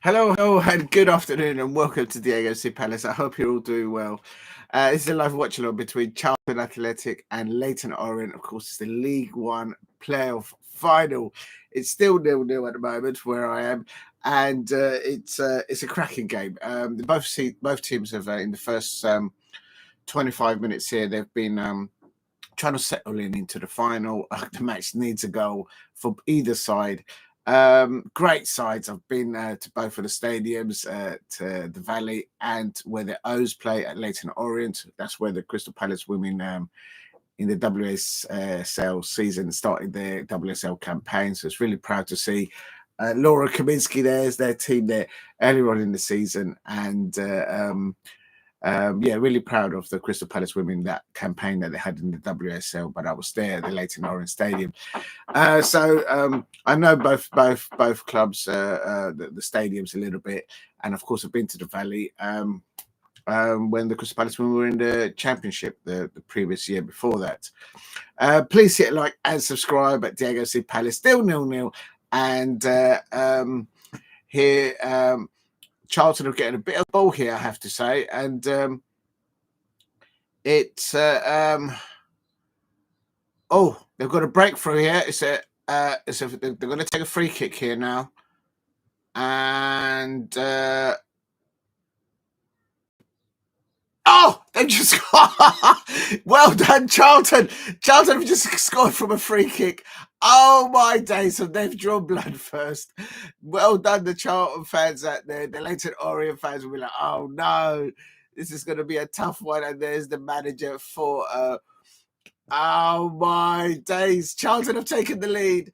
Hello, and good afternoon, and welcome to Gyokeres Palace. I hope you're all doing well. This is a live watch along between Charlton Athletic and Leyton Orient. Of course, it's the League One playoff final. It's still 0-0 at the moment where I am, and it's a cracking game. Both teams have in the first 25 minutes here they've been trying to settle into the final. The match needs a goal from either side. Great sides. I've been to both of the stadiums, to the Valley and where the O's play at Leyton Orient. That's where the Crystal Palace women in the WSL season started their WSL campaign. So it's really proud to see Laura Kaminsky there's their team there earlier on in the season. And yeah, really proud of the Crystal Palace women, that campaign that they had in the WSL, but I was there at the Leyton Orient Stadium. So I know both clubs, the stadiums a little bit, and of course I've been to the Valley when the Crystal Palace women were in the Championship the previous year before that. Please hit like and subscribe at Gyokeres Palace, still 0-0, and here. Charlton are getting a bit of ball here, I have to say, and it's they've got a breakthrough here. They're going to take a free kick here now, and they've just well done, Charlton. Charlton have just scored from a free kick. Oh my days, so they've drawn blood first. Well done, the Charlton fans out there. The Leyton Orient fans will be like, oh no, this is going to be a tough one. And there's the manager for, oh my days. Charlton have taken the lead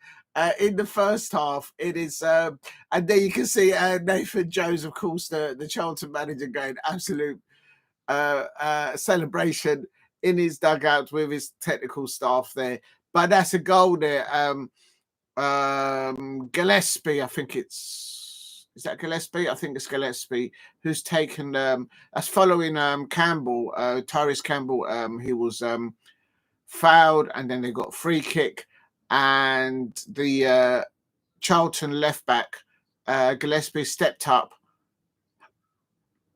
in the first half. It is, and there you can see Nathan Jones, of course, the Charlton manager, going absolute celebration in his dugout with his technical staff there. But that's a goal there. Gillespie, I think is that Gillespie? I think it's Gillespie who's taken that's following Campbell, Tyrese Campbell. He was fouled, and then they got a free kick, and the Charlton left back Gillespie stepped up.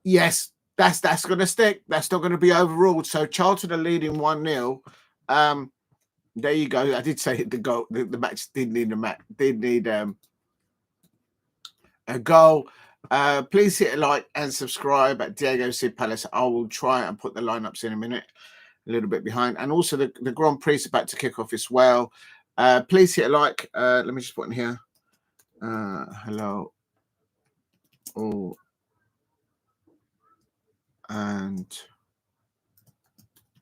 Yes, that's going to stick. That's not going to be overruled. So Charlton are leading 1-0. There you go. I did say the goal. The match did need a goal. Please hit a like and subscribe at Gyokeres Palace. I will try and put the lineups in a minute, a little bit behind. And also the Grand Prix is about to kick off as well. Please hit a like. Let me just put in here. Hello. Oh. And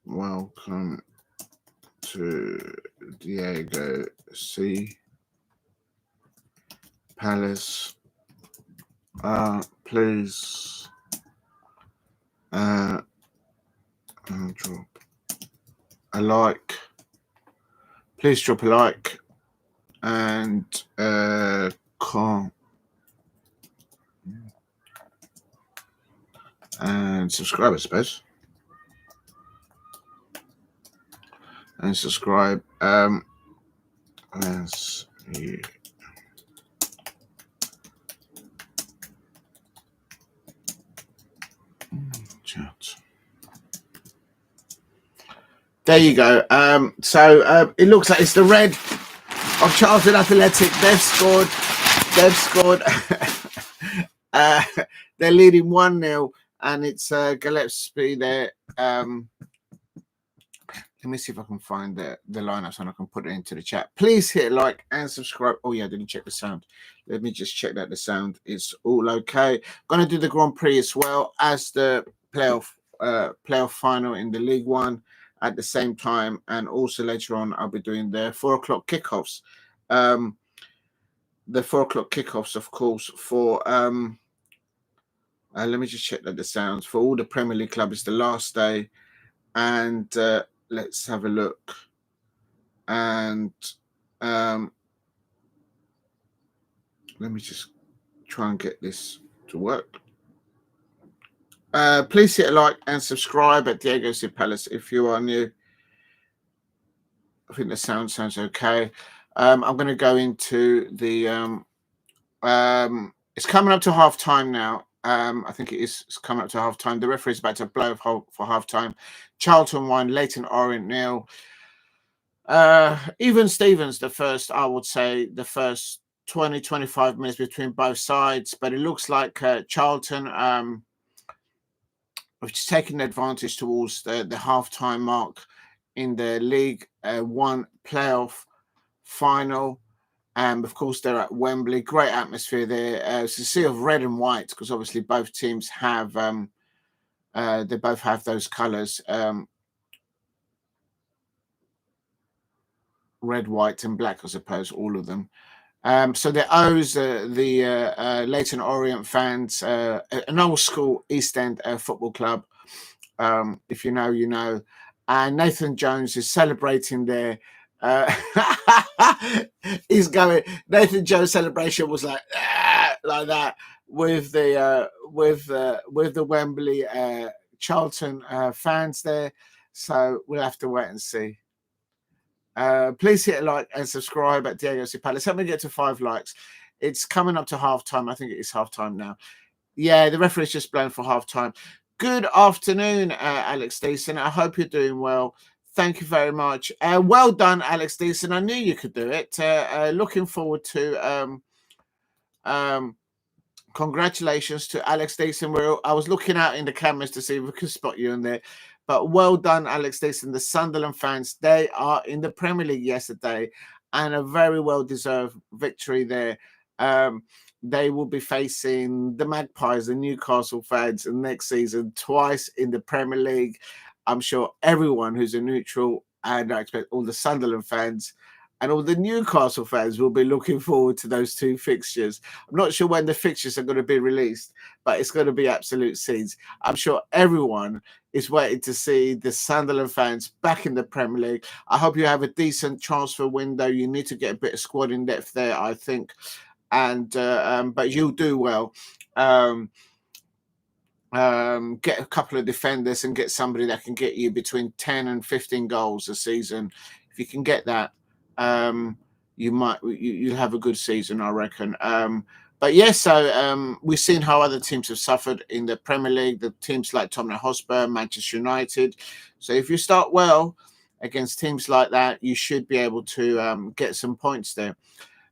welcome to Gyokeres Palace. Please drop a like. Please drop a like and comment and subscribe, I suppose. And subscribe as you chat. There you go. So it looks like it's the red of Charlton Athletic. They've scored. They're leading 1-0, and it's Gillespie there. Let me see if I can find the lineups and I can put it into the chat. Please hit like and subscribe. Oh yeah, I didn't check the sound. Let me just check that the sound is all okay. Going to do the Grand Prix as well as the playoff final in the League One at the same time, and also later on I'll be doing the 4 o'clock kickoffs. The 4 o'clock kickoffs, of course, for let me just check that the sounds for all the Premier League clubs. The last day, and let's have a look. And let me just try and get this to work. Please hit a like and subscribe at Gyokeres Palace if you are new. I think the sound sounds okay. I'm going to go into the It's coming up to half time now. I think it's coming up to half time. The referee is about to blow for half time. Charlton 1, Leyton Orient 0. Even Stevens, I would say, the first 20, 25 minutes between both sides. But it looks like Charlton, which is taking advantage towards the half-time mark in the League One playoff final. And of course, they're at Wembley. Great atmosphere there. It's a sea of red and white because obviously both teams have they both have those colours, red, white, and black, I suppose, all of them. So the O's, the Leyton Orient fans, an old school East End football club. If you know, you know. And Nathan Jones is celebrating there. He's going. Nathan Jones' celebration was like that with the Wembley Charlton fans there. So we'll have to wait and see. Please hit a like and subscribe at DAOC Palace. Help me get to 5 likes. It's coming up to half time. I think it is half time now. Yeah, the referee's just blown for half time. Good afternoon, Alex Deason. I hope you're doing well. Thank you very much. Well done, Alex Deason. I knew you could do it. Looking forward to congratulations to Alex Deason. I was looking out in the cameras to see if we could spot you in there. But well done, Alex Deason. The Sunderland fans, they are in the Premier League yesterday and a very well-deserved victory there. They will be facing the Magpies, the Newcastle fans, next season, twice in the Premier League. I'm sure everyone who's a neutral, and I expect all the Sunderland fans and all the Newcastle fans will be looking forward to those 2 fixtures. I'm not sure when the fixtures are going to be released, but it's going to be absolute scenes. I'm sure everyone is waiting to see the Sunderland fans back in the Premier League. I hope you have a decent transfer window. You need to get a bit of squad in depth there, I think. And but you'll do well. Get a couple of defenders and get somebody that can get you between 10 and 15 goals a season. If you can get that, you'll have a good season, I reckon. But yes, so we've seen how other teams have suffered in the Premier League. The teams like Tottenham Hotspur, Manchester United. So if you start well against teams like that, you should be able to get some points there.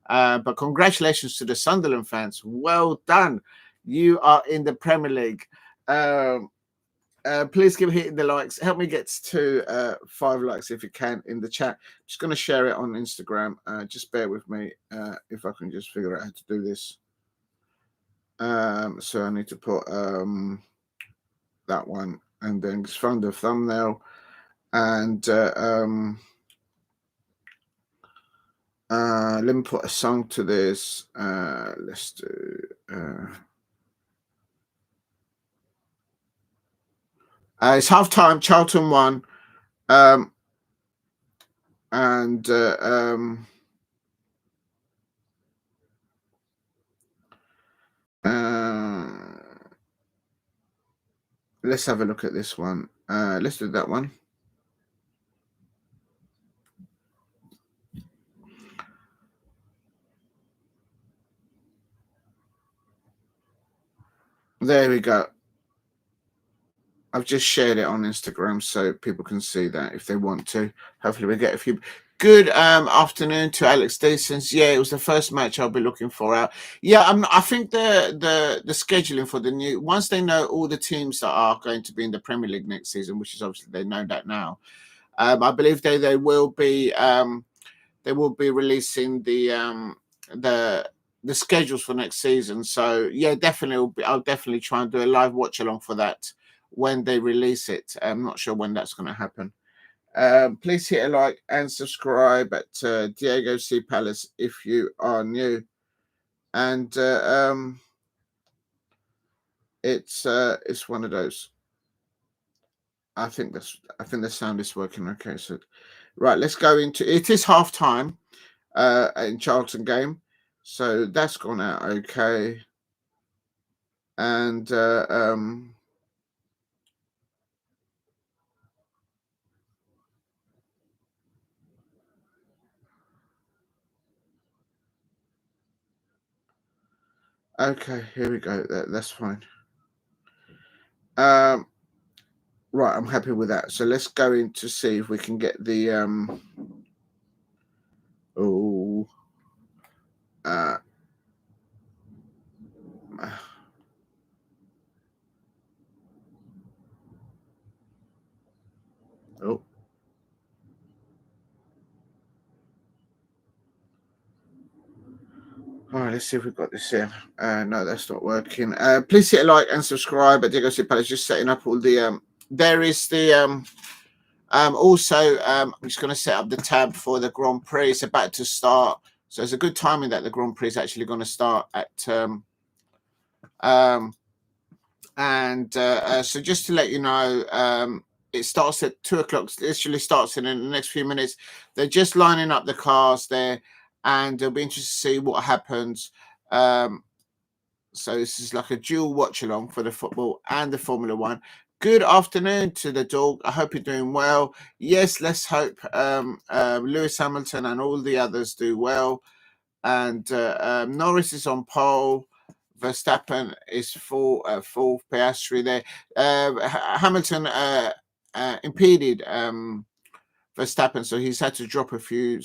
But congratulations to the Sunderland fans. Well done. You are in the Premier League. Please keep hitting the likes. Help me get to 5 likes if you can in the chat. Just going to share it on Instagram. Just bear with me if I can just figure out how to do this. So I need to put that one and then find the thumbnail and let me put a song to this. Let's do it's half time, Charlton 1. And let's have a look at this one. Let's do that one. There we go. I've just shared it on Instagram so people can see that if they want to. Hopefully we get a few. Good afternoon to Alex Deasons. Yeah, it was the first match I'll be looking for out. Yeah, I think the scheduling for the new, once they know all the teams that are going to be in the Premier League next season, which is obviously they know that now. I believe they will be releasing the schedules for next season. So yeah, definitely I'll definitely try and do a live watch along for that when they release it. I'm not sure when that's going to happen. Please hit a like and subscribe at Diego C Palace if you are new. And it's one of those. I think the sound is working okay. So right, let's go into it. Is half time in Charlton game, so that's gone out okay. And Okay, here we go. That's fine. Right, I'm happy with that. So let's go in to see if we can get the oh uh oh. All right, let's see if we've got this here. No, that's not working. Please hit a like and subscribe. At Diego City Palace, just setting up all the there is the also I'm just going to set up the tab for the Grand Prix. It's about to start, so it's a good timing that the Grand Prix is actually going to start at so just to let you know, it starts at 2 o'clock. Literally starts in the next few minutes. They're just lining up the cars there, and it'll be interesting to see what happens. So this is like a dual watch along for the football and the Formula One. Good afternoon to the dog. I hope you're doing well. Yes, let's hope Lewis Hamilton and all the others do well. And Norris is on pole. Verstappen is fourth. Piastri there. Hamilton impeded Verstappen, so he's had to drop a few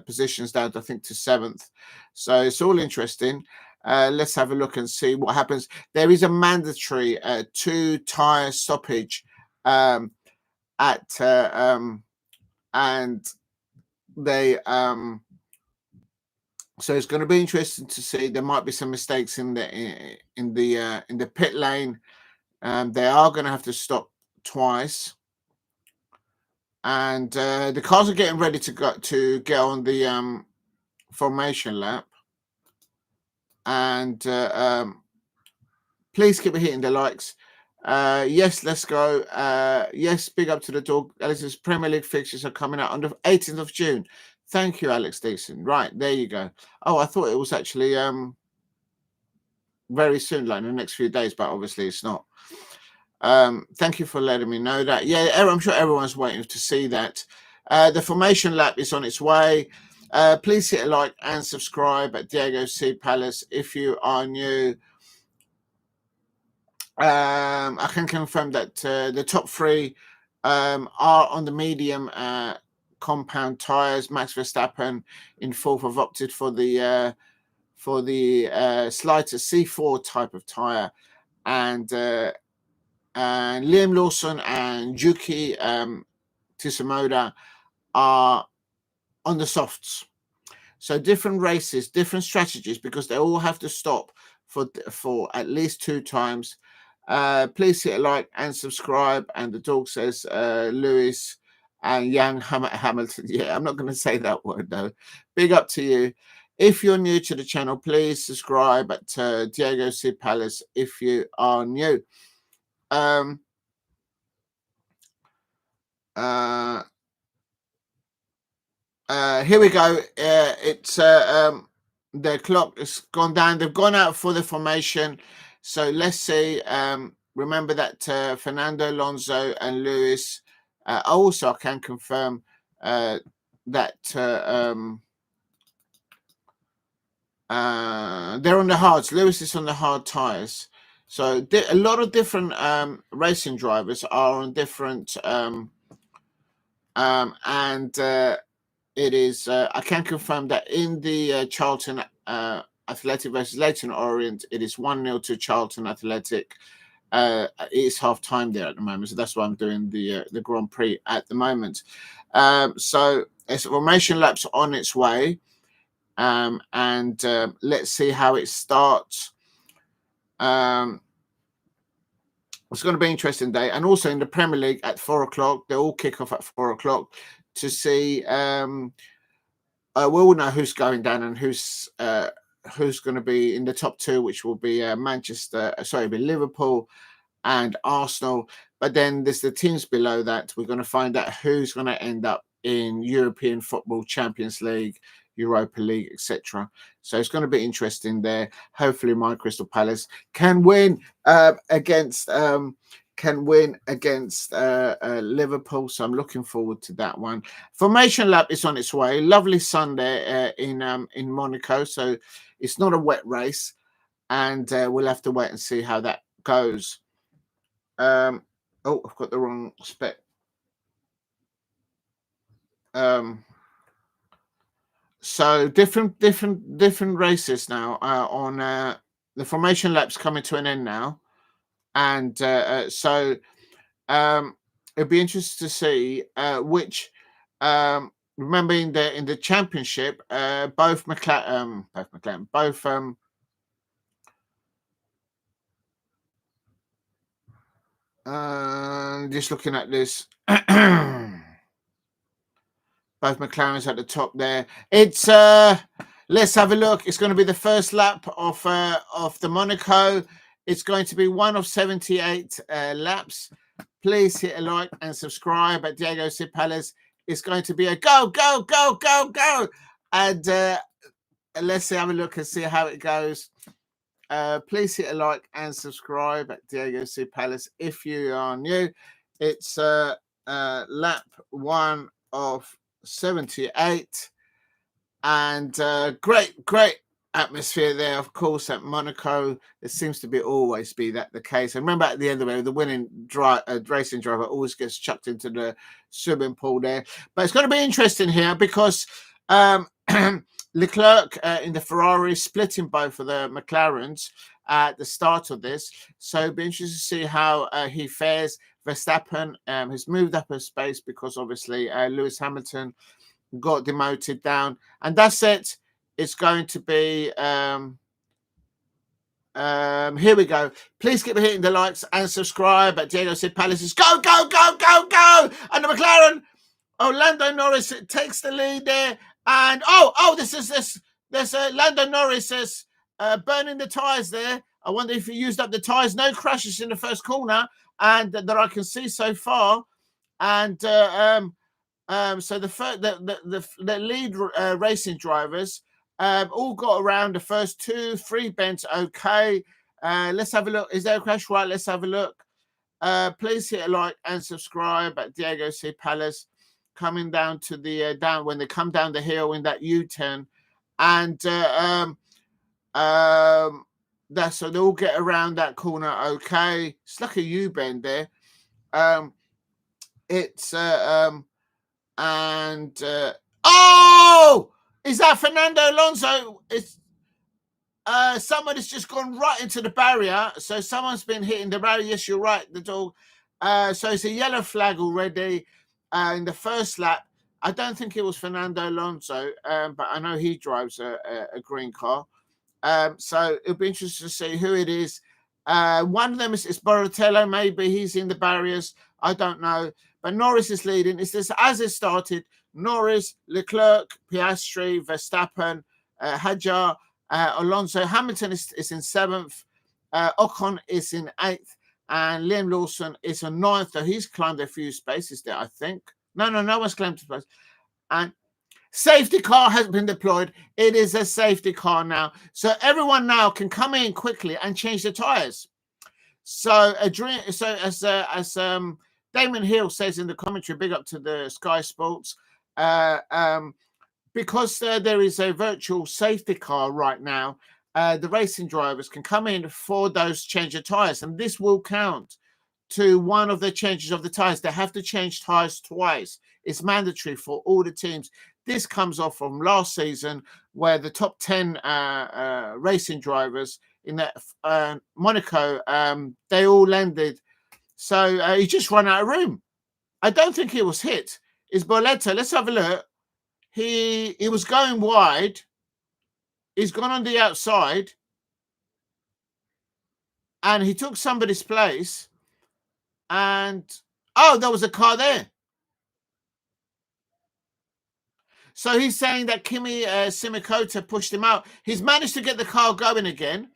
positions down, I think, to 7th. So it's all interesting. Let's have a look and see what happens. There is a mandatory 2 tyre stoppage and they so it's going to be interesting to see. There might be some mistakes in the pit lane. They are going to have to stop twice, and the cars are getting ready to get on the formation lap. And please keep hitting the likes. Yes, let's go. Yes, big up to the dog. Alex's Premier League fixtures are coming out on the 18th of June. Thank you, Alex Dixon. Right, there you go. Oh, I thought it was actually very soon, like in the next few days, but obviously it's not. Thank you for letting me know that. Yeah, I'm sure everyone's waiting to see that. The formation lap is on its way. Please hit a like and subscribe at Diego C. Palace if you are new. I can confirm that the top 3 are on the medium compound tires. Max Verstappen in 4th have opted for the slighter C4 type of tire, and Liam Lawson and Yuki Tsunoda are on the softs. So different races, different strategies, because they all have to stop for at least 2 times. Please hit a like and subscribe. And the dog says Lewis and Young Hamilton. Yeah, I'm not going to say that word though. Big up to you. If you're new to the channel, please subscribe at Diego C. Palace if you are new. Here we go. It's the clock has gone down. They've gone out for the formation. So let's see. Remember that Fernando Alonso and Lewis. Also, I can confirm that they're on the hards. Lewis is on the hard tires. So a lot of different racing drivers are on different it is. I can confirm that in the Charlton Athletic versus LEYTON Orient, it is 1-0 to Charlton Athletic. It is half time there at the moment, so that's why I'm doing the Grand Prix at the moment. So it's formation laps on its way, and let's see how it starts. It's going to be an interesting day, and also in the Premier League at 4 o'clock, they all kick off at 4 o'clock to see. We'll know who's going down and who's going to be in the top 2, which will be Liverpool and Arsenal. But then there's the teams below that. We're going to find out who's going to end up in European Football, Champions League, Europa League, etc. So it's going to be interesting there. Hopefully, my Crystal Palace can win against Liverpool. So I'm looking forward to that one. Formation lap is on its way. Lovely Sunday in Monaco, so it's not a wet race. and we'll have to wait and see how that goes. Oh, I've got the wrong spec. So different races now on the formation laps coming to an end now, and so it'd be interesting to see which. Remember in the championship, both just looking at this. Both McLarens at the top there. It's let's have a look. It's going to be the first lap of the Monaco. It's going to be one of 78 laps. Please hit a like and subscribe at Diego Palace. It's going to be a go, go, go, go, go. And let's have a look and see how it goes. Please hit a like and subscribe at Diego Palace if you are new. It's lap 1 of 78, and great atmosphere there, of course, at Monaco. It seems to be always be that the case. And remember, at the end of it, the winning racing driver always gets chucked into the swimming pool there. But it's going to be interesting here because Leclerc in the Ferrari splitting both of the McLarens at the start of this, so it'll be interesting to see how he fares. Verstappen has moved up a space because obviously Lewis Hamilton got demoted down, and that's it. It's going to be here we go. Please keep hitting the likes and subscribe at Diego Palace's go, go, go, go, go. And the McLaren, Lando Norris takes the lead there, and there's Lando Norris is burning the tires there. I wonder if he used up the tires. No crashes in the first corner, and that I can see so far. And so the lead racing drivers all got around the first 2-3 bends. Okay, let's have a look. Is there a crash? Right, let's have a look. Please hit a like and subscribe at Diego Palace. Coming down to the down when they come down the hill in that U-turn, and that's so they all get around that corner. Okay, it's like a U-bend there. It's is that Fernando Alonso? It's somebody's just gone right into the barrier. So someone's been hitting the barrier. Yes, you're right. The dog. So it's a yellow flag already in the first lap. I don't think it was Fernando Alonso, but I know he drives a green car. So it'll be interesting to see who it is. One of them is Boratello. Maybe he's in the barriers. I don't know. But Norris is leading. It's this as it started. Norris, Leclerc, Piastri, Verstappen, Hadjar, Alonso. Hamilton is in 7th. Ocon is in 8th. And Liam Lawson is in 9th. So he's climbed a few spaces there, I think. No one's claimed to place. And safety car has been deployed. It is a safety car now. So everyone now can come in quickly and change the tyres. So as Damon Hill says in the commentary, big up to the Sky Sports, because there is a virtual safety car right now, the racing drivers can come in for those change of tyres, and this will count to one of the changes of the tyres. They have to change tyres twice. It's mandatory for all the teams. This comes off from last season where the top 10 racing drivers in that Monaco, they all landed. So he just ran out of room. I don't think he was hit. Is Borletto? Let's have a look. He was going wide. He's gone on the outside. And he took somebody's place. And, there was a car there. So he's saying that Kimi Simikota pushed him out. He's managed to get the car going again.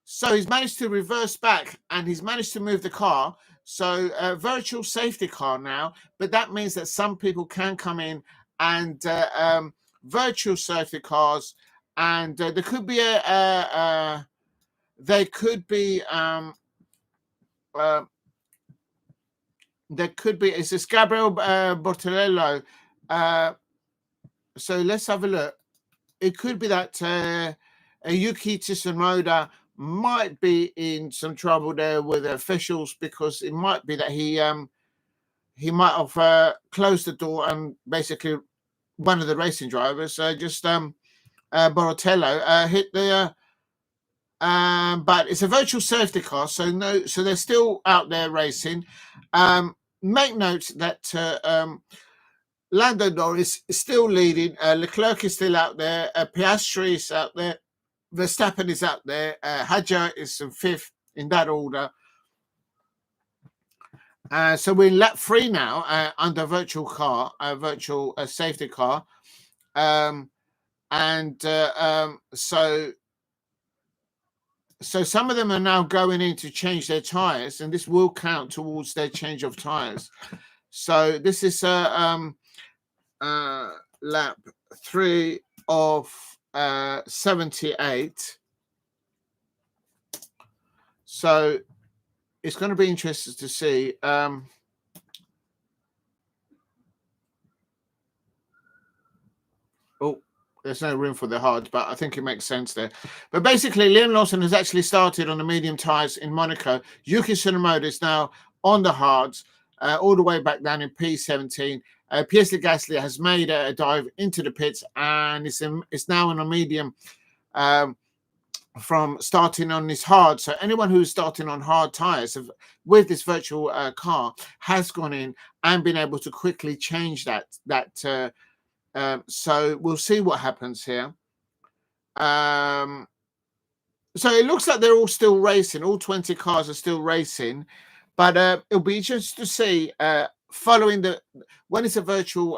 So he's managed to reverse back and he's managed to move the car. So virtual safety car now. But that means that some people can come in and virtual safety cars. And there could be is this Gabriel Bortolello. So let's have a look. It could be that Yuki Tsunoda might be in some trouble there with the officials, because it might be that he might have closed the door, and basically one of the racing drivers Boratello hit the but it's a virtual safety car, so they're still out there racing. Make note that Lando Norris is still leading, Leclerc is still out there, Piastri is out there, Verstappen is out there, Hadjar is in fifth, in that order. So we're in lap 3 now, under virtual safety car, so some of them are now going in to change their tires, and this will count towards their change of tires. So this is lap 3 of 78. So it's going to be interesting to see. There's no room for the hard, but I think it makes sense there. But basically, Liam Lawson has actually started on the medium tyres in Monaco. Yuki Tsunoda is now on the hards, all the way back down in P17. Pierre Gasly has made a dive into the pits, and it's now on a medium from starting on this hard. So anyone who's starting on hard tyres with this virtual car has gone in and been able to quickly change that. So we'll see what happens here. So it looks like they're all still racing. All 20 cars are still racing, but it'll be just to see following when it's a virtual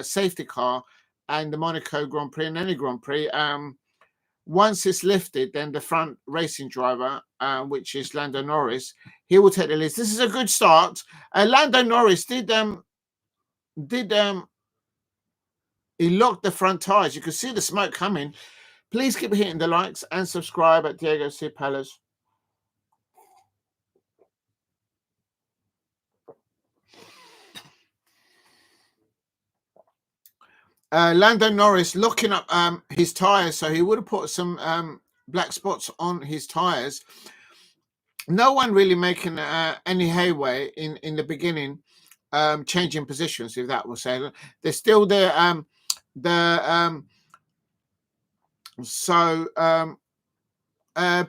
safety car and the Monaco Grand Prix and any Grand Prix. Once it's lifted, then the front racing driver, which is Lando Norris, he will take the lead. This is a good start. Lando Norris he locked the front tires. You can see the smoke coming. Please keep hitting the likes and subscribe at Diego C. Palace. Lando Norris locking up his tires, so he would have put some black spots on his tires. No one really making any headway in the beginning, changing positions, if that was said. They're still there.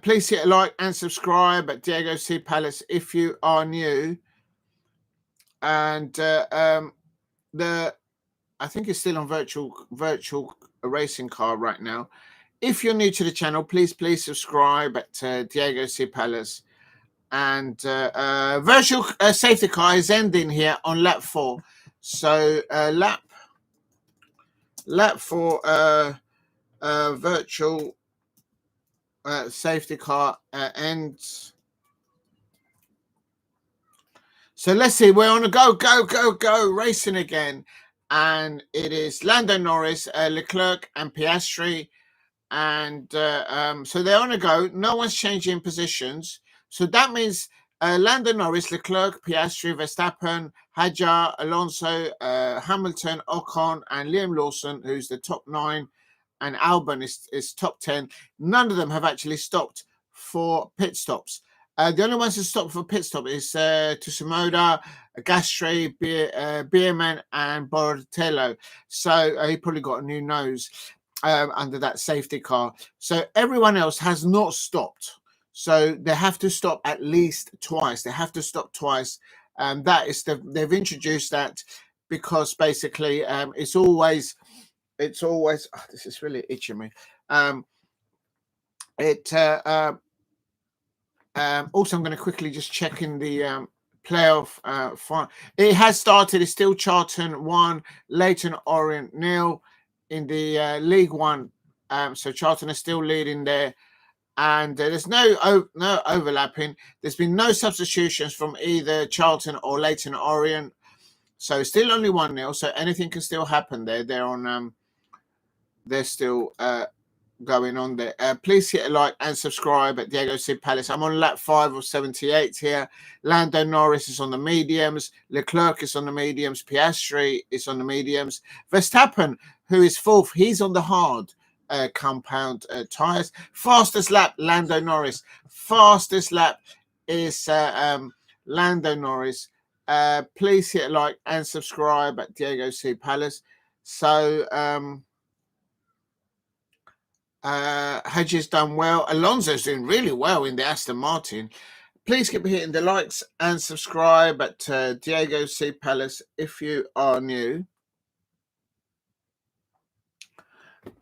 Please hit a like and subscribe at Diego C. Palace if you are new. And I think it's still on virtual racing car right now. If you're new to the channel, please subscribe at Diego C. Palace. And virtual safety car is ending here on lap 4. So lap 4 virtual safety car ends. So let's see, we're on a go racing again, and it is Lando Norris, Leclerc and Piastri, and so they're on a go. No one's changing positions, so that means Lando Norris, Leclerc, Piastri, Verstappen, Hadjar, Alonso, Hamilton, Ocon, and Liam Lawson, who's the top 9, and Albon is top 10. None of them have actually stopped for pit stops. The only ones who stopped for pit stop is Tsunoda, Gasly, Bierman, and Boratello. So he probably got a new nose under that safety car. So everyone else has not stopped. So they have to stop at least twice. They have to stop twice. That is they've introduced that because basically it's always oh, this is really itching me. Also, I'm going to quickly just check in the playoff. It has started. It's still Charlton 1, LEYTON ORIENT 0 in the League 1. So Charlton is still leading there. And there's no overlapping. There's been no substitutions from either Charlton or LEYTON ORIENT. So still only 1-0. So anything can still happen there. They're still going on there. Please hit a like and subscribe at Diego C. Palace. I'm on lap 5 of 78 here. Lando Norris is on the mediums. Leclerc is on the mediums. Piastri is on the mediums. Verstappen, who is 4th, he's on the hard. compound tyres. Fastest lap, Lando Norris. Fastest lap is Lando Norris. Please hit a like and subscribe at Diego C. Palace. So Hedges done well. Alonso's doing really well in the Aston Martin. Please keep hitting the likes and subscribe at Diego C. Palace if you are new.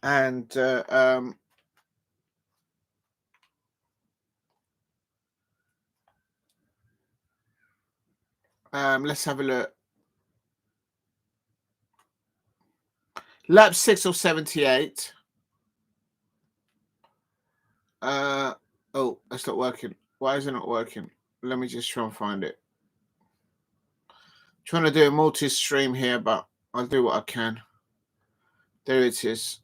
And let's have a look. Lap 6 of 78. Oh, that's not working. Why is it not working? Let me just try and find it. Trying to do a multi-stream here, but I'll do what I can. There it is.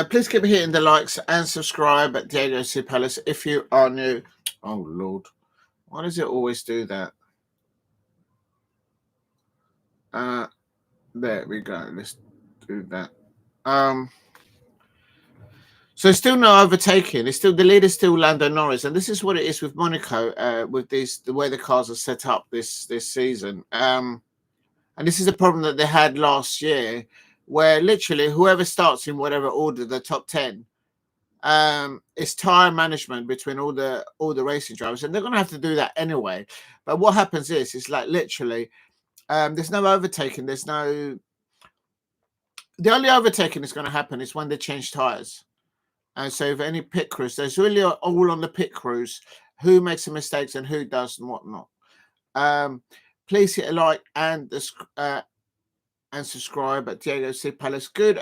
Please keep hitting the likes and subscribe at Diego C. Palace if you are new. Oh, Lord. Why does it always do that? There we go. Let's do that. So still no overtaking. It's still the leader's still Lando Norris, and this is what it is with Monaco. With the way the cars are set up this season. And this is a problem that they had last year, where literally whoever starts in whatever order, the top 10, it's tire management between all the racing drivers, and they're going to have to do that anyway. But what happens is, it's like literally, there's no overtaking. There's no. The only overtaking that's going to happen is when they change tires. And so, if any pit crews, there's really all on the pit crews who makes the mistakes and who does and whatnot. Please hit a like and subscribe at Diego C. Palace. Good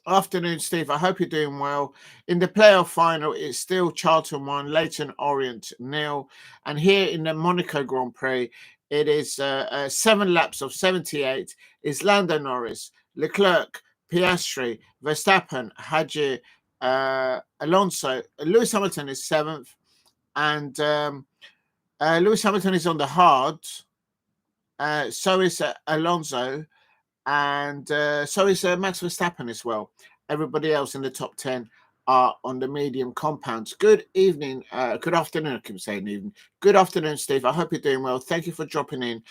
afternoon, Steve. I hope you're doing well. In the playoff final, it's still Charlton 1, LEYTON ORIENT 0. And here in the Monaco Grand Prix, it is 7 laps of 78. It's Lando Norris, Leclerc, Piastri, Verstappen, Hadji, Alonso. Lewis Hamilton is 7th. And Lewis Hamilton is on the hard. So is Alonso. And so is Max Verstappen as well. Everybody else in the top 10 are on the medium compounds. Good evening. Good afternoon. I keep saying evening. Good afternoon, Steve. I hope you're doing well. Thank you for dropping in.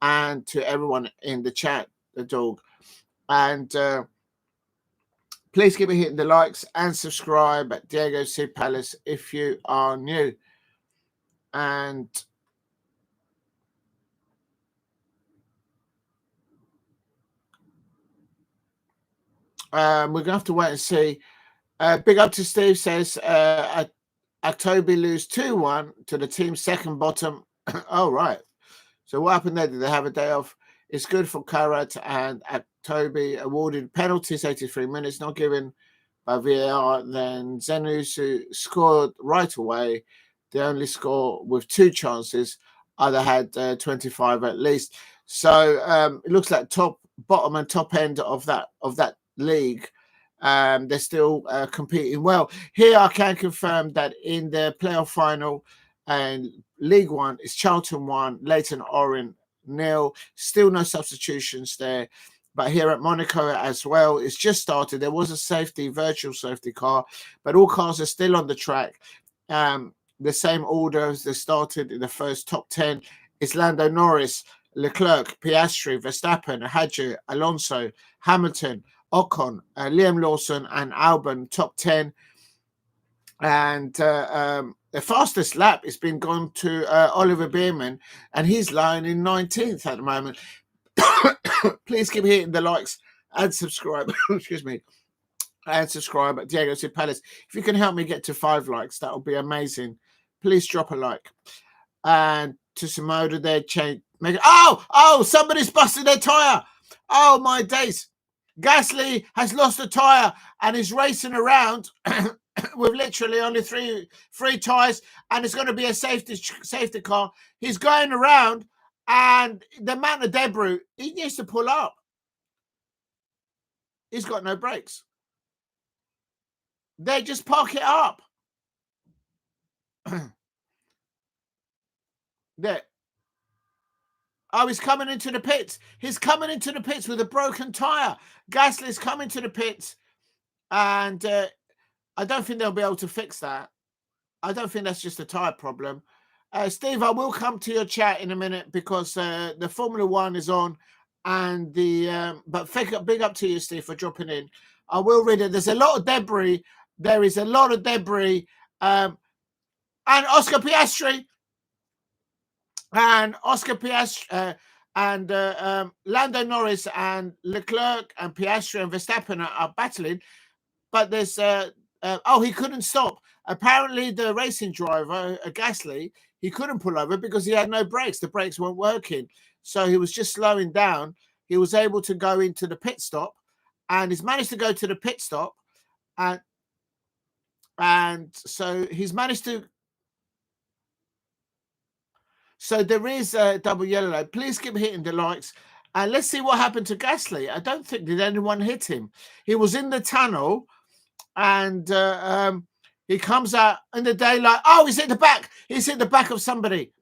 And to everyone in the chat, the dog. And please keep hitting the likes and subscribe at Diego C. Palace if you are new. And we're going to have to wait and see. Big up to Steve, says October lose 2-1 to the team's second bottom. Oh, right. So what happened there? Did they have a day off? It's good for Karat and October awarded penalties, 83 minutes, not given by VAR. Then Zenus, who scored right away, they only score with 2 chances. Other had 25 at least. So it looks like bottom and top end of that league. They're still competing well. Here I can confirm that in the playoff final and League One, it's Charlton 1, LEYTON ORIENT 0. Still no substitutions there. But here at Monaco as well, it's just started. There was a virtual safety car, but all cars are still on the track. The same order as they started in the first top 10. It's Lando Norris, Leclerc, Piastri, Verstappen, Hadji, Alonso, Hamilton, Ocon, Liam Lawson, and Albon, top 10. And the fastest lap has been gone to Oliver Bierman, and he's lying in 19th at the moment. Please keep hitting the likes and subscribe. Excuse me. And subscribe at Diego C. Palace. If you can help me get to 5 likes, that would be amazing. Please drop a like. And to Samoda, they're somebody's busted their tire. Oh, my days. Gasly has lost a tire and is racing around with literally only three tires, and it's going to be a safety car. He's going around, and the amount of debris, he needs to pull up. He's got no brakes. They just park it up. There. Oh, he's coming into the pits. He's coming into the pits with a broken tyre. Gasly's coming to the pits. And I don't think they'll be able to fix that. I don't think that's just a tyre problem. Steve, I will come to your chat in a minute because the Formula One is on. And but big up to you, Steve, for dropping in. I will read it. There's a lot of debris. There is a lot of debris. And Oscar Piastri. And Oscar Piastri and Lando Norris and Leclerc and Piastri and Verstappen are battling. But there's he couldn't stop. Apparently, the racing driver, Gasly, he couldn't pull over because he had no brakes. The brakes weren't working. So he was just slowing down. He was able to go into the pit stop, and he's managed to go to the pit stop. And so he's managed to. So there is a double yellow. Please keep hitting the likes. And let's see what happened to Gasly. I don't think did anyone hit him. He was in the tunnel, and he comes out in the daylight. Oh, he's hit the back. He's hit the back of somebody.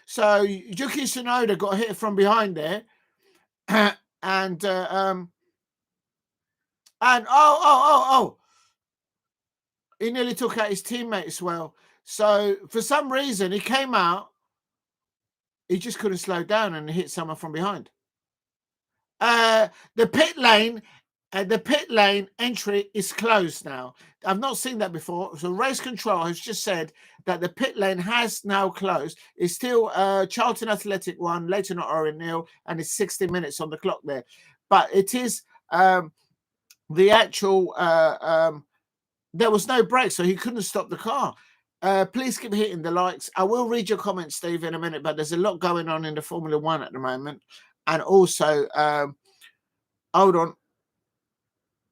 So Yuki Tsunoda got hit from behind there, and he nearly took out his teammate as well. So for some reason, he came out. He just couldn't slow down and hit someone from behind. The pit lane entry is closed now. I've not seen that before. So race control has just said that the pit lane has now closed. It's still Charlton Athletic 1, LEYTON Orient 0, and it's 60 minutes on the clock there. But it is the actual there was no brake, so he couldn't stop the car. Please keep hitting the likes. I will read your comments, Steve, in a minute, but there's a lot going on in the Formula One at the moment. And also, hold on.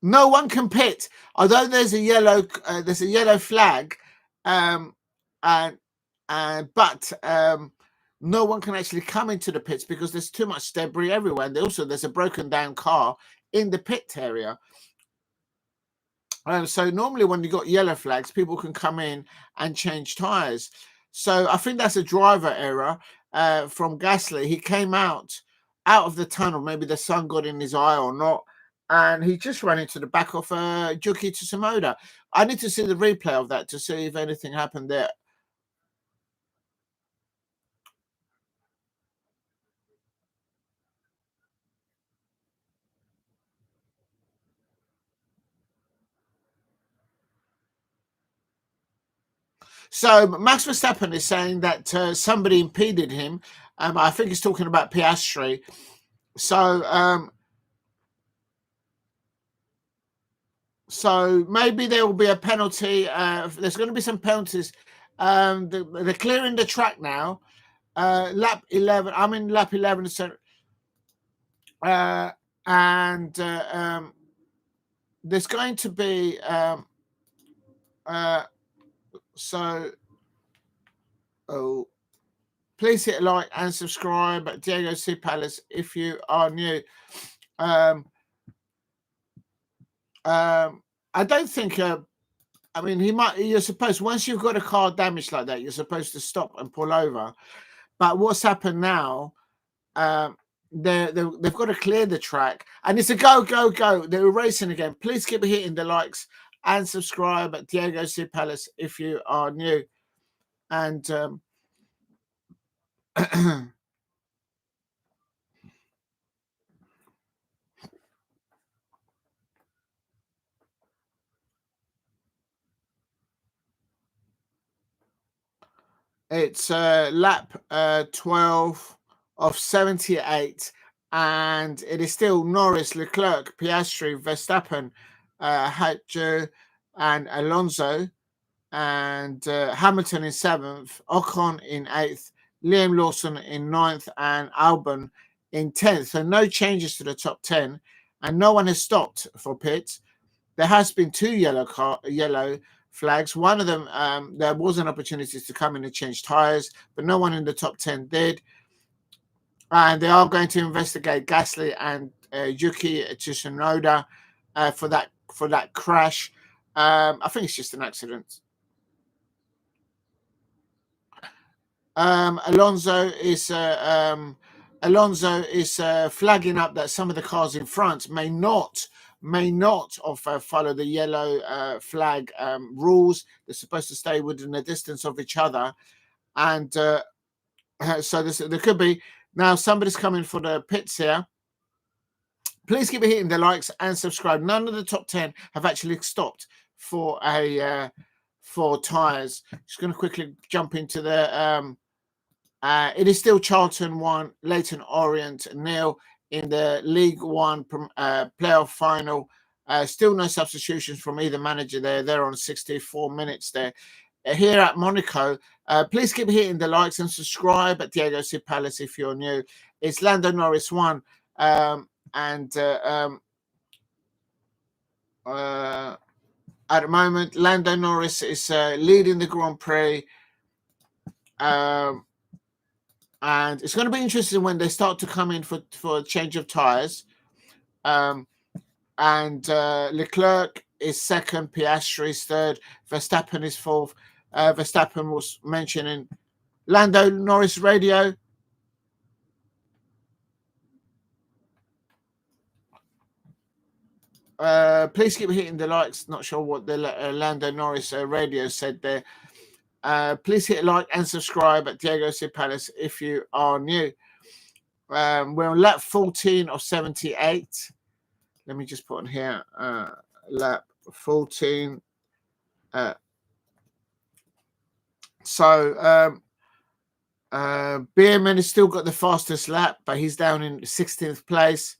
No one can pit, although there's a yellow flag, but no one can actually come into the pits because there's too much debris everywhere. And also, there's a broken down car in the pit area. So normally when you got yellow flags, people can come in and change tires. So I think that's a driver error from Gasly. He came out of the tunnel. Maybe the sun got in his eye or not. And he just ran into the back of Yuki Tsunoda. I need to see the replay of that to see if anything happened there. So Max Verstappen is saying that somebody impeded him. I think he's talking about Piastri. So so maybe there will be a penalty. There's going to be some penalties. They're clearing the track now. Lap 11. I'm in lap 11. So, there's going to be please hit a like and subscribe at Diego C. Palace if you are new. I don't think. I mean, you're supposed, once you've got a car damaged like that, you're supposed to stop and pull over. But what's happened now? They've got to clear the track, and it's a go. They're racing again. Please keep hitting the likes and subscribe at Diego C. Palace if you are new. And it's lap 12 of 78, and it is still Norris, Leclerc, Piastri, Verstappen, Hatcher, and Alonso, and Hamilton in 7th, Ocon in 8th, Liam Lawson in 9th, and Albon in 10th. So no changes to the top 10, and no one has stopped for pits. There has been 2 yellow flags. One of them, there was an opportunity to come in and change tires, but no one in the top 10 did. And they are going to investigate Gasly and Yuki Tsunoda for that crash. I think it's just an accident. Alonso is flagging up that some of the cars in France may not follow the yellow flag rules. They're supposed to stay within a distance of each other, and so there could be now somebody's coming for the pits here. Please keep hitting the likes and subscribe. None of the top 10 have actually stopped for tyres. Just going to quickly jump into the. It is still Charlton 1, LEYTON Orient 0 in the League One playoff final. Still no substitutions from either manager there. They're on 64 minutes there. Here at Monaco, please keep hitting the likes and subscribe at Diego C. Palace if you're new. It's Lando Norris 1. At the moment, Lando Norris is leading the Grand Prix. And it's going to be interesting when they start to come in for a change of tyres. Leclerc is second, Piastri is third, Verstappen is fourth. Verstappen was mentioning Lando Norris radio. Please keep hitting the likes. Not sure what the Lando Norris radio said there. Please hit like and subscribe at Diego C. Palace if you are new. We're on lap 14 of 78. Let me just put on here lap 14. Bierman has still got the fastest lap, but he's down in 16th place.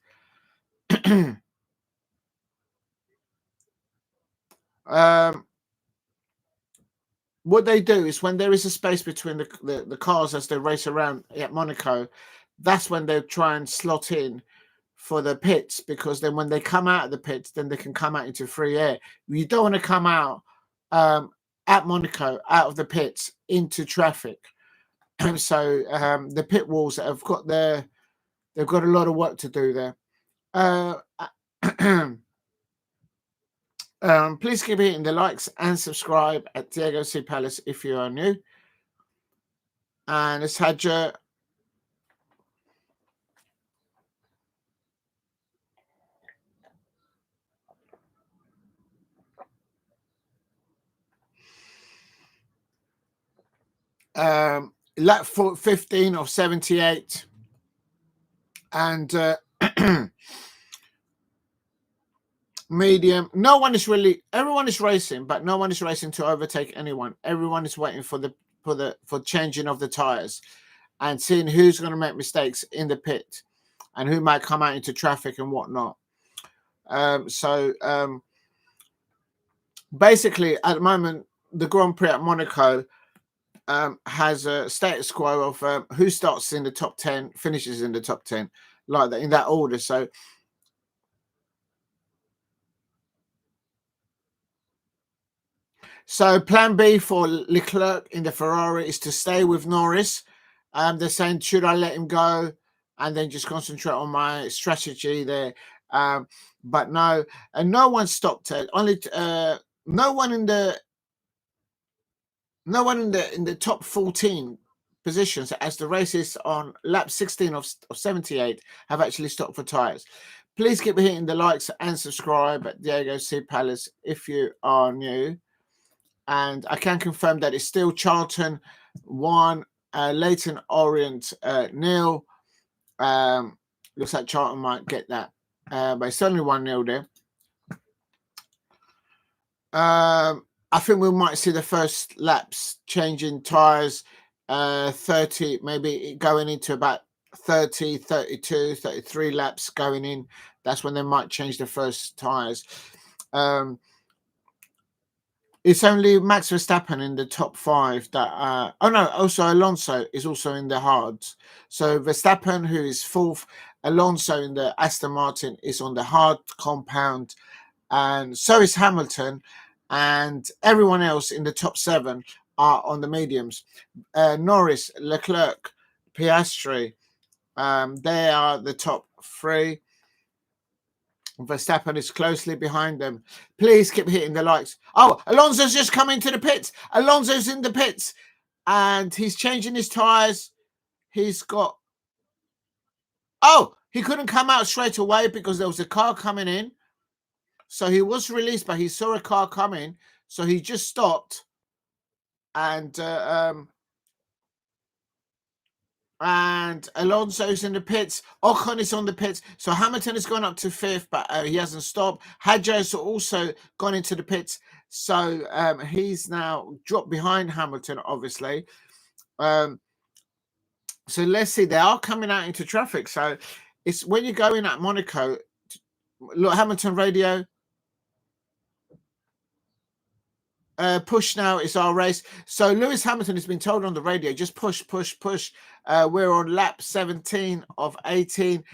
What they do is when there is a space between the cars as they race around at Monaco, that's when they try and slot in for the pits, because then when they come out of the pits, then they can come out into free air. You don't want to come out at Monaco out of the pits into traffic. And so the pit walls have got they've got a lot of work to do there. Please keep hitting the likes and subscribe at Diego C. Palace if you are new. And it's Hadja. Lap 15 of 78. And medium. No one is really. Everyone is racing, but no one is racing to overtake anyone. Everyone is waiting for changing of the tires and seeing who's going to make mistakes in the pit and who might come out into traffic and whatnot. Basically, at the moment, the Grand Prix at Monaco has a status quo of who starts in the top 10, finishes in the top 10, like that, in that order. So plan B for Leclerc in the Ferrari is to stay with Norris. They're saying, should I let him go and then just concentrate on my strategy there? But no, and no one stopped it. Only no one in the top 14 positions as the race is on lap 16 of 78 have actually stopped for tires. Please keep hitting the likes and subscribe at Diego C. Palace if you are new. And I can confirm that it's still Charlton 1, LEYTON Orient 0. Looks like Charlton might get that, but it's only 1-0 there. I think we might see the first laps changing tyres, 30, maybe going into about 30, 32, 33 laps going in. That's when they might change the first tyres. It's only Max Verstappen in the top 5 that... also Alonso is also in the hards. So Verstappen, who is 4th, Alonso in the Aston Martin is on the hard compound, and so is Hamilton, and everyone else in the top 7 are on the mediums. Norris, Leclerc, Piastri, they are the top 3. Verstappen is closely behind them. Please keep hitting the likes. Oh, Alonso's just come into the pits. Alonso's in the pits. and he's changing his tyres. He's got... Oh, he couldn't come out straight away because there was a car coming in. So he was released, but he saw a car coming, so he just stopped. And Alonso's in the pits. Ocon is on the pits. So Hamilton has gone up to 5th, but he hasn't stopped. Hadjar's also gone into the pits. So he's now dropped behind Hamilton, obviously. So let's see. They are coming out into traffic. So it's when you're going at Monaco, look, Hamilton radio. Push now, it's our race. So Lewis Hamilton has been told on the radio, just push, push, push. We're on lap 17 of 18,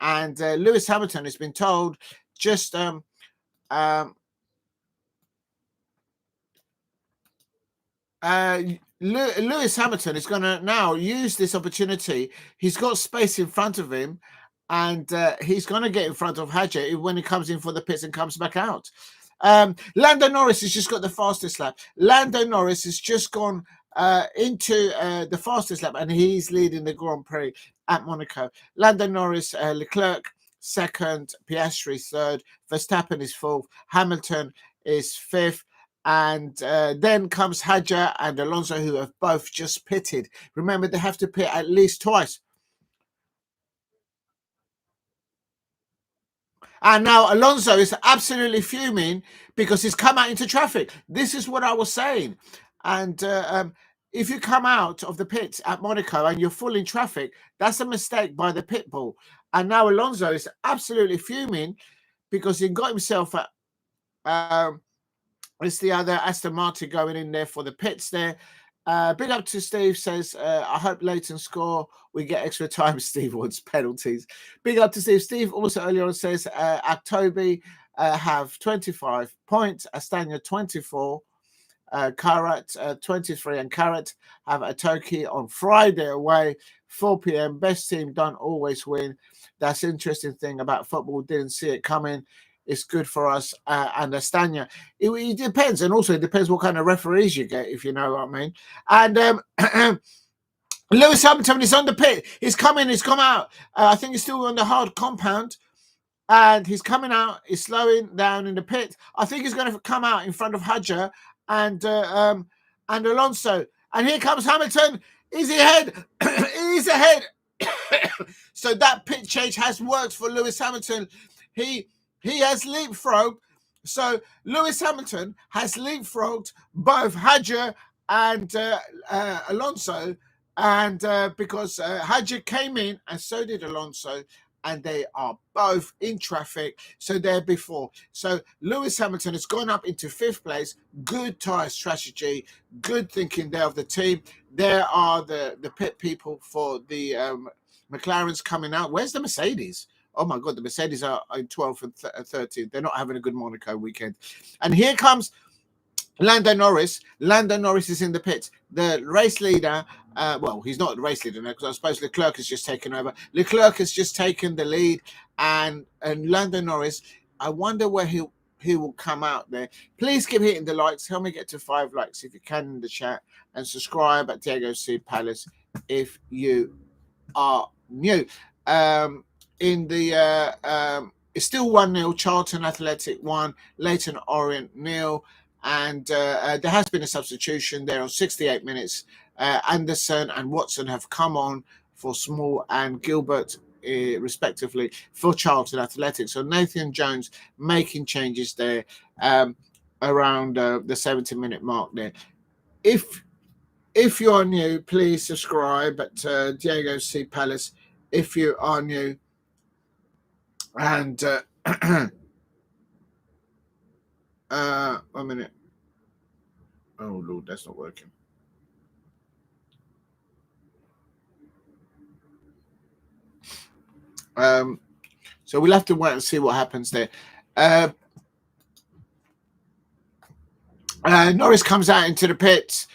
and Lewis Hamilton has been told just Lewis Hamilton is going to now use this opportunity. He's got space in front of him, and he's going to get in front of Hadjar when he comes in for the pits and comes back out. Lando Norris has just got the fastest lap. Lando Norris has just gone into the fastest lap, and he's leading the Grand Prix at Monaco. Lando Norris, Leclerc second, Piastri third, Verstappen is fourth, Hamilton is fifth, and then comes Hadjar and Alonso, who have both just pitted. Remember, they have to pit at least twice. And now Alonso is absolutely fuming because he's come out into traffic. This is what I was saying. And if you come out of the pits at Monaco and you're full in traffic, that's a mistake by the pit bull. And now Alonso is absolutely fuming because he got himself at... it's the other Aston Martin going in there for the pits there. Big up to Steve, says, I hope Leyton score. We get extra time. Steve wants penalties. Big up to Steve. Steve also earlier on says, Aktobi have 25 points, Astana 24, Karat 23, and Karat have a Toki on Friday away, 4 p.m. Best team don't always win. That's the interesting thing about football. Didn't see it coming. It's good for us and Astana. It depends, and also it depends what kind of referees you get, if you know what I mean. And Lewis Hamilton is on the pit. He's coming. He's come out. I think he's still on the hard compound, and he's coming out. He's slowing down in the pit. I think he's going to come out in front of Hadjar and Alonso. And here comes Hamilton. Is he ahead? He's ahead. So that pit change has worked for Lewis Hamilton. He has leapfrogged. So Lewis Hamilton has leapfrogged both Hadjar and Alonso, and because Hadjar came in and so did Alonso, and they are both in traffic, so they're before. So Lewis Hamilton has gone up into 5th place. Good tyre strategy, good thinking there of the team. There are the pit people for the McLaren's coming out. Where's the Mercedes? Oh my God, the Mercedes are in 12th and 13th. They're not having a good Monaco weekend. And here comes Lando Norris. Lando Norris is in the pits. The race leader, well, he's not the race leader now because I suppose Leclerc has just taken over. Leclerc has just taken the lead, and Lando Norris, I wonder where he will come out there. Please keep hitting the likes. Help me get to 5 likes if you can in the chat, and subscribe at Diego C. Palace if you are new. In the it's still 1-0. Charlton Athletic 1, Leyton Orient 0, and there has been a substitution there on 68 minutes. Anderson and Watson have come on for Small and Gilbert, respectively, for Charlton Athletic. So Nathan Jones making changes there around the 70-minute mark there. If you're new, please subscribe at Diego C. Palace if you are new. And 1 minute. Oh Lord, that's not working. So we'll have to wait and see what happens there. Norris comes out into the pits.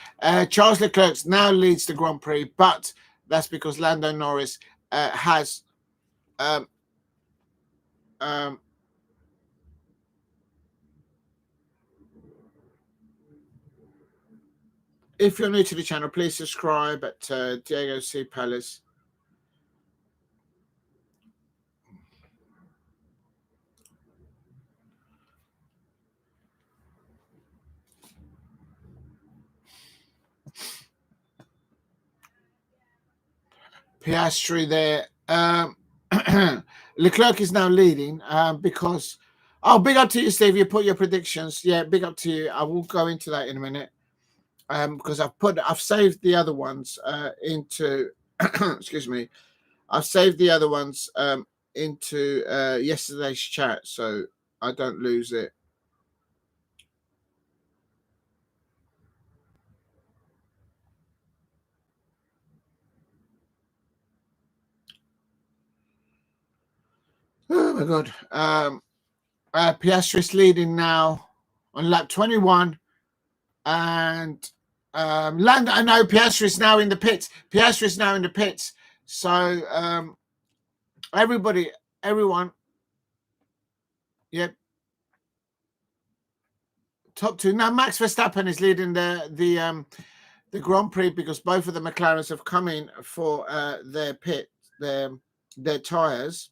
Charles Leclerc now leads the Grand Prix, but that's because Lando Norris has If you're new to the channel, please subscribe at Diego C. Palace. Piastri there. Leclerc is now leading because... Oh, big up to you, Steve. You put your predictions. Yeah, big up to you. I will go into that in a minute because I've saved the other ones into... excuse me. I've saved the other ones into yesterday's chat so I don't lose it. Oh my god. Piastri's leading now on lap 21, and Lando. I know Piastri's now in the pits. Piastri's now in the pits. So everyone, yep. Top two now. Max Verstappen is leading the Grand Prix because both of the McLarens have come in for their tires.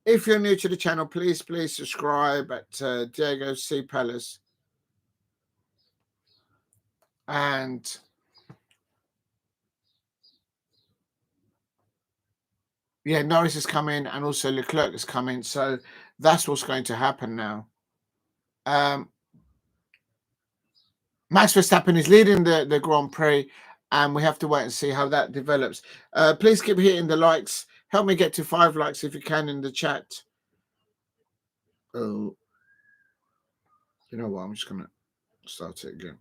If you're new to the channel, please subscribe at Diego C. Palace. And yeah, Norris is coming and also Leclerc is coming. So that's what's going to happen now. Max Verstappen is leading the Grand Prix, and we have to wait and see how that develops. Please keep hitting the likes. Help me get to 5 likes if you can in the chat. Oh, you know what? I'm just going to start it again.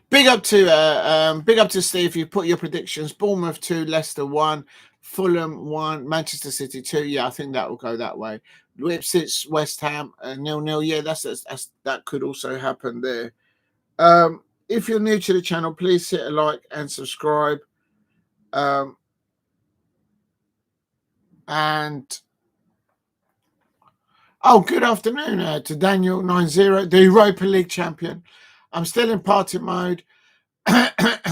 Big up to Steve. You put your predictions. Bournemouth 2, Leicester 1, Fulham 1, Manchester City 2. Yeah, I think that will go that way. Ipswich, West Ham 0-0. Yeah, that could also happen there. If you're new to the channel, please hit a like and subscribe. And good afternoon to Daniel 90, the Europa League champion. I'm still in party mode. Yeah,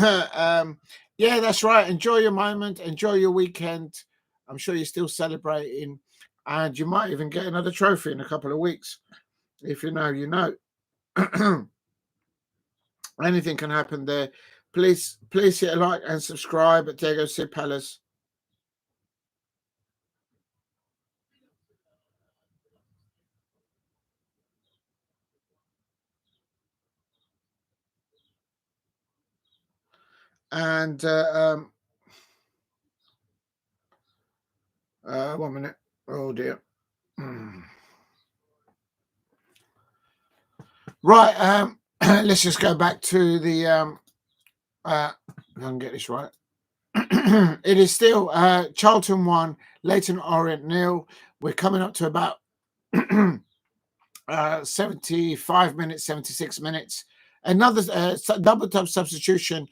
that's right. Enjoy your moment. Enjoy your weekend. I'm sure you're still celebrating, and you might even get another trophy in a couple of weeks. If you know, you know. Anything can happen there. Please hit a like and subscribe at Diego C. Palace. And 1 minute. Oh dear. Right. Let's just go back to the I can get this right. It is still Charlton 1, Leyton Orient 0. We're coming up to about 75 minutes, 76 minutes. Another double top substitution.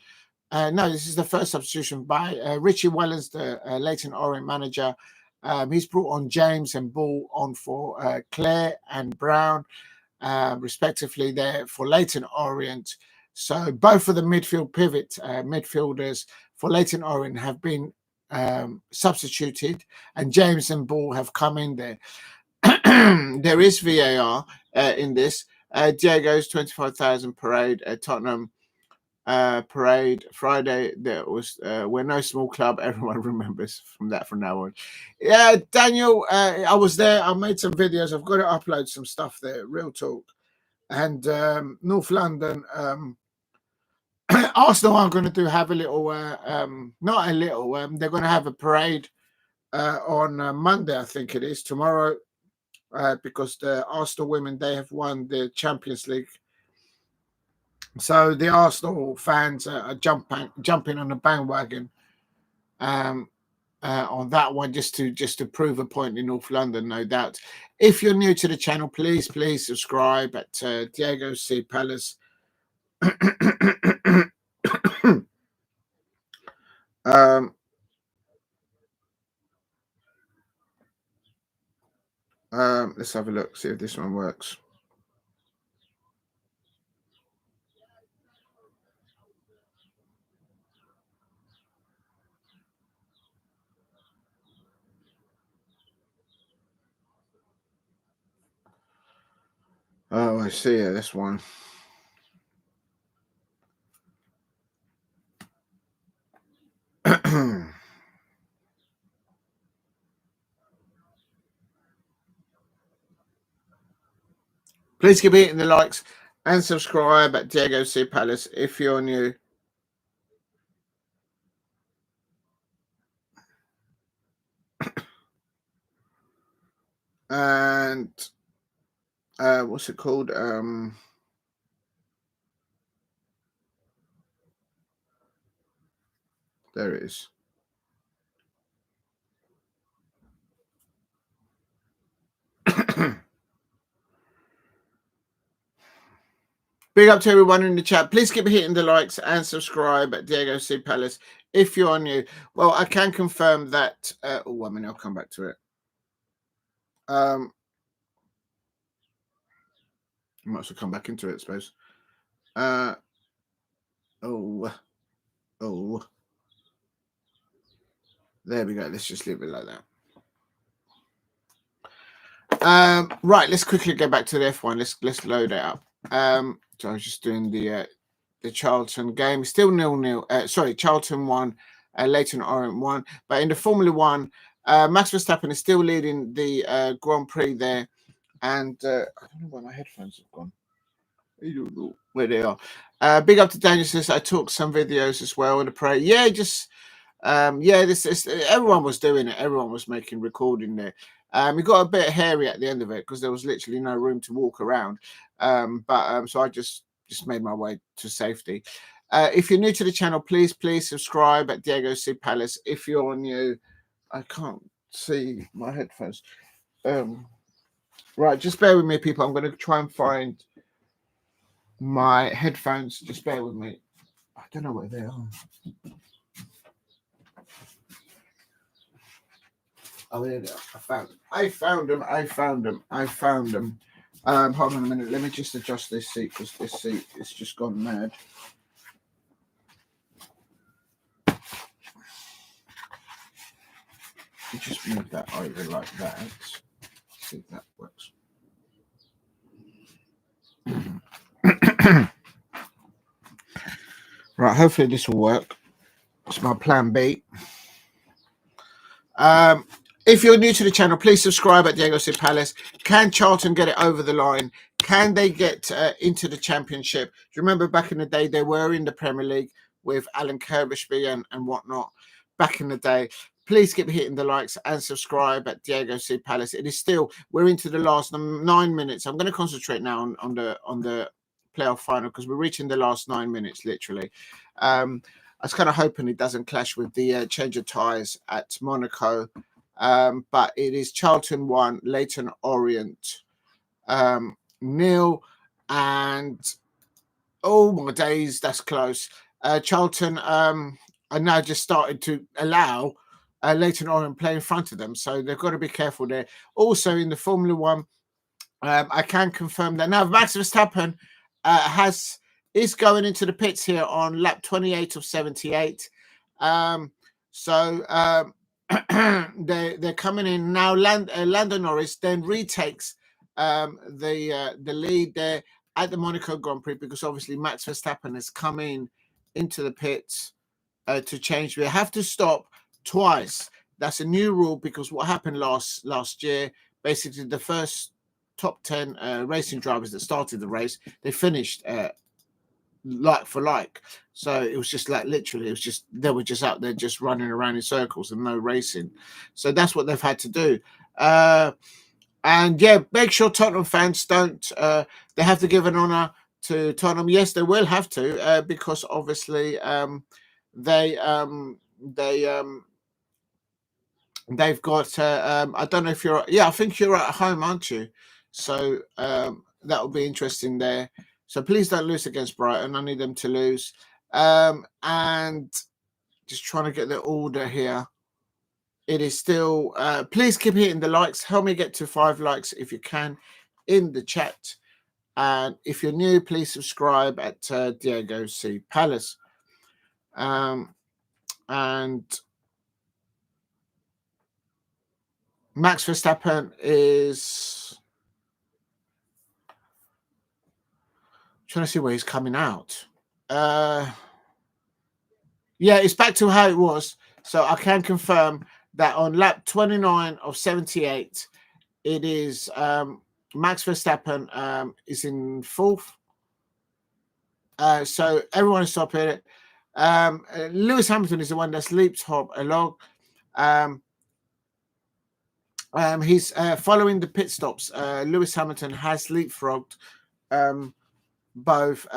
No, this is the first substitution by Richie Wellens, the Leyton Orient manager. He's brought on James and Bull on for Clare and Brown, respectively, there for Leyton Orient. So both of the midfield pivot midfielders for Leyton Orient have been substituted, and James and Bull have come in there. There is VAR in this. Diego's 25,000 parade at Tottenham. Parade Friday. There was we're no small club. Everyone remembers from now on. Yeah, Daniel, I was there. I made some videos. I've got to upload some stuff there. Real talk. And North London, Arsenal are going to have a little, not a little. They're going to have a parade on Monday, I think it is tomorrow, because the Arsenal women, they have won the Champions League. So the Arsenal fans are jumping on the bandwagon on that one, just to prove a point in North London, no doubt. If you're new to the channel, please subscribe at Diego C. Palace. Let's have a look, see if this one works. Oh, I see. Yeah, this one. Please keep hitting the likes and subscribe at Diego C Palace if you're new. And what's it called? There it is. Big up to everyone in the chat. Please keep hitting the likes and subscribe at Diego C Palace if you're new. Well, I can confirm that. I'll come back to it. I might as well come back into it, I suppose. There we go. Let's just leave it like that. Right, let's quickly go back to the F1. Let's load it up. So I was just doing the Charlton game. Still 0-0. Sorry, Charlton won, Leyton Orient won. But in the Formula One, Max Verstappen is still leading the Grand Prix there. And I don't know where my headphones have gone. I don't know where they are. Big up to Daniel says I took some videos as well in the parade. Yeah, just this everyone was doing it. Everyone was making recording there. It got a bit hairy at the end of it because there was literally no room to walk around. So I just made my way to safety. If you're new to the channel, please subscribe at Diego C Palace. If you're new, I can't see my headphones. Right, just bear with me, people. I'm going to try and find my headphones. Just bear with me. I don't know where they are. Oh, there they are. I found them. Hold on a minute. Let me just adjust this seat because this seat is just gone mad. You just move that over like that. See if that works. Right, hopefully this will work. It's my plan B. If you're new to the channel, please subscribe at Diego C Palace. Can Charlton get it over the line? Can they get into the Championship? Do you remember back in the day they were in the Premier League with Alan Kirbyshby and whatnot back in the day? Please keep hitting the likes and subscribe at Diego C Palace. It is still, we're into the last 9 minutes. I'm going to concentrate now on the playoff final because we're reaching the last 9 minutes literally. I was kind of hoping it doesn't clash with the change of tyres at Monaco. But it is Charlton 1, Leyton Orient 0. And oh my days, that's close. Charlton are now just started to allow Leyton Orient play in front of them. So they've got to be careful there. Also in the Formula One, I can confirm that now Max Verstappen is going into the pits here on lap 28 of 78. They're coming in now. Lando Norris then retakes the lead there at the Monaco Grand Prix because obviously Max Verstappen has come into the pits to change. We have to stop twice. That's a new rule because what happened last year, basically the first top 10 racing drivers that started the race, they finished like for like. So it was just like literally, it was just they were just out there just running around in circles and no racing. So that's what they've had to do. And yeah, make sure Tottenham fans don't. They have to give an honour to Tottenham. Yes, they will have to because obviously they've got. I don't know if you're. Yeah, I think you're at home, aren't you? So that will be interesting there. So please don't lose against Brighton. I need them to lose. And Just trying to get the order here. It is still, please keep hitting the likes. Help me get to 5 likes if you can in the chat. And if you're new, please subscribe at Diego C. Palace. And Max Verstappen is trying to see where he's coming out. Yeah, it's back to how it was. So I can confirm that on lap 29 of 78, it is Max Verstappen is in 4th. So everyone is top in it. Lewis Hamilton is the one that's leapfrog along. He's following the pit stops. Lewis Hamilton has leapfrogged both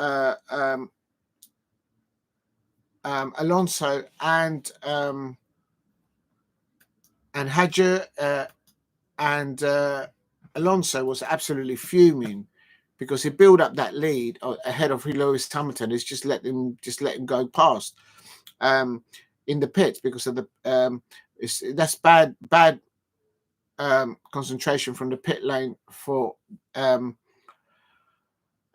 Alonso and Hadjar, and Alonso was absolutely fuming because he built up that lead ahead of Lewis Hamilton. He's just let him go past in the pits because of the that's bad concentration from the pit lane for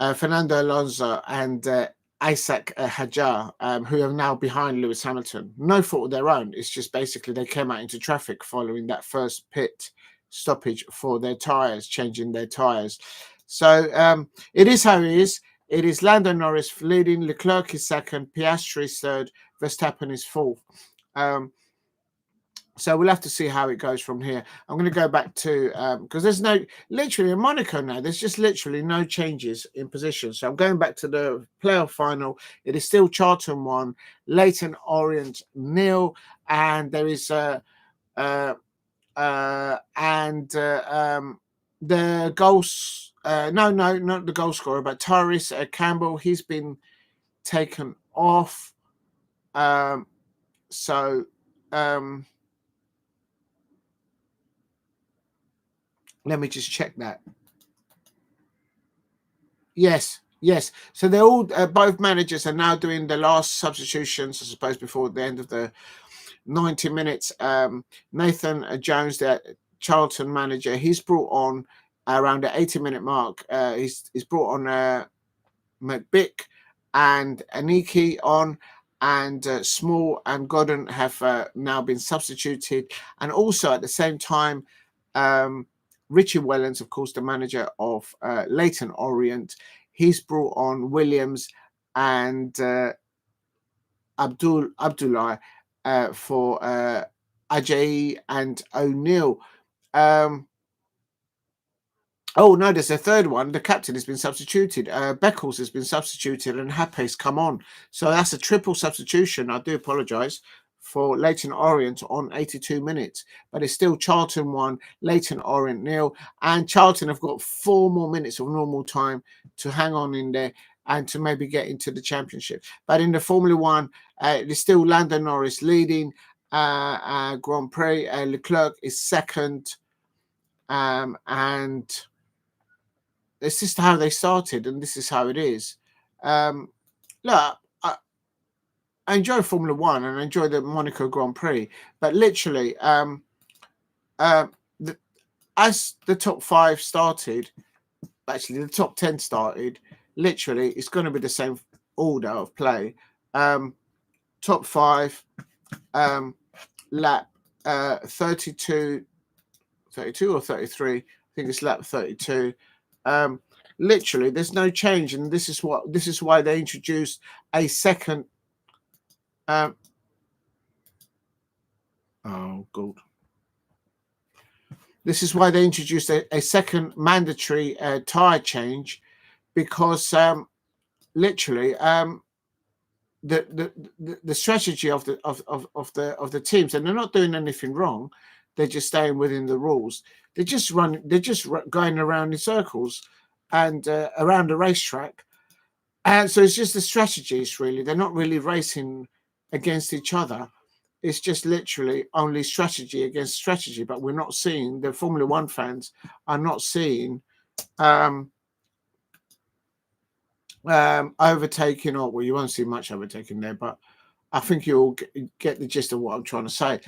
Fernando Alonso and Isaac Hadjar, who are now behind Lewis Hamilton. No fault of their own. It's just basically they came out into traffic following that first pit stoppage for their tyres, changing their tyres. So it is how it is. It is Lando Norris leading, Leclerc is 2nd, Piastri is 3rd, Verstappen is 4th. So we'll have to see how it goes from here. I'm going to go back to, because there's literally in Monaco now, there's just literally no changes in position. So I'm going back to the playoff final. It is still Charlton 1, LEYTON Orient 0, and there is the goals, no, not the goal scorer, but Tyrese Campbell, he's been taken off. Let me just check that. Yes. So they're all, both managers are now doing the last substitutions, I suppose, before the end of the 90 minutes. Nathan Jones, the Charlton manager, he's brought on around the 80-minute mark. He's brought on McBick and Aniki on, and Small and Godden have now been substituted. And also at the same time, Richie Wellens, of course, the manager of LEYTON Orient, he's brought on Williams and Abdullah for Ajayi and O'Neill. Oh, no, there's a third one. The captain has been substituted. Beckles has been substituted and Hape's come on. So that's a triple substitution. I do apologise for LEYTON Orient on 82 minutes. But it's still Charlton 1, LEYTON Orient 0. And Charlton have got 4 more minutes of normal time to hang on in there and to maybe get into the championship. But in the Formula 1, there's still Lando Norris leading Grand Prix. Leclerc is 2nd. And it's just how they started, and this is how it is. Look, I enjoy Formula 1 and I enjoy the Monaco Grand Prix, but literally, as the top 5 started, actually the top 10 started, literally, it's going to be the same order of play. Top 5, lap 32 or 33. I think it's lap 32. Literally, there's no change, and this is why they introduced a second. Oh God! This is why they introduced a second mandatory tire change, because literally the strategy of the teams, and they're not doing anything wrong. They're just staying within the rules. They're just going around in circles and around the racetrack. And so it's just the strategies, really. They're not really racing against each other. It's just literally only strategy against strategy. But we're not seeing, the Formula 1 fans are not seeing overtaking, or well, you won't see much overtaking there, but I think you'll get the gist of what I'm trying to say.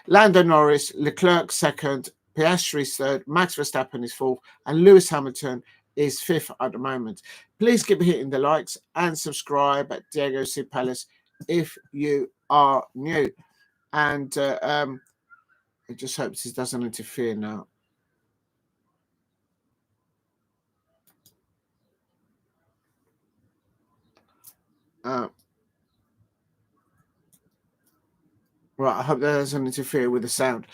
Lando Norris, Leclerc second, Piastri third, Max Verstappen is fourth, and Lewis Hamilton is fifth at the moment. Please keep hitting the likes and subscribe at Diego C. Palace if you are new. And I just hope this doesn't interfere now. Right, I hope that doesn't interfere with the sound.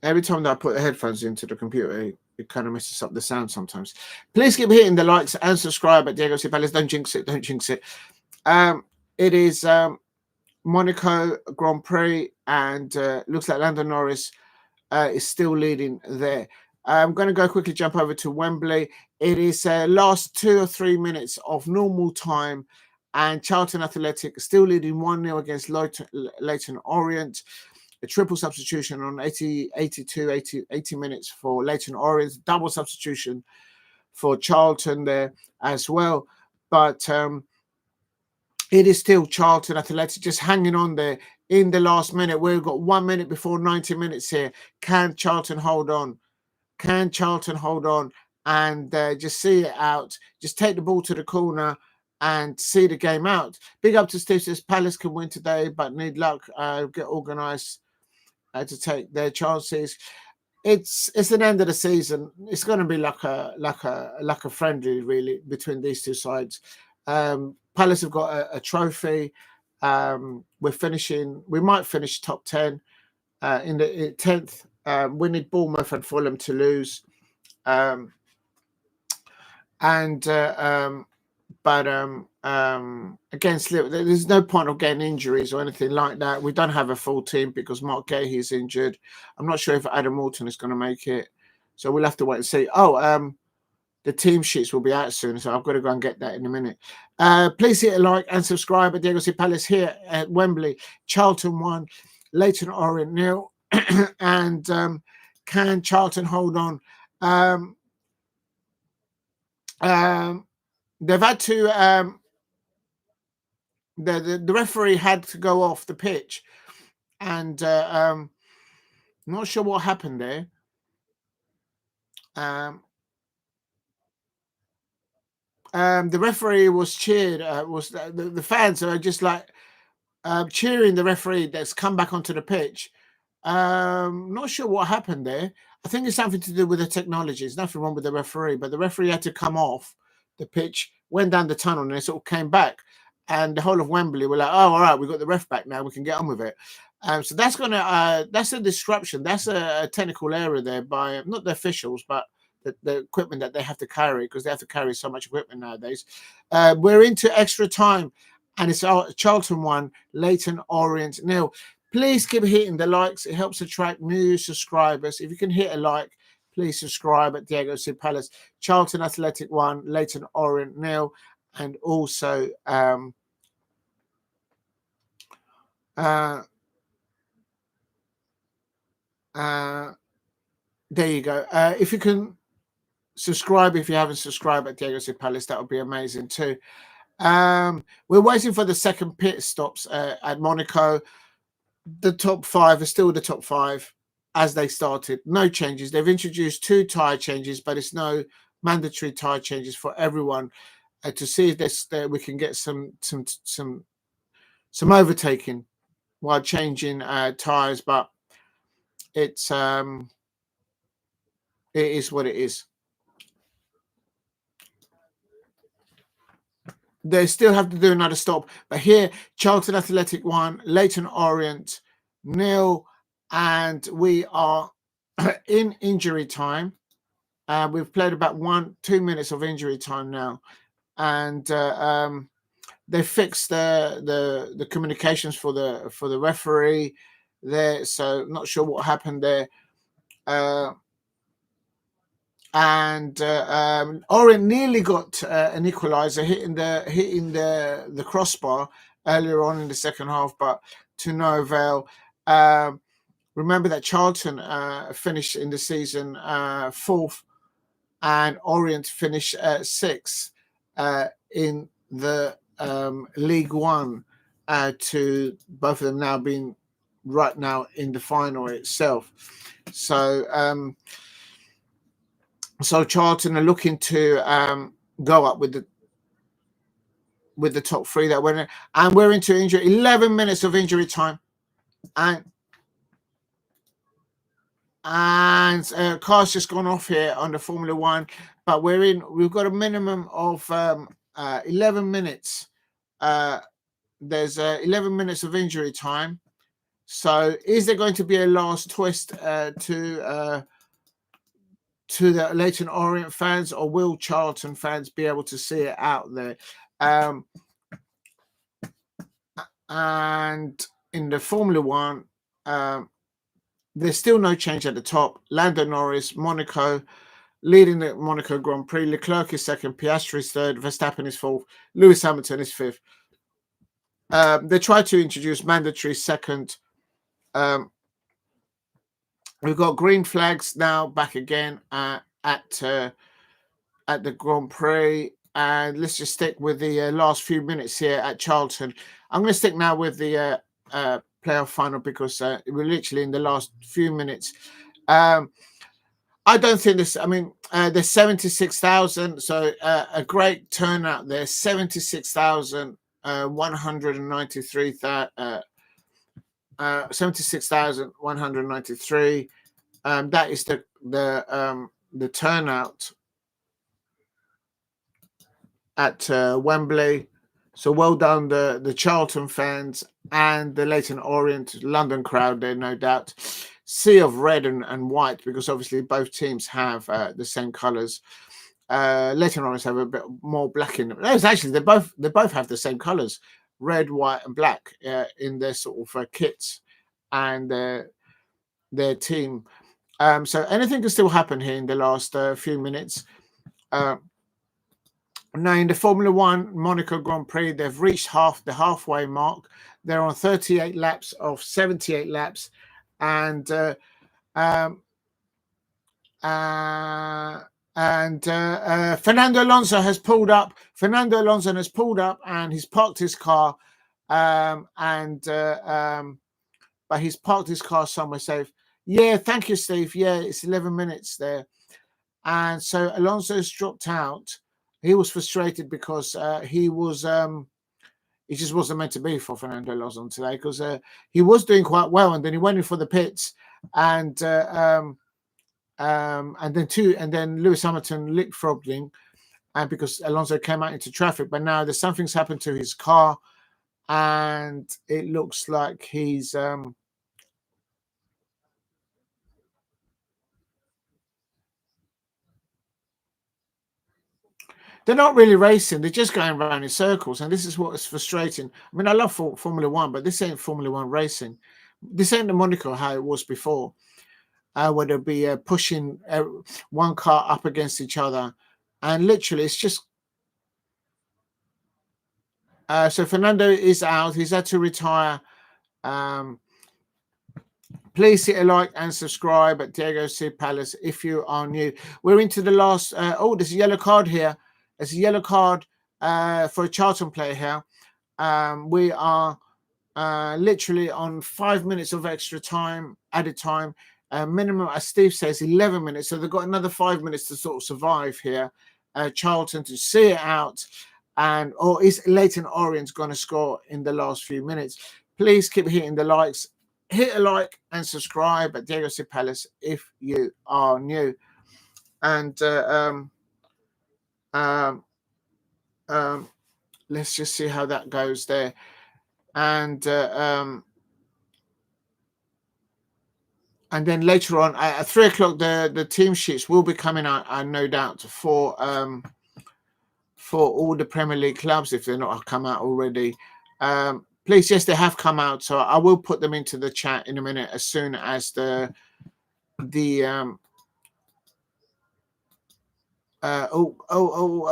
Every time that I put the headphones into the computer, it kind of messes up the sound sometimes. Please keep hitting the likes and subscribe at Diego C. Palace. Don't jinx it. Don't jinx it. It is Monaco Grand Prix, and looks like Lando Norris is still leading there. I'm going to go quickly jump over to Wembley. It is last 2 or 3 minutes of normal time, and Charlton Athletic still leading 1-0 against LEYTON Orient. A triple substitution on 80 minutes for LEYTON Orient, double substitution for Charlton there as well. But it is still Charlton Athletic just hanging on there in the last minute. We've got 1 minute before 90 minutes here. Can Charlton hold on? Can Charlton hold on and just see it out? Just take the ball to the corner and see the game out. Big up to Steve says Palace can win today, but need luck. Get organised to take their chances. It's an end of the season. It's going to be like a friendly really between these two sides. Palace have got a trophy. We might finish top 10 in the 10th. We need Bournemouth and Fulham to lose. Against Liverpool, there's no point of getting injuries or anything like that. We don't have a full team because Mark Gahey is injured. I'm not sure if Adam Morton is going to make it, so we'll have to wait and see. The team sheets will be out soon, so I've got to go and get that in a minute. Please hit a like and subscribe at Diego C. Palace here at Wembley. Charlton 1, LEYTON Orient 0. And can Charlton hold on? They've had to the referee had to go off the pitch, and not sure what happened there. The referee was cheered. Was the fans are just like cheering the referee that's come back onto the pitch. Not sure what happened there. I think it's something to do with the technology. There's nothing wrong with the referee, but the referee had to come off the pitch, went down the tunnel, and it sort of came back. And the whole of Wembley were like, "Oh, all right, we've got the ref back now. We can get on with it." So that's that's a disruption. That's a technical error there by not the officials, but the equipment that they have to carry, because they have to carry so much equipment nowadays. We're into extra time, and it's Charlton 1, LEYTON Orient 0. Please keep hitting the likes. It helps attract new subscribers. If you can hit a like, please subscribe at Diego C. Palace. Charlton Athletic 1, LEYTON Orient 0. And also, there you go. If you can subscribe, if you haven't subscribed at Diego C. Palace, that would be amazing too. We're waiting for the second pit stops at Monaco. The top 5 are still the top 5 as they started. No changes. They've introduced 2 tyre changes, but it's no mandatory tyre changes for everyone to see if we can get some overtaking while changing tyres. But it is what it is. They still have to do another stop. But here, Charlton Athletic 1, LEYTON Orient 0. And we are in injury time. We've played about 1-2 minutes of injury time now. And they fixed the communications for the referee there. So not sure what happened there. Orient nearly got an equaliser, hitting the crossbar earlier on in the second half, but to no avail. Remember that Charlton finished in the season 4th, and Orient finished 6th in the League One. to both of them now being right now in the final itself. So so Charlton are looking to go up with the top three that went in, and we're into injury. 11 minutes of injury time, and car's just gone off here on the Formula One, but we've got a minimum of 11 minutes. There's 11 minutes of injury time. So is there going to be a last twist to the Leyton Orient fans, or will Charlton fans be able to see it out there? And in the Formula One, there's still no change at the top. Lando Norris, Monaco, leading the Monaco Grand Prix. Leclerc is second, Piastri is third, Verstappen is fourth, Lewis Hamilton is fifth. They tried to introduce mandatory second. We've got green flags now back again at the Grand Prix. And let's just stick with the last few minutes here at Charlton. I'm going to stick now with the playoff final because we're literally in the last few minutes. I don't think this, I mean, there's 76,000, so a great turnout there. 76,193. 76,193. That is the turnout at Wembley. So well done the Charlton fans and the Leyton Orient London crowd there, no doubt. Sea of red and white, because obviously both teams have the same colours. Leyton Orient have a bit more black in them. No, it's actually they both have the same colours, red, white, and black in their sort of kits and their team. So anything can still happen here in the last few minutes. Now, in the Formula One Monaco Grand Prix, they've reached the halfway mark. They're on 38 laps of 78 laps, and Fernando Alonso has pulled up. Fernando Alonso has pulled up, and he's parked his car, but he's parked his car somewhere safe. Yeah, thank you, Steve. Yeah, it's 11 minutes there, and so Alonso's dropped out. He was frustrated because he just wasn't meant to be for Fernando Alonso today, because he was doing quite well, and then he went in for the pits, and then Lewis Hamilton leapfrogged him, and because Alonso came out into traffic. But now something's happened to his car, and it looks like he's they're not really racing. They're just going around in circles. And this is what is frustrating. I mean, I love Formula One, but this ain't Formula One racing. This ain't the Monaco how it was before, where they'll be pushing one car up against each other. And literally, it's just... so Fernando is out. He's had to retire. Please hit a like and subscribe at Diego C. Palace if you are new. We're into the last... there's a yellow card here. There's a yellow card for a Charlton player here. We are literally on 5 minutes of extra time, added time. Minimum, as Steve says, 11 minutes. So they've got another 5 minutes to sort of survive here. Charlton to see it out. Or is Leyton Orient going to score in the last few minutes? Please keep hitting the likes. Hit a like and subscribe at Diego C. Palace if you are new. And... let's just see how that goes there. And then later on at 3 o'clock, the team sheets will be coming out, no doubt, for all the Premier League clubs if they're not come out already. Please, yes, they have come out, so I will put them into the chat in a minute as soon as I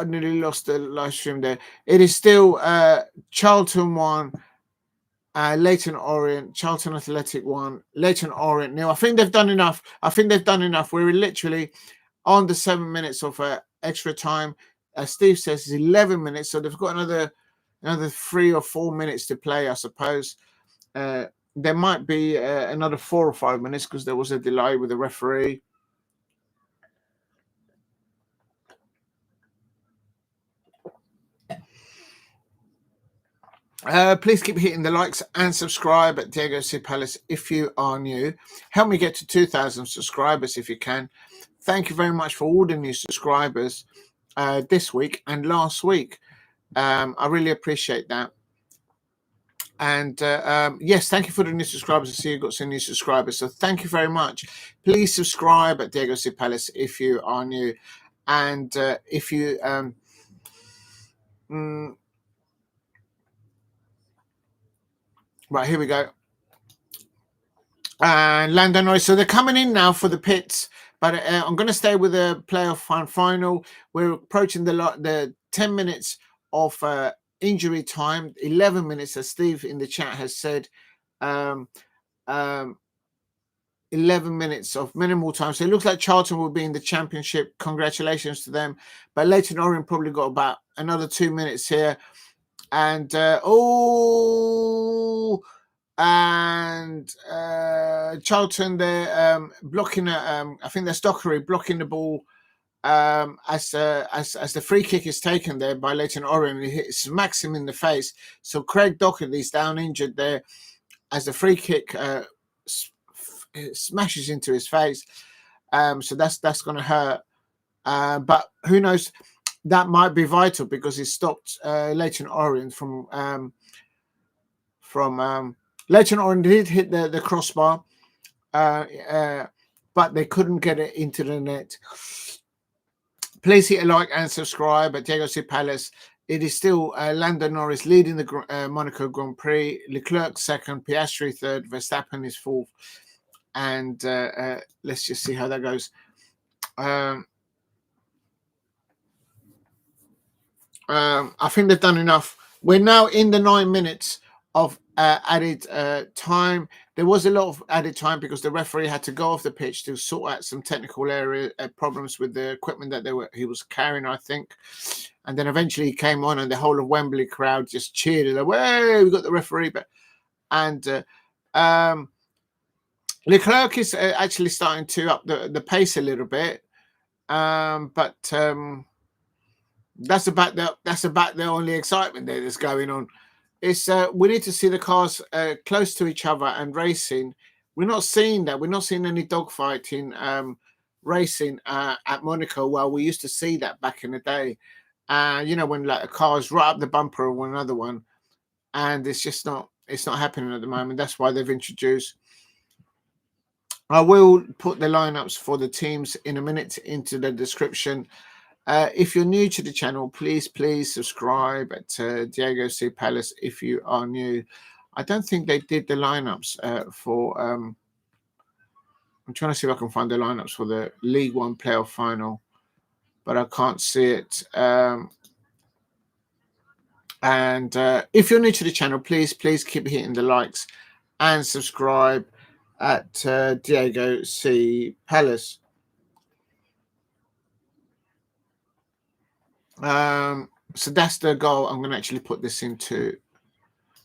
nearly lost the live stream there. It is still Charlton 1, Leyton Orient, Charlton Athletic 1, Leyton Orient nil. I think they've done enough. We're literally on the 7 minutes of extra time. Steve says it's 11 minutes, so they've got another another 3 or 4 minutes to play, I suppose. There might be another 4 or 5 minutes because there was a delay with the referee. Please keep hitting the likes and subscribe at Diego C. Palace if you are new. Help me get to 2,000 subscribers if you can. Thank you very much for all the new subscribers this week and last week. I really appreciate that. And yes, thank you for the new subscribers. I see you've got some new subscribers. So thank you very much. Please subscribe at Diego C. Palace if you are new. And if you... right, here we go. And Lando Norris. So they're coming in now for the pits. But I'm going to stay with the playoff final. We're approaching the 10 minutes of injury time. 11 minutes, as Steve in the chat has said. 11 minutes of minimal time. So it looks like Charlton will be in the championship. Congratulations to them. But Leyton Orient probably got about another 2 minutes here. And Charlton, they're blocking. I think that's Dockery blocking the ball as the free kick is taken there by Leyton Orient. It smacks him in the face. So Craig Dockery's down injured there as the free kick smashes into his face. So that's going to hurt. But who knows? That might be vital because it stopped Leyton Orient from Leyton Orient did hit the crossbar, but they couldn't get it into the net. Please hit a like and subscribe at Diego C. Palace. It is still Lando Norris leading the Monaco Grand Prix, Leclerc second, Piastri third, Verstappen is fourth. And let's just see how that goes. I think they've done enough. We're now in the 9 minutes of added time. There was a lot of added time because the referee had to go off the pitch to sort out some technical area problems with the equipment that he was carrying, I think. And then eventually he came on, and the whole of Wembley crowd just cheered. Like, "Hey, we got the referee!" And Leclerc is actually starting to up the pace a little bit, but that's about the only excitement there that's going on. It's we need to see the cars close to each other and racing. We're not seeing that. We're not seeing any dogfighting racing at Monaco. Well, we used to see that back in the day. When like a car's right up the bumper of one another one, and it's just not happening at the moment. That's why they've introduced. I will put the lineups for the teams in a minute into the description. If you're new to the channel, please subscribe at Diego C. Palace if you are new. I don't think they did the lineups for... I'm trying to see if I can find the lineups for the League One playoff final, but I can't see it. And if you're new to the channel, please keep hitting the likes and subscribe at Diego C. Palace. So that's the goal. I'm going to actually put this into,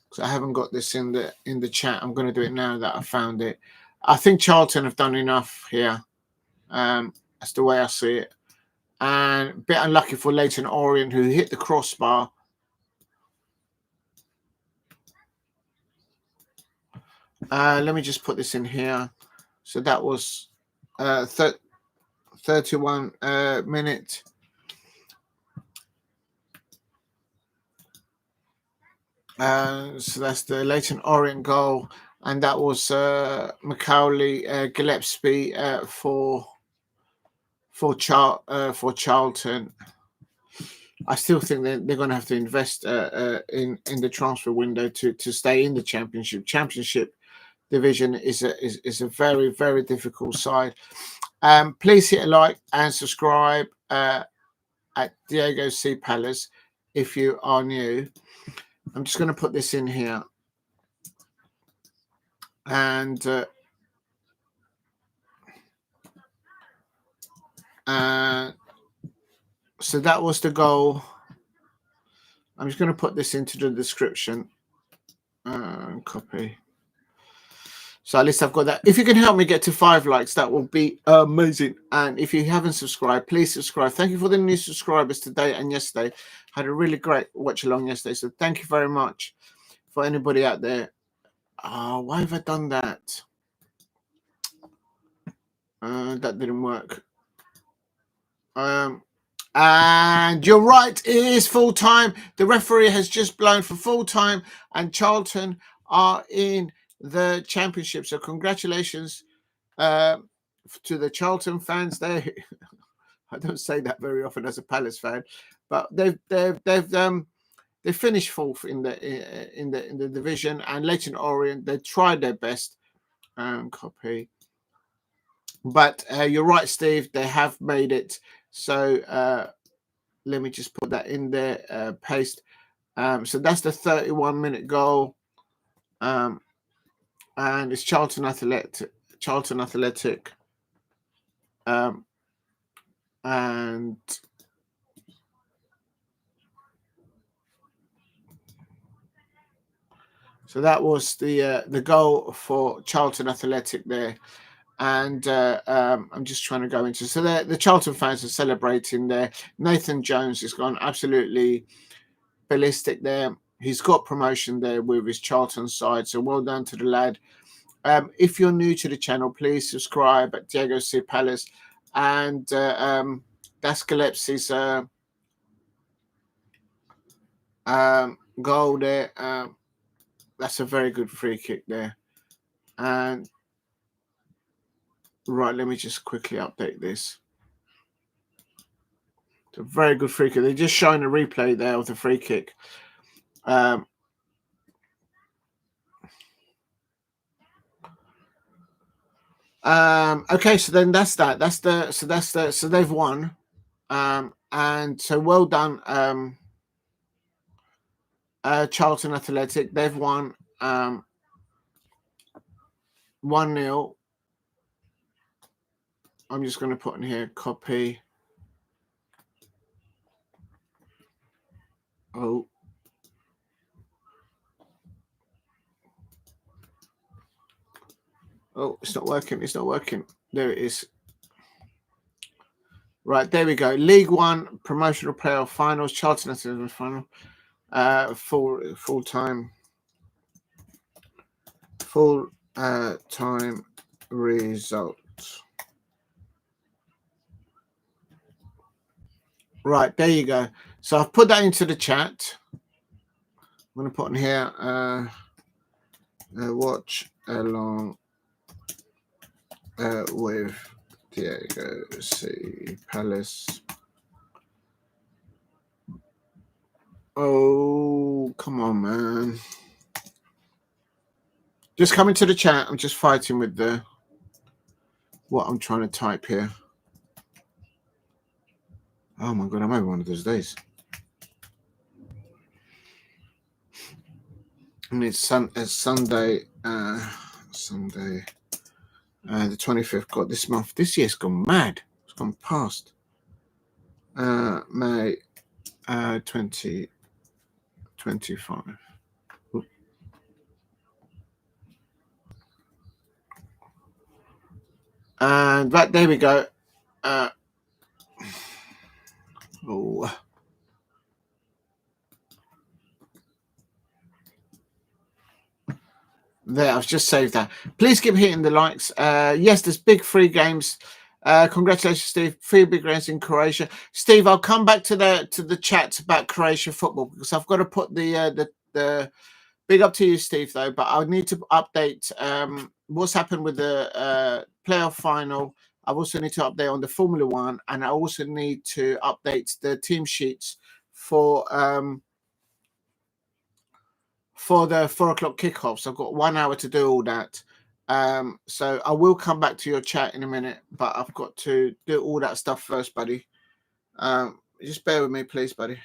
because I haven't got this in the chat. I'm going to do it now that I found it. I think Charlton have done enough here. That's the way I see it. And a bit unlucky for Leyton Orient, who hit the crossbar. Let me just put this in here. So that was 31 minute. So that's the Leyton Orient goal, and that was Macaulay Gillespie for Charlton. I still think they're going to have to invest in the transfer window to stay in the championship. Championship division is a very, very difficult side. Please hit a like and subscribe at Diego C. Palace if you are new. I'm just going to put this in here. And so that was the goal I'm just going to put this into the description. Copy. So at least I've got that. If you can help me get to 5 likes, that will be amazing. And if you haven't subscribed, please subscribe. Thank you for the new subscribers today and yesterday. Had a really great watch along yesterday. So thank you very much for anybody out there. Why have I done that? That didn't work. And you're right, it is full time. The referee has just blown for full time, and Charlton are in the championship. So congratulations to the Charlton fans there. I don't say that very often as a Palace fan, but they've finished fourth in the division, and Leyton Orient, they tried their best. Copy. But you're right, Steve. They have made it. So let me just put that in there. Paste. So that's the 31-minute goal. And it's Charlton Athletic. And so that was the goal for Charlton Athletic there. And I'm just trying to go into. So the Charlton fans are celebrating there. Nathan Jones has gone absolutely ballistic there. He's got promotion there with his Charlton side. So well done to the lad. If you're new to the channel, please subscribe at Diego C. Palace. And that's Gillespie's goal there. That's a very good free kick there. And right, let me just quickly update this. It's a very good free kick. They're just showing a replay there of the free kick. Okay, so then that's that. So they've won. And so well done, Charlton Athletic. They've won 1-0. I'm just going to put in here, copy. Oh, it's not working. It's not working. There it is. Right, there we go. League One promotional playoff finals. Charlton Athletic final. Full time results. Right, there you go. So I've put that into the chat. I'm going to put in here, watch along with Diego C. Palace. Oh, come on, man. Just come into the chat. I'm just fighting with what I'm trying to type here. Oh my God, I'm having one of those days. And it's Sunday, the 25th. God, this month, this year's gone mad. It's gone past. May 2025. And right, there we go. There, I've just saved that. Please keep hitting the likes. Yes, there's big free games. Congratulations, Steve. 3 big games in Croatia. Steve, I'll come back to the chat about Croatia football because I've got to put the big up to you, Steve, though. But I need to update what's happened with the playoff final. I also need to update on the Formula One, and I also need to update the team sheets for the 4 o'clock kickoffs. I've got 1 hour to do all that. So I will come back to your chat in a minute, but I've got to do all that stuff first, buddy. Just bear with me, please, buddy.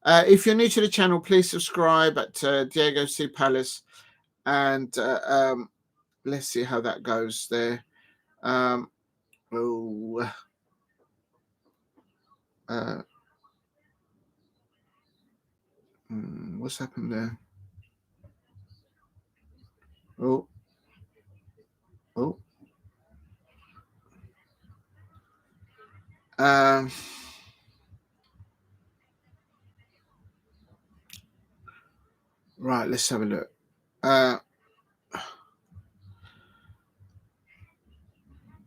If you're new to the channel, please subscribe at Diego C. Palace, and let's see how that goes there. What's happened there? Oh. Right, let's have a look.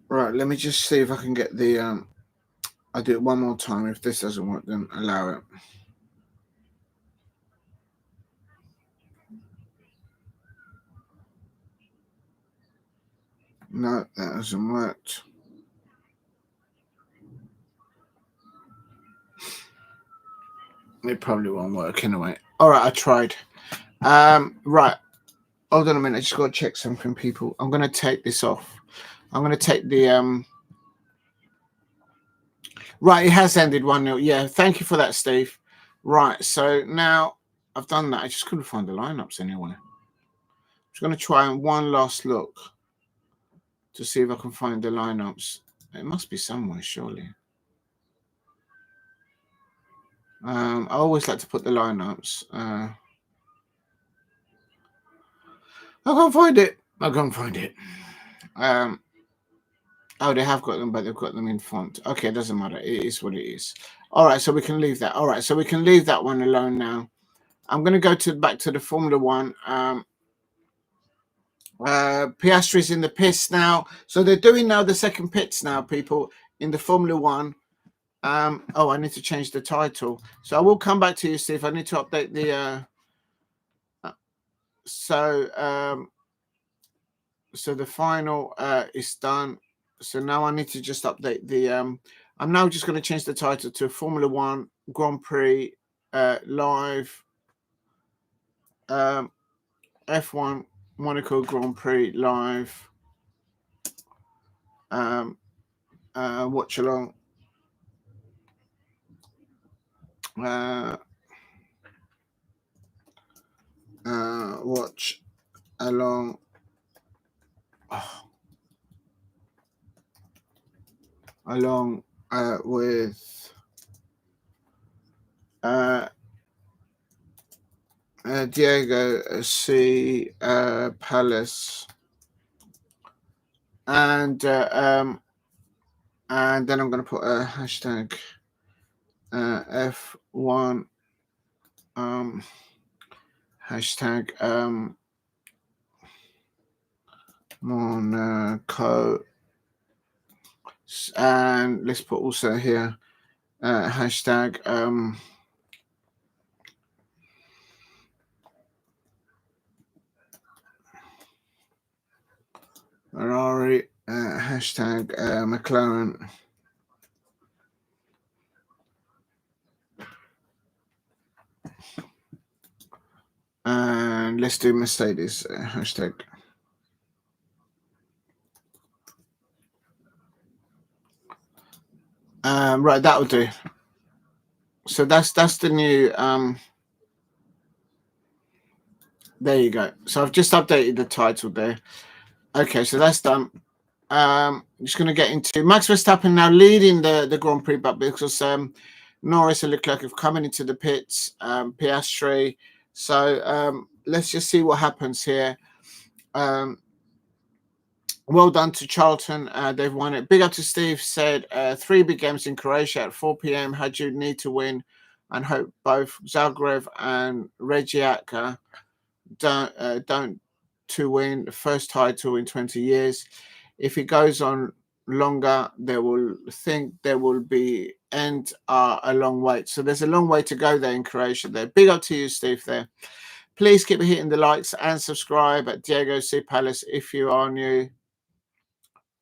Right, let me just see if I can get the I'll do it one more time. If this doesn't work, then allow it. No, that hasn't worked. It probably won't work anyway. All right, I tried. Right. Hold on a minute. I just got to check something, people. I'm going to take this off. I'm going to take the Right, it has ended 1-0. Yeah, thank you for that, Steve. Right, so now I've done that. I just couldn't find the lineups anyway. I'm just going to try one last look to see if I can find the lineups. It must be somewhere, surely. I always like to put the lineups. I can't find it. I can't find it. Oh, they have got them, but they've got them in font. Okay, it doesn't matter. It is what it is. All right, so we can leave that. All right, so we can leave that one alone now. I'm going to go back to the Formula One. Piastri's in the pits now. So they're doing now the second pits now, people, in the Formula One. Oh, I need to change the title. So I will come back to you, Steve. I need to update the... So the final is done. So now I need to just update the... I'm now just going to change the title to Formula One Grand Prix Live F1 Monaco Grand Prix Live watch along. Watch along. Along with Diego C. Palace, and then I'm going to put a hashtag F1 hashtag Monaco, and let's put also here hashtag Ferrari, hashtag McLaren, and let's do Mercedes hashtag. Right, that will do. So that's the new. There you go. So I've just updated the title there. Okay, so that's done. I'm just going to get into Max Verstappen now leading the Grand Prix, but because Norris and Leclerc have come into the pits, Piastri. So let's just see what happens here. Well done to Charlton. They've won it. Big up to Steve. Said 3 big games in Croatia at 4 p.m. Had you need to win, and hope both Zagreb and Rijeka don't to win the first title in 20 years. If it goes on longer, they will think there will be a long wait. So there's a long way to go there in Croatia. There. Big up to you, Steve. There. Please keep hitting the likes and subscribe at Diego C. Palace if you are new.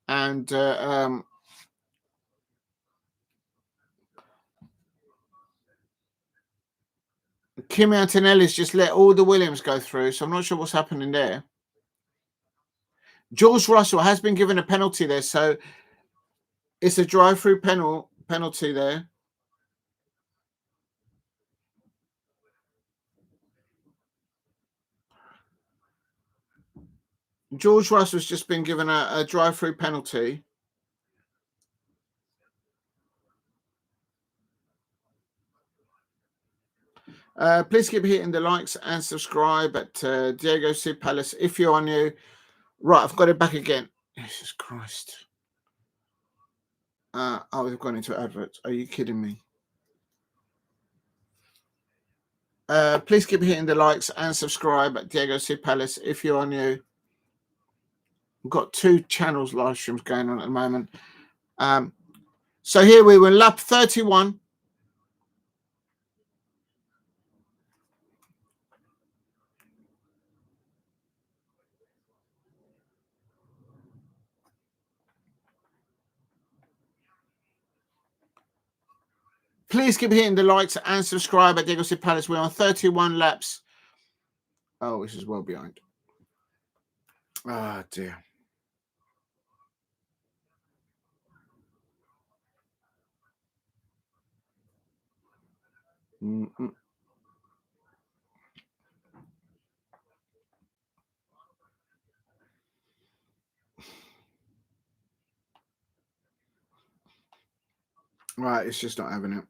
And Kimi Antonelli's just let all the Williams go through, so I'm not sure what's happening there. George Russell has been given a penalty there, so it's a drive-through penalty there. George Russell's just been given a drive-through penalty. Please keep hitting the likes and subscribe at Diego C. Palace if you're new. Right, I've got it back again. Jesus Christ. Oh, we've gone into adverts. Are you kidding me? Please keep hitting the likes and subscribe at Diego C. Palace if you are new. We've got 2 channels live streams going on at the moment. So here we were, lap 31. Please keep hitting the likes and subscribe at Diego C. Palace. We're on 31 laps. Oh, this is well behind. Oh, dear. Right, it's just not having it.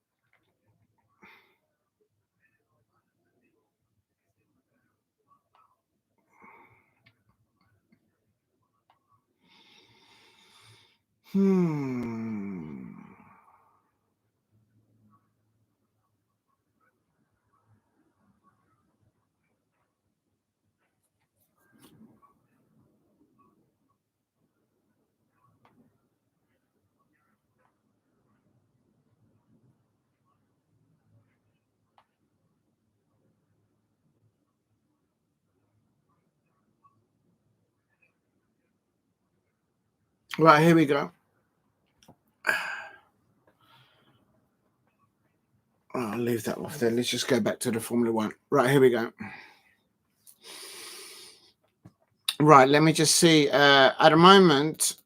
Right, here we go. I'll leave that off there. Let's just go back to the Formula One. Right, here we go. Right, let me just see. At the moment,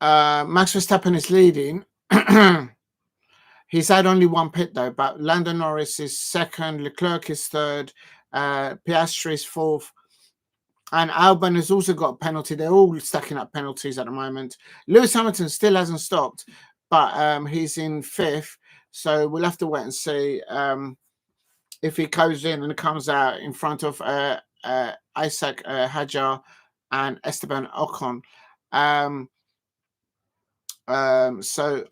Max Verstappen is leading. He's had only 1 pit, though, but Lando Norris is 2nd, Leclerc is 3rd, Piastri is 4th, and Albon has also got a penalty. They're all stacking up penalties at the moment. Lewis Hamilton still hasn't stopped, but he's in 5th, so we'll have to wait and see if he goes in and comes out in front of Isaac Hadjar and Esteban Ocon. So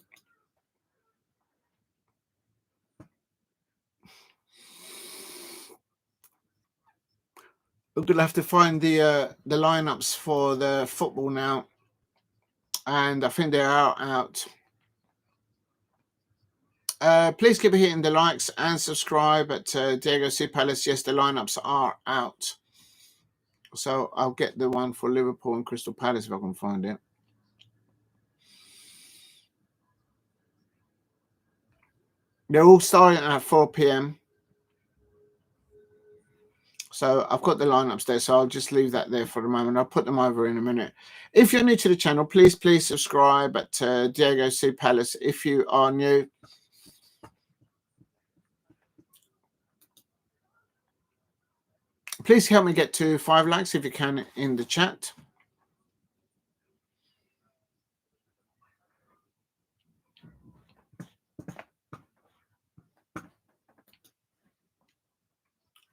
we're gonna have to find the lineups for the football now, and I think they are out. Please keep hitting the likes and subscribe at Diego C. Palace. Yes, the lineups are out. So I'll get the one for Liverpool and Crystal Palace if I can find it. They're all starting at 4 p.m. So I've got the lineups there, so I'll just leave that there for the moment. I'll put them over in a minute. If you're new to the channel, please subscribe at Diego C. Palace if you are new. Please help me get to 5 likes if you can in the chat.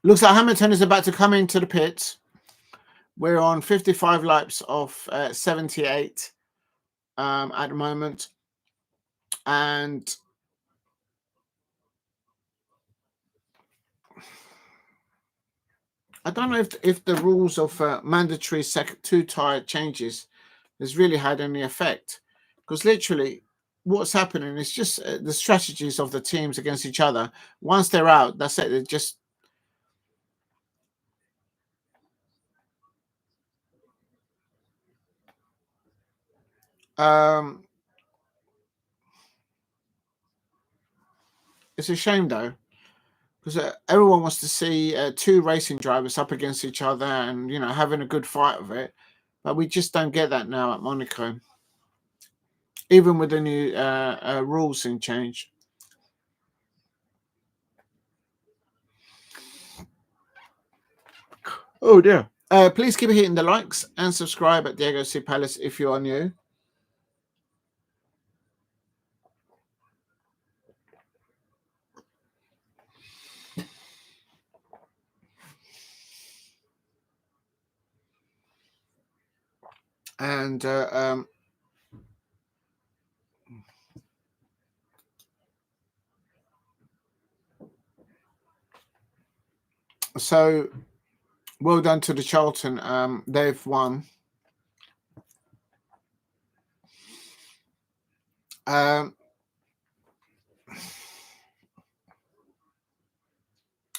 Looks like Hamilton is about to come into the pits. We're on 55 laps of 78 at the moment. And I don't know if the rules of mandatory 2 tire changes has really had any effect. Because literally what's happening is just the strategies of the teams against each other. Once they're out, that's it. They're just... it's a shame, though, because everyone wants to see 2 racing drivers up against each other and, you know, having a good fight of it. But we just don't get that now at Monaco, even with the new rules and change. Oh, dear. Please keep hitting the likes and subscribe at Diego C. Palace if you are new. And so well done to the Charlton. They've won.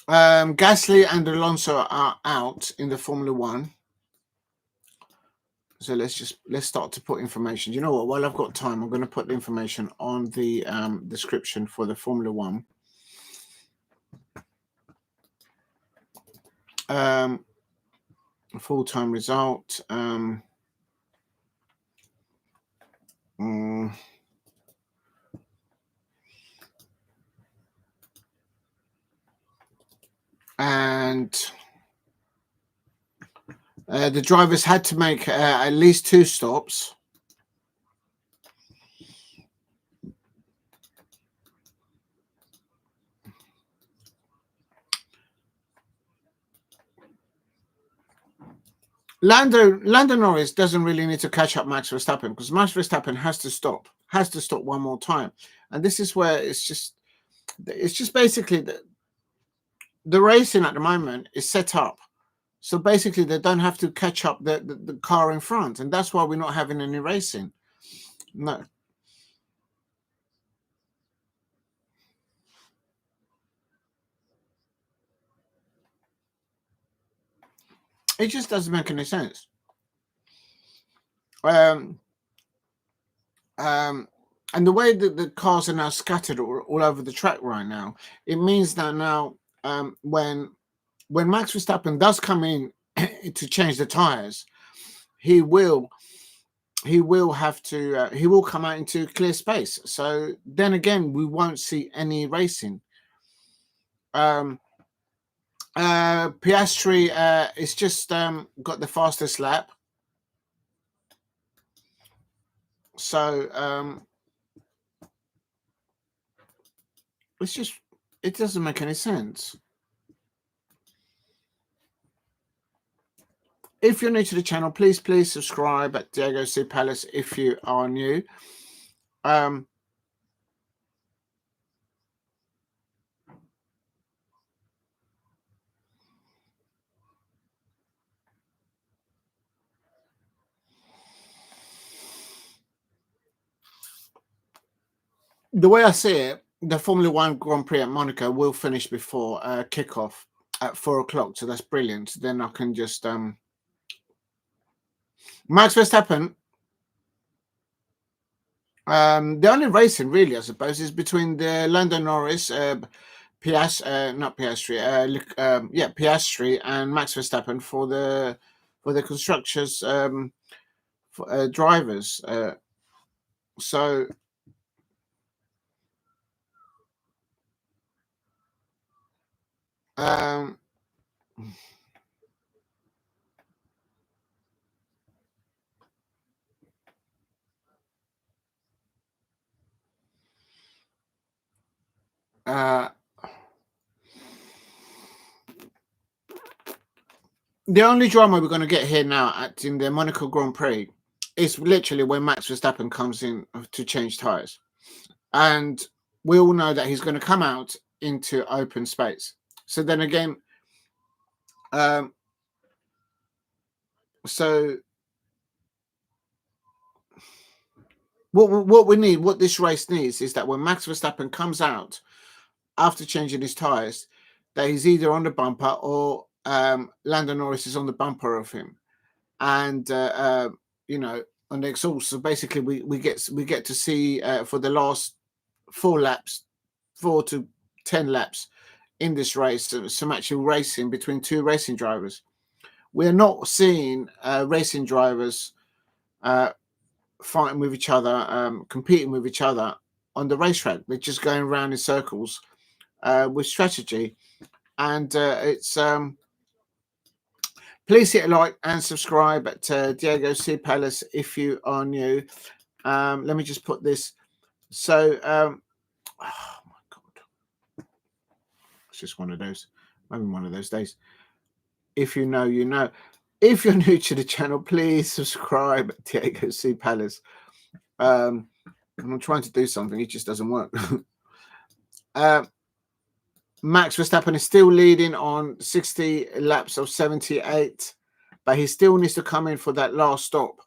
Gasly and Alonso are out in the Formula One. So let's start to put information. You know what? While I've got time, I'm going to put the information on the description for the Formula One. Full-time result. And the drivers had to make at least 2 stops. Lando Norris doesn't really need to catch up Max Verstappen, because Max Verstappen has to stop one more time. And this is where it's just basically the racing at the moment is set up. So basically they don't have to catch up the car in front. And that's why we're not having any racing. No. It just doesn't make any sense. And the way that the cars are now scattered all over the track right now, it means that now when Max Verstappen does come in to change the tires, he will have to he will come out into clear space. So then again, we won't see any racing. Piastri is just got the fastest lap. So it doesn't make any sense. If you're new to the channel, please subscribe at Diego C Palace if you are new. The way I see it, the Formula One Grand Prix at Monaco will finish before kickoff at 4 o'clock. So that's brilliant. Then I can just Max Verstappen. The only racing really, I suppose, is between the Lando Norris, Piastri, and Max Verstappen for the constructors drivers. So the only drama we're going to get here now in the Monaco Grand Prix is literally when Max Verstappen comes in to change tires, and we all know that he's going to come out into open space. So then again, so what we need, what this race needs, is that when Max Verstappen comes out after changing his tires, that he's either on the bumper or Lando Norris is on the bumper of him, and you know, on the exhaust. So basically, we get to see for the last 4 to 10 laps in this race, some actual racing between 2 racing drivers. We're not seeing racing drivers fighting with each other, competing with each other on the racetrack. They're just going around in circles with strategy, and it's please hit a like and subscribe at Diego C Palace if you are new. Let me just put this. So oh my god, it's just one of those, maybe one of those days. If you know, you know. If you're new to the channel, please subscribe. Diego C. Palace. I'm trying to do something. It just doesn't work. Max Verstappen is still leading on 60 laps of 78, but he still needs to come in for that last stop.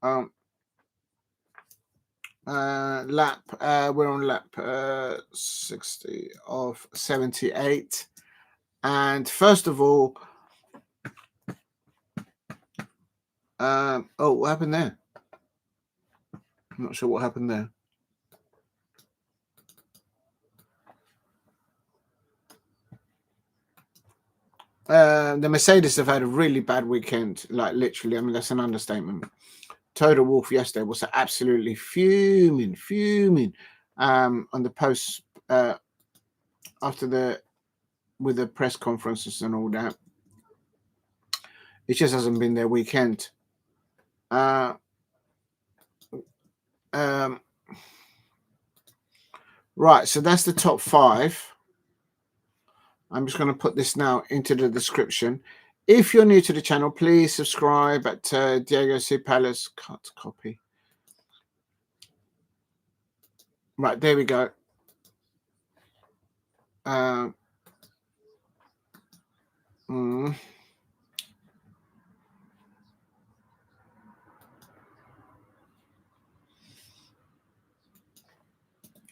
We're on lap 60 of 78. And first of all, what happened there? I'm not sure what happened there. The Mercedes have had a really bad weekend, like literally. I mean, that's an understatement. Total Wolf yesterday was absolutely fuming on the post with the press conferences and all that. It just hasn't been their weekend. Right, so that's the top 5. I'm just going to put this now into the description. If you're new to the channel, please subscribe at Diego C. Palace. Cut copy. Right, there we go.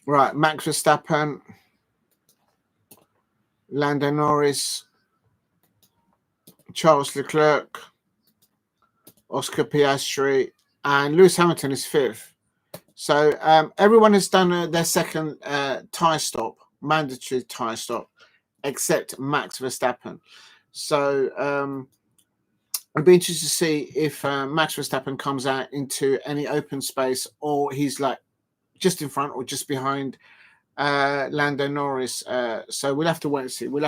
Right, Max Verstappen, Lando Norris, Charles Leclerc, Oscar Piastri, and Lewis Hamilton is 5th. So everyone has done their second tyre stop, mandatory tyre stop, except Max Verstappen. So I'd be interested to see if Max Verstappen comes out into any open space, or he's like just in front or just behind Lando Norris. So we'll have to wait and see. We're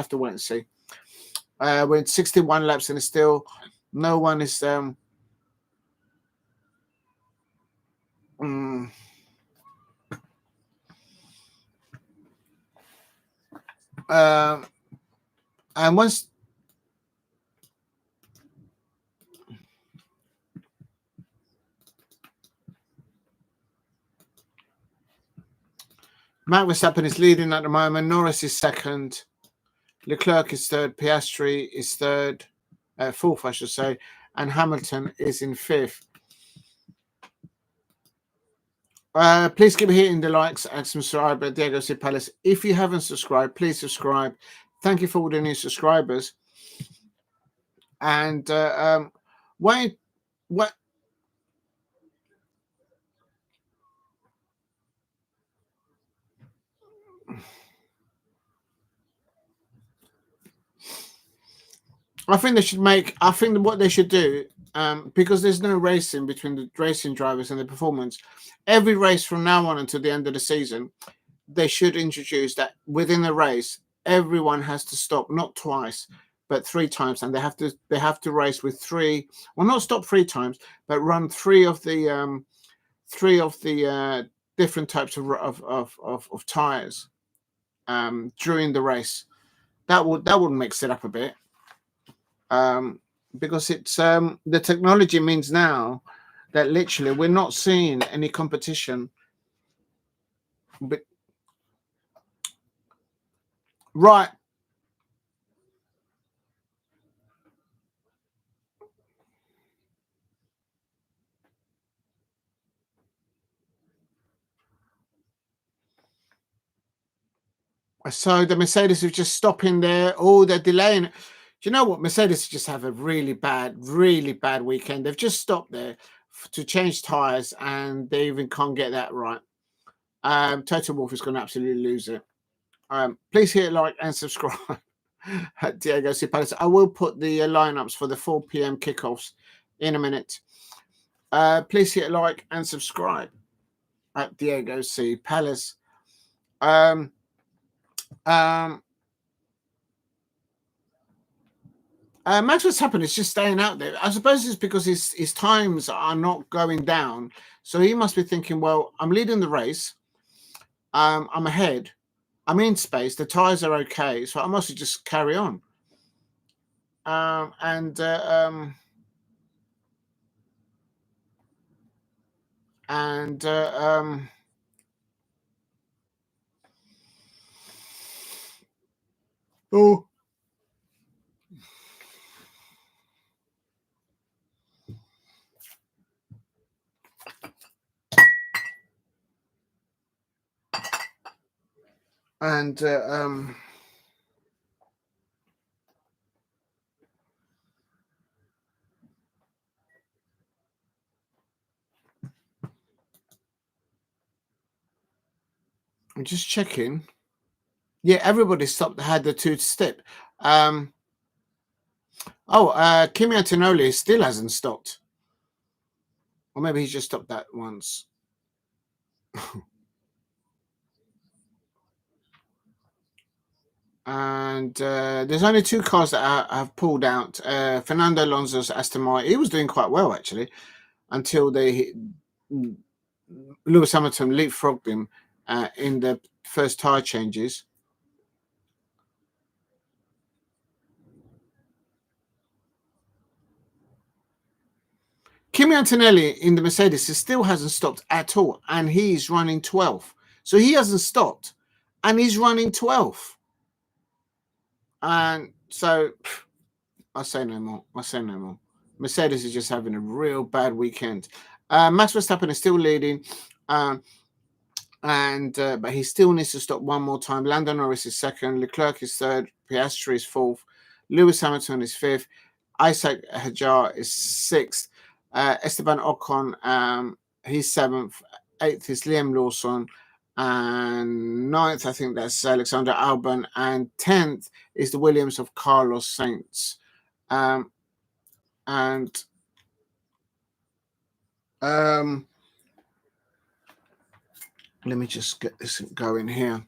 at 61 laps and still no one is and once Max Verstappen is leading at the moment, Norris is 2nd, Leclerc is 3rd, Piastri is 3rd, 4th I should say, and Hamilton is in 5th. Please keep hitting the likes and subscribe at Diego C. Palace. If you haven't subscribed, please subscribe. Thank you for all the new subscribers. And what? I think they should make. I think what they should do, because there's no racing between the racing drivers and the performance. Every race from now on until the end of the season, they should introduce that within the race, everyone has to stop not twice but 3 times, and they have to race with 3. Well, not stop 3 times, but run 3 of the different types of tires during the race. That would mix it up a bit. Because it's the technology means now that literally we're not seeing any competition. But right, so the Mercedes is just stopping there. Oh, they're delaying. Do you know what? Mercedes just have a really bad weekend. They've just stopped there to change tires, and they even can't get that right. Total Wolf is going to absolutely lose it. Please hit like and subscribe at Diego C. Palace. I will put the lineups for the 4 p.m. kickoffs in a minute. Please hit like and subscribe at Diego C. Palace. Max Verstappen is just staying out there. I suppose it's because his times are not going down. So he must be thinking, well, I'm leading the race. I'm ahead. I'm in space. The tires are okay. So I must just carry on. And oh, and I'm just checking. Yeah, everybody stopped. Had the two-step. Kimi Antonelli still hasn't stopped, or maybe he's just stopped that once. And there's only two cars that have pulled out. Fernando Alonso's Aston Martin. He was doing quite well actually until Lewis Hamilton leapfrogged him in the first tyre changes. Kimi Antonelli in the Mercedes still hasn't stopped at all, and he's running 12th. So he hasn't stopped, and he's running 12th. And so I say no more. Mercedes is just having a real bad weekend. Max Verstappen is still leading, but he still needs to stop one more time. Lando Norris is second, Leclerc is third, Piastri is fourth, Lewis Hamilton is fifth, Isaac Hadjar is sixth, Esteban Ocon he's seventh, eighth is Liam Lawson, and ninth I think that's Alexander Albon, and 10th is the Williams of Carlos Sainz. And let me just get this going here.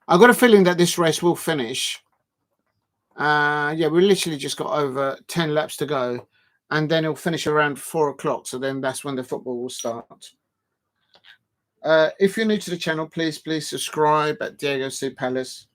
I've got a feeling that this race will finish. Yeah, we literally just got over 10 laps to go, and then it'll finish around 4 o'clock. So then that's when the football will start. If you're new to the channel, please subscribe at Diego C. Palace.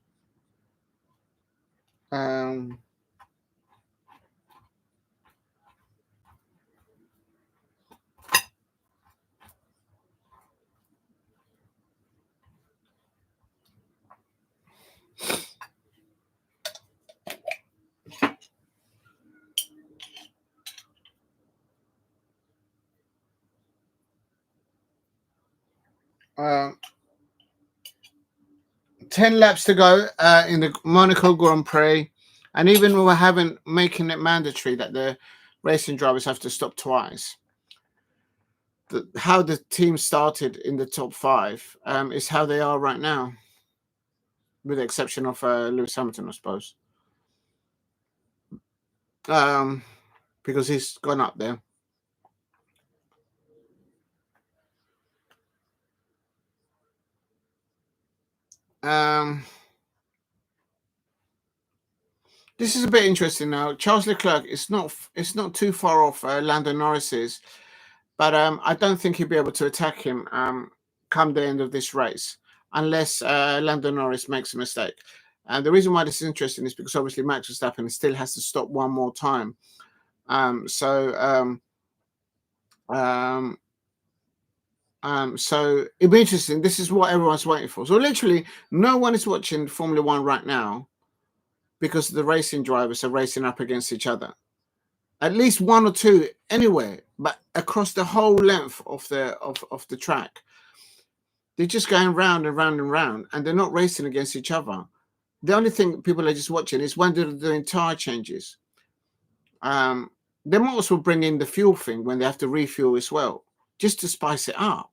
Uh, 10 laps to go in the Monaco Grand Prix, and even we were making it mandatory that the racing drivers have to stop twice. How the team started in the top 5 is how they are right now, with the exception of Lewis Hamilton, I suppose, because he's gone up there. This is a bit interesting now. Charles Leclerc is not too far off Lando Norris's, but I don't think he'll be able to attack him come the end of this race unless Lando Norris makes a mistake. And the reason why this is interesting is because obviously Max Verstappen still has to stop one more time. So it'll be interesting. This is what everyone's waiting for. So literally, no one is watching Formula One right now because the racing drivers are racing up against each other. At least one or two anywhere, but across the whole length of the track, they're just going round and round and round, and they're not racing against each other. The only thing people are just watching is when they're doing tire changes. They might also bring in the fuel thing when they have to refuel as well, just to spice it up.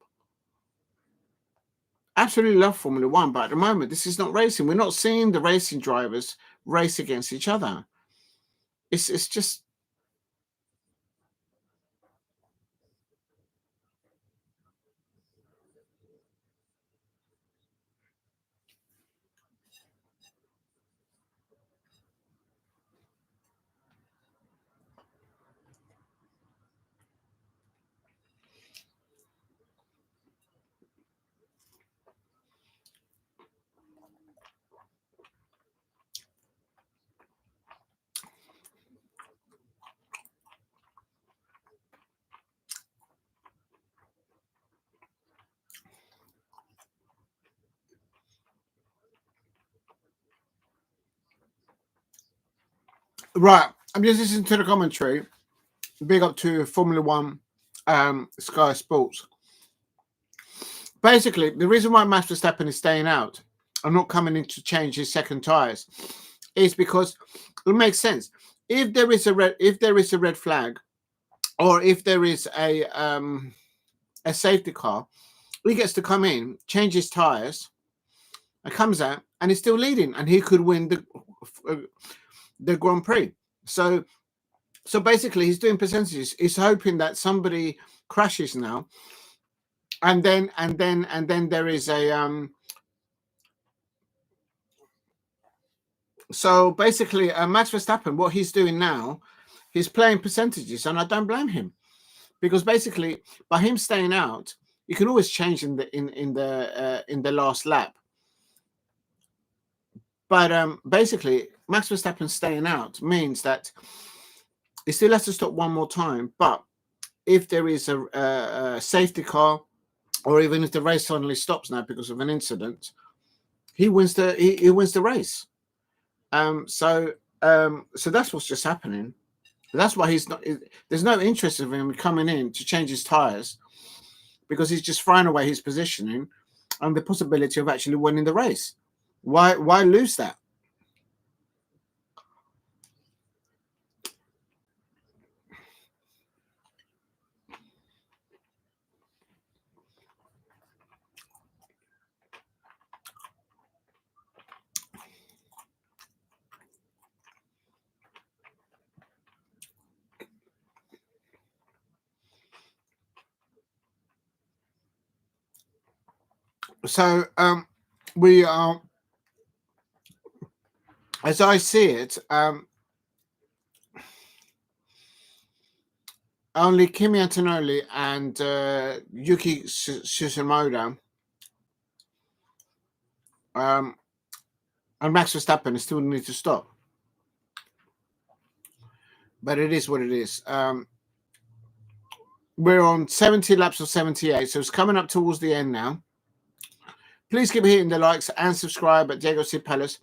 Absolutely love Formula One, but at the moment, this is not racing. We're not seeing the racing drivers race against each other. It's just... Right, I'm just listening to the commentary. Big up to Formula One, Sky Sports. Basically, the reason why Max Verstappen is staying out and not coming in to change his second tires is because it makes sense. If there is a red flag, or if there is a safety car, he gets to come in, change his tires, and comes out, and he's still leading, and he could win the Grand Prix. So basically, he's doing percentages. He's hoping that somebody crashes now, and then there is a So basically, Max Verstappen, what he's doing now, he's playing percentages, and I don't blame him, because basically, by him staying out, you can always change in the last lap. But basically, Max Verstappen staying out means that he still has to stop one more time. But if there is a safety car, or even if the race suddenly stops now because of an incident, he wins the race. So that's what's just happening. That's why he's not. There's no interest of him coming in to change his tires, because he's just throwing away his positioning and the possibility of actually winning the race. Why lose that? So we are, as I see it, only Kimi Antonelli and Yuki Tsunoda and Max Verstappen still need to stop. But it is what it is. We're on 70 laps of 78, so it's coming up towards the end now. Please keep hitting the likes and subscribe at Diego C. Palace.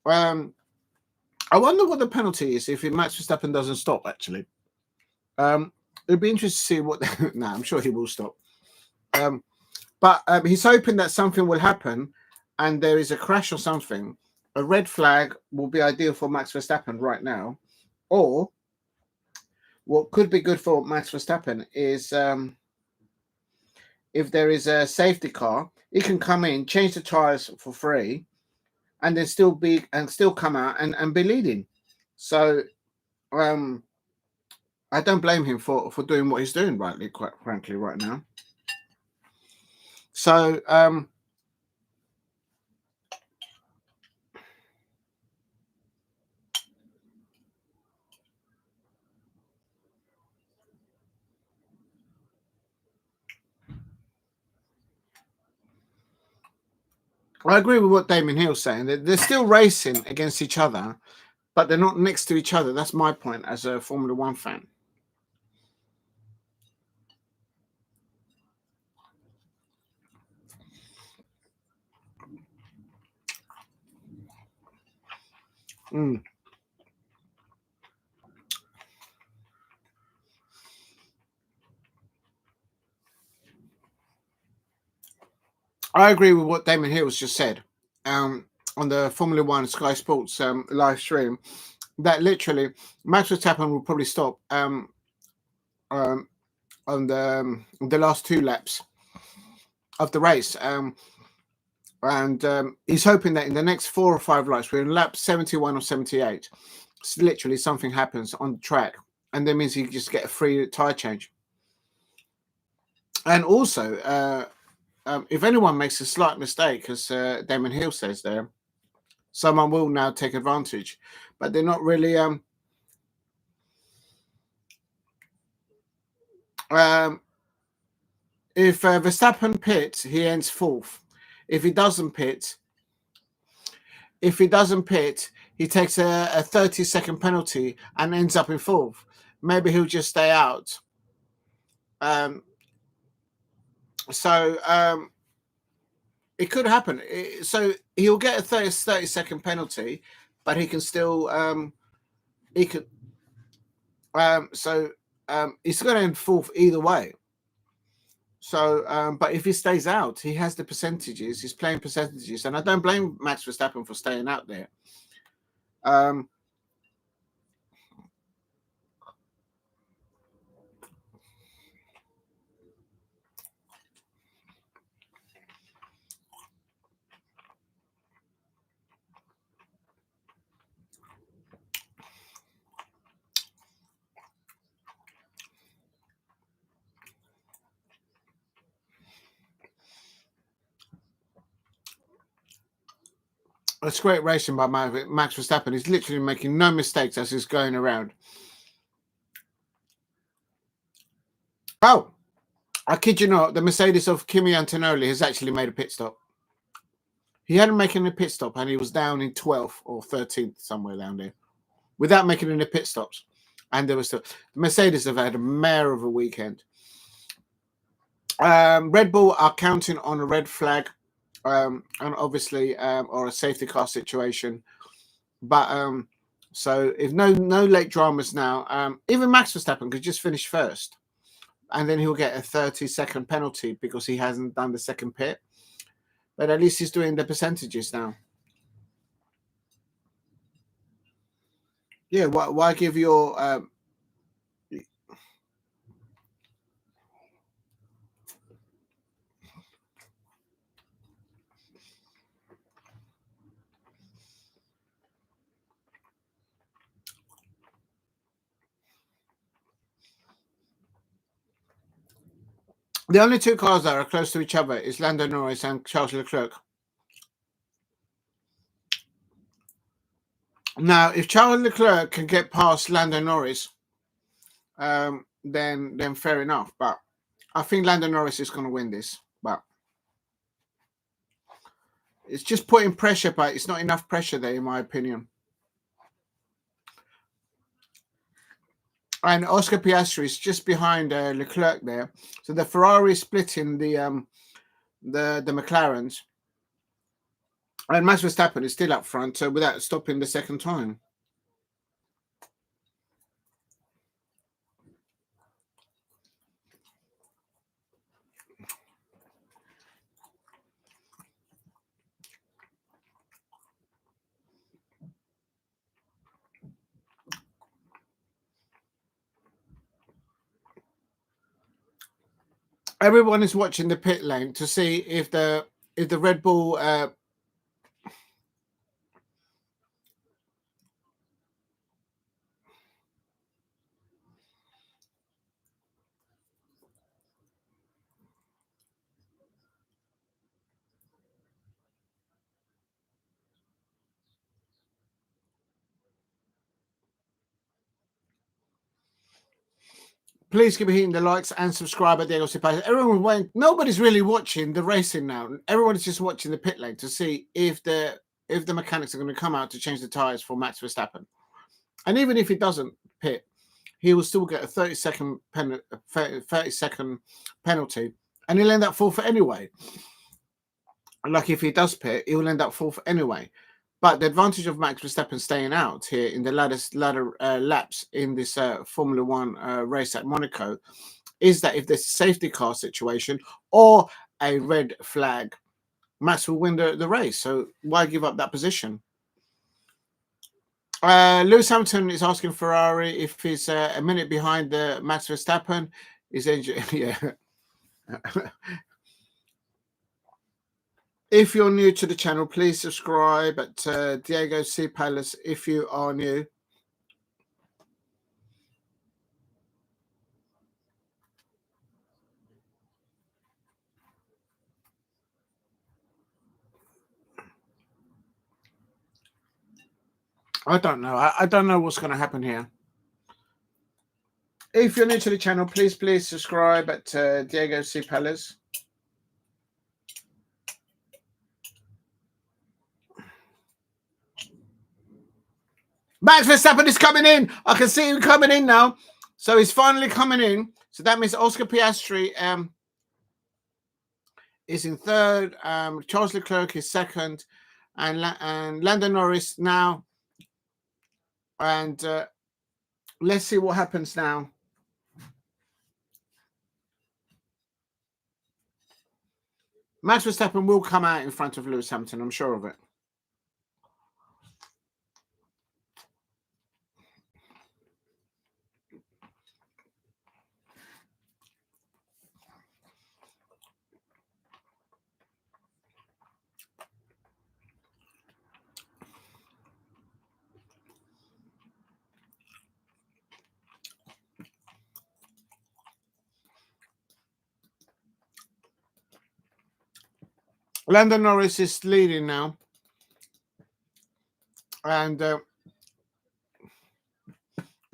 I wonder what the penalty is if Max Verstappen doesn't stop, actually. It'd be interesting to see what... No, I'm sure he will stop. But he's hoping that something will happen and there is a crash or something. A red flag will be ideal for Max Verstappen right now. Or what could be good for Max Verstappen is if there is a safety car, he can come in, change the tires for free, and then still come out and be leading. So I don't blame him for doing what he's doing, rightly, quite frankly, right now. So I agree with what Damien Hill's saying. They're still racing against each other, but they're not next to each other. That's my point as a Formula One fan. I agree with what Damien Hill's just said on the Formula One Sky Sports live stream, that literally Max Verstappen will probably stop on the last 2 laps of the race. And he's hoping that in the next 4 or 5 laps, we're in lap 71 or 78, literally something happens on the track, and that means he just get a free tire change. And also, if anyone makes a slight mistake, as Damon Hill says there, someone will now take advantage. But they're not really... if Verstappen pits, he ends 4th. If he doesn't pit, he takes a 30-second penalty and ends up in 4th. Maybe he'll just stay out. So it could happen. So he'll get a 30-second penalty, but he can still he could. So he's going to end fourth either way. So, but if he stays out, he has the percentages. He's playing percentages, and I don't blame Max Verstappen for staying out there. It's great racing by Max Verstappen. He's literally making no mistakes as he's going around. Oh, I kid you not, the Mercedes of Kimi Antonelli has actually made a pit stop. He hadn't making a pit stop, and he was down in 12th or 13th, somewhere down there, without making any pit stops. And there was still, the Mercedes have had a mare of a weekend. Red Bull are counting on a red flag, and obviously, or a safety car situation. But so if no late dramas now, even Max Verstappen could just finish first, and then he'll get a 30-second penalty because he hasn't done the second pit. But at least he's doing the percentages now. Yeah, why give your the only two cars that are close to each other is Lando Norris and Charles Leclerc. Now, if Charles Leclerc can get past Lando Norris, then fair enough. But I think Lando Norris is going to win this. But it's just putting pressure, but it's not enough pressure there, in my opinion. And Oscar Piastri is just behind Leclerc there. So the Ferrari is splitting the McLarens. And Max Verstappen is still up front, so without stopping the second time. Everyone is watching the pit lane to see if the Red Bull please keep hitting the likes and subscribe at the LC. Everyone went. Nobody's really watching the racing now. Everyone's just watching the pit lane to see if the mechanics are going to come out to change the tires for Max Verstappen. And even if he doesn't pit, he will still get a 30-second penalty, and he'll end up fourth anyway. Like if he does pit, he will end up fourth anyway. But the advantage of Max Verstappen staying out here in the latter laps in this Formula One race at Monaco is that if there's a safety car situation or a red flag, Max will win the race. So why give up that position? Lewis Hamilton is asking Ferrari if he's a minute behind Max Verstappen. Is yeah. If you're new to the channel, please subscribe at Diego C. Palace if you are new. I don't know. I don't know what's going to happen here. If you're new to the channel, please subscribe at Diego C. Palace. Max Verstappen is coming in. I can see him coming in now. So he's finally coming in. So that means Oscar Piastri is in third. Charles Leclerc is second. And Lando Norris now. And let's see what happens now. Max Verstappen will come out in front of Lewis Hamilton, I'm sure of it. Lando Norris is leading now. And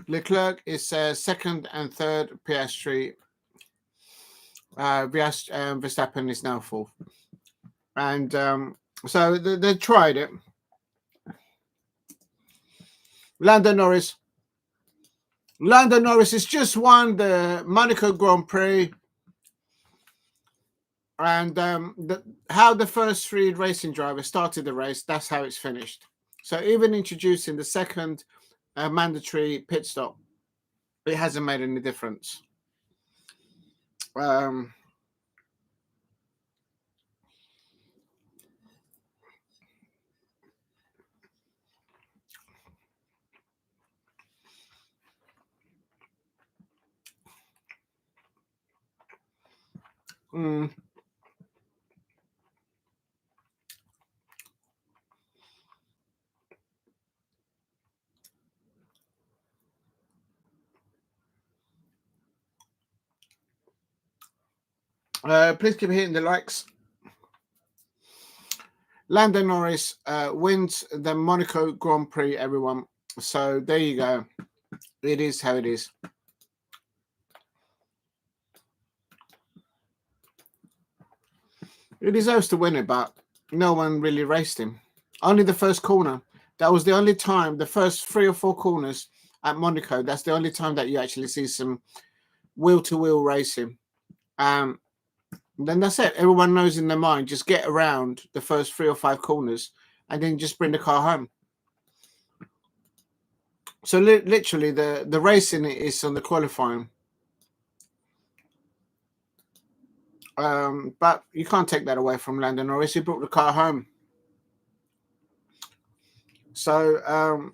Leclerc is second and third. Piastri. Verstappen is now fourth. And so they tried it. Lando Norris has just won the Monaco Grand Prix. And how the first three racing drivers started the race, that's how it's finished. So even introducing the second mandatory pit stop, it hasn't made any difference. Please keep hitting the likes. Lando Norris wins the Monaco Grand Prix, everyone. So there you go. It is how it is. He deserves to win it, but no one really raced him. Only the first corner. That was the only time, the first 3 or 4 corners at Monaco, that's the only time that you actually see some wheel-to-wheel racing. Then that's it. Everyone knows in their mind, just get around the first 3 or 5 corners and then just bring the car home. So literally the racing is on the qualifying. But you can't take that away from Lando Norris. He brought the car home. So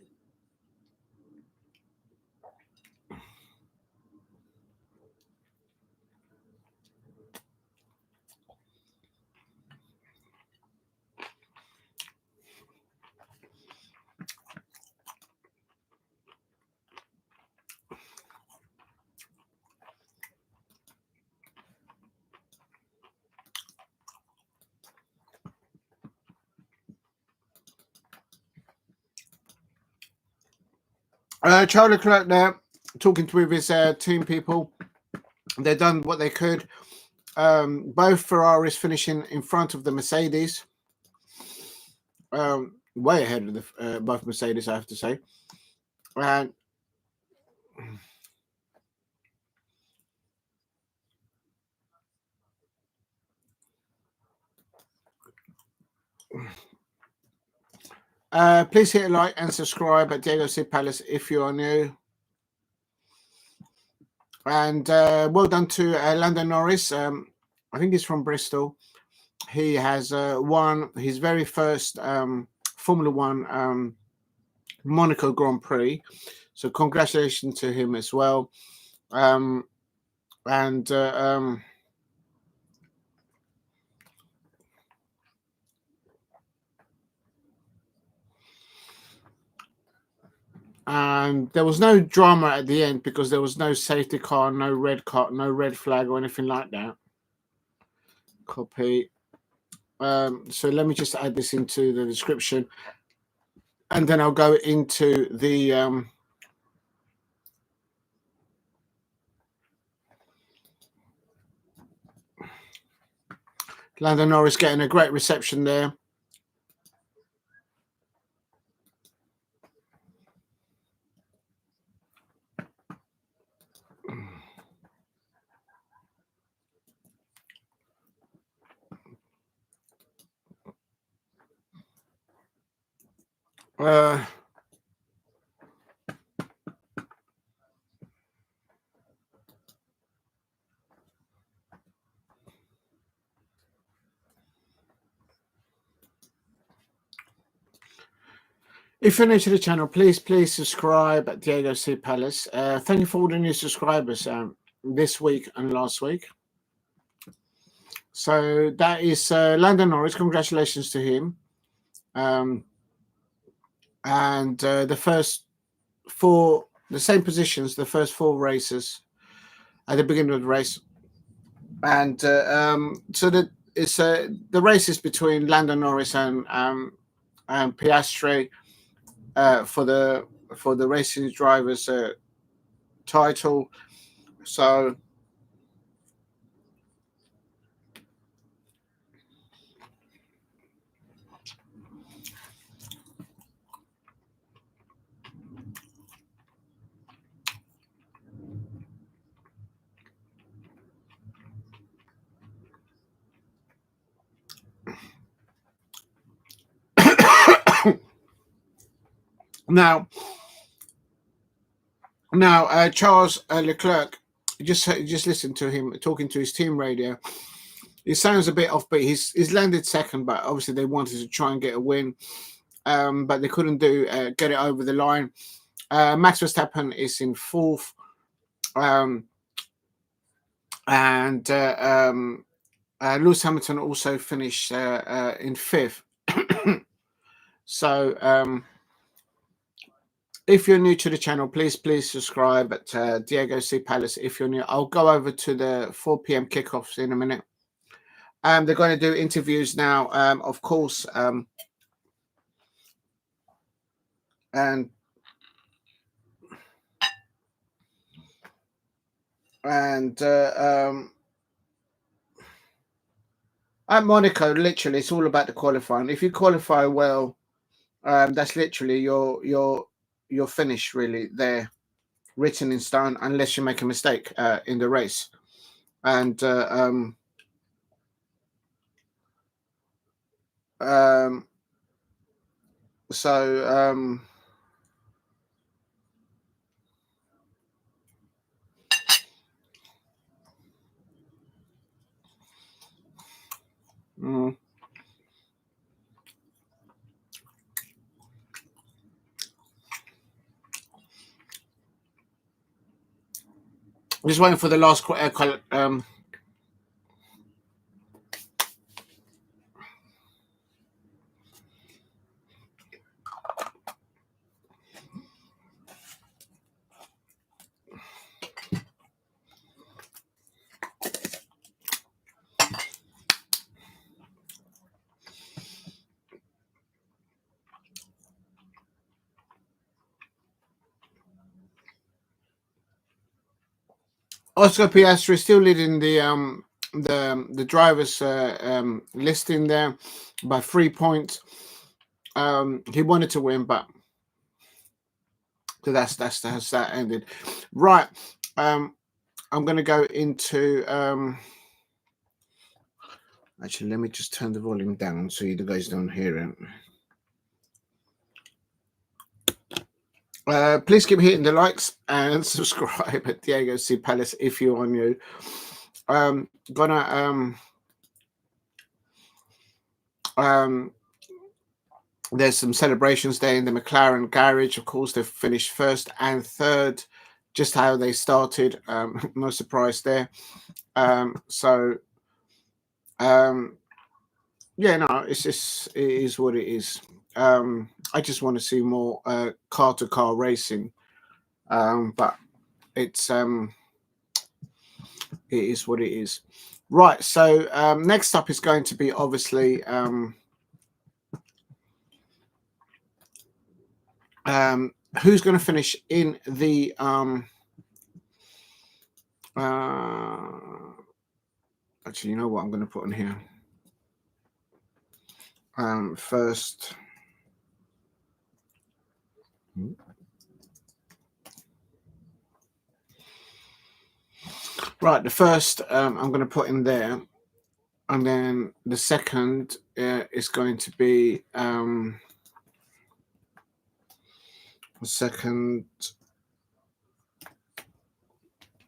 Charles Leclerc there talking with his team people. They've done what they could. Both Ferraris finishing in front of the Mercedes. Way ahead of the both Mercedes, I have to say. And please hit a like and subscribe at Diego C Palace if you are new. And well done to Lando Norris. I think he's from Bristol. He has won his very first Formula One Monaco Grand Prix. So congratulations to him as well. And there was no drama at the end because there was no safety car, no red flag or anything like that. Copy. So let me just add this into the description, and then I'll go into the Lando Norris getting a great reception there. If you're new to the channel, please subscribe at Diego C. Palace. Thank you for all the new subscribers this week and last week. So that is Landon Norris. Congratulations to him. And the first four, the same positions, the first four races at the beginning of the race. And so that it's the race is between Landon Norris and Piastri for the racing drivers title. So now Charles Leclerc, just listen to him talking to his team radio. He sounds a bit offbeat. He's landed second, but obviously they wanted to try and get a win, but they couldn't get it over the line. Max Verstappen is in fourth, and Lewis Hamilton also finished in fifth. So if you're new to the channel, please subscribe at Diego C. Palace. If you're new, I'll go over to the 4 p.m. kickoffs in a minute. They're going to do interviews now, of course, and at Monaco, literally, it's all about the qualifying. If you qualify well, that's literally your finish, really, there, written in stone, unless you make a mistake in the race. And just waiting for the last Oscar Piastri still leading the drivers listing there by 3 points. He wanted to win, but so that's that ended. Right. I'm going to go into actually, let me just turn the volume down so you guys don't hear it. Please keep hitting the likes and subscribe at Diego C. Palace if you're new. There's some celebrations there in the McLaren garage. Of course, they've finished first and third, just how they started. No surprise there. Yeah, no, it is what it is. I just want to see more car-to-car racing, but it is what it is. Right, so next up is going to be obviously who's going to finish in the actually, you know what I'm going to put in here first. Right, the first I'm going to put in there, and then the second is going to be the second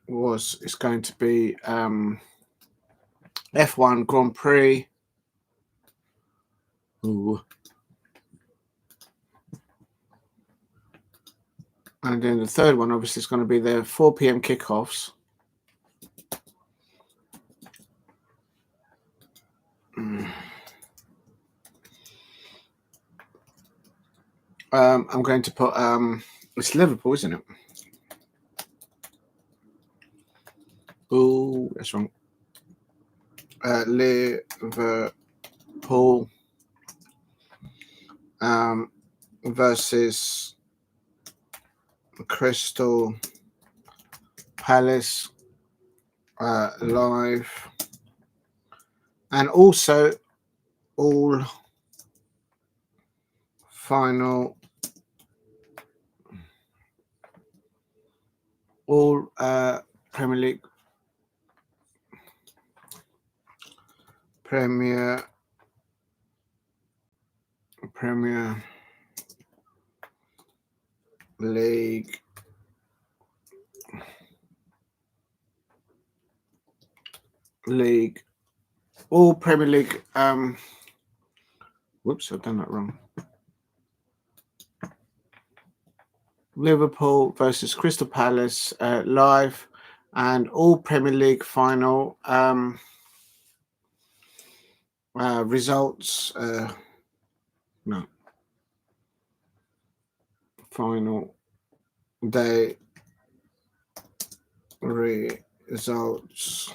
is going to be F1 Grand Prix. Ooh. And then the third one, obviously, is going to be the 4 p.m. kickoffs. I'm going to put it's Liverpool, isn't it? Oh, that's wrong. Liverpool versus Crystal Palace live, and also all final, all Premier League, Premier League all Premier League whoops, I've done that wrong. Liverpool versus Crystal Palace live, and all Premier League final results. No, final day results.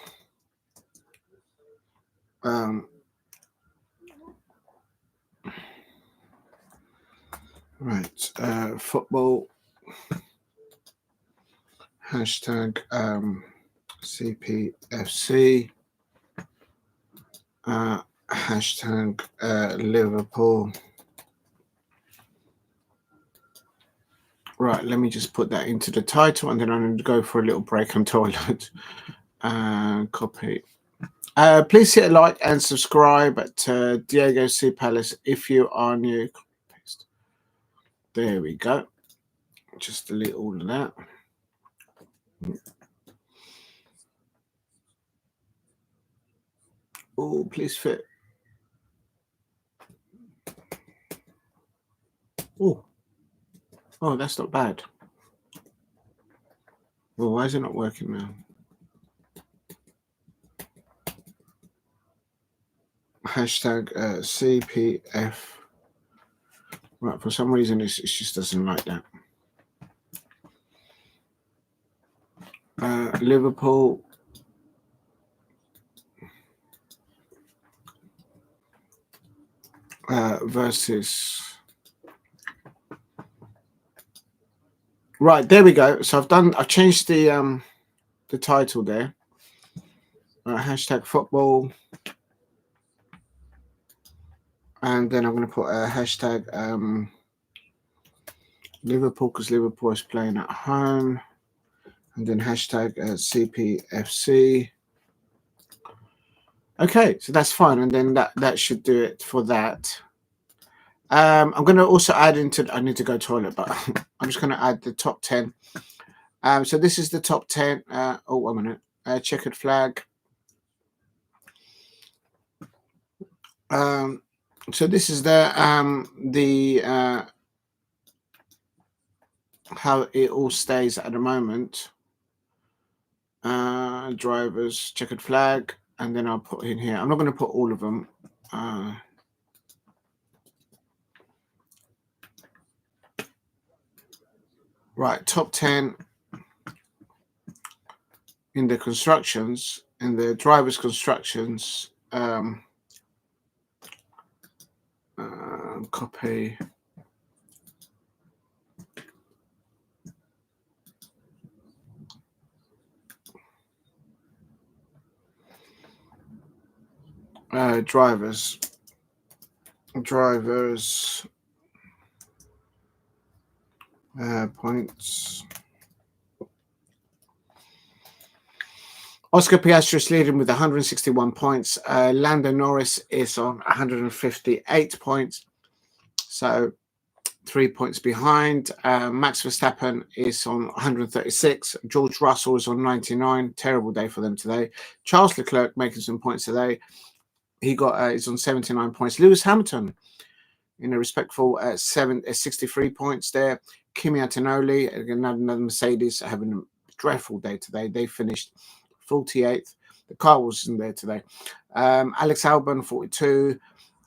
Right, football hashtag cpfc hashtag Liverpool. Right, let me just put that into the title, and then I'm going to go for a little break on toilet. Copy. Please hit a like and subscribe at Diego C. Palace if you are new. Paste. There we go. Just delete all of that. Oh, please fit. Oh, that's not bad. Well, why is it not working now? Hashtag CPF. Right, for some reason it just doesn't like that. Liverpool versus. Right, there we go. So I've changed the title there. Hashtag football, and then I'm going to put a hashtag Liverpool, because Liverpool is playing at home, and then hashtag CPFC. Okay, so that's fine, and then that should do it for that. I'm going to also add into. I need to go toilet, but I'm just going to add the top 10. So this is the top 10. Oh, 1 minute. Checkered flag. So this is the how it all stays at the moment. Drivers, checkered flag, and then I'll put in here. I'm not going to put all of them. Right, top 10 in the constructions, in the drivers' constructions. Copy. Drivers points. Oscar Piastri is leading with 161 points. Lando Norris is on 158 points, so 3 points behind. Max Verstappen is on 136. George Russell is on 99. Terrible day for them today. Charles Leclerc making some points today. He is on 79 points. Lewis Hamilton in a respectful 63 points there. Kimi Antonelli, another Mercedes, having a dreadful day today. They finished 48th. The car wasn't there today. Alex Albon, 42.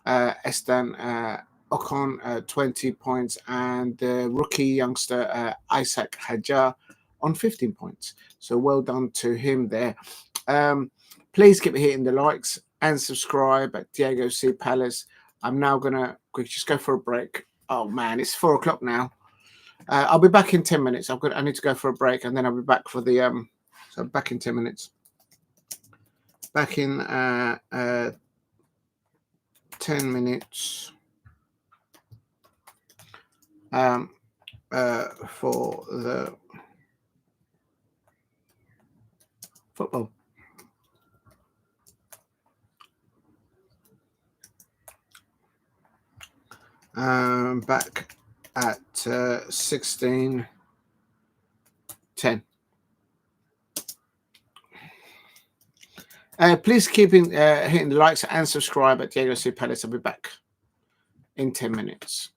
Esteban Ocon, 20 points. And the rookie youngster, Isaac Hajar, on 15 points. So well done to him there. Please keep hitting the likes and subscribe at Diego C. Palace. I'm now going to just go for a break. Oh, man, it's 4 o'clock now. I'll be back in 10 minutes. I need to go for a break, and then I'll be back for the so back in 10 minutes. Back in 10 minutes for the football. Back at 16:10. Please keep hitting the likes and subscribe at Diego C. Palace. I'll be back in 10 minutes.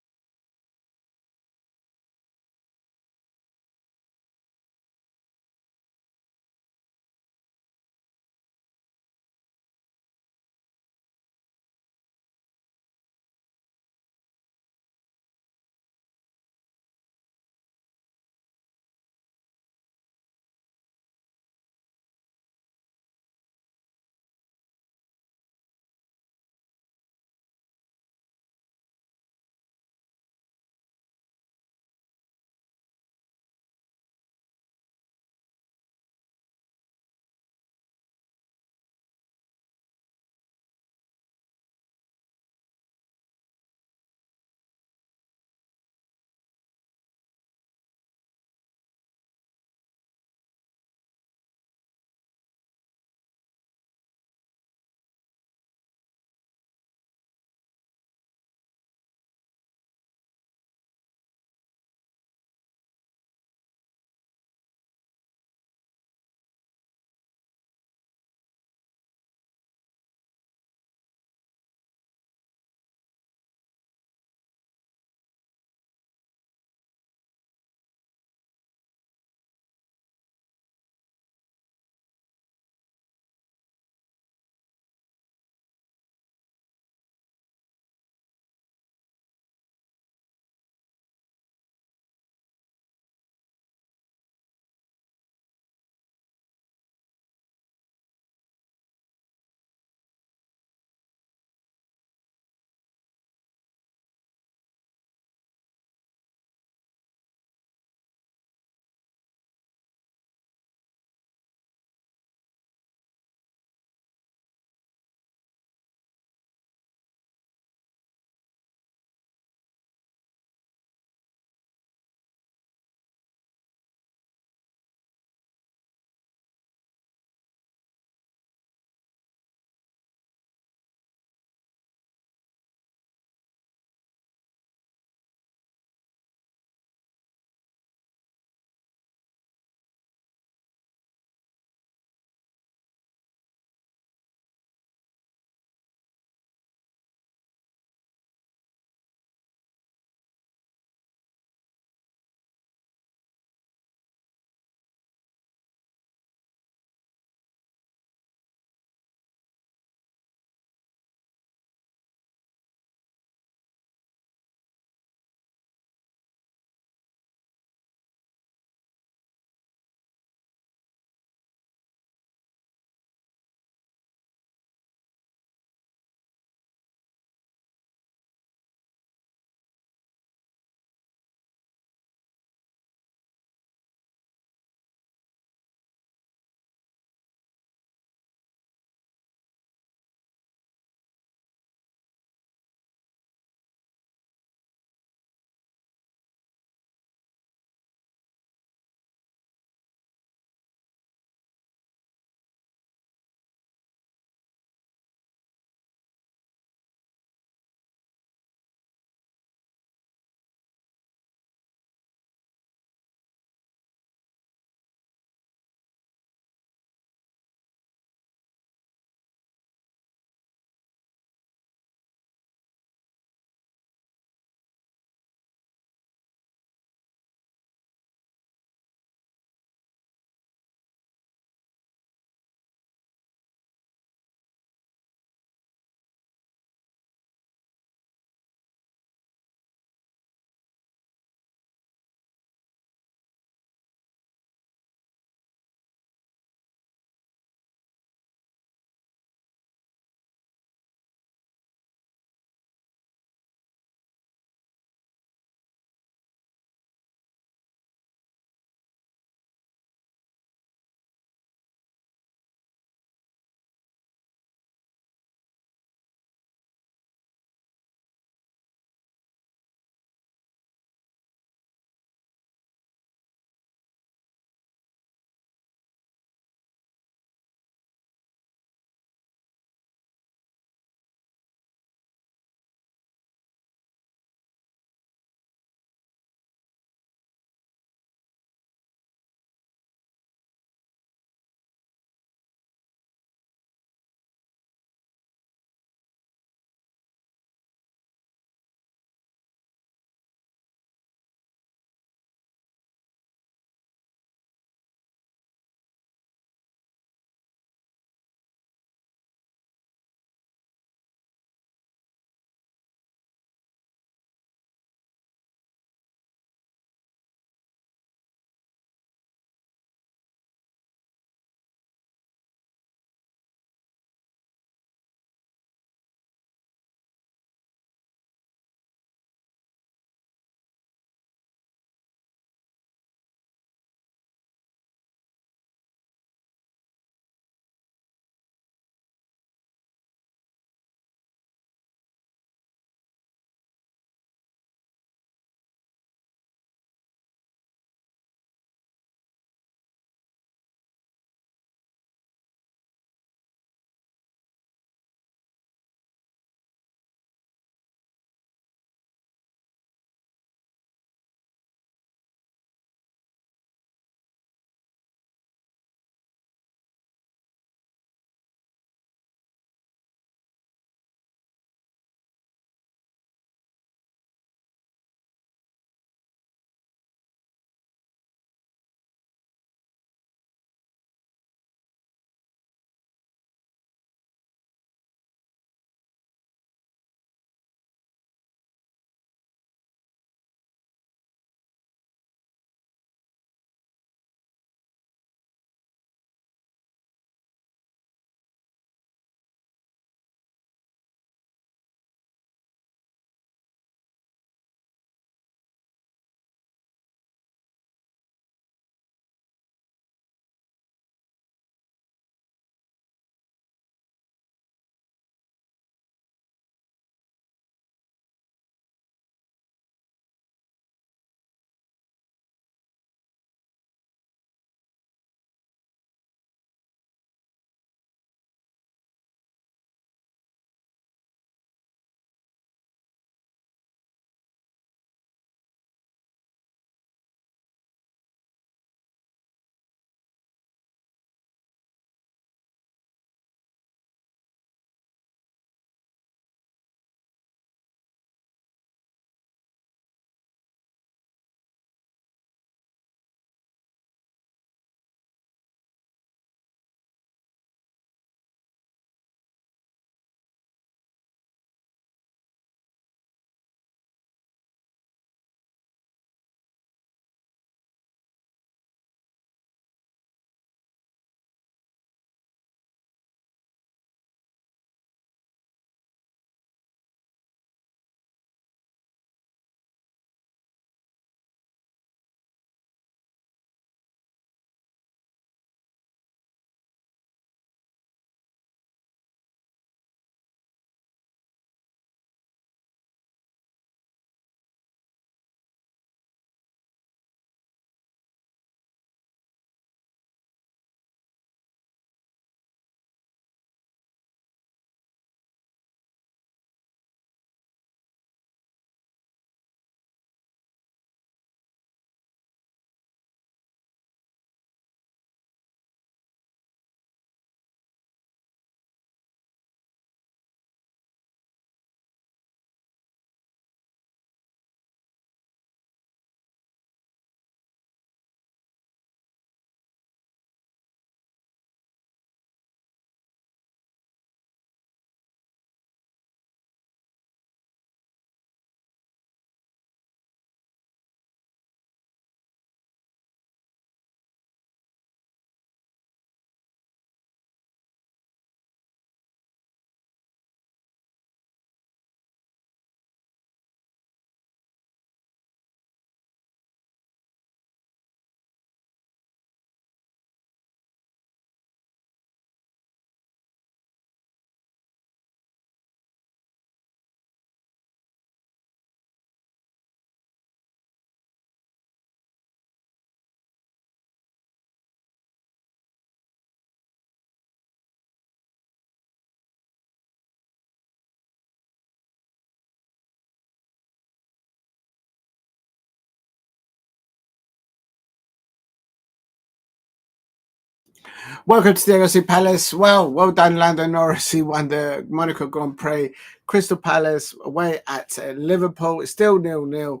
Welcome to the LIC Palace. Well done, Lando Norris. He won the Monaco Grand Prix. Crystal Palace away at Liverpool. It's still 0-0.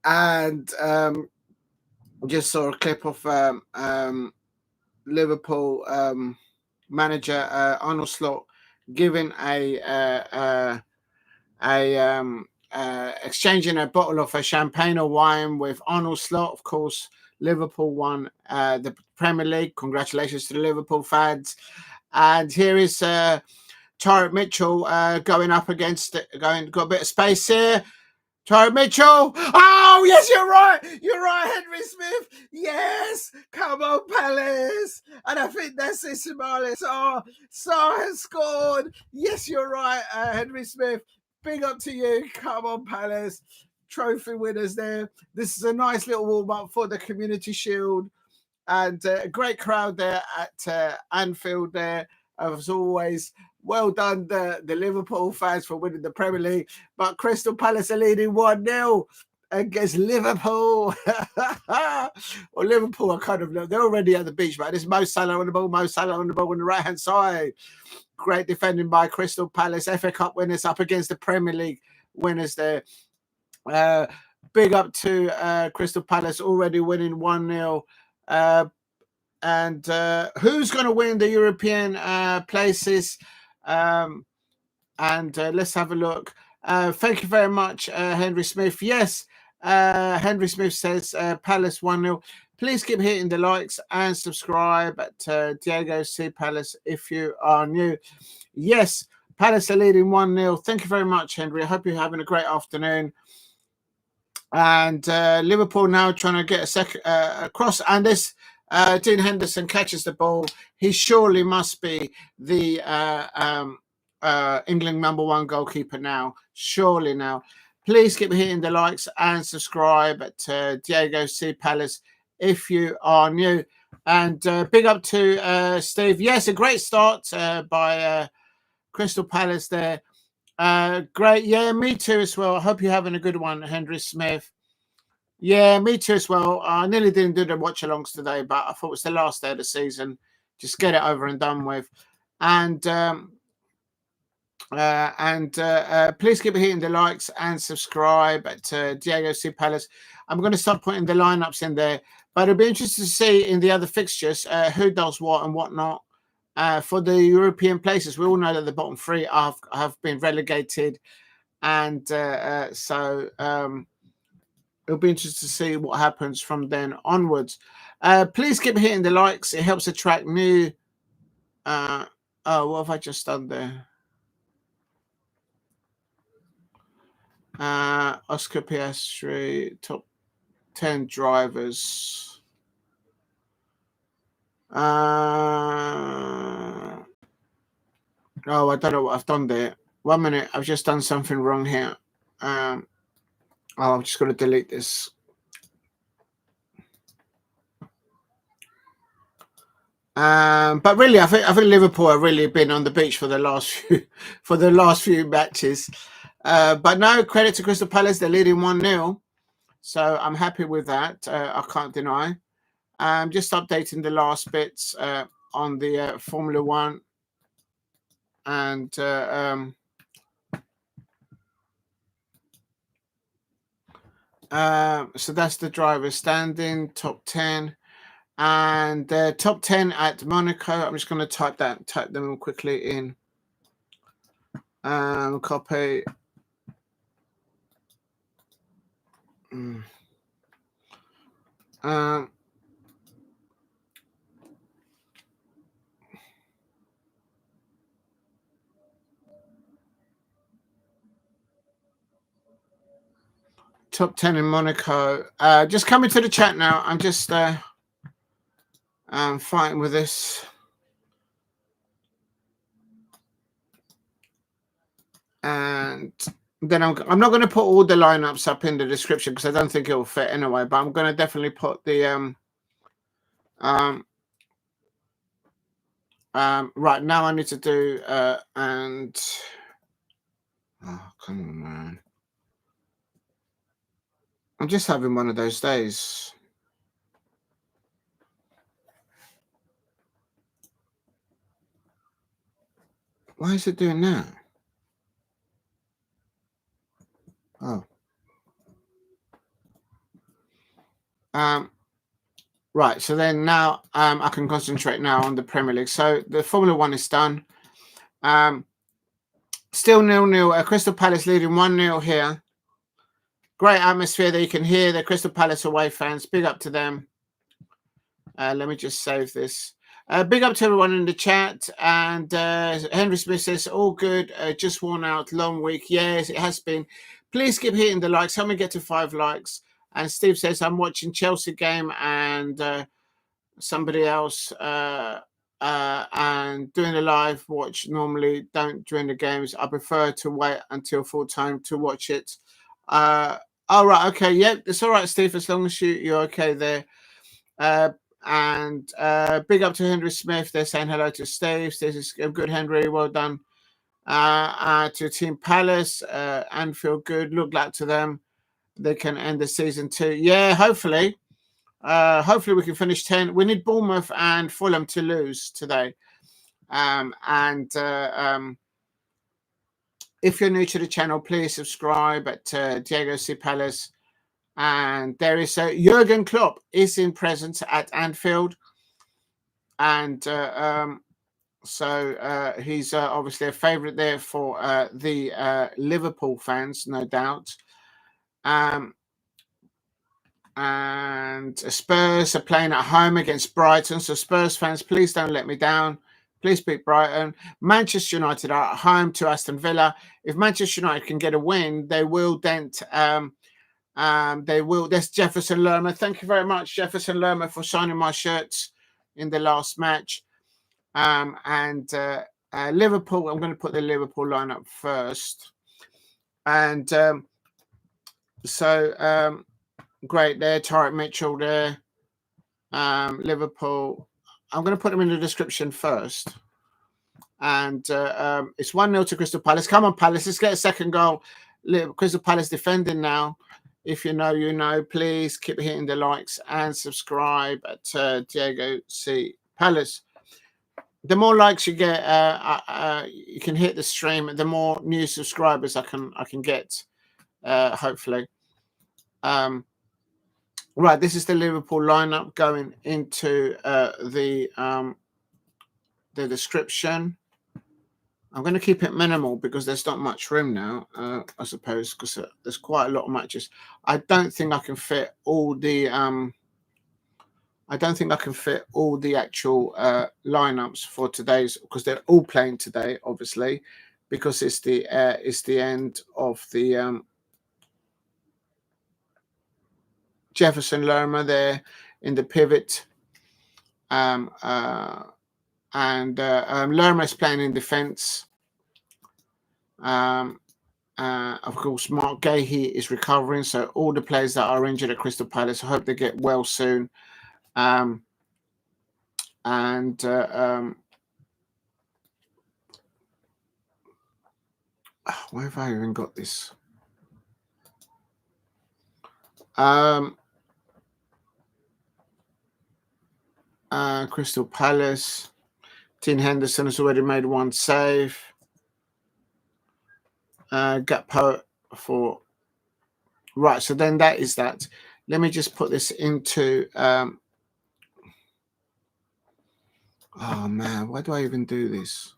And just saw a clip of Liverpool manager Arnold Slot giving exchanging a bottle of a champagne or wine with Arnold Slot. Of course, Liverpool won the Premier League. Congratulations to the Liverpool fans. And here is Tyrick Mitchell going up against it. Got a bit of space here. Tyrick Mitchell. Oh, yes, you're right. You're right, Henry Smith. Yes. Come on, Palace. And I think that's it, Somali. Sarr has scored. Yes, you're right, Henry Smith. Big up to you. Come on, Palace. Trophy winners there. This is a nice little warm-up for the Community Shield. And a great crowd there at Anfield there, as always. Well done, the Liverpool fans, for winning the Premier League. But Crystal Palace are leading 1-0 against Liverpool. Well, Liverpool are kind of, they're already at the beach, right? There's Mo Salah on the ball on the right-hand side. Great defending by Crystal Palace. FA Cup winners up against the Premier League winners there. Big up to Crystal Palace, already winning 1-0. And who's going to win the European places? Let's have a look. Thank you very much, Henry Smith. Yes, Henry Smith says Palace 1-0. Please keep hitting the likes and subscribe at Diego C. Palace if you are new. Yes, Palace are leading 1-0. Thank you very much, Henry. I hope you're having a great afternoon. And Liverpool now trying to get a second across. And this Dean Henderson catches the ball. He surely must be the England #1 goalkeeper now. Surely now. Please keep hitting the likes and subscribe at Diego C. Palace if you are new. And big up to Steve. Yes, a great start by Crystal Palace there. Great. Yeah, me too as well. I hope you're having a good one, Henry Smith. Yeah, me too as well. I nearly didn't do the watch-alongs today, but I thought it was the last day of the season. Just get it over and done with. And please keep hitting the likes and subscribe at Diego C. Palace. I'm going to start putting the lineups in there, but it'll be interesting to see in the other fixtures who does what and what not. For the European places, we all know that the bottom three have been relegated, and so it'll be interesting to see what happens from then onwards. Please keep hitting the likes; it helps attract new. Oh, what have I just done there? Oscar Piastri, top 10 drivers. Oh, I don't know what I've done there. 1 minute, I've just done something wrong here. I'm just going to delete this. But really, I think Liverpool have really been on the beach for the last few matches. But no, credit to Crystal Palace, they're leading 1-0. So I'm happy with that. I can't deny. Just updating the last bits on the Formula One. And so that's the driver standing, top 10. And top 10 at Monaco. I'm just going to type them quickly in. Copy. Top 10 in Monaco. Just coming to the chat now. I'm just fighting with this. And then I'm not going to put all the lineups up in the description because I don't think it will fit anyway. But I'm going to definitely put the right now. I need to do and oh, come on, man! I'm just having one of those days. Why is it doing that? Oh. Right, so then now I can concentrate now on the Premier League. So the Formula One is done. Still 0-0. Crystal Palace leading 1-0 here. Great atmosphere there. You can hear the Crystal Palace away fans. Big up to them. Let me just save this. Big up to everyone in the chat. And Henry Smith says, all good. Just worn out. Long week. Yes, it has been. Please keep hitting the likes. Help me get to 5 likes. And Steve says, I'm watching Chelsea game and somebody else and doing a live watch. Normally don't during the games. I prefer to wait until full time to watch it. All right. Okay. Yep. It's all right, Steve, as long as you're okay there. And big up to Henry Smith. They're saying hello to Steve. This is good, Henry. Well done. To Team Palace, Anfield, good. Look luck to them. They can end the season too. Yeah, hopefully. Hopefully we can finish 10. We need Bournemouth and Fulham to lose today. If you're new to the channel, please subscribe at Diego C. Palace. And there is Jurgen Klopp is in presence at Anfield. And so he's obviously a favourite there for the Liverpool fans, no doubt. And Spurs are playing at home against Brighton. So Spurs fans, please don't let me down. Please beat Brighton. Manchester United are at home to Aston Villa. If Manchester United can get a win, they will dent. There's Jefferson Lerma. Thank you very much, Jefferson Lerma, for signing my shirts in the last match. Liverpool, I'm going to put the Liverpool lineup first. And great there, Tyrick Mitchell there. Liverpool, I'm going to put them in the description first. And it's 1-0 to Crystal Palace. Come on, Palace, let's get a second goal. Crystal Palace defending now. If you know, you know. Please keep hitting the likes and subscribe at Diego C. Palace. The more likes you get, you can hit the stream. The more new subscribers I can get, hopefully. Right, this is the Liverpool lineup going into the description. I'm going to keep it minimal because there's not much room now, I suppose, because there's quite a lot of matches. I don't think I can fit all the actual lineups for today's, because they're all playing today, obviously, because it's the end of the Jefferson Lerma there in the pivot. Lerma is playing in defence. Of course, Mark Gahey is recovering. So all the players that are injured at Crystal Palace, I hope they get well soon. Where have I even got this? Crystal Palace. Dean Henderson has already made one save. Gakpo for... Right, so then that is that. Let me just put this into... oh, man, why do I even do this?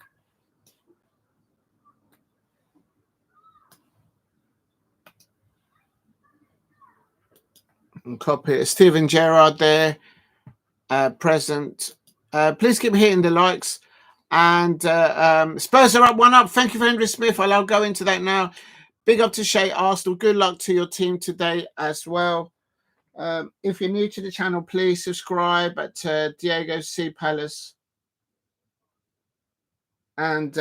And copy it. Steven Gerrard there, present. Please keep hitting the likes. And Spurs are up 1-up. Thank you for Henry Smith. I'll go into that now. Big up to Shay Arsenal. Good luck to your team today as well. If you're new to the channel, please subscribe at Diego C. Palace. And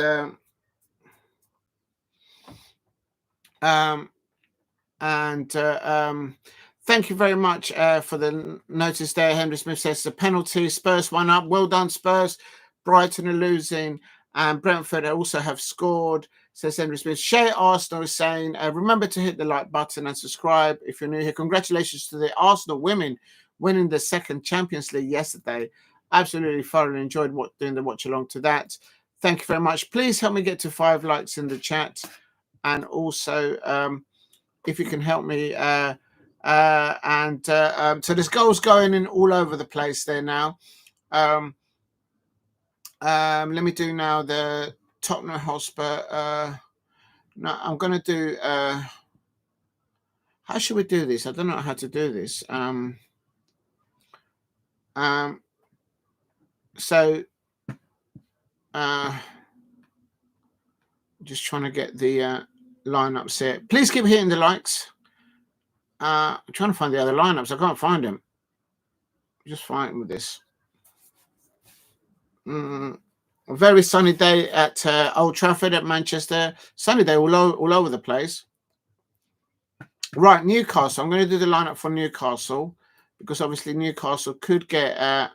thank you very much for the notice there. Henry Smith says it's a penalty. Spurs 1-up. Well done, Spurs. Brighton are losing. And Brentford also have scored, says Henry Smith. Shay Arsenal is saying, remember to hit the like button and subscribe if you're new here. Congratulations to the Arsenal women winning the second Champions League yesterday. Absolutely thoroughly enjoyed doing the watch along to that. Thank you very much. Please help me get to 5 likes in the chat. And also, if you can help me. So there's goals going in all over the place there now. Let me do now the Tottenham Hotspur. No, I'm going to do... how should we do this? I don't know how to do this. So... just trying to get the lineups here. Please keep hitting the likes. I'm trying to find the other lineups. I can't find them. Just fighting with this. A very sunny day at Old Trafford at Manchester. Sunny day all over the place. Right, Newcastle. I'm going to do the lineup for Newcastle because obviously Newcastle could get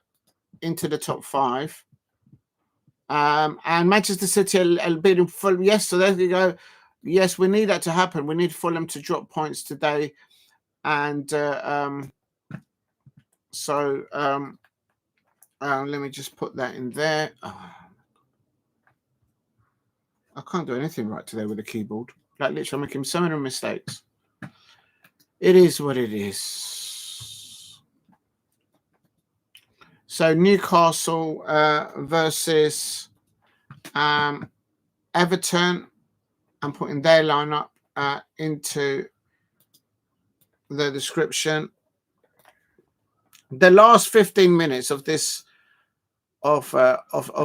into the top 5. And Manchester City are beating Fulham. Yes, so there you go. Yes, we need that to happen. We need Fulham to drop points today. And let me just put that in there. Oh, I can't do anything right today with the keyboard. Like literally, I'm making so many mistakes. It is what it is. So Newcastle versus Everton. I'm putting their lineup into the description. The last 15 minutes of this of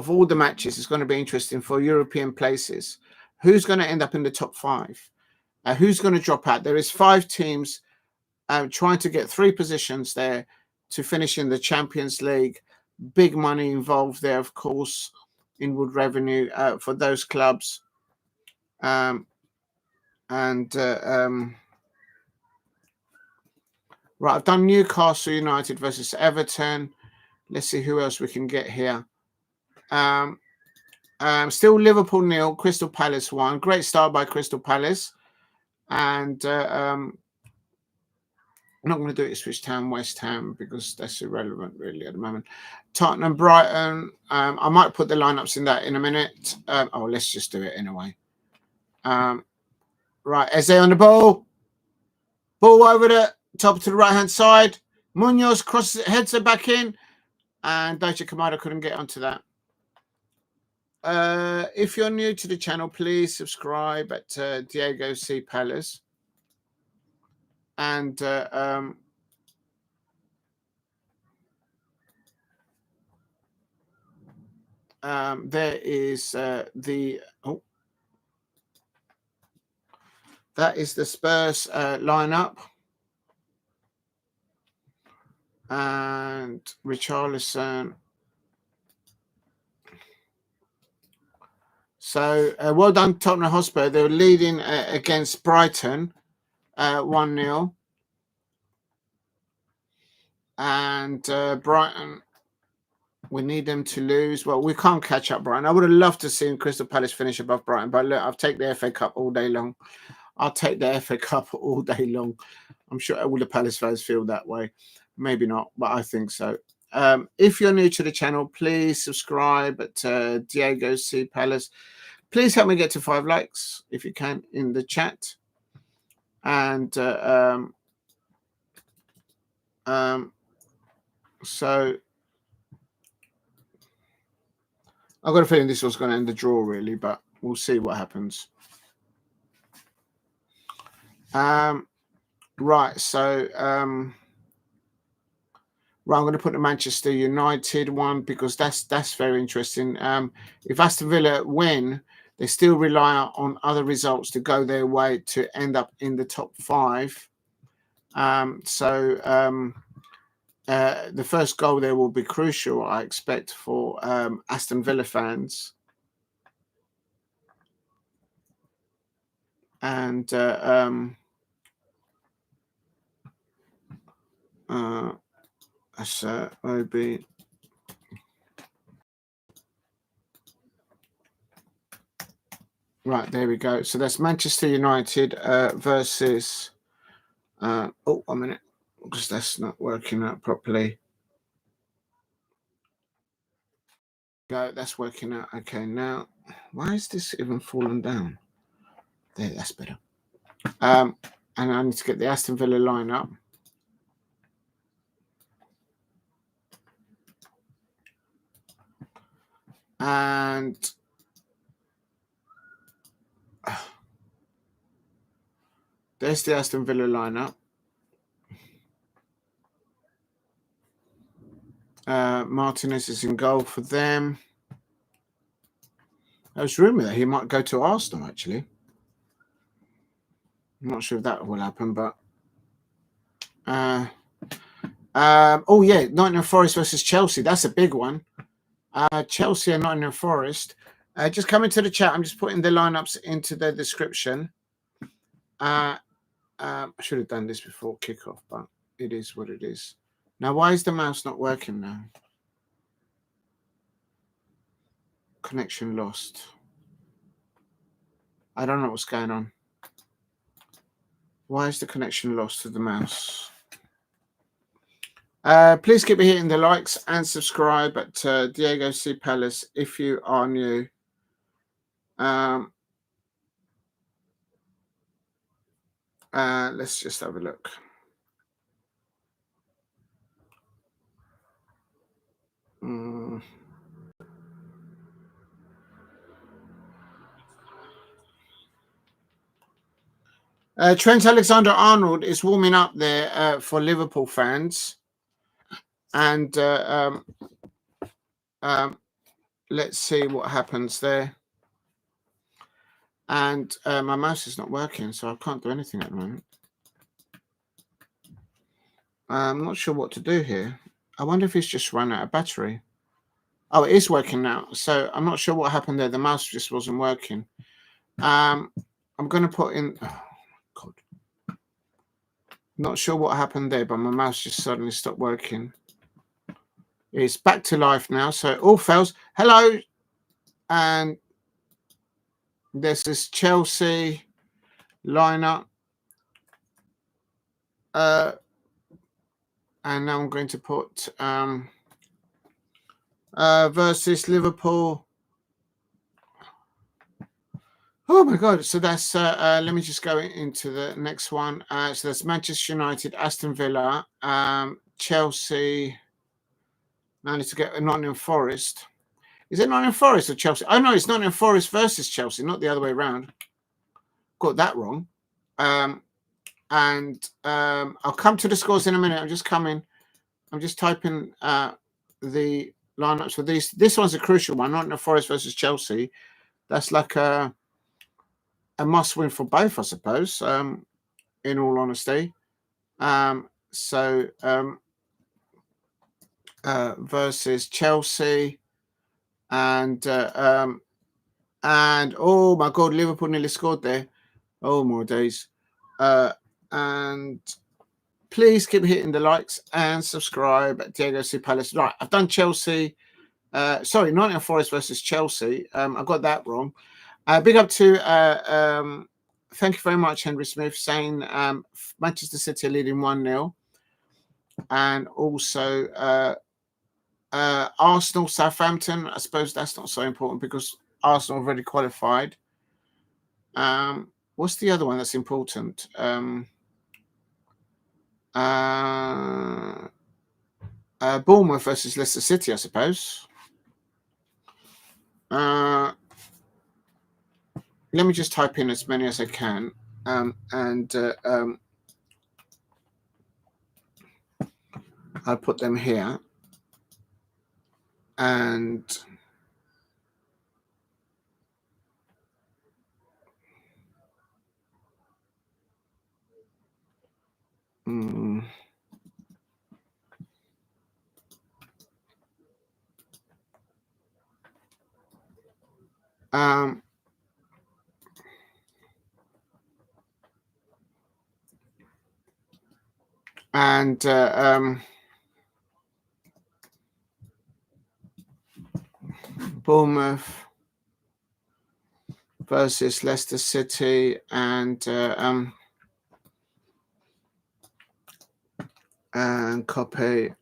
all the matches is going to be interesting for European places. Who's going to end up in the top 5? Who's going to drop out? There is 5 teams trying to get 3 positions there to finish in the Champions League. Big money involved there, of course, inward revenue for those clubs. Right, I've done Newcastle United versus Everton. Let's see who else we can get here. Still Liverpool 0, Crystal Palace 1. Great start by Crystal Palace. And I'm not going to do it Ipswich Town, West Ham, because that's irrelevant really at the moment. Tottenham, Brighton. I might put the lineups in that in a minute. Let's just do it anyway. Right, Eze on the ball. Ball over the top to the right-hand side. Munoz crosses, heads it back in. And Daichi Kamada couldn't get onto that. If you're new to the channel, please subscribe at Diego C. Palace. And there is that is the Spurs lineup. And Richarlison. So well done, Tottenham Hotspur. They were leading against Brighton 1-0. And Brighton, we need them to lose. Well, we can't catch up Brighton. I would have loved to see Crystal Palace finish above Brighton. But look, I'll take the FA Cup all day long. I'll take the FA Cup all day long. I'm sure all the Palace fans feel that way. Maybe not, but I think so. If you're new to the channel, please subscribe at Diego C. Palace. Please help me get to 5 likes, if you can, in the chat. And so I've got a feeling this was going to end the draw, really, but we'll see what happens. Right, so... right, I'm going to put the Manchester United one because that's very interesting. If Aston Villa win, they still rely on other results to go their way to end up in the top 5. The first goal there will be crucial, I expect, for Aston Villa fans. And that's OB. Right, there we go. So that's Manchester United versus... oh, 1 minute, because that's not working out properly. Go, that's working out okay now. Why is this even fallen down? There, that's better. And I need to get the Aston Villa line up. And there's the Aston Villa lineup. Martinez is in goal for them. There was rumour that he might go to Arsenal, actually. I'm not sure if that will happen, but... oh, yeah, Nottingham Forest versus Chelsea. That's a big one. Chelsea and Nottingham Forest. Just come into the chat. I'm just putting the lineups into the description. I should have done this before kickoff, but it is what it is. Now, why is the mouse not working now? Connection lost. I don't know what's going on. Why is the connection lost to the mouse? Please keep hitting the likes and subscribe at Diego C. Palace if you are new. Let's just have a look. Trent Alexander-Arnold is warming up there for Liverpool fans. And let's see what happens there. And my mouse is not working, so I can't do anything at the moment. I'm not sure what to do here. I wonder if it's just run out of battery. Oh, it is working now. So I'm not sure what happened there. The mouse just wasn't working. I'm going to put in... Oh, God. Not sure what happened there, but my mouse just suddenly stopped working. It's back to life now. So all fails. Hello. And this is Chelsea lineup. And now I'm going to put versus Liverpool. Oh my God! So that's let me just go into the next one. So that's Manchester United, Aston Villa, Chelsea. Now I need to get Nottingham Forest. Is it Nottingham Forest or Chelsea? Oh no, it's Nottingham Forest versus Chelsea, not the other way around. Got that wrong. And I'll come to the scores in a minute. I'm just coming. I'm just typing the lineups for these. This one's a crucial one. Nottingham Forest versus Chelsea. That's like a must-win for both, I suppose. In all honesty. Versus Chelsea, and oh my God, Liverpool nearly scored there. Oh my days. And please keep hitting the likes and subscribe at Diego C. Palace. Right, I've done Chelsea. Sorry, Nottingham Forest versus Chelsea. I got that wrong. Big up to thank you very much, Henry Smith, saying Manchester City are leading 1-0. And also Arsenal, Southampton. I suppose that's not so important because Arsenal already qualified. What's the other one that's important? Bournemouth versus Leicester City, I suppose. Let me just type in as many as I can. I'll put them here. And Bournemouth versus Leicester City, and copy.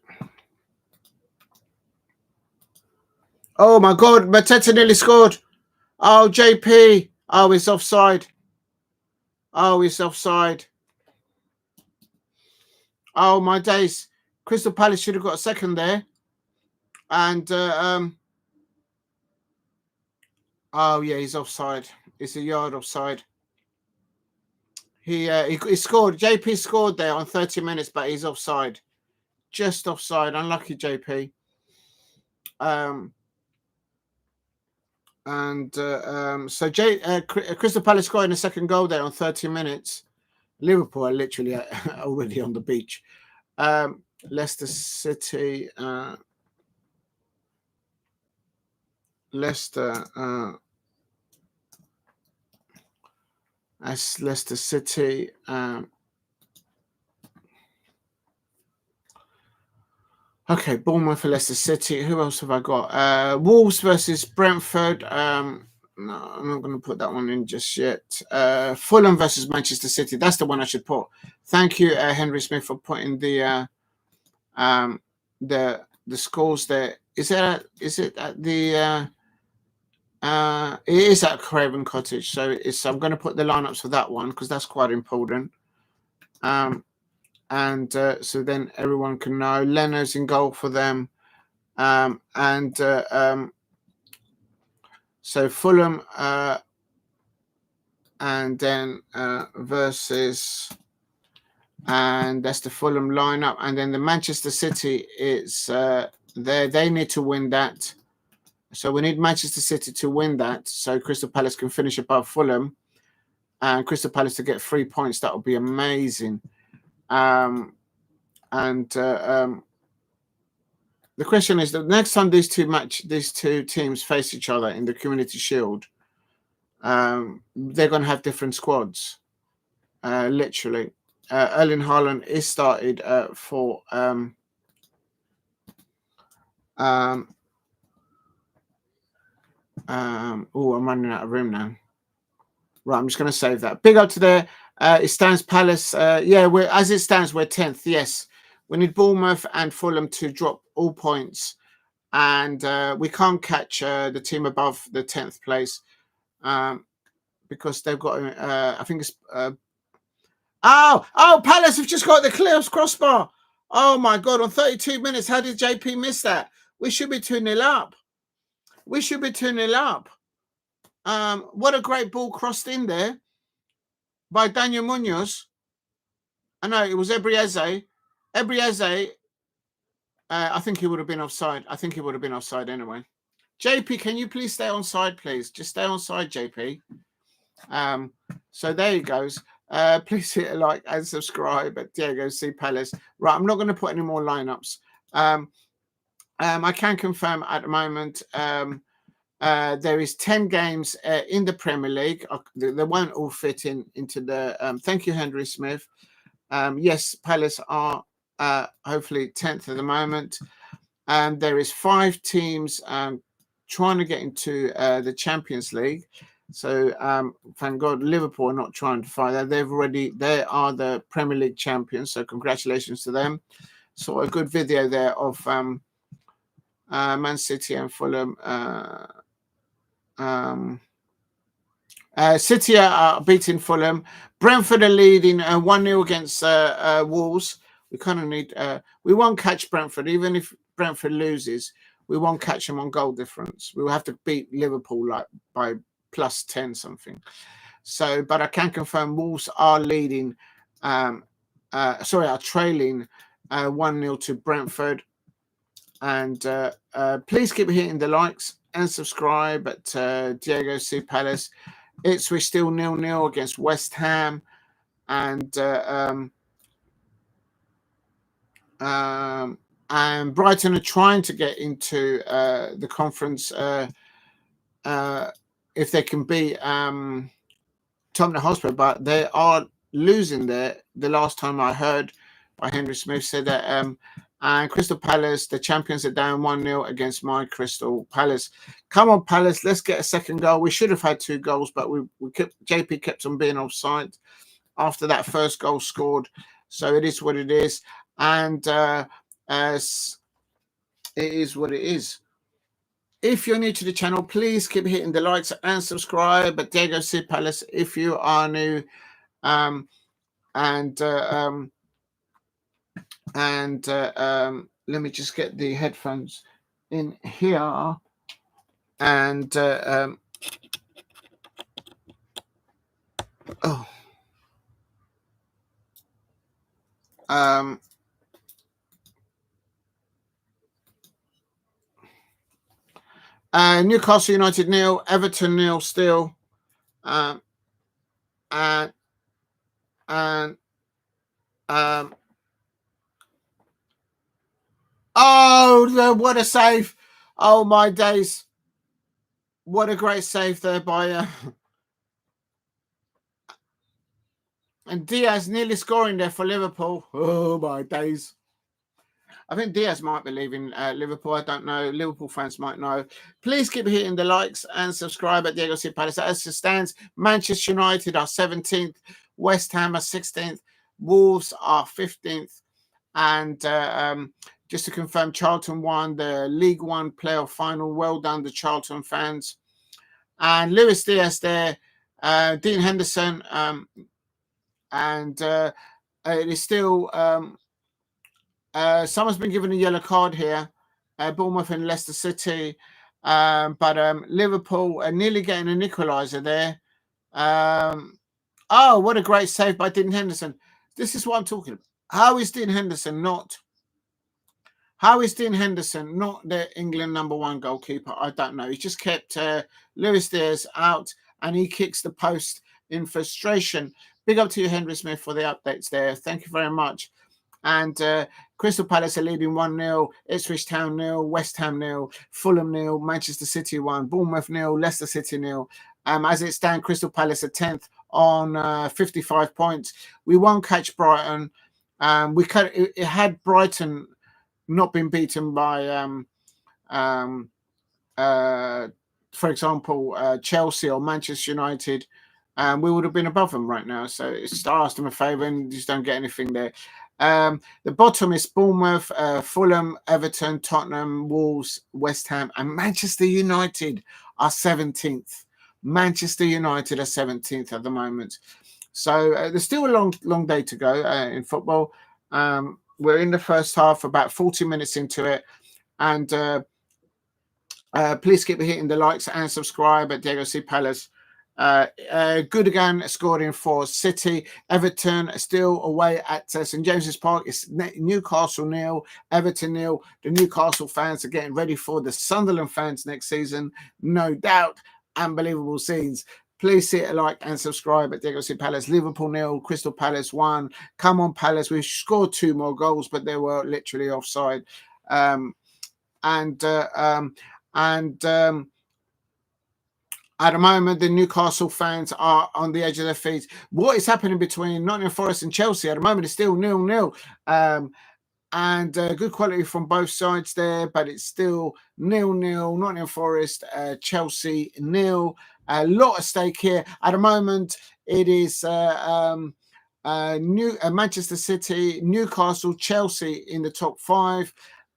Oh my God, Mateta nearly scored. Oh, JP. Oh, it's offside. Oh, it's offside. Oh, my days. Crystal Palace should have got a second there. And, oh, yeah, he's offside. It's a yard offside. He scored. JP scored there on 30 minutes, but he's offside. Just offside. Unlucky, JP. So Crystal Palace scoring a second goal there on 30 minutes. Liverpool are literally already on the beach. Leicester City. Leicester. That's Leicester City. Okay, Bournemouth for Leicester City. Who else have I got? Wolves versus Brentford. No, I'm not going to put that one in just yet. Fulham versus Manchester City. That's the one I should put. Thank you, Henry Smith, for putting the scores there. Is it at the? It is at Craven Cottage. So I'm going to put the lineups for that one because that's quite important. So then everyone can know. Leno's in goal for them. So Fulham and then versus, and that's the Fulham lineup. And then the Manchester City is there. They need to win that. So we need Manchester City to win that so Crystal Palace can finish above Fulham and Crystal Palace to get 3 points. That would be amazing. The question is, the next time these two teams face each other in the Community Shield, they're going to have different squads. Literally, Erling Haaland is started for. I'm running out of room now. Right, I'm just going to save that. Big up to there. It stands Palace. As it stands, we're 10th. Yes, we need Bournemouth and Fulham to drop all points, and we can't catch the team above the 10th place because they've got. I think it's. Palace have just got the clear crossbar. Oh my God! On 32 minutes, how did JP miss that? We should be 2-0 up. We should be 2-0 up. What a great ball crossed in there by Daniel Munoz. I know it was Ebrieze. I think he would have been offside. I think he would have been offside anyway. JP, can you please stay on side, please? Just stay on side, JP. So there he goes. Please hit a like and subscribe at Diego C. Palace. Right, I'm not going to put any more lineups. I can confirm at the moment there is 10 games in the Premier League. They won't all fit into the. Thank you, Henry Smith. Yes, Palace are hopefully 10th at the moment. There is 5 teams trying to get into the Champions League. So thank God Liverpool are not trying to fight that. They are the Premier League champions. So congratulations to them. Saw a good video there of Man City and Fulham. City are beating Fulham. Brentford are leading 1-0 against Wolves. We kind of need. We won't catch Brentford, even if Brentford loses. We won't catch them on goal difference. We will have to beat Liverpool like by plus 10 something. So, but I can confirm Wolves are leading. Are trailing 1-0 to Brentford. And please keep hitting the likes and subscribe at Diego C. Palace. We're still 0-0 against West Ham, and Brighton are trying to get into the conference if they can beat Tottenham Hotspur, but they are losing there. The last time I heard by Henry Smith said that and Crystal Palace, the champions, are down 1-0 against my Crystal Palace. Come on, Palace, let's get a second goal. We should have had 2 goals, but JP kept on being offside after that first goal scored. So it is what it is. And it is what it is. If you're new to the channel, please keep hitting the likes and subscribe. But there goes Sid Palace if you are new. Let me just get the headphones in here. And Newcastle United 0, Everton 0 still. Oh, what a save. Oh, my days. What a great save there by... and Diaz nearly scoring there for Liverpool. Oh, my days. I think Diaz might be leaving Liverpool. I don't know. Liverpool fans might know. Please keep hitting the likes and subscribe at Diego Sid Palace. As it stands, Manchester United are 17th. West Ham are 16th. Wolves are 15th. And just to confirm, Charlton won the League One playoff final. Well done, the Charlton fans. And Luis Diaz there, Dean Henderson, and it is still... someone's been given a yellow card here. Bournemouth and Leicester City. But Liverpool are nearly getting an equaliser there. Oh, what a great save by Dean Henderson. This is what I'm talking about. How is Dean Henderson not the England #1 goalkeeper? I don't know. He just kept Luis Diaz out, and he kicks the post in frustration. Big up to you, Henry Smith, for the updates there. Thank you very much. And Crystal Palace are leading 1-0, Ipswich Town 0, West Ham 0, Fulham 0, Manchester City 1, Bournemouth 0, Leicester City 0. As it stands, Crystal Palace are 10th on 55 points. We won't catch Brighton. Had Brighton not been beaten by, for example, Chelsea or Manchester United, we would have been above them right now. So it's asked them a favour and just don't get anything there. The bottom is Bournemouth, Fulham, Everton, Tottenham, Wolves, West Ham, and Manchester United are 17th. Manchester United are 17th at the moment. So there's still a long day to go in football. We're in the first half, about 40 minutes into it. And please keep hitting the likes and subscribe at Diego Sid Palace. Gundogan scored in for City. Everton still away at St James's Park. It's Newcastle 0, Everton 0. The Newcastle fans are getting ready for the Sunderland fans next season. No doubt. Unbelievable scenes. Please hit a like and subscribe at Diego Sid Palace. Liverpool 0, Crystal Palace 1. Come on, Palace. We scored 2 more goals, but they were literally offside. At the moment, the Newcastle fans are on the edge of their feet. What is happening between Nottingham Forest and Chelsea at the moment is still 0-0. And good quality from both sides there, but it's still 0-0. Nottingham Forest, Chelsea 0. A lot at stake here. At the moment, it is Manchester City, Newcastle, Chelsea in the top 5.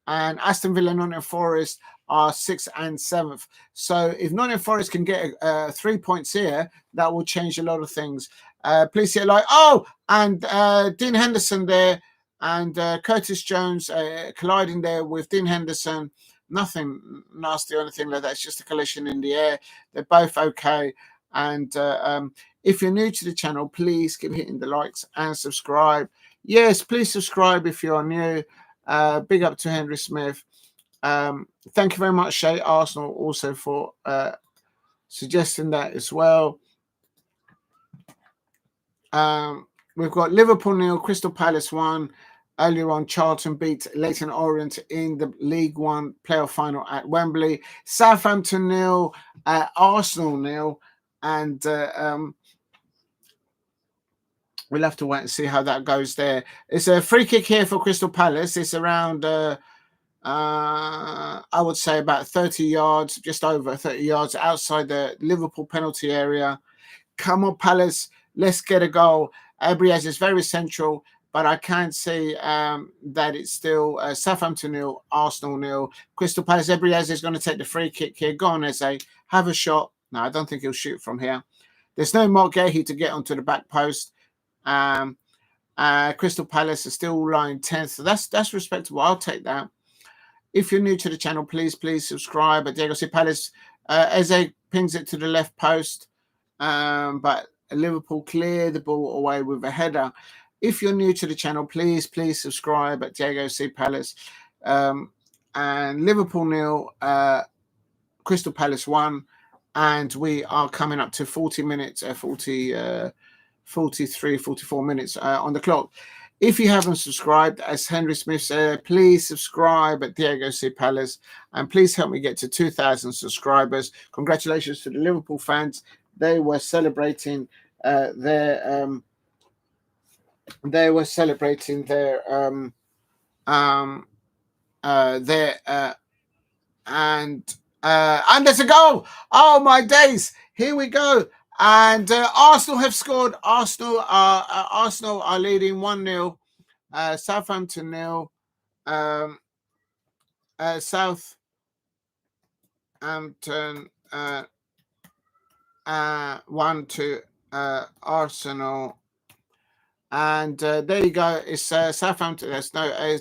And Aston Villa, Nottingham Forest are 6th and 7th. So if Nottingham Forest can get 3 points here, that will change a lot of things. Please hit a like. Oh, and Dean Henderson there and Curtis Jones colliding there with Dean Henderson. Nothing nasty or anything like that. It's just a collision in the air. They're both okay. And if you're new to the channel, please keep hitting the likes and subscribe. Yes, please subscribe if you're new. Big up to Henry Smith. Thank you very much, Shay Arsenal, also for suggesting that as well. We've got Liverpool 0, Crystal Palace 1. Earlier on, Charlton beat Leyton Orient in the League One playoff final at Wembley. Southampton 0, Arsenal 0. And we'll have to wait and see how that goes there. It's a free kick here for Crystal Palace. It's around... I would say about 30 yards, just over 30 yards outside the Liverpool penalty area. Come on, Palace, let's get a goal. Abriez is very central. but I can see that it's still Southampton 0, Arsenal 0, Crystal Palace. Eze is going to take the free kick here. Go on, Eze, have a shot. No, I don't think he'll shoot from here. There's no Mark Gahey to get onto the back post. Crystal Palace are still lying 10th, so that's respectable. I'll take that. If you're new to the channel, please subscribe. But Diego Palace, Eze pings it to the left post, but Liverpool clear the ball away with a header. If you're new to the channel, please subscribe at Diego Palace. And Liverpool 0, Crystal Palace 1, and we are coming up to 40 minutes, 43, 44 minutes on the clock. If you haven't subscribed, as Henry Smith said, please subscribe at Diego Palace, and please help me get to 2,000 subscribers. Congratulations to the Liverpool fans. They were celebrating their and there's a goal. Oh my days, here we go. And Arsenal have scored. Arsenal are leading 1-0. Southampton 0. Southampton 1-2 Arsenal. And there you go. It's Southampton. There's no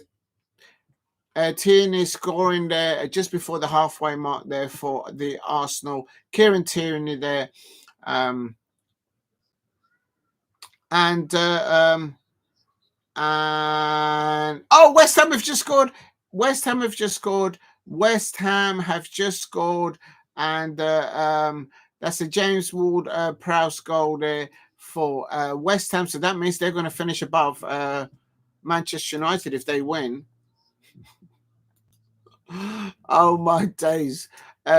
Tierney scoring there just before the halfway mark there for the Arsenal. Kieran Tierney there. And oh, West Ham have just scored. West Ham have just scored. And that's a James Ward-Prowse goal there for West Ham. So that means they're going to finish above Manchester United if they win. Oh my days.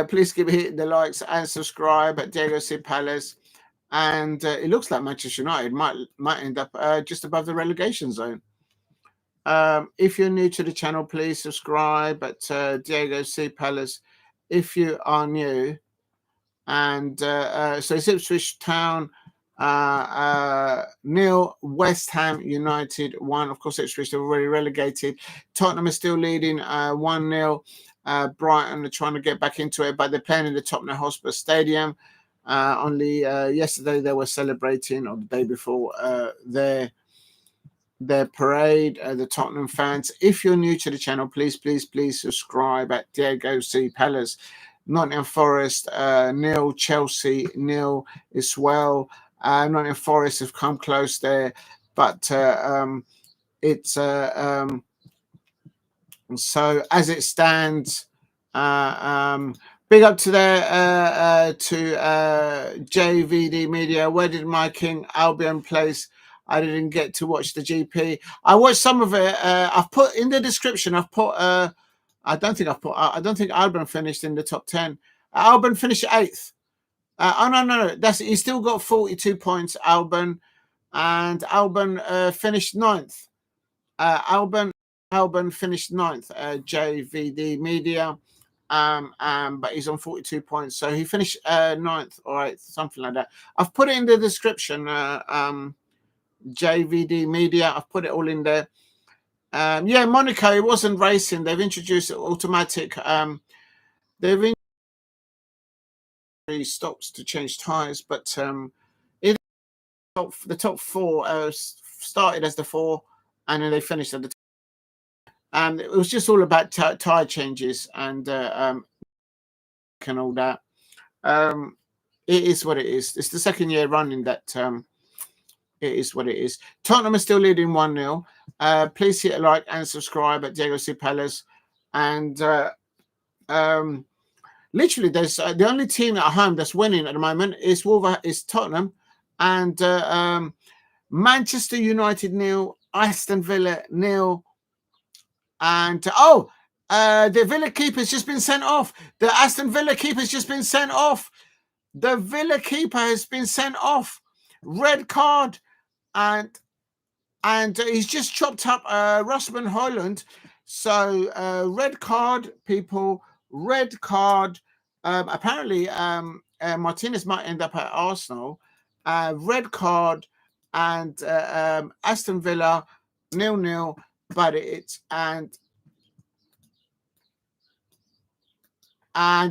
Please keep hitting the likes and subscribe at Diego Palace. And it looks like Manchester United might end up just above the relegation zone. If you're new to the channel, please subscribe at Diego Palace if you are new. And so it's Ipswich Town 0, West Ham United 1. Of course, Ipswich are already relegated. Tottenham is still leading 1-0. Brighton are trying to get back into it, but they're playing in the Tottenham Hotspur Stadium. Only yesterday they were celebrating, or the day before, their parade. The Tottenham fans. If you're new to the channel, please subscribe at Diego Palace. Nottingham Forest 0, Chelsea 0 as well. Nottingham Forest have come close there, but it's so as it stands. Big up to there to JVD Media. Where did my King Albion place? I didn't get to watch the GP. I watched some of it. I've put in the description. I've put. I don't think Albion finished in the top 10. Albion finished 8th. Oh no. He still got 42 points. Albion, and Albion finished 9th. Albion finished 9th. JVD Media. But he's on 42 points, so he finished 9th or 8th, something like that. I've put it in the description. JVD Media. I've put it all in there. Yeah, Monaco, it wasn't racing. They've introduced automatic. They've introduced stops to change tires, but the top 4 started as the 4, and then they finished at the. It was just all about tire changes and all that. It is what it is. It's the second year running that. It is what it is. Tottenham is still leading 1-0. Please hit a like and subscribe at Diego Palace. And literally, there's the only team at home that's winning at the moment is Tottenham, and Manchester United 0, Aston Villa 0, and the Villa keeper's just been sent off. The Aston Villa keeper's just been sent off. The Villa keeper has been sent off. Red card. And he's just chopped up Rasmus Højlund. So red card, people. Red card. Apparently, Martinez might end up at Arsenal. Red card, and Aston Villa 0-0, but it's and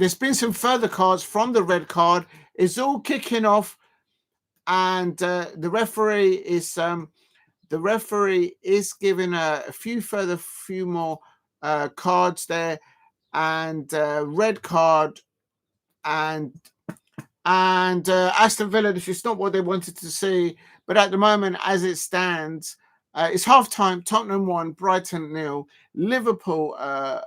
there's been some further cards from the red card. It's all kicking off, and the referee is giving a few more cards there, and red card, and Aston Villa. This is not what they wanted to see, but at the moment, as it stands, it's half time. Tottenham 1, Brighton 0, Liverpool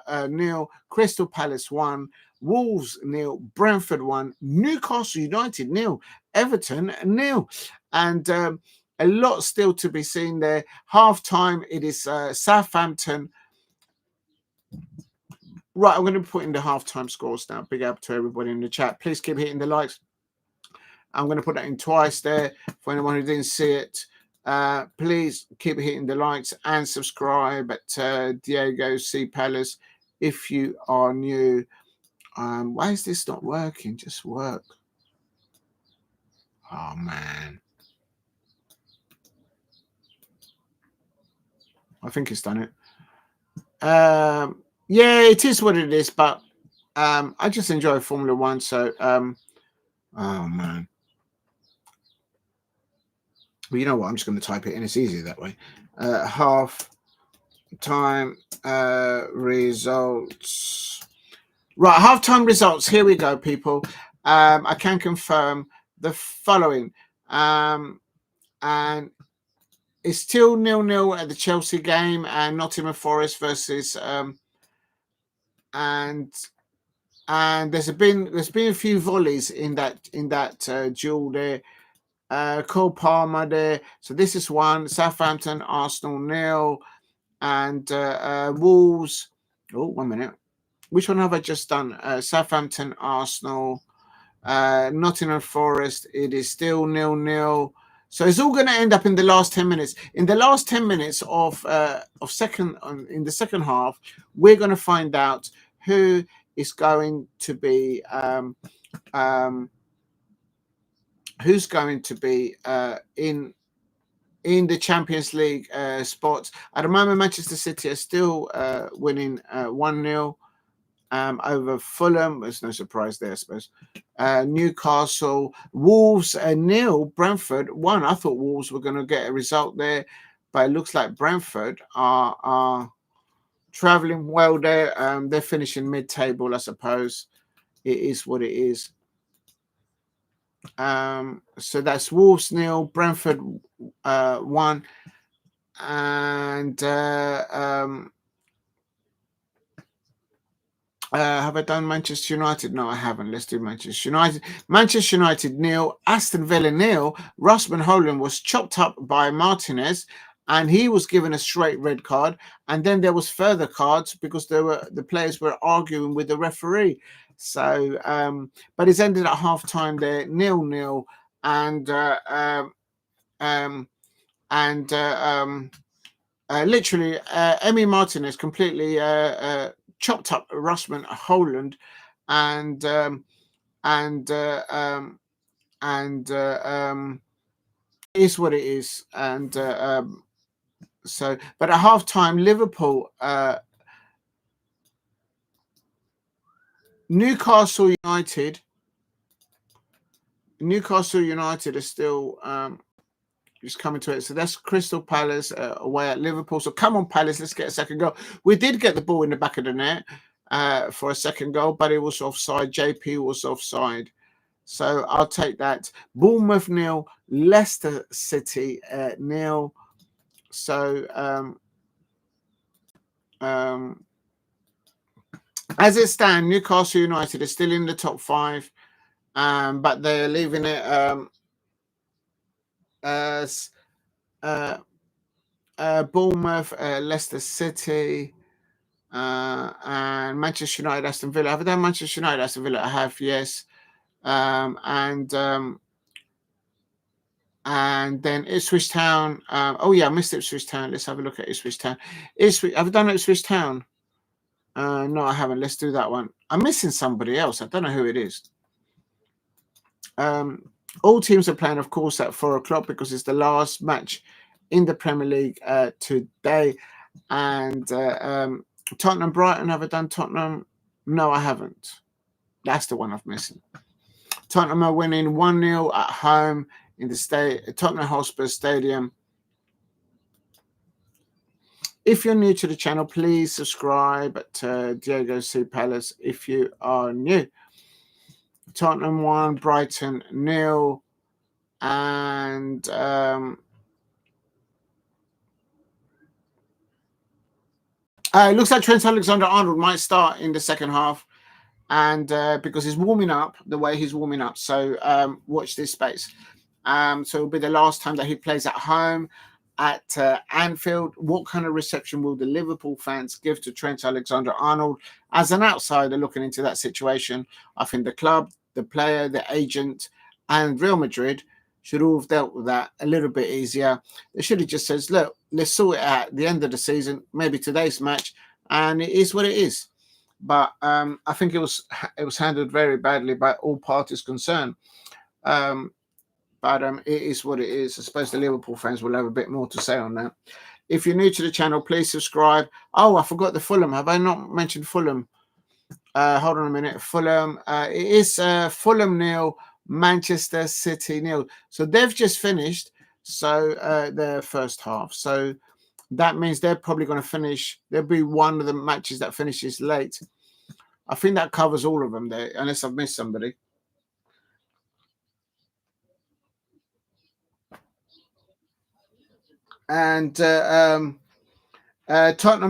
0, Crystal Palace 1, Wolves 0, Brentford 1, Newcastle United 0, Everton 0, and a lot still to be seen there. Half time, it is Southampton. Right, I'm going to be putting the halftime scores now. Big up to everybody in the chat. Please keep hitting the likes. I'm going to put that in twice there for anyone who didn't see it. Please keep hitting the likes and subscribe at Diego C. Palace if you are new. Why is this not working? Just work. Oh, man. I think it's done it. Yeah, it is what it is, but I just enjoy Formula One, so oh man. Well, you know what? I'm just going to type it in. It's easier that way. Half time results. Right, half-time results. Here we go, people. I can confirm the following. And it's still 0-0 at the Chelsea game, and Nottingham Forest versus and there's been a few volleys in that duel there. Cole Palmer there. So this is one. Southampton, Arsenal 0, and Wolves. Oh, 1 minute. Which one have I just done? Southampton, Arsenal, Nottingham Forest. It is still 0-0. So it's all going to end up in the last 10 minutes. In the last 10 minutes in the second half, we're going to find out who is going to be in the Champions League spots. At the moment, Manchester City are still winning 1-0 over Fulham. There's no surprise there, I suppose. Newcastle, Wolves 0, Brentford 1. I thought Wolves were going to get a result there, but it looks like Brentford are travelling well there. They're finishing mid-table, I suppose. It is what it is. So that's Wolves 0, Brentford 1, and have I done Manchester United? No, I haven't. Let's do Manchester United. Manchester United 0, Aston Villa 0. Rasmus Højlund was chopped up by Martinez, and he was given a straight red card. And then there was further cards because the players were arguing with the referee. So, but it's ended at half time there, 0-0, and literally, Emi Martinez completely chopped up Rasmus Højlund, and is what it is, and so. But at half time, Liverpool. Newcastle United is still just coming to it. So that's Crystal Palace away at Liverpool. So come on, Palace, let's get a second goal. We did get the ball in the back of the net for a second goal, but it was offside. JP was offside. So I'll take that. Bournemouth 0, Leicester City 0. So as it stands, Newcastle United is still in the top 5, but they're leaving it as Bournemouth, Leicester City, and Manchester United, Aston Villa. Have I done Manchester United, Aston Villa? I have, yes. And then Ipswich Town. Oh yeah, I missed Ipswich Town. Let's have a look at Ipswich Town. Have I done Ipswich Town? No, I haven't. Let's do that one. I'm missing somebody else. I don't know who it is. All teams are playing, of course, at 4 o'clock because it's the last match in the Premier League today. And Tottenham Brighton, have I done Tottenham? No, I haven't. That's the one I've missed. Tottenham are winning 1-0 at home in the Tottenham Hotspur Stadium. If you're new to the channel, please subscribe to Diego C. Palace if you are new. Tottenham 1, Brighton 0, and it looks like Trent Alexander-Arnold might start in the second half, and because he's warming up the way he's warming up. So watch this space. So it'll be the last time that he plays at home at Anfield. What kind of reception will the Liverpool fans give to Trent Alexander-Arnold? As an outsider looking into that situation, I think the club, the player, the agent, and Real Madrid should all have dealt with that a little bit easier. They should have just said, look, let's sort it out at the end of the season, maybe today's match, and it is what it is. But I think it was handled very badly by all parties concerned. But it is what it is. I suppose the Liverpool fans will have a bit more to say on that. If you're new to the channel, please subscribe. Oh, I forgot the Fulham. Have I not mentioned Fulham? Hold on a minute. Fulham. It is Fulham 0, Manchester City 0. So they've just finished. So their first half. So that means they're probably going to finish. There'll be one of the matches that finishes late. I think that covers all of them there, unless I've missed somebody. And Tottenham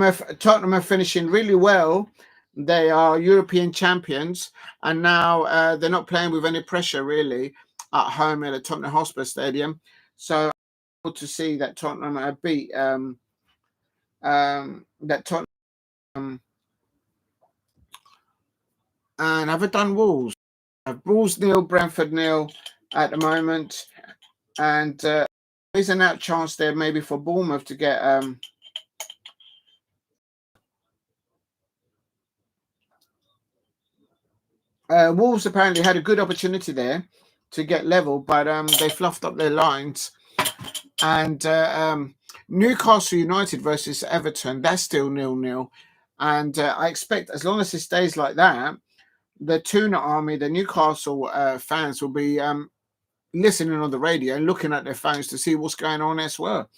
are finishing really well. They are European champions, and now they're not playing with any pressure really at home at the Tottenham Hotspur Stadium. So I'm able to see that Tottenham beat that Tottenham. And have I done Wolves? Wolves 0, Brentford 0 at the moment, and there's an out chance there maybe for Bournemouth to get Wolves apparently had a good opportunity there to get level, but they fluffed up their lines. And Newcastle United versus Everton, that's still 0-0. And I expect as long as it stays like that, the Tuna Army, the Newcastle fans will be listening on the radio and looking at their phones to see what's going on as well.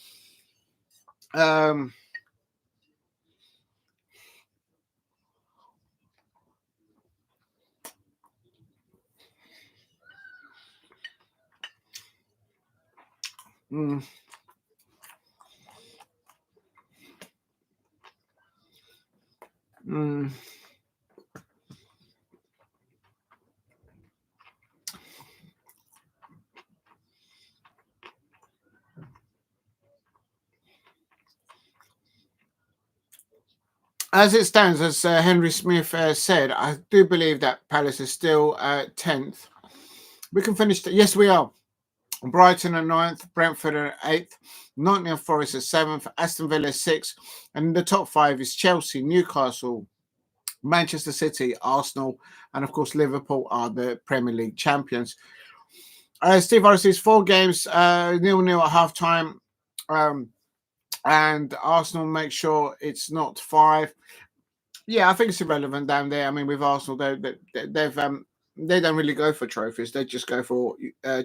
As it stands, as Henry Smith said, I do believe that Palace is still 10th. We can finish. Yes, we are. Brighton are 9th, Brentford are 8th, Nottingham Forest are 7th, Aston Villa 6th, and in the top 5 is Chelsea, Newcastle, Manchester City, Arsenal, and of course Liverpool are the Premier League champions. Steve Harris says 4 games, 0-0 at half time. And Arsenal make sure it's not 5. Yeah, I think it's irrelevant down there. I mean, with Arsenal, they don't really go for trophies. They just go for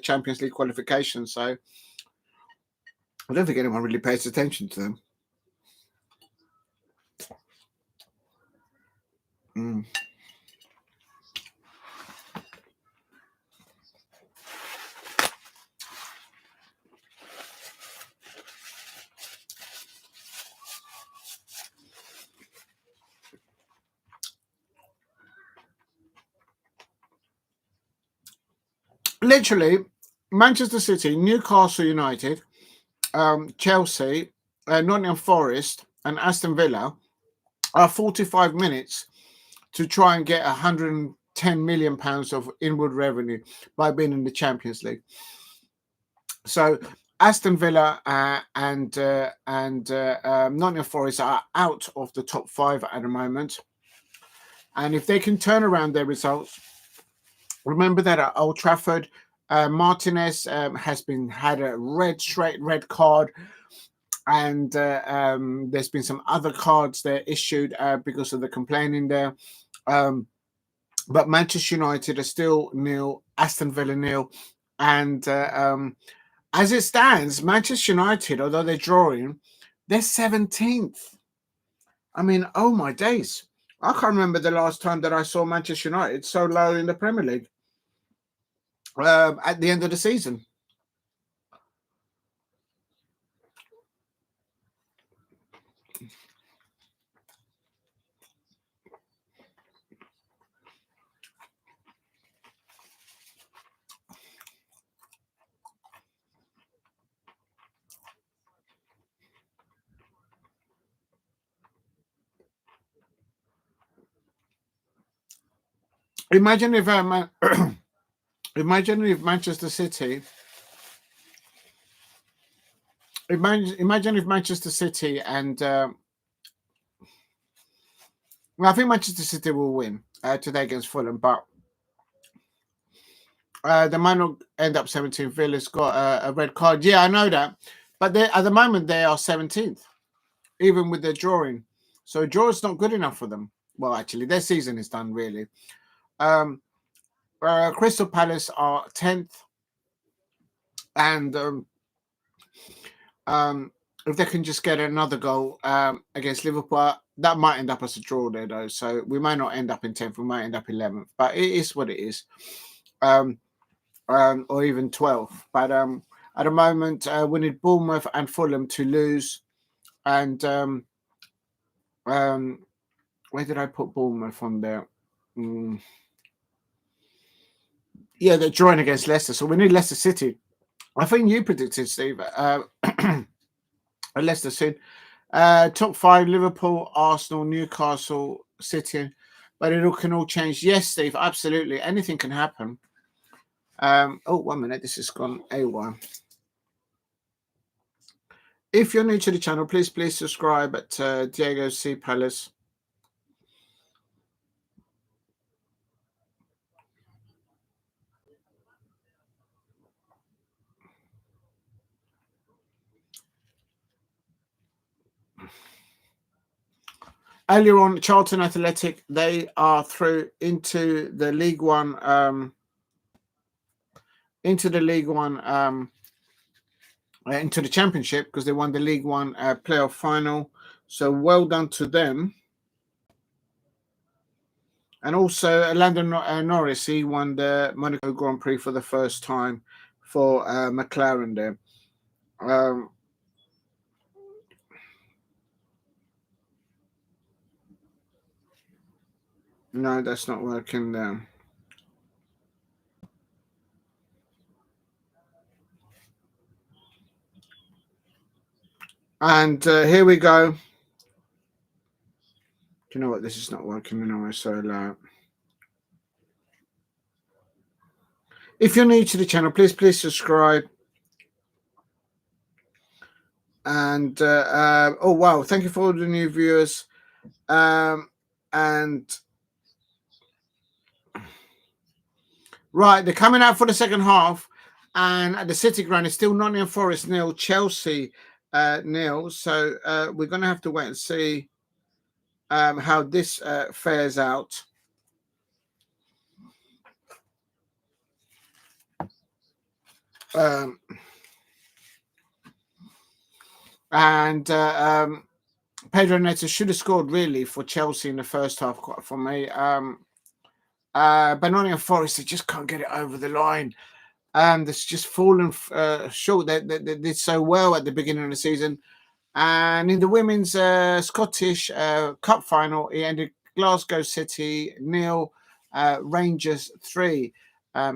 Champions League qualification. So I don't think anyone really pays attention to them. Literally, Manchester City, Newcastle United, Chelsea, Nottingham Forest, and Aston Villa are 45 minutes to try and get 110 million pounds of inward revenue by being in the Champions League. So Aston Villa and Nottingham Forest are out of the top 5 at the moment. And if they can turn around their results, remember that at Old Trafford, Martinez has had a straight red card, and there's been some other cards that issued because of the complaining there. But Manchester United are still nil, Aston Villa nil, and as it stands, Manchester United, although they're drawing, they're 17th. I mean, oh my days. I can't remember the last time that I saw Manchester United so low in the Premier League at the end of the season. Imagine if imagine if Manchester City. Imagine if Manchester City and well, I think Manchester City will win today against Fulham, but they might not end up 17th. Villa's got a red card. Yeah, I know that, but at the moment they are 17th, even with their drawing. So draw is not good enough for them. Well, actually, their season is done really. Crystal Palace are 10th, and if they can just get another goal against Liverpool, that might end up as a draw there, though. So we might not end up in 10th, we might end up 11th, but it is what it is, or even 12th. But at the moment, we need Bournemouth and Fulham to lose, and where did I put Bournemouth on there? Yeah, they're drawing against Leicester, so we need Leicester City. I think you predicted, Steve, Leicester soon. Top 5: Liverpool, Arsenal, Newcastle, City, but it can all change. Yes, Steve, absolutely. Anything can happen. Oh, 1 minute. This has gone A1. If you're new to the channel, please subscribe at Diego C. Palace. Earlier on, Charlton Athletic, they are through into the League One, into the Championship, because they won the League One playoff final. So well done to them. And also, Landon Norris, he won the Monaco Grand Prix for the first time for McLaren there. No, that's not working there. And here we go. Do you know what? This is not working anyway, so if you're new to the channel, please subscribe. And oh wow, thank you for all the new viewers. And right, they're coming out for the second half, and at the City Ground, it's still Nottingham Forest nil, Chelsea nil. So we're going to have to wait and see how this fares out. Pedro Neto should have scored really for Chelsea in the first half, quite for me. But Nottingham Forest, they just can't get it over the line. It's just fallen short. They did so well at the beginning of the season. And in the women's Scottish Cup final, it ended Glasgow City 0, Rangers 3.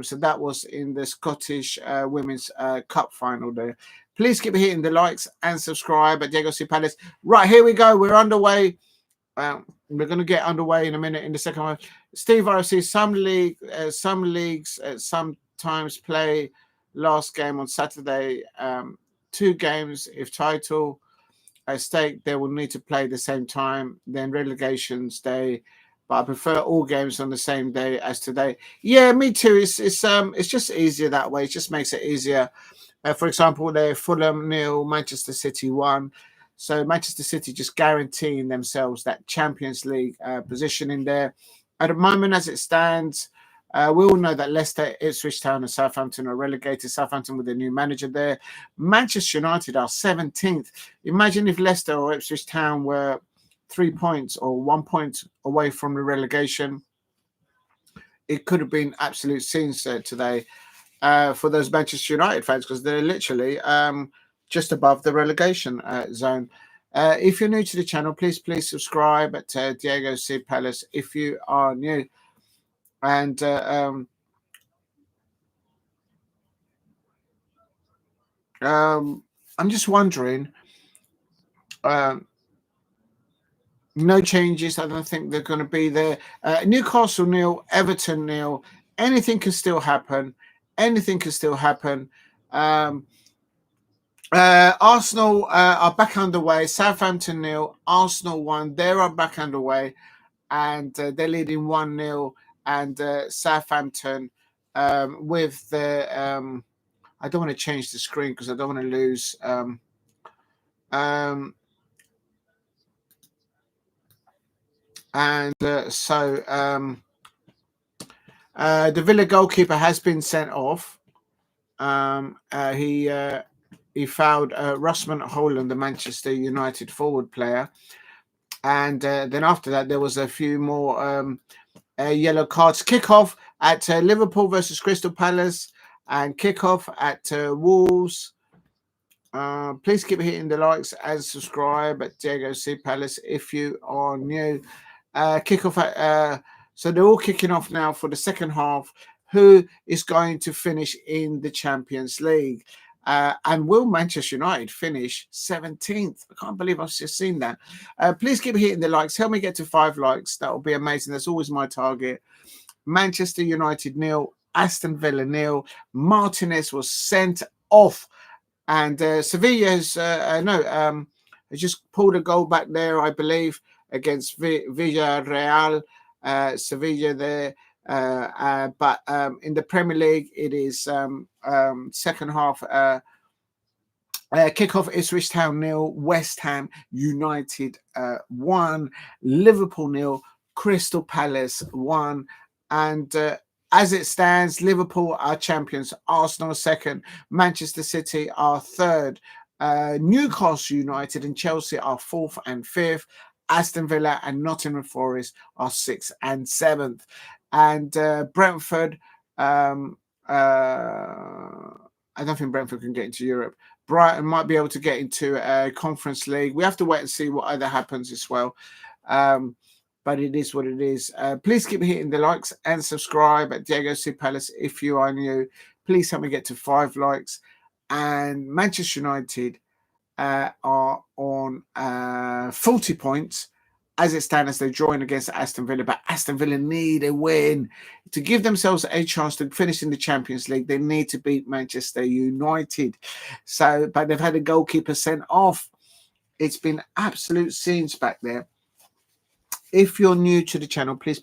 So that was in the Scottish Women's Cup final there. Please keep hitting the likes and subscribe at Diego C. Palace. Right, here we go. We're underway. We're going to get underway in a minute in the second half. Steve, I see some leagues sometimes play last game on Saturday. 2 games, if title at stake, they will need to play the same time. Then relegations day but I prefer all games on the same day as today. Yeah, me too. It's just easier that way. It just makes it easier. For example, they're Fulham 0, Manchester City 1. So Manchester City just guaranteeing themselves that Champions League position in there. At the moment, as it stands, we all know that Leicester, Ipswich Town, and Southampton are relegated. Southampton with a new manager there. Manchester United are 17th. Imagine if Leicester or Ipswich Town were 3 points or 1 point away from the relegation. It could have been absolute scenes today for those Manchester United fans, because they're literally just above the relegation zone. If you're new to the channel, please subscribe at Diego C. Palace if you are new. And I'm just wondering, no changes. I don't think they're going to be there. Newcastle 0, Everton 0. Anything can still happen. Anything can still happen. Arsenal are back underway. Southampton 0, Arsenal 1. They are back underway, and they're leading 1-0. And Southampton with the I don't want to change the screen because I don't want to lose. The Villa goalkeeper has been sent off. He fouled Rasmus Højlund, the Manchester United forward player. And then after that, there was a few more yellow cards. Kickoff at Liverpool versus Crystal Palace, and kickoff at Wolves. Please keep hitting the likes and subscribe at Diego C. Palace if you are new. Kickoff at so they're all kicking off now for the second half. Who is going to finish in the Champions League? And will Manchester United finish 17th? I can't believe I've just seen that. Please keep hitting the likes. Help me get to 5 likes. That will be amazing. That's always my target. Manchester United 0, Aston Villa 0. Martinez was sent off. And Sevilla has just pulled a goal back there, I believe, against Villarreal. Sevilla there. But in the Premier League, it is second half. Kickoff: Ipswich Town 0, West Ham United 1, Liverpool 0, Crystal Palace 1, and as it stands, Liverpool are champions, Arsenal second, Manchester City are third, Newcastle United and Chelsea are fourth and fifth, Aston Villa and Nottingham Forest are sixth and seventh. And Brentford, I don't think Brentford can get into Europe. Brighton might be able to get into a Conference League. We have to wait and see what other happens as well. But it is what it is. Please keep hitting the likes and subscribe at Diego C. Palace if you are new. Please help me get to 5 likes. And Manchester United are on 40 points. As it stands, as they're drawing against Aston Villa, but Aston Villa need a win to give themselves a chance to finish in the Champions League. They need to beat Manchester United. So, but they've had a goalkeeper sent off. It's been absolute scenes back there. If you're new to the channel, please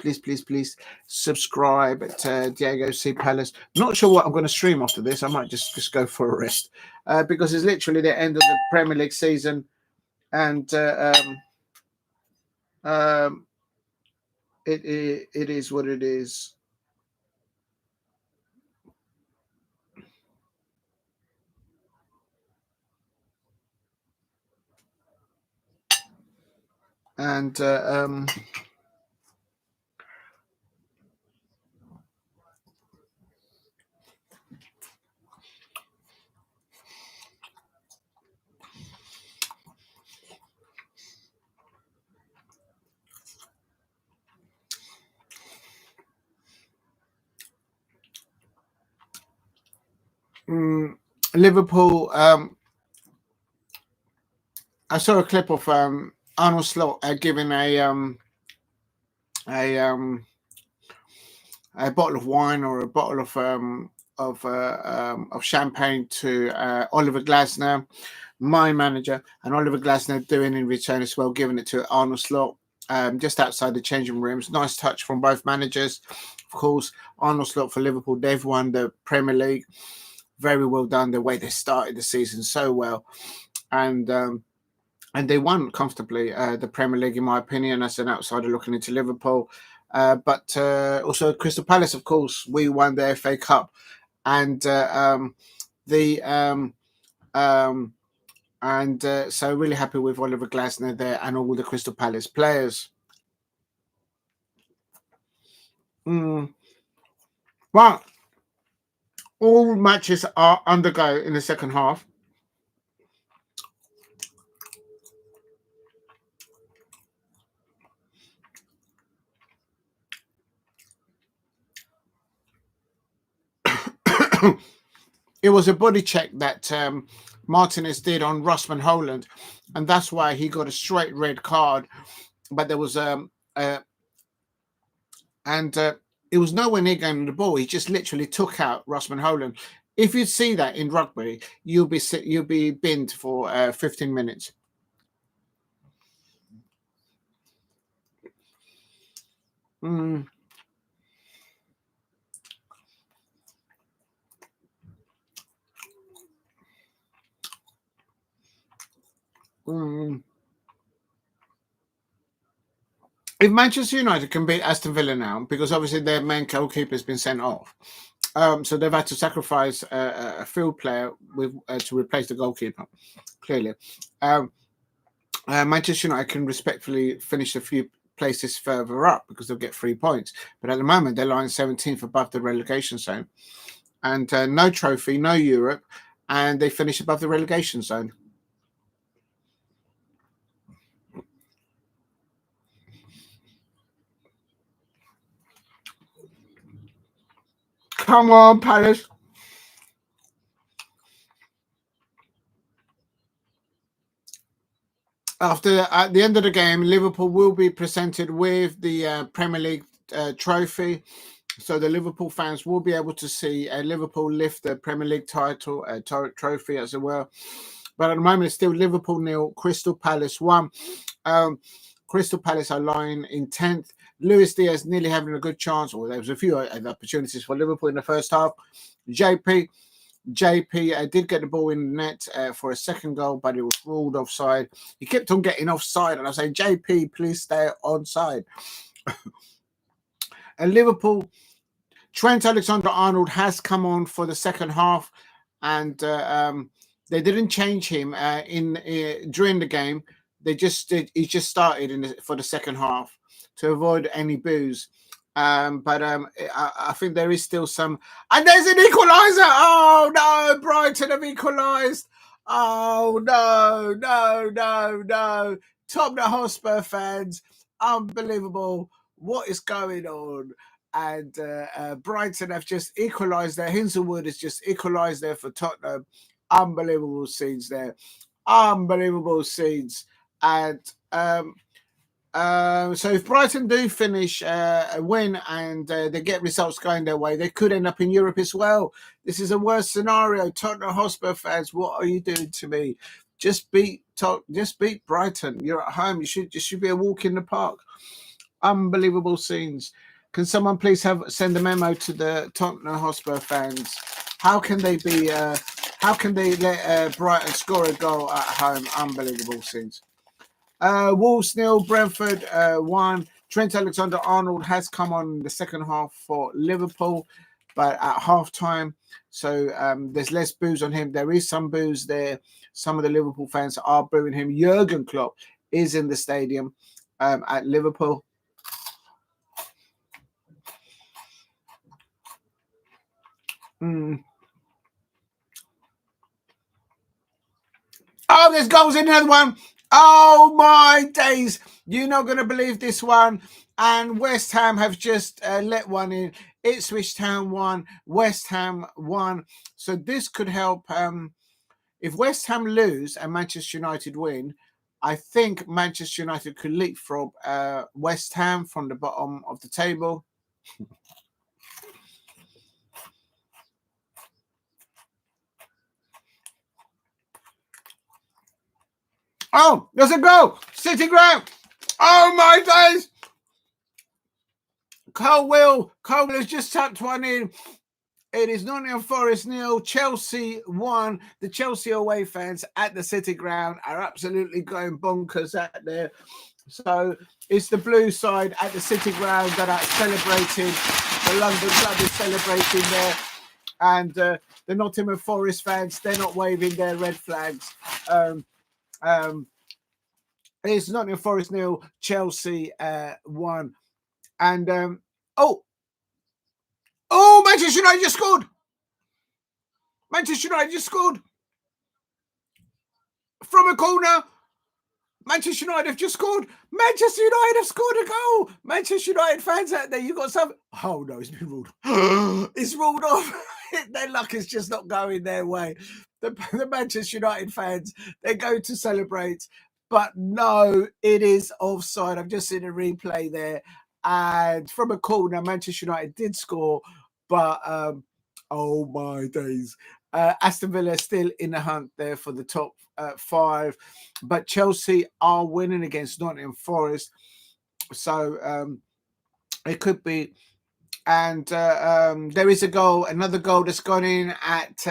subscribe at Diego C. Palace. Not sure what I'm going to stream after this. I might just go for a rest because it's literally the end of the Premier League season, and it is what it is. And Liverpool, I saw a clip of Arnold Slot giving a bottle of wine or a bottle of champagne to Oliver Glasner, my manager, and Oliver Glasner doing in return as well, giving it to Arnold Slot. just outside the changing rooms. Nice touch from both managers. Of course, Arnold Slot for Liverpool. They've won the Premier League. Very well done. The way they started the season so well, and they won comfortably the Premier League, in my opinion, as an outsider looking into Liverpool. But also Crystal Palace, of course, we won the FA Cup, and so really happy with Oliver Glasner there and all the Crystal Palace players. Well, all matches are undergo in the second half. It was a body check that Martinez did on Rossman Holland, and that's why he got a straight red card. But there was it was nowhere near getting the ball. He just literally took out Rossman Holland. If you see that in rugby, you'll be binned for 15 minutes. If Manchester United can beat Aston Villa now, because obviously their main goalkeeper has been sent off, so they've had to sacrifice a field player with to replace the goalkeeper. Clearly, Manchester United can respectfully finish a few places further up because they'll get 3 points. But at the moment, they're lying 17th above the relegation zone, and no trophy, no Europe, and they finish above the relegation zone. Come on, Palace. At the end of the game, Liverpool will be presented with the Premier League trophy. So the Liverpool fans will be able to see Liverpool lift the Premier League title trophy as well. But at the moment, it's still Liverpool 0, Crystal Palace 1. Crystal Palace are lying in 10th. Luis Diaz nearly having a good chance, or there was a few opportunities for Liverpool in the first half. JP did get the ball in the net for a second goal, but it was ruled offside. He kept on getting offside, and I say, JP, please stay onside. And Liverpool, Trent Alexander-Arnold has come on for the second half, and they didn't change him during the game. He just started for the second half to avoid any boos. But I think there is still some, and there's an equaliser. Oh no, Brighton have equalised. Oh no. Tottenham Hotspur fans, unbelievable. What is going on? And Brighton have just equalised there. Hinslewood has just equalised there for Tottenham. Unbelievable scenes there. Unbelievable scenes. And so if Brighton do finish a win and they get results going their way, they could end up in Europe as well. This is a worse scenario. Tottenham Hotspur fans, what are you doing to me? Just beat Brighton. You're at home. You should be a walk in the park. Unbelievable scenes. Can someone please send a memo to the Tottenham Hotspur fans? How can they let Brighton score a goal at home? Unbelievable scenes. Wolves 0, Brentford 1. Trent Alexander-Arnold has come on in the second half for Liverpool, but at half-time, so there's less boos on him. There is some boos there. Some of the Liverpool fans are booing him. Jurgen Klopp is in the stadium at Liverpool. Oh, there's goals in another one. Oh, my days. You're not going to believe this one. And West Ham have just let one in. Ipswich Town 1, West Ham 1. So this could help. If West Ham lose and Manchester United win, I think Manchester United could leapfrog West Ham from the bottom of the table. Oh, there's a goal. City ground. Oh my days! Cole has just tapped one in. It is Nottingham Forest 0, Chelsea 1. The Chelsea away fans at the City Ground are absolutely going bonkers out there. So it's the blue side at the City Ground that are celebrating. The London club is celebrating there. And the Nottingham Forest fans, they're not waving their red flags. It's Nottingham Forest 0, Chelsea 1. And Manchester United just scored. Manchester United just scored from a corner. Manchester United have just scored. Manchester United have scored a goal. Manchester United fans out there, you got something. Oh no, it's been ruled. It's ruled off. Their luck is just not going their way. The Manchester United fans, they go to celebrate, but no, it is offside. I've just seen a replay there, and from a corner, Manchester United did score, but oh my days. Aston Villa still in the hunt there for the top 5, but Chelsea are winning against Nottingham Forest, so it could be. And there is another goal that's gone in at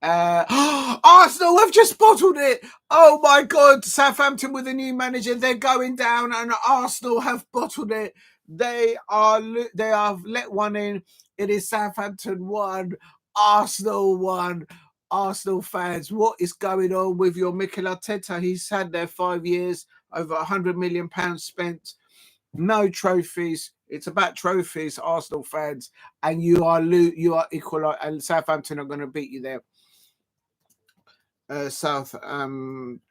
Arsenal have just bottled it. Oh my God, Southampton with a new manager, they're going down, and Arsenal have bottled it. They have let one in. It is Southampton 1, Arsenal 1. Arsenal fans, what is going on with your Mikel Arteta? He's had there 5 years, over £100 million spent, no trophies. It's about trophies, Arsenal fans, and you are equal, and Southampton are going to beat you there. Southampton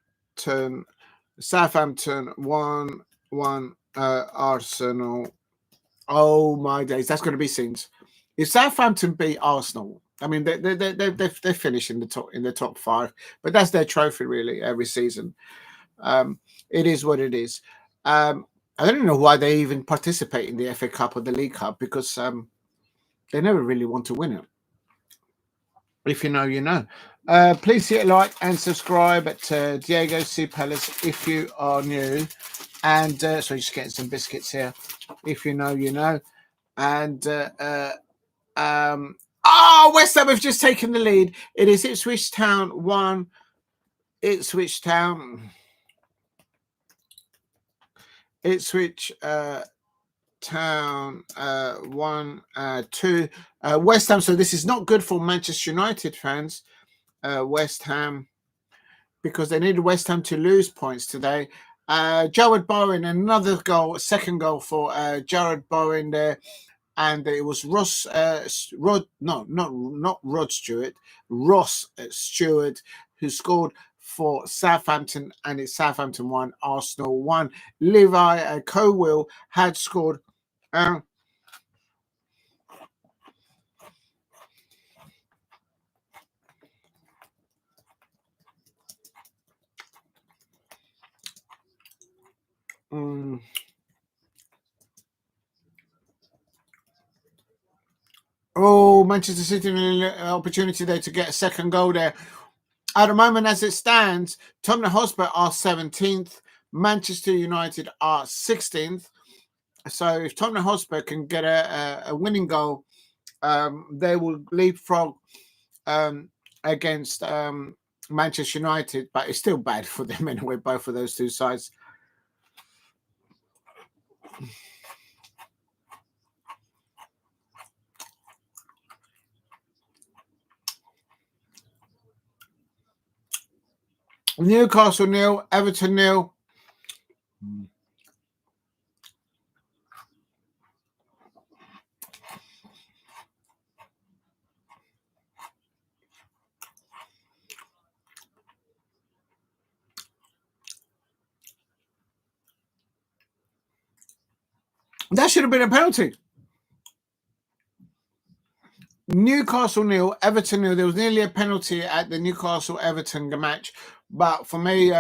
1-1, Arsenal. Oh my days, that's going to be scenes. If Southampton beat Arsenal, I mean they finish in the top 5, but that's their trophy really every season. It is what it is. I don't know why they even participate in the FA Cup or the League Cup, because they never really want to win it. If you know, you know. Please hit a like and subscribe at Diego C. Palace if you are new. And so just getting some biscuits here. If you know, you know. And West Ham have just taken the lead. It is Ipswich Town 1. Ipswich Town 1-2. West Ham. So this is not good for Manchester United fans. West Ham, because they needed West Ham to lose points today. Jared Bowen, another goal, second goal for Jared Bowen there, and it was Ross Stewart who scored for Southampton, and it's Southampton 1, Arsenal 1. Levi Colwill had scored. Manchester City opportunity there to get a second goal there. At the moment, as it stands, Tottenham Hotspur are 17th, Manchester United are 16th. So if Tottenham Hotspur can get a winning goal, they will leapfrog against Manchester United, but it's still bad for them anyway, both of those two sides. Newcastle 0, Everton 0. That should have been a penalty. Newcastle 0, Everton 0. There was nearly a penalty at the Newcastle-Everton match, but for me,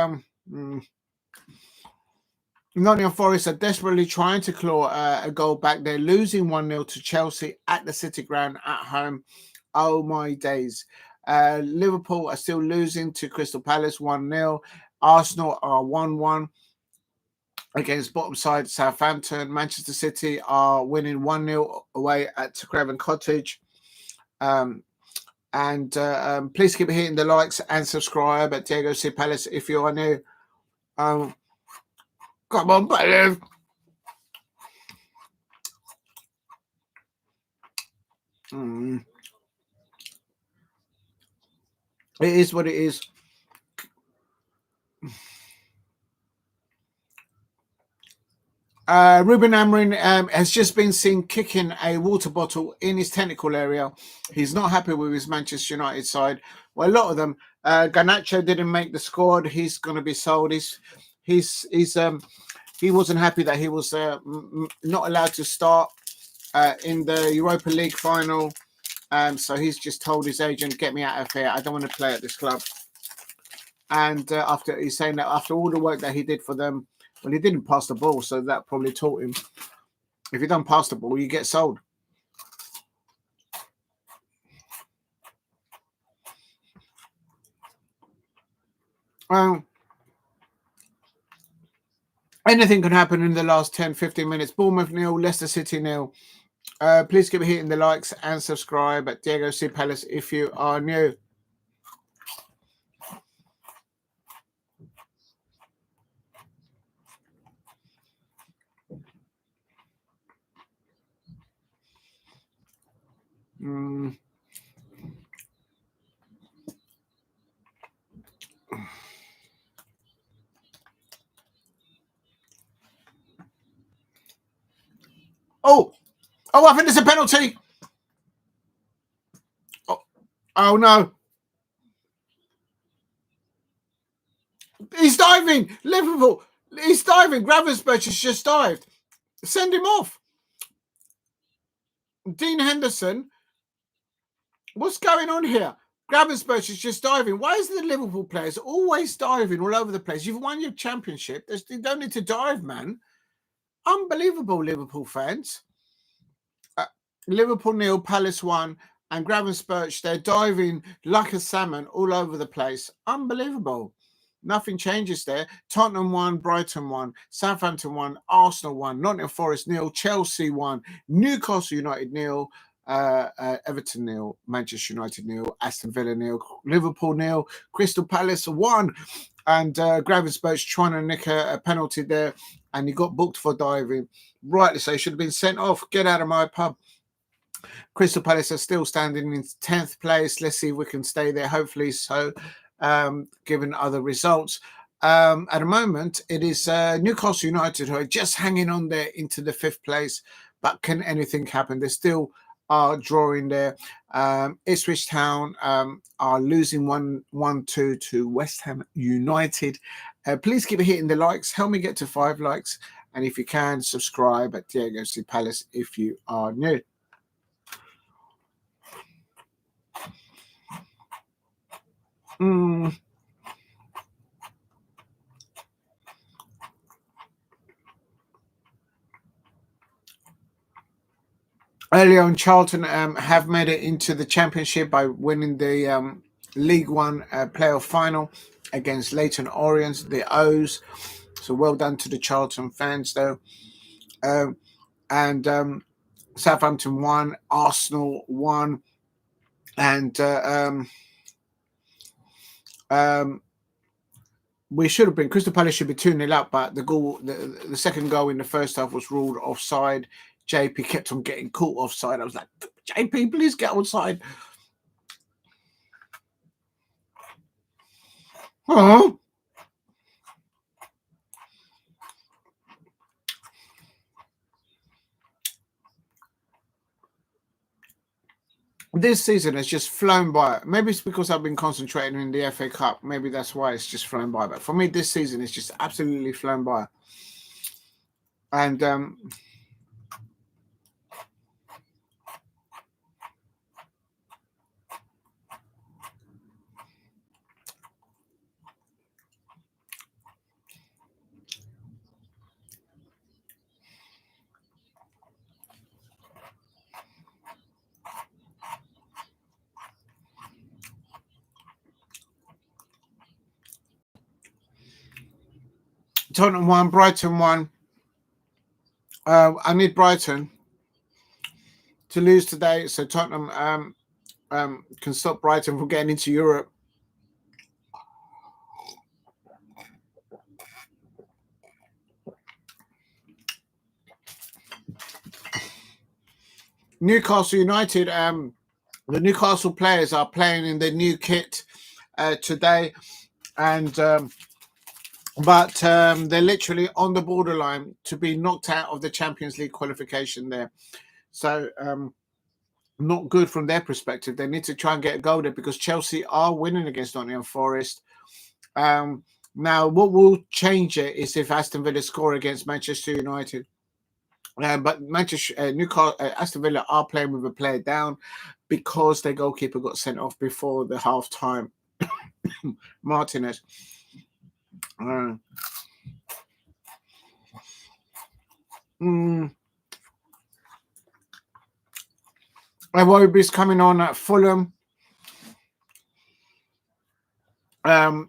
Nottingham Forest are desperately trying to claw a goal back. They're losing 1-0 to Chelsea at the City Ground at home. Oh my days. Liverpool are still losing to Crystal Palace 1-0. Arsenal are 1-1. against bottom side Southampton. Manchester City are winning 1-0 away at Craven Cottage. Please keep hitting the likes and subscribe at Diego C. Palace if you are new. Come on, Palace. It is what it is. Ruben Amorim has just been seen kicking a water bottle in his technical area. He's not happy with his Manchester United side. Well, a lot of them. Garnacho didn't make the squad. He's going to be sold. He wasn't happy that he was not allowed to start in the Europa League final. So he's just told his agent, "Get me out of here. I don't want to play at this club." And he's saying that after all the work that he did for them. Well, he didn't pass the ball, so that probably taught him. If you don't pass the ball, you get sold. Anything can happen in the last 10, 15 minutes. Bournemouth 0, Leicester City 0. Please keep hitting the likes and subscribe at Diego C. Palace if you are new. Oh, I think it's a penalty. Oh no. He's diving. Liverpool. He's diving. Gravensburg has just dived. Send him off. Dean Henderson. What's going on here? Gravensburg is just diving. Why is the Liverpool players always diving all over the place? You've won your championship. You don't need to dive, man. Unbelievable, Liverpool fans. Liverpool 0, Palace 1, and Gravensburg, they're diving like a salmon all over the place. Unbelievable. Nothing changes there. Tottenham 1, Brighton 1, Southampton 1, Arsenal 1, Nottingham Forest 0, Chelsea 1, Newcastle United 0, Everton 0, Manchester United 0, Aston Villa 0, Liverpool 0, Crystal Palace 1, and Gravensburg trying to nick a penalty there, and he got booked for diving. Rightly so, he should have been sent off. Get out of my pub. Crystal Palace are still standing in 10th place. Let's see if we can stay there. Hopefully so, given other results. At the moment, it is Newcastle United who are just hanging on there into the 5th place. But can anything happen? They still are drawing there. Ipswich Town are losing 1-2 to West Ham United. Please keep hitting the likes. Help me get to 5 likes. And if you can, subscribe at Diego C. Palace if you are new. Earlier on, Charlton have made it into the championship by winning the League One playoff final against LEYTON ORIENT, the O's. So well done to the Charlton fans, though. Southampton won, Arsenal won, and we should have been. Crystal Palace should be 2-0 up, but the second goal in the first half was ruled offside. JP kept on getting caught offside. I was like, JP, please get onside. Oh. This season has just flown by. Maybe it's because I've been concentrating in the FA Cup. Maybe that's why it's just flown by. But for me, this season is just absolutely flown by. And Tottenham won, Brighton won. I need Brighton to lose today, so Tottenham can stop Brighton from getting into Europe. Newcastle United, the Newcastle players are playing in the new kit today, and but they're literally on the borderline to be knocked out of the Champions League qualification there. So not good from their perspective. They need to try and get a goal there because Chelsea are winning against Nottingham Forest. Now, what will change it is if Aston Villa score against Manchester United. But Newcastle, Aston Villa are playing with a player down because their goalkeeper got sent off before the half time. Martinez. Iwobi's coming on at Fulham.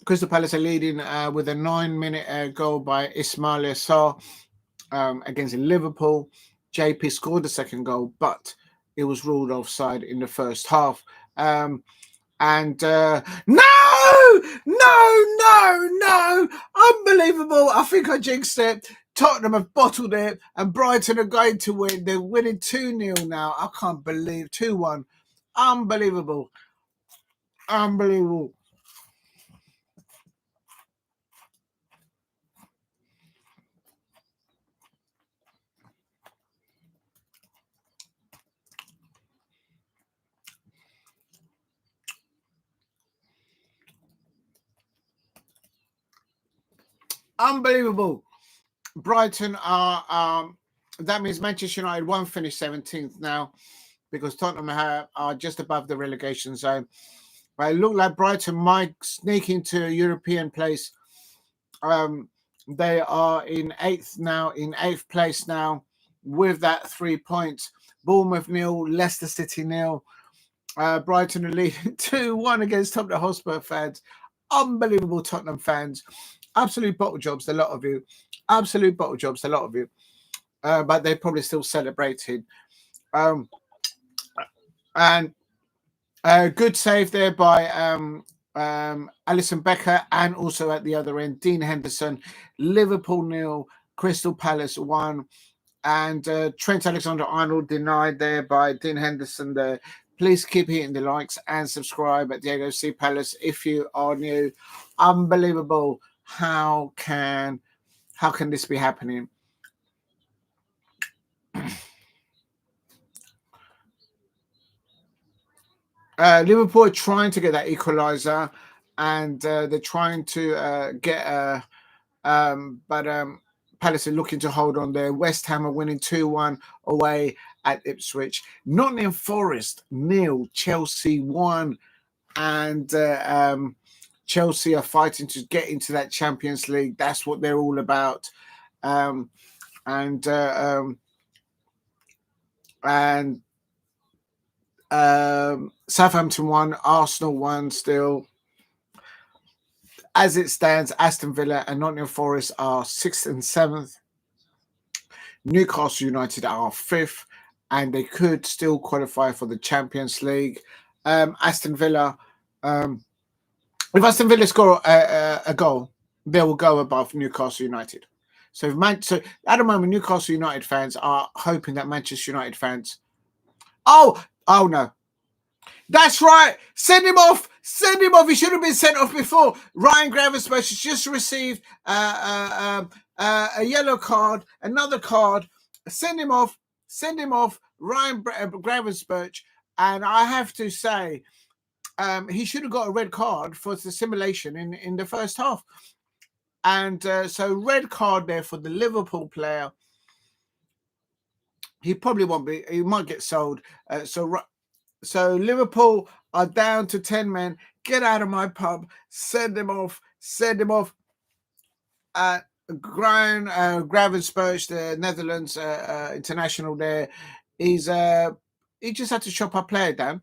Crystal Palace are leading with a 9-minute goal by Ismail Assar against Liverpool. JP scored the second goal, but it was ruled offside in the first half. No! Unbelievable. I think I jinxed it. Tottenham have bottled it, and Brighton are going to win. They're winning 2-0 now. I can't believe 2-1. Unbelievable. Unbelievable. Unbelievable. Brighton are, that means Manchester United won't finish 17th now because Tottenham are just above the relegation zone. But it looked like Brighton might sneak into a European place. They are in eighth place now with that 3 points. Bournemouth 0, Leicester City 0. Brighton are leading 2-1 against Tottenham Hotspur fans. Unbelievable Tottenham fans. Absolute bottle jobs, a lot of you. Absolute bottle jobs, a lot of you. But they're probably still celebrating. And good save there by Alisson Becker, and also at the other end, Dean Henderson. Liverpool 0, Crystal Palace 1. And Trent Alexander-Arnold denied there by Dean Henderson there. Please keep hitting the likes and subscribe at Diego C. Palace if you are new. Unbelievable. How can this be happening? Liverpool are trying to get that equaliser, and they're trying to get but Palace are looking to hold on there. West Ham are winning 2-1 away at Ipswich. Nottingham Forest 0, Chelsea 1, and Chelsea are fighting to get into that Champions League. That's what they're all about. Southampton 1, Arsenal 1 still. As it stands, Aston Villa and Nottingham Forest are 6th and 7th. Newcastle United are 5th, and they could still qualify for the Champions League. Aston Villa, if Aston Villa score a goal, they will go above Newcastle United. So at the moment, Newcastle United fans are hoping that Manchester United fans. Oh no. That's right. Send him off. Send him off. He should have been sent off before. Ryan Gravenberch has just received a yellow card, another card. Send him off. Send him off. Ryan Gravenberch. And I have to say, he should have got a red card for the simulation in the first half. And so red card there for the Liverpool player. He probably won't be. He might get sold. So Liverpool are down to 10 men. Get out of my pub. Send them off. Send them off. Gravenberch, the Netherlands international there, he just had to chop our player down.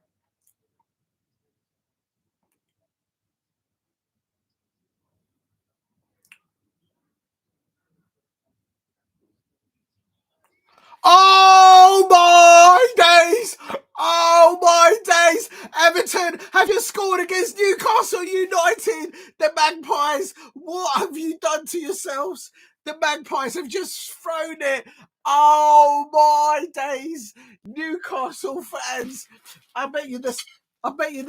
Oh my days! Oh my days! Everton, have you scored against Newcastle United? The Magpies, what have you done to yourselves? The Magpies have just thrown it. Oh my days! Newcastle fans, I bet you the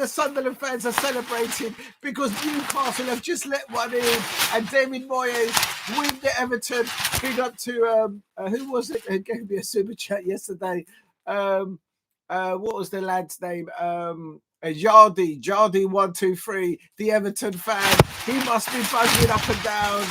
Sunderland fans are celebrating because Newcastle have just let one in, and David Moyes with the Everton. Big up to who was it who gave me a super chat yesterday? What was the lad's name? Jardy123, the Everton fan. He must be buzzing up and down.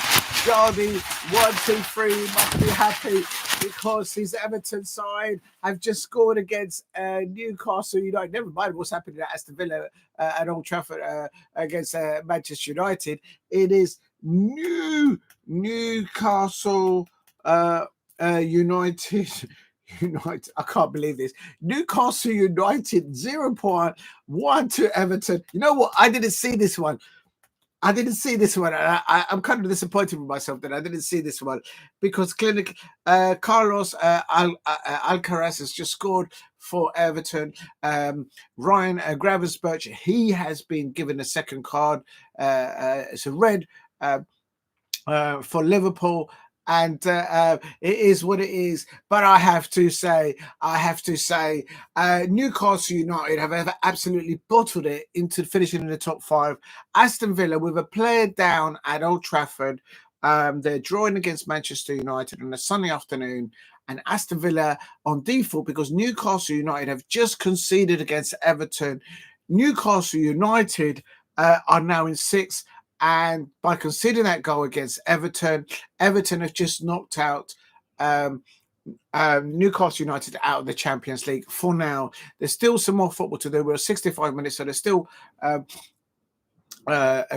Jardy123 must be happy because his Everton side have just scored against Newcastle United. Never mind what's happening at Aston Villa at Old Trafford against Manchester United. It is Newcastle United. I can't believe this. Newcastle United 0.1 to Everton. You know what? I didn't see this one. I'm kind of disappointed with myself that I didn't see this one because Carlos Alcaraz has just scored for Everton. Ryan Gravenberch, he has been given a second card. It's a red for Liverpool. And it is what it is. But I have to say, Newcastle United have absolutely bottled it into finishing in the top 5. Aston Villa, with a player down at Old Trafford, they're drawing against Manchester United on a Sunday afternoon. And Aston Villa on default because Newcastle United have just conceded against Everton. Newcastle United are now in 6th. And by conceding that goal against Everton have just knocked out Newcastle United out of the Champions League for now. There's still some more football to do. We're 65 minutes, so there's still a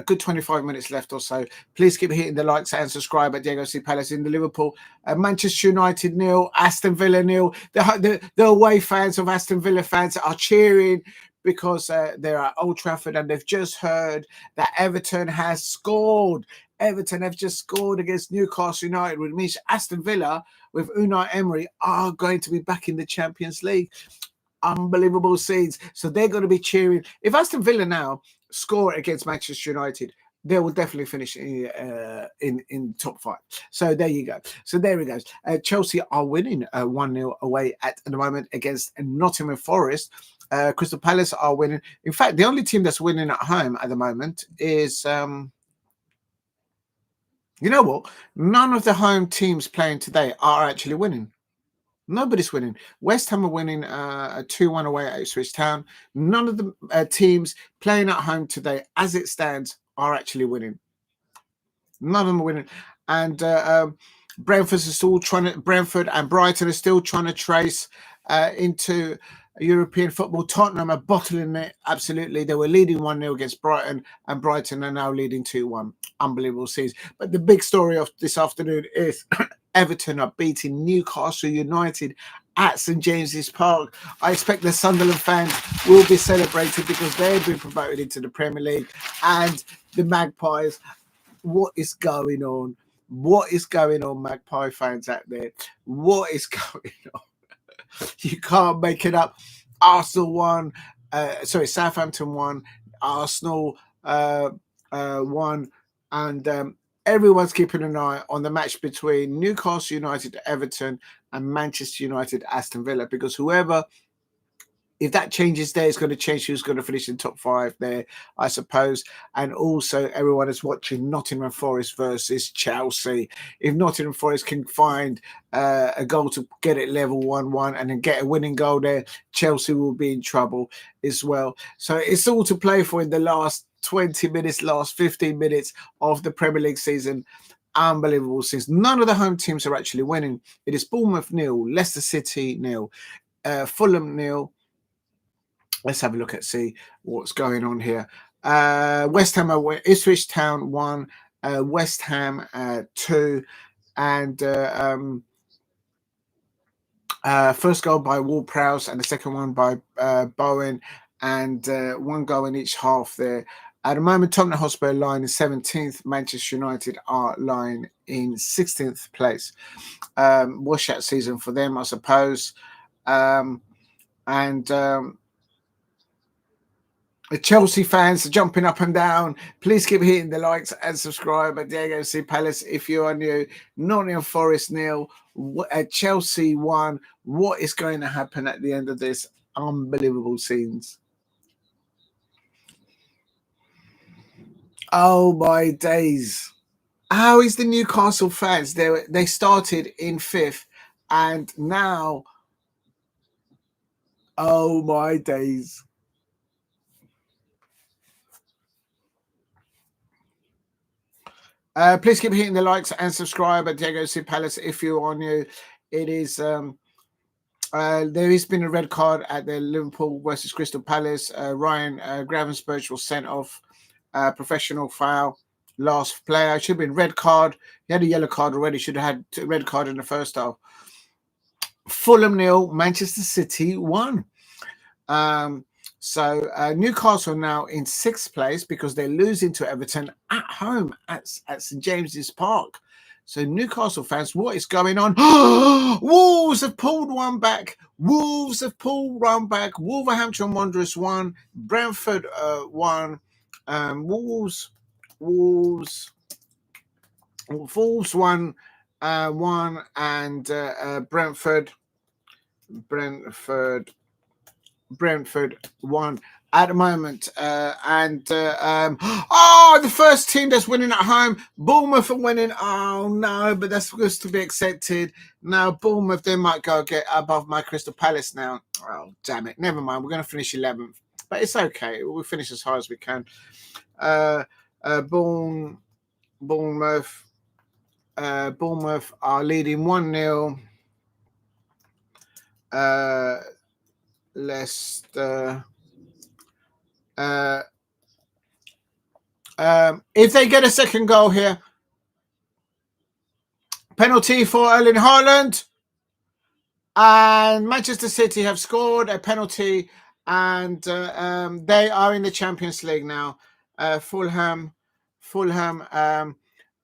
good 25 minutes left or so. Please keep hitting the likes and subscribe at Diego C. Palace in the Liverpool. Manchester United 0, Aston Villa 0. The away fans of Aston Villa fans are cheering because they're at Old Trafford and they've just heard that Everton has scored. Everton have just scored against Newcastle United, which means Aston Villa with Unai Emery are going to be back in the Champions League. Unbelievable scenes. So they're going to be cheering. If Aston Villa now score against Manchester United, they will definitely finish in top 5. So there you go. So there it goes. Chelsea are winning 1-0 away at the moment against Nottingham Forest. Crystal Palace are winning. In fact, the only team that's winning at home at the moment is, you know what? None of the home teams playing today are actually winning. Nobody's winning. West Ham are winning 2-1 away at Ipswich Town. None of the teams playing at home today, as it stands, are actually winning. None of them are winning. And Brentford and Brighton are still trying to trace into European football. Tottenham are bottling it. Absolutely. They were leading 1-0 against Brighton, and Brighton are now leading 2-1. Unbelievable scenes. But the big story of this afternoon is Everton are beating Newcastle United at St James's Park. I expect the Sunderland fans will be celebrating because they've been promoted into the Premier League, and the Magpies. What is going on? What is going on, Magpie fans out there? What is going on? You can't make it up. Arsenal won. Southampton won. Arsenal won. And everyone's keeping an eye on the match between Newcastle United, Everton, and Manchester United, Aston Villa, because if that changes there, it's going to change who's going to finish in top 5 there, I suppose. And also, everyone is watching Nottingham Forest versus Chelsea. If Nottingham Forest can find a goal to get it level 1-1 and then get a winning goal there, Chelsea will be in trouble as well. So it's all to play for in the last 20 minutes, last 15 minutes of the Premier League season. Unbelievable season. None of the home teams are actually winning. It is Bournemouth 0, Leicester City 0, Fulham 0. Let's have a look at see what's going on here. West Ham are Ipswich Town 1, West Ham 2, and first goal by Ward-Prowse and the second one by Bowen, and one goal in each half there. At the moment, Tottenham Hotspur lying in 17th. Manchester United are lying in 16th place. Washout season for them, I suppose. The Chelsea fans are jumping up and down. Please keep hitting the likes and subscribe at Diego C. Palace if you are new. Nottingham Forest 0, Chelsea 1. What is going to happen at the end of this? Unbelievable scenes. Oh my days. How is the Newcastle fans? They started in 5th and now, oh my days. Please keep hitting the likes and subscribe at Diego C. Palace if you are new. It is there has been a red card at the Liverpool versus Crystal Palace. Ryan Gravenberch was sent off. Professional foul. Last player. It should have been red card. He had a yellow card already. Should have had a red card in the first half. Fulham 0, Manchester City 1. So Newcastle now in 6th place because they're losing to Everton at home at St James's Park. So Newcastle fans, what is going on? Wolves have pulled one back. Wolves have pulled one back. Wolverhampton Wanderers 1. Brentford 1. Wolves 1. 1 and Brentford 1 at the moment. The first team that's winning at home, Bournemouth are winning. Oh no, but that's supposed to be accepted. Now Bournemouth, they might go get above my Crystal Palace now. Oh damn it, never mind. We're going to finish 11th, but it's okay. We'll finish as high as we can. Bournemouth are leading 1-0. Leicester. If they get a second goal here, penalty for Erling Haaland, and Manchester City have scored a penalty, and they are in the Champions League now. Fulham.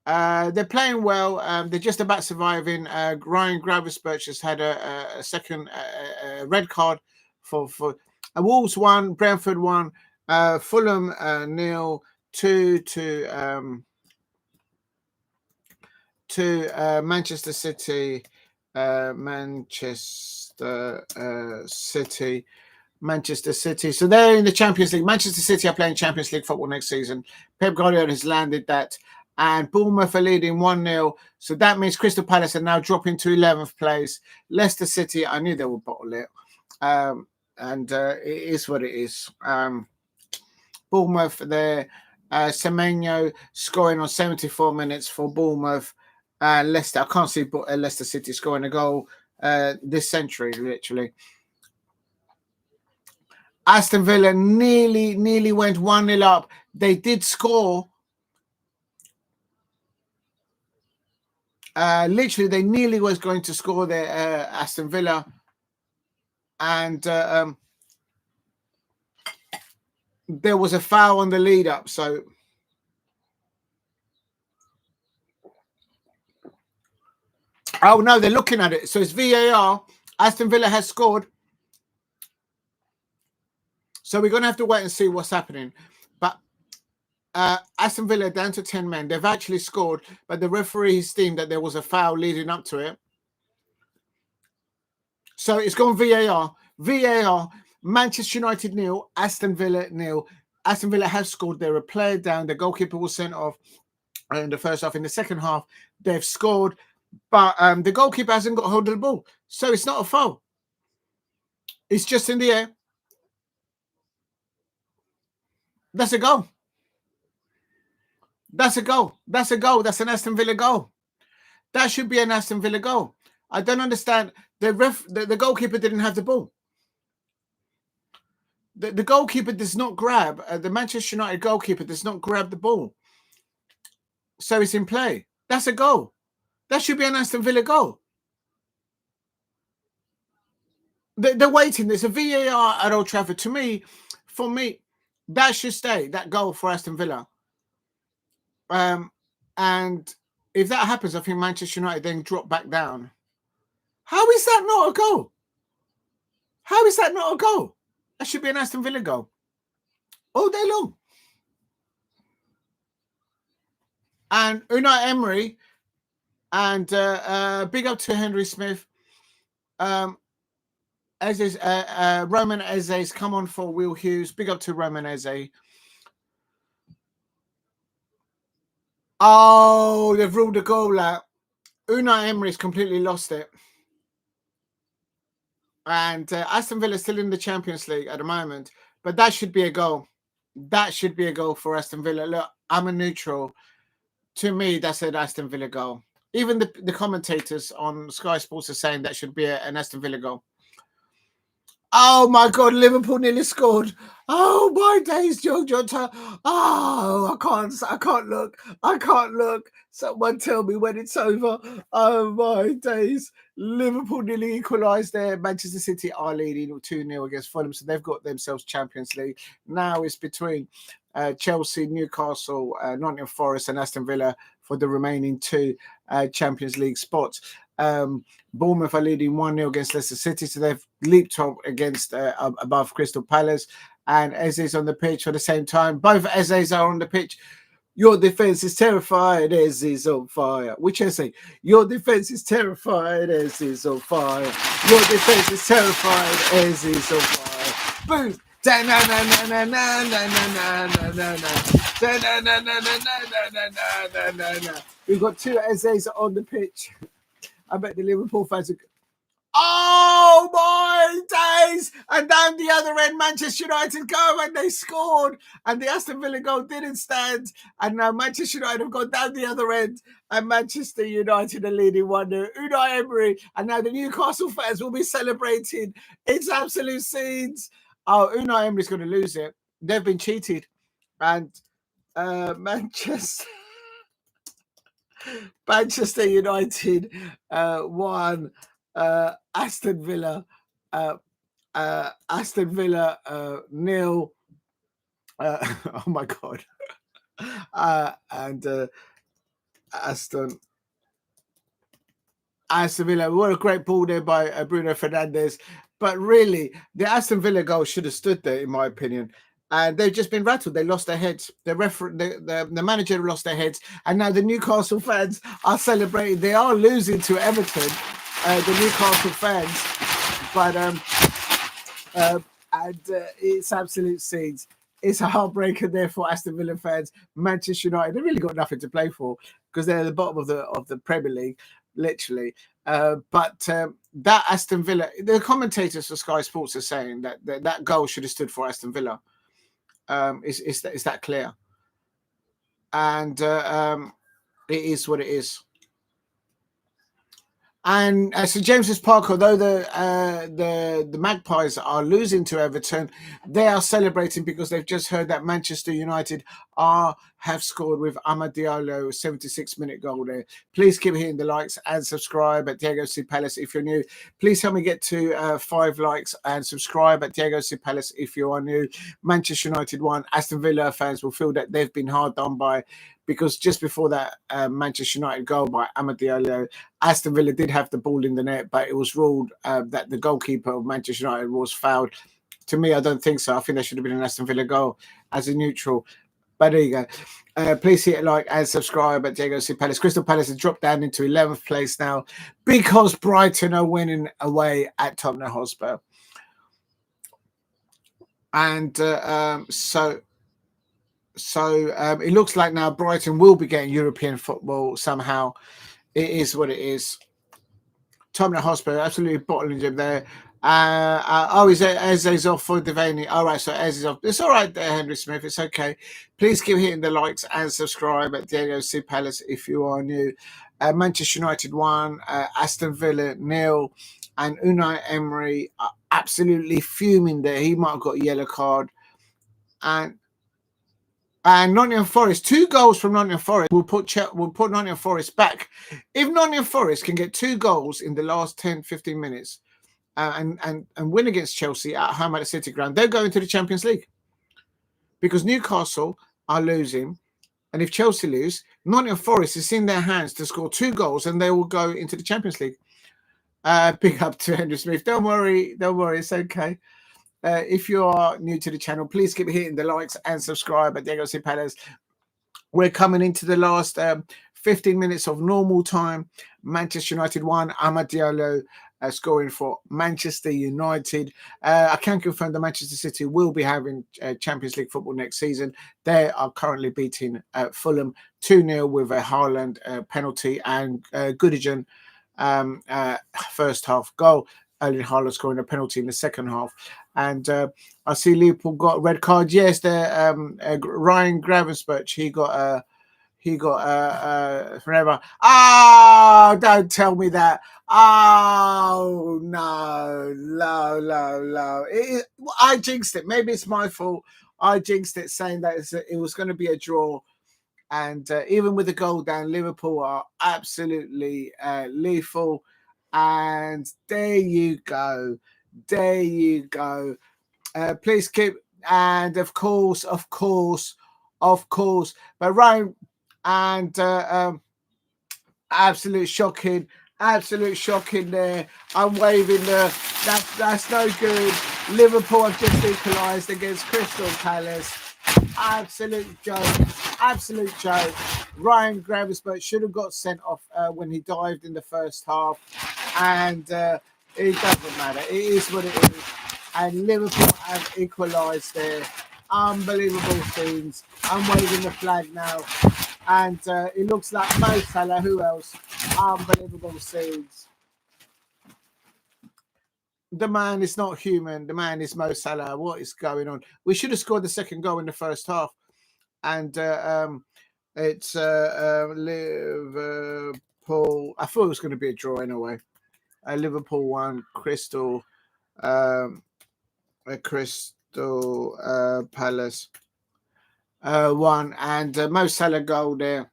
They're playing well. They're just about surviving. Ryan Gravenberch has had a second red card for Wolves 1, Brentford 1, Fulham 0 to Manchester City. Manchester City. So they're in the Champions League. Manchester City are playing Champions League football next season. Pep Guardiola has landed that. And Bournemouth are leading 1-0. So that means Crystal Palace are now dropping to 11th place. Leicester City, I knew they would bottle it. It is what it is. Bournemouth there. Semenyo scoring on 74 minutes for Bournemouth. Leicester, I can't see Leicester City scoring a goal this century, literally. Aston Villa nearly went 1-0 up. They did score. Literally, they nearly was going to score their Aston Villa. And there was a foul on the lead up. So oh no, they're looking at it. So it's VAR. Aston Villa has scored. So we're going to have to wait and see what's happening. But Aston Villa down to 10 men. They've actually scored, but the referee deemed that there was a foul leading up to it. So it's gone VAR. VAR, Manchester United 0, Aston Villa 0. Aston Villa has scored. They're a player down. The goalkeeper was sent off in the first half. In the second half, they've scored. But the goalkeeper hasn't got hold of the ball. So it's not a foul. It's just in the air. That's a goal. That's a goal. That's a goal. That's an Aston Villa goal. That should be an Aston Villa goal. I don't understand. The goalkeeper didn't have the ball. The goalkeeper does not grab. The Manchester United goalkeeper does not grab the ball. So it's in play. That's a goal. That should be an Aston Villa goal. They're waiting. There's a VAR at Old Trafford. For me, That should stay, that goal for Aston Villa. And if that happens, I think Manchester United then drop back down. How is that not a goal? How is that not a goal? That should be an Aston Villa goal all day long. And Unai Emery, and big up to Henry Smith. Roman Eze's come on for Will Hughes. Big up to Roman Eze. Oh, they've ruled a goal out. Unai Emery's completely lost it. And Aston Villa still in the Champions League at the moment. But that should be a goal. That should be a goal for Aston Villa. Look, I'm a neutral. To me, that's an Aston Villa goal. Even the commentators on Sky Sports are saying that should be an Aston Villa goal. Oh my God, Liverpool nearly scored. Oh my days, Joe Jota. Oh, I can't look. Someone tell me when it's over. Oh my days. Liverpool nearly equalised there. Manchester City are leading 2-0 against Fulham, so they've got themselves Champions League. Now it's between Chelsea, Newcastle, Nottingham Forest and Aston Villa for the remaining 2 Champions League spots. Bournemouth are leading 1-0 against Leicester City, so they've leaped up against above Crystal Palace. And Eze's on the pitch for the same time. Both Eze's are on the pitch. Your defense is terrified, Eze's on fire. Which Eze? Your defense is terrified, Eze's on fire. Your defense is terrified, Eze's on fire. Boom! We've got 2 Eze's on the pitch. I bet the Liverpool fans are... Oh my days! And down the other end, Manchester United go and they scored. And the Aston Villa goal didn't stand. And now Manchester United have gone down the other end. And Manchester United are leading 1-0. Unai Emery. And now the Newcastle fans will be celebrating. It's absolute scenes. Oh, Unai Emery's going to lose it. They've been cheated. And Manchester United won. Aston Villa nil. Oh my God. And Aston Villa, what a great ball there by Bruno Fernandes. But really, the Aston Villa goal should have stood there, in my opinion. And they've just been rattled. They lost their heads. The manager lost their heads. And now the Newcastle fans are celebrating. They are losing to Everton, the Newcastle fans. But it's absolute scenes. It's a heartbreaker there for Aston Villa fans. Manchester United, they really got nothing to play for because they're at the bottom of the Premier League, literally. But that Aston Villa, the commentators for Sky Sports are saying that goal should have stood for Aston Villa. Is that clear? And it is what it is. And St James's Park, although the Magpies are losing to Everton, they are celebrating because they've just heard that Manchester United have scored with Amad Diallo, 76-minute goal there. Please keep hitting the likes and subscribe at Diego C Palace if you're new. Please help me get to 5 likes and subscribe at Diego C Palace if you are new. Manchester United won. Aston Villa fans will feel that they've been hard done by, because just before that Manchester United goal by Amad Diallo, Aston Villa did have the ball in the net, but it was ruled that the goalkeeper of Manchester United was fouled. To me, I don't think so. I think there should have been an Aston Villa goal as a neutral. But there you go. Please hit a like and subscribe at Diego C Palace. Crystal Palace has dropped down into 11th place now because Brighton are winning away at Tottenham Hotspur. And so it looks like now Brighton will be getting European football somehow. It is what it is. Tottenham Hotspur absolutely bottling him there. Eze's off for Devaney. All right, so Eze's off. It's all right there, Henry Smith. It's okay. Please keep hitting the likes and subscribe at Diego C Palace if you are new. Manchester United won, Aston Villa nil, and Unai Emery are absolutely fuming there. He might have got a yellow card. And Nottingham Forest, 2 goals from Nottingham Forest will put Nottingham Forest back. If Nottingham Forest can get 2 goals in the last 10-15 minutes and win against Chelsea at home at the City Ground, they'll go into the Champions League. because Newcastle are losing. And if Chelsea lose, Nottingham Forest is in their hands to score 2 goals and they will go into the Champions League. Big up to Henry Smith. Don't worry, it's okay. If you are new to the channel, please keep hitting the likes and subscribe at Diego C. Palace. We're coming into the last 15 minutes of normal time. Manchester United 1, Amad Diallo scoring for Manchester United. I can confirm that Manchester City will be having Champions League football next season. They are currently beating Fulham 2-0 with a Haaland penalty and Goodison first half goal. Erling Haaland scoring a penalty in the second half. And I see Liverpool got a red card. Yes, Ryan Gravenberch, he got forever. Oh, don't tell me that. Oh, no. I jinxed it. Maybe it's my fault. I jinxed it saying that it was going to be a draw. And even with the goal down, Liverpool are absolutely lethal. And there you go. Please keep, and of course. But Ryan, and absolute shocking there. I'm waving that's no good. Liverpool have just equalised against Crystal Palace. Absolute joke. Ryan Gravenberch should have got sent off when he dived in the first half, and it doesn't matter. It is what it is. And Liverpool have equalised there. Unbelievable scenes. I'm waving the flag now, and it looks like Mo Salah. Who else? Unbelievable scenes. The man is not human. The man is Mo Salah. What is going on? We should have scored the second goal in the first half, and it's Liverpool. I thought it was going to be a draw anyway. Liverpool 1, Crystal Palace 1, and Mo Salah goal there.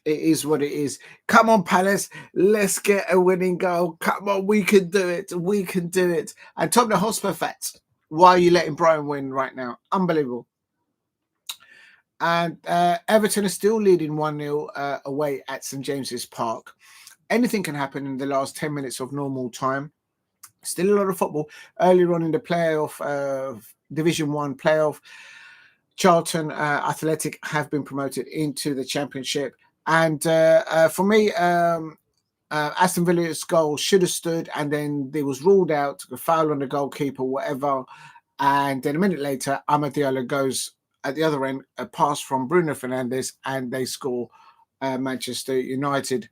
It is what it is. Come on, Palace. Let's get a winning goal. Come on, we can do it. And Tottenham Hotspur fans, why are you letting Brighton win right now? Unbelievable. And Everton is still leading 1-0 away at St James's Park. Anything can happen in the last 10 minutes of normal time. Still a lot of football. Earlier on in the playoff, Division 1 playoff, Charlton Athletic have been promoted into the Championship. And for me, Aston Villa's goal should have stood, and then there was ruled out, a foul on the goalkeeper, whatever. And then a minute later, Amad Diallo goes at the other end, a pass from Bruno Fernandes, and they score Manchester United.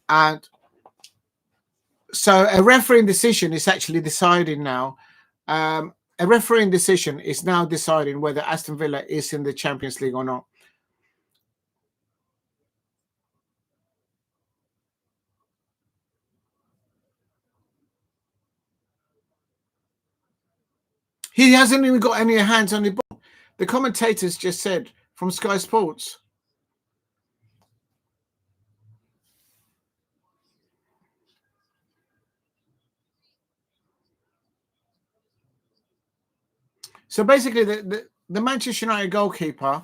And so a refereeing decision is actually deciding now. A refereeing decision is now deciding whether Aston Villa is in the Champions League or not. He hasn't even got any hands on the ball. The commentators just said from Sky Sports. So basically, the Manchester United goalkeeper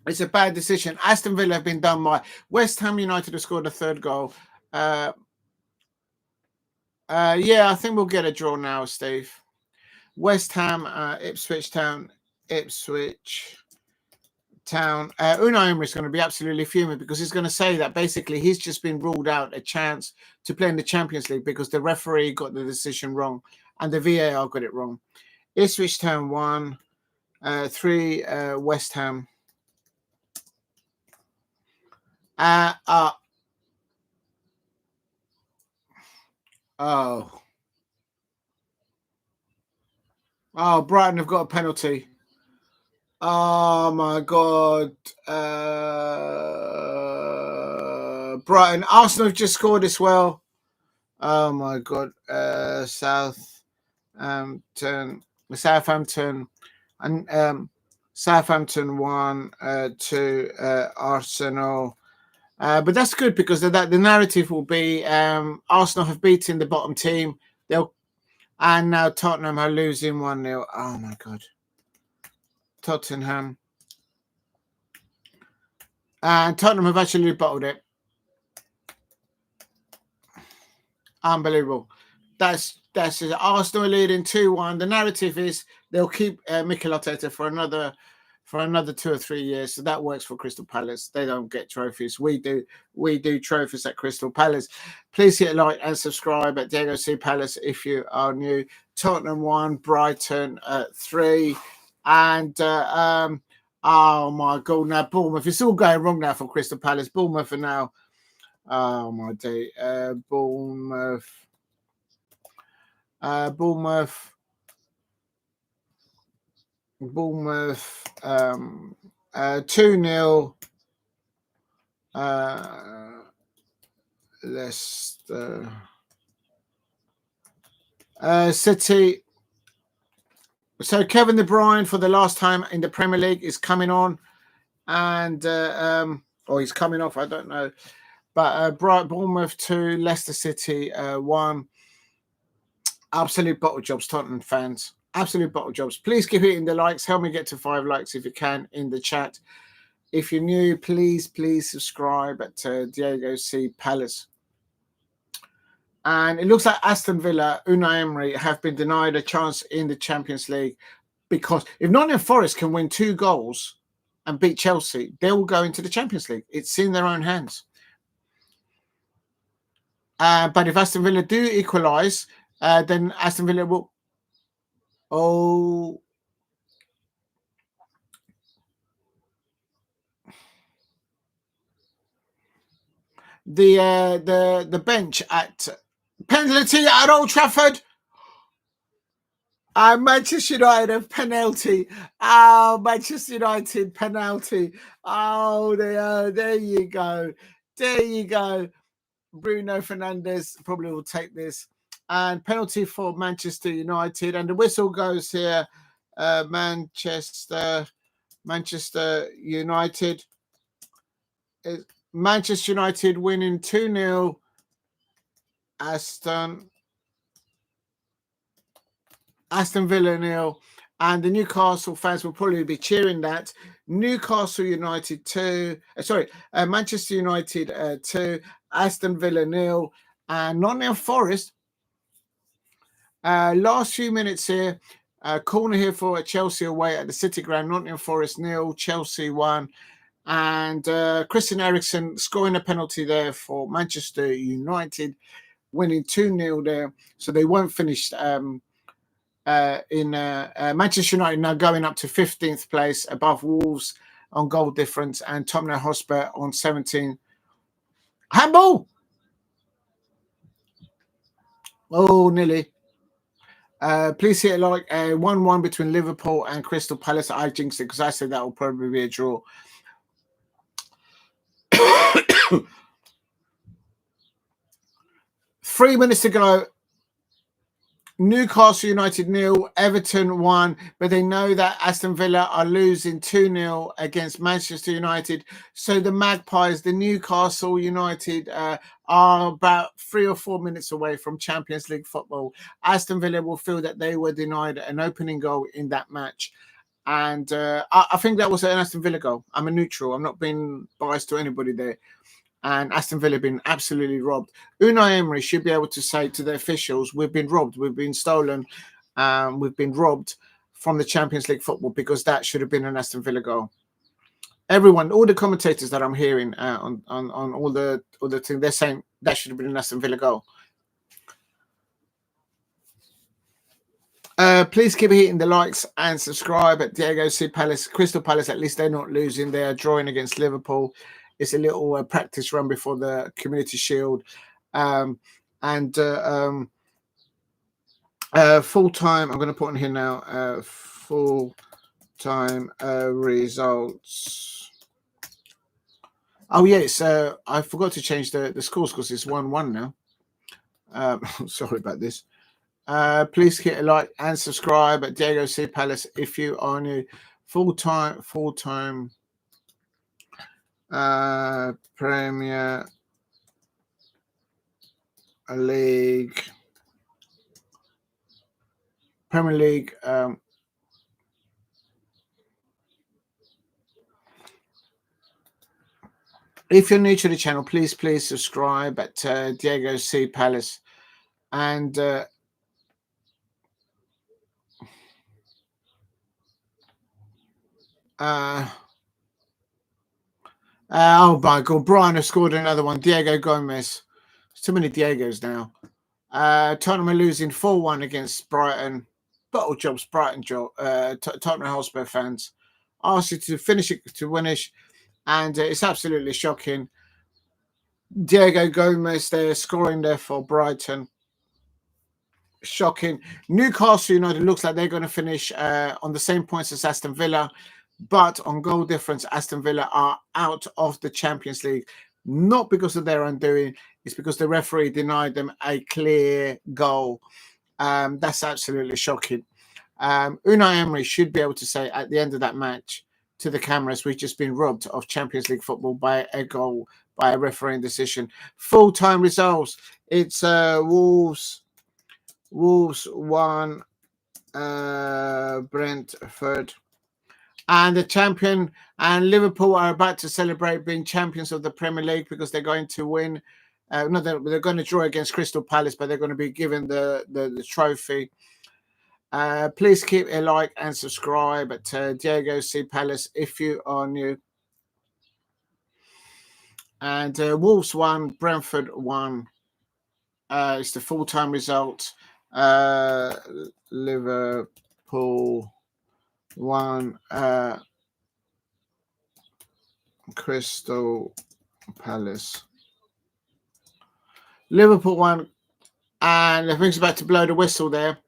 it's a bad decision. Aston Villa have been done by. West Ham United have scored a third goal. Yeah, I think we'll get a draw now, Steve. West Ham, Ipswich Town. Unai Emery is going to be absolutely fuming because he's going to say that basically he's just been ruled out a chance to play in the Champions League because the referee got the decision wrong and the VAR got it wrong. Ipswich Town 1, 3 West Ham. Brighton have got a penalty. Oh my God. Brighton. Arsenal have just scored as well. Oh my God. Southampton and Southampton 1, 2 Arsenal But that's good because the narrative will be Arsenal have beaten the bottom team. And now Tottenham are losing 1-0. Oh my God. Tottenham. And Tottenham have actually bottled it. Unbelievable. That's it. Arsenal leading 2-1. The narrative is they'll keep Mikel Arteta for another 2 or 3 years. So that works for Crystal Palace. They don't get trophies. We do trophies at Crystal Palace. Please hit like and subscribe at Diego C Palace if you are new. Tottenham 1, Brighton 3, and oh my God, now Bournemouth. It's all going wrong now for Crystal Palace. Bournemouth are now. Oh my day. Bournemouth. 2-0. Leicester. City. So Kevin De Bruyne for the last time in the Premier League is coming on, and or he's coming off. I don't know, but Bournemouth 2, Leicester City 1. Absolute bottle jobs, Tottenham fans. Absolute bottle jobs. Please keep hitting the likes. Help me get to 5 likes if you can in the chat. If you're new, please subscribe at Diego C Palace. And it looks like Aston Villa, Unai Emery have been denied a chance in the Champions League because if Nottingham Forest can win 2 goals and beat Chelsea, they will go into the Champions League. It's in their own hands. But if Aston Villa do equalise, then Aston Villa will. Oh, the bench at penalty at Old Trafford. Manchester United penalty. Oh, Manchester United penalty. Oh, there you go. There you go. Bruno Fernandes probably will take this. And penalty for Manchester United. And the whistle goes here. Manchester United. Manchester United winning 2-0. Aston Villa 0. And the Newcastle fans will probably be cheering that. Newcastle United 2. Manchester United 2. Aston Villa 0. And Nottingham Forest. Last few minutes here. Corner here for Chelsea away at the City Ground. Nottingham Forest 0. Chelsea 1. And Christian Eriksen scoring a penalty there for Manchester United, winning 2-0 there. So they won't finish in Manchester United now going up to 15th place above Wolves on goal difference and Tottenham Hotspur on 17. Handball! Oh, nearly. Please hit like 1-1 between Liverpool and Crystal Palace. I jinxed it because I said that will probably be a draw. 3 minutes to go. Newcastle United 0, Everton 1, but they know that Aston Villa are losing 2-0 against Manchester United. So the Magpies, the Newcastle United, are about 3 or 4 minutes away from Champions League football. Aston Villa will feel that they were denied an opening goal in that match. And I think that was an Aston Villa goal. I'm a neutral. I'm not being biased to anybody there. And Aston Villa have been absolutely robbed. Unai Emery should be able to say to the officials, we've been robbed, we've been stolen, we've been robbed from the Champions League football because that should have been an Aston Villa goal. Everyone, all the commentators that I'm hearing on all the thing, they're saying that should have been an Aston Villa goal. Please keep hitting the likes and subscribe at Diego C Palace. Crystal Palace, at least they're not losing. They're drawing against Liverpool. It's a little practice run before the Community Shield. Full time, I'm going to put on here now, full time results. Oh, yes, I forgot to change the scores because it's 1-1 now. Sorry about this. Please hit a like and subscribe at Diego C Palace if you are new. Full time Premier League. If you're new to the channel, please subscribe at Diego C Palace, and oh my God, Brian has scored another one. Diego Gomez. There's too many Diegos now. Tottenham are losing 4-1 against Brighton. Bottle jobs, Brighton job. Tottenham Hotspur fans. Asked you to finish it to winish, and it's absolutely shocking. Diego Gomez there scoring there for Brighton. Shocking. Newcastle United looks like they're going to finish on the same points as Aston Villa, but on goal difference, Aston Villa are out of the Champions League. Not because of their undoing, it's because the referee denied them a clear goal. That's absolutely shocking. Unai Emery should be able to say at the end of that match to the cameras, we've just been robbed of Champions League football by a goal, by a refereeing decision. Full-time results. It's Wolves 1, Brentford. And the champion and Liverpool are about to celebrate being champions of the Premier League because they're going to win. No, they're going to draw against Crystal Palace, but they're going to be given the trophy. Please keep a like and subscribe at Diego C Palace if you are new. And Wolves 1, Brentford 1. It's the full-time result. Liverpool 1, Crystal Palace. Liverpool 1, and I think it's about to blow the whistle there.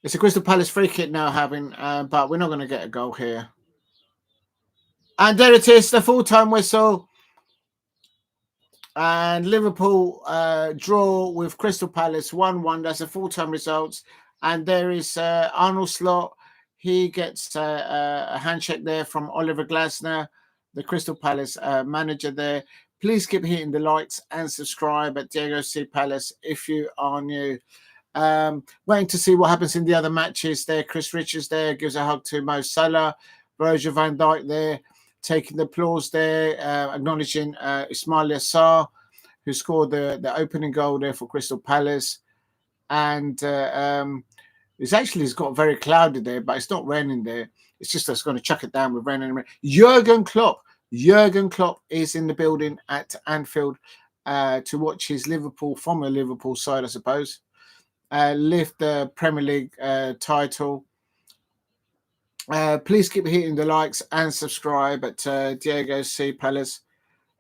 It's a Crystal Palace free kick now having, but we're not going to get a goal here. And there it is, the full-time whistle. And Liverpool draw with Crystal Palace 1-1. That's a full-time result. And there is Arnold Slot. He gets a handshake there from Oliver Glasner, the Crystal Palace manager there. Please keep hitting the likes and subscribe at Diego C Palace if you are new. Waiting to see what happens in the other matches there. Chris Richards there gives a hug to Mo Salah. Virgil van Dijk there taking the applause there, acknowledging Ismail Yassar, who scored the opening goal there for Crystal Palace. And it's got very cloudy there, but it's not raining there. It's just that's going to chuck it down with rain and rain. Jurgen Klopp is in the building at Anfield to watch his former Liverpool side, I suppose, lift the Premier League title. Please keep hitting the likes and subscribe at Diego C Palace.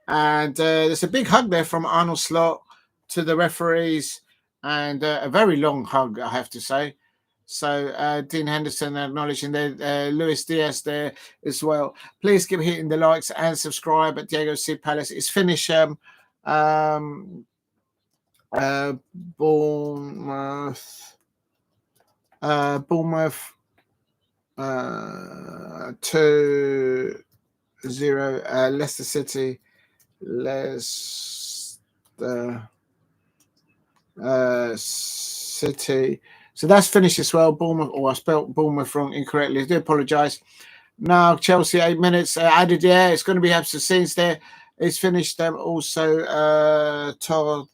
And there's a big hug there from Arnold Slot to the referees, and a very long hug, I have to say. So Dean Henderson acknowledging there, Luis Diaz there as well. Please keep hitting the likes and subscribe at Diego C Palace. It's finished Bournemouth 2-0, Leicester City. City. So that's finished as well. Bournemouth. I spelled Bournemouth wrong incorrectly. I do apologise. Now Chelsea 8 minutes added. Yeah, it's going to be absolute scenes there. It's finished. Also Tottenham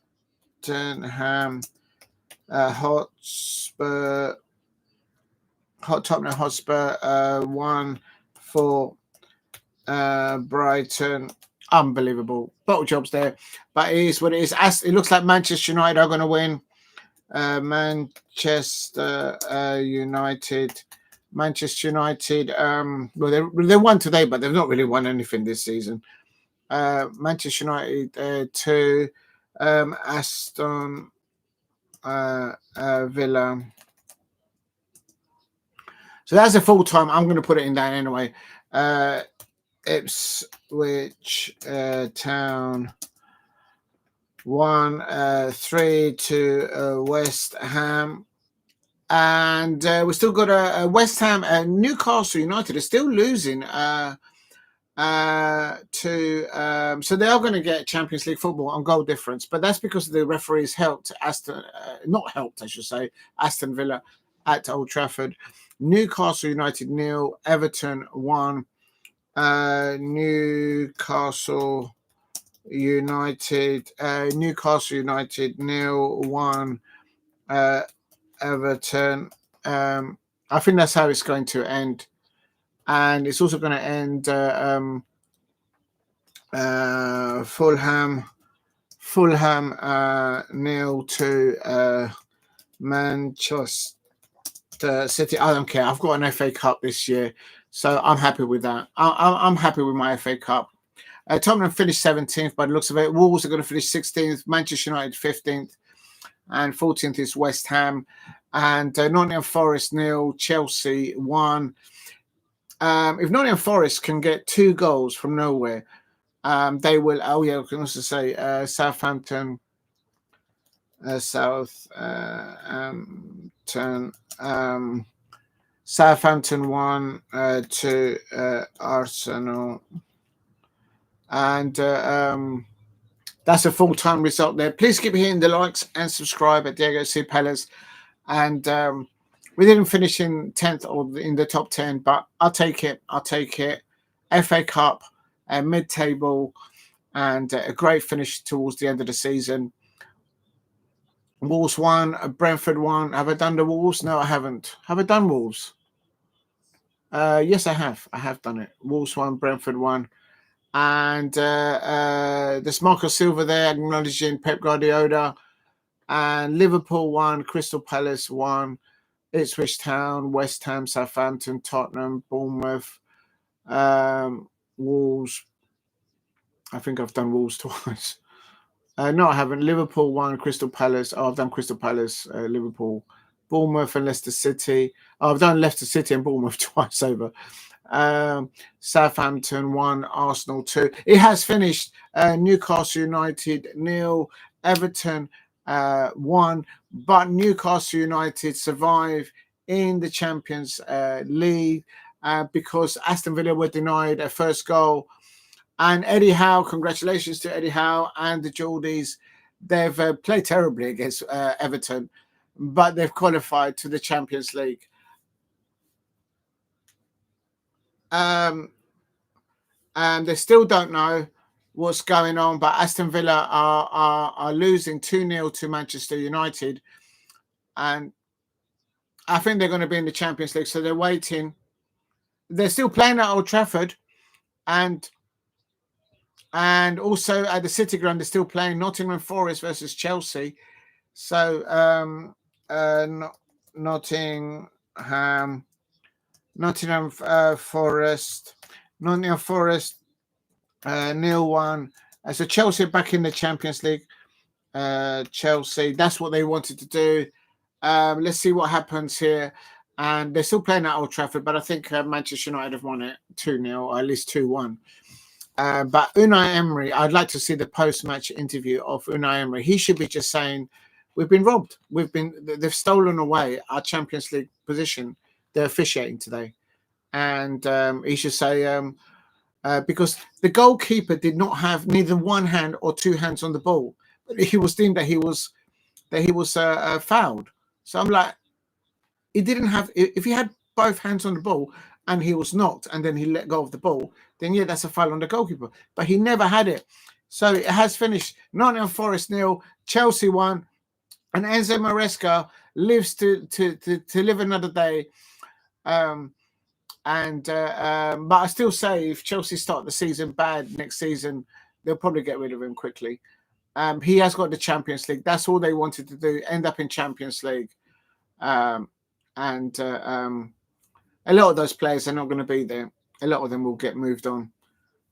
Hotspur. Tottenham Hotspur 1 for Brighton. Unbelievable. Bottle jobs there. But it is what it is. It looks like Manchester United are going to win. Manchester United. Well, they won today, but they've not really won anything this season. Manchester United 2. Aston Villa. So that's a full time. I'm going to put it in down anyway. Ipswich Town 1-3 to West Ham, and we still got a West Ham and Newcastle United are still losing So they are going to get Champions League football on goal difference, but that's because the referees helped not helped, I should say, Aston Villa at Old Trafford. Newcastle United 0, Everton 1. Newcastle United 0-1. Everton. I think that's how it's going to end, and it's also going to end. Fulham 0-2 Manchester City. I don't care. I've got an FA Cup this year, so I'm happy with that. I'm happy with my FA Cup. Tottenham finished 17th by the looks of it. Wolves are going to finish 16th. Manchester United 15th, and 14th is West Ham. And Nottingham Forest 0, Chelsea 1. If Nottingham Forest can get 2 goals from nowhere, they will. Oh yeah, I can also say Southampton. Southampton 1 to Arsenal, and that's a full-time result there. Please keep hitting the likes and subscribe at Diego C. Palace. And we didn't finish in 10th or in the top 10, but I'll take it. FA Cup, mid-table, and a great finish towards the end of the season. Wolves 1, Brentford 1. Have I done the Wolves? No, I haven't. Have I done Wolves? Yes, I have. I have done it. Wolves 1, Brentford 1. And there's Marco Silva there acknowledging Pep Guardiola. And Liverpool 1, Crystal Palace 1, Ipswich Town, West Ham, Southampton, Tottenham, Bournemouth, Wolves. I think I've done Wolves twice. No, I haven't. Liverpool 1, Crystal Palace. Oh, I've done Crystal Palace, Liverpool, Bournemouth, and Leicester City. Oh, I've done Leicester City and Bournemouth twice over. Southampton 1, Arsenal 2. It has finished. Newcastle United 0, Everton 1, but Newcastle United survive in the Champions League because Aston Villa were denied a first goal. And Eddie Howe, congratulations to Eddie Howe and the Geordies. They've played terribly against Everton, but they've qualified to the Champions League. And they still don't know what's going on, but Aston Villa are losing 2-0 to Manchester United, and I think they're going to be in the Champions League, so they're waiting. They're still playing at Old Trafford, and also at the City Ground they're still playing Nottingham Forest versus Chelsea. So Nottingham Forest 0-1. So Chelsea back in the Champions League. Chelsea, that's what they wanted to do. Let's see what happens here. And they're still playing at Old Trafford, but I think Manchester United have won it 2-0, or at least 2-1. But Unai Emery, I'd like to see the post-match interview of Unai Emery. He should be just saying, we've been robbed. They've stolen away our Champions League position. They're officiating today. And he should say, because the goalkeeper did not have neither one hand or 2 hands on the ball. But he was deemed that he was fouled. So I'm like, he didn't have, if he had both hands on the ball and he was knocked and then he let go of the ball, then yeah, that's a foul on the goalkeeper. But he never had it. So it has finished Nottingham Forest 0, Chelsea 1, and Enzo Maresca lives to live another day. But I still say if Chelsea start the season bad next season, they'll probably get rid of him quickly. He has got the Champions League. That's all they wanted to do, end up in Champions League. A lot of those players are not going to be there. A lot of them will get moved on.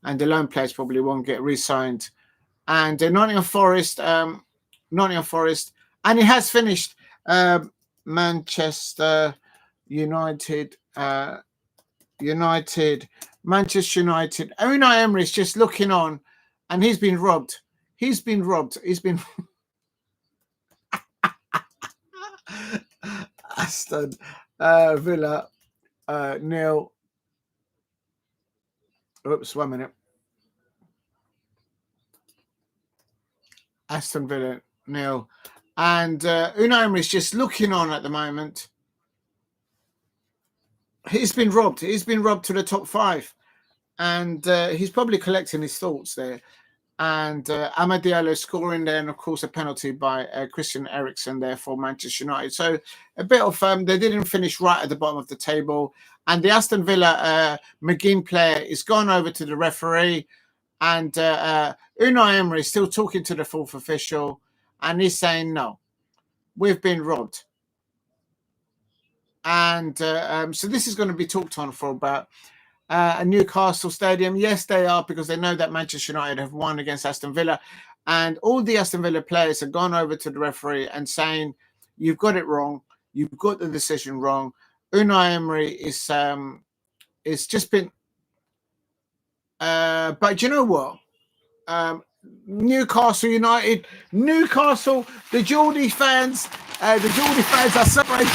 And the loan players probably won't get re-signed. And Nottingham Forest, and it has finished Manchester United, Manchester United. Unai Emery is just looking on, and he's been robbed. He's been Aston Villa 0. Oops, 1 minute. Aston Villa 0. And Unai Emery's just looking on at the moment. He's been robbed. He's been robbed to the top 5. And he's probably collecting his thoughts there. And Amad Diallo scoring there, and of course a penalty by Christian Eriksen there for Manchester United. So a bit of they didn't finish right at the bottom of the table. And the Aston Villa McGinn player is gone over to the referee, and Unai Emery is still talking to the fourth official, and he's saying, no, we've been robbed. And so this is going to be talked on for about a Newcastle stadium. Yes, they are, because they know that Manchester United have won against Aston Villa, and all the Aston Villa players have gone over to the referee and saying, you've got it wrong, you've got the decision wrong. Unai Emery is just been but you know what, Newcastle United, Newcastle, the Geordie fans are celebrating.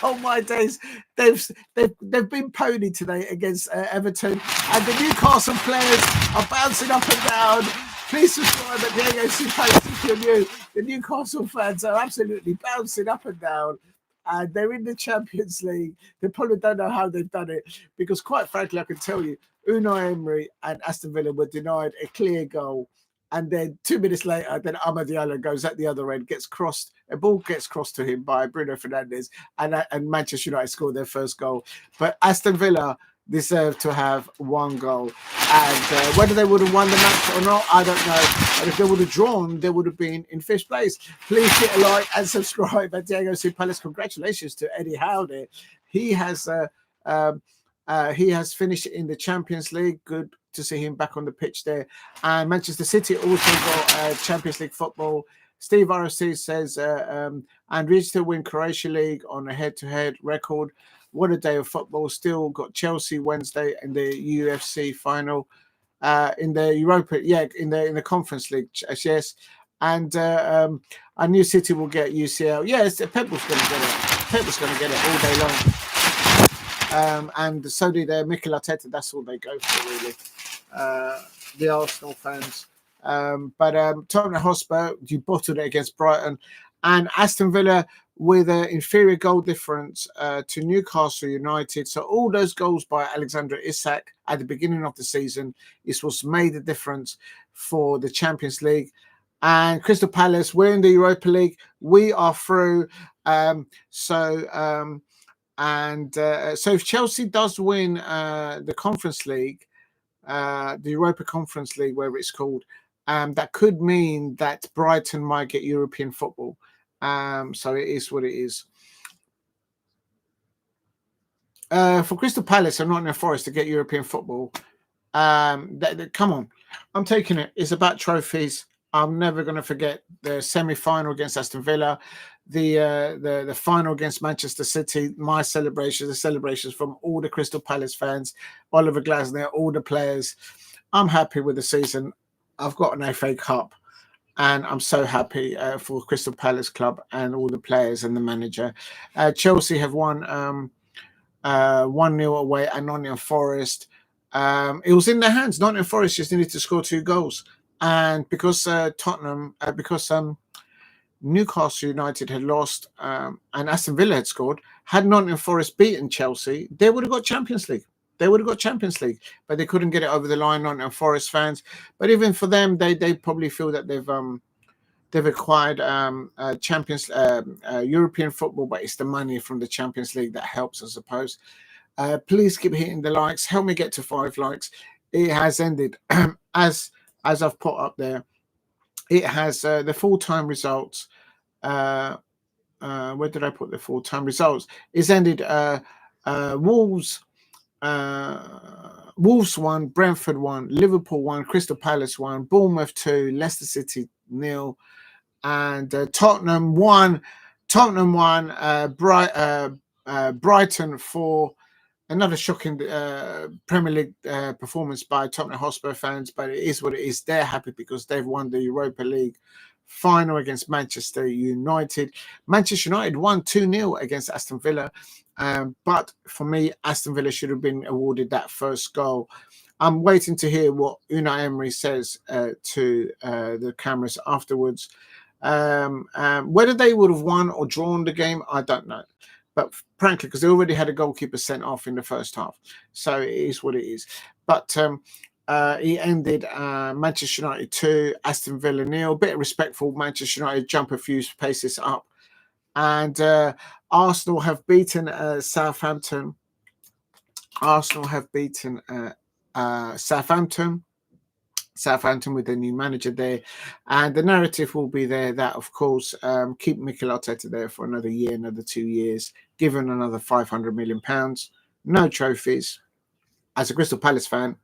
Oh my days, they've been pony today against Everton, and the Newcastle players are bouncing up and down. Please subscribe at Diego Palace if you're new. The Newcastle fans are absolutely bouncing up and down, and they're in the Champions League. They probably don't know how they've done it, because quite frankly, I can tell you, Unai Emery and Aston Villa were denied a clear goal. And then 2 minutes later, then Amad Diallo goes at the other end, gets crossed. A ball gets crossed to him by Bruno Fernandes, and Manchester United scored their first goal. But Aston Villa deserved to have 1 goal. And whether they would have won the match or not, I don't know. But if they would have drawn, they would have been in 5th place. Please hit a like and subscribe at Diego Palace. Congratulations to Eddie Howe there. He has finished in the Champions League. Good to see him back on the pitch there. And Manchester City also got Champions League football. Steve RSC says, and reached to win Croatia League on a head-to-head record. What a day of football. Still got Chelsea Wednesday in the UFC final. In the Europa, in the Conference League, yes. And I knew City will get UCL. Yes, Pep was going to get it. Pep was going to get it all day long. And so did Mikel Arteta. That's all they go for, really. The Arsenal fans. But Tottenham Hotspur, you bottled it against Brighton. And Aston Villa with an inferior goal difference to Newcastle United. So all those goals by Alexander Isak at the beginning of the season is what's made the difference for the Champions League. And Crystal Palace, we're in the Europa League. We are through. So if Chelsea does win the Conference League, the Europa Conference League, wherever it's called, that could mean that Brighton might get European football. So it is what it is. For Crystal Palace and Nottingham Forest to get European football, come on, I'm taking it. It's about trophies. I'm never going to forget the semi-final against Aston Villa, the final against Manchester City. My celebrations, the celebrations from all the Crystal Palace fans, Oliver Glasner, all the players. I'm happy with the season. I've got an FA Cup, and I'm so happy for Crystal Palace Club and all the players and the manager. Chelsea have won 1-0 away at Nottingham Forest. It was in their hands. Nottingham Forest just needed to score 2 goals. And because Newcastle United had lost and Aston Villa had scored, had Nottingham Forest beaten Chelsea, they would have got Champions League. But they couldn't get it over the line, Nottingham Forest fans. But even for them, they probably feel that they've acquired European football, but it's the money from the Champions League that helps, I suppose. Please keep hitting the likes. Help me get to 5 likes. It has ended as I've put up there. It has the full-time results. Where did I put the full-time results? It's ended Wolves 1, Brentford 1, Liverpool 1, Crystal Palace 1, Bournemouth 2, Leicester City 0, and Tottenham 1, Brighton 4. Another shocking Premier League performance by Tottenham Hotspur fans, but it is what it is. They're happy because they've won the Europa League final against Manchester United. Manchester United won 2-0 against Aston Villa, but for me, Aston Villa should have been awarded that first goal. I'm waiting to hear what Unai Emery says to the cameras afterwards. Whether they would have won or drawn the game, I don't know. But frankly, because they already had a goalkeeper sent off in the first half, so it is what it is. But he ended Manchester United 2, Aston Villa 0. Bit respectful. Manchester United jump a few paces up, and Arsenal have beaten Southampton. Arsenal have beaten Southampton with their new manager there, and the narrative will be there that, of course, keep Mikel Arteta there for another year, another 2 years, given another £500 million, no trophies. As a Crystal Palace fan,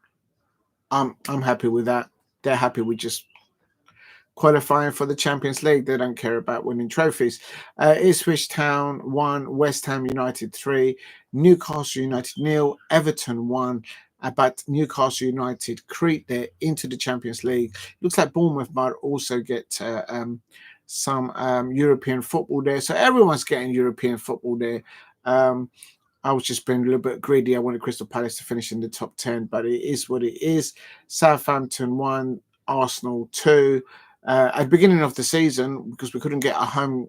I'm happy with that. They're happy with just qualifying for the Champions League. They don't care about winning trophies. Ipswich Town 1, West Ham United 3, Newcastle United 0, Everton 1. But Newcastle United creep there into the Champions League. Looks like Bournemouth might also get some European football there. So everyone's getting European football there. I was just being a little bit greedy. I wanted Crystal Palace to finish in the top 10, but it is what it is. Southampton 1, Arsenal 2. At the beginning of the season, because we couldn't get a home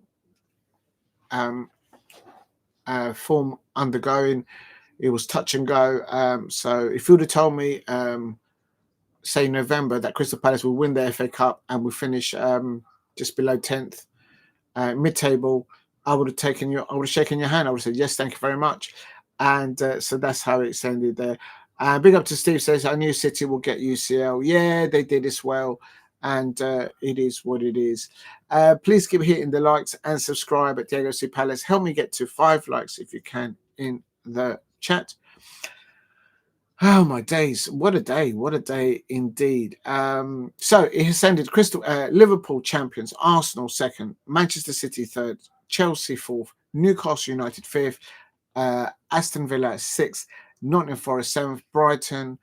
form undergoing, it was touch and go. So if you would have told me, say November, that Crystal Palace will win the FA Cup and will finish just below 10th, mid-table, I would have shaken your hand. I would have said, yes, thank you very much. And so that's how it's ended there. Big up to Steve, says, I knew City will get UCL. Yeah, they did as well. And it is what it is. Please keep hitting the likes and subscribe at Diego C. Palace. Help me get to 5 likes if you can in the chat. Oh my days, what a day indeed. So it has ended. Liverpool champions, Arsenal second, Manchester City third, Chelsea fourth, Newcastle United fifth, Aston Villa 6th, Nottingham Forest 7th, Brighton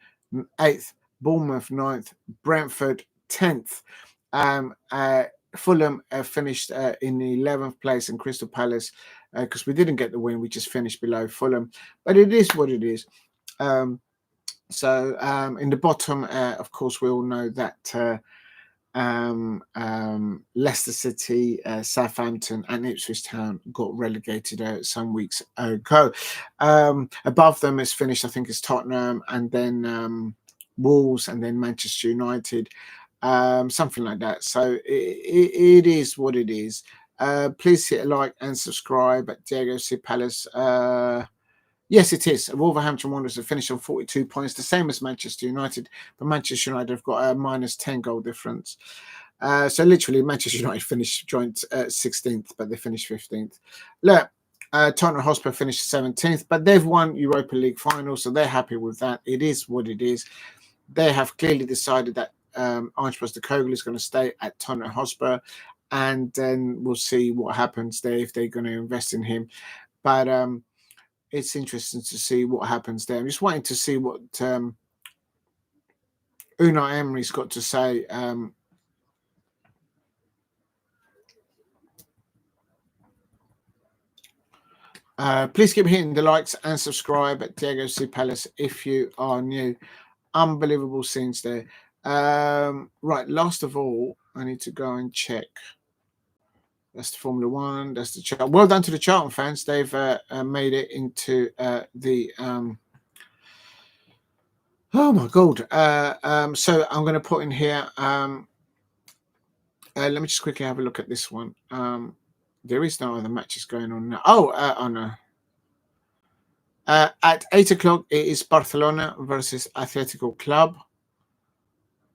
8th, Bournemouth 9th, Brentford 10th. Fulham finished in the 11th place, and Crystal Palace, because we didn't get the win, we just finished below Fulham. But it is what it is. So in the bottom, of course, we all know that Leicester City, Southampton and Ipswich Town got relegated some weeks ago. Above them is finished, I think, is Tottenham, and then Wolves, and then Manchester United, something like that. So it is what it is. Please hit a like and subscribe at Diego C. Palace. Yes, it is. Wolverhampton Wanderers have finished on 42 points, the same as Manchester United, but Manchester United have got a minus 10 goal difference. So literally, Manchester United finished joint 16th, but they finished 15th. Look, Tottenham Hotspur finished 17th, but they've won Europa League final, so they're happy with that. It is what it is. They have clearly decided that Ange Postecoglou is going to stay at Tottenham Hotspur, and then we'll see what happens there if they're going to invest in him. But it's interesting to see what happens there. I'm just waiting to see what Unai Emery's got to say. Please keep hitting the likes and subscribe at Diego C. Palace if you are new. Unbelievable scenes there. Right, last of all, I need to go and check. That's the Formula One. That's the Charlton. Well done to the Charlton fans. They've made it into the. Oh my God! So I'm going to put in here. Let me just quickly have a look at this one. There is no other matches going on now. Oh no. At 8 o'clock, it is Barcelona versus Atletico Club.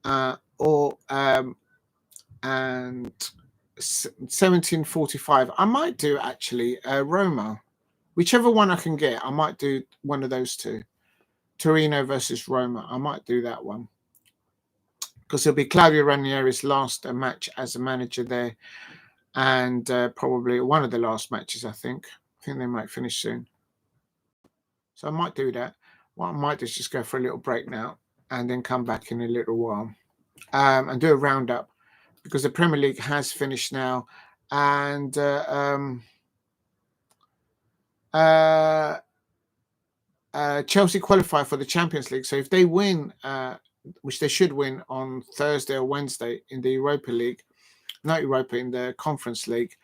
And 17:45. I might do actually Roma, whichever one I can get. I might do one of those two, Torino versus Roma. I might do that one because it'll be Claudio Ranieri's last match as a manager there, and probably one of the last matches. I think they might finish soon, so I might do that. What I might do is just go for a little break now and then come back in a little while and do a roundup, because the Premier League has finished now, and Chelsea qualify for the Champions League. So if they win, which they should win on Thursday or Wednesday in the Europa League, not Europa, in the Conference League,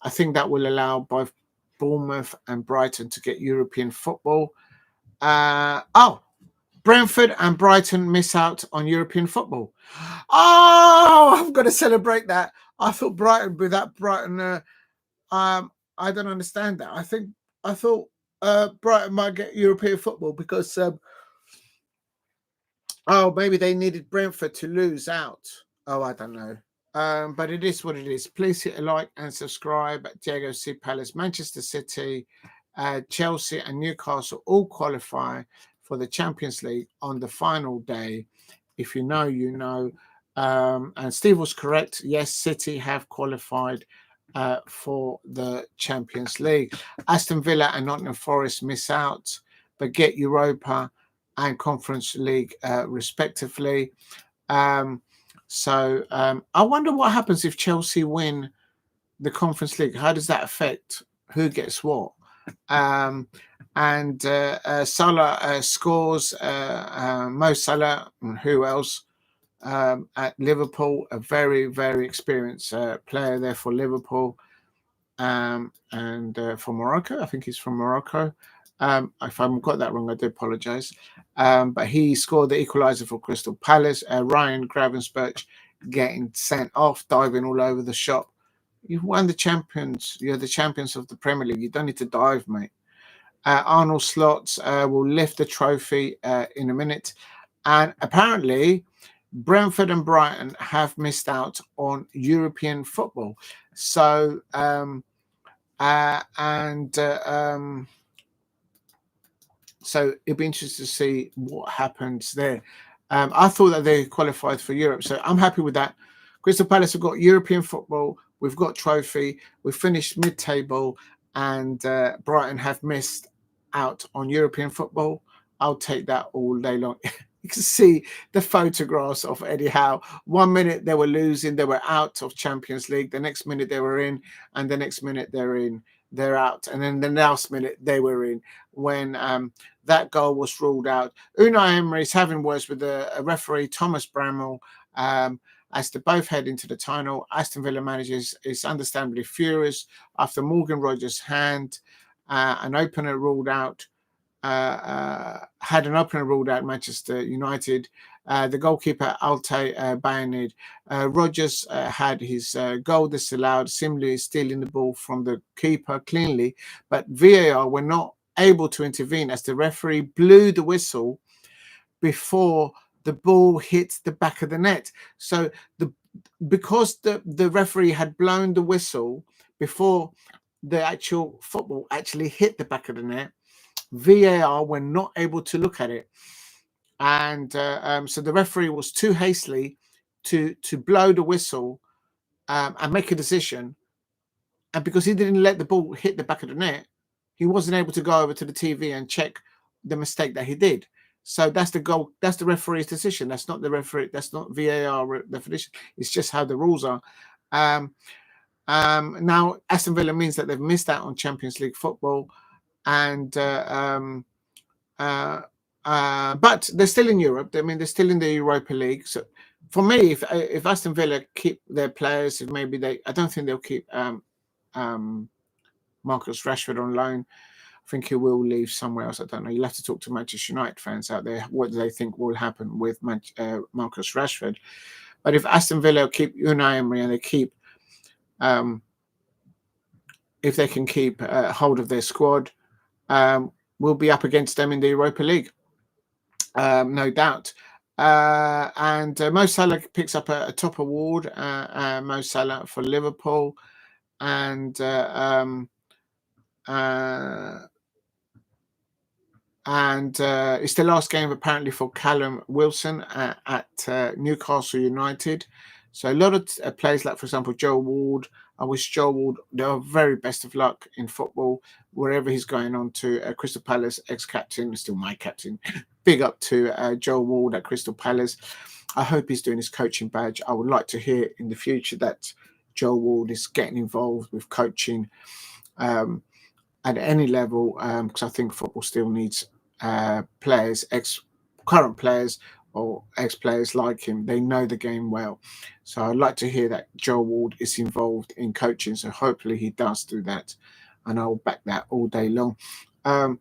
I think that will allow both Bournemouth and Brighton to get European football. Brentford and Brighton miss out on European football. Oh, I've got to celebrate that. I thought Brighton, without Brighton, I don't understand that. I thought Brighton might get European football because maybe they needed Brentford to lose out. Oh, I don't know. But it is what it is. Please hit a like and subscribe. Diego C. Palace, Manchester City, Chelsea and Newcastle all qualify for the Champions League on the final day. If you know, you know. And Steve was correct. Yes, City have qualified for the Champions League. Aston Villa and Nottingham Forest miss out, but get Europa and Conference League respectively. So I wonder what happens if Chelsea win the Conference League. How does that affect who gets what? And Salah scores, Mo Salah, and who else at Liverpool, a very, very experienced player there for Liverpool, and for Morocco. I think he's from Morocco. If I've got that wrong, I do apologise. But he scored the equaliser for Crystal Palace. Ryan Gravenberch getting sent off, diving all over the shop. You've won the champions. You're the champions of the Premier League. You don't need to dive, mate. Arnold Slots will lift the trophy in a minute. And apparently, Brentford and Brighton have missed out on European football. So, so it'll be interesting to see what happens there. I thought that they qualified for Europe, so I'm happy with that. Crystal Palace have got European football. We've got trophy. We've finished mid-table, and Brighton have missed out on European football. I'll take that all day long. You can see the photographs of Eddie Howe. 1 minute they were losing, they were out of Champions League. The next minute they were in, and the next minute they're in, they're out. And then the last minute they were in when that goal was ruled out. Unai Emery is having words with the referee, Thomas Bramall, as they both head into the tunnel. Aston Villa manager is understandably furious after Morgan Rogers' hand, an opener ruled out. Had an opener ruled out Manchester United. The goalkeeper Altay Bayernid. Rogers had his goal disallowed, similarly stealing the ball from the keeper cleanly, but VAR were not able to intervene as the referee blew the whistle before the ball hit the back of the net. So because the referee had blown the whistle before the actual football actually hit the back of the net, VAR were not able to look at it, and so the referee was too hastily to blow the whistle and make a decision, and because he didn't let the ball hit the back of the net, he wasn't able to go over to the TV and check the mistake that he did. So that's the goal. That's the referee's decision. That's not the referee. That's not VAR definition. It's just how the rules are. Now Aston Villa means that they've missed out on Champions League football. And but they're still in Europe. I mean, they're still in the Europa League. So for me, if Aston Villa keep their players, if maybe I don't think they'll keep Marcus Rashford on loan. I think he will leave somewhere else. I don't know. You'll have to talk to Manchester United fans out there. What do they think will happen with Marcus Rashford? But if Aston Villa keep Unai Emery and they keep, if they can keep hold of their squad, we'll be up against them in the Europa League, no doubt. And Mo Salah picks up a top award, Mo Salah for Liverpool, and it's the last game apparently for Callum Wilson at Newcastle United. So a lot of players, like for example Joe Ward. I wish Joe Ward the very best of luck in football, wherever he's going on to. Crystal Palace, ex-captain, still my captain. Big up to Joe Ward at Crystal Palace. I hope he's doing his coaching badge. I would like to hear in the future that Joe Ward is getting involved with coaching at any level, because I think football still needs players, current players or ex-players like him. They know the game well. So I'd like to hear that Joe Ward is involved in coaching. So hopefully he does do that, and I'll back that all day long. Right,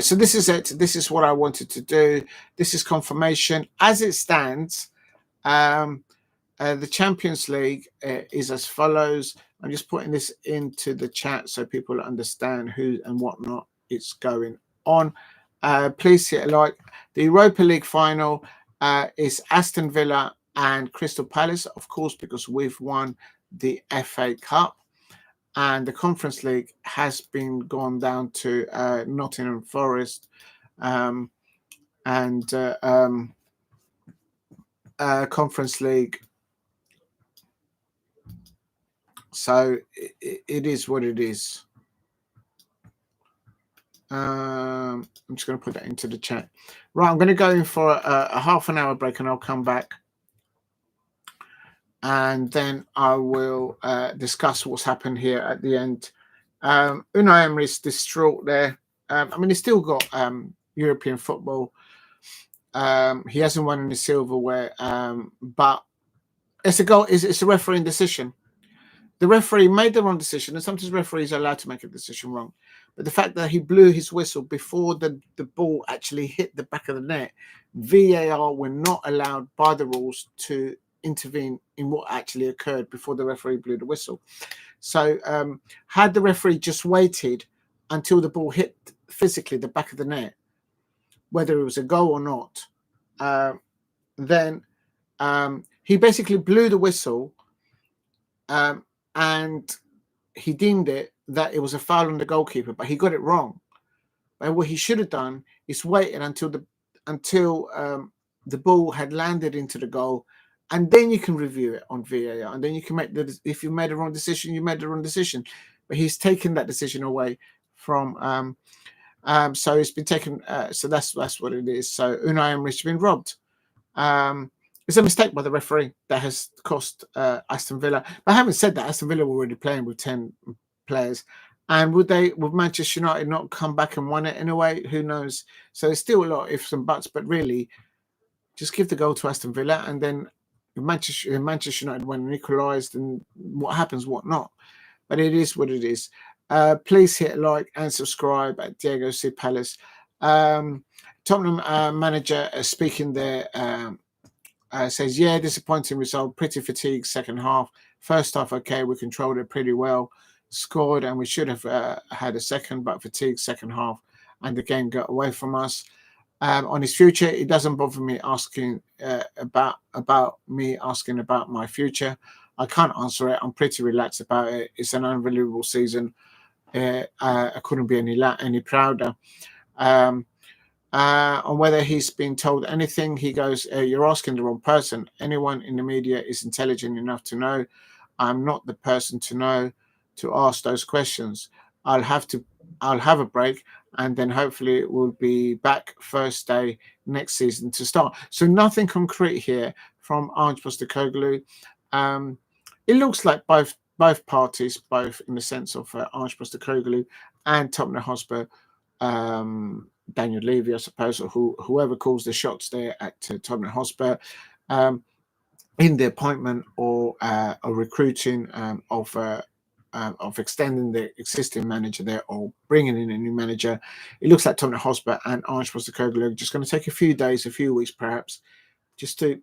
so this is it. This is what I wanted to do. This is confirmation. As it stands, the Champions League is as follows. I'm just putting this into the chat so people understand who and whatnot it's going on. Please hit a like. The Europa League final is Aston Villa and Crystal Palace, of course, because we've won the FA Cup. And the Conference League has been gone down to Nottingham Forest Conference League. So it is what it is. I'm just going to put that into the chat. Right, I'm going to go in for a half an hour break and I'll come back. And then I will discuss what's happened here at the end. Unai Emery's distraught there. I mean, he's still got European football. He hasn't won any silverware, but it's a goal. It's a refereeing decision. The referee made the wrong decision, and sometimes referees are allowed to make a decision wrong. But the fact that he blew his whistle before the ball actually hit the back of the net, VAR were not allowed by the rules to intervene in what actually occurred before the referee blew the whistle. So had the referee just waited until the ball hit physically the back of the net, whether it was a goal or not, then he basically blew the whistle and he deemed it that it was a foul on the goalkeeper, but he got it wrong. And what he should have done is waited until the ball had landed into the goal, and then you can review it on VAR, and then you can make if you made a wrong decision, you made the wrong decision. But he's taken that decision away from. So it's been taken. So that's what it is. So Unai Emery's been robbed. It's a mistake by the referee that has cost Aston Villa. But having said that, Aston Villa were already playing with 10 players, and would Manchester United not come back and won it in a way? Who knows? So there's still a lot of ifs and buts. But really, just give the goal to Aston Villa, and then Manchester United when equalised, and what happens, what not. But it is what it is. Please hit like and subscribe at Diego C. Palace. Tottenham manager speaking there says, yeah, disappointing result, pretty fatigued second half. First half, okay, we controlled it pretty well, scored, and we should have had a second, but fatigued second half, and the game got away from us. On his future, it doesn't bother me asking about my future. I can't answer it. I'm pretty relaxed about it. It's an unbelievable season. I couldn't be any prouder. On whether he's been told anything, he goes, you're asking the wrong person. Anyone in the media is intelligent enough to know. I'm not the person to know to ask those questions. I'll have a break, and then hopefully we'll be back first day next season to start. So nothing concrete here from Ange Postecoglou. It looks like both parties, both in the sense of Ange Postecoglou and Tottenham Hotspur, Daniel Levy, I suppose, or whoever calls the shots there at Tottenham Hotspur, in the appointment or recruiting of extending the existing manager there or bringing in a new manager. It looks like Tottenham Hotspur and Ange Postecoglou are just going to take a few days, a few weeks perhaps, just to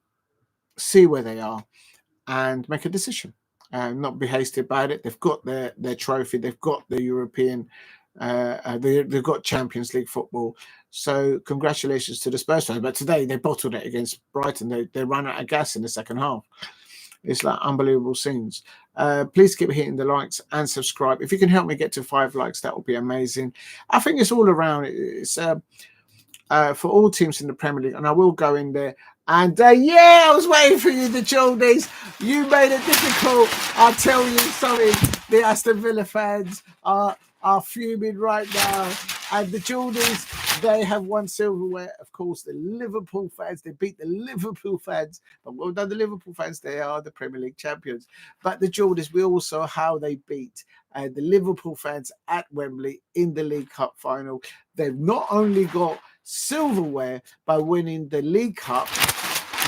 see where they are and make a decision. Not be hasty about it. They've got their trophy. They've got the European. They've got Champions League football. So congratulations to the Spurs fans. But today they bottled it against Brighton. They ran out of gas in the second half. It's like unbelievable scenes. Please keep hitting the likes and subscribe. If you can help me get to 5 likes, that would be amazing. I think it's all around. It's for all teams in the Premier League, and I will go in there. And yeah, I was waiting for you, the Joldies. You made it difficult. I'll tell you, sorry, the Aston Villa fans are fuming right now. And the Joldies, they have won silverware. Of course, the Liverpool fans, they beat the Liverpool fans. But well done, the Liverpool fans, they are the Premier League champions. But the Jordies, we all saw how they beat the Liverpool fans at Wembley in the League Cup final. They've not only got silverware by winning the League Cup,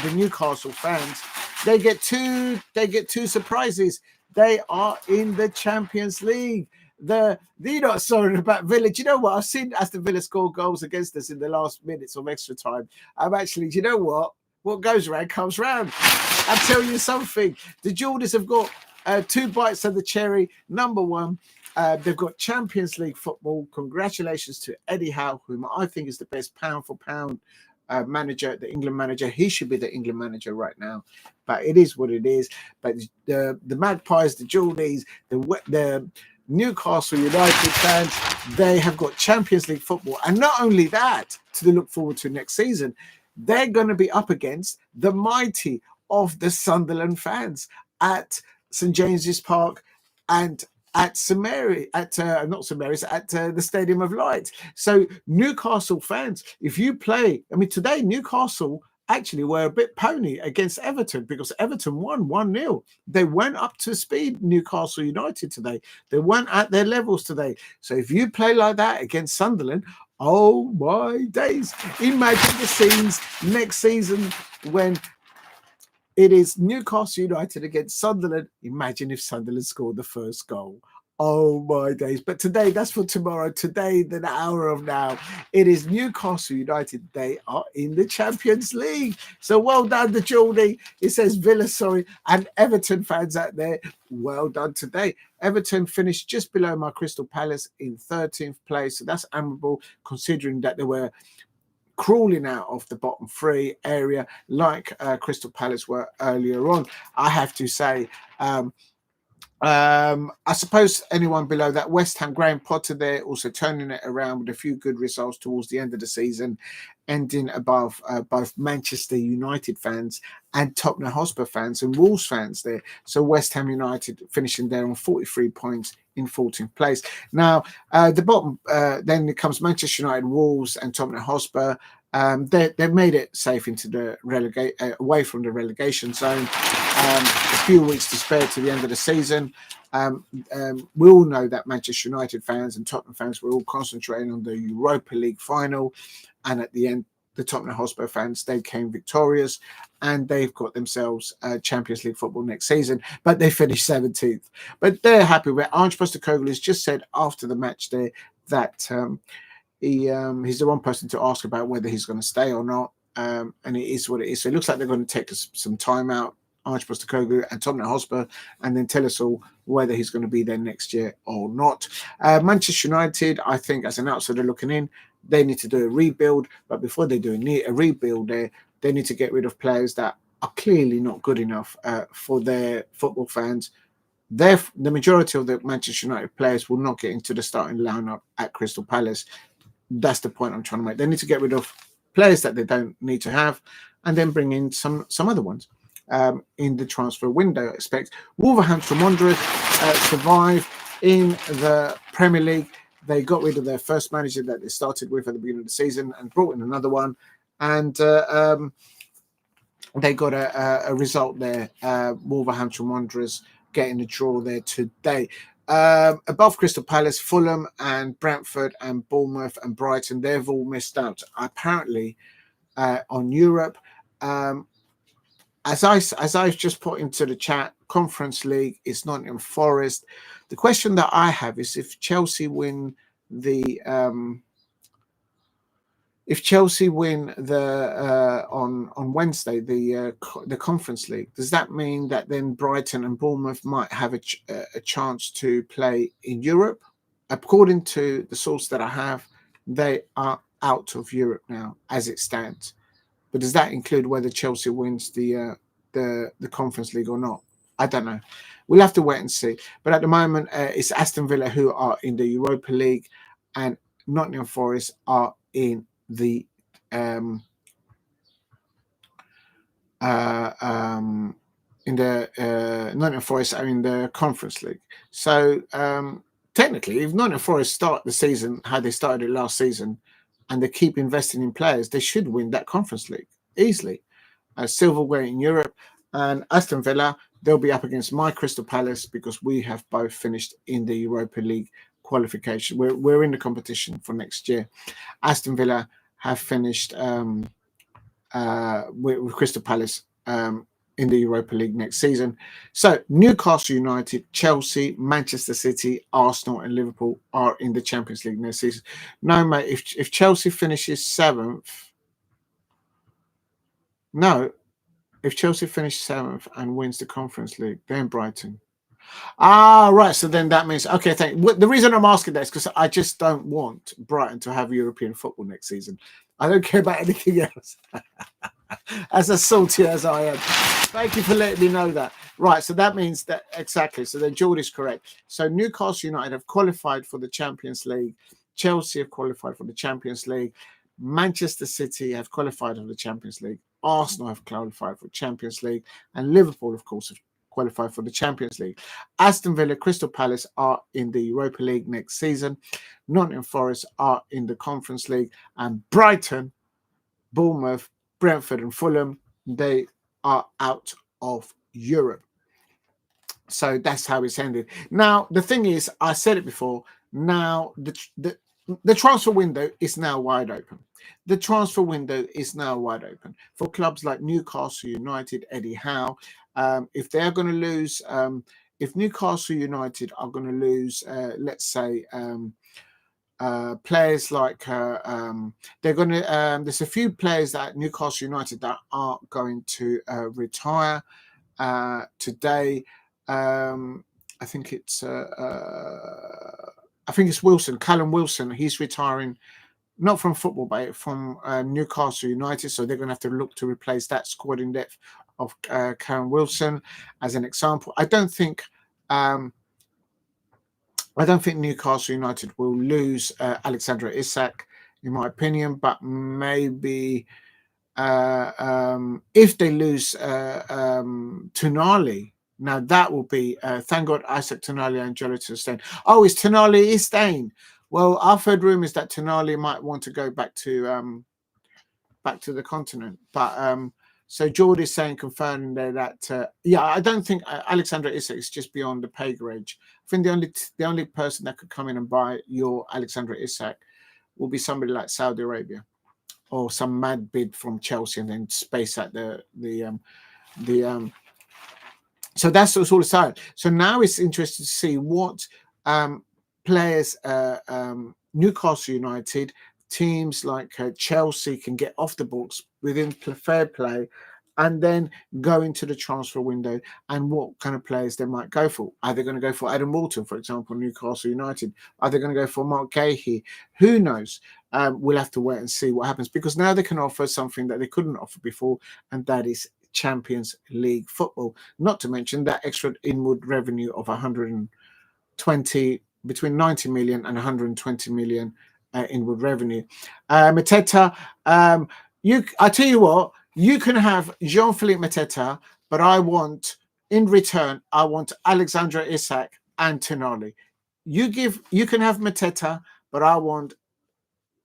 the Newcastle fans, they get two surprises. They are in the Champions League. You're not sorry about Villa. Do you know what? I've seen Aston Villa score goals against us in the last minutes of extra time. I'm actually, do you know what? What goes around comes round. I'll tell you something. The Jordies have got 2 bites of the cherry. Number one, they've got Champions League football. Congratulations to Eddie Howe, whom I think is the best pound for pound manager, the England manager. He should be the England manager right now, but it is what it is. But the Magpies, the Jordies, the Newcastle United fans, they have got Champions League football. And not only that, to look forward to next season, they're going to be up against the mighty of the Sunderland fans at St James's Park and at the Stadium of Light. So Newcastle fans, if you play, I mean, today Newcastle actually were a bit pony against Everton because Everton won 1-0. They went up to speed, Newcastle United today. They weren't at their levels today. So if you play like that against Sunderland, oh my days, imagine the scenes next season when it is Newcastle United against Sunderland. Imagine if Sunderland scored the first goal. Oh my days. But today, that's for tomorrow. Today, the hour of now, it is Newcastle United. They are in the Champions League. So well done, the Geordie. It says Villa, sorry, and Everton fans out there. Well done today. Everton finished just below my Crystal Palace in 13th place. So that's admirable considering that they were crawling out of the bottom 3 area like Crystal Palace were earlier on. I have to say, I suppose anyone below that, West Ham, Graham Potter there also turning it around with a few good results towards the end of the season, ending above both Manchester United fans and Tottenham Hotspur fans and Wolves fans there. So West Ham United finishing there on 43 points in 14th place. Now, the bottom, then it comes Manchester United, Wolves and Tottenham Hotspur. They've made it safe into the away from the relegation zone. A few weeks to spare to the end of the season. We all know that Manchester United fans and Tottenham fans were all concentrating on the Europa League final, and at the end, the Tottenham Hotspur fans, they came victorious, and they've got themselves Champions League football next season. But they finished 17th. But they're happy with it. Ange Postecoglou has just said after the match there that he's the one person to ask about whether he's going to stay or not, and it is what it is. So it looks like they're going to take some time out, Ange Postecoglou and Tottenham Hotspur, and then tell us all whether he's going to be there next year or not. Manchester United, I think, as an outsider looking in, they need to do a rebuild. But before they do a rebuild, they need to get rid of players that are clearly not good enough for their football fans. The majority of the Manchester United players will not get into the starting lineup at Crystal Palace. That's the point I'm trying to make. They need to get rid of players that they don't need to have, and then bring in some other ones in the transfer window. I expect Wolverhampton Wanderers survive in the Premier League. They got rid of their first manager that they started with at the beginning of the season and brought in another one, and they got a result there. Wolverhampton Wanderers getting a draw there today. Above Crystal Palace, Fulham and Brentford and Bournemouth and Brighton, they've all missed out apparently on Europe. As I've just put into the chat, Conference League is Nottingham Forest. The question that I have is if Chelsea win the on Wednesday the Conference League, does that mean that then Brighton and Bournemouth might have a chance to play in Europe? According to the source that I have, they are out of Europe now as it stands. But does that include whether Chelsea wins the Conference League or not? I don't know. We'll have to wait and see. But at the moment, it's Aston Villa who are in the Europa League, and Nottingham Forest are in the Nottingham Forest are in the Conference League. So technically, if Nottingham Forest start the season how they started it last season, and they keep investing in players, they should win that Conference League easily. Silverware in Europe, and Aston Villa, they'll be up against my Crystal Palace because we have both finished in the Europa League qualification. We're in the competition for next year. Aston Villa have finished with Crystal Palace in the Europa League next season. So Newcastle United, Chelsea, Manchester City, Arsenal and Liverpool are in the Champions League next season. No, mate, if Chelsea finishes 7th, no, if Chelsea finishes 7th and wins the Conference League, then Brighton. Ah, right. So then that means, okay, thank you. The reason I'm asking that is because I just don't want Brighton to have European football next season. I don't care about anything else. As salty as I am. Thank you for letting me know that. Right, so that means that, exactly. So then Geordie's correct. So Newcastle United have qualified for the Champions League. Chelsea have qualified for the Champions League. Manchester City have qualified for the Champions League. Arsenal have qualified for the Champions League. And Liverpool, of course, have qualified for the Champions League. Aston Villa, Crystal Palace are in the Europa League next season. Nottingham Forest are in the Conference League. And Brighton, Bournemouth, Brentford and Fulham, they are out of Europe. So that's how it's ended. Now, the thing is, I said it before, now the transfer window is now wide open. The transfer window is now wide open for clubs like Newcastle United, Eddie Howe. If they're going to lose, if Newcastle United are going to lose, let's say, players like they're going to there's a few players at Newcastle United that are going to retire today. I think it's Wilson, Callum Wilson. He's retiring, not from football, but from Newcastle United. So they're going to have to look to replace that squad in depth of Callum Wilson as an example. I don't think Newcastle United will lose Alexander Isak, in my opinion, but maybe if they lose Tonali, now that will be, thank God, Isaac Tonali and Jonathan Stein. Oh, is Tonali staying? Well, I've heard rumours that Tonali might want to go back to the continent, but so George is saying, confirming there that yeah, I don't think Alexander Isak is just beyond the pay grade. I think the only person that could come in and buy your Alexander Isak will be somebody like Saudi Arabia or some mad bid from Chelsea and then space out so that's what's all aside. So now it's interesting to see what players Newcastle United, teams like Chelsea can get off the books within fair play and then go into the transfer window and what kind of players they might go for. Are they going to go for Adam Walton, for example, Newcastle United? Are they going to go for Mark Gahey? Who knows? We'll have to wait and see what happens because now they can offer something that they couldn't offer before, and that is Champions League football. Not to mention that extra inward revenue of 120, between 90 million and 120 million inward revenue. Mateta, I tell you what, you can have Jean-Philippe Mateta, but I want, in return, I want Alexandra Isak and Tonali. You can have Mateta, but I want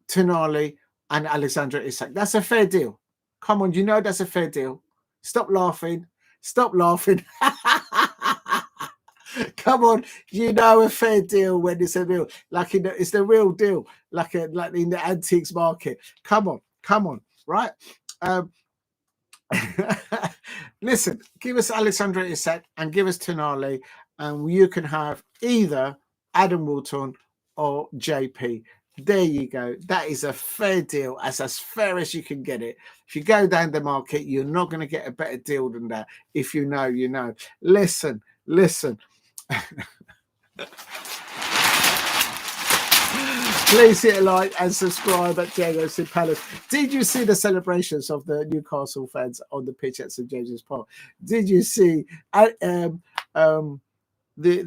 Tonali and Alexandra Isak. That's a fair deal. Come on, you know that's a fair deal. Stop laughing. Stop laughing. Come on, you know a fair deal when it's a real, like it's the real deal, like in the antiques market. Come on, right? Listen, give us Alexandra Isak and give us Tonali, and you can have either Adam Walton or JP. There you go. That is a fair deal, as fair as you can get it. If you go down the market, you're not going to get a better deal than that. If you know, you know. Listen. Please hit a like and subscribe at Gyokeres Palace. Did you see the celebrations of the Newcastle fans on the pitch at St James's Park? Did you see the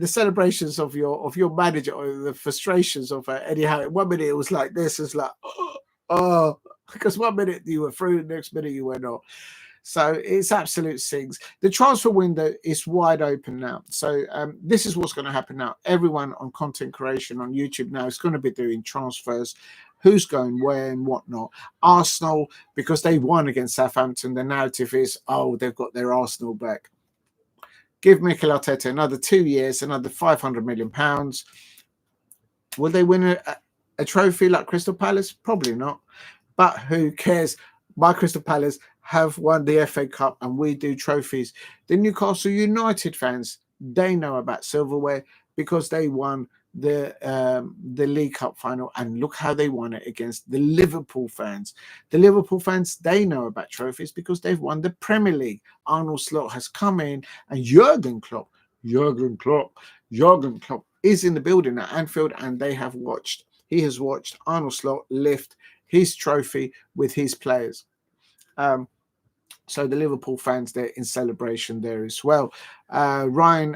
celebrations of your manager, or the frustrations of Eddie Howe? 1 minute it was like this, it's like oh, because 1 minute you were through, the next minute you were not. So it's absolute sings. The transfer window is wide open now. So this is what's going to happen now. Everyone on content creation on YouTube now is going to be doing transfers. who's going where and whatnot. Arsenal, because they won against Southampton, the narrative is, oh, they've got their Arsenal back. Give Mikel Arteta another 2 years, another £500 million. Will they win a trophy like Crystal Palace? Probably not. But who cares? My Crystal Palace have won the FA Cup and we do trophies. The Newcastle United fans, they know about silverware because they won the League Cup final, and look how they won it against the Liverpool fans. The Liverpool fans, they know about trophies because they've won the Premier League. Arnold Slot has come in, and Jurgen Klopp is in the building at Anfield, and he has watched Arnold Slot lift his trophy with his players. So the Liverpool fans, they're in celebration there as well. Ryan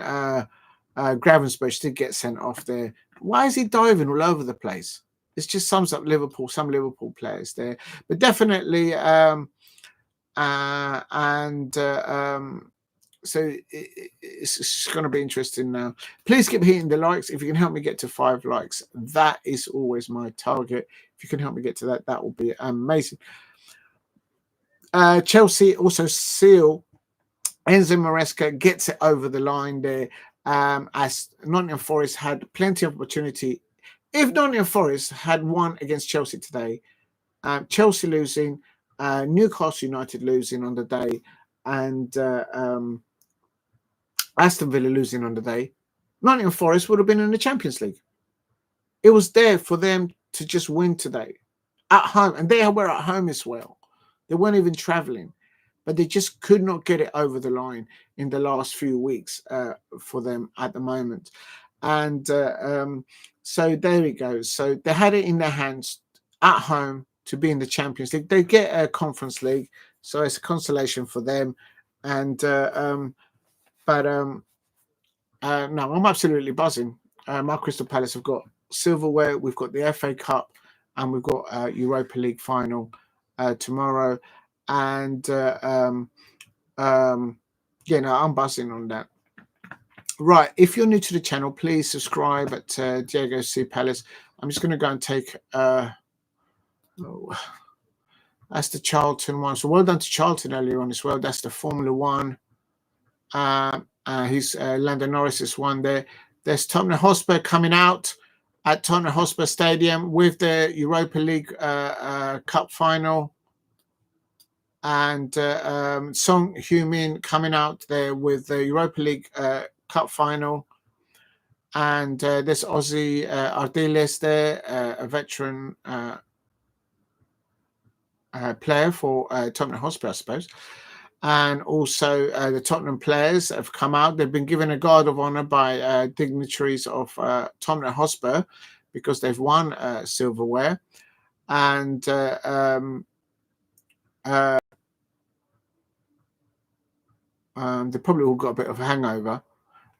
Gravenberch did get sent off there. Why is he diving all over the place? This just sums up Liverpool, some Liverpool players there. But definitely, so it's going to be interesting now. Please keep hitting the likes. If you can help me get to 5 likes, that is always my target. If you can help me get to that, that will be amazing. Chelsea also seal. Enzo Maresca gets it over the line there, as Nottingham Forest had plenty of opportunity. If Nottingham Forest had won against Chelsea today, Chelsea losing, Newcastle United losing on the day, and Aston Villa losing on the day, Nottingham Forest would have been in the Champions League. It was there for them to just win today at home, and they were at home as well. They weren't even traveling, but they just could not get it over the line in the last few weeks for them at the moment. And so there we go. So they had it in their hands at home to be in the Champions League. They get a Conference League, so it's a consolation for them. And no, I'm absolutely buzzing. My Crystal Palace have got silverware, we've got the FA Cup, and we've got Europa League final tomorrow. And I'm buzzing on that. Right, if you're new to the channel, please subscribe at Diego C. Palace. I'm just going to go and take that's the Charlton one. So well done to Charlton earlier on as well. That's the Formula One. He's Lando Norris's one there. There's Tottenham Hotspur coming out at Tottenham Hotspur Stadium with the Europa League Cup final. And Song Heung-min coming out there with the Europa League Cup final. And there's Ozzy Ardiles there, a veteran player for Tottenham Hotspur, I suppose. And also the Tottenham players have come out. They've been given a guard of honour by dignitaries of Tottenham Hotspur because they've won silverware. And they probably all got a bit of a hangover.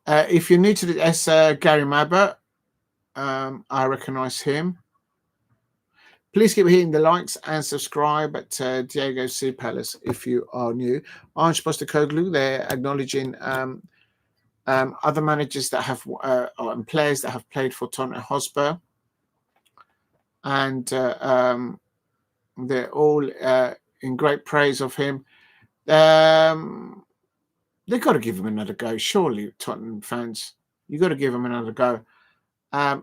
If you're new to this, Gary Mabber, I recognise him. Please keep hitting the likes and subscribe at Diego C. Palace if you are new. Ange Postecoglou, they're acknowledging other managers that have and players that have played for Tottenham Hotspur, and they're all in great praise of him. They've got to give him another go, surely, Tottenham fans. You've got to give him another go.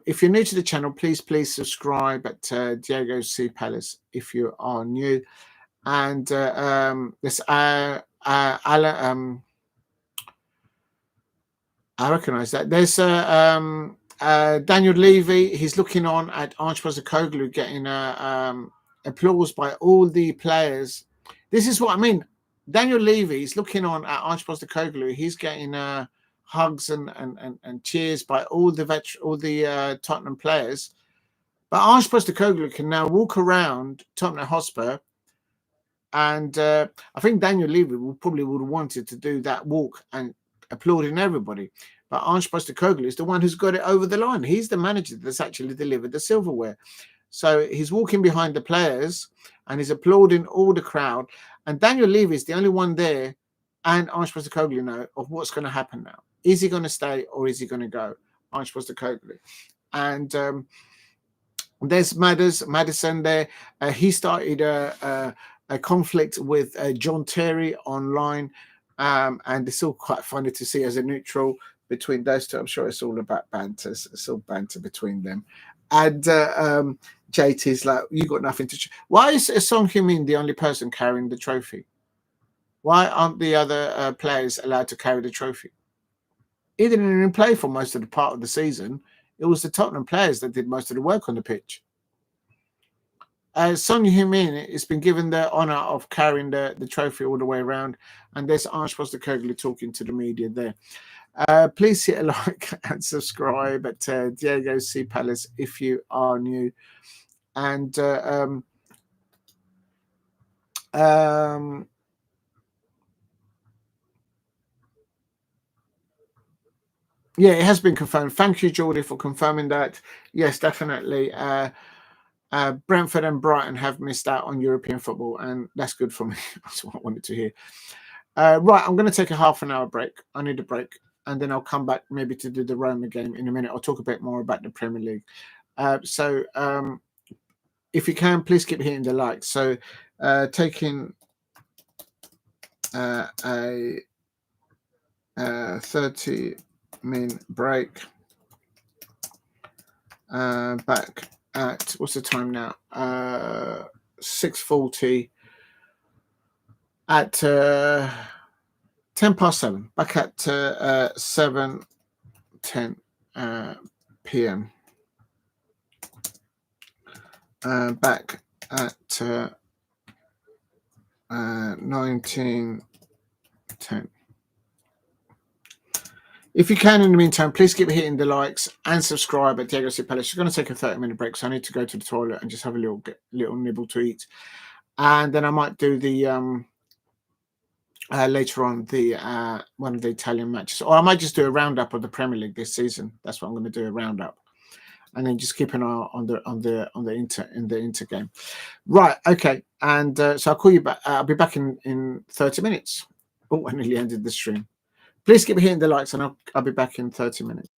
If you're new to the channel, please subscribe at Diego C. Palace if you are new. And this I recognise that. There's Daniel Levy. He's looking on at Ange Postecoglou getting applause by all the players. This is what I mean. Daniel Levy is looking on at Ange Postecoglou. He's getting hugs and cheers by all the Tottenham players. But Ange Postecoglou can now walk around Tottenham Hotspur, and I think Daniel Levy probably would have wanted to do that walk and applauding everybody. But Ange Postecoglou is the one who's got it over the line. He's the manager that's actually delivered the silverware. So he's walking behind the players and he's applauding all the crowd. And Daniel Levy is the only one there, and Ange Postecoglou know of what's going to happen now. Is he going to stay or is he going to go? Ange Postecoglou. And There's Madison there. He started a conflict with John Terry online, and it's all quite funny to see as a neutral between those two. I'm sure it's all about banter. It's all banter between them. And JT's like, you got nothing to. Why is Song Heung-min the only person carrying the trophy? Why aren't the other players allowed to carry the trophy? He didn't even play for most of the part of the season. It was the Tottenham players that did most of the work on the pitch. Son Heung-min has been given the honour of carrying the trophy all the way around, and there's Ange Postecoglou talking to the media there. Please hit a like and subscribe at Diego C. Palace if you are new. And yeah, it has been confirmed. Thank you, Geordie, for confirming that. Yes, definitely. Brentford and Brighton have missed out on European football, and that's good for me. That's what I wanted to hear. Right, I'm going to take a half an hour break. I need a break, and then I'll come back maybe to do the Roma game in a minute. I'll talk a bit more about the Premier League. So if you can, please keep hitting the like. So taking a 30-minute break. Back at, what's the time now? 6:40 at 7:10. Back at 7:10 p.m. Back at 19:10. If you can, in the meantime, please keep hitting the likes and subscribe at Diego C. Palace. It's going to take a 30-minute break, so I need to go to the toilet and just have a little nibble to eat. And then I might do the later on the one of the Italian matches, or I might just do a roundup of the Premier League this season. That's what I'm going to do, a roundup, and then just keep an eye on the Inter game. Right, okay, and so I'll call you back. I'll be back in 30 minutes. Oh, I nearly ended the stream. Please keep hitting the likes, and I'll be back in 30 minutes.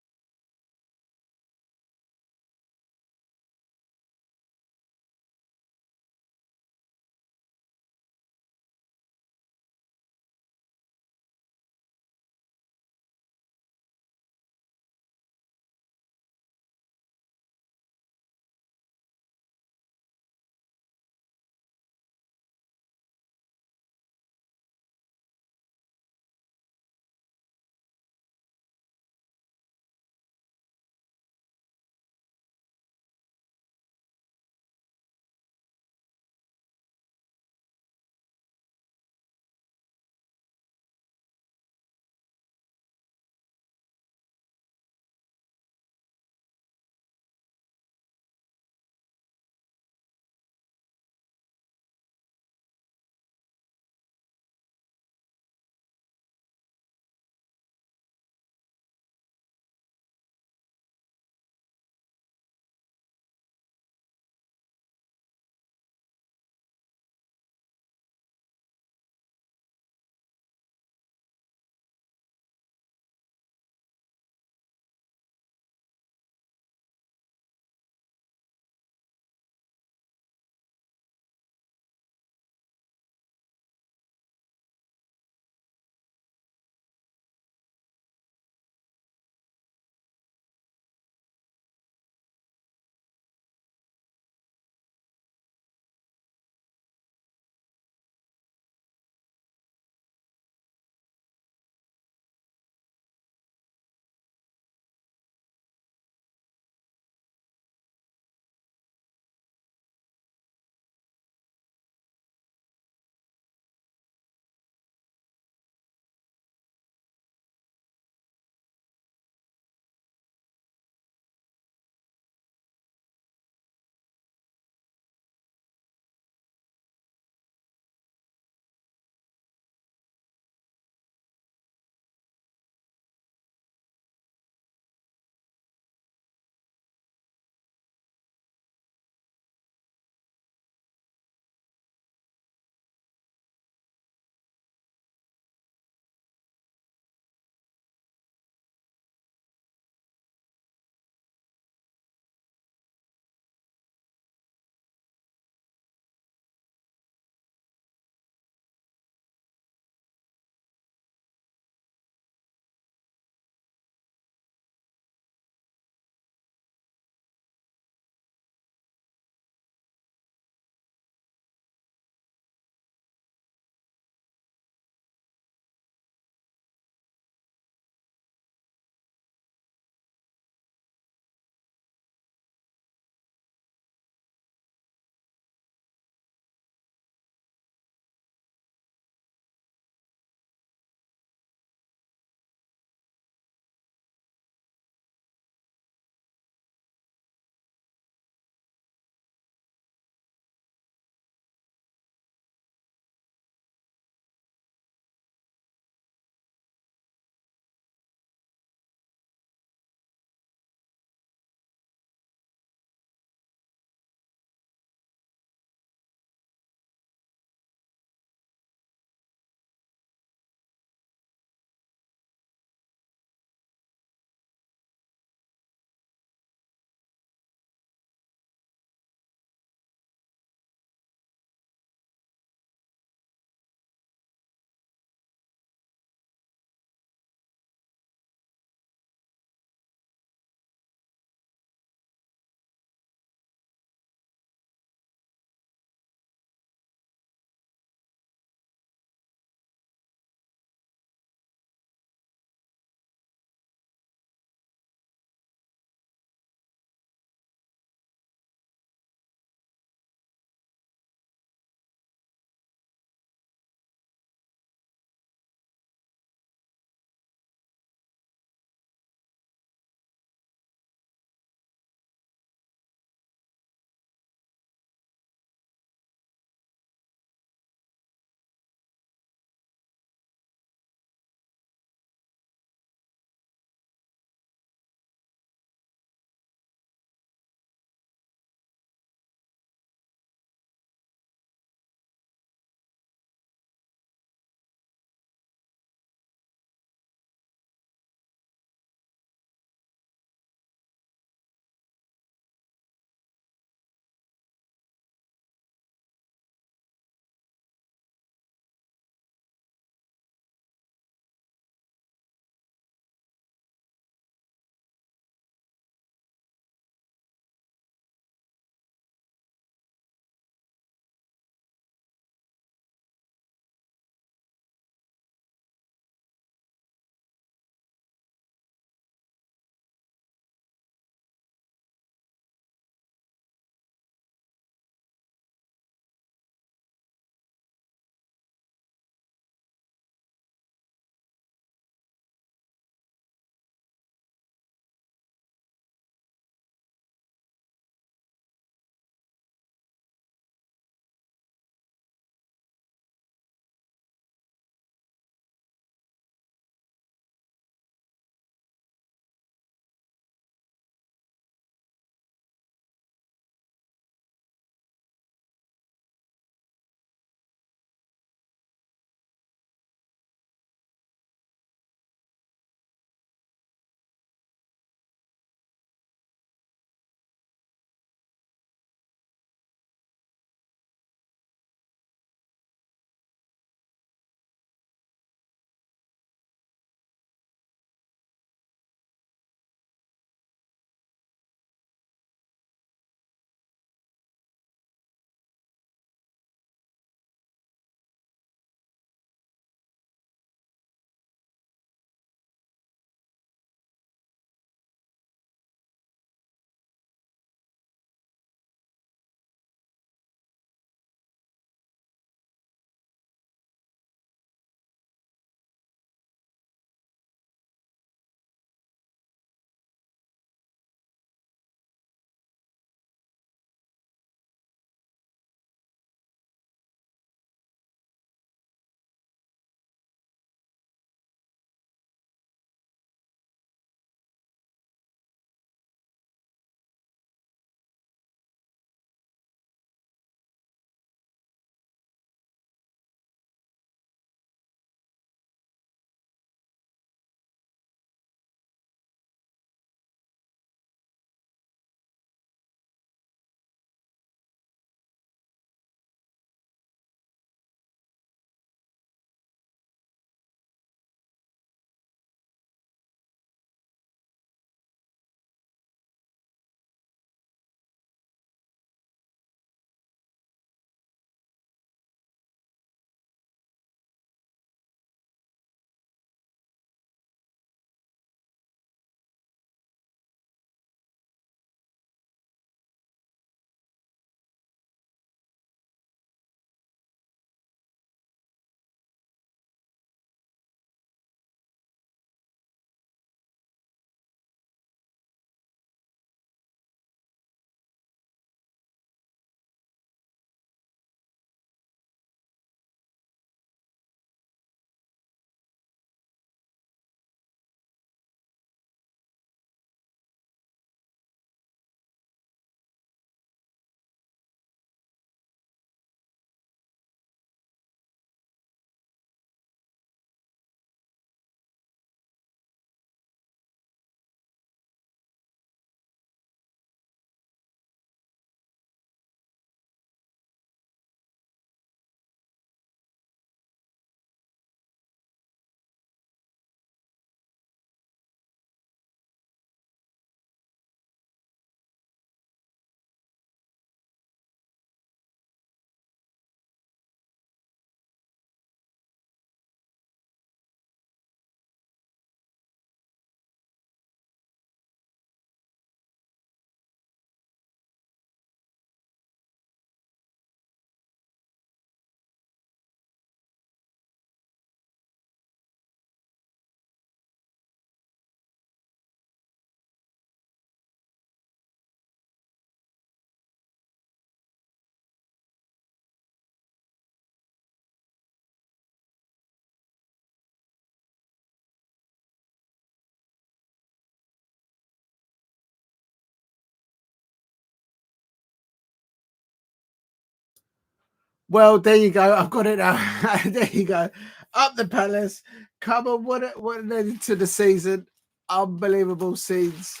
Well, there you go. I've got it now. There you go. Up the Palace. Come on, what an end to the season. Unbelievable scenes.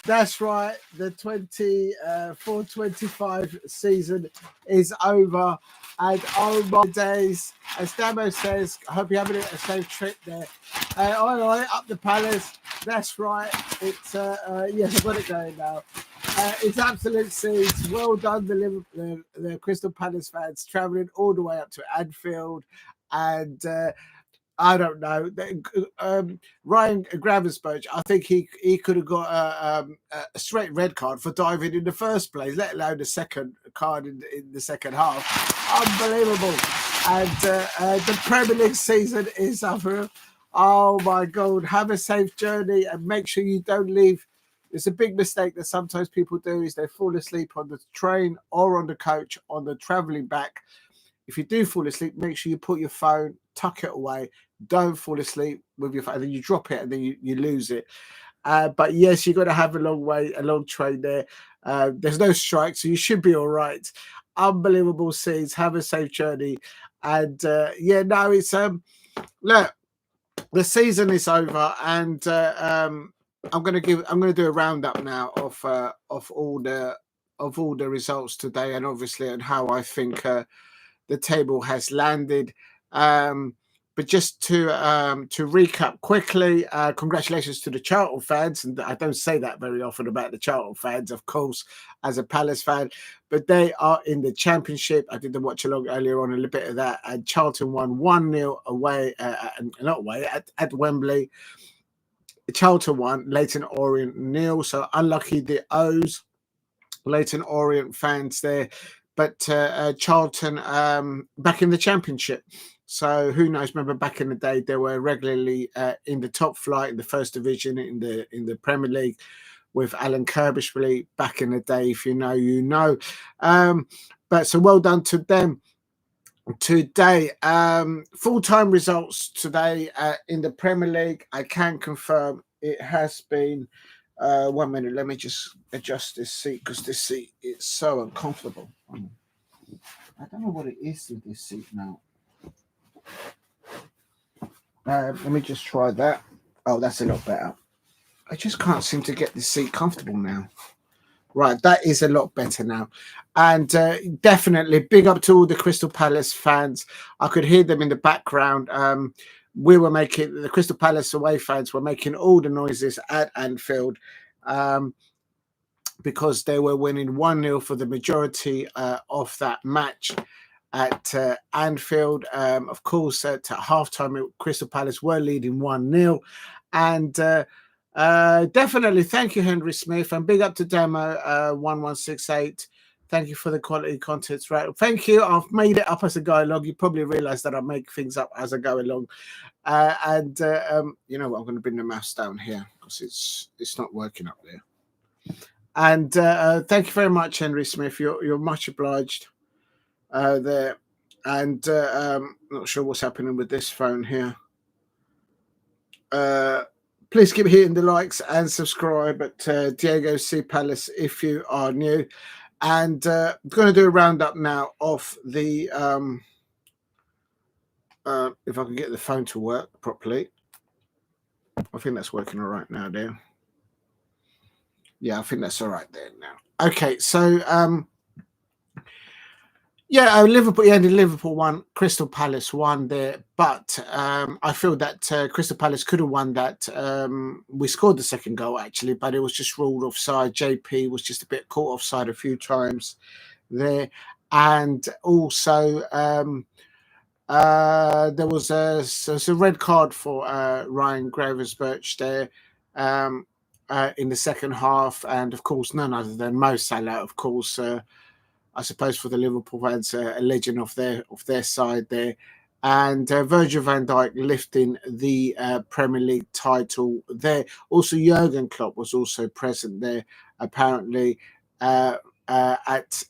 That's right. The 24-25 season is over. And oh my days, as Damo says, I hope you're having a safe trip there. All right, up the Palace. That's right. It's yes, I've got it going now. It's absolute scenes. Well done, the Crystal Palace fans travelling all the way up to Anfield, and I don't know. Ryan Gravenberch, I think he could have got a straight red card for diving in the first place, let alone the second card in the second half. Unbelievable. And the Premier League season is over. Oh my God! Have a safe journey and make sure you don't leave. It's a big mistake that sometimes people do is they fall asleep on the train or on the coach on the travelling back. If you do fall asleep, make sure you put your phone, tuck it away. Don't fall asleep with your phone. And then you drop it and then you lose it. But yes, you've got to have a long train there. There's no strike, so you should be all right. Unbelievable scenes. Have a safe journey. And it's look, the season is over, and I'm going to do a roundup now of all the results today, and obviously on how I think the table has landed. But just to recap quickly, congratulations to the Charlton fans, and I don't say that very often about the Charlton fans, of course, as a Palace fan, but they are in the Championship. I did the watch along earlier on a little bit of that, and Charlton won 1-0 away, not away, at Wembley. Charlton won, LEYTON Orient 0, so unlucky the O's, LEYTON Orient fans there, but Charlton back in the Championship. So who knows? Remember back in the day, they were regularly in the top flight in the first division in the Premier League with Alan Kirbishley back in the day. If you know, you know. But so well done to them. Today, full-time results today in the Premier League. I can confirm it has been 1 minute. Let me just adjust this seat because this seat is so uncomfortable. I don't know what it is with this seat now. Let me just try that. Oh, that's a lot better. I just can't seem to get this seat comfortable now. Right, that is a lot better now. And definitely big up to all the Crystal Palace fans. I could hear them in the background. The Crystal Palace away fans were making all the noises at Anfield because they were winning 1-0 for the majority of that match at Anfield. Of course, at halftime, Crystal Palace were leading 1-0. And definitely thank you, Henry Smith, and big up to Demo 1168. Thank you for the quality content, right? Thank you. I've made it up as I go along. You probably realize that I make things up as I go along. You know what? I'm going to bring the mouse down here because it's not working up there. And thank you very much, Henry Smith. You're much obliged there. And not sure what's happening with this phone here. Please keep hitting the likes and subscribe at Diego C. Palace if you are new. And I'm going to do a roundup now of the, if I can get the phone to work properly. I think that's working all right now there. Yeah, I think that's all right there now. Okay, so Liverpool won, Crystal Palace won there, but I feel that Crystal Palace could have won that. We scored the second goal, actually, but it was just ruled offside. JP was just a bit caught offside a few times there. And also, there was a red card for Ryan Gravenberch there in the second half. And, of course, none other than Mo Salah, of course, I suppose for the Liverpool fans, a legend of their side there, and Virgil van Dijk lifting the Premier League title there. Also, Jurgen Klopp was also present there, apparently at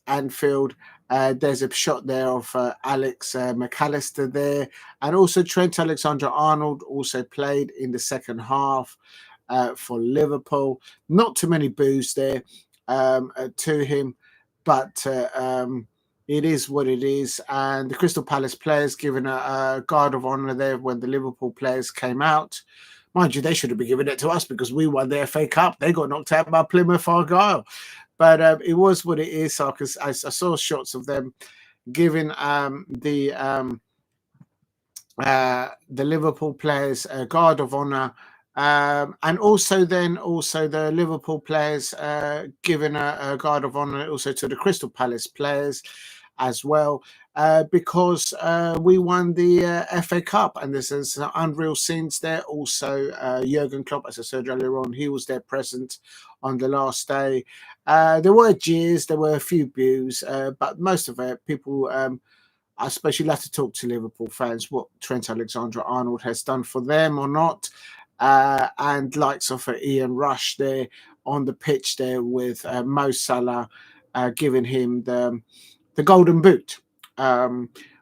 Anfield. There's a shot there of Alex McAllister there, and also Trent Alexander-Arnold also played in the second half for Liverpool. Not too many boos there to him. But it is what it is. And the Crystal Palace players given a guard of honour there when the Liverpool players came out. Mind you, they should have been giving it to us because we won the FA Cup. They got knocked out by Plymouth Argyle. But it was what it is. So I saw shots of them giving the Liverpool players a guard of honour. And also the Liverpool players giving a guard of honour also to the Crystal Palace players as well, because we won the FA Cup, and there's some unreal scenes there. Also, Jurgen Klopp, as I said earlier on, he was there present on the last day. There were jeers, there were a few boos, but most of it, people, I suppose you'll have to talk to Liverpool fans what Trent Alexander-Arnold has done for them or not. And likes of Ian Rush there on the pitch there with Mo Salah giving him the golden boot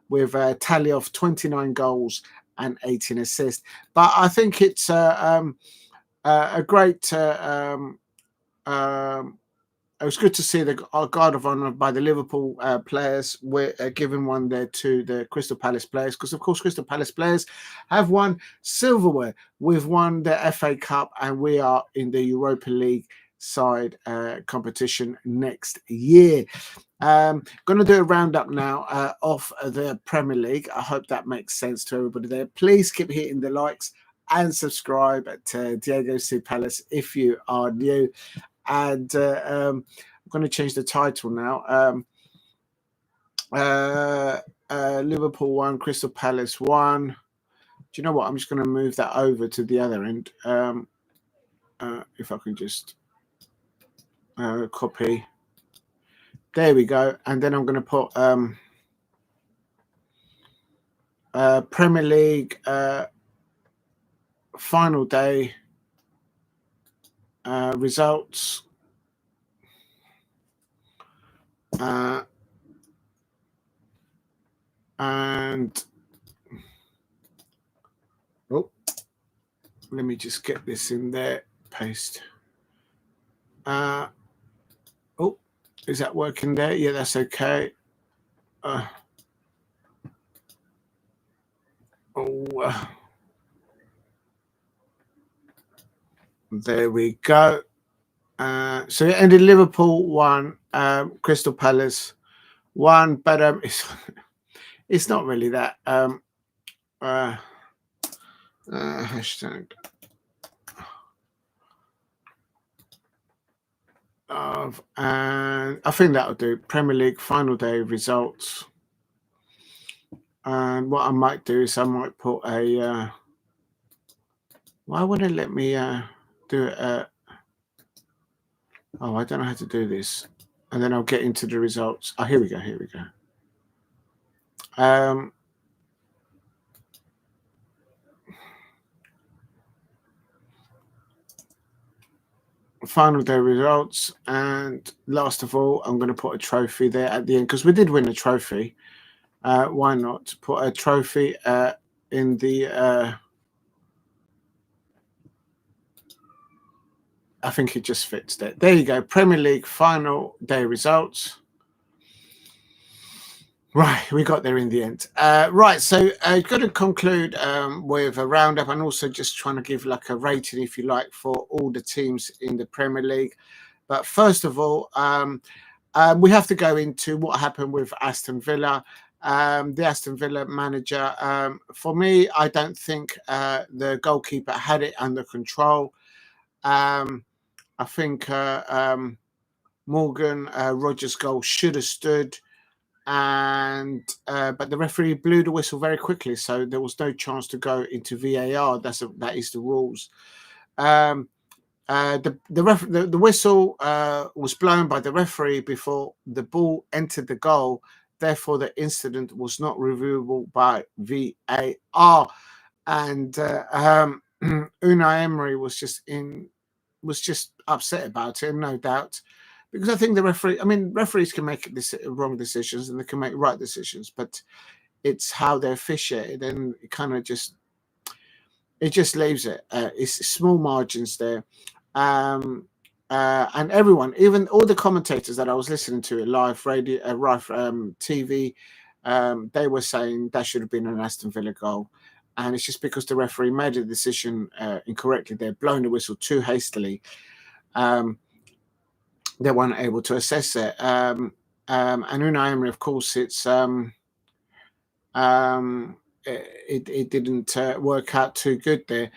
with a tally of 29 goals and 18 assists. But I think it's a great it was good to see the guard of honour by the Liverpool players. We're giving one there to the Crystal Palace players because, of course, Crystal Palace players have won silverware. We've won the FA Cup and we are in the Europa League side competition next year. Going to do a roundup now of the Premier League. I hope that makes sense to everybody there. Please keep hitting the likes and subscribe to Diego C. Palace if you are new. And I'm going to change the title now. Liverpool 1, Crystal Palace 1. Do you know what? I'm just going to move that over to the other end. If I can just copy. There we go. And then I'm going to put Premier League final day results. And let me just get this in there. Paste. Is that working there? Yeah, that's okay. There we go. So it ended Liverpool 1, Crystal Palace 1, but it's not really that. Hashtag and I think that'll do. Premier League final day results. And what I might do is I might put a. Why wouldn't it let me do it? Oh, I don't know how to do this. And then I'll get into the results. Oh, here we go. Here we go. Final day results, and last of all, I'm going to put a trophy there at the end because we did win a trophy. Why not put a trophy in the? I think it just fits there. There you go. Premier League final day results. Right, we got there in the end. Right, so going to conclude with a roundup and also just trying to give like a rating, if you like, for all the teams in the Premier League. But first of all, we have to go into what happened with Aston Villa. The Aston Villa manager, for me, I don't think the goalkeeper had it under control. I think Morgan Rogers' goal should have stood. And but the referee blew the whistle very quickly, so there was no chance to go into VAR. That is the rules. The whistle was blown by the referee before the ball entered the goal. Therefore, the incident was not reviewable by VAR. And Unai Emery was just upset about it, no doubt. Because I think referees can make wrong decisions and they can make right decisions, but it's how they're officiated, and it kind of just leaves it. It's small margins there. and everyone, even all the commentators that I was listening to live radio, live TV, they were saying that should have been an Aston Villa goal. And it's just because the referee made a decision incorrectly. They're blowing the whistle too hastily. They weren't able to assess it. And Unai Emery, of course, it didn't work out too good there.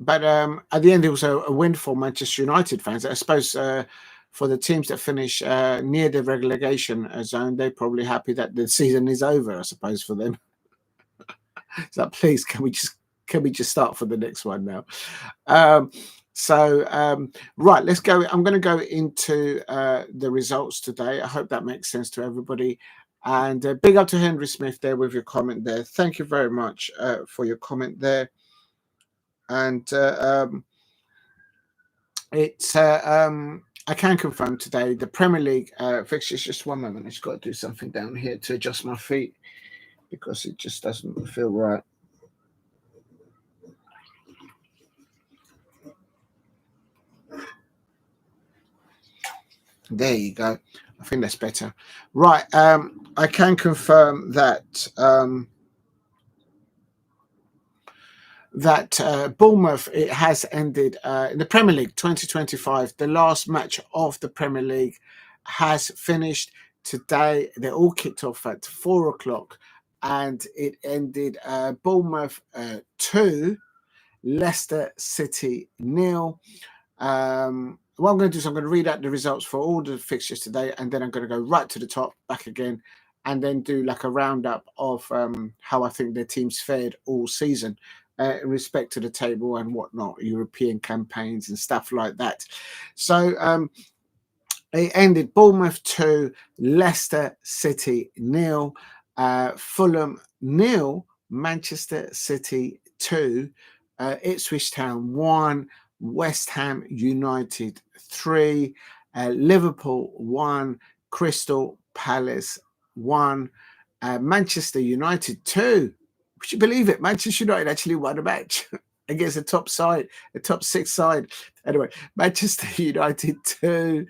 But at the end, it was a win for Manchester United fans. I suppose for the teams that finish near the relegation zone, they're probably happy that the season is over, I suppose, for them. So please, can we just start for the next one now? Right, let's go. I'm going to go into the results today. I hope that makes sense to everybody. And big up to Henry Smith there with your comment there. Thank you very much for your comment there. And I can confirm today the Premier League fixtures. Just one moment. I just got to do something down here to adjust my feet because it just doesn't feel right. There you go. I think that's better. Right. I can confirm that Bournemouth, it has ended in the Premier League 2025. The last match of the Premier League has finished today. They all kicked off at 4 o'clock, and it ended Bournemouth 2, Leicester City 0. What I'm going to do is I'm going to read out the results for all the fixtures today, and then I'm going to go right to the top, back again, and then do like a roundup of how I think their teams fared all season in respect to the table and whatnot, European campaigns and stuff like that. So it ended Bournemouth 2, Leicester City 0, Fulham 0, Manchester City 2, Ipswich Town 1, West Ham United 3, Liverpool 1, Crystal Palace 1, Manchester United 2. Would you believe it? Manchester United actually won a match against the top side, the top 6 side. Anyway, Manchester United 2,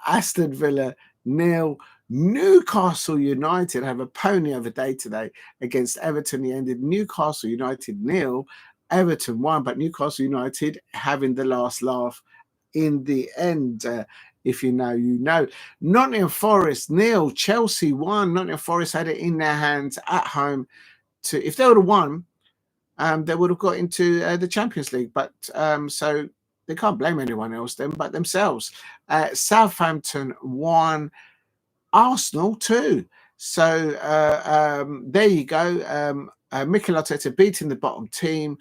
Aston Villa 0. Newcastle United have a pony of a day today against Everton. He ended Newcastle United 0. Everton 1, but Newcastle United having the last laugh in the end. If you know, you know. Nottingham Forest 0, Chelsea 1. Nottingham Forest had it in their hands at home. If they would have won, they would have got into the Champions League. But so they can't blame anyone else then but themselves. Southampton 1, Arsenal 2. So there you go. Mikel Arteta beating the bottom team,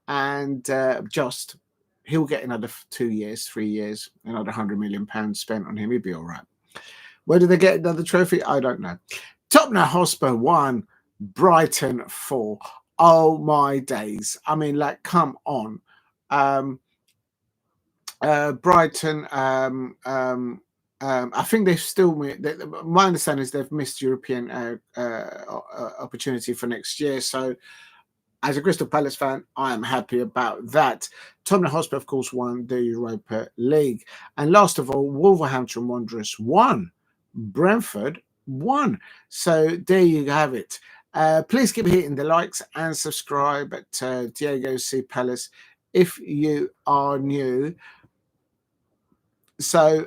and just he'll get another 2 years, 3 years, another £100 million spent on him. He'll be all right. Where do they get another trophy? I don't know. Tottenham Hotspur 1, Brighton 4. Oh my days! I mean, like, come on. Brighton. I think they've still. My understanding is they've missed European opportunity for next year. So, as a Crystal Palace fan, I am happy about that. Tottenham Hotspur, of course, won the Europa League, and last of all, Wolverhampton Wanderers 1, Brentford 1. So there you have it. Please keep hitting the likes and subscribe at Diego C. Palace if you are new. So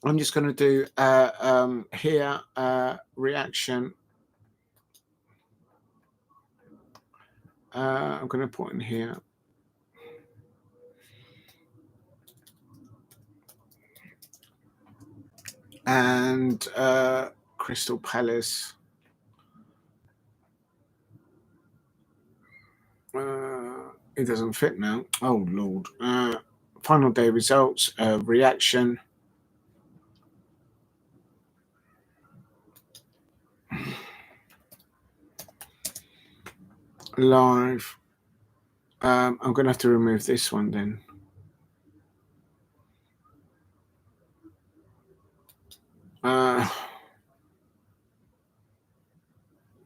I'm just going to do here reaction. I'm going to put in here. And Crystal Palace. It doesn't fit now. Oh, Lord. Final day results, reaction. Live. I'm going to have to remove this one then.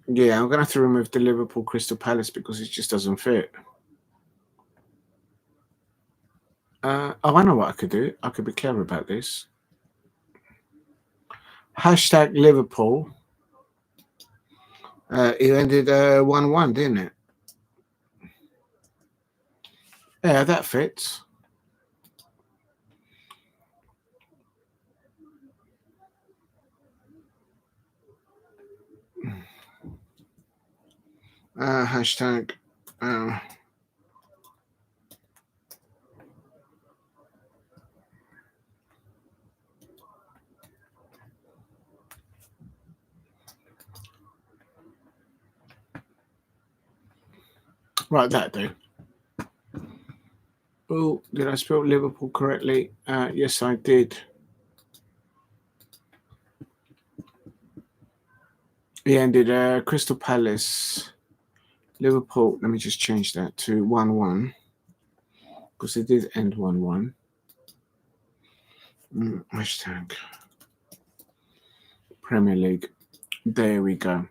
Yeah, I'm going to have to remove the Liverpool Crystal Palace because it just doesn't fit. I know what I could do. I could be clever about this. Hashtag Liverpool. It ended 1-1, didn't it? Yeah, that fits. Hashtag. Right, that do. Oh, did I spell Liverpool correctly? Yes, I did. He ended Crystal Palace, Liverpool. Let me just change that to 1-1 because it did end 1-1. Hashtag Premier League. There we go.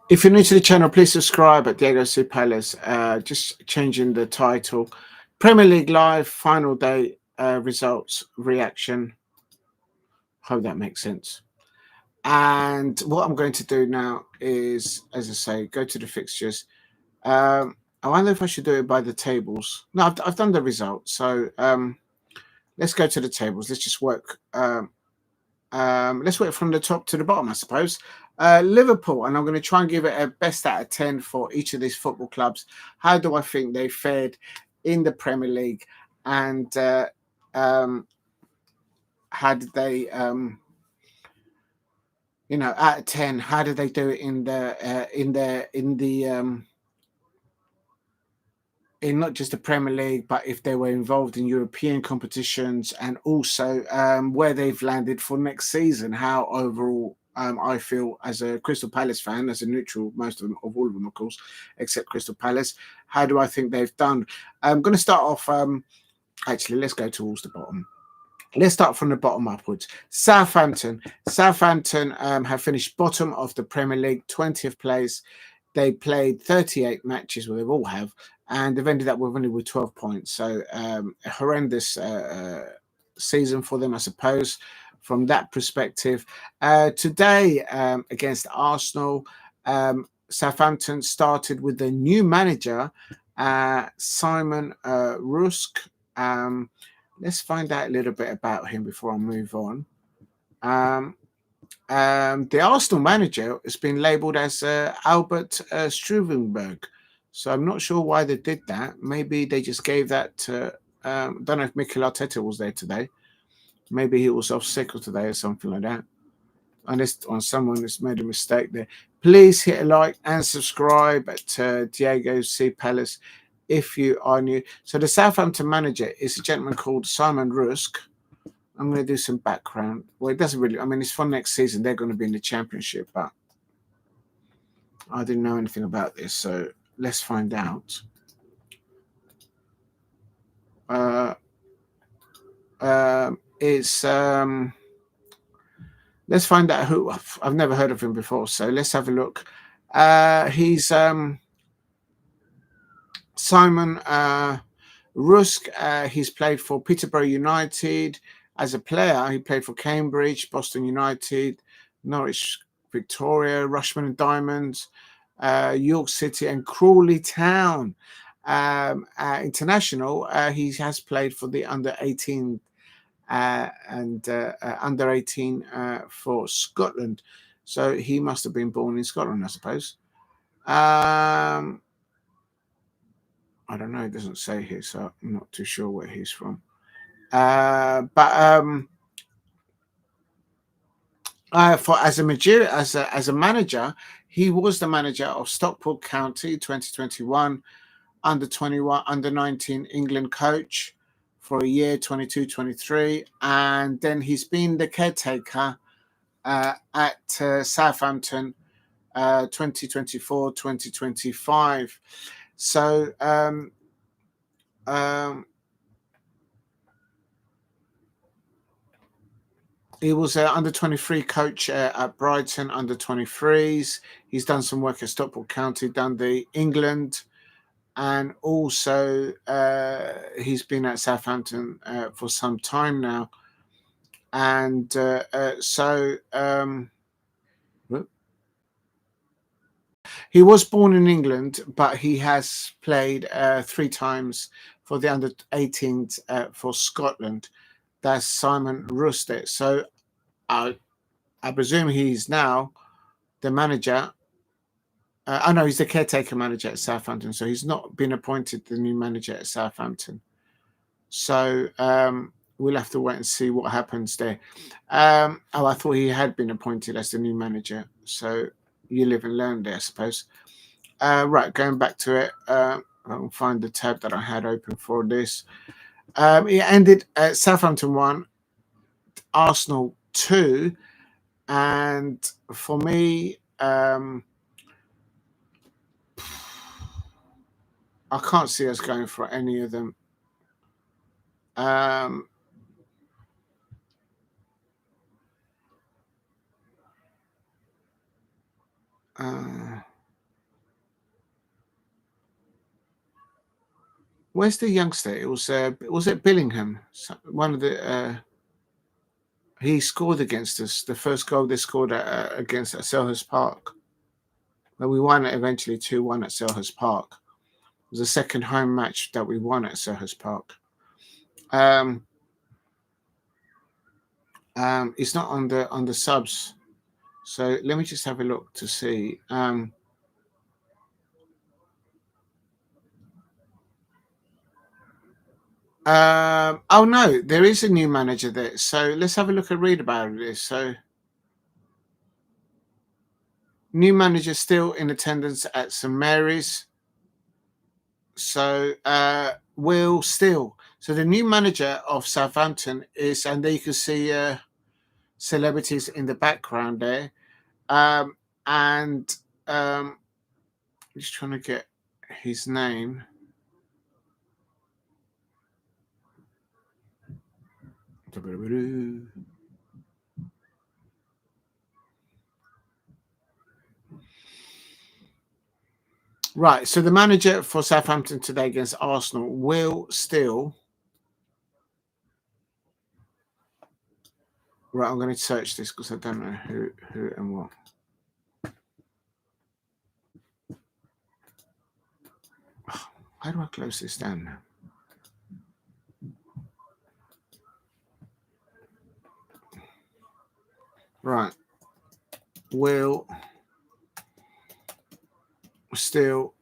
If you're new to the channel, please subscribe at Gyokeres Palace. Just changing the title. Premier League Live, final day results, reaction. Hope that makes sense. And what I'm going to do now is, as I say, go to the fixtures. I wonder if I should do it by the tables. No, I've done the results. So let's go to the tables. Let's just work. Let's work from the top to the bottom, I suppose. Liverpool, and I'm going to try and give it a best out of 10 for each of these football clubs. How do I think they fared in the Premier League, and how did they, out of 10, how did they do it in not just the Premier League, but if they were involved in European competitions, and also where they've landed for next season? How overall I feel as a Crystal Palace fan, as a neutral, most of them, of all of them, of course, except Crystal Palace. How do I think they've done? I'm going to start off. Actually, let's go towards the bottom. Let's start from the bottom upwards. Southampton. Southampton have finished bottom of the Premier League, 20th place. They played 38 matches, well, they all have, and they've ended up with only with 12 points. So a horrendous season for them, I suppose, from that perspective. Today, against Arsenal, Southampton started with the new manager, Simon Rusk. Let's find out a little bit about him before I move on. The Arsenal manager has been labelled as Albert Struvenberg. So I'm not sure why they did that. Maybe they just gave that to, I don't know if Mikel Arteta was there today. Maybe he was off sick today or something like that. Unless someone has made a mistake there. Please hit a like and subscribe at Diego C. Palace if you are new. So the Southampton manager is a gentleman called Simon Rusk. I'm going to do some background. Well, it doesn't really, I mean, it's for next season. They're going to be in the Championship, but I didn't know anything about this. So let's find out. Let's find out who. I've never heard of him before. So let's have a look. He's Simon Rusk. He's played for Peterborough United. As a player, he played for Cambridge, Boston United, Norwich Victoria, Rushman and Diamonds, York City and Crawley Town. International, he has played for the under-18 and under-18 for Scotland. So he must have been born in Scotland, I suppose. I don't know. It doesn't say here, so I'm not too sure where he's from. As a manager, he was the manager of Stockport County 2021, under 21, under 19 England coach for a year, 22-23, and then he's been the caretaker at Southampton 2024-2025. So He was an under-23 coach at Brighton, under-23s. He's done some work at Stockport County, Dundee, England, and also he's been at Southampton for some time now. And he was born in England, but he has played 3 times for the under-18s for Scotland. That's Simon Rustet. So I presume he's now the manager. I know he's the caretaker manager at Southampton, so he's not been appointed the new manager at Southampton. So we'll have to wait and see what happens there. I thought he had been appointed as the new manager. So you live and learn there, I suppose. Right, going back to it, I'll find the tab that I had open for this. It ended at Southampton 1, Arsenal 2, and for me, I can't see us going for any of them. Where's the youngster? It was it Billingham? One of the he scored against us. The first goal they scored against at Selhurst Park. But we won it eventually 2-1 at Selhurst Park. It was the second home match that we won at Selhurst Park. It's not on the subs. So let me just have a look to see. Oh no, there is a new manager there. So let's have a look and read about this. So new manager still in attendance at St Mary's. So Will Steele. So the new manager of Southampton is, and there you can see celebrities in the background there. And just trying to get his name. Right, so the manager for Southampton today against Arsenal, Will Steele. Right, I'm going to search this because I don't know who and what. How do I close this down now? Right, Will Steele,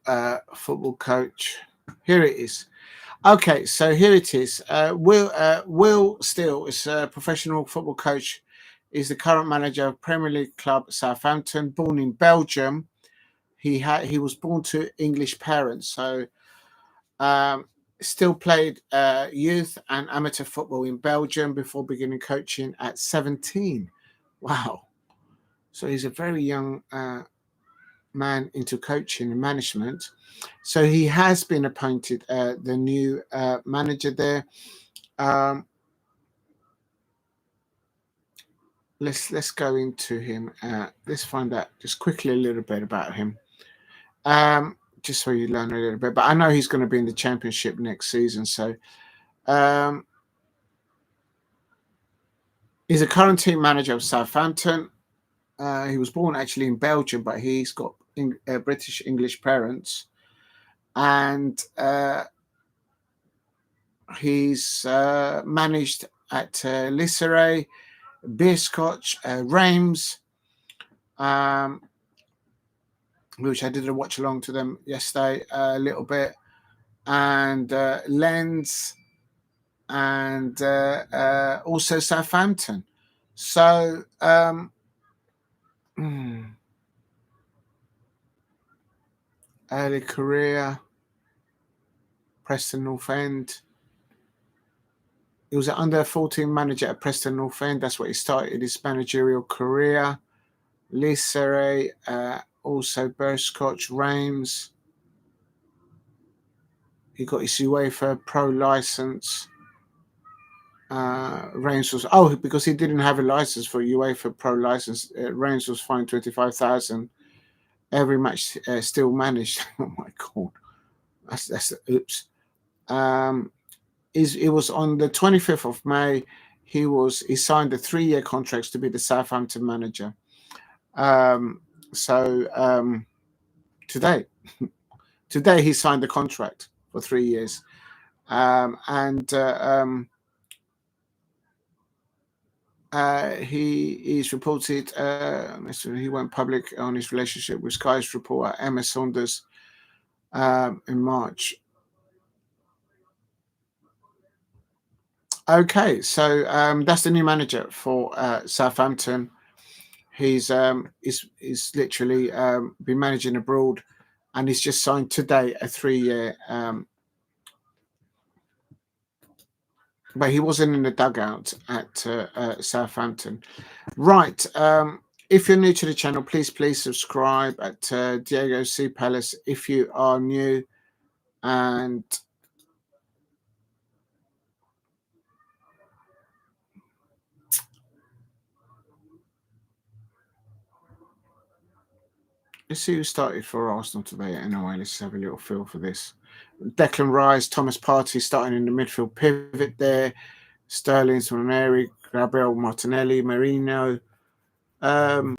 football coach. Here it is. Okay, so here it is. Will Steele is a professional football coach. He's the current manager of Premier League club Southampton. Born in Belgium, he was born to English parents. So, still played youth and amateur football in Belgium before beginning coaching at 17. Wow! So he's a very young man into coaching and management. So he has been appointed the new manager there. Let's go into him. Let's find out just quickly a little bit about him, just so you learn a little bit. But I know he's going to be in the Championship next season. So he's a current team manager of Southampton. He was born actually in Belgium, but he's got British English parents, and he's managed at Lisseray, Beerscotch, Reims, which I did a watch along to them yesterday a little bit, and Lens, and also Southampton. So early career, Preston North End. He was an under-14 manager at Preston North End. That's what he started his managerial career. Lisseray, also Beerscotch, Reims. He got his UEFA Pro license. Reigns was because he didn't have a license for UEFA Pro license. Reigns was fined 25,000. Every match still managed. Oh my god, that's oops. It was on the 25th of May. He signed a 3-year contract to be the Southampton manager. Today he signed the contract for 3 years, he is reported. He went public on his relationship with Sky's reporter Emma Saunders in March. Okay, so that's the new manager for Southampton. He's literally been managing abroad, and he's just signed today a 3-year. But he wasn't in the dugout at Southampton. Right. If you're new to the channel, please subscribe at Diego C. Palace if you are new. And let's see who started for Arsenal today. Anyway, let's have a little feel for this. Declan Rice, Thomas Partey starting in the midfield pivot there. Sterling, Swaneri, Gabriel Martinelli, Marino. I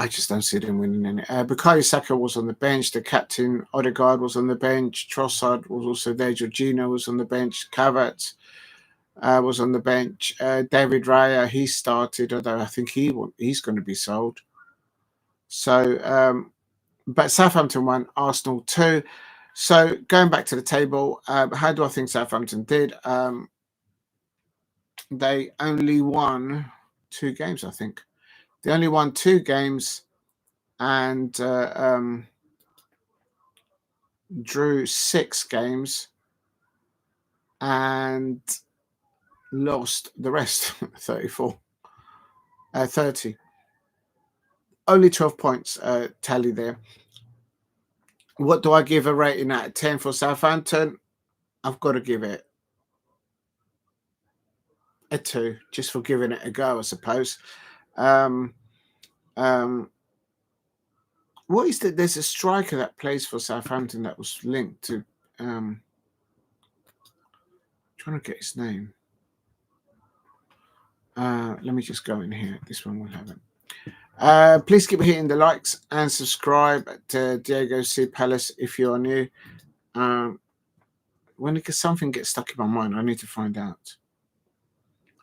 just don't see them winning any. Bukayo Saka was on the bench. The captain, Odegaard, was on the bench. Trossard was also there. Jorginho was on the bench. Havertz was on the bench. David Raya, he started, although I think he's going to be sold. So, but Southampton won, Arsenal 2. So going back to the table, how do I think Southampton did? They only won 2 games, I think. They only won 2 games and drew 6 games and lost the rest, 30. Only 12 points tally there. What do I give a rating out of 10 for Southampton? I've got to give it a 2, just for giving it a go, I suppose. What is that? There's a striker that plays for Southampton that was linked to. Trying to get his name. Let me just go in here. This one will have it. Please keep hitting the likes and subscribe to Diego C. Palace if you are new. When something gets stuck in my mind, I need to find out.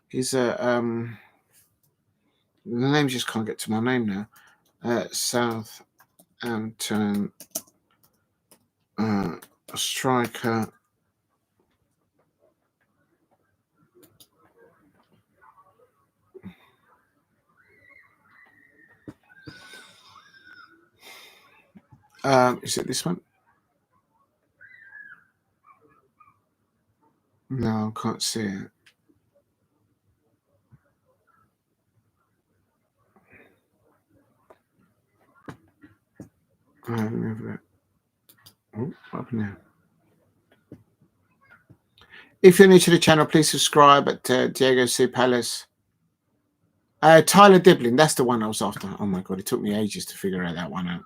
He's the name just can't get to my name now. Southampton striker. Is it this one? No, I can't see it. Oh, up now. If you're new to the channel, please subscribe at Diego C. Palace. Tyler Diblin, that's the one I was after. Oh my god, it took me ages to figure that one out.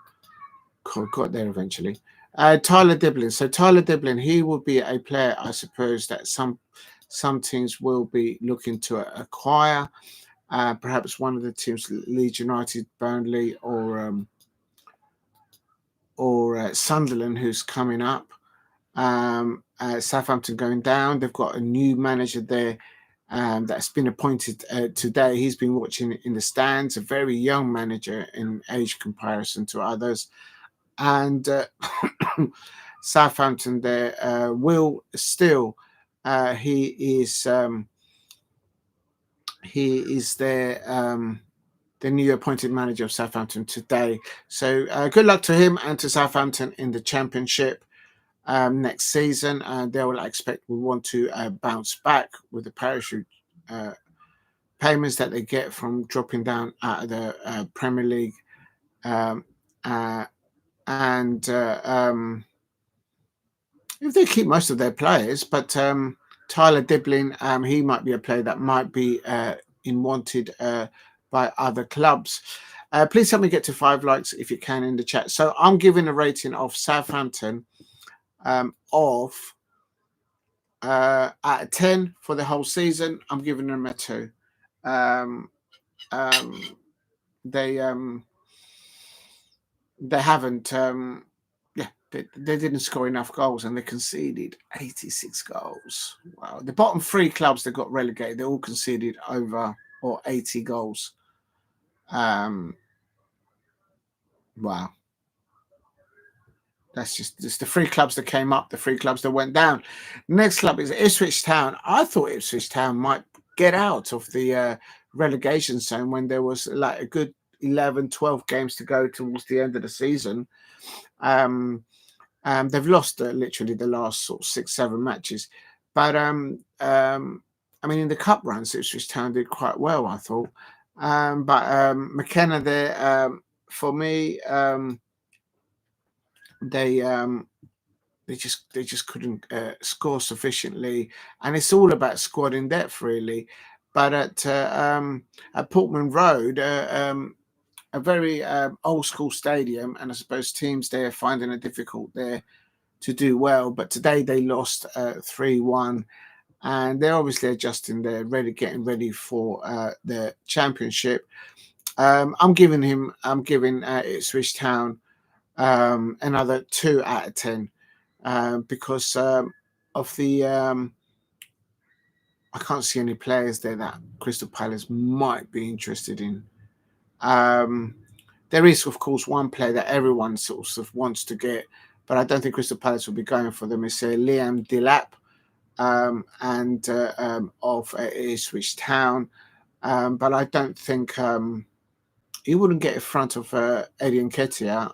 Got there eventually. Tyler Diblin. So Tyler Diblin, he will be a player, I suppose, that some teams will be looking to acquire. Perhaps one of the teams, Leeds United, Burnley, or Sunderland, who's coming up. Southampton going down. They've got a new manager there that's been appointed today. He's been watching in the stands, a very young manager in age comparison to others. And Southampton there will still, he is the new appointed manager of Southampton today. So good luck to him and to Southampton in the Championship next season. They will want to bounce back with the parachute payments that they get from dropping down out of the Premier League. If they keep most of their players, but Tyler Diblin, he might be a player that might be wanted by other clubs. Please help me get to 5 likes if you can in the chat. So I'm giving a rating of Southampton of out of 10 for the whole season. I'm giving them a 2. They haven't they didn't score enough goals, and they conceded 86 goals. Wow. The bottom 3 clubs that got relegated, they all conceded over or 80 goals. Wow. That's just the 3 clubs that came up, the 3 clubs that went down. Next club is Ipswich Town. I thought Ipswich Town might get out of the relegation zone when there was like a good 11, 12 games to go towards the end of the season. They've lost literally the last sort of 6, 7 matches. But I mean, in the cup runs, Ipswich Town did quite well, I thought. But McKenna there, for me, they just couldn't score sufficiently, and it's all about squad in depth, really. But at Portman Road, a very old school stadium, and I suppose teams there are finding it difficult there to do well. But today they lost 3-1, and they're obviously adjusting. They're getting ready for the championship. I'm giving Ipswich Town another 2 out of 10 because of the I can't see any players there that Crystal Palace might be interested in. There is, of course, one player that everyone sort of wants to get, but I don't think Crystal Palace will be going for them. It's Liam Delap of Ipswich Town, but I don't think he wouldn't get in front of Eddie Nketiah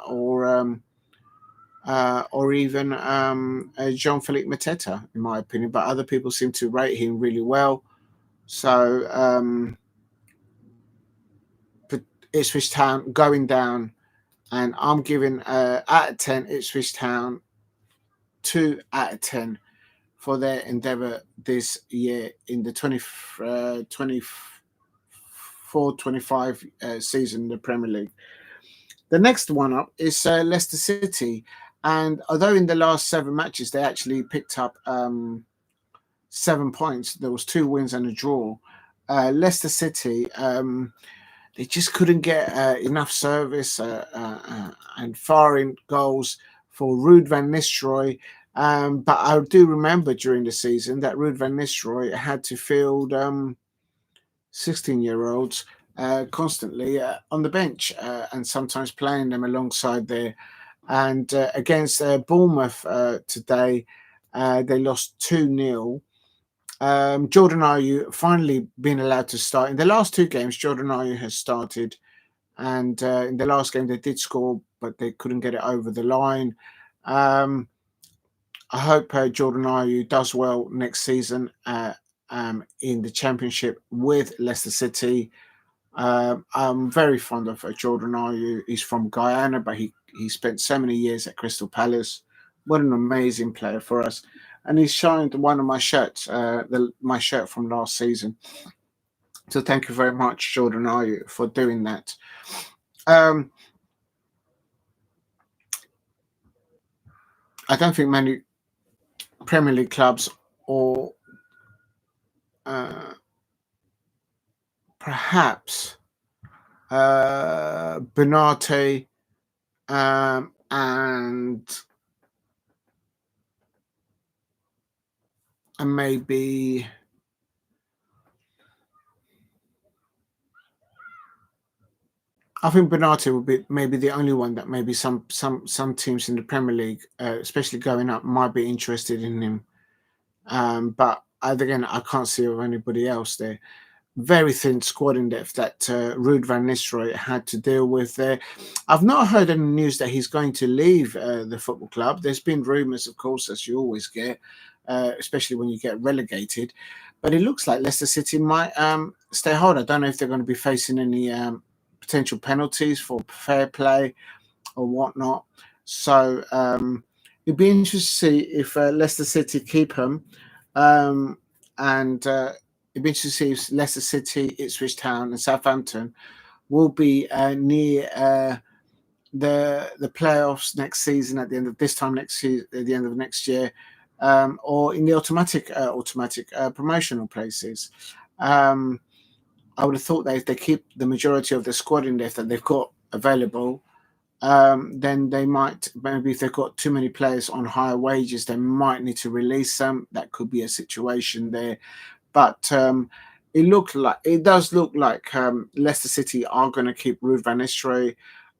or even Jean-Philippe Mateta, in my opinion. But other people seem to rate him really well. So, but Ipswich Town going down, and I'm giving out of 10 Ipswich Town 2 out of 10 for their endeavour this year in the 24-25 season in the Premier League. The next one up is Leicester City. And although in the last 7 matches they actually picked up 7 points, there was 2 wins and a draw. Leicester City, they just couldn't get enough service and firing goals for Ruud van Nistelrooy. But I do remember during the season that Ruud van Nistelrooy had to field 16-year-olds constantly on the bench and sometimes playing them alongside there. And against Bournemouth today, they lost 2-0. Jordan Ayew finally been allowed to start. In the last 2 games, Jordan Ayew has started. And in the last game, they did score, but they couldn't get it over the line. I hope Jordan Ayew does well next season in the Championship with Leicester City. I'm very fond of Jordan Ayew. He's from Guyana, but he spent so many years at Crystal Palace. What an amazing player for us. And he's signed one of my shirts, my shirt from last season. So thank you very much, Jordan Ayew, for doing that. I don't think many Premier League clubs or perhaps Benate and maybe I think Benate will be maybe the only one that maybe some teams in the Premier League, especially going up, might be interested in him. But again, I can't see of anybody else there. Very thin squad in depth that Ruud van Nistelrooy had to deal with there. I've not heard any news that he's going to leave the football club. There's been rumours, of course, as you always get, especially when you get relegated. But it looks like Leicester City might stay hold. I don't know if they're going to be facing any potential penalties for fair play or whatnot. So it'd be interesting to see if Leicester City keep him. and it'd be interesting to see if Leicester City, Ipswich Town, and Southampton will be near the playoffs next season at the end of this time next season, at the end of next year, or in the automatic promotional places. I would have thought that if they keep the majority of the squad in there that they've got available, then they might, maybe if they've got too many players on higher wages, they might need to release them. That could be a situation there. But it does look like Leicester City are going to keep Ruud van Nistelrooy.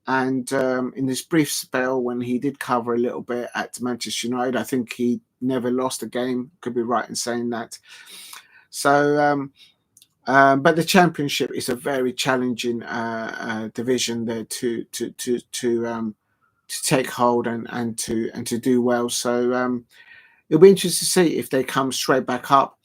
And in this brief spell when he did cover a little bit at Manchester United, I think he never lost a game. Could be right in saying that. So, but the Championship is a very challenging division there to take hold and to do well. So it'll be interesting to see if they come straight back up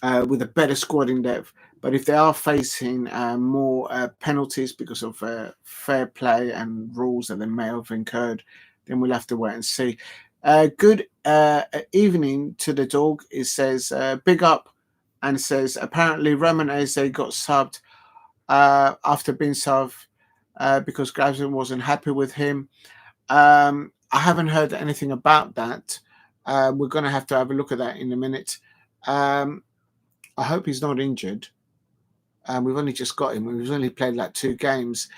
with a better squad in depth. But if they are facing more penalties because of fair play and rules that they may have incurred, then we'll have to wait and see. Good evening to the dog. It says big up, and it says apparently Roman Eze got subbed after being subbed because Gravesen wasn't happy with him. I haven't heard anything about that. We're going to have a look at that in a minute. I hope he's not injured. We've only just got him. We've only played like 2 games.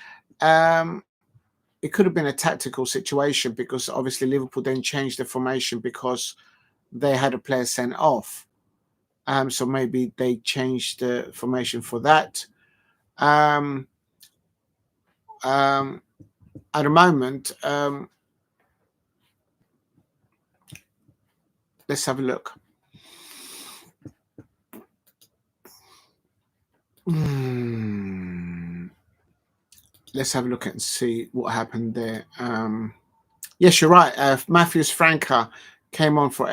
It could have been a tactical situation because obviously Liverpool then changed the formation because they had a player sent off. So maybe they changed the formation for that. At the moment, let's have a look. Let's have a look and see what happened there. Yes, you're right. Matheus Franca came on for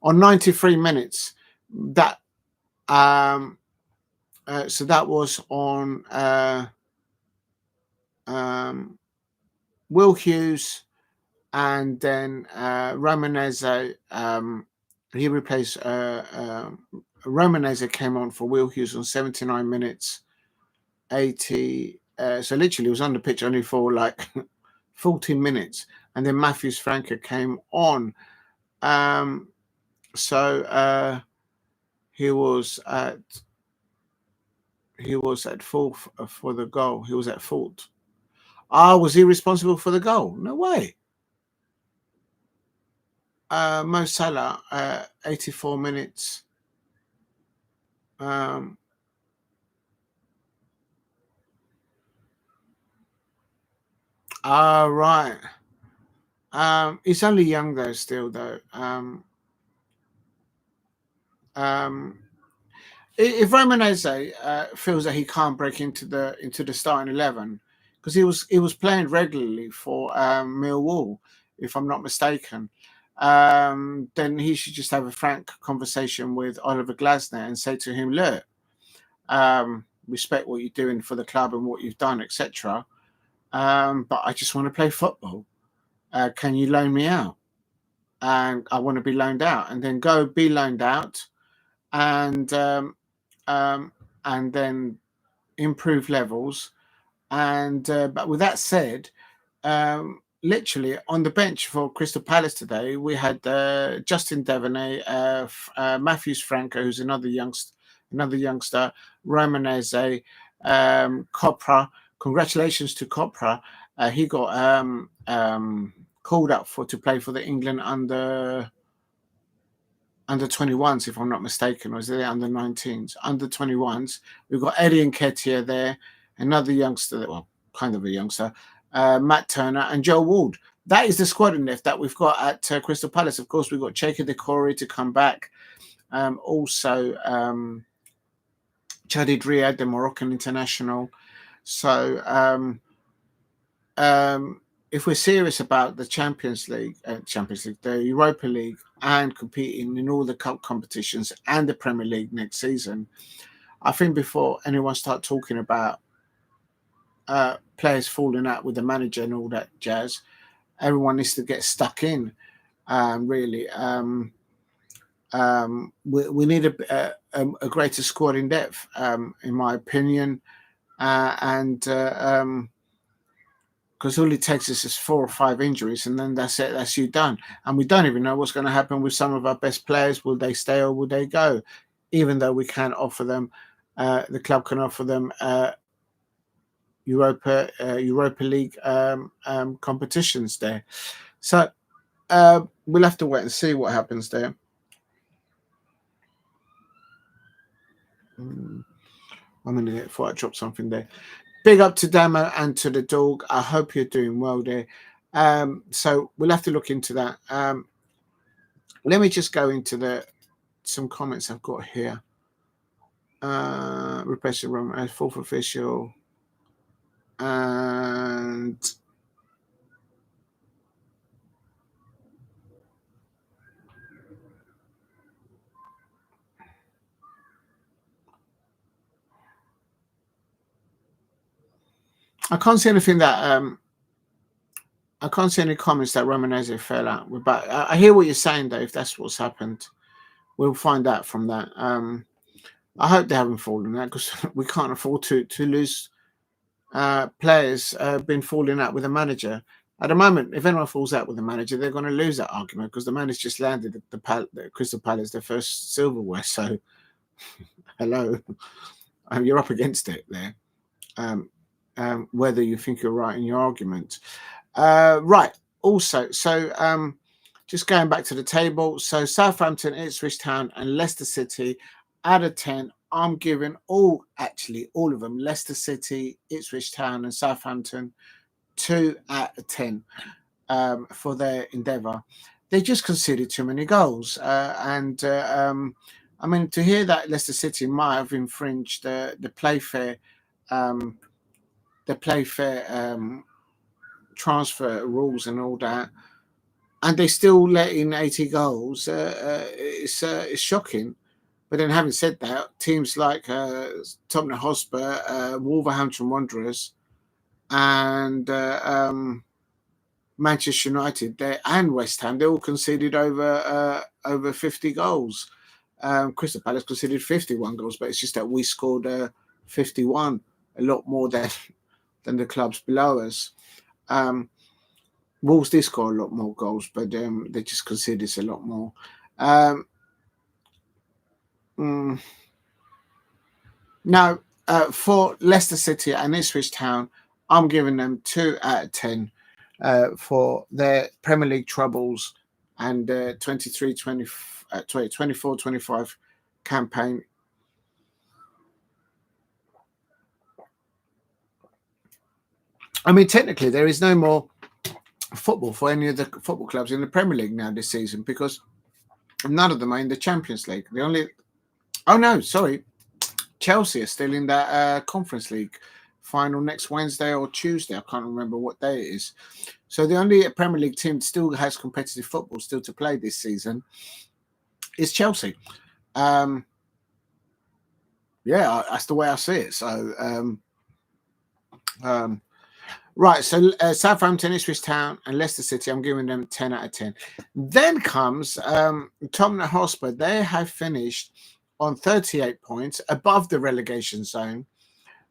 on 93 minutes. That so that was on Will Hughes, and then Romanese. He replaced Romanese came on for Will Hughes on 79 minutes. 80. So literally, he was on the pitch only for like 14 minutes, and then Matheus Franca came on. So he was at fault for the goal. He was at fault. Was he responsible for the goal? No way. Mo Salah, 84 minutes. Right. He's only young though, still though. If Romanese feels that he can't break into the starting 11, because he was playing regularly for Millwall, if I'm not mistaken, then he should just have a frank conversation with Oliver Glasner and say to him, look, respect what you're doing for the club and what you've done, etc. But I just want to play football. Can you loan me out? And I want to be loaned out, and then go be loaned out, and then improve levels. And but with that said, literally on the bench for Crystal Palace today, we had Justin Devaney, Matheus Franca, who's another youngster, Romanese, Copra. Congratulations to Copra. He got called up to play for the England under 21s, if I'm not mistaken, or is it under 19s? Under 21s. We've got Eddie Nketiah there, another youngster, well, kind of a youngster, Matt Turner and Joe Ward. That is the squad in that we've got at Crystal Palace. Of course, we've got Cheikhou Doucouré to come back. Also, Chadid Riyad, the Moroccan international. So, if we're serious about the Champions League, the Europa League, and competing in all the cup competitions and the Premier League next season, I think before anyone start talking about players falling out with the manager and all that jazz, everyone needs to get stuck in, really. We need a greater squad in depth, in my opinion, and because all it takes is just 4 or 5 injuries, and then that's it. That's you done. And we don't even know what's going to happen with some of our best players. Will they stay or will they go? Even though we can offer them, the club can offer them Europa League competitions there. So we'll have to wait and see what happens there. I'm going to before I drop something there. Big up to Damo and to the dog. I hope you're doing well there. So we'll have to look into that. Let me just go into some comments I've got here. Repressive Room as fourth official. And I can't see anything that I can't see any comments that Romanese fell out with, but I hear what you're saying, Dave. That's what's happened. We'll find out from that. I hope they haven't fallen out, because we can't afford to lose players been falling out with a manager. At the moment, if anyone falls out with the manager, they're going to lose that argument, because the man has just landed at the Crystal Palace their first silverware. So, hello, you're up against it there. Whether you think you're right in your argument. Right. Also, so just going back to the table. So Southampton, Ipswich Town, and Leicester City out of 10. I'm giving all of them, Leicester City, Ipswich Town, and Southampton, 2 out of 10 for their endeavour. They just conceded too many goals, and I mean, to hear that Leicester City might have infringed the Playfair transfer rules and all that, and they still let in 80 goals, it's shocking. But then, having said that, teams like Tottenham Hotspur, Wolverhampton Wanderers, and Manchester United and West Ham, they all conceded over 50 goals. Crystal Palace conceded 51 goals, but it's just that we scored 51, a lot more than the clubs below us. Wolves did score a lot more goals, but they just conceded a lot more. Now, for Leicester City and Ipswich Town, I'm giving them 2 out of 10 for their Premier League troubles and 24-25 campaign. I mean, technically, there is no more football for any of the football clubs in the Premier League now this season, because none of them are in the Champions League. The only... Oh, no, sorry. Chelsea are still in that Conference League final next Wednesday or Tuesday. I can't remember what day it is. So the only Premier League team still has competitive football still to play this season is Chelsea. Yeah, that's the way I see it. So, right, so Southampton, Ipswich Town, and Leicester City, I'm giving them 10 out of 10. Then comes Tottenham Hotspur. They have finished on 38 points, above the relegation zone,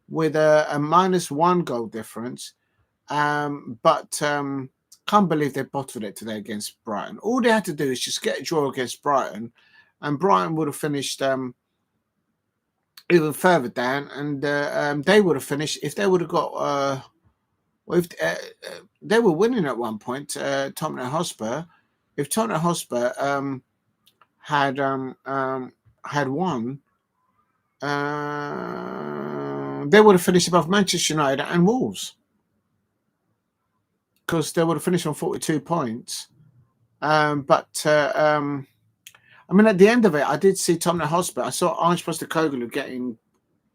with a -1 goal difference. But can't believe they bottled it today against Brighton. All they had to do is just get a draw against Brighton, and Brighton would have finished even further down, and they would have finished if they would have got... if they were winning at one point, Tottenham Hotspur. If Tottenham Hotspur had won, they would have finished above Manchester United and Wolves, because they would have finished on 42 points. But I mean, at the end of it, I did see Tottenham Hotspur. I saw Ange Postecoglou getting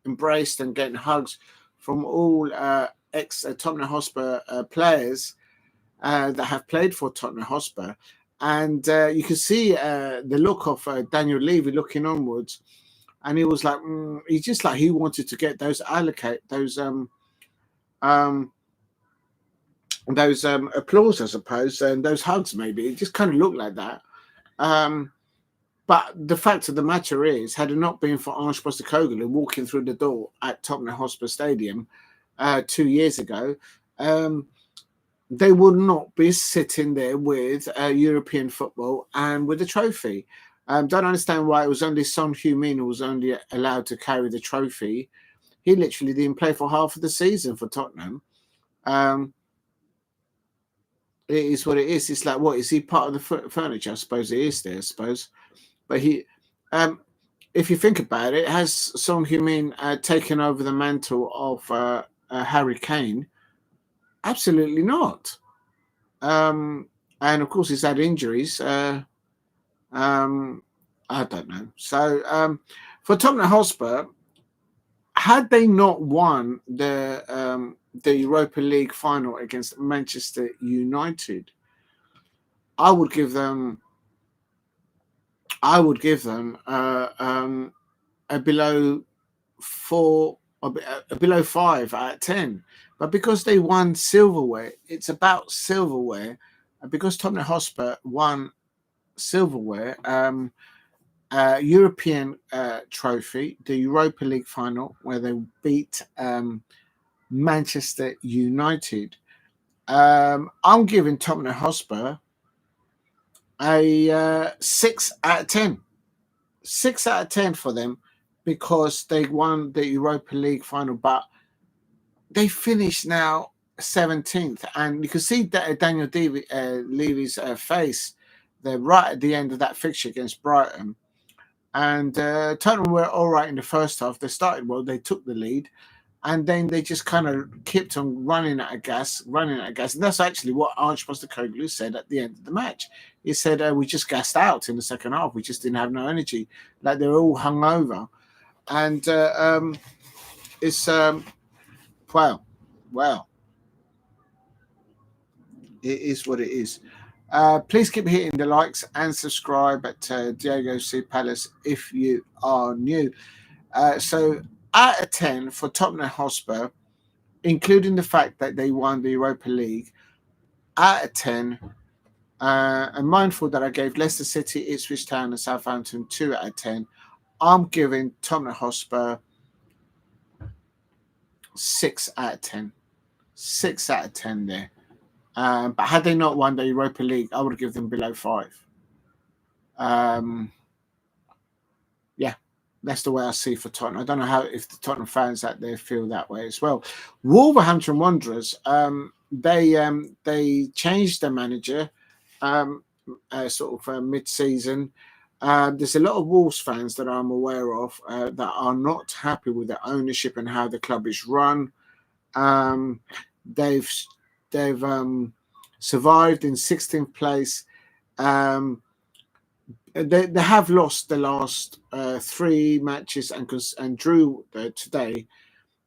embraced and getting hugs from all ex-Tottenham Hotspur players that have played for Tottenham Hotspur. And you can see the look of Daniel Levy looking onwards. And he was like, he's just like he wanted to get those applause, I suppose, and those hugs. Maybe it just kind of looked like that. But the fact of the matter is, had it not been for Ange Postecoglou walking through the door at Tottenham Hotspur Stadium 2 years ago, they would not be sitting there with European football and with a trophy. Don't understand why it was only Son Heung-min who was only allowed to carry the trophy. He literally didn't play for half of the season for Tottenham. It is what it is. It's like, what, is he part of the furniture? I suppose he is there, I suppose. But he, if you think about it, has Son Heung-min taken over the mantle of Harry Kane? Absolutely not. And of course, he's had injuries. I don't know. So for Tottenham Hotspur, had they not won the Europa League final against Manchester United, I would give them a below 4 or a below 5 out of 10. But because they won silverware, it's about silverware. Because Tottenham Hotspur won silverware, European trophy, the Europa League final, where they beat Manchester United. I'm giving Tottenham Hotspur a 6 out of 10. 6 out of 10 for them, because they won the Europa League final, but they finished now 17th, and you can see that Daniel Levy's face there right at the end of that fixture against Brighton. And Tottenham were all right in the first half. They started well, they took the lead, and then they just kind of kept on running out of gas. And that's actually what Ange Postecoglou said at the end of the match. He said, we just gassed out in the second half. We just didn't have no energy. Like, they were all hungover. And it's, wow. It is what it is. Please keep hitting the likes and subscribe at Diego C. Palace if you are new. So out of 10 for Tottenham Hotspur, including the fact that they won the Europa League, out of 10, and mindful that I gave Leicester City, Ipswich Town and Southampton 2 out of 10, I'm giving Tottenham Hotspur 6 out of 10. 6 out of 10 there. But had they not won the Europa League, I would give them below 5. Yeah, that's the way I see for Tottenham. I don't know if the Tottenham fans out there feel that way as well. Wolverhampton Wanderers, they changed their manager sort of mid-season. There's a lot of Wolves fans that I'm aware of that are not happy with the ownership and how the club is run. They've survived in 16th place. They have lost the last 3 matches and drew today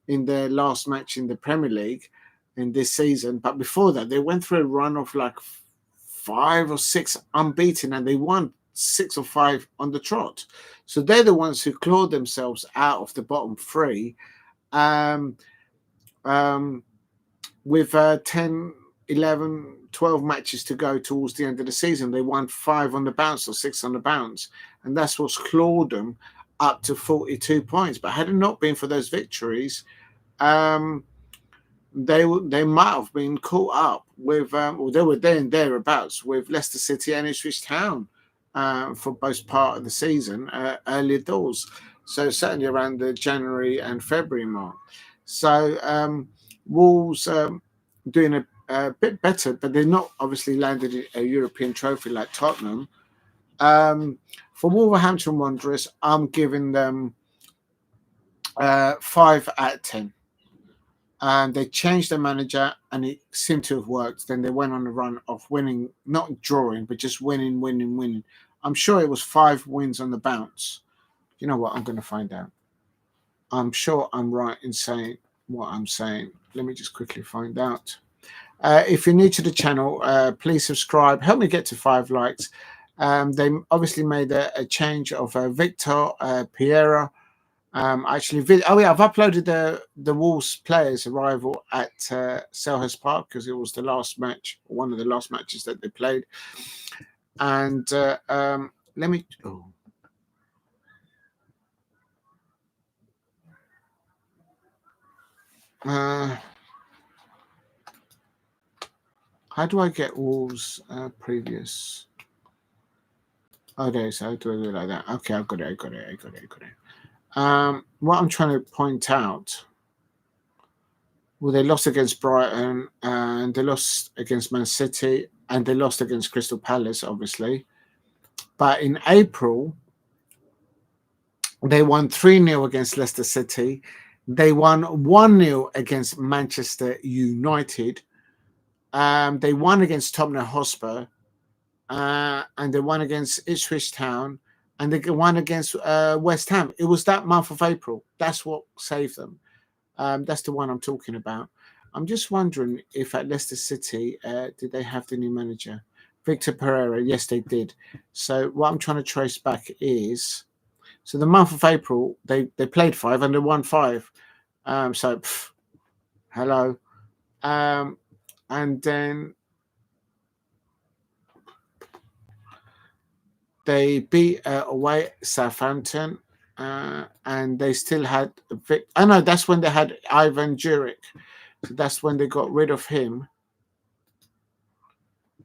in their last match in the Premier League in this season. But before that, they went through a run of like 5 or 6 unbeaten, and they won 6 or 5 on the trot. So they're the ones who clawed themselves out of the bottom 3. With 10, 11, 12 matches to go towards the end of the season, they won 5 on the bounce or 6 on the bounce, and that's what's clawed them up to 42 points. But had it not been for those victories, they might have been caught up with, or they were there and thereabouts with Leicester City and Ipswich Town for most part of the season, earlier doors. So certainly around the January and February mark. So Wolves doing a bit better, but they're not obviously landed a European trophy like Tottenham. For Wolverhampton Wanderers, I'm giving them 5 out of 10. They changed their manager, and it seemed to have worked. Then they went on a run of winning, not drawing, but just winning. I'm sure it was 5 wins on the bounce. You know what? I'm going to find out. I'm sure I'm right in saying what I'm saying. Let me just quickly find out. If you're new to the channel, please subscribe. Help me get to 5 likes. They obviously made a change of Victor Piera. I've uploaded the Wolves players' arrival at Selhurst Park because it was the last match, one of the last matches that they played. And let me. Oh, How do I get Wolves previous? Oh, there. So do I do it like that? Okay, I got it. What I'm trying to point out. Well, they lost against Brighton, and they lost against Man City, and they lost against Crystal Palace, obviously. But in April, they won 3-0 against Leicester City. They won 1-0 against Manchester United. They won against Tottenham Hotspur, and they won against Ipswich Town, and they won against West Ham. It was that month of April. That's what saved them. That's the one I'm talking about. I'm just wondering if at Leicester City, did they have the new manager? Victor Pereira. Yes, they did. So what I'm trying to trace back is, so the month of April, they played 5 and they won 5. Hello. And then they beat away Southampton, and they still had that's when they had Ivan Juric. So that's when they got rid of him.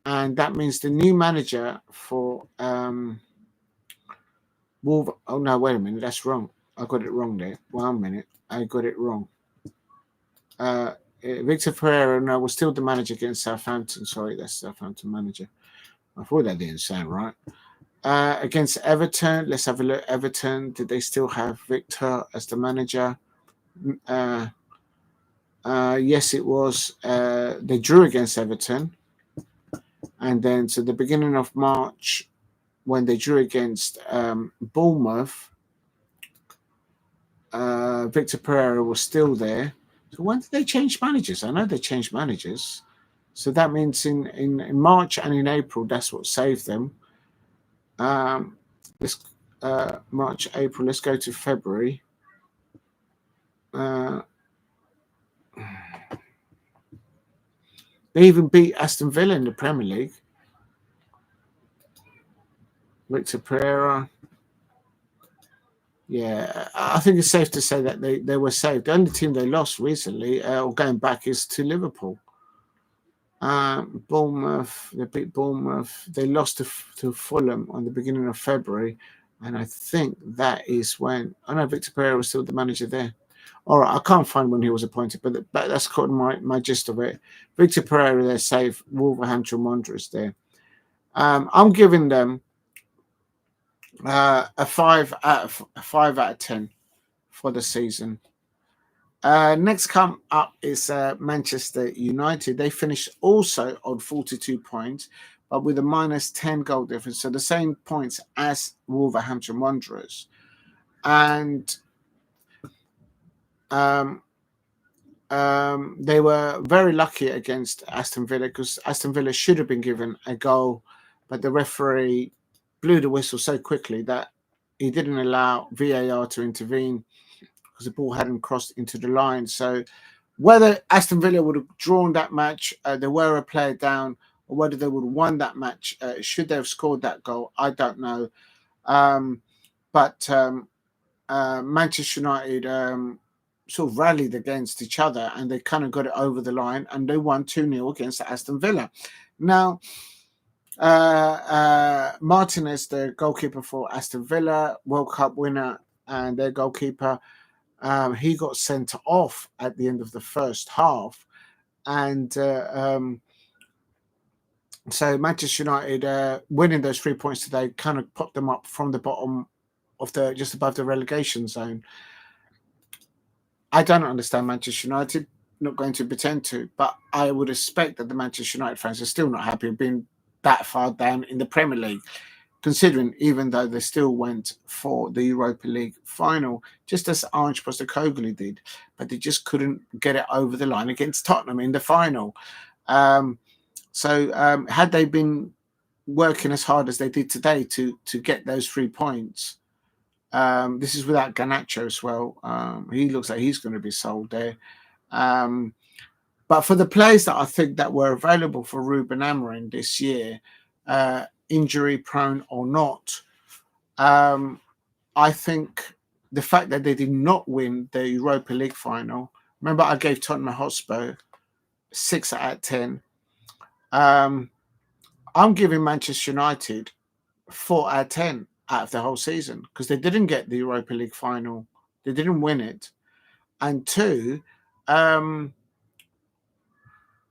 And that means the new manager for Wolves. Oh, no, wait a minute. That's wrong. I got it wrong there. 1 minute. I got it wrong. Victor Pereira was still the manager against Southampton. Sorry, that's Southampton manager. I thought that didn't sound right. Against Everton, let's have a look. Everton, did they still have Victor as the manager? Yes, it was. They drew against Everton. And then to the beginning of March, when they drew against Bournemouth, Victor Pereira was still there. So when did they change managers? I know they changed managers. So that means in March and in April, that's what saved them. This March, April. Let's go to February. They even beat Aston Villa in the Premier League. Victor Pereira. Yeah, I think it's safe to say that they were saved. The only team they lost recently, or going back, is to Liverpool. Bournemouth, they beat Bournemouth. They lost to Fulham on the beginning of February. And I think that is when, I know Victor Pereira was still the manager there. All right, I can't find when he was appointed, but that's caught my gist of it. Victor Pereira, they're safe. Wolverhampton Wanderers there. I'm giving them a 5 out of 10 for the season. Next come up is Manchester United. They finished also on 42 points, but with a minus 10 goal difference, so the same points as Wolverhampton Wanderers. And they were very lucky against Aston Villa, because Aston Villa should have been given a goal, but the referee blew the whistle so quickly that he didn't allow VAR to intervene because the ball hadn't crossed into the line. So whether Aston Villa would have drawn that match, they were a player down, or whether they would have won that match, should they have scored that goal, I don't know. But Manchester United sort of rallied against each other, and they kind of got it over the line, and they won 2-0 against Aston Villa. Now, Martinez, the goalkeeper for Aston Villa, World Cup winner, and their goalkeeper, he got sent off at the end of the first half. And so Manchester United winning those 3 points today kind of popped them up from the bottom of just above the relegation zone. I don't understand Manchester United, not going to pretend to, but I would expect that the Manchester United fans are still not happy with being that far down in the Premier League, considering even though they still went for the Europa League final, just as Ange Postecoglou did, but they just couldn't get it over the line against Tottenham in the final. So had they been working as hard as they did today to get those 3 points, this is without Garnacho as well. He looks like he's going to be sold there. But for the players that I think that were available for Ruben Amorim this year, injury prone or not, I think the fact that they did not win the Europa League final Remember, I gave Tottenham Hotspur 6 out of 10. I'm giving Manchester United 4 out of 10 out of the whole season because they didn't get the Europa League final. They didn't win it. And 2,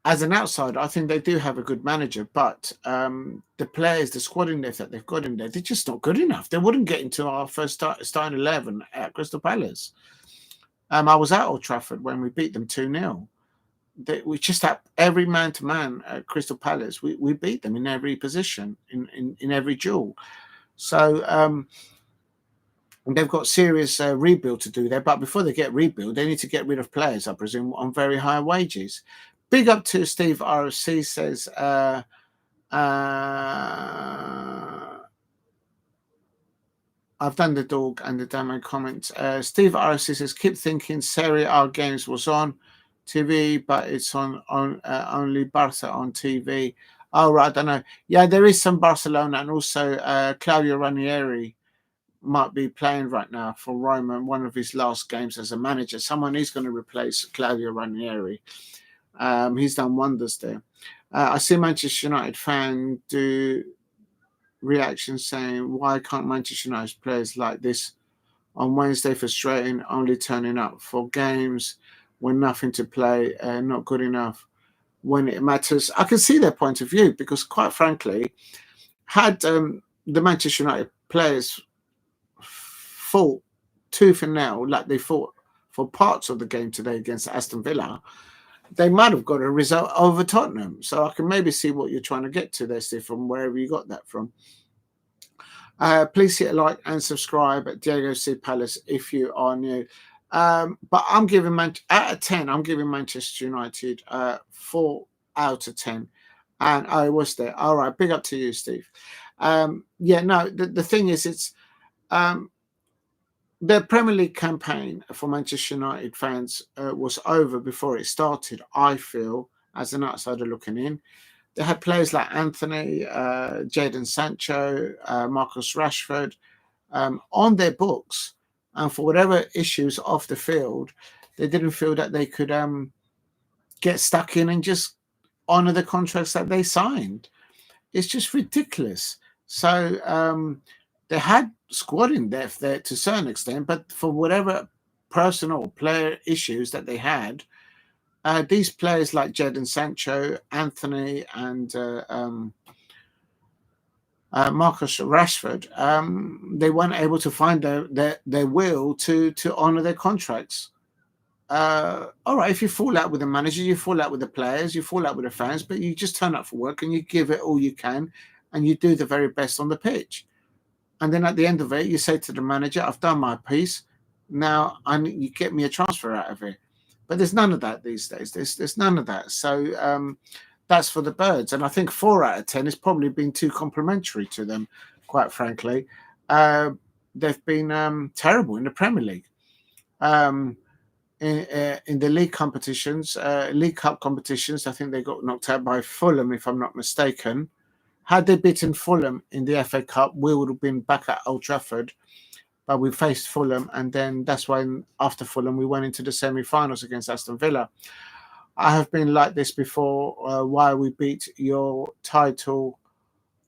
as an outsider, I think they do have a good manager, but the players, the squad in there that they've got in there, they're just not good enough. They wouldn't get into our first starting 11 at Crystal Palace. I was at Old Trafford when we beat them 2-0. We just had every man-to-man at Crystal Palace. We beat them in every position, in every duel. So they've got serious rebuild to do there. But before they get rebuild, they need to get rid of players, I presume, on very high wages. Big up to Steve RFC says, I've done the dog and the demo comment. Steve RFC says, keep thinking Serie A games was on TV, but it's on only Barca on TV. Oh, right, I don't know. Yeah, there is some Barcelona, and also Claudio Ranieri might be playing right now for Roma in one of his last games as a manager. Someone is going to replace Claudio Ranieri. He's done wonders there. I see Manchester United fan do reactions saying, why can't Manchester United players like this on Wednesday frustrating, only turning up for games when nothing to play, not good enough when it matters? I can see their point of view because, quite frankly, had the Manchester United players fought tooth and nail like they fought for parts of the game today against Aston Villa, they might have got a result over Tottenham. So I can maybe see what you're trying to get to there, Steve, from wherever you got that from. Please hit a like and subscribe at Diego C. Palace if you are new. But I'm giving out of 10, I'm giving Manchester United 4 out of 10. And I was there. All right, big up to you, Steve. Yeah, no, the thing is, it's the Premier League campaign for Manchester United fans was over before it started, I feel, as an outsider looking in. They had players like Anthony, Jadon Sancho, Marcus Rashford on their books. And for whatever issues off the field, they didn't feel that they could get stuck in and just honour the contracts that they signed. It's just ridiculous. So they had squad in depth there to a certain extent, but for whatever personal player issues that they had, these players like Jadon Sancho, Anthony, and Marcus Rashford, they weren't able to find their will to honour their contracts. All right, if you fall out with the manager, you fall out with the players, you fall out with the fans, but you just turn up for work and you give it all you can and you do the very best on the pitch. And then at the end of it, you say to the manager, I've done my piece. Now you get me a transfer out of it. But there's none of that these days. There's none of that. So that's for the birds. And I think 4 out of 10 has probably been too complimentary to them, quite frankly. They've been terrible in the Premier League. In the league competitions, League Cup competitions, I think they got knocked out by Fulham, if I'm not mistaken. Had they beaten Fulham in the FA Cup, we would have been back at Old Trafford, but we faced Fulham, and then that's when, after Fulham, we went into the semi-finals against Aston Villa. I have been like this before. Why we beat your title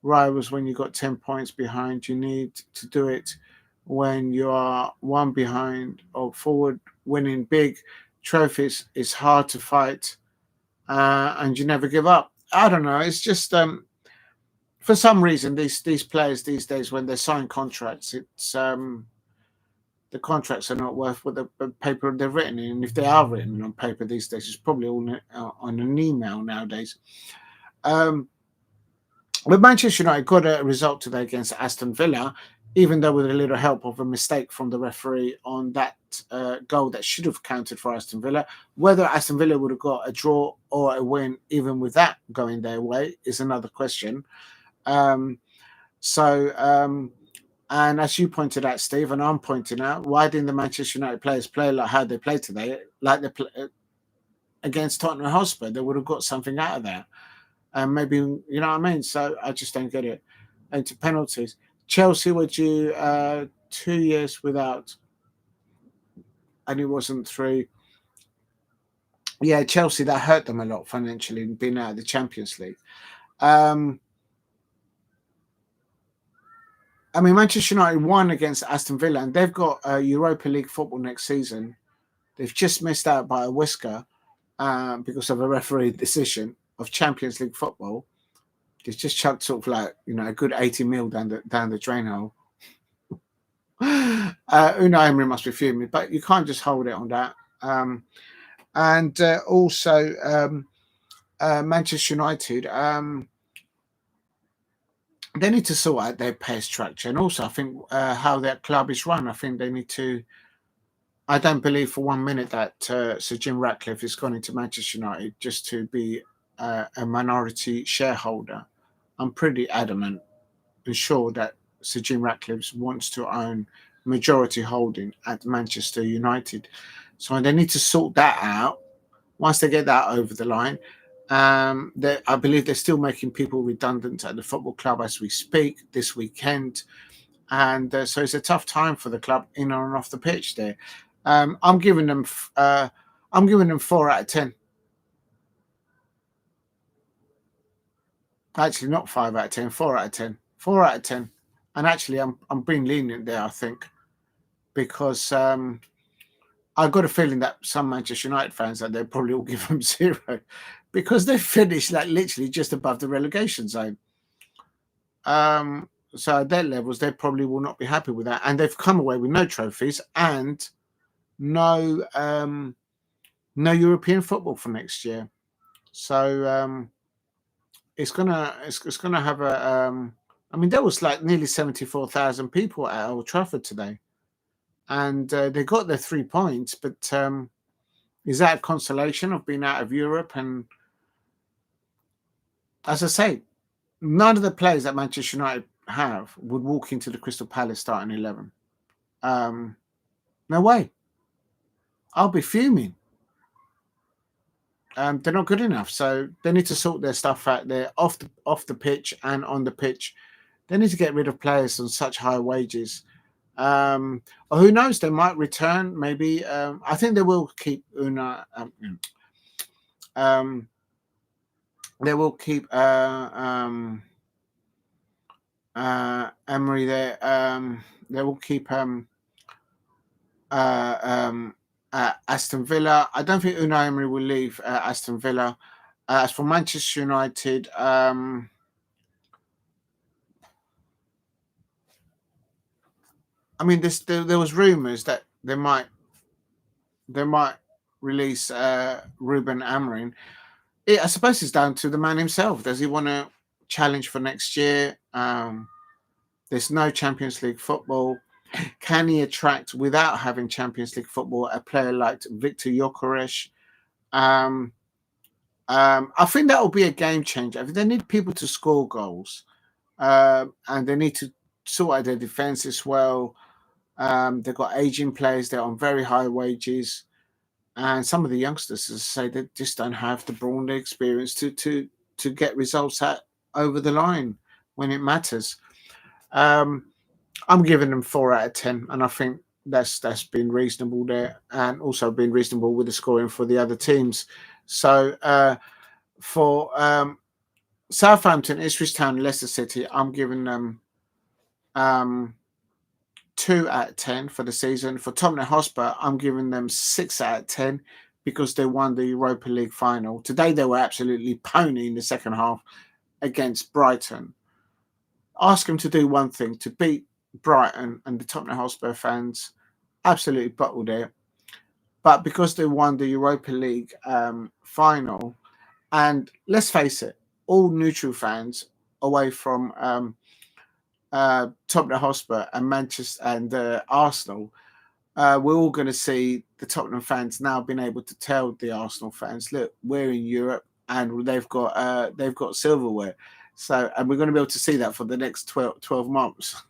rivals when you got 10 points behind. You need to do it when you are 1 behind or forward. Winning big trophies is hard to fight, and you never give up. I don't know. It's just for some reason these players these days, when they sign contracts, it's the contracts are not worth what the paper they're written in. And if they are written on paper these days, it's probably all on an email nowadays. But Manchester United got a result today against Aston Villa, even though with a little help of a mistake from the referee on that goal that should have counted for Aston Villa. Whether Aston Villa would have got a draw or a win, even with that going their way, is another question. And as you pointed out, Steve, and I'm pointing out, why didn't the Manchester United players play like how they played today, like they play against Tottenham Hotspur? They would have got something out of that. And maybe, you know what I mean? So I just don't get it. Into penalties. Chelsea were due 2 years without, and it wasn't 3. Yeah, Chelsea, that hurt them a lot financially, being out of the Champions League. I mean, Manchester United won against Aston Villa, and they've got Europa League football next season. They've just missed out by a whisker because of a referee decision of Champions League football. It's just chucked sort of like, a good 80 mil down the drain hole. Unai Emery must be fuming, but you can't just hold it on that. And also Manchester United, they need to sort out their pay structure, and also I think how their club is run. I think they need to. I don't believe for 1 minute that Sir Jim Ratcliffe is gone into Manchester United just to be a minority shareholder. I'm pretty adamant and sure that Sir Jim Ratcliffe wants to own majority holding at Manchester United. So they need to sort that out. Once they get that over the line, I believe they're still making people redundant at the football club as we speak this weekend. And so it's a tough time for the club in and off the pitch there. I'm giving them 4 out of 10. Actually, not 5 out of 10, 4 out of 10. 4 out of 10. And actually, I'm being lenient there, I think, because I've got a feeling that some Manchester United fans that they probably will give them 0 because they finished like literally just above the relegation zone. So at their levels, they probably will not be happy with that, and they've come away with no trophies and no European football for next year. So it's gonna have a. I mean, there was like nearly 74,000 people at Old Trafford today, and they got their 3 points. But is that a consolation of being out of Europe? And as I say, none of the players that Manchester United have would walk into the Crystal Palace starting 11. No way. I'll be fuming. They're not good enough, so they need to sort their stuff out there off the pitch and on the pitch. They need to get rid of players on such high wages. Or who knows? They might return. Maybe I think they will keep Una. They will keep Emery there. They will keep Aston Villa. I don't think Unai Emery will leave Aston Villa. As for Manchester United, I mean, there was rumours that they might release Ruben Amorim. I suppose it's down to the man himself. Does he want to challenge for next year? There's no Champions League football. Can he attract, without having Champions League football, a player like Viktor Gyokeres? I think that will be a game changer. They need people to score goals, and they need to sort out their defense as well. They've got aging players. They're on very high wages, and some of the youngsters, as I say, they just don't have the brawn, the experience to get results over the line when it matters. I'm giving them 4 out of 10, and I think that's been reasonable there, and also been reasonable with the scoring for the other teams. So for Southampton, Ipswich Town, Leicester City, I'm giving them 2 out of 10 for the season. For Tottenham Hotspur, I'm giving them 6 out of 10 because they won the Europa League final. Today they were absolutely pony in the second half against Brighton. Ask them to do one thing, to beat Brighton, and the Tottenham Hotspur fans absolutely bottled it. But because they won the Europa League final, and let's face it, all neutral fans away from Tottenham Hotspur and Manchester and Arsenal, we're all going to see the Tottenham fans now being able to tell the Arsenal fans, look, we're in Europe and they've got silverware. So, and we're going to be able to see that for the next 12 months.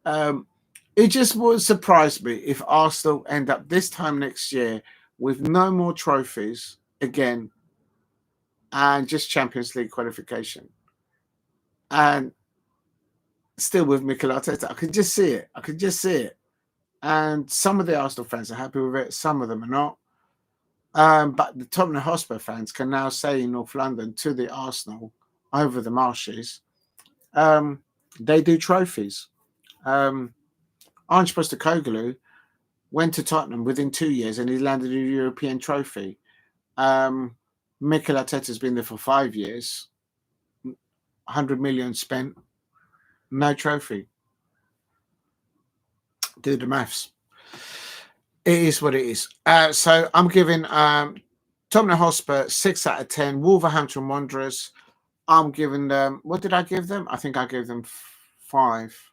It just would surprise me if Arsenal end up this time next year with no more trophies again and just Champions League qualification. And still with Mikel Arteta. I could just see it. And some of the Arsenal fans are happy with it, some of them are not. But the Tottenham Hotspur fans can now say in North London to the Arsenal over the marshes, they do trophies. Ange Postecoglou went to Tottenham within 2 years and he landed a European trophy. Mikel Arteta's been there for 5 years, 100 million spent, no trophy. Do the maths. It is what it is. So I'm giving Tottenham Hotspur 6 out of 10. Wolverhampton Wanderers, I'm giving them, what did I give them? I think I gave them 5.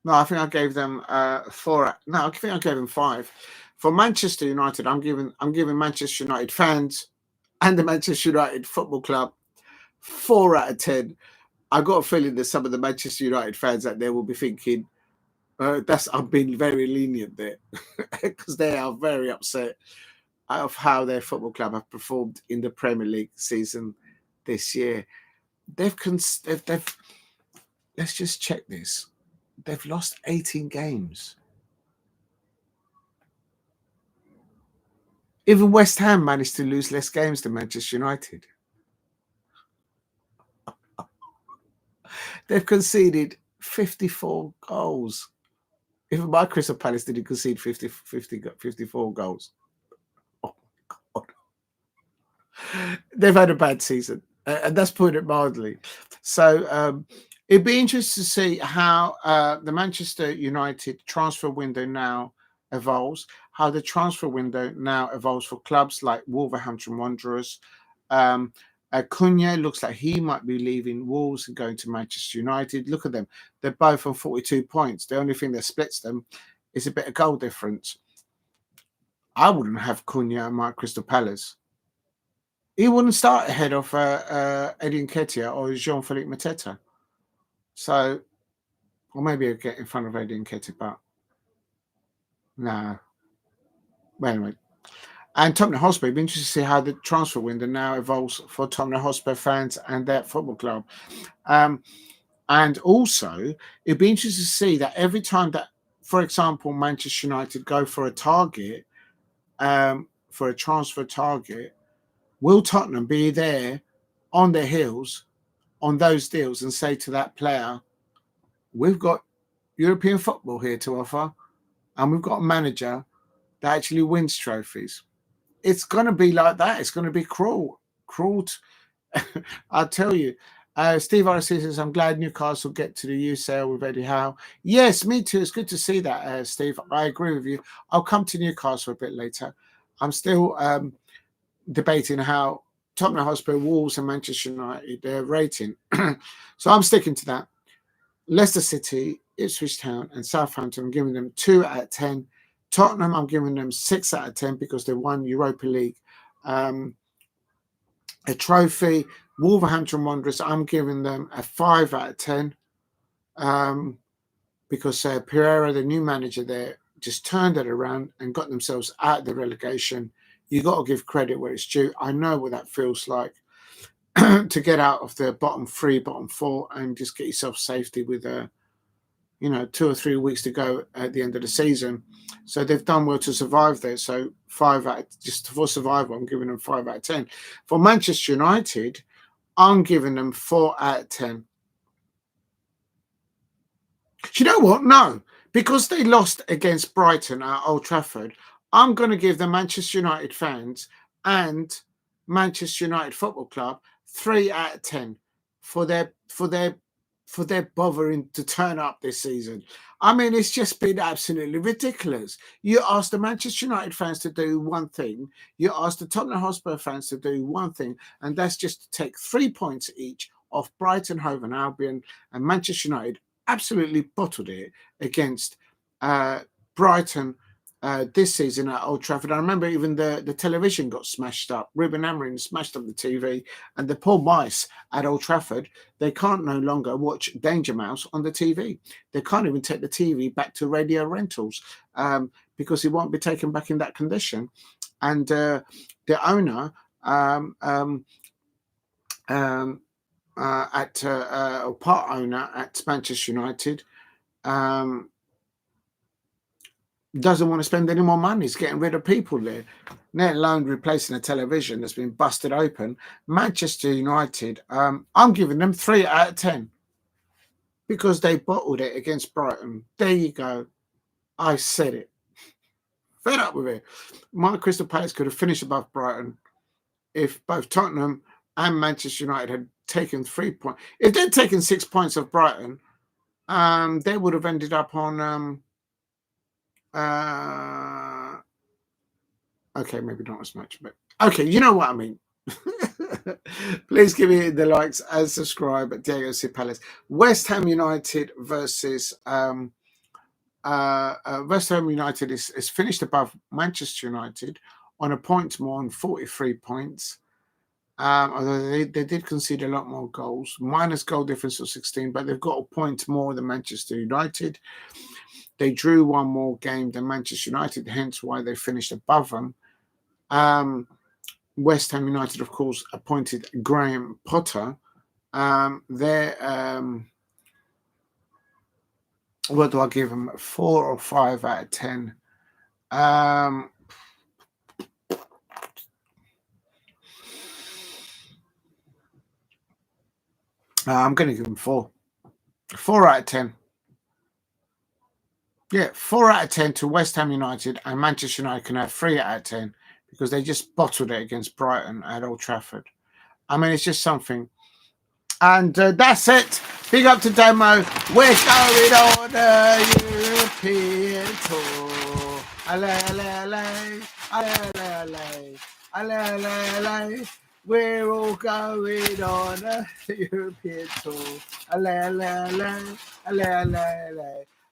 No, I think I gave them 4. No, I think I gave them 5. For Manchester United, I'm giving Manchester United fans and the Manchester United Football Club 4 out of 10. I got a feeling that some of the Manchester United fans out there will be thinking, I'm being very lenient there because they are very upset of how their football club have performed in the Premier League season this year. They've let's just check this. They've lost 18 games. Even West Ham managed to lose less games than Manchester United. They've conceded 54 goals. Even my Crystal Palace didn't concede 54 goals. Oh, God. They've had a bad season, and that's putting it mildly. So it'd be interesting to see how the Manchester United transfer window now evolves, how the transfer window now evolves for clubs like Wolverhampton Wanderers. Cunha looks like he might be leaving Wolves and going to Manchester United. Look at them. They're both on 42 points. The only thing that splits them is a bit of goal difference. I wouldn't have Cunha at my Crystal Palace. He wouldn't start ahead of Eddie Nketiah or Jean-Philippe Mateta. So, or maybe I'll get in front of Eddie Nketiah, but no. Well, anyway. And Tottenham Hotspur, it'd be interesting to see how the transfer window now evolves for Tottenham Hotspur fans and their football club. And also, it'd be interesting to see that every time that, for example, Manchester United go for a target, for a transfer target, will Tottenham be there on their heels on those deals and say to that player, we've got European football here to offer, and we've got a manager that actually wins trophies. It's going to be like that. It's going to be cruel. I'll tell you. Steve RC says, I'm glad Newcastle get to the UCL with Eddie Howe. Yes, me too. It's good to see that, Steve. I agree with you. I'll come to Newcastle a bit later. I'm still debating how Tottenham Hotspur, Wolves and Manchester United, their rating. So I'm sticking to that. Leicester City, Ipswich Town and Southampton, I'm giving them 2 out of 10. Tottenham, I'm giving them 6 out of 10 because they won Europa League, a trophy. Wolverhampton Wanderers, I'm giving them a 5 out of 10 because Pereira, the new manager there, just turned it around and got themselves out of the relegation. You got to give credit where it's due. I know what that feels like to get out of the bottom 3, bottom 4, and just get yourself safety with 2 or 3 weeks to go at the end of the season. So they've done well to survive there. So 5 out, just for survival, I'm giving them 5 out of 10. For Manchester United, I'm giving them 4 out of 10. Do you know what? No, because they lost against Brighton at Old Trafford, I'm going to give the Manchester United fans and Manchester United Football Club 3 out of 10 for their bothering to turn up this season. I mean, it's just been absolutely ridiculous. You ask the Manchester United fans to do one thing, you ask the Tottenham Hotspur fans to do one thing, and that's just to take 3 points each off Brighton, Hove and Albion, and Manchester United absolutely bottled it against Brighton this season at Old Trafford. I remember even the television got smashed up. Ruben Amorim smashed up the TV, and the poor mice at Old Trafford, they can't no longer watch Danger Mouse on the TV. They can't even take the TV back to radio rentals because it won't be taken back in that condition. And the owner part owner at Manchester United, doesn't want to spend any more money. He's getting rid of people there, let alone replacing a television that's been busted open. Manchester United, I'm giving them 3 out of 10 because they bottled it against Brighton. There you go. I said it. Fed up with it. My Crystal Palace could have finished above Brighton if both Tottenham and Manchester United had taken 3 points. If they'd taken 6 points of Brighton, they would have ended up on okay, maybe not as much, but okay, you know what I mean. Please give me the likes and subscribe at Gyokeres Palace. West Ham United versus West Ham United is finished above Manchester United on a point more, on 43 points. Although they did concede a lot more goals, minus goal difference of 16, but they've got a point more than Manchester United. They drew one more game than Manchester United, hence why they finished above them. West Ham United, of course, appointed Graham Potter. They're what do I give them? 4 or 5 out of 10. I'm going to give them 4. 4 out of 10. Yeah, 4 out of 10 to West Ham United, and Manchester United can have 3 out of 10 because they just bottled it against Brighton at Old Trafford. I mean, it's just something. And that's it. Big up to Demo. We're going on a European tour. We're all going on a European tour.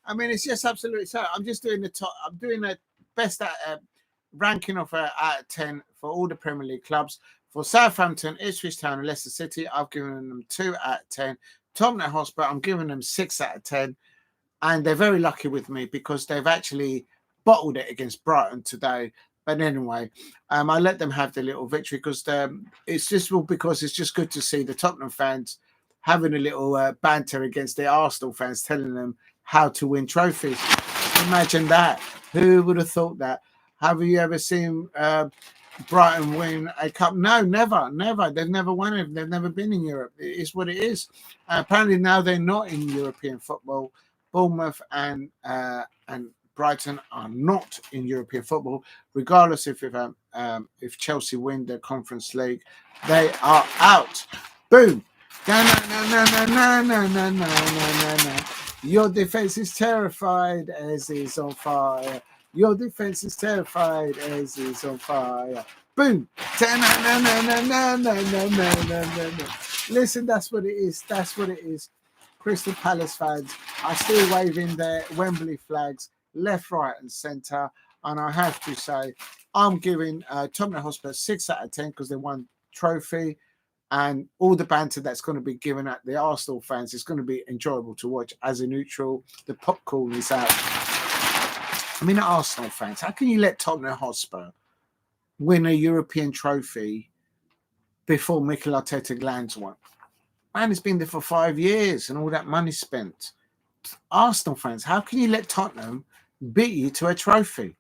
I mean, it's just absolutely so. I'm just doing the top. I'm doing the best ranking of out of 10 for all the Premier League clubs. For Southampton, Ipswich Town, and Leicester City, I've given them 2 out of 10. Tottenham Hotspur, I'm giving them 6 out of 10. And they're very lucky with me because they've actually bottled it against Brighton today. But anyway, I let them have the little victory because it's just good to see the Tottenham fans having a little banter against the Arsenal fans, telling them how to win trophies. Imagine that. Who would have thought that? Have you ever seen Brighton win a cup? No, never. They've never won it. They've never been in Europe. It is what it is. Apparently now they're not in European football. Bournemouth and Brighton are not in European football, regardless if Chelsea win the Conference League, they are out. Boom. Your defense is terrified as is on fire. Your defense is terrified as is on fire. Boom. Listen, that's what it is. That's what it is. Crystal Palace fans are still waving their Wembley flags left, right, and centre. And I have to say, I'm giving Tottenham Hotspur 6 out of 10 because they won trophy. And all the banter that's going to be given at the Arsenal fans is going to be enjoyable to watch as a neutral. The popcorn is out. I mean, Arsenal fans, how can you let Tottenham Hotspur win a European trophy before Mikel Arteta lands one? Man, it's been there for 5 years and all that money spent. Arsenal fans, how can you let Tottenham beat you to a trophy?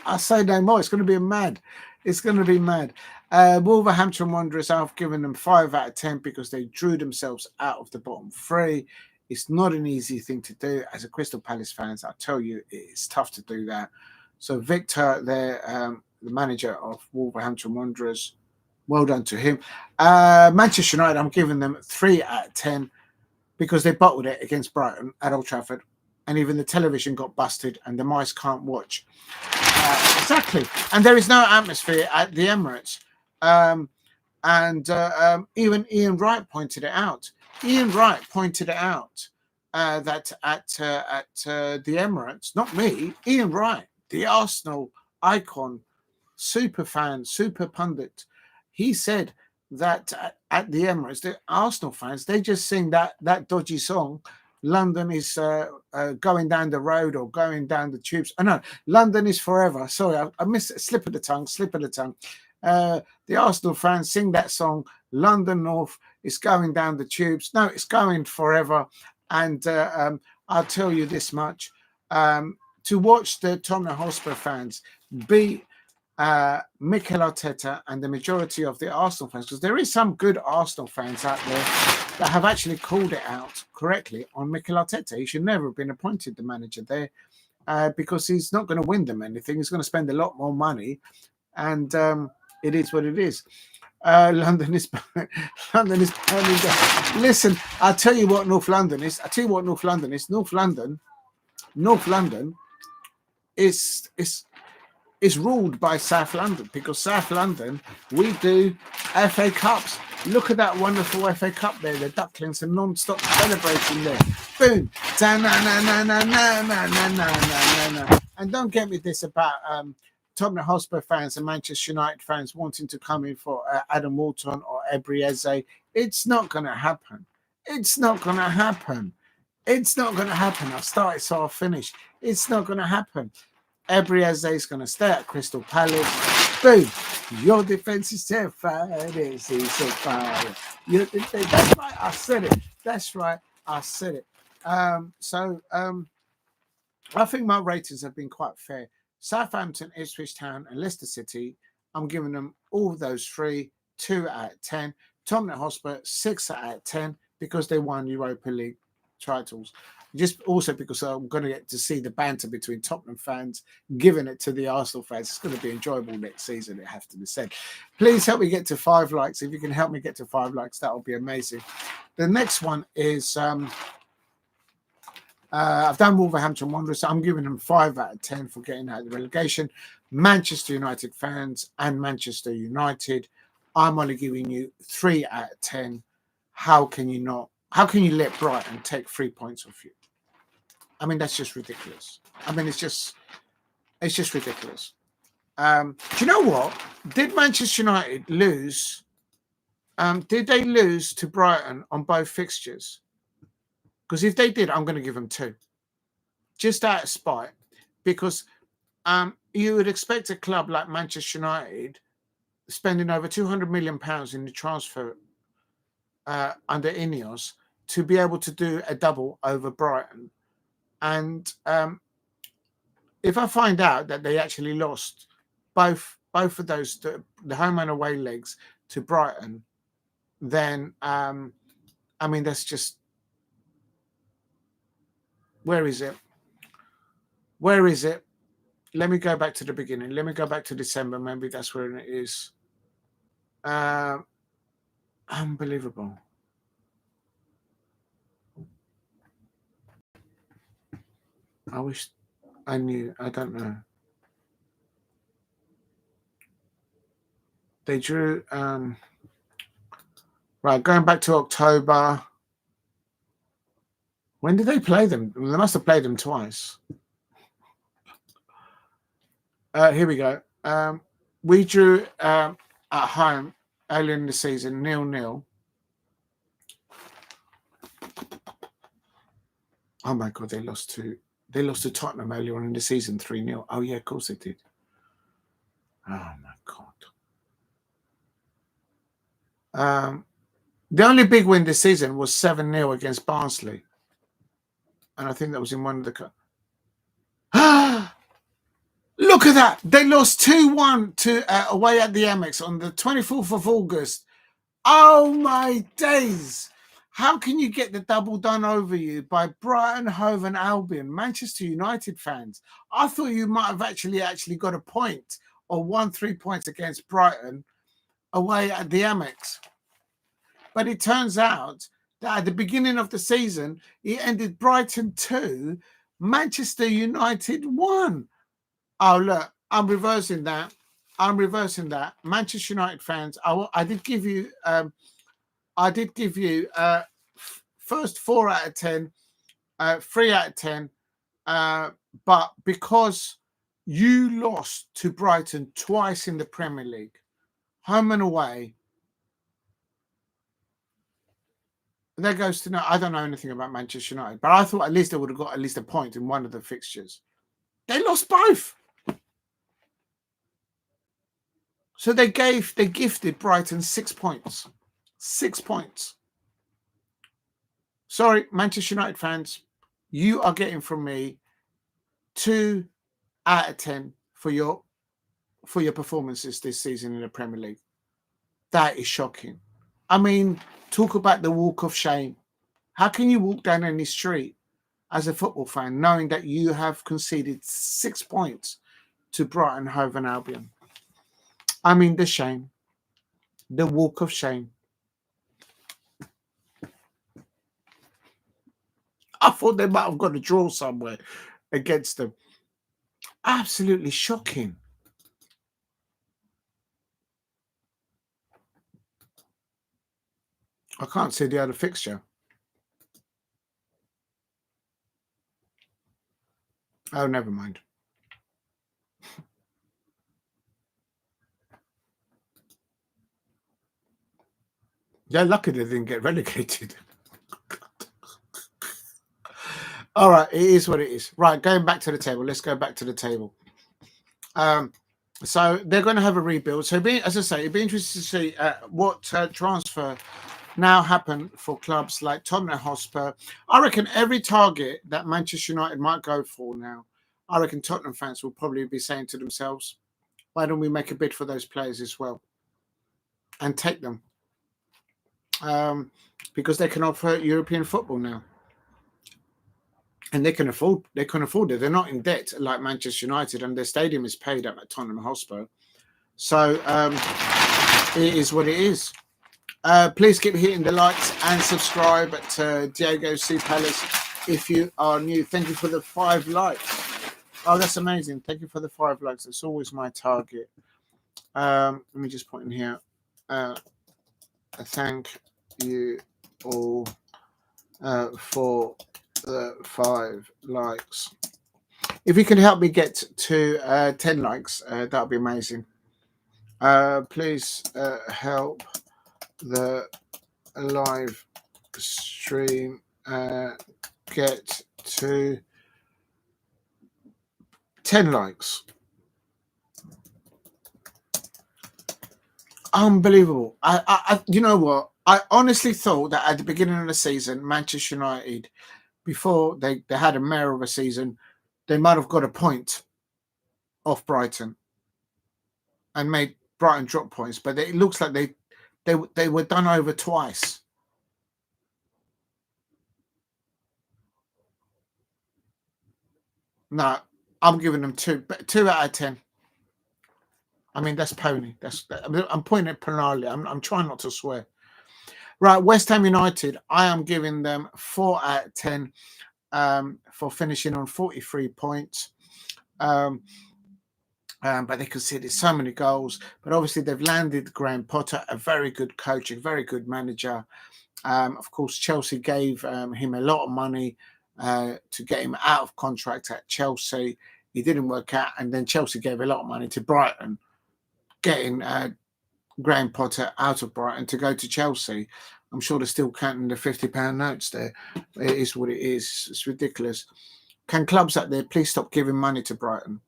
I say no more. It's going to be mad. It's going to be mad. Wolverhampton Wanderers, I've given them 5 out of 10 because they drew themselves out of the bottom 3. It's not an easy thing to do. As a Crystal Palace fans, I tell you, it's tough to do that. So Victor, the manager of Wolverhampton Wanderers, well done to him. Manchester United, I'm giving them 3 out of 10 because they bottled it against Brighton at Old Trafford. And even the television got busted and the mice can't watch. Exactly. And there is no atmosphere at the Emirates. Even Ian Wright pointed it out. Ian Wright pointed it out that at the Emirates, not me, Ian Wright, the Arsenal icon, super fan, super pundit, he said that at the Emirates, the Arsenal fans, they just sing that dodgy song, London is going down the road or going down the tubes. Oh, no, London is forever. Sorry, I missed it. Slip of the tongue. The Arsenal fans sing that song, London North is going down the tubes. No, it's going forever. And I'll tell you this much. To watch the Tottenham Hotspur fans beat Mikel Arteta and the majority of the Arsenal fans, because there is some good Arsenal fans out there that have actually called it out correctly on Mikel Arteta. He should never have been appointed the manager there because he's not going to win them anything. He's going to spend a lot more money, and it is what it is. London is burning down. Listen, I'll tell you what North London is. North London is ruled by South London, because South London, we do FA Cups. Look at that wonderful FA Cup there. The Ducklings are non-stop celebrating there. Boom. And don't get me this about Tottenham Hotspur fans and Manchester United fans wanting to come in for Adam Walton or Ebrieze. It's not going to happen. It's not going to happen. It's not going to happen. I've started, so I'll finish. It's not going to happen. Ebrieze is going to stay at Crystal Palace. Boom. Your defense is terrified. It's so fire. That's right. I said it. That's right. I said it. I think my ratings have been quite fair. Southampton, Ipswich Town, and Leicester City, I'm giving them all those three 2 out of 10. Tottenham Hotspur 6 out of 10 because they won Europa League titles. Just also because I'm going to get to see the banter between Tottenham fans giving it to the Arsenal fans. It's going to be enjoyable next season, it has to be said. Please help me get to 5 likes. If you can help me get to 5 likes, that would be amazing. The next one is I've done Wolverhampton Wanderers. I'm giving them 5 out of 10 for getting out of the relegation. Manchester United fans and Manchester United, I'm only giving you 3 out of 10. How can you let Brighton take 3 points off you? I mean, that's just ridiculous. I mean, it's just ridiculous. Do you know what? Did Manchester United lose? Did they lose to Brighton on both fixtures? Because if they did, I'm going to give them 2. Just out of spite. Because you would expect a club like Manchester United spending over £200 million in the transfer under Ineos to be able to do a double over Brighton. And if I find out that they actually lost both of those, the home and away legs to Brighton, then, I mean, that's just, where is it? Where is it? Let me go back to the beginning. Let me go back to December. Maybe that's where it is. Unbelievable. I wish I knew. I don't know. They drew. Right, going back to October. When did they play them? They must have played them twice. Here we go. We drew at home earlier in the season, 0-0. Oh my God, they lost to Tottenham earlier on in the season, 3-0. Oh yeah, of course they did. Oh my God. The only big win this season was 7-0 against Barnsley. And I think that was in one of the... Look at that. They lost 2-1 to away at the Amex on the 24th of August. Oh, my days. How can you get the double done over you by Brighton, Hove and Albion, Manchester United fans? I thought you might have actually got a point or won 3 points against Brighton away at the Amex. But it turns out that at the beginning of the season, it ended Brighton 2, Manchester United 1. Oh, look, I'm reversing that. Manchester United fans, I did give you first 4 out of 10, 3 out of 10. But because you lost to Brighton twice in the Premier League, home and away, there goes to I don't know anything about Manchester United, but I thought at least they would have got at least a point in one of the fixtures. They lost both. So they gifted Brighton 6 points. 6 points. Sorry, Manchester United fans. You are getting from me 2 out of 10 for your performances this season in the Premier League. That is shocking. I mean, talk about the walk of shame. How can you walk down any street as a football fan knowing that you have conceded 6 points to Brighton, Hove and Albion? I mean, the shame. The walk of shame. I thought they might have got a draw somewhere against them. Absolutely shocking. I can't see the other fixture. Oh, never mind. They're lucky they didn't get relegated. All right, it is what it is. Right, going back to the table. Let's go back to the table. So they're going to have a rebuild. So, as I say, it'd be interesting to see what transfer now happen for clubs like Tottenham Hotspur. I reckon every target that Manchester United might go for now, I reckon Tottenham fans will probably be saying to themselves, why don't we make a bid for those players as well and take them? Because they can offer European football now. And they can afford it. They're not in debt like Manchester United, and their stadium is paid up at Tottenham Hotspur. So it is what it is. Please keep hitting the likes and subscribe at Diego C. Palace if you are new. Thank you for the 5 likes. Oh, that's amazing. Thank you for the 5 likes. That's always my target. Let me just put in here. Thank you all for the 5 likes. If you can help me get to 10 likes, that would be amazing. Please help the live stream get to 10 likes. Unbelievable. I you know what? I honestly thought that at the beginning of the season, Manchester United, before they had a mare of a season, they might have got a point off Brighton and made Brighton drop points, but it looks like they were done over twice. No, I'm giving them 2 out of 10. I mean, that's pony. I'm putting it penally. I'm trying not to swear. Right, West Ham United, I am giving them 4 out of 10 for finishing on 43 points. But they conceded so many goals. But obviously, they've landed Graham Potter, a very good coach, a very good manager. Of course, Chelsea gave him a lot of money to get him out of contract at Chelsea. He didn't work out. And then Chelsea gave a lot of money to Brighton, getting Graham Potter out of Brighton to go to Chelsea. I'm sure they're still counting the £50 notes there. It is what it is. It's ridiculous. Can clubs out there please stop giving money to Brighton?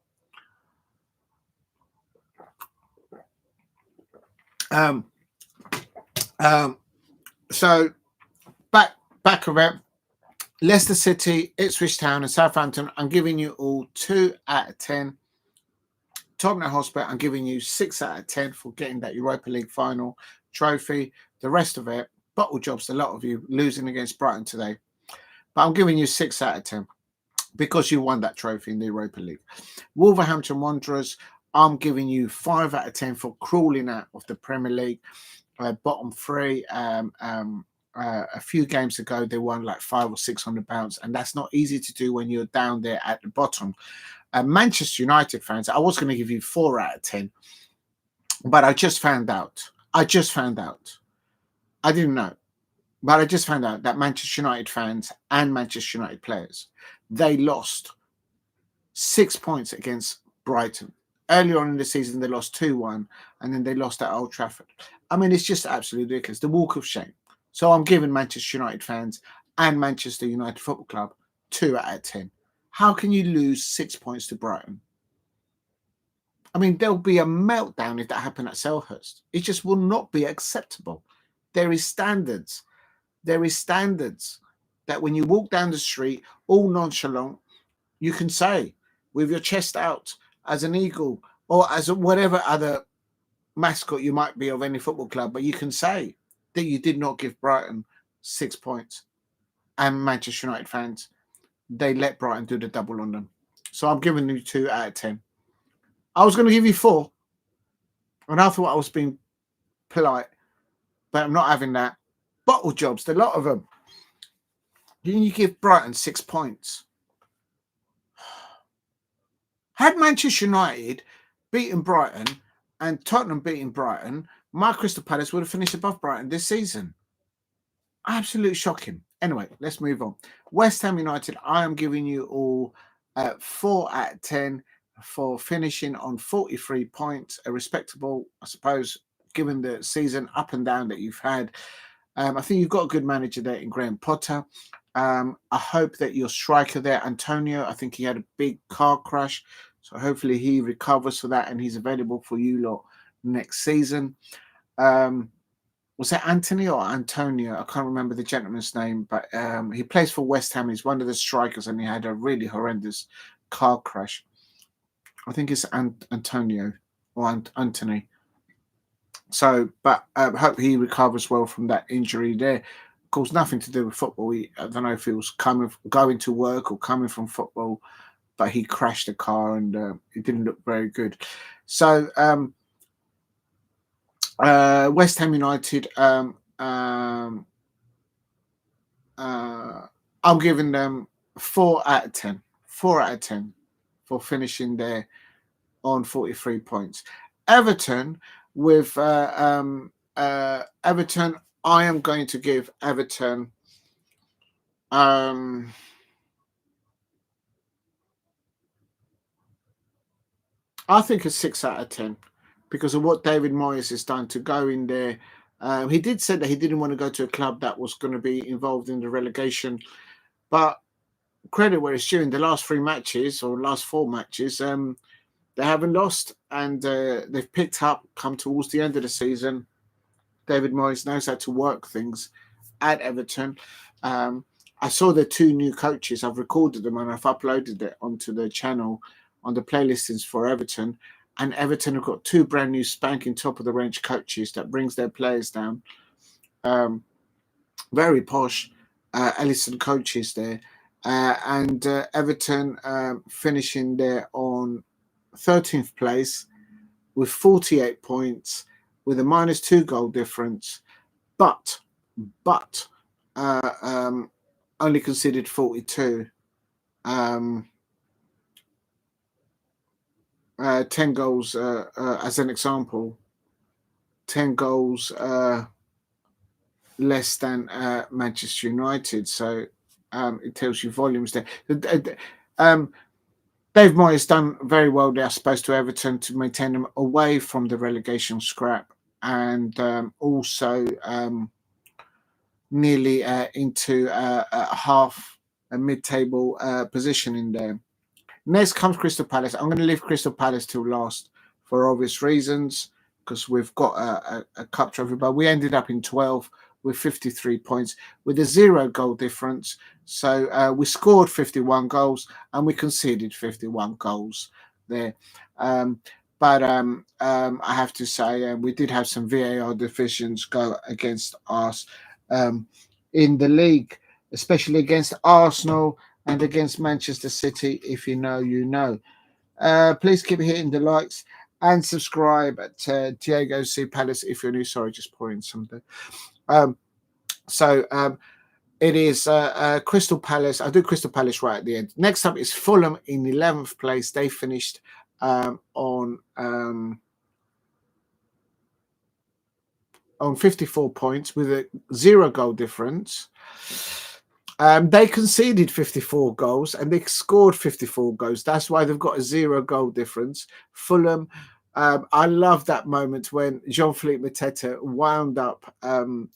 So back of it, Leicester City, Ipswich Town and Southampton, I'm giving you all 2 out of 10. Tottenham Hotspur, I'm giving you 6 out of 10 for getting that Europa League final trophy. The rest of it, bottle jobs, a lot of you losing against Brighton today. But I'm giving you 6 out of 10 because you won that trophy in the Europa League. Wolverhampton Wanderers, I'm giving you 5 out of 10 for crawling out of the Premier League. Bottom 3. A few games ago, they won like £500 or £600, and that's not easy to do when you're down there at the bottom. Manchester United fans, I was going to give you 4 out of 10, but I just found out. I didn't know, but I just found out that Manchester United fans and Manchester United players, they lost 6 points against Brighton. Earlier on in the season, they lost 2-1, and then they lost at Old Trafford. I mean, it's just absolutely ridiculous. The walk of shame. So I'm giving Manchester United fans and Manchester United Football Club 2 out of 10. How can you lose 6 points to Brighton? I mean, there'll be a meltdown if that happened at Selhurst. It just will not be acceptable. There is standards. There is standards that when you walk down the street, all nonchalant, you can say with your chest out as an eagle or as whatever other mascot you might be of any football club, but you can say that you did not give Brighton 6 points. And Manchester United fans, they let Brighton do the double on them. So I'm giving you 2 out of 10. I was going to give you 4, and I thought I was being polite, but I'm not having that. Bottle jobs, a lot of them. Didn't you give Brighton 6 points? Had Manchester United beaten Brighton and Tottenham beaten Brighton, my Crystal Palace would have finished above Brighton this season. Absolutely shocking. Anyway, let's move on. West Ham United, I am giving you all 4 out of 10 for finishing on 43 points. A respectable, I suppose, given the season up and down that you've had. I think you've got a good manager there in Graham Potter. I hope that your striker there, Antonio, I think he had a big car crash. So hopefully he recovers for that and he's available for you lot next season. Was that Anthony or Antonio? I can't remember the gentleman's name, but he plays for West Ham. He's one of the strikers and he had a really horrendous car crash. I think it's Antonio or Anthony. So, but I hope he recovers well from that injury there. Of course, nothing to do with football. I don't know if he was going to work or coming from football, but he crashed the car and it didn't look very good. So, West Ham United, I'm giving them 4 out of 10. 4 out of 10 for finishing there on 43 points. Everton, with Everton, I am going to give Everton I think a 6 out of 10 because of what David Moyes has done to go in there. He did say that he didn't want to go to a club that was going to be involved in the relegation, but credit where it's due. In the last 3 matches or last 4 matches, they haven't lost and they've picked up, come towards the end of the season. David Moyes knows how to work things at Everton. I saw the 2 new coaches. I've recorded them and I've uploaded it onto the channel on the playlistings for Everton. And Everton have got 2 brand new spanking top of the range coaches that brings their players down. Very posh Ellison coaches there. And Everton finishing there on 13th place with 48 points with a -2 goal difference, but only conceded 42. 10 goals as an example, 10 goals less than Manchester United. So it tells you volumes there. Dave Moyes done very well there, I suppose, to Everton to maintain them away from the relegation scrap and also nearly into a mid-table position in there. Next comes Crystal Palace. I'm going to leave Crystal Palace till last for obvious reasons because we've got a cup trophy, but we ended up in 12 with 53 points with a 0 goal difference. So we scored 51 goals and we conceded 51 goals there. But I have to say we did have some VAR decisions go against us in the league, especially against Arsenal and against Manchester City. If you know, you know. Please keep hitting the likes and subscribe at Diego C. Palace if you're new. Sorry, just pouring something. It is Crystal Palace. I'll do Crystal Palace right at the end. Next up is Fulham in 11th place. They finished on 54 points with a 0 goal difference. They conceded 54 goals and they scored 54 goals. That's why they've got a 0 goal difference. Fulham, I love that moment when Jean-Philippe Mateta wound up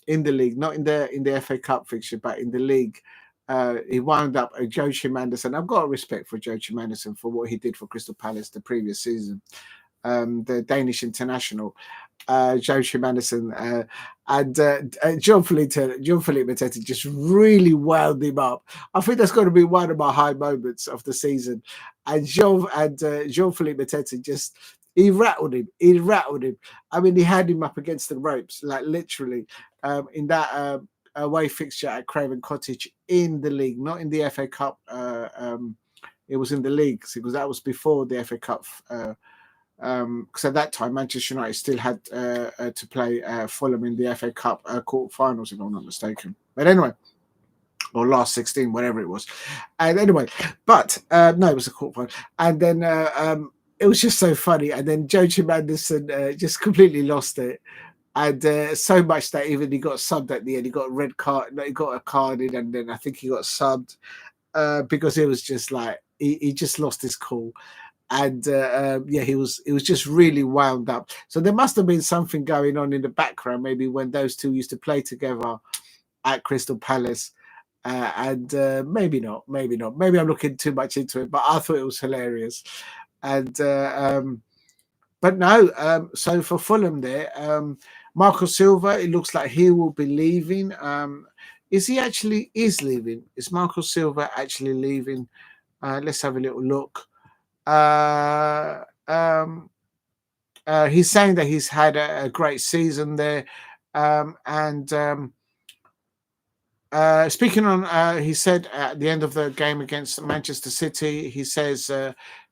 in the league, not in the FA Cup fixture, but in the league. He wound up Joachim Andersen. I've got respect for Joachim Andersen for what he did for Crystal Palace the previous season, the Danish international. Joe Madison, and John Philippe Mateta just really wound him up. I think that's going to be one of my high moments of the season. And Jean Philippe Mateta just he rattled him. He rattled him. I mean, he had him up against the ropes, like literally, in that away fixture at Craven Cottage in the league, not in the FA Cup. It was in the league because that was before the FA Cup. Because at that time Manchester United still had to play Fulham in the FA Cup quarterfinals, if I'm not mistaken. But anyway, or last 16, whatever it was. And anyway, but no, it was a quarterfinal. And then it was just so funny. And then Joe Anderson just completely lost it. And so much that even he got subbed at the end. He got a red card. He got a card in, and then I think he got subbed because it was just like he just lost his cool. And yeah, he was just really wound up. So there must have been something going on in the background, maybe when those two used to play together at Crystal Palace. And maybe not. Maybe I'm looking too much into it, but I thought it was hilarious. And but no, so for Fulham there, Marco Silva, it looks like he will be leaving. Is he actually leaving? Is Marco Silva actually leaving? Let's have a little look. He's saying that he's had a great season there, speaking on, he said at the end of the game against Manchester City, he says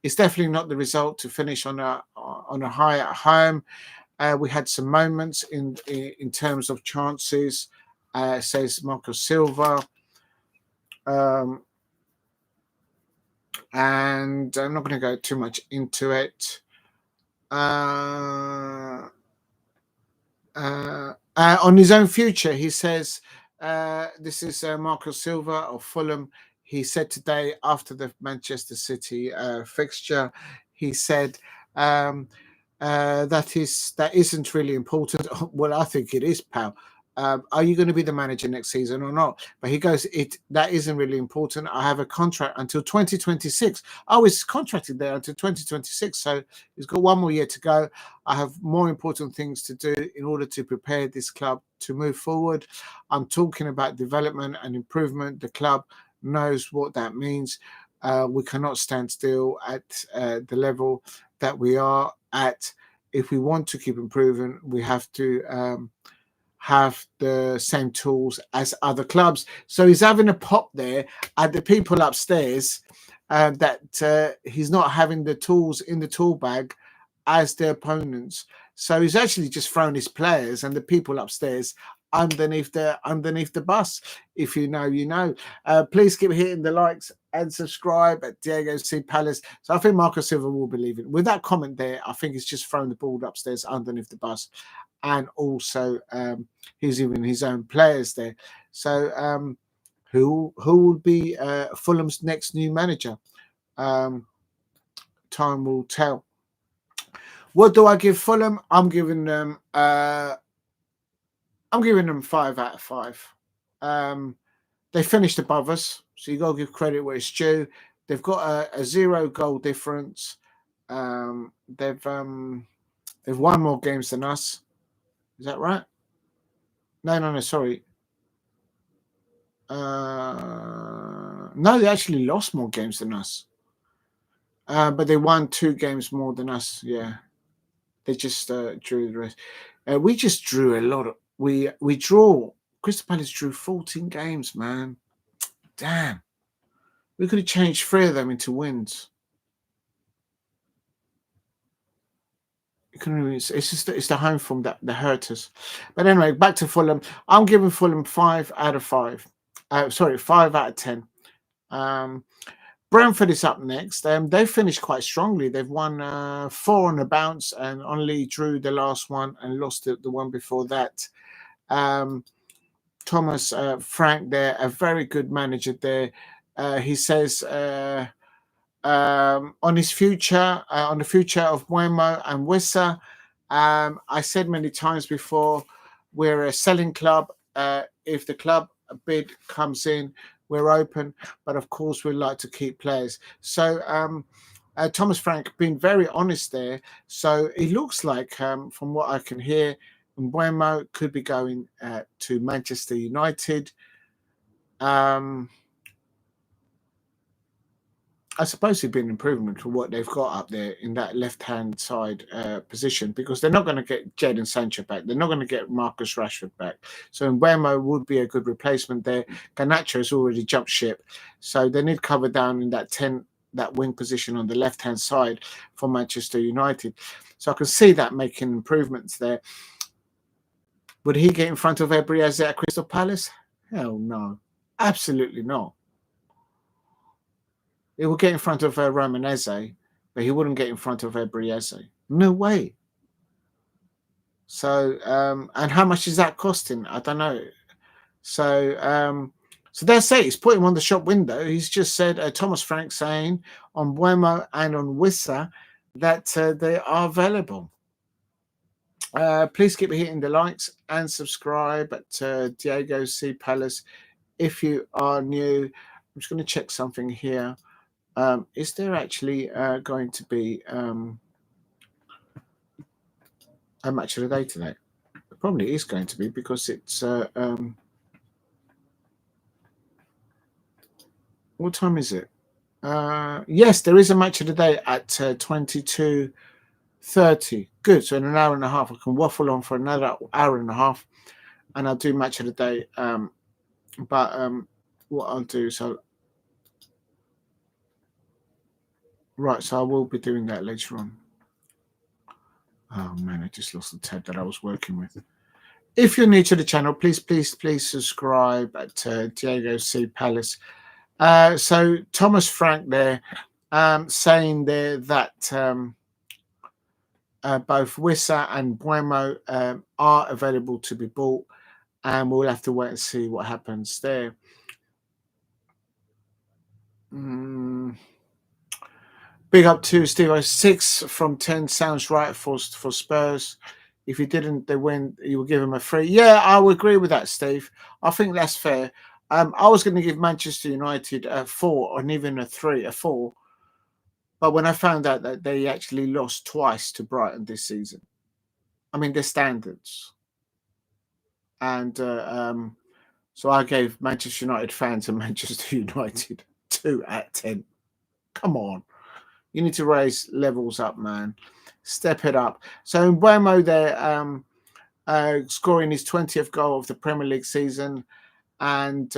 it's definitely not the result to finish on a high at home. We had some moments in terms of chances, says Marco Silva. And I'm not going to go too much into it. On his own future, he says, this is Marco Silva of Fulham. He said today after the Manchester City fixture, he said that isn't really important. Well, I think it is, pal. Are you going to be the manager next season or not? But he goes, that isn't really important. I have a contract until 2026. Oh, he's contracted there until 2026. So he's got one more year to go. I have more important things to do in order to prepare this club to move forward. I'm talking about development and improvement. The club knows what that means. We cannot stand still at the level that we are at. If we want to keep improving, we have to have the same tools as other clubs. So he's having a pop there at the people upstairs that he's not having the tools in the tool bag as the opponents. So he's actually just thrown his players and the people upstairs underneath the bus. If you know, you know. Please keep hitting the likes and subscribe at Diego C. Palace. So I think Marco Silva will be leaving. With that comment there, I think he's just thrown the ball upstairs underneath the bus. And also he's even his own players there. So who will be Fulham's next new manager? Time will tell. What do I give Fulham? I'm giving them 5 out of 5. They finished above us, so you got to give credit where it's due. They've got a 0 goal difference. They've won more games than us. Is that right? No, sorry. No, they actually lost more games than us. But they won 2 games more than us. Yeah. They just drew the rest. We just drew a lot of... We draw. Crystal Palace drew 14 games, man. Damn. We could have changed 3 of them into wins. It's the home form that hurt us. But anyway, back to Fulham. I'm giving Fulham 5 out of 5. 5 out of 10. Brentford is up next. They finished quite strongly. They've won 4 on the bounce and only drew the last one and lost the one before that. Thomas Frank there, a very good manager there. He says on his future, on the future of Wemo and Wissa, I said many times before, we're a selling club. If the club bid comes in, we're open, but of course we'd like to keep players. So Thomas Frank being very honest there. So it looks like, from what I can hear, Mbeumo could be going to Manchester United. I suppose it'd be an improvement for what they've got up there in that left-hand side position, because they're not going to get Jadon Sancho back. They're not going to get Marcus Rashford back. So Mbeumo would be a good replacement there. Garnacho has already jumped ship. So they need cover down in that wing position on the left-hand side for Manchester United. So I can see that making improvements there. Would he get in front of Ebrieze at Crystal Palace? Hell no. Absolutely not. He will get in front of Romanese, but he wouldn't get in front of Ebrieze. No way. So, and how much is that costing? I don't know. So, so that's it. He's put him on the shop window. He's just said, Thomas Frank saying on Mbeumo and on Wissa that they are available. Please keep hitting the likes and subscribe at Diego C. Palace if you are new. I'm just going to check something here. Is there actually going to be a match of the day today? It probably is going to be, because it's what time is it? Yes, there is a match of the day at 22:30. Good. So in an hour and a half, I can waffle on for another hour and a half, and I'll do match of the day. But what I'll do, so right, so I will be doing that later on. Oh man, I just lost the tab that I was working with. If you're new to the channel, please subscribe at Diego C. Palace. So Thomas Frank there saying there that both Wissa and Mbeumo are available to be bought, and we'll have to wait and see what happens there. Big up to Steve. 6 from 10 sounds right for Spurs. If you didn't, they win. You will give them a 3. Yeah, I would agree with that, Steve. I think that's fair. I was going to give Manchester United a 4 and even a 4. But when I found out that they actually lost twice to Brighton this season, I mean, their standards. And so I gave Manchester United fans and Manchester United 2 out of 10. Come on. You need to raise levels up, man. Step it up. So Mbeumo there scoring his 20th goal of the Premier League season. And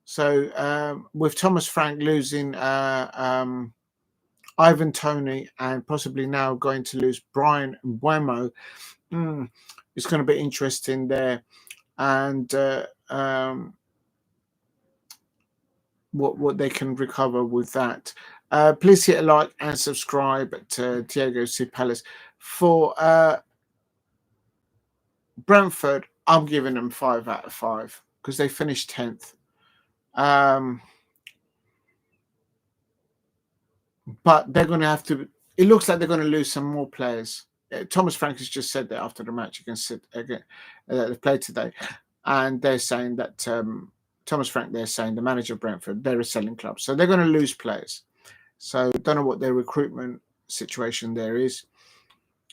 so with Thomas Frank losing Ivan Toney and possibly now going to lose Brian Mbeumo, it's going to be interesting there. And what they can recover with that. Please hit a like and subscribe to Diego C. Palace. For Brentford, I'm giving them 5 out of 5 because they finished 10th. But they're going to have to. It looks like they're going to lose some more players. Thomas Frank has just said that after the match against they played today, and they're saying that Thomas Frank, they're saying the manager of Brentford, they're a selling club, so they're going to lose players. So don't know what their recruitment situation there is,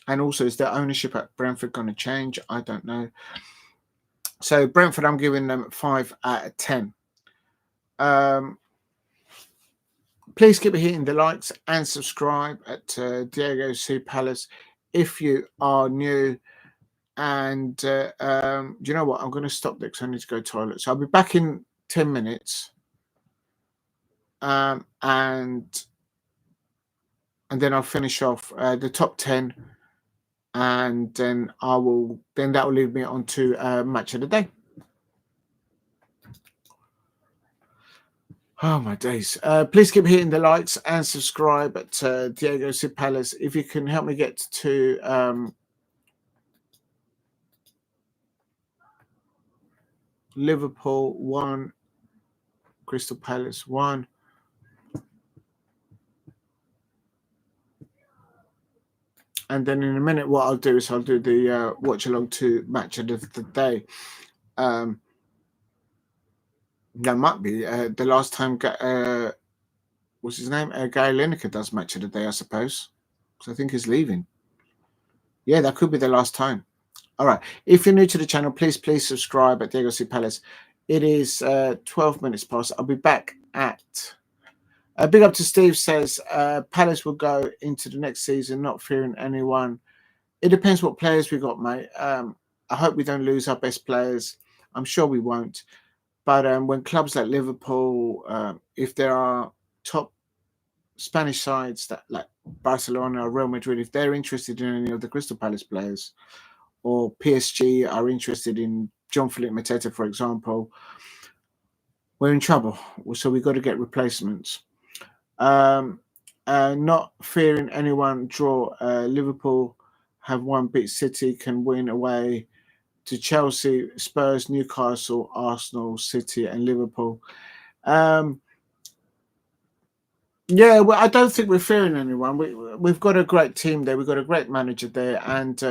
and also is their ownership at Brentford going to change? I don't know. So Brentford, I'm giving them 5 out of 10. Please keep hitting the likes and subscribe at Diego C. Palace if you are new. And do you know what? I'm going to stop there because I need to go to the toilet. So I'll be back in 10 minutes. And then I'll finish off the top 10. And then that will lead me on to match of the day. Oh my days. Please keep hitting the likes and subscribe at Diego C. Palace. If you can help me get to Liverpool 1, Crystal Palace 1. And then in a minute, what I'll do is I'll do the watch along to match of the day. That might be the last time what's his name? Gary Lineker does match of the day, I suppose. So I think he's leaving. Yeah, that could be the last time. All right. If you're new to the channel, please subscribe at Diego C Palace. It is 12 minutes past. I'll be back at. Big up to Steve says Palace will go into the next season not fearing anyone. It depends what players we got, mate. I hope we don't lose our best players. I'm sure we won't. But when clubs like Liverpool, if there are top Spanish sides that like Barcelona or Real Madrid, if they're interested in any of the Crystal Palace players, or PSG are interested in Jean-Philippe Mateta, for example, we're in trouble. So we've got to get replacements. Not fearing anyone draw. Liverpool have won, beat City, can win away to Chelsea, Spurs, Newcastle, Arsenal, City, and Liverpool. Yeah, well, I don't think we're fearing anyone. We've got a great team there. We've got a great manager there, and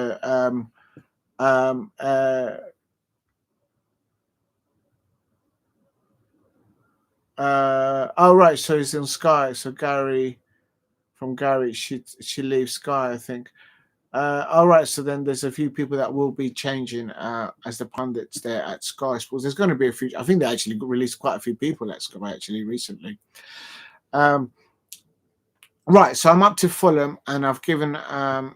oh right, so he's on Sky. So Gary, she leaves Sky, I think. All right, so then there's a few people that will be changing as the pundits there at Sky Sports. There's going to be a few. I think they actually released quite a few people at Sky actually recently. Right, so I'm up to Fulham, and I've given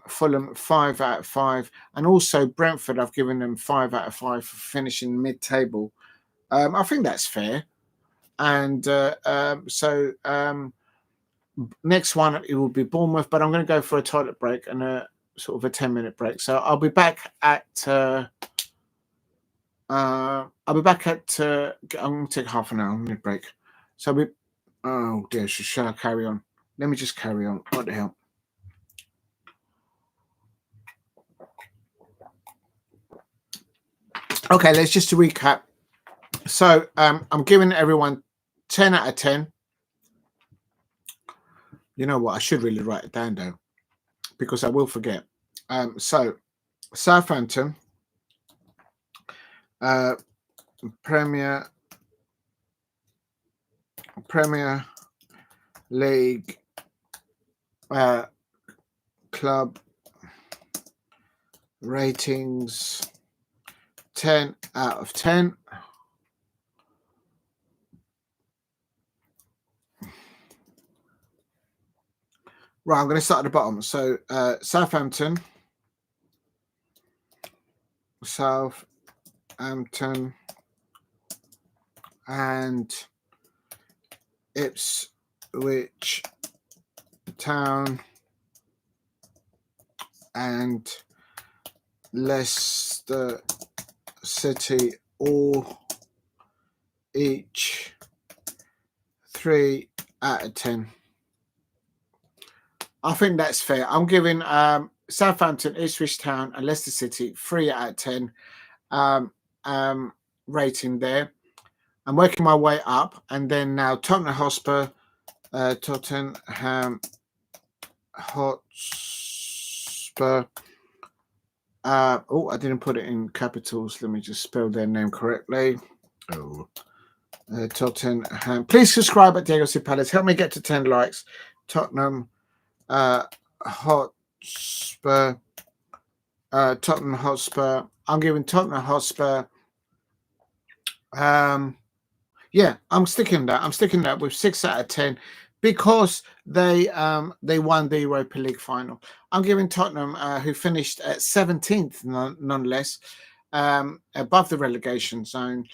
Fulham 5 out of 5, and also Brentford, I've given them 5 out of 5 for finishing mid-table. I think that's fair. And so next one, it will be Bournemouth, but I'm going to go for a toilet break and a sort of a 10-minute break. So I'll be back at I'm going to take half an hour mid-break. So oh dear, shall I carry on? Let me just carry on. What the hell? Okay, let's just to recap. So I'm giving everyone 10 out of 10. You know what? I should really write it down though, because I will forget. So Southampton, Premier League club ratings 10 out of 10. Right, I'm going to start at the bottom. So Southampton, and Ipswich Town and Leicester City, all each 3 out of 10. I think that's fair. I'm giving Southampton, Ipswich Town, and Leicester City 3 out of 10 rating there. I'm working my way up, and then now Tottenham Hotspur, Tottenham Hotspur. Oh, I didn't put it in capitals. Let me just spell their name correctly. Oh, Tottenham. Please subscribe at Diego C Palace. Help me get to 10 likes. Tottenham Hotspur. Tottenham Hotspur. I'm giving Tottenham Hotspur. Yeah, I'm sticking that with 6 out of 10 because they won the Europa League final. I'm giving Tottenham, who finished at 17th nonetheless, above the relegation zone,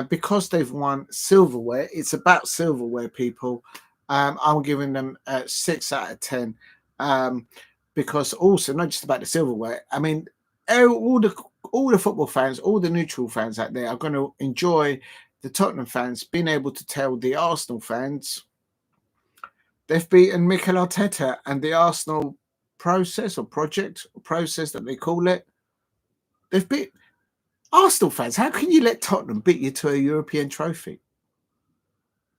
because they've won silverware. It's about silverware, people. I'm giving them 6 out of 10 because also not just about the silverware. I mean, all the football fans, all the neutral fans out there are going to enjoy the Tottenham fans being able to tell the Arsenal fans they've beaten Mikel Arteta and the Arsenal process that they call it. They've beat Arsenal fans. How can you let Tottenham beat you to a European trophy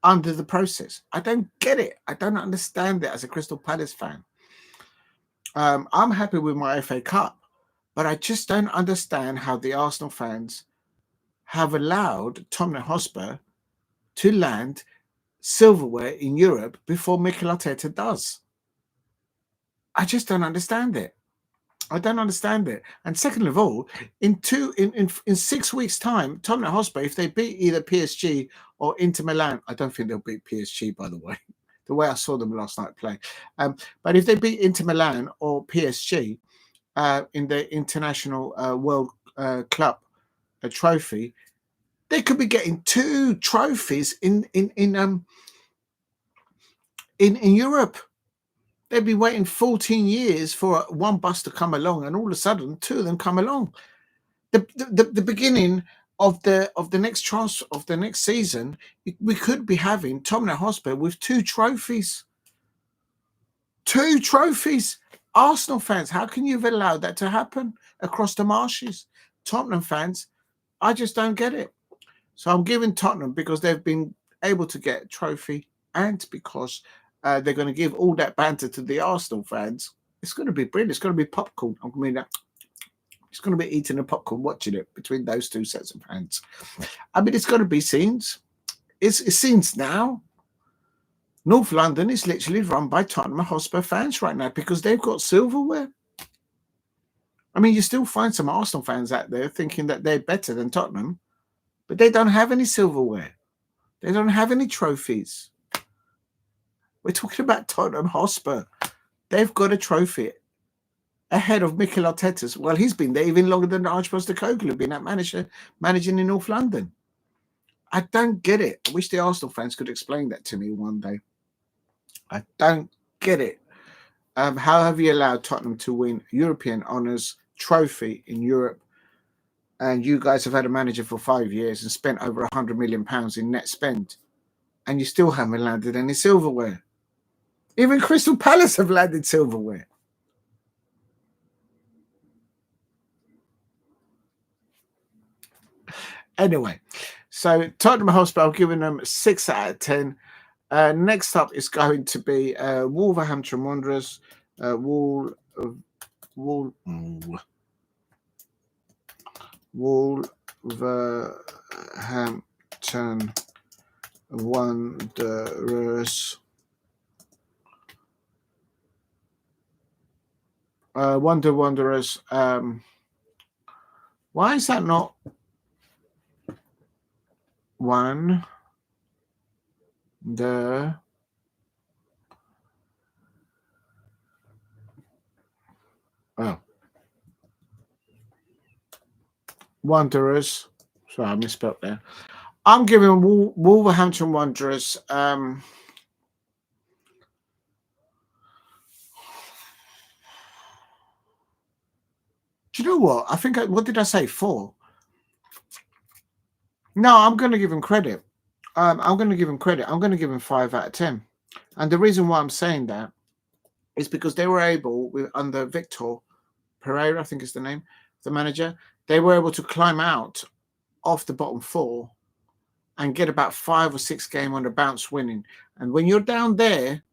under the process? I don't get it. I don't understand it as a Crystal Palace fan. I'm happy with my FA Cup, but I just don't understand how the Arsenal fans have allowed Tottenham Hotspur to land silverware in Europe before Mikel Arteta does. I just don't understand it. I don't understand it. And second of all, in 6 weeks' time, Tottenham Hotspur, if they beat either PSG or Inter Milan, I don't think they'll beat PSG, by the way. The way I saw them last night play. But if they beat Inter Milan or PSG in the International World Club trophy, they could be getting 2 trophies in Europe. They'd be waiting 14 years for one bus to come along, and all of a sudden, 2 of them come along. The beginning of the next season, we could be having Tottenham Hotspur with 2 trophies. 2 trophies. Arsenal fans, how can you have allowed that to happen across the marshes? Tottenham fans, I just don't get it. So I'm giving Tottenham because they've been able to get a trophy, and because they're going to give all that banter to the Arsenal fans. It's going to be brilliant. It's going to be popcorn. I mean, it's going to be eating a popcorn watching it between those 2 sets of hands. I mean, it's going to be scenes. It's scenes now. North London is literally run by Tottenham Hotspur fans right now because they've got silverware. I mean, you still find some Arsenal fans out there thinking that they're better than Tottenham, but they don't have any silverware. They don't have any trophies. We're talking about Tottenham Hotspur. They've got a trophy ahead of Mikel Arteta's. Well, he's been there even longer than Archie Postecoglou, been at managing in North London. I don't get it. I wish the Arsenal fans could explain that to me one day. I don't get it. How have you allowed Tottenham to win European honours trophy in Europe? And you guys have had a manager for 5 years and spent over £100 million in net spend, and you still haven't landed any silverware. Even Crystal Palace have landed silverware. Anyway, so Tottenham Hotspur, I've given them 6 out of 10. Next up is going to be Wolverhampton Wanderers. Wolverhampton Wanderers. Wanderers. Why is that not one? Wanderers. Sorry, I misspelled there. I'm giving Wolverhampton Wanderers. Do you know what? I think, what did I say? 4? No, I'm going to give him credit. I'm going to give him credit. I'm going to give him 5 out of 10. And the reason why I'm saying that is because they were able, under Viktor Pereira, I think is the name, the manager, they were able to climb out off the bottom 4 and get about 5 or 6 games on the bounce winning. And when you're down there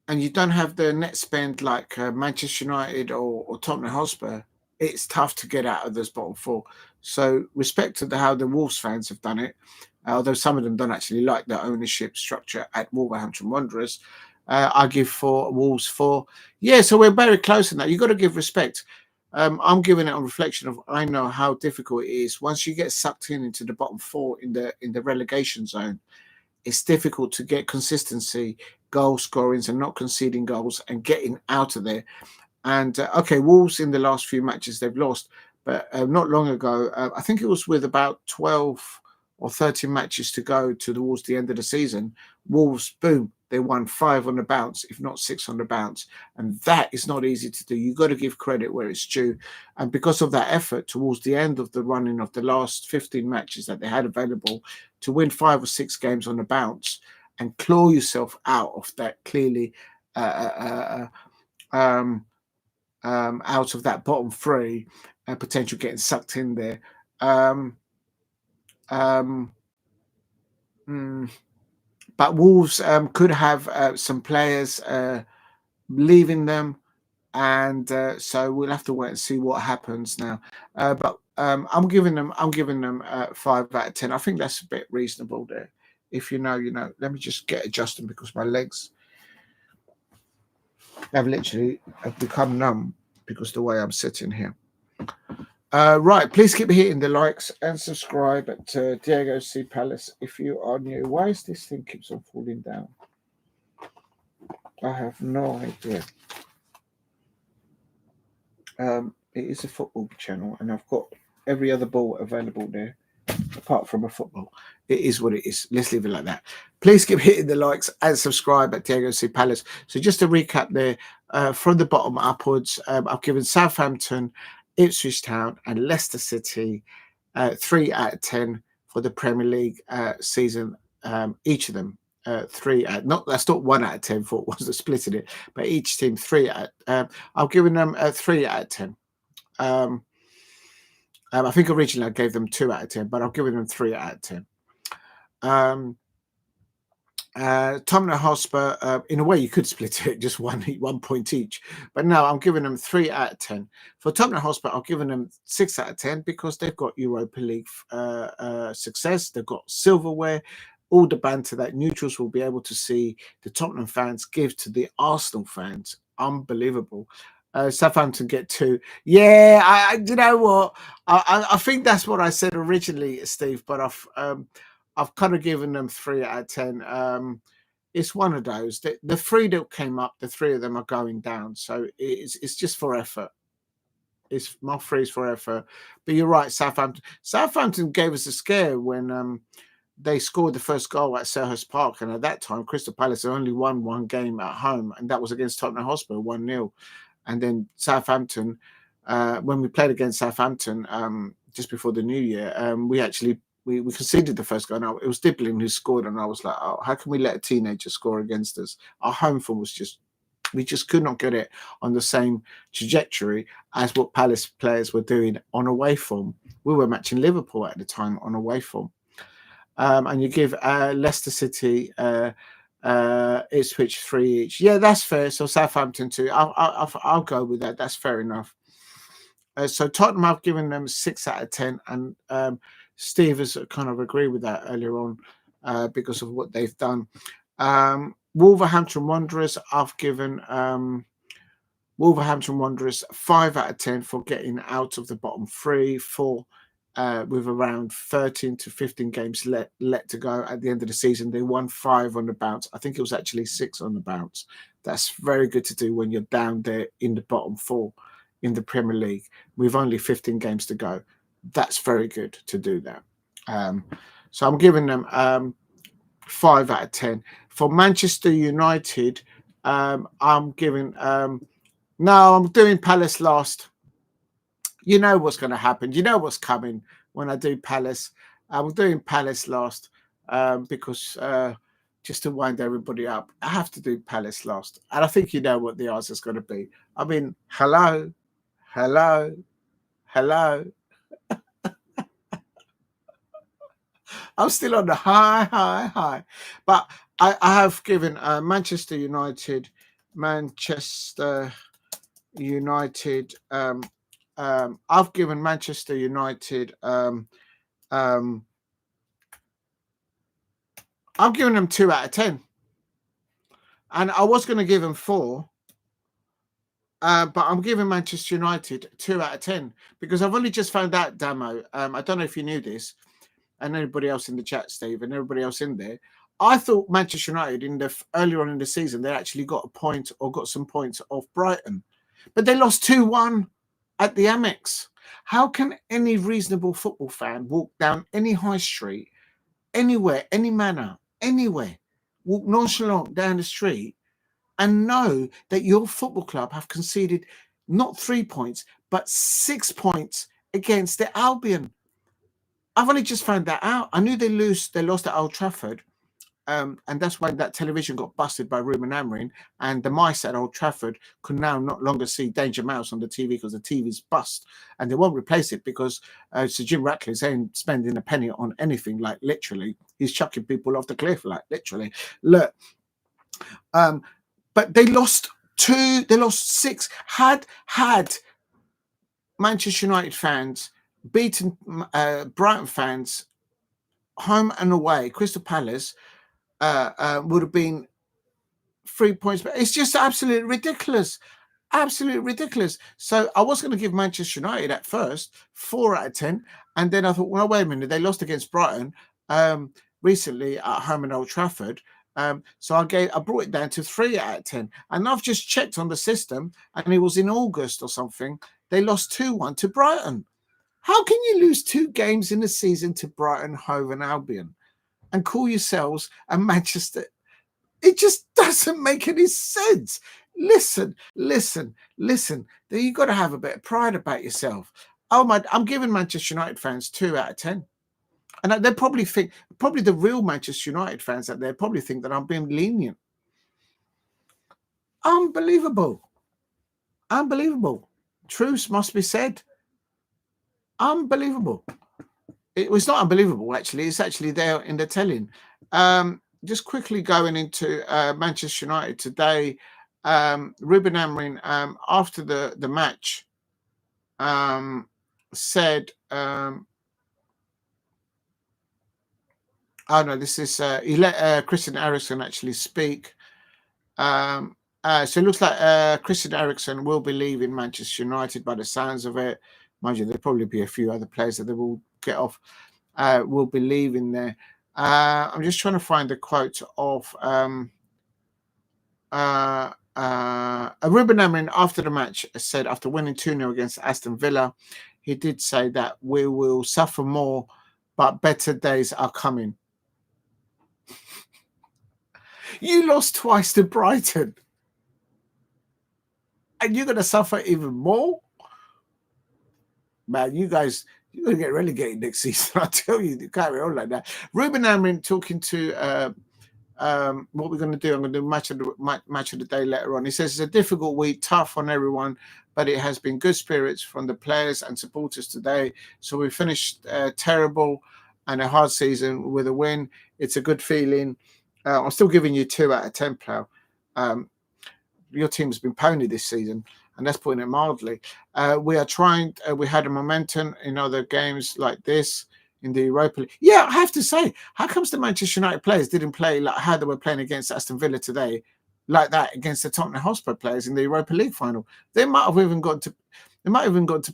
and you don't have the net spend like Manchester United or Tottenham Hotspur, it's tough to get out of those bottom 4. So respect to how the Wolves fans have done it, although some of them don't actually like the ownership structure at Wolverhampton Wanderers. I give Wolves 4. Yeah, so we're very close in that. You've got to give respect. I'm giving it on reflection of I know how difficult it is. Once you get sucked into the bottom 4 in the relegation zone, it's difficult to get consistency, goal scorings and not conceding goals and getting out of there. And okay, Wolves in the last few matches they've lost, but not long ago, I think it was with about 12 or 13 matches to go towards the end of the season, Wolves, boom, they won 5 on the bounce, if not 6 on the bounce. And that is not easy to do. You've got to give credit where it's due. And because of that effort towards the end of the running of the last 15 matches that they had available, to win 5 or 6 games on the bounce and claw yourself out of that clearly out of that bottom 3 and potential getting sucked in there. But Wolves could have some players leaving them, and so we'll have to wait and see what happens now. But I'm giving them 5 out of 10. I think that's a bit reasonable there. If you know, you know. Let me just get adjusted because my legs have literally become numb because of the way I'm sitting here. Right, please keep hitting the likes and subscribe at Diego C. Palace if you are new. Why is this thing keeps on falling down? I have no idea. It is a football channel, and I've got every other ball available there, apart from a football. It is what it is. Let's leave it like that. Please keep hitting the likes and subscribe at Diego C. Palace. So just to recap there, from the bottom upwards, I've given Southampton, Ipswich Town and Leicester City 3 out of 10 for the Premier League season. Each of them 3 out. That's not 1 out of 10 for it wasn't splitting it, but each team 3 out. I've given them 3 out of 10. I think originally I gave them 2 out of 10, but I've given them 3 out of 10. Tottenham Hotspur, in a way you could split it just 1 point each, but no, I'm giving them 3 out of 10. For Tottenham Hotspur, I've given them 6 out of 10 because they've got Europa League success, they've got silverware, all the banter that neutrals will be able to see the Tottenham fans give to the Arsenal fans. Unbelievable. Southampton get 2. Yeah, you know what? I think that's what I said originally, Steve. But I've kind of given them 3 out of 10. It's one of those. The 3 that came up, the 3 of them are going down. So it's just for effort. It's my 3 is for effort. But you're right, Southampton. Southampton gave us a scare when they scored the first goal at Selhurst Park, and at that time, Crystal Palace had only won 1 game at home, and that was against Tottenham Hotspur, 1-0. And then Southampton, when we played against Southampton just before the new year, we conceded the first goal. Now, it was Dibbling who scored, and I was like, oh, how can we let a teenager score against us? Our home form was we just could not get it on the same trajectory as what Palace players were doing on away form. We were matching Liverpool at the time on away form. And you give Leicester City Ipswich 3 each. Yeah, that's fair. So Southampton 2. I'll go with that. That's fair enough. So Tottenham, I've given them 6 out of 10, and Steve has kind of agreed with that earlier on because of what they've done. Wolverhampton Wanderers, I've given Wolverhampton Wanderers 5 out of 10 for getting out of the bottom 3, 4. With around 13 to 15 games let to go at the end of the season. They won 5 on the bounce. I think it was actually 6 on the bounce. That's very good to do when you're down there in the bottom 4 in the Premier League with only 15 games to go. That's very good to do that. So I'm giving them 5 out of 10. For Manchester United, I'm giving... no, I'm doing Palace last. You know what's going to happen. You know what's coming when I do Palace. I'm doing Palace last because just to wind everybody up, I have to do Palace last. And I think you know what the answer is going to be. I mean, hello. I'm still on the high. But I have given Manchester United. I've given Manchester United. I've given them 2 out of 10, and I was going to give them 4, but I'm giving Manchester United 2 out of 10 because I've only just found out, Damo. I don't know if you knew this, and anybody else in the chat, Steve, and everybody else in there. I thought Manchester United earlier on in the season they actually got a point or got some points off Brighton, but they lost 2-1. At the Amex. How can any reasonable football fan walk down any high street, anywhere, any manor, anywhere, walk nonchalant down the street and know that your football club have conceded not 3 points, but 6 points against the Albion? I've only just found that out. I knew they lost at Old Trafford. And that's why that television got busted by Ruben Amorim, and the mice at Old Trafford could now not longer see Danger Mouse on the TV because the TV's bust, and they won't replace it because Sir Jim Ratcliffe's ain't spending a penny on anything. Like literally, he's chucking people off the cliff. Like literally, look. But they lost 2. They lost 6. Had Manchester United fans beaten Brighton fans home and away, Crystal Palace would have been 3 points. But it's just absolutely ridiculous. Absolutely ridiculous. So I was going to give Manchester United at first 4 out of 10. And then I thought, well, wait a minute. They lost against Brighton recently at home in Old Trafford. So I brought it down to 3 out of 10. And I've just checked on the system, and it was in August or something. They lost 2-1 to Brighton. How can you lose 2 games in a season to Brighton, Hove and Albion and call yourselves a Manchester? It just doesn't make any sense. Listen. You've got to have a bit of pride about yourself. Oh my! I'm giving Manchester United fans 2 out of 10. And they probably think, the real Manchester United fans out there probably think that I'm being lenient. Unbelievable. Truth must be said. Unbelievable. It was not unbelievable, actually. It's actually there in the telling. Just quickly going into Manchester United today, Ruben Amorim, after the match, said, oh no, this is he let Christian Eriksen actually speak. So it looks like Christian Eriksen will be leaving Manchester United by the sounds of it. Mind you, there'll probably be a few other players that they will get off, will be leaving there. I'm just trying to find the quote of Ruben Amorim after the match said, after winning 2-0 against Aston Villa, he did say that we will suffer more, but better days are coming. You lost twice to Brighton, and you're going to suffer even more? Man, you're going to get relegated next season. I tell you, you can't be on like that. Ruben Amorim talking to what we're going to do. I'm going to do match of the day later on. He says it's a difficult week, tough on everyone, but it has been good spirits from the players and supporters today. So we finished terrible and a hard season with a win. It's a good feeling. I'm still giving you 2 out of 10, pal. Your team's been pony this season, and that's putting it mildly. We are trying. We had a momentum in other games like this in the Europa League. Yeah, I have to say, how comes the Manchester United players didn't play like how they were playing against Aston Villa today, like that against the Tottenham Hotspur players in the Europa League final? They might have even gone to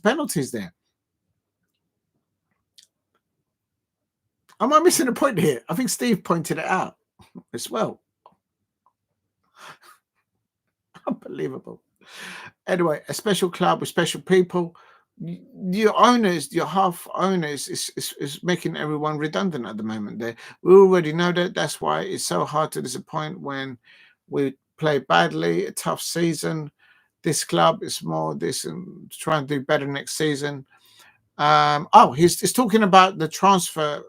penalties there. Am I missing a point here? I think Steve pointed it out as well. Unbelievable. Anyway, a special club with special people. Your owners, your half owners is making everyone redundant at the moment there. We already know that. That's why it's so hard to disappoint when we play badly, a tough season. This club is more this and try and do better next season. He's talking about the transfer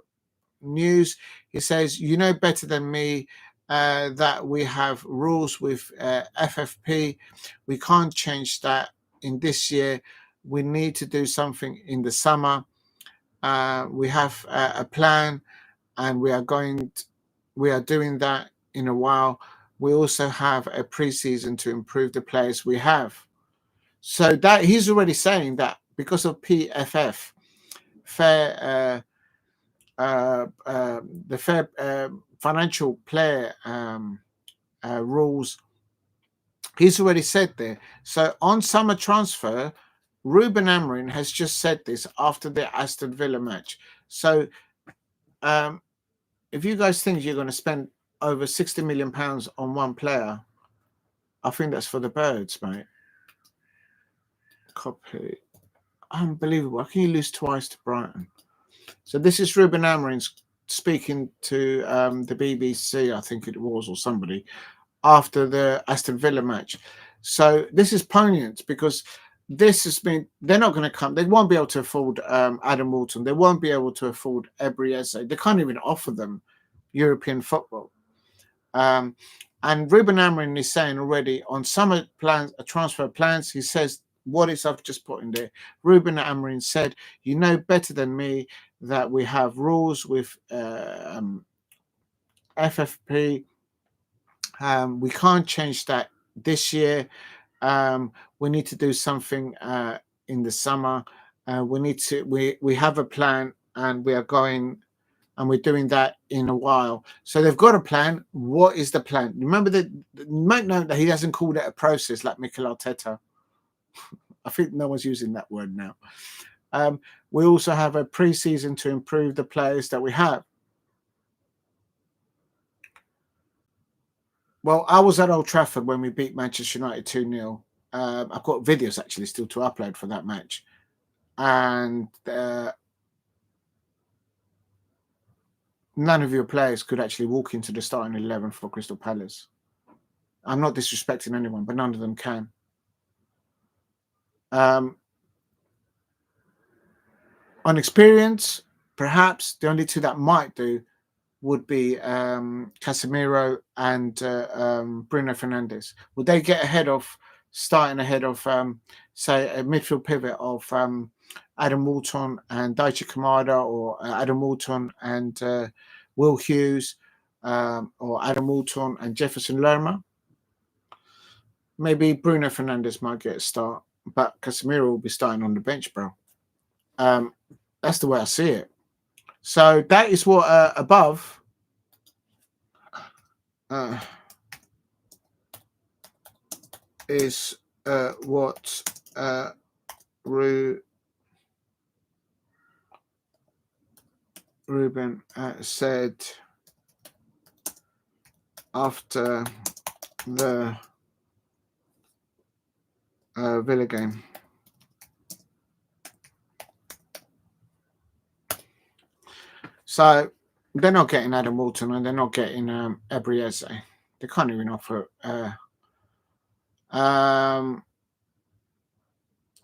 news. He says, you know better than me that we have rules with FFP. We can't change that in this year. We need to do something in the summer. We have a plan, and we are doing that in a while. We also have a pre-season to improve the players we have. So that he's already saying that because of PFF, the fair financial player rules, he's already said there. So on summer transfer, Ruben Amorim has just said this after the Aston Villa match. So if you guys think you're going to spend over £60 million on one player, I think that's for the birds, mate. Copy. Unbelievable. How can you lose twice to Brighton? So this is Ruben Amorim speaking to the BBC, I think it was, or somebody, after the Aston Villa match. So this is poignant because this has been, they're not going to come, they won't be able to afford Adam Walton, they won't be able to afford Ebrieze, they can't even offer them European football. And Ruben Amorim is saying already on summer plans, transfer plans, he says, what is I've just put in there. Ruben Amorim said, you know better than me that we have rules with FFP. We can't change that this year. We need to do something in the summer. We have a plan, and we are going and we're doing that in a while. So they've got a plan. What is the plan? Remember that you might know that he hasn't called it a process like Mikel Arteta. I think no one's using that word now. We also have a pre-season to improve the players that we have. Well, I was at Old Trafford when we beat Manchester United 2-0. I've got videos actually still to upload for that match. And none of your players could actually walk into the starting 11 for Crystal Palace. I'm not disrespecting anyone, but none of them can. On experience, perhaps the only two that might do would be Casemiro and Bruno Fernandes. Would they get starting ahead of, say, a midfield pivot of Adam Walton and Daichi Kamada, or Adam Walton and Will Hughes, or Adam Walton and Jefferson Lerma? Maybe Bruno Fernandes might get a start, but Casemiro will be starting on the bench, bro. That's the way I see it. So that is what above is what Ruben said after the Villa game. So they're not getting Adam Walton and they're not getting Ebrieze. They can't even offer.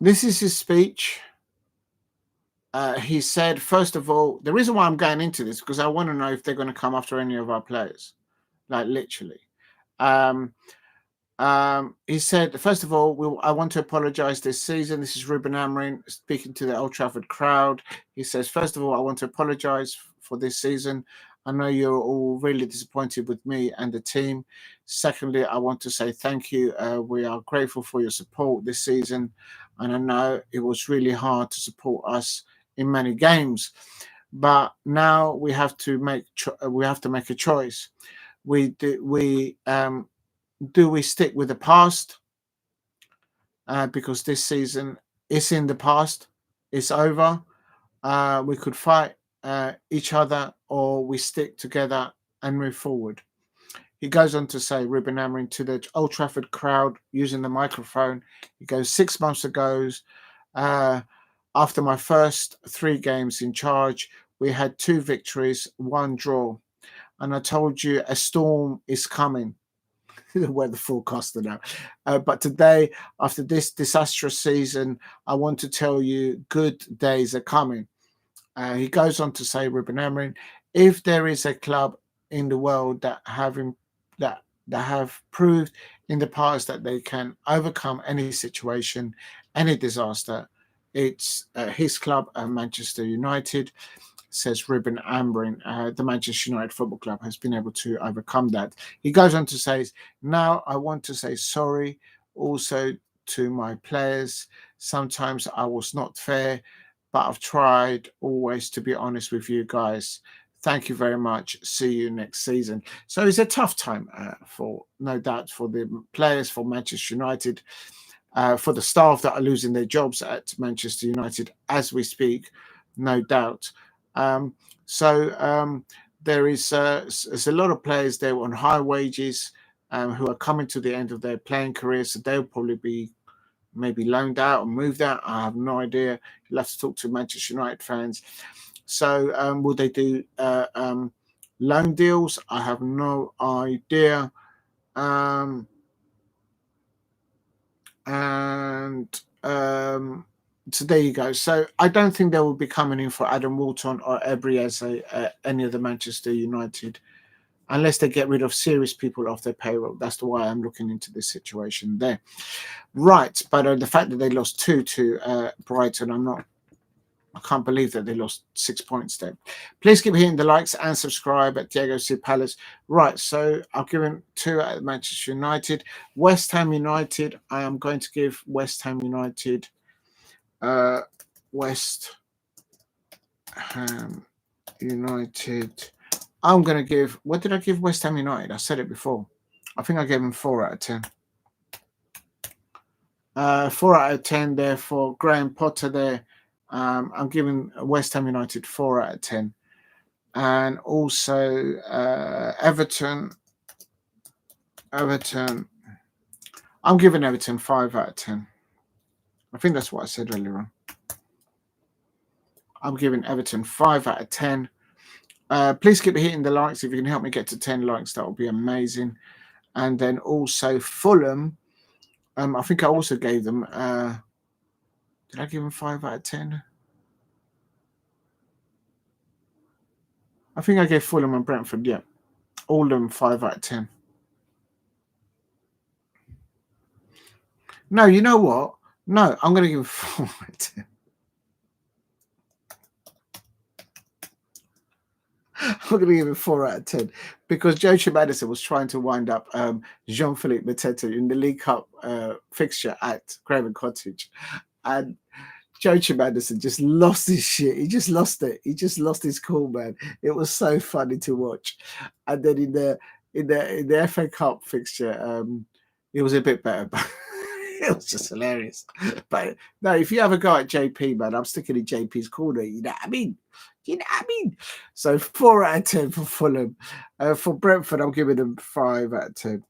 This is his speech. He said, first of all, the reason why I'm going into this because I want to know if they're going to come after any of our players, like literally. He said, first of all, I want to apologize this season. This is Ruben Amorim speaking to the Old Trafford crowd. He says, first of all, I want to apologize for this season. I know you're all really disappointed with me and the team. Secondly, I want to say thank you. We are grateful for your support this season. And I know it was really hard to support us in many games. But now we have to make a choice. Do we stick with the past? Because this season is in the past. It's over. We could fight each other, or we stick together and move forward. He goes on to say, Ruben Amorim, to the Old Trafford crowd using the microphone, he goes, 6 months ago, after my first 3 games in charge, we had 2 victories, 1 draw. And I told you a storm is coming. The weather forecaster now. But today, after this disastrous season, I want to tell you good days are coming. He goes on to say, Ruben Amorim, if there is a club in the world that have proved in the past that they can overcome any situation, any disaster, it's his club, Manchester United. Says Ruben Amorim, the Manchester United Football Club has been able to overcome that. He goes on to say, now I want to say sorry also to my players. Sometimes I was not fair, but I've tried always to be honest with you guys. Thank you very much. See you next season. So it's a tough time no doubt, for the players, for Manchester United, for the staff that are losing their jobs at Manchester United as we speak, no doubt. There is there's a lot of players there on high wages who are coming to the end of their playing career, so they'll probably be maybe loaned out or moved out. I have no idea. You'll have to talk to Manchester United fans. So will they do loan deals? I have no idea. So there you go. So I don't think they will be coming in for Adam Walton or Ebrieze, any of the Manchester United, unless they get rid of serious people off their payroll. That's why I'm looking into this situation there. Right, but the fact that they lost 2 to Brighton, I can't believe that they lost 6 points there. Please keep hitting the likes and subscribe at Diego C. Palace. Right, so I've given 2 at Manchester United. West Ham United, I am going to give West Ham United West Ham United. I'm going to give, what did I give West Ham United? I said it before. I think I gave them 4 out of 10. 4 out of 10 there for Graham Potter there. I'm giving West Ham United 4 out of 10. And also Everton. I'm giving Everton 5 out of 10. I think that's what I said earlier on. I'm giving Everton 5 out of 10. Please keep hitting the likes. If you can help me get to 10 likes, that would be amazing. And then also Fulham. I think I also gave them. Did I give them 5 out of 10? I think I gave Fulham and Brentford. Yeah, all of them 5 out of 10. No, you know what? No, I'm going to give them 4 out of 10. I'm going to give it 4 out of 10 because Joachim Maddison was trying to wind up Jean-Philippe Mateta in the League Cup fixture at Craven Cottage, and Joachim Maddison just lost his shit. He just lost it. He just lost his cool, man. It was so funny to watch. And then in the FA Cup fixture, it was a bit better, but it was just hilarious. But no, if you have a go at JP, man, I'm sticking in JP's corner. You know what I mean? You know what I mean? So 4 out of 10 for Fulham. For Brentford, I'm giving them 5 out of 10.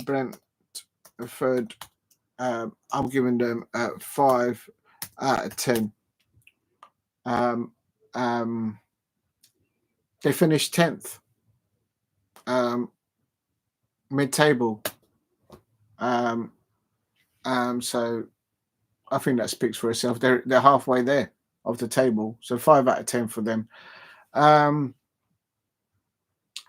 Brentford, I'm giving them 5 out of 10. They finished 10th, mid-table. So I think that speaks for itself. They're halfway there of the table, so 5 out of 10 for them.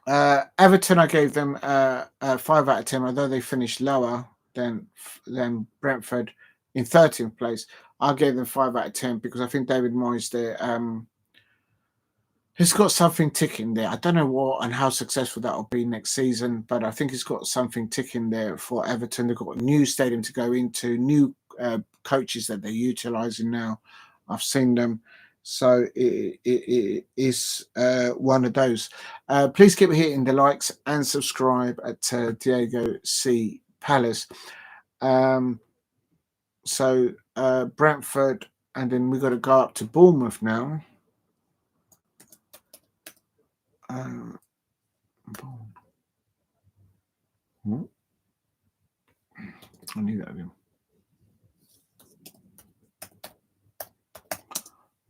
Everton, I gave them 5 out of 10, although they finished lower than Brentford in 13th place. I gave them 5 out of 10 because I think David Moyes there, he's got something ticking there. I don't know what and how successful that will be next season, but I think he's got something ticking there for Everton. They've got a new stadium to go into, new coaches that they're utilising now. I've seen them. So it is one of those. Please keep hitting the likes and subscribe at Diego C. Palace. So Brentford, and then we've got to go up to Bournemouth now. I knew that again.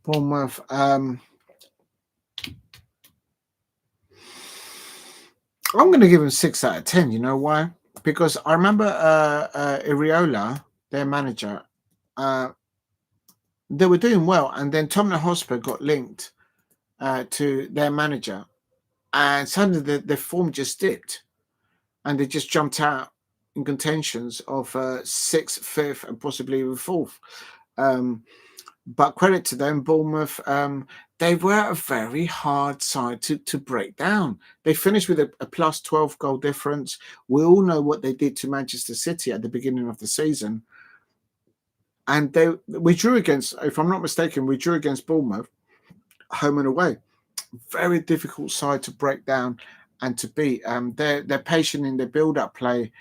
Bournemouth. I'm going to give them 6 out of 10. You know why? Because I remember Iriola, their manager, they were doing well, and then Tottenham Hotspur got linked to their manager, and suddenly the form just dipped, and they just jumped out in contentions of 6th, 5th, and possibly even 4th. But credit to them, Bournemouth, they were a very hard side to break down. They finished with a plus 12 goal difference. We all know what they did to Manchester City at the beginning of the season. And we drew against, if I'm not mistaken, we drew against Bournemouth, home and away. Very difficult side to break down and to beat. They're patient in their build-up play.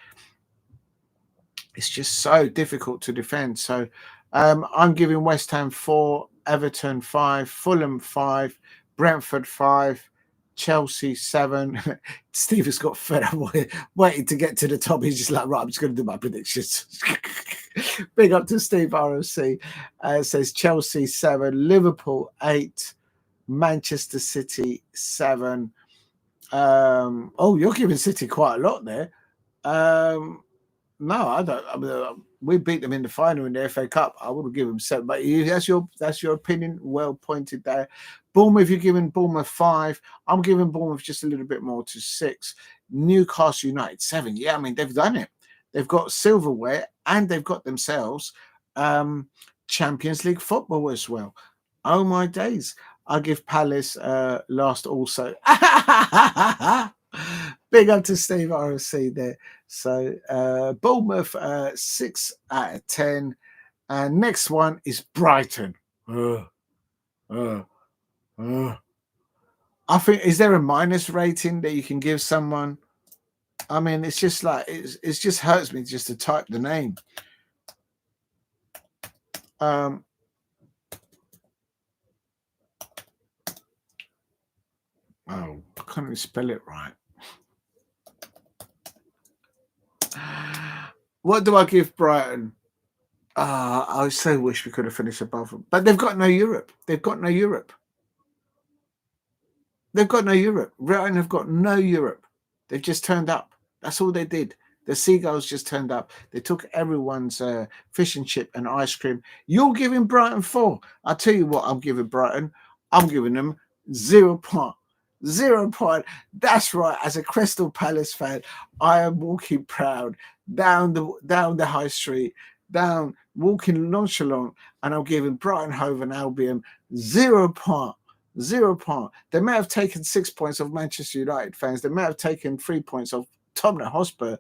It's just so difficult to defend. So I'm giving West Ham 4, Everton 5, Fulham 5, Brentford 5, Chelsea 7. Steve has got fed up waiting to get to the top. He's just like, right, I'm just going to do my predictions. Big up to Steve ROC. Says Chelsea 7, Liverpool 8, Manchester City 7. Oh, you're giving City quite a lot there. No, I don't. I mean, we beat them in the final in the FA Cup. I would give them 7, but that's your opinion. Well pointed there. Bournemouth, you're giving Bournemouth 5. I'm giving Bournemouth just a little bit more to 6. Newcastle United 7. Yeah, I mean they've done it. They've got silverware and they've got themselves Champions League football as well. Oh my days! I'll give Palace last also. Big up to Steve ROC there. So Bournemouth 6 out of 10. And next one is Brighton. I think, is there a minus rating that you can give someone? I mean, it's just like, it just hurts me just to type the name. Oh, I can't even spell it right. What do I give Brighton? I so wish we could have finished above them, but they've got no Europe. They've got no Europe. They've got no Europe. Brighton have got no Europe. They've just turned up. That's all they did. The Seagulls just turned up. They took everyone's fish and chip and ice cream. You're giving Brighton 4. I'll tell you what I'm giving Brighton. I'm giving them 0 point. 0 point. That's right. As a Crystal Palace fan, I am walking proud down the high street, down walking nonchalant, and I'm giving Brighton Hove and Albion 0 point. 0 point. They may have taken 6 points of Manchester United fans. They may have taken 3 points of Tottenham Hotspur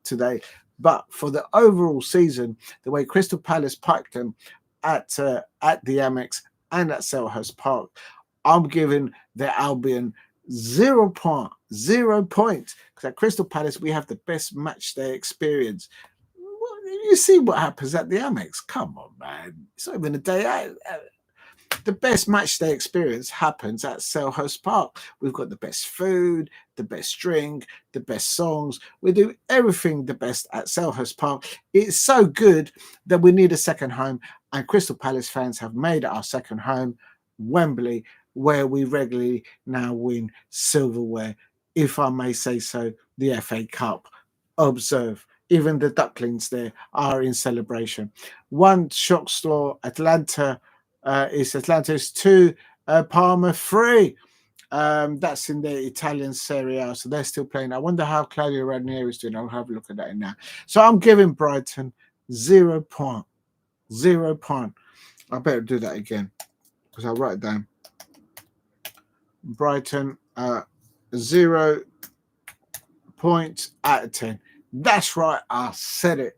today. But for the overall season, the way Crystal Palace packed them at the Amex and at Selhurst Park, I'm giving the Albion 0 point. 0 points. Because at Crystal Palace, we have the best match day experience. You see what happens at the Amex. Come on, man. It's not even a day out. The best match day experience happens at Selhurst Park. We've got the best food, the best drink, the best songs. We do everything the best at Selhurst Park. It's so good that we need a second home, and Crystal Palace fans have made it our second home, Wembley, where we regularly now win silverware, if I may say so, the FA Cup. Observe. Even the ducklings there are in celebration. One shock store, Atlanta is 2, Parma 3. That's in the Italian Serie A, so they're still playing. I wonder how Claudio Ranieri is doing. I'll have a look at that now. So I'm giving Brighton 0 point. 0 point. I better do that again because I'll write it down. Brighton 0 points out of 10. That's right. I said it.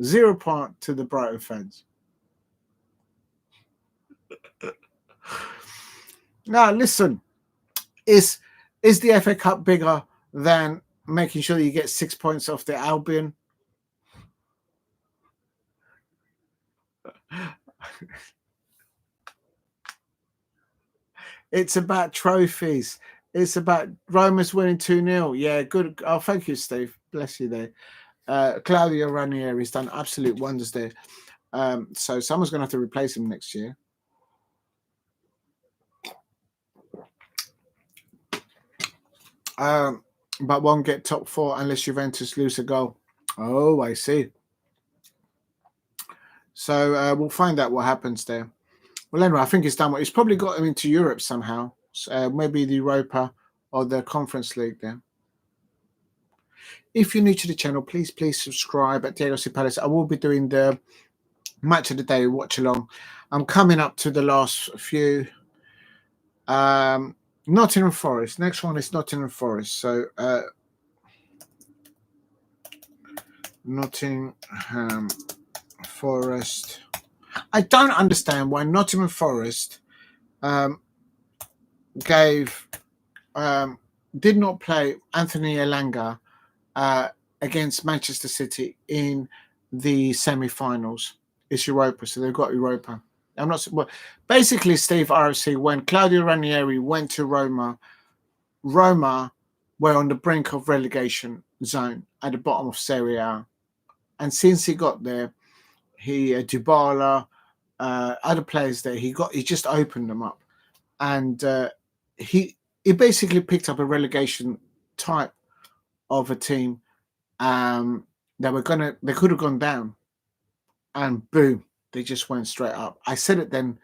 0 point to the Brighton fans. Now, listen, is the FA Cup bigger than making sure that you get 6 points off the Albion? It's about trophies. It's about Roma's winning 2-0. Yeah, good. Oh, thank you, Steve. Bless you there. Claudio Ranieri's done absolute wonders there. So someone's going to have to replace him next year. But won't get top 4 unless Juventus lose a goal. Oh, I see. So we'll find out what happens there. Well, anyway, I think it's done. It's probably got him into Europe somehow. Maybe the Europa or the Conference League there. If you're new to the channel, please subscribe at DLC Palace. I will be doing the match of the day watch along. I'm coming up to the last few. Nottingham Forest. Next one is Nottingham Forest. So Nottingham Forest. I don't understand why Nottingham Forest did not play Anthony Elanga against Manchester City in the semi-finals. It's Europa, so they've got Europa. I'm not well, basically, Steve, RFC, when Claudio Ranieri went to Roma were on the brink of relegation zone at the bottom of Serie A. And since he got there, Dybala, other players there, he just opened them up. And he basically picked up a relegation type of a team they could have gone down, and boom, they just went straight up. I said it then.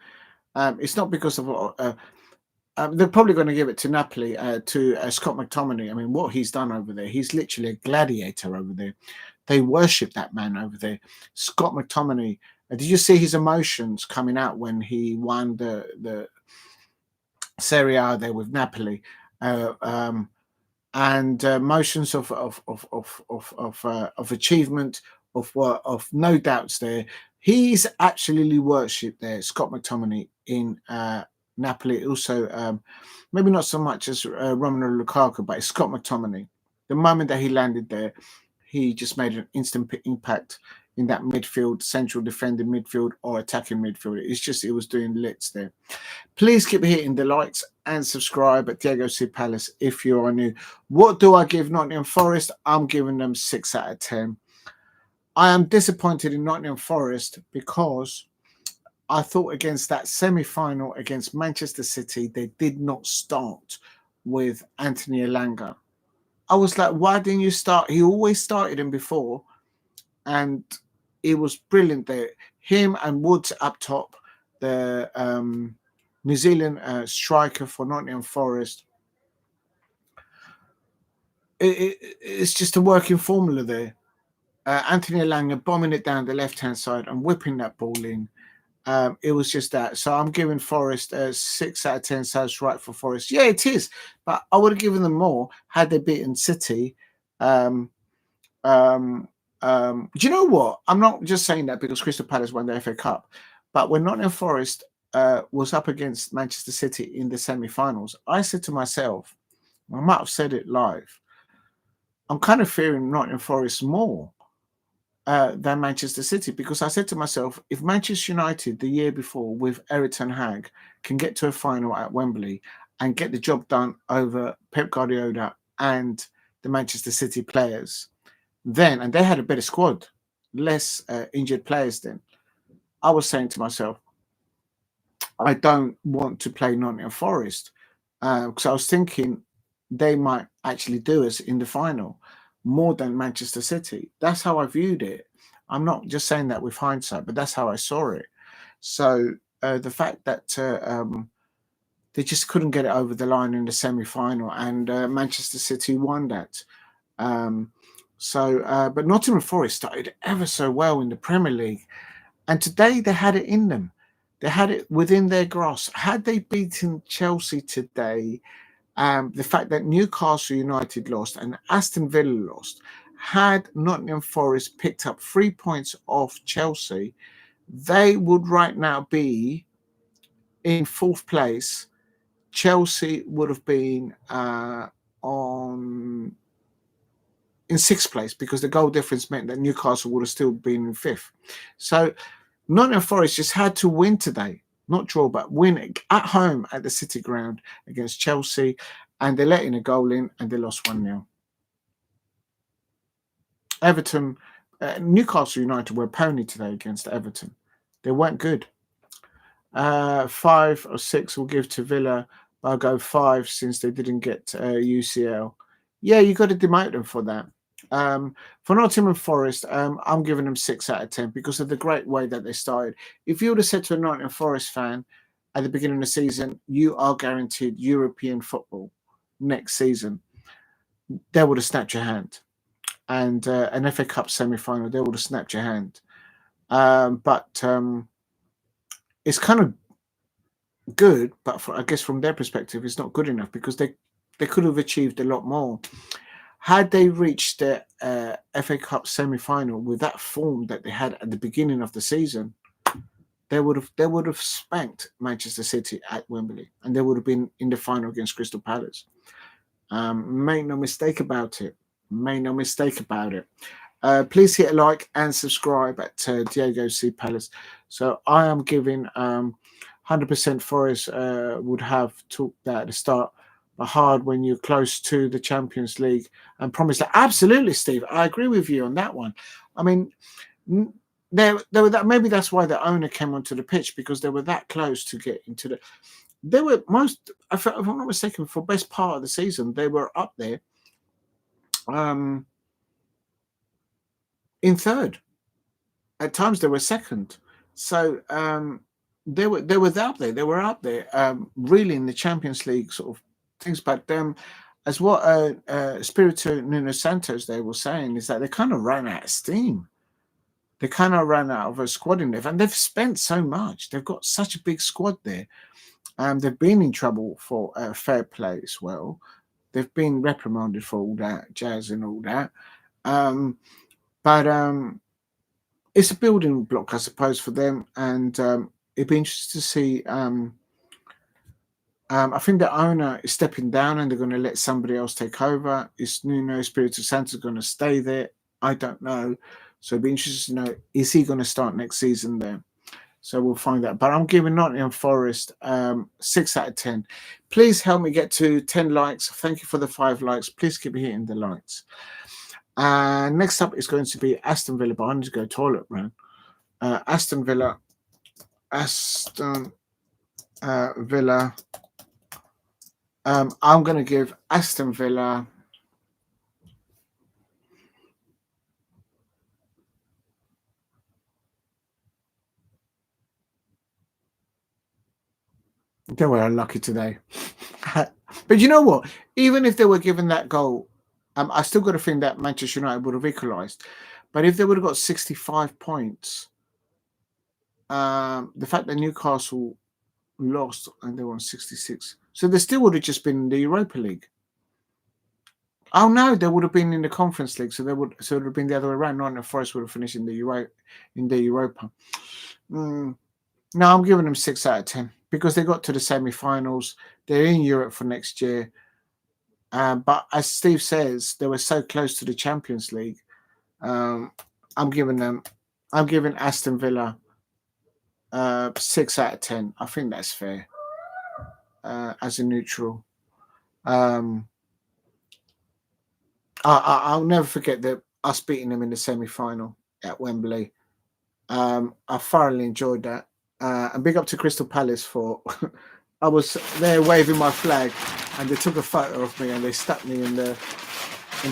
It's not because of they're probably going to give it to Napoli, to Scott McTominay. I mean, what he's done over there, he's literally a gladiator over there. They worship that man over there. Scott McTominay. Did you see his emotions coming out when he won the Serie A there with Napoli? And motions of achievement, of no doubts there. He's absolutely worshipped there, Scott McTominay, in Napoli also, maybe not so much as Romelu Lukaku, but it's Scott McTominay. The moment that he landed there, he just made an instant impact in that midfield, central defending midfield or attacking midfield. It was doing lits there. Please keep hitting the likes and subscribe at Diego C. Palace if you are new. What do I give Nottingham Forest? I'm giving them 6 out of 10. I am disappointed in Nottingham Forest because I thought against that semi-final against Manchester City, they did not start with Anthony Elanga. I was like, why didn't you start? He always started him before, and it was brilliant there. Him and Woods up top, the New Zealand striker for Nottingham Forest. It's just a working formula there. Anthony Elanga bombing it down the left-hand side and whipping that ball in. It was just that. So I'm giving Forest 6 out of 10. So it's right for Forest. Yeah, it is. But I would have given them more had they beaten City. Do you know what? I'm not just saying that because Crystal Palace won the FA Cup. But when Nottingham Forest was up against Manchester City in the semi-finals, I said to myself, I might have said it live, I'm kind of fearing Nottingham Forest more than Manchester City, because I said to myself, if Manchester United the year before with Erik ten Hag can get to a final at Wembley and get the job done over Pep Guardiola and the Manchester City players, then, and they had a better squad, less injured players then, I was saying to myself, I don't want to play Nottingham Forest because I was thinking they might actually do us in the final more than Manchester City. That's how I viewed it. I'm not just saying that with hindsight, but that's how I saw it. So the fact that they just couldn't get it over the line in the semi-final, and Manchester City won that. But Nottingham Forest started ever so well in the Premier League, and today they had it in them. They had it within their grasp. Had they beaten Chelsea today, the fact that Newcastle United lost and Aston Villa lost, had Nottingham Forest picked up 3 points off Chelsea, they would right now be in 4th place. Chelsea would have been in 6th place because the goal difference meant that Newcastle would have still been in 5th. So Nottingham Forest just had to win today. Not draw, but win at home at the City Ground against Chelsea, and they let in a goal in and they lost 1-0. Everton, Newcastle United were a pony today against Everton. They weren't good. 5 or 6 will give to Villa. I'll go 5 since they didn't get UCL. Yeah, you got to demote them for that. For Nottingham Forest, I'm giving them 6 out of 10 because of the great way that they started. If you would have said to a Nottingham Forest fan at the beginning of the season, you are guaranteed European football next season, they would have snapped your hand. And an FA Cup semi-final, they would have snapped your hand. But it's kind of good, but I guess from their perspective, it's not good enough because they could have achieved a lot more. Had they reached the FA Cup semi-final with that form that they had at the beginning of the season, they would have spanked Manchester City at Wembley, and they would have been in the final against Crystal Palace. Make no mistake about it. Please hit a like and subscribe at Diego C. Palace. So I am giving 100% Forest would have talked that at the start, but hard when you're close to the Champions League and promise that. Absolutely, Steve. I agree with you on that one. I mean, they were that. Maybe that's why the owner came onto the pitch, because they were that close to get into the. They were if I'm not mistaken, for best part of the season, they were up there. In 3rd. At times they were 2nd. So they were out there. They were out there, really in the Champions League sort of things. But as what Espirito Nuno Santos they were saying is that they kind of ran out of steam. They kind of ran out of a squad in there, and they've spent so much. They've got such a big squad there. They've been in trouble for fair play as well. They've been reprimanded for all that jazz and all that. But it's a building block, I suppose, for them, and it'd be interesting to see I think the owner is stepping down and they're going to let somebody else take over. Is Nuno Espirito Santo going to stay there? I don't know. So it'd be interesting to know, is he going to start next season there? So we'll find out. But I'm giving Nottingham Forest 6 out of 10. Please help me get to 10 likes. Thank you for the 5 likes. Please keep hitting the likes. Next up is going to be Aston Villa, but I need to go toilet, man. Aston Villa. I'm going to give Aston Villa they were unlucky today. But you know what? Even if they were given that goal, I still got to think that Manchester United would have equalised. But if they would have got 65 points, the fact that Newcastle lost and they won 66, so they still would have just been in the Europa League. Oh no, they would have been in the Conference League, so it would have been the other way around. Nottingham Forest would have finished in the Europa. No, I'm giving them 6 out of 10 because they got to the semi-finals. They're in Europe for next year. But as Steve says, they were so close to the Champions League. I'm giving Aston Villa 6 out of 10. I think that's fair as a neutral. I'll never forget that us beating them in the semi-final at Wembley. I thoroughly enjoyed that. And big up to Crystal Palace for I was there waving my flag and they took a photo of me and they stuck me in the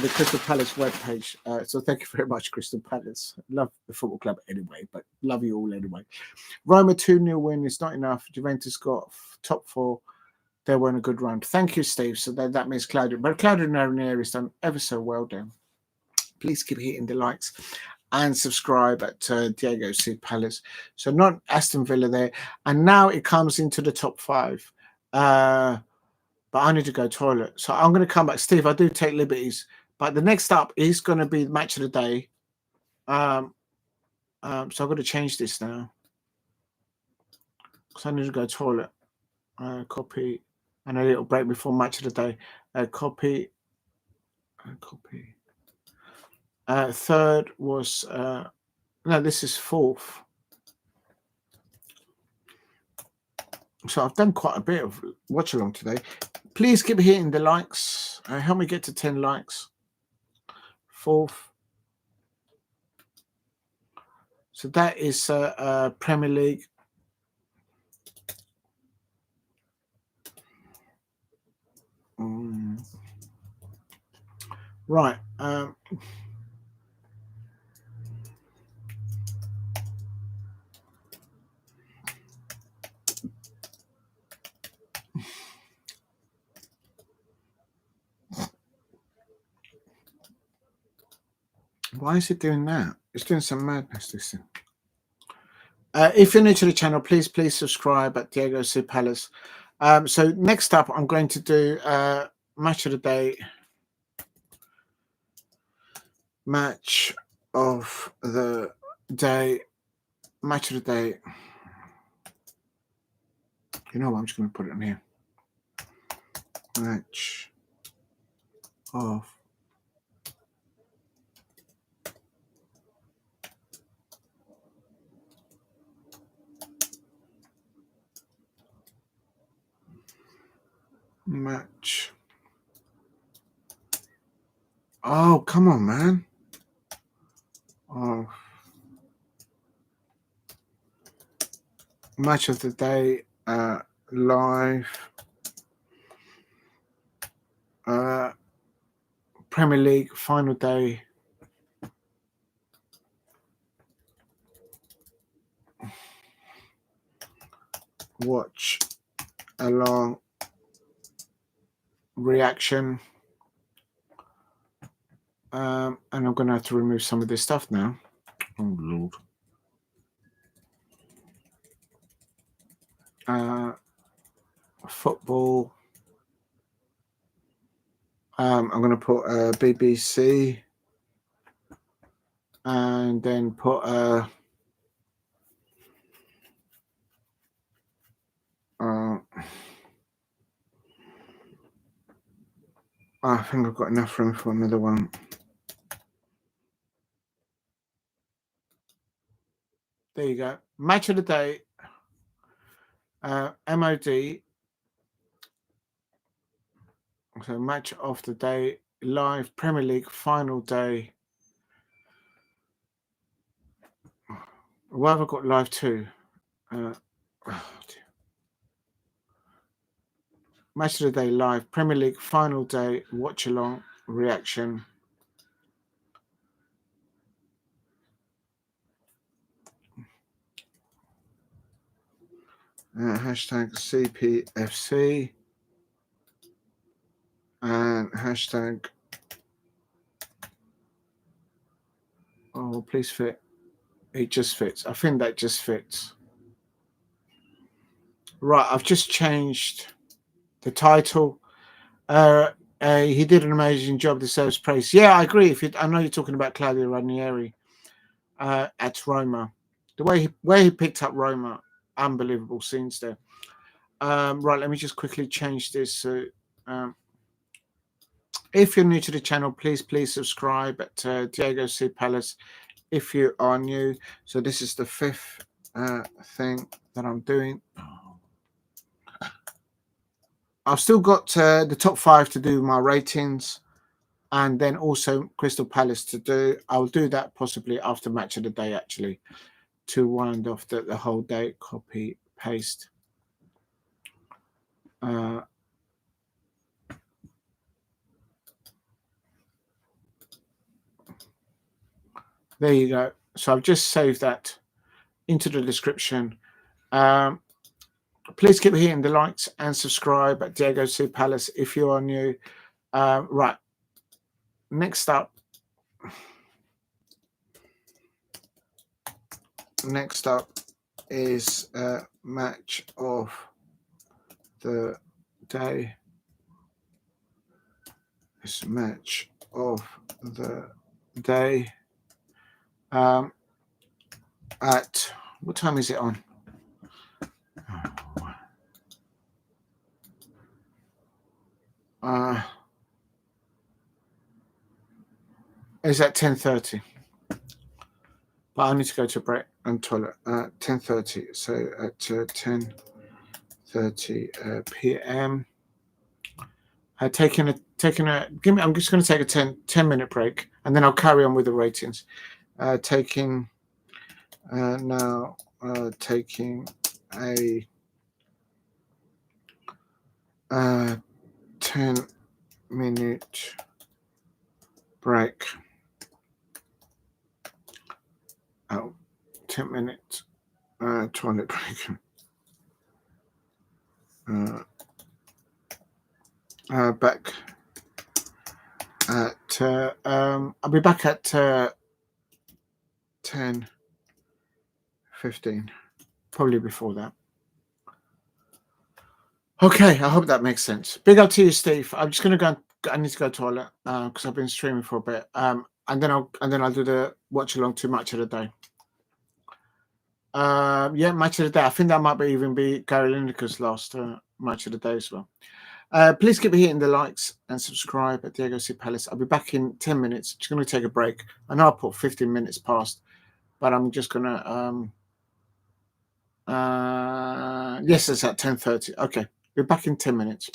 Crystal Palace webpage. So thank you very much, Crystal Palace. Love the football club anyway, but love you all anyway. Roma 2-0 win is not enough. Juventus got top 4. They were in a good run. Thank you, Steve. So that means Claudio. But Claudio Ranieri has done ever so well there. Please keep hitting the likes and subscribe at Diego C. Palace. So not Aston Villa there. And now it comes into the top 5. But I need to go toilet. So I'm going to come back. Steve, I do take liberties. But the next up is going to be the match of the day. So I've got to change this now. Because I need to go toilet. Copy. And a little break before match of the day. Copy. Third was... no, this is 4th. So I've done quite a bit of watch along today. Please keep hitting the likes. Help me get to 10 likes. 4th. So that is Premier League. Right. Why is it doing that? It's doing some madness, this thing. If you're new to the channel, please subscribe at Diego C. Palace. So next up, I'm going to do match of the day. Match of the day. Match of the day. You know what? I'm just going to put it in here. Match of match. Oh, come on, man. Oh. Match of the day, live. Premier League, final day. Watch along. Reaction. And I'm going to have to remove some of this stuff now. Oh, Lord. Football. I'm going to put BBC. And then put I think I've got enough room for another one. There you go. Match of the day. MOD. So match of the day. Live Premier League final day. What have I got live too? Match of the day live Premier League final day. Watch along reaction. Hashtag cpfc. And hashtag, oh, please fit. It just fits. I think that just fits. Right, I've just changed the title. He did an amazing job, deserves praise. Yeah, I agree. I know you're talking about Claudio Ranieri at Roma. The way he picked up Roma, unbelievable scenes there. Right, let me just quickly change this. If you're new to the channel, please subscribe at Diego C. Palace if you are new. So this is the fifth thing that I'm doing. I've still got the top 5 to do my ratings, and then also Crystal Palace to do. I'll do that possibly after match of the day, actually, to wind off the whole day. Copy, paste. There you go. So I've just saved that into the description. Please keep hitting the likes and subscribe at Diego C. Palace if you are new. Right. Next up is match of the day. It's match of the day. At what time is it on? It's at 10:30. But I need to go to break and toilet at 10:30. So at 10:30 p.m. I'm just going to take a 10-minute break, and then I'll carry on with the ratings. Taking a 10-minute break. 10-minute toilet break. Back at I'll be back at 10:15, probably before that. Okay, I hope that makes sense. Big up to you, Steve. I'm just gonna go. I need to go to the toilet because I've been streaming for a bit. And then I'll do the watch along to match of the day. Yeah, match of the day. I think that might even be Gary Lineker's last match of the day as well. Please keep hitting the likes and subscribe at Diego C. Palace. I'll be back in 10 minutes. Just going to take a break. I know I put 15 minutes past, but I'm just going to... yes, it's at 10:30. Okay, be back in 10 minutes.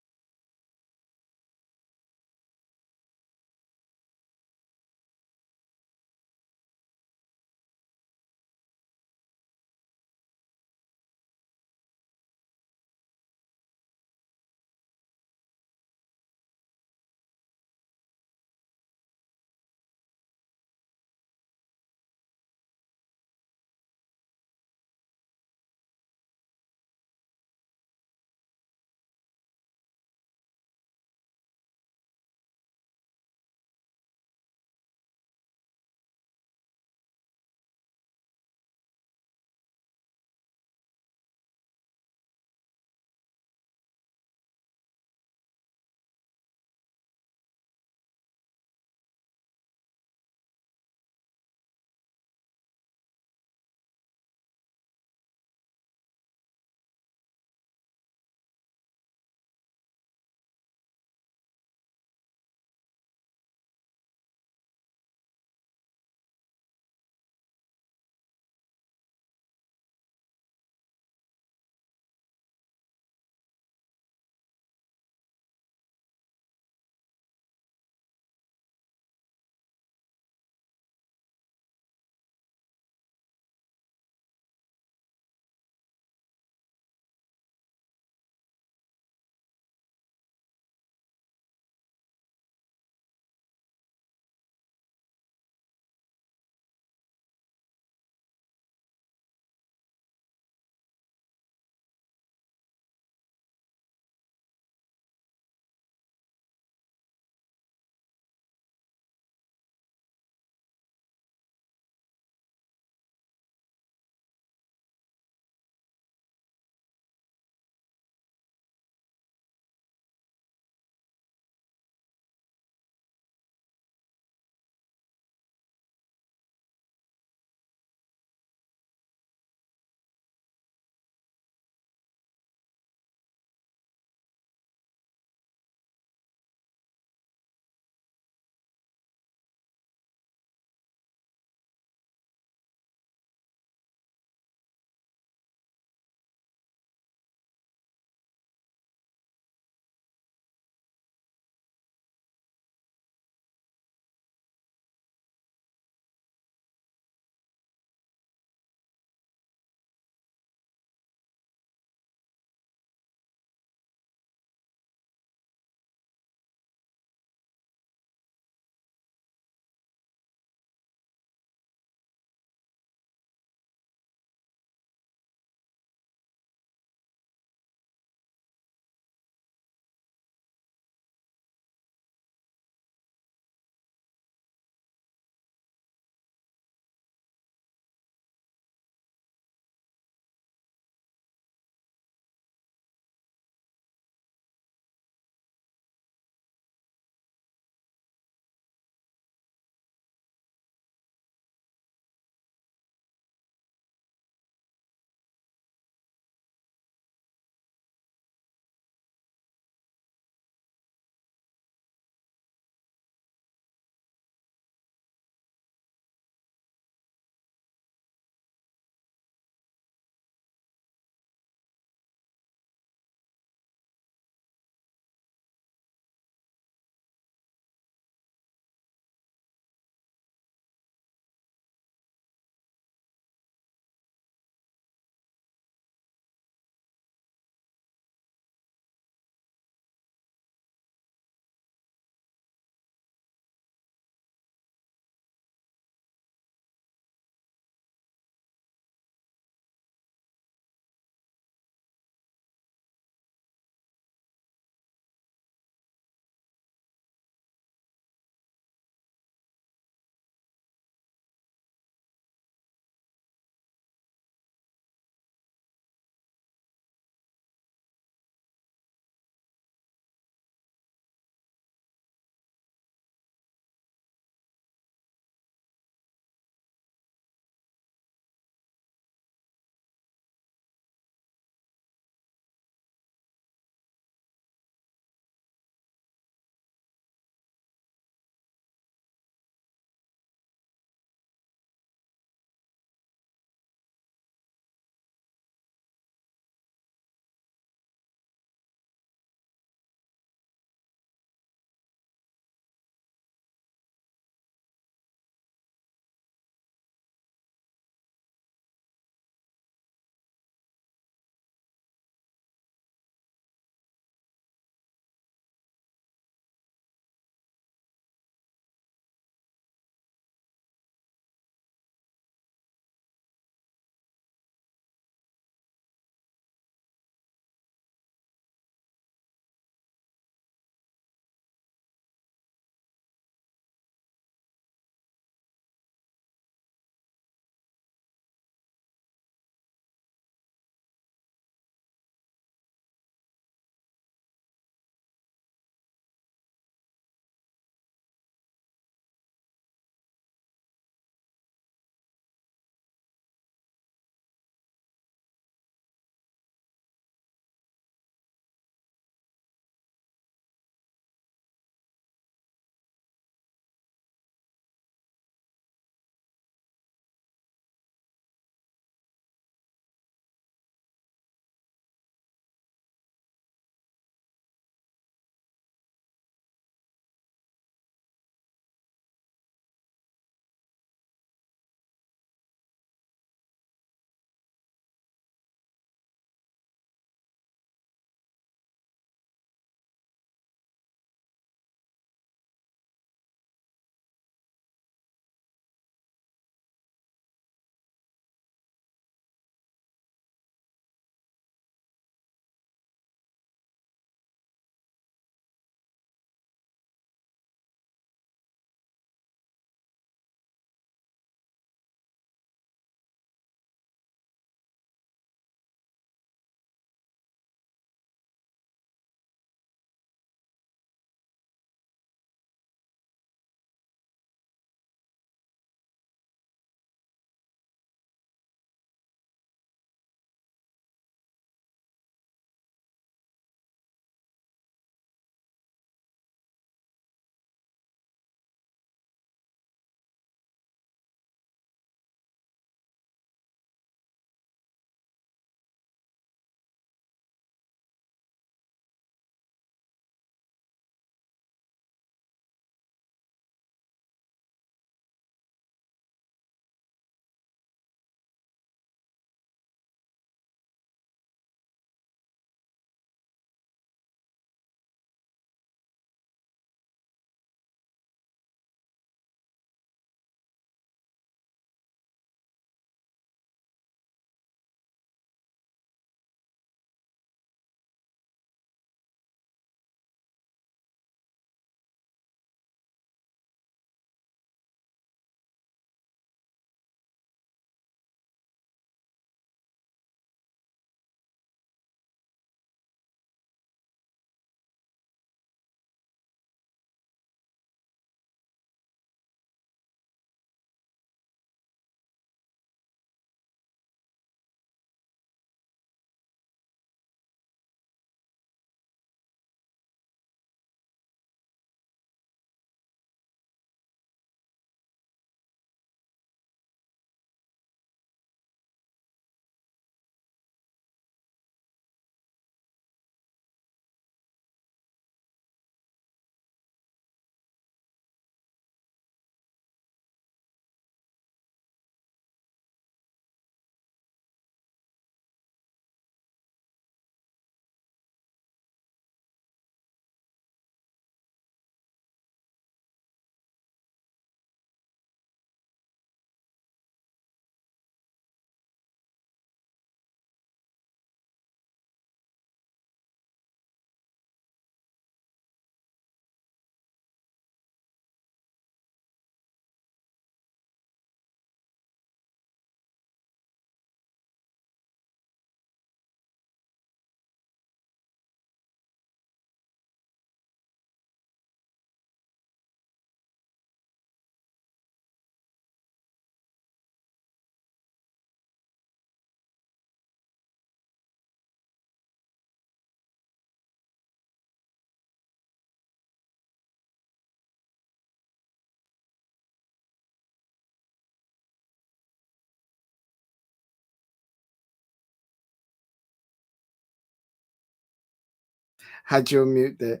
Had you on mute there.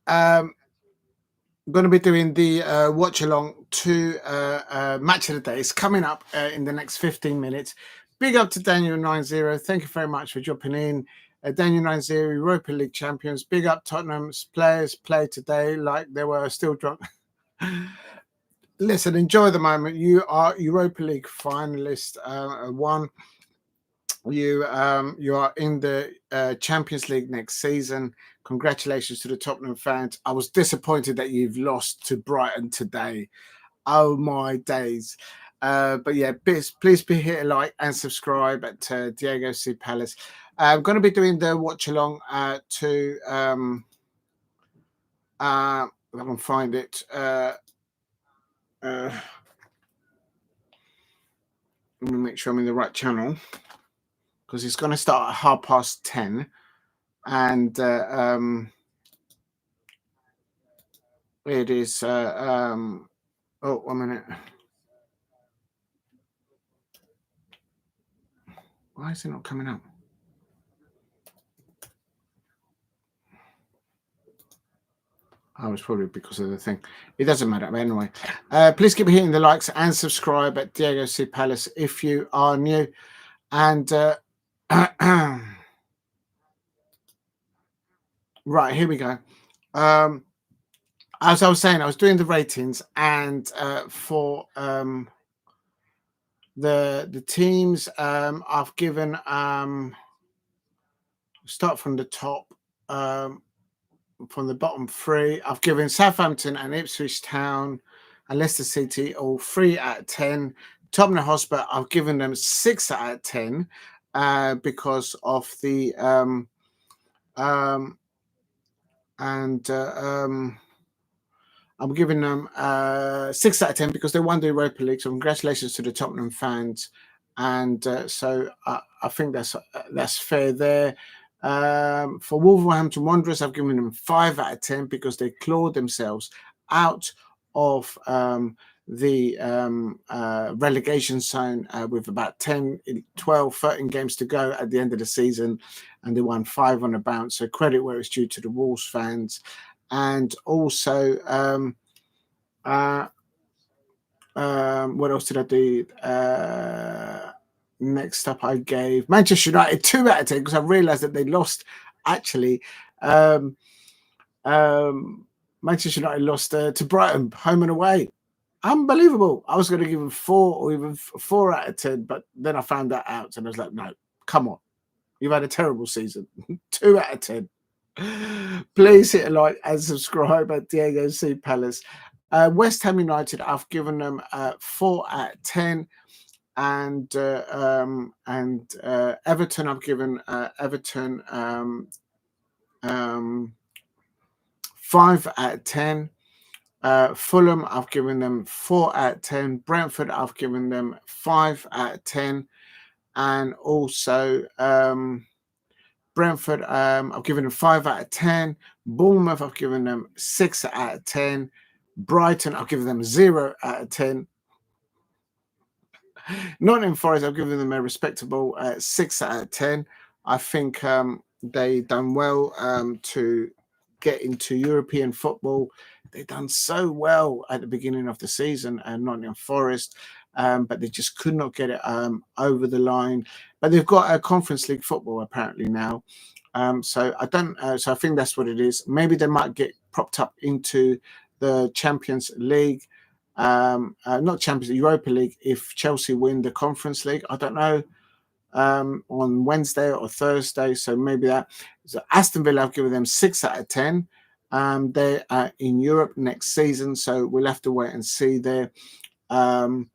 I'm going to be doing the watch along to match of the day. It's coming up in the next 15 minutes. Big up to Daniel90. Thank you very much for dropping in. Daniel90, Europa League champions. Big up Tottenham's players played today like they were still drunk. Listen, enjoy the moment. You are Europa League finalist one. You are in the Champions League next season. Congratulations to the Tottenham fans. I was disappointed that you've lost to Brighton today. Oh my days. But yeah, please be hit a like and subscribe at Diego C. Palace. I'm going to be doing the watch along to if I can find it. Let me make sure I'm in the right channel, because it's going to start at 10:30, and it is oh, 1 minute. Why is it not coming up? Oh, it's probably because of the thing. It doesn't matter. But anyway, please keep hitting the likes and subscribe at Diego C. Palace if you are new. And right, here we go. As I was saying, I was doing the ratings, and for the teams, I've given start from the top. From the bottom three, I've given Southampton and Ipswich Town and Leicester City all 3 out of 10. Tottenham Hotspur, I've given them 6 out of 10 because of the I'm giving them 6 out of 10 because they won the Europa League. So congratulations to the Tottenham fans, and so I think that's fair there. For Wolverhampton Wanderers, I've given them 5 out of 10 because they clawed themselves out of the relegation zone with about 10, 12, 13 games to go at the end of the season, and they won 5 on the bounce. So credit where it's due to the Wolves fans. And also, what else did I do? Next up, I gave Manchester United 2 out of 10 because I realised that they lost. Actually, Manchester United lost to Brighton, home and away. Unbelievable. I was going to give them 4 or even 4 out of 10, but then I found that out, and I was like, no, come on. You've had a terrible season. 2 out of 10. Please hit a like and subscribe at Diego C. Palace. West Ham United, I've given them 4 out of 10. And Everton, I've given Everton 5 out of 10. Fulham, I've given them 4 out of 10. Brentford, I've given them 5 out of 10. And also Brentford, I've given them 5 out of 10. Bournemouth, I've given them 6 out of 10. Brighton, I've given them 0 out of 10. Nottingham Forest, I've given them a respectable 6 out of 10. I think they done well to get into European football. They done so well at the beginning of the season, and Nottingham Forest, but they just could not get it over the line. But they've got a Conference League football apparently now, so I don't. So I think that's what it is. Maybe they might get propped up into the Champions League. Not Champions League, Europa League, if Chelsea win the Conference League. I don't know, on Wednesday or Thursday, so maybe that. So Aston Villa, I've given them 6 out of 10. They are in Europe next season, so we'll have to wait and see there. And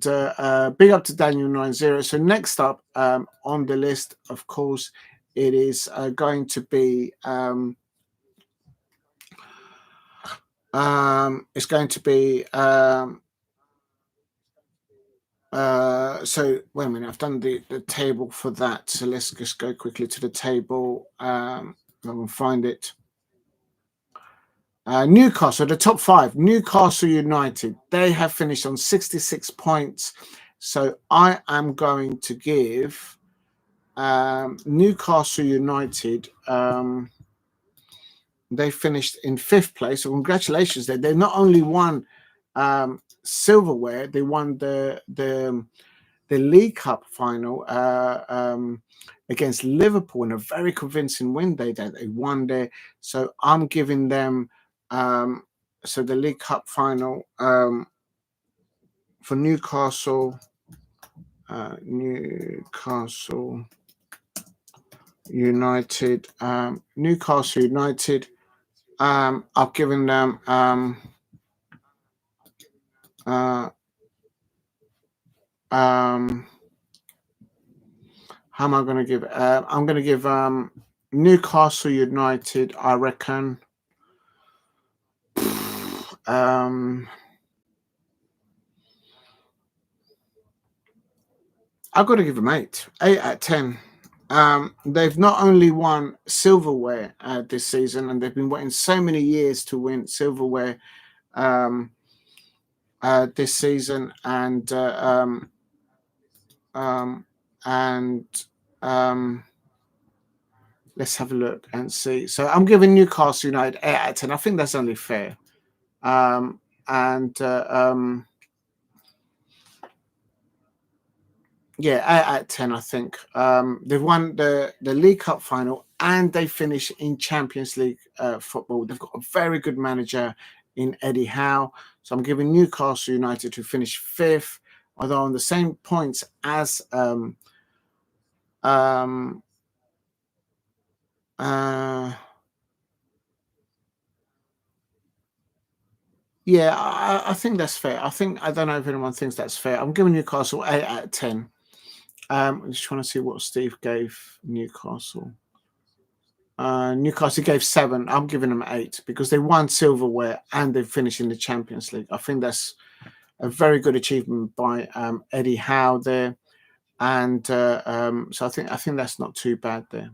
big up to Daniel90. So next up on the list, of course, it is going to be it's going to be so wait a minute, I've done the table for that, so let's just go quickly to the table. I can find it. Newcastle, the top 5, Newcastle United, they have finished on 66 points. So I am going to give Newcastle United, they finished in 5th place. So congratulations! They not only won silverware, they won the League Cup final against Liverpool in a very convincing win. They won there. So I'm giving them so the League Cup final for Newcastle. Newcastle United. Newcastle United. I've given them how am I going to give? I'm going to give Newcastle United, I reckon. I've got to give them 8 out of 10. They've not only won silverware this season, and they've been waiting so many years to win silverware this season, and let's have a look and see. So I'm giving Newcastle United 8 out of 10. I think that's only fair. Yeah, 8 out of 10, I think. They've won the League Cup final and they finish in Champions League football. They've got a very good manager in Eddie Howe. So I'm giving Newcastle United to finish 5th, although on the same points as yeah, I think that's fair. I don't know if anyone thinks that's fair. I'm giving Newcastle 8 out of 10. I'm just trying to see what Steve gave Newcastle. Newcastle gave 7. I'm giving them 8 because they won silverware and they finished in the Champions League. I think that's a very good achievement by Eddie Howe there, and so I think that's not too bad there.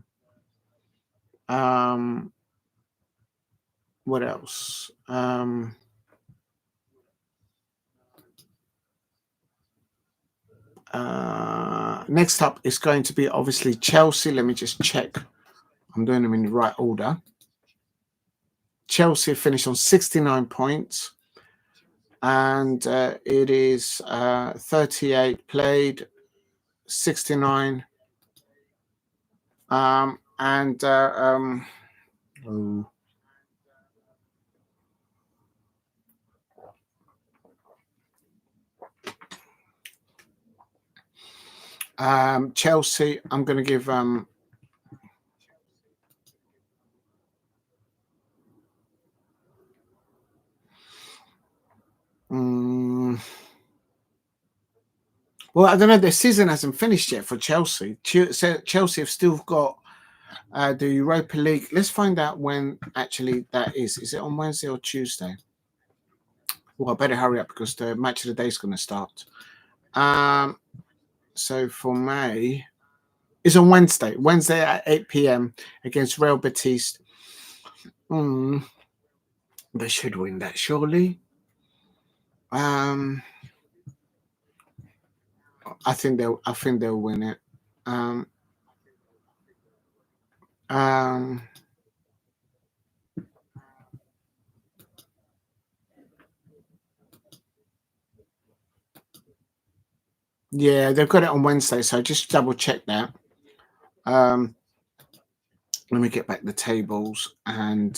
What else? Next up is going to be obviously Chelsea. Let me just check. I'm doing them in the right order. Chelsea finished on 69 points, and it is 38 played, 69. Chelsea, I'm going to give well, I don't know. The season hasn't finished yet for Chelsea. Chelsea have still got the Europa League. Let's find out when actually that is. Is it on Wednesday or Tuesday? Well, I better hurry up because the match of the day is going to start. So for May, it's on Wednesday. Wednesday at 8 p.m. against Real Betis. They should win that, surely. I think they'll win it. Yeah, they've got it on Wednesday, so just double check that. Let me get back the tables, and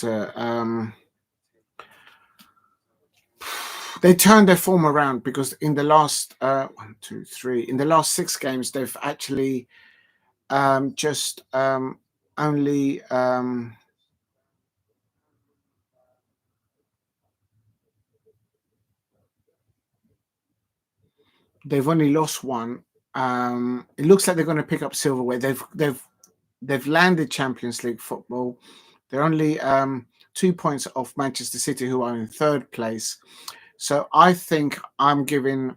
they turned their form around because in the last 1, 2, 3, in the last 6 games, they've actually just only they've only lost 1. It looks like they're going to pick up silverware. They've landed Champions League football. They're only 2 points off Manchester City, who are in 3rd place. So I think I've given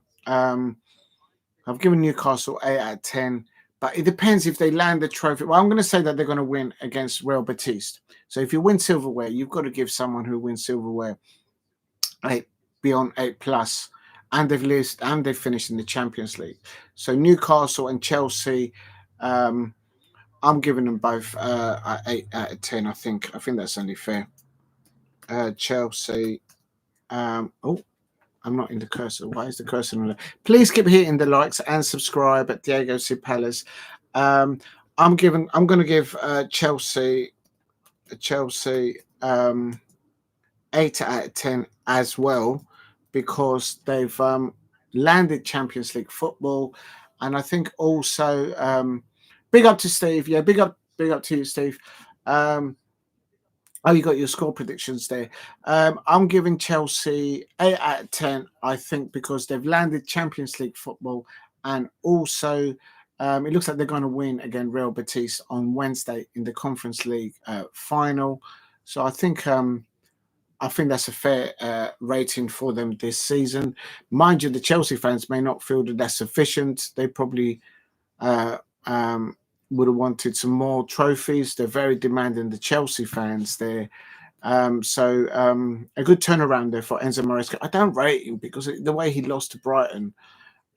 Newcastle 8 out of 10, but it depends if they land the trophy. Well, I'm going to say that they're going to win against Real Betis. So if you win silverware, you've got to give someone who wins silverware 8 beyond 8+, and they've finished in the Champions League. So Newcastle and Chelsea, I'm giving them both 8 out of 10. I think that's only fair. Chelsea. Oh, I'm not in the cursor. Why is the cursor on there? Please keep hitting the likes and subscribe at Diego C. Palace. I'm going to give Chelsea 8 out of 10 as well, because they've landed Champions League football, and I think also big up to Steve. Yeah, big up to you, Steve. Oh, you got your score predictions there. I'm giving Chelsea 8 out of 10, I think, because they've landed Champions League football, and also it looks like they're going to win again Real Betis on Wednesday in the Conference League final. So I think that's a fair rating for them this season. Mind you, the Chelsea fans may not feel that that's sufficient. They probably would have wanted some more trophies. They're very demanding, the Chelsea fans there. So a good turnaround there for Enzo Maresca. I don't rate him because the way he lost to Brighton.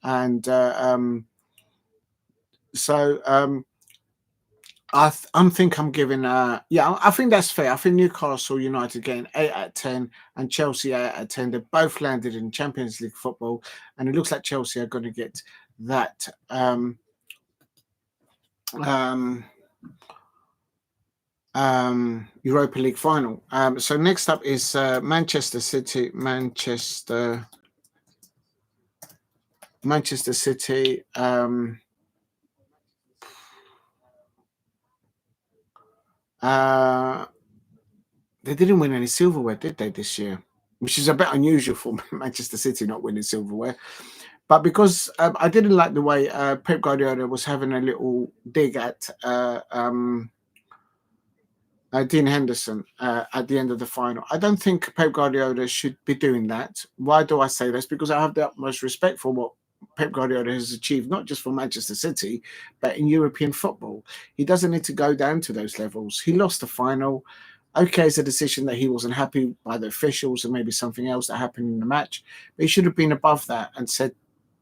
And I think I'm giving I think that's fair. I think Newcastle United getting 8 out of 10 and Chelsea 8 out of 10. They both landed in Champions League football, and it looks like Chelsea are going to get that Europa League final. So next up is Manchester City. Manchester City. They didn't win any silverware, did they, this year? Which is a bit unusual for Manchester City not winning silverware. But because I didn't like the way Pep Guardiola was having a little dig at Dean Henderson at the end of the final. I don't think Pep Guardiola should be doing that. Why do I say this? Because I have the utmost respect for what Pep Guardiola has achieved, not just for Manchester City, but in European football. He doesn't need to go down to those levels. He lost the final. Okay, it's a decision that he wasn't happy by the officials and maybe something else that happened in the match. But he should have been above that and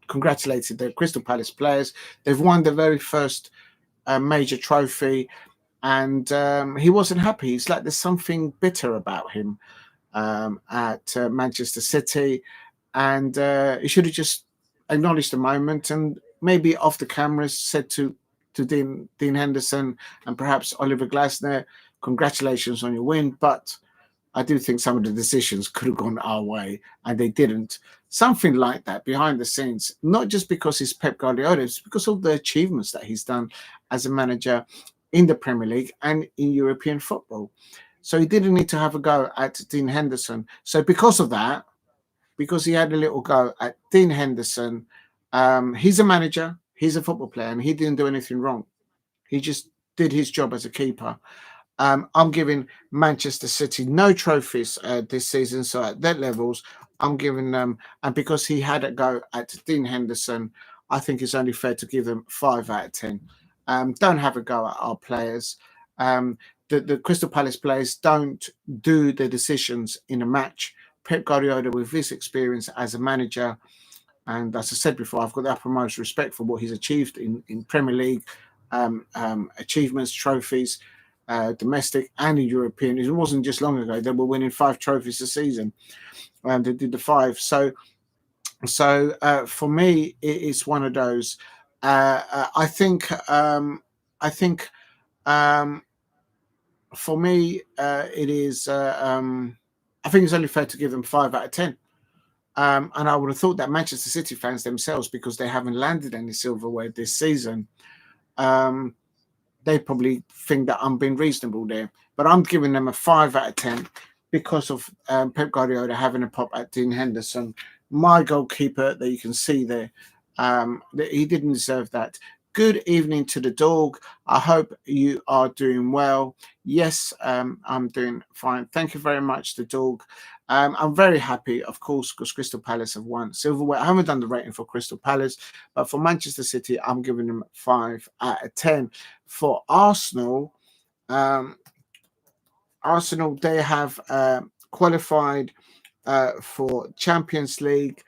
congratulated the Crystal Palace players. They've won the very first major trophy, and he wasn't happy. It's like there's something bitter about him at Manchester City, and he should have just acknowledged the moment and maybe off the cameras said to Dean Henderson and perhaps Oliver Glasner, congratulations on your win, but I do think some of the decisions could have gone our way, and they didn't. Something like that behind the scenes, not just because he's Pep Guardiola, it's because of the achievements that he's done as a manager in the Premier League and in European football. So he didn't need to have a go at Dean Henderson. So because of that, because he had a little go at Dean Henderson, he's a manager, he's a football player, and he didn't do anything wrong. He just did his job as a keeper. I'm giving Manchester City no trophies this season, so at that levels, I'm giving them, and because he had a go at Dean Henderson, I think it's only fair to give them 5 out of 10. Don't have a go at our players. The Crystal Palace players don't do the decisions in a match. Pep Guardiola, with his experience as a manager, and as I said before, I've got the utmost respect for what he's achieved in Premier League achievements, trophies, domestic and in European. It wasn't just long ago they were winning 5 trophies a season, and they did the 5. So for me, it's one of those. I think for me, it is. I think it's only fair to give them 5 out of 10. And I would have thought that Manchester City fans themselves, because they haven't landed any silverware this season, they probably think that I'm being reasonable there. But I'm giving them a 5 out of 10 because of Pep Guardiola having a pop at Dean Henderson, my goalkeeper that you can see there. He didn't deserve that. Good evening to the dog. I hope you are doing well. Yes, I'm doing fine. Thank you very much, the dog. I'm very happy, of course, because Crystal Palace have won silverware. I haven't done the rating for Crystal Palace, but for Manchester City, I'm giving them 5 out of 10. For Arsenal, they have qualified for Champions League,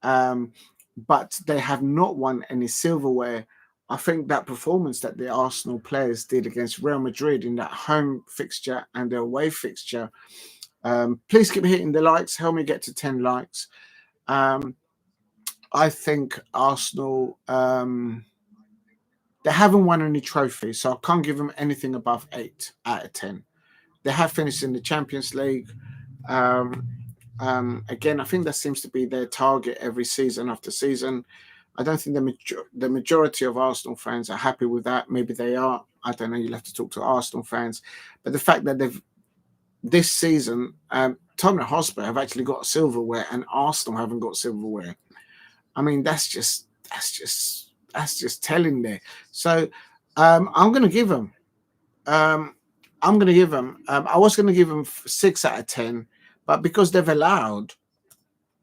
but they have not won any silverware I think that performance that the Arsenal players did against Real Madrid in that home fixture and the away fixture. Please keep hitting the likes. Help me get to 10 likes. I think Arsenal, they haven't won any trophies, so I can't give them anything above 8 out of 10. They have finished in the Champions League. Again, I think that seems to be their target every season after season. I don't think the majority of Arsenal fans are happy with that. Maybe they are. I don't know. You'll have to talk to Arsenal fans. But the fact that this season, Tottenham Hotspur have actually got silverware and Arsenal haven't got silverware. I mean, that's just telling there. So I'm going to give them. I was going to give them 6 out of 10, but because they've allowed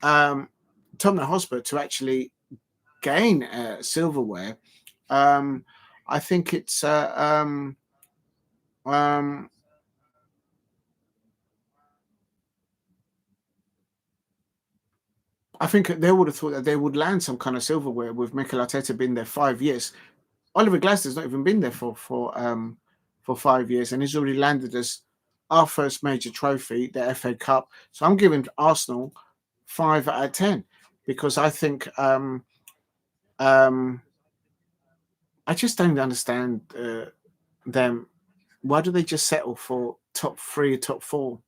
Tottenham Hotspur to actually gain silverware, I think it's I think they would have thought that they would land some kind of silverware with Mikel Arteta being there 5 years. Oliver Glasner's not even been there for 5 years, and he's already landed us our first major trophy, the FA Cup. So I'm giving Arsenal 5 out of 10 because I think I just don't understand them. Why do they just settle for top 3, top 4?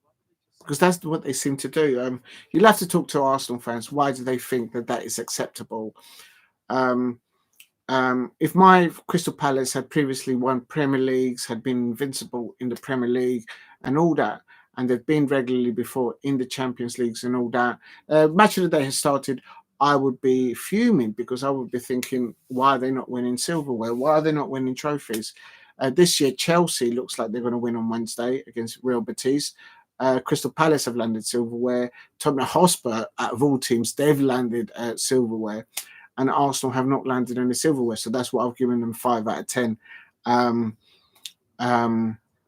Because that's what they seem to do. You'll have to talk to Arsenal fans. Why do they think that is acceptable? If my Crystal Palace had previously won Premier Leagues, had been invincible in the Premier League and all that, and they've been regularly before in the Champions Leagues and all that, Match of the Day has started, I would be fuming because I would be thinking, why are they not winning silverware? Why are they not winning trophies? This year, Chelsea looks like they're going to win on Wednesday against Real Betis. Crystal Palace have landed silverware. Tottenham Hotspur, out of all teams, they've landed silverware. And Arsenal have not landed any silverware. So that's what I've given them 5 out of 10.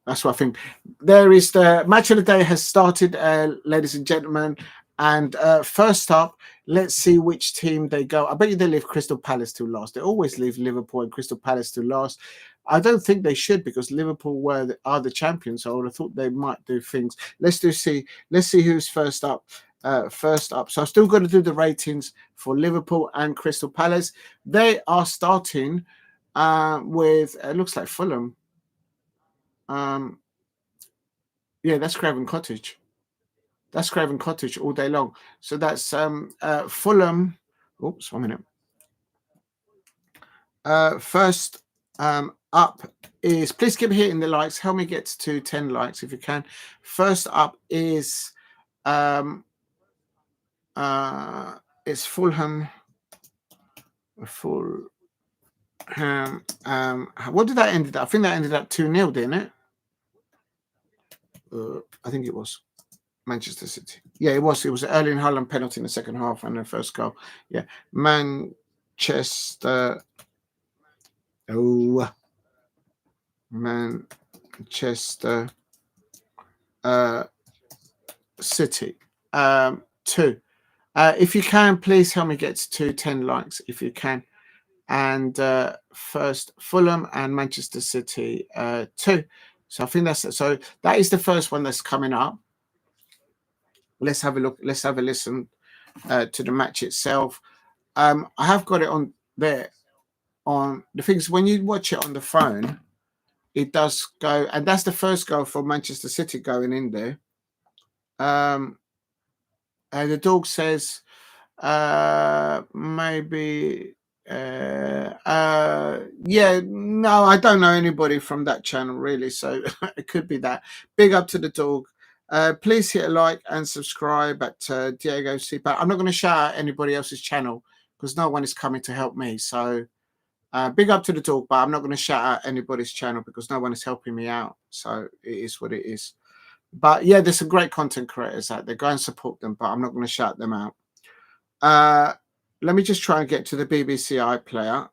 That's what I think. There is the Match of the Day has started, ladies and gentlemen. And first up, let's see which team they go. I bet you they leave Crystal Palace to last. They always leave Liverpool and Crystal Palace to last. I don't think they should because Liverpool are the champions. So I would have thought they might do things. Let's see who's first up. So I've still got to do the ratings for Liverpool and Crystal Palace. They are starting with it looks like Fulham. Yeah, that's Craven Cottage. That's Craven Cottage all day long. So that's Fulham. Oops, 1 minute. First up is, please keep hitting the likes. Help me get to 10 likes if you can. First up is it's Fulham. What did that end up? I think that ended up 2-0, didn't it? I think it was Manchester City. Yeah, it was. It was Erling Haaland penalty in the second half and the first goal. Yeah, Manchester. Manchester City 2. If you can, please help me get to 10 likes if you can. And first Fulham and Manchester City 2. So I think that is the first one that's coming up. Let's have a look. Let's have a listen to the match itself. I have got it on there. On the things when you watch it on the phone, it does go, and that's the first goal for Manchester City going in there. And the dog says maybe yeah, no, I don't know anybody from that channel really, so it could be that. Big up to the dog. Please hit a like and subscribe at Diego Cipa. I'm not going to shout out anybody else's channel because no one is coming to help me, so big up to the dog, but I'm not going to shout out anybody's channel because no one is helping me out. So it is what it is. But yeah, there's some great content creators out there. Go and support them, but I'm not going to shout them out. Let me just try and get to the BBC iPlayer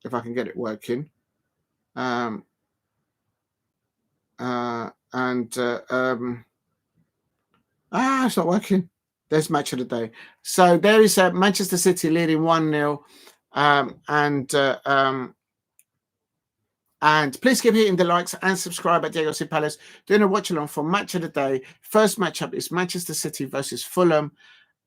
if I can get it working. It's not working. There's Match of the Day. So there is Manchester City leading 1-0. And please keep hitting the likes and subscribe at Gyokeres Palace. Doing a watch along for match of the day. First matchup is Manchester City versus Fulham.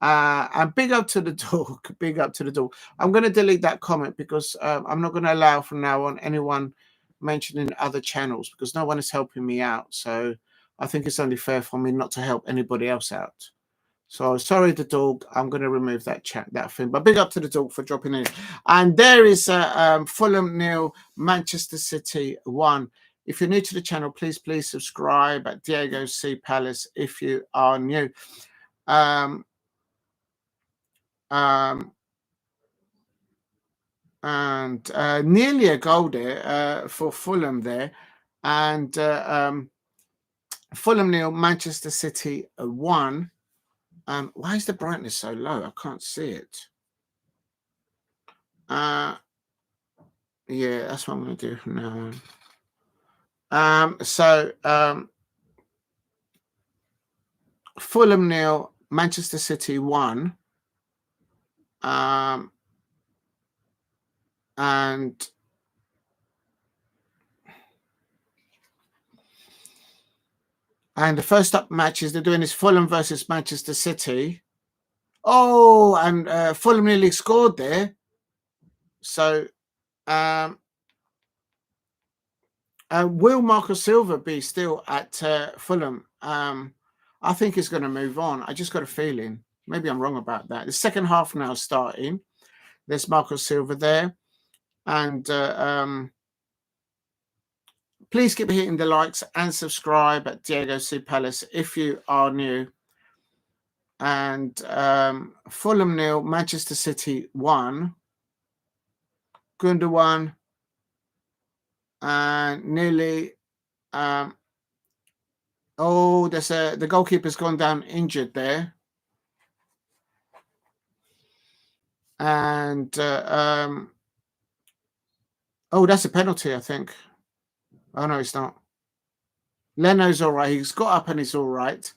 And big up to the dog. Big up to the dog. I'm going to delete that comment because I'm not going to allow from now on anyone mentioning other channels because no one is helping me out. So I think it's only fair for me not to help anybody else out. So sorry, the dog. I'm going to remove that thing. But big up to the dog for dropping in. And there is Fulham 0, Manchester City 1. If you're new to the channel, please subscribe at Gyokeres Palace if you are new. And nearly a goal there for Fulham there. And Fulham 0, Manchester City 1. Why is the brightness so low? I can't see it. Yeah, that's what I'm going to do from now on. Fulham 0, Manchester City 1. And the first up matches they're doing is Fulham versus Manchester City. Oh, and Fulham nearly scored there. So, will Marco Silva be still at Fulham? I think he's going to move on. I just got a feeling. Maybe I'm wrong about that. The second half now starting. There's Marco Silva there. And please keep hitting the likes and subscribe at Gyokeres Palace if you are new. And Fulham 0, Manchester City 1. Gundogan and nearly. Oh, there's the goalkeeper's gone down injured there. And oh, that's a penalty, I think. Oh no, it's not. Leno's all right. He's got up and he's all right.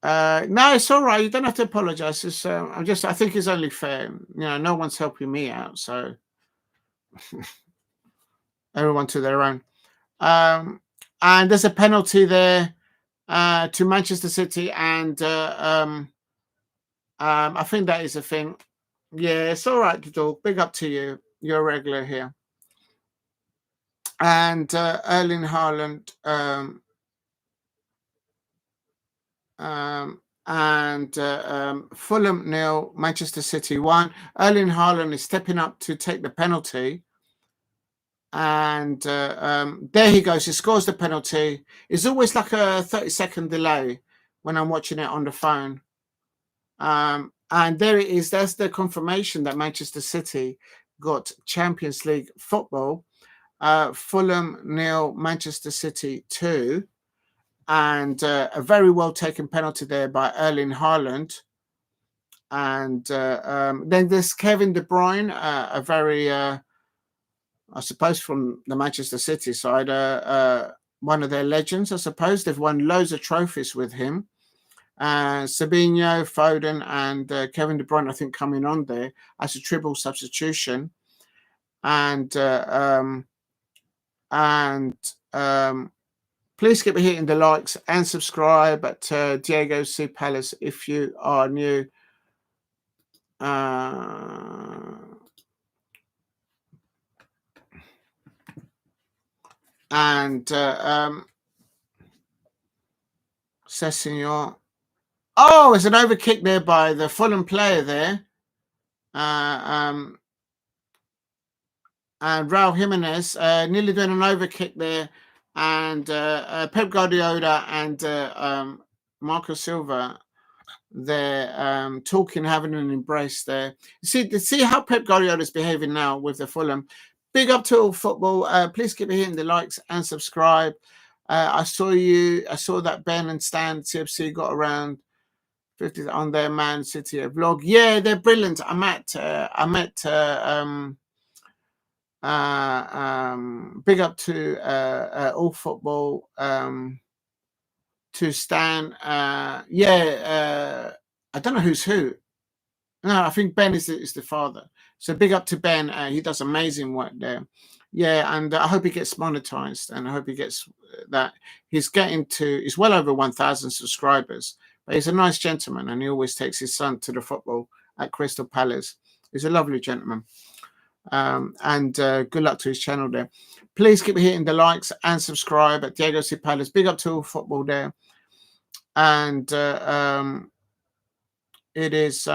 No, it's all right. You don't have to apologize. It's, I think it's only fair. You know, no one's helping me out, so everyone to their own. And there's a penalty there to Manchester City, and I think that is a thing. Yeah, it's all right, dog. Big up to you. You're a regular here. And Erling Haaland and Fulham 0, Manchester City 1. Erling Haaland is stepping up to take the penalty. And there he goes. He scores the penalty. It's always like a 30-second delay when I'm watching it on the phone. And there it is. That's the confirmation that Manchester City got Champions League football. Fulham 0, Manchester City 2. And a very well taken penalty there by Erling Haaland. And then there's Kevin De Bruyne, a very, I suppose, from the Manchester City side, one of their legends, I suppose. They've won loads of trophies with him. Sabinho, Foden, and Kevin De Bruyne, I think, coming on there as a triple substitution. And please keep hitting the likes and subscribe at Gyokeres Palace if you are new. Sessignon. Oh, it's an overkick there by the Fulham player there. And Raul Jimenez nearly doing an overkick there. And Pep Guardiola and Marco Silva, they're talking, having an embrace there. See how Pep Guardiola is behaving now with the Fulham. Big up to all football. Please keep hitting the likes and subscribe. I saw that Ben and Stan CFC got around 50 on their Man City vlog. Yeah, they're brilliant. I met big up to all football, to Stan. I don't know who's who. No, I think Ben is the father. So big up to Ben. He does amazing work there. Yeah, and I hope he gets monetized, and I hope he gets that. He's well over 1,000 subscribers, but he's a nice gentleman, and he always takes his son to the football at Crystal Palace. He's a lovely gentleman. And good luck to his channel there. Please keep hitting the likes and subscribe at Diego C. Palace. Big up to all football there. And it is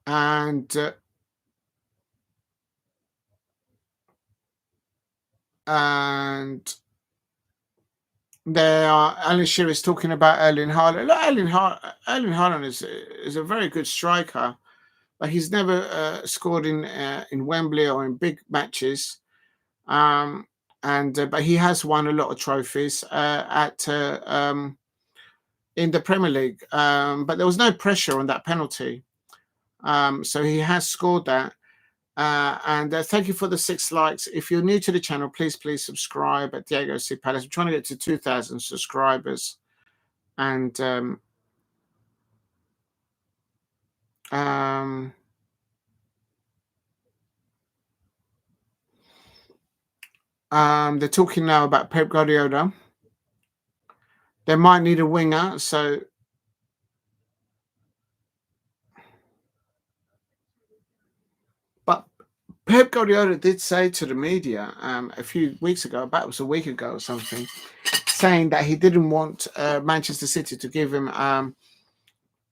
and there are Alan Shearer is talking about Erling Haaland. Look, Erling Haaland is a very good striker, but he's never scored in Wembley or in big matches. But he has won a lot of trophies in the Premier League. But there was no pressure on that penalty, so he has scored that. Thank you for the 6 likes. If you're new to the channel, please subscribe at Diego C. Palace. I'm trying to get to 2,000 subscribers. And they're talking now about Pep Guardiola. They might need a winger, so Pep Guardiola did say to the media a few weeks ago, about it was a week ago or something, saying that he didn't want Manchester City to give him.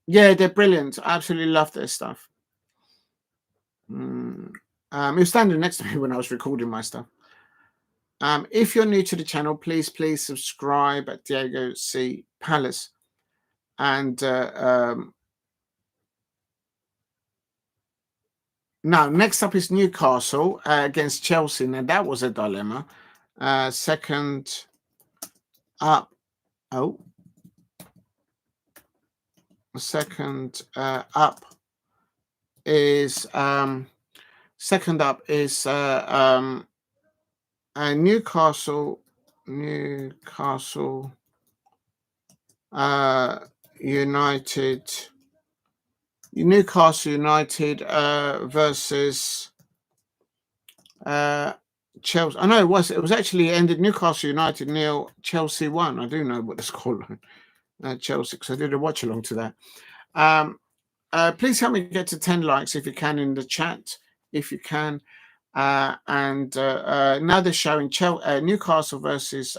Yeah, they're brilliant. I absolutely love their stuff. He was standing next to me when I was recording my stuff. If you're new to the channel, please subscribe at Diego C. Palace. And now, next up is Newcastle against Chelsea. Now, that was a dilemma. Second up. Second up is Newcastle United versus Chelsea. I know it was actually ended Newcastle United 0, Chelsea 1. I do know what the scoreline. Chelsea, because I did a watch along to that. Please help me get to 10 likes if you can in the chat, if you can. Now they're showing Newcastle versus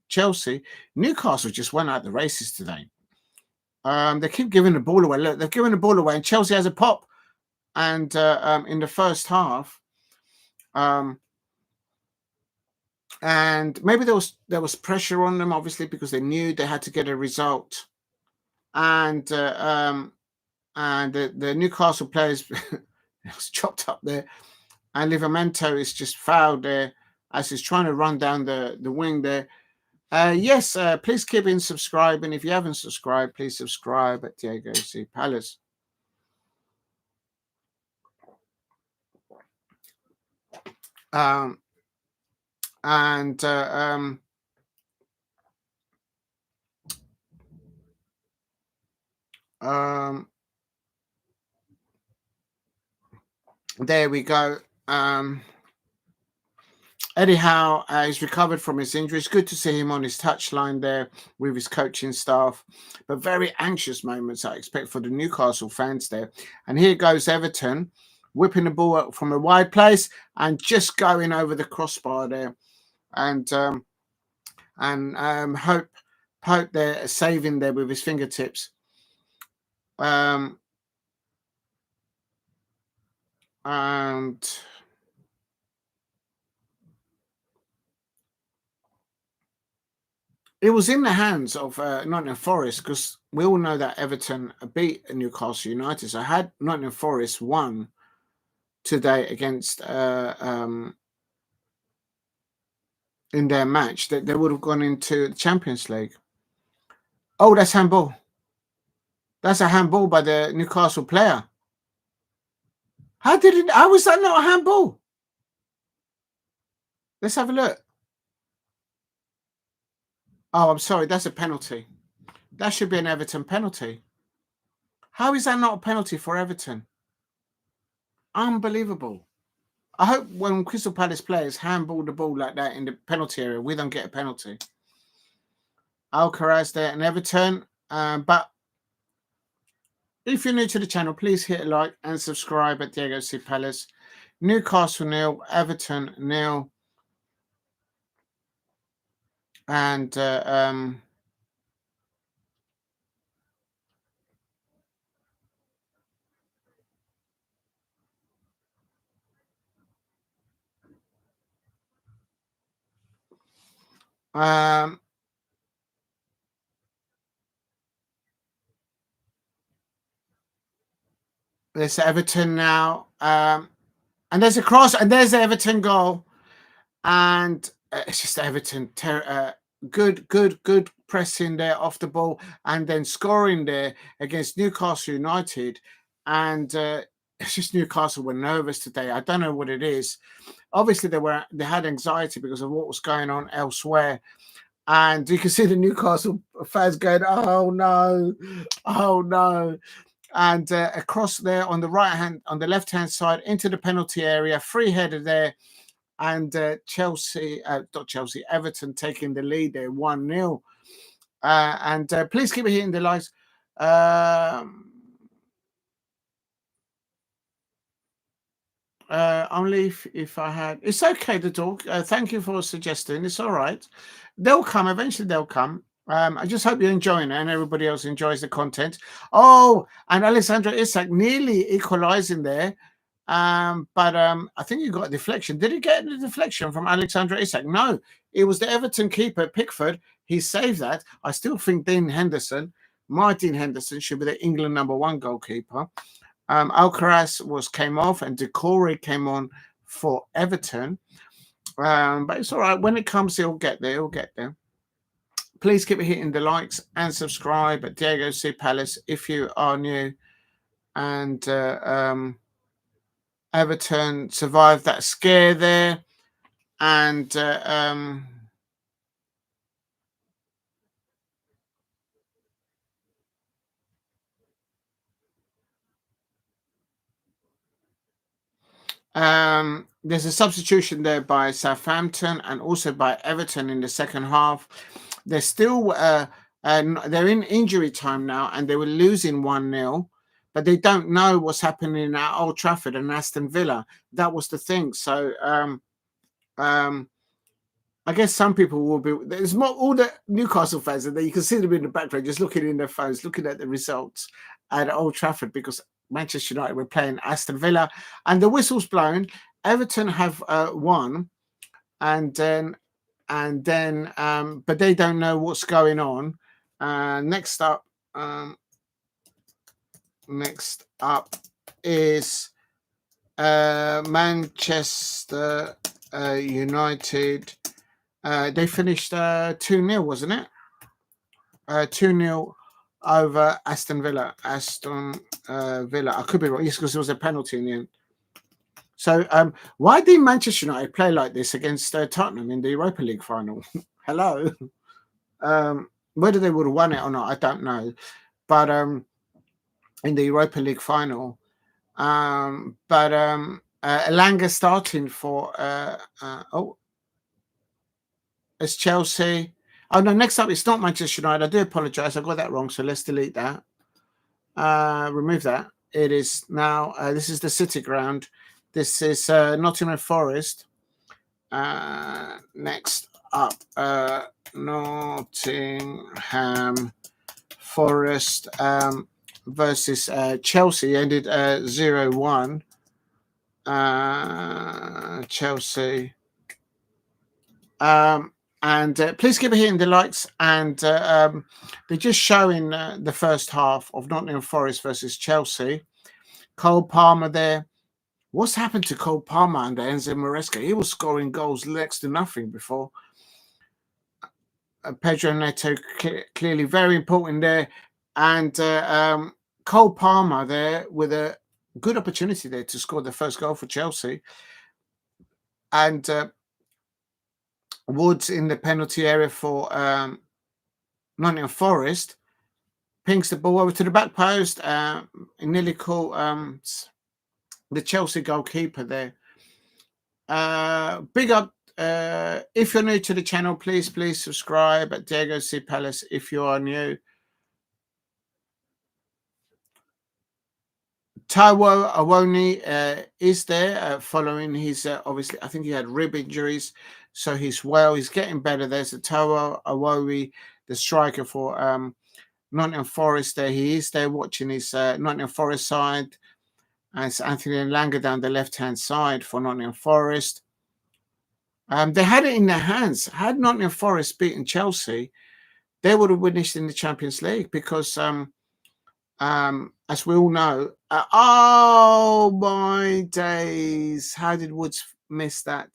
Chelsea. Newcastle just went out the races today. They keep giving the ball away. Look, they've given the ball away, and Chelsea has a pop. And in the first half, and maybe there was pressure on them, obviously, because they knew they had to get a result. And the Newcastle players was chopped up there, and Livramento is just fouled there as he's trying to run down the wing there. Yes, please keep in subscribing. If you haven't subscribed, please subscribe at Diego C. Palace. There we go. Eddie Howe is recovered from his injury. It's good to see him on his touchline there with his coaching staff, but very anxious moments I expect for the Newcastle fans there. And here goes Everton, whipping the ball up from a wide place and just going over the crossbar there. And Pope there saving there with his fingertips. And it was in the hands of Nottingham Forest, because we all know that Everton beat Newcastle United. So had Nottingham Forest won today against in their match, that they would have gone into the Champions League. Oh, that's handball. That's a handball by the Newcastle player. How was that not a handball? Let's have a look. Oh, I'm sorry. That's a penalty. That should be an Everton penalty. How is that not a penalty for Everton? Unbelievable. I hope when Crystal Palace players handball the ball like that in the penalty area, we don't get a penalty. Gyokeres there and Everton. But if you're new to the channel, please hit a like and subscribe at Gyokeres Palace. Newcastle 0, Everton 0. And there's Everton now. And there's a cross, and there's the Everton goal. And it's just Everton. Good pressing there off the ball, and then scoring there against Newcastle United. And it's just Newcastle were nervous today. I don't know what it is. Obviously, they had anxiety because of what was going on elsewhere. And you can see the Newcastle fans going, "Oh no, oh no!" And across there on the left hand side into the penalty area, free header there, and Everton taking the lead there, 1-0. And please keep hitting the likes. Only if I had. It's okay to talk. Thank you for suggesting. It's all right. They'll come eventually. They'll come. I just hope you're enjoying it and everybody else enjoys the content. Oh, and Alexandra Isak nearly equalising there. But I think you got a deflection. Did he get the deflection from Alexandra Isak? No, it was the Everton keeper, Pickford. He saved that. I still think Martin Henderson should be the England #1 goalkeeper. Gyokeres came off and Doucouré came on for Everton. But it's all right. When it comes, he'll get there. He'll get there. Please keep hitting the likes and subscribe at Gyokeres Palace if you are new. And Everton survived that scare there. And there's a substitution there by Southampton and also by Everton in the second half. They're still they're in injury time now, and they were losing 1-0, but they don't know what's happening at Old Trafford and Aston Villa. That was the thing. So I guess some people will be. There's more all the Newcastle fans, and you can see them in the background, just looking in their phones, looking at the results at Old Trafford because Manchester United were playing Aston Villa, and the whistle's blown. Everton have won, and then, but they don't know what's going on. Next up is Manchester United. They finished 2-0, wasn't it? 2-0 over Aston Villa. Villa. I could be wrong. Yes, because there was a penalty in the end. So why did Manchester United play like this against Tottenham in the Europa League final? Hello. Whether they would have won it or not, I don't know. But in the Europa League final, Elanga starting for it's Chelsea. Oh no, next up it's not Manchester United. I do apologise. I got that wrong. So let's delete that. Remove that. It is now. This is the City ground. This is Nottingham Forest. Next up, Nottingham Forest versus Chelsea. Ended 0-1. Chelsea. And please keep hitting the likes. And they're just showing the first half of Nottingham Forest versus Chelsea. Cole Palmer there. What's happened to Cole Palmer under Enzo Maresca? He was scoring goals next to nothing before. Pedro Neto clearly very important there. And Cole Palmer there with a good opportunity there to score the first goal for Chelsea. And Woods in the penalty area for Nottingham Forest pings the ball over to the back post. Nearly caught the Chelsea goalkeeper there. Big up. If you're new to the channel, please subscribe at Diego C Palace if you are new. Taiwo Awoni is there following his obviously I think he had rib injuries, so he's well, he's getting better. There's the Taiwo Awoni, the striker for Nottingham Forest there. He is there watching his Nottingham Forest side. And it's Anthony Langer down the left-hand side for Nottingham Forest. They had it in their hands. Had Nottingham Forest beaten Chelsea, they would have finished in the Champions League because, as we all know, oh my days, how did Woods miss that?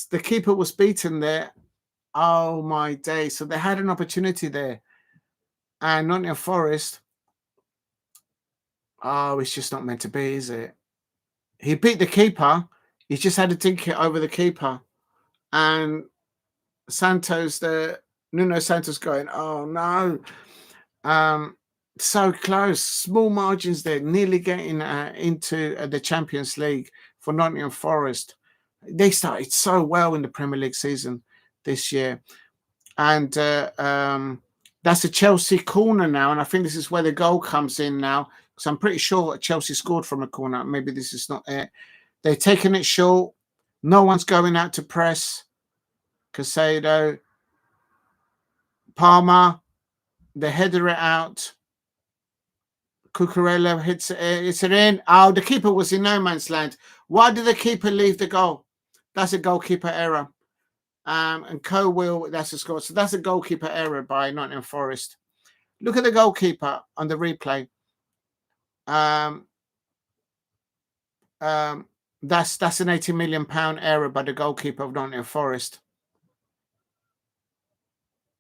The keeper was beaten there. Oh my days. So they had an opportunity there. And Nottingham Forest, oh, it's just not meant to be, is it? He beat the keeper. He just had to dink it over the keeper. And Santos, Nuno Santos going, oh no. So close. Small margins there. Nearly getting into the Champions League for Nottingham Forest. They started so well in the Premier League season this year. And that's a Chelsea corner now. And I think this is where the goal comes in now. Because I'm pretty sure Chelsea scored from a corner. Maybe this is not it. They're taking it short. No one's going out to press. Casado. Palmer. They header it out. Cucurella hits it in. Oh, the keeper was in no man's land. Why did the keeper leave the goal? That's a goalkeeper error. And Co-Will, that's a score. So that's a goalkeeper error by Nottingham Forest. Look at the goalkeeper on the replay. That's an £80 million error by the goalkeeper of Nottingham Forest.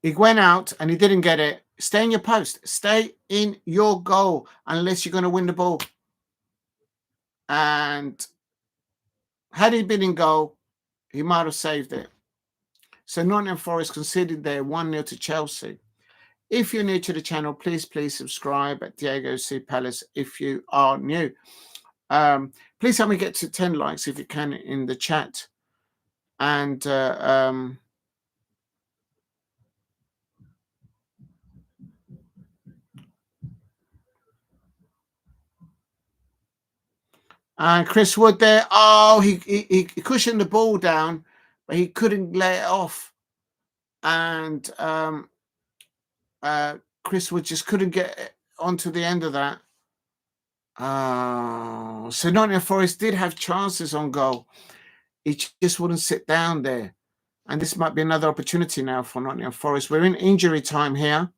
He went out and he didn't get it. Stay in your post. Stay in your goal unless you're going to win the ball. And had he been in goal, he might have saved it. So Nottingham Forest conceded there 1-0 to Chelsea. If you're new to the channel, please subscribe at Diego C Palace if you are new. Please help me get to 10 likes if you can in the chat. And Chris Wood there. Oh, he cushioned the ball down, but he couldn't lay it off. And Chris Wood just couldn't get onto the end of that. So Nottingham Forest did have chances on goal. He just wouldn't sit down there. And this might be another opportunity now for Nottingham Forest. We're in injury time here.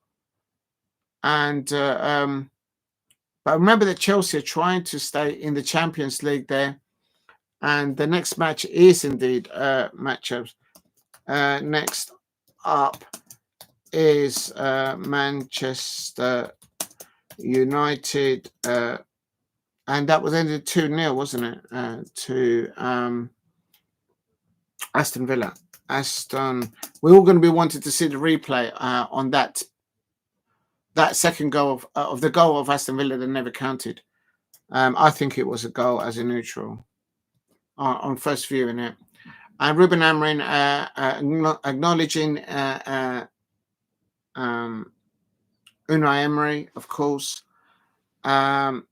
And but remember that Chelsea are trying to stay in the Champions League there. And the next match is indeed matchups. Next up is Manchester United. And that was ended 2-0, wasn't it? To Aston Villa. We're all going to be wanting to see the replay on that second goal of the goal of Aston Villa that never counted. I think it was a goal as a neutral on first viewing it. And Ruben Amorim acknowledging Unai Emery, of course, and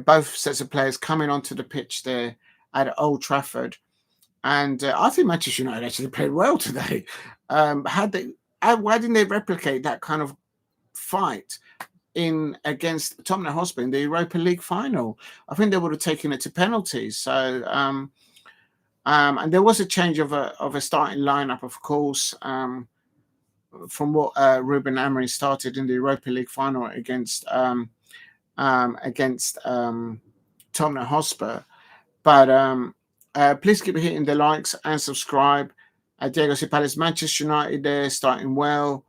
both sets of players coming onto the pitch there at Old Trafford. And I think Manchester United actually played well today. Why didn't they replicate that kind of fight against Tottenham Hotspur in the Europa League final? I think they would have taken it to penalties. So, and there was a change of a starting lineup, of course, from what Ruben Amorim started in the Europa League final against Tottenham Hotspur. But please keep hitting the likes and subscribe. Diego C Palace, Manchester United, they're starting well.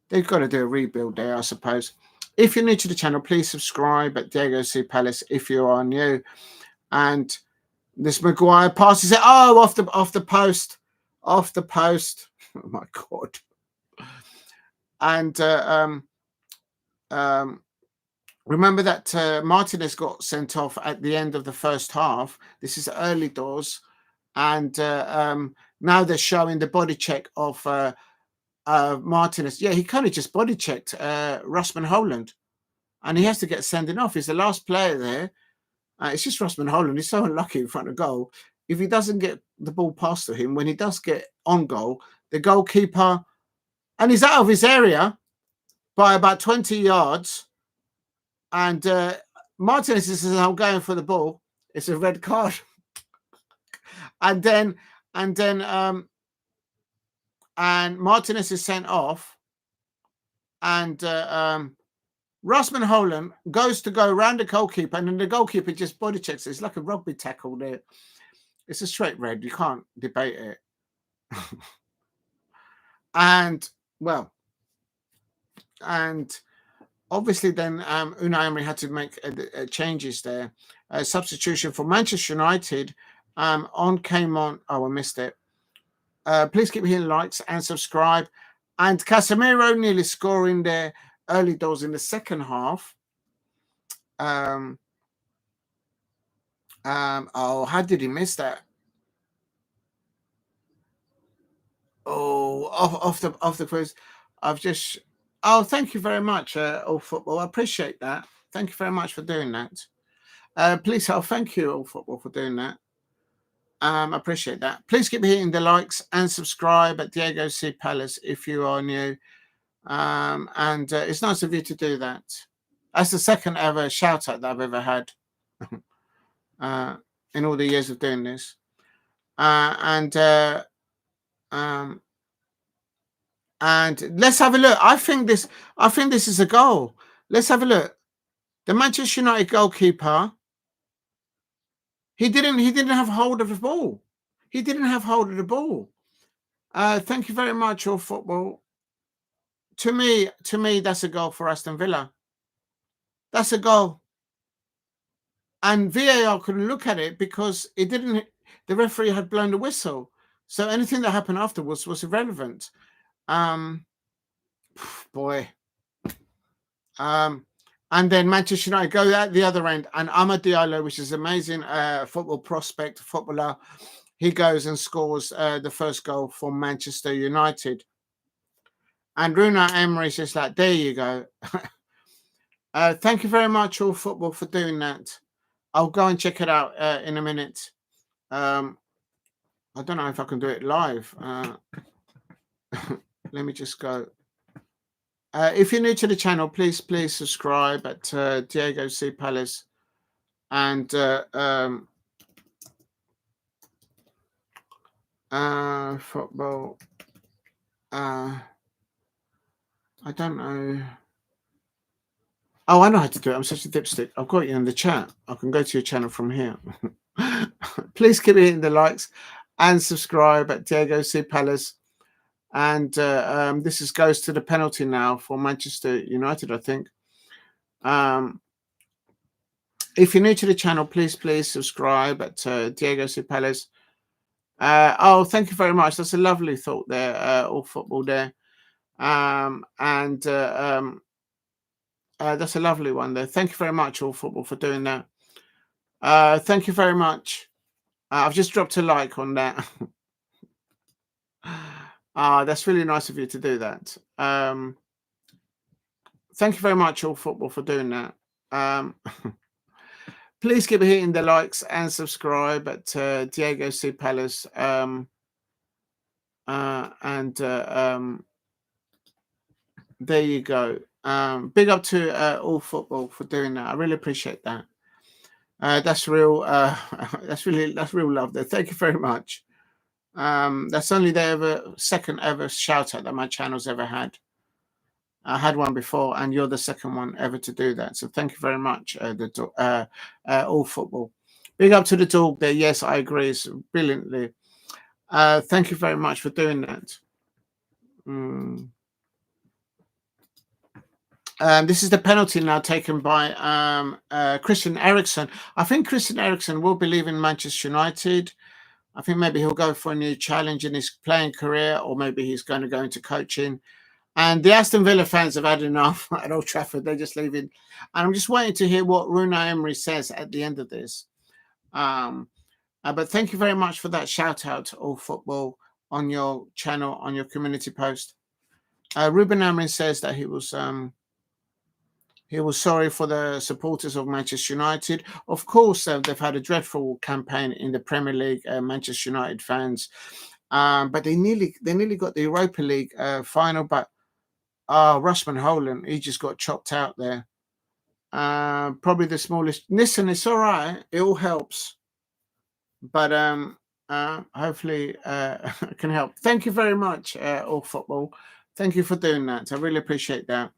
They've got to do a rebuild there, I suppose. If you're new to the channel, please subscribe at Diego C Palace if you are new. And this Maguire passes it off the post. off the post. Oh my God. And remember that Martinez got sent off at the end of the first half. This is early doors. And now they're showing the body check of Martinez. Yeah, he kind of just body checked Rasmus Holland. And he has to get sending off. He's the last player there. It's just Rasmus Holland. He's so unlucky in front of goal. If he doesn't get the ball passed to him, when he does get on goal, the goalkeeper, and he's out of his area by about 20 yards. And Martinez is now going for the ball. It's a red card. and Martinez is sent off. And Rasmus Holland goes to go around the goalkeeper, and then the goalkeeper just body checks it. It's like a rugby tackle there. It's a straight red. You can't debate it. And obviously then Unai Emery had to make changes there. Substitution for Manchester United. Came on. Oh, I missed it. Please keep hitting likes and subscribe. And Casemiro nearly scoring there early doors in the second half. Oh, how did he miss that? Oh, off the quiz. I've just. Oh, thank you very much, All Football. I appreciate that. Thank you very much for doing that. Please, thank you, All Football, for doing that. I appreciate that. Please keep hitting the likes and subscribe at Diego C. Palace if you are new. And it's nice of you to do that. That's the second ever shout out that I've ever had in all the years of doing this. And let's have a look. I think this is a goal. Let's have a look. The Manchester United goalkeeper. He didn't have hold of the ball. He didn't have hold of the ball. Thank you very much, All Football. To me, that's a goal for Aston Villa. That's a goal. And VAR couldn't look at it because it didn't. The referee had blown the whistle, so anything that happened afterwards was irrelevant. Boy. And then Manchester United go out the other end, and Amad Diallo, which is amazing football prospect, footballer, he goes and scores the first goal for Manchester United. And Unai Emery is just like, there you go. Thank you very much, All Football, for doing that. I'll go and check it out in a minute. I don't know if I can do it live. Let me just go. If you're new to the channel, please subscribe at Diego C. Palace. And football. I don't know. Oh, I know how to do it. I'm such a dipstick. I've got you in the chat. I can go to your channel from here. Please keep hitting the likes and subscribe at Diego C. Palace. And this goes to the penalty now for Manchester United, I think. If you're new to the channel, please subscribe at Diego C. Palace. Oh, thank you very much. That's a lovely thought there, All Football there. That's a lovely one there. Thank you very much, All Football, for doing that. Thank you very much. I've just dropped a like on that. That's really nice of you to do that. Thank you very much, All Football, for doing that. Please keep hitting the likes and subscribe at Diego C. Palace. There you go. Big up to All Football for doing that. I really appreciate that. That's real. That's real love there. Thank you very much. That's only the second ever shout out that my channel's ever had. I had one before, and you're the second one ever to do that. So thank you very much, All Football. Big up to the dog there. Yes, I agree. It's brilliantly. Thank you very much for doing that. This is the penalty now taken by Christian Eriksen. I think Christian Eriksen will be leaving Manchester United. I think maybe he'll go for a new challenge in his playing career, or maybe he's going to go into coaching. And the Aston Villa fans have had enough at Old Trafford. They're just leaving. And I'm just waiting to hear what Unai Emery says at the end of this. But thank you very much for that shout out to All Football on your channel, on your community post. Ruben Amorim says that he was sorry for the supporters of Manchester United. Of course, they've had a dreadful campaign in the Premier League, Manchester United fans. But they nearly got the Europa League final. But Russman Holland, he just got chopped out there. Probably the smallest. Listen, it's all right. It all helps. But hopefully I can help. Thank you very much, All Football. Thank you for doing that. I really appreciate that.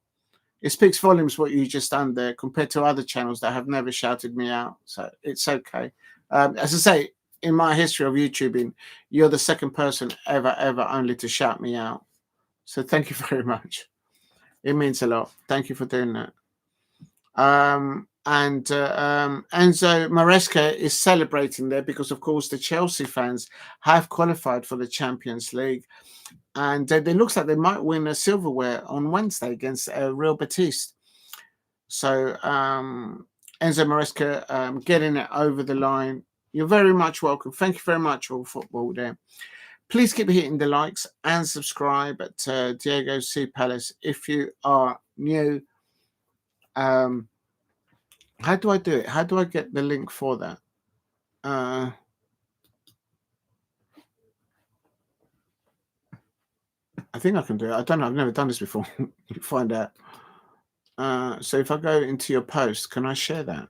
It speaks volumes what you just done there compared to other channels that have never shouted me out. So it's okay. As I say, in my history of YouTubing, you're the second person ever only to shout me out. So thank you very much. It means a lot. Thank you for doing that. Enzo Maresca is celebrating there because, of course, the Chelsea fans have qualified for the Champions League, and it looks like they might win a silverware on Wednesday against Real Betis. So Enzo Maresca getting it over the line. You're very much welcome. Thank you very much, All Football there. Please keep hitting the likes and subscribe at Diego C. Palace if you are new. How do I do it? How do I get the link for that? I think I can do it. I don't know. I've never done this before. Find out. So if I go into your post, can I share that?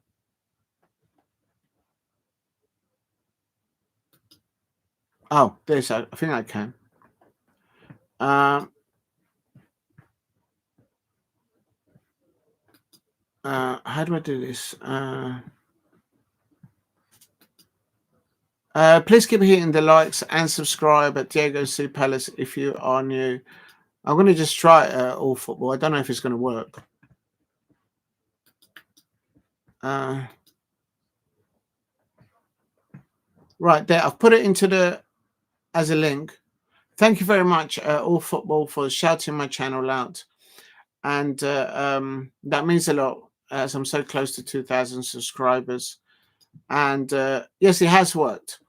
Oh, there's. I think I can. How do I do this? Please keep hitting the likes and subscribe at Diego C. Palace if you are new. I'm going to just try All Football. I don't know if it's going to work. Right there, I've put it into as a link. Thank you very much, All Football, for shouting my channel out, and that means a lot as I'm so close to 2,000 subscribers. And yes, it has worked.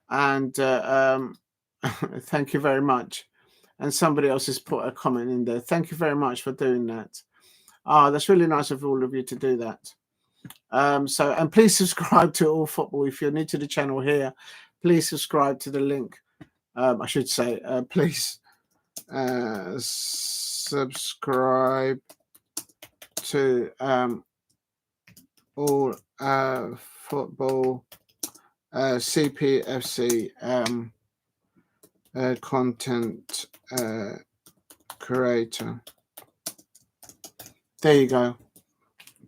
And thank you very much. And somebody else has put a comment in there. Thank you very much for doing that. That's really nice of all of you to do that. And please subscribe to All Football if you're new to the channel here. Please subscribe to the link. I should say, please subscribe to All Football CPFC content creator. There you go.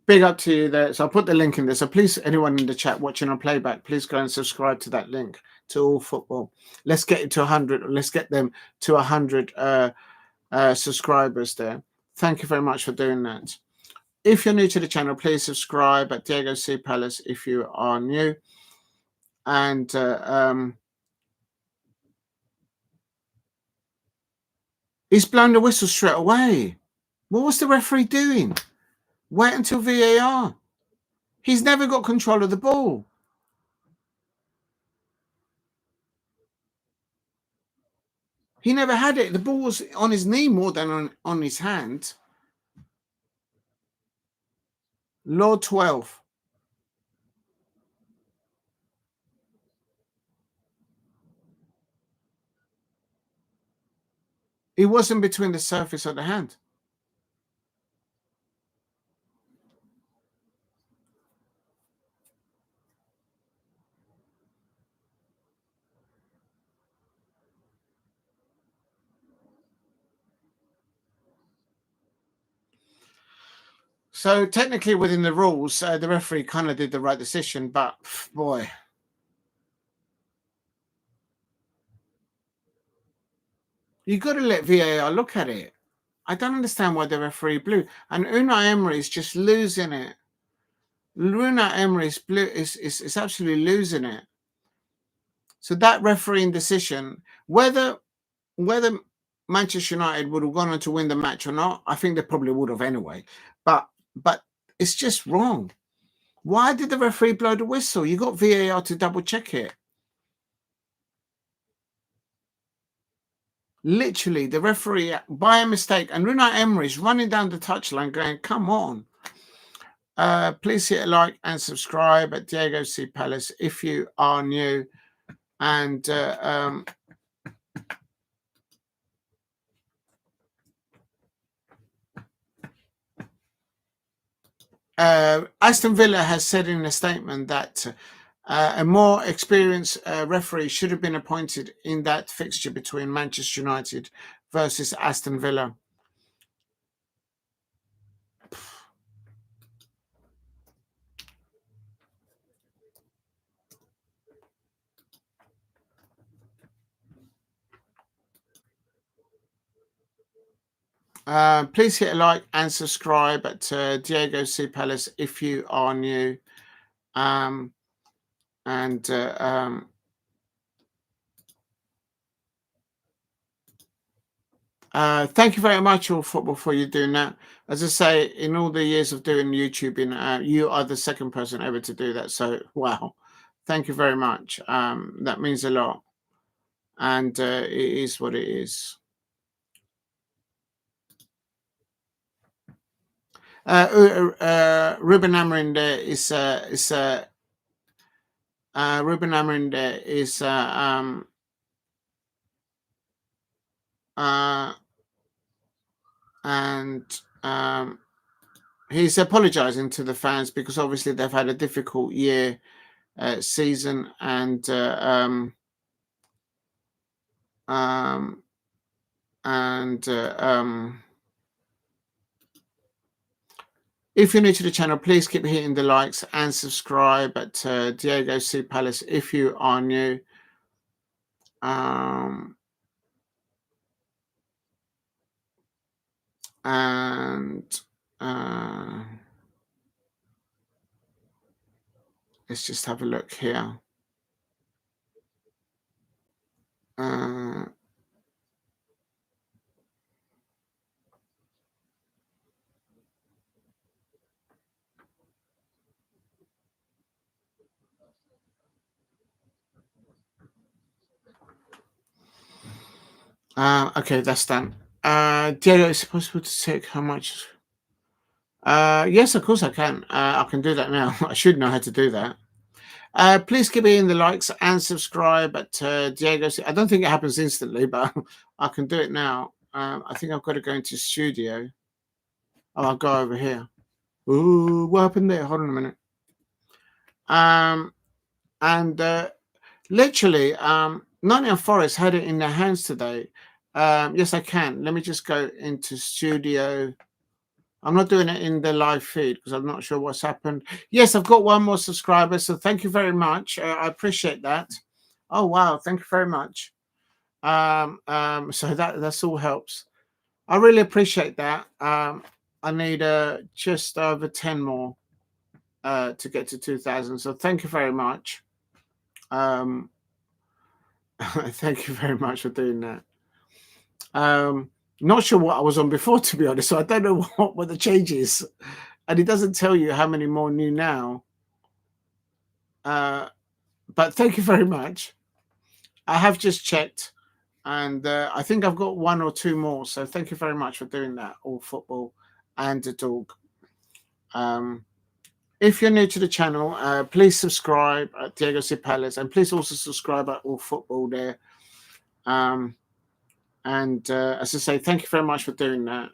Big up to you there. So I'll put the link in there. So please, anyone in the chat watching on playback, please go and subscribe to that link to All Football. Let's get it to 100. Let's get them to 100 subscribers there. Thank you very much for doing that. If you're new to the channel, please subscribe at Diego C. Palace if you are new. And he's blown the whistle straight away. What was the referee doing? Wait until VAR. He's never got control of the ball. He never had it. The ball was on his knee more than on his hand. Law 12. It wasn't between the surface of the hand. So technically within the rules, the referee kind of did the right decision, but boy. You got to let VAR look at it. I don't understand why the referee blew. And Unai Emery is just losing it. Unai Emery is absolutely losing it. So that refereeing decision, whether Manchester United would have gone on to win the match or not, I think they probably would have anyway. But it's just wrong. Why did the referee blow the whistle? You got VAR to double check it. Literally, the referee, by a mistake, and Unai Emery's running down the touchline going, come on. Please hit a like and subscribe at Diego C. Palace if you are new. And Aston Villa has said in a statement that a more experienced referee should have been appointed in that fixture between Manchester United versus Aston Villa. Please hit a like and subscribe at Diego C. Palace if you are new. Thank you very much, All Football, for you doing that. As I say, in all the years of doing YouTubing, you are the second person ever to do that. So, wow. Thank you very much. That means a lot. And it is what it is. Ruben Amorim there is Ruben Amorim there is he's apologizing to the fans because obviously they've had a difficult year, season, and if you're new to the channel, please keep hitting the likes and subscribe at Diego C. Palace if you are new. Let's just have a look here. Okay, that's done. Diego, is it possible to check how much? Yes, of course I can. I can do that now. I should know how to do that. Please keep in the likes and subscribe at Diego. I don't think it happens instantly, but I can do it now. I think I've got to go into studio. Oh, I'll go over here. Ooh, what happened there? Hold on a minute. Literally, Nottingham Forest had it in their hands today. Yes, I can. Let me just go into studio. I'm not doing it in the live feed because I'm not sure what's happened. Yes, I've got one more subscriber, so thank you very much. I appreciate that. Oh wow, thank you very much. So that's all helps. I really appreciate that. I need just over 10 more to get to 2,000. So thank you very much. Thank you very much for doing that. Not sure what I was on before, to be honest. So I don't know what the change is, and it doesn't tell you how many more new now. But thank you very much. I have just checked, and I think I've got 1 or 2 more. So thank you very much for doing that, All Football and the Dog. If you're new to the channel, please subscribe at Diego C. Palace, and please also subscribe at All Football there. And as I say, thank you very much for doing that.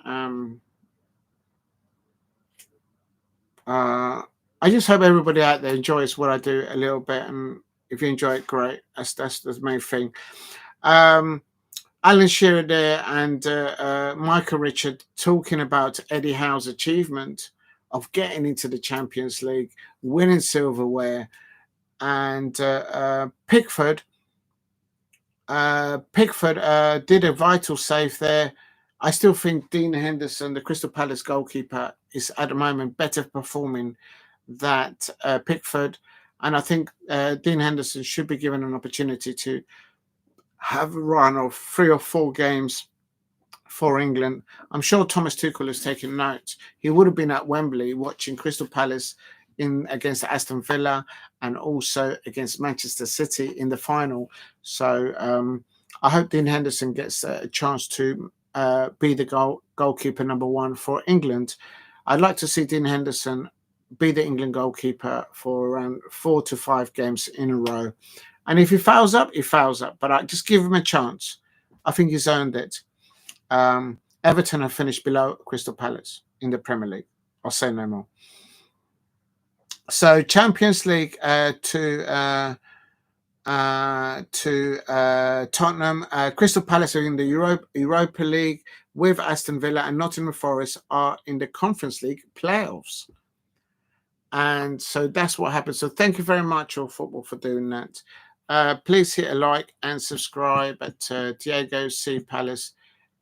I just hope everybody out there enjoys what I do a little bit, and if you enjoy it, great. That's the main thing. Alan Shearer there and Michael Richard talking about Eddie Howe's achievement of getting into the Champions League, winning silverware, and Pickford did a vital save there. I still think Dean Henderson, the Crystal Palace goalkeeper, is at the moment better performing than Pickford. And I think Dean Henderson should be given an opportunity to have a run of 3 or 4 games for England. I'm sure Thomas Tuchel has taken note. He would have been at Wembley watching Crystal Palace against Aston Villa and also against Manchester City in the final. So I hope Dean Henderson gets a chance to be the goalkeeper number 1 for England. I'd like to see Dean Henderson be the England goalkeeper for around 4 to 5 games in a row. And if he fouls up, he fouls up. But I just give him a chance. I think he's earned it. Everton have finished below Crystal Palace in the Premier League. I'll say no more. So Champions League to Tottenham. Crystal Palace are in the Europa League with Aston Villa, and Nottingham Forest are in the Conference League playoffs. And so that's what happened. So thank you very much, All Football, for doing that. Please hit a like and subscribe at Diego C. Palace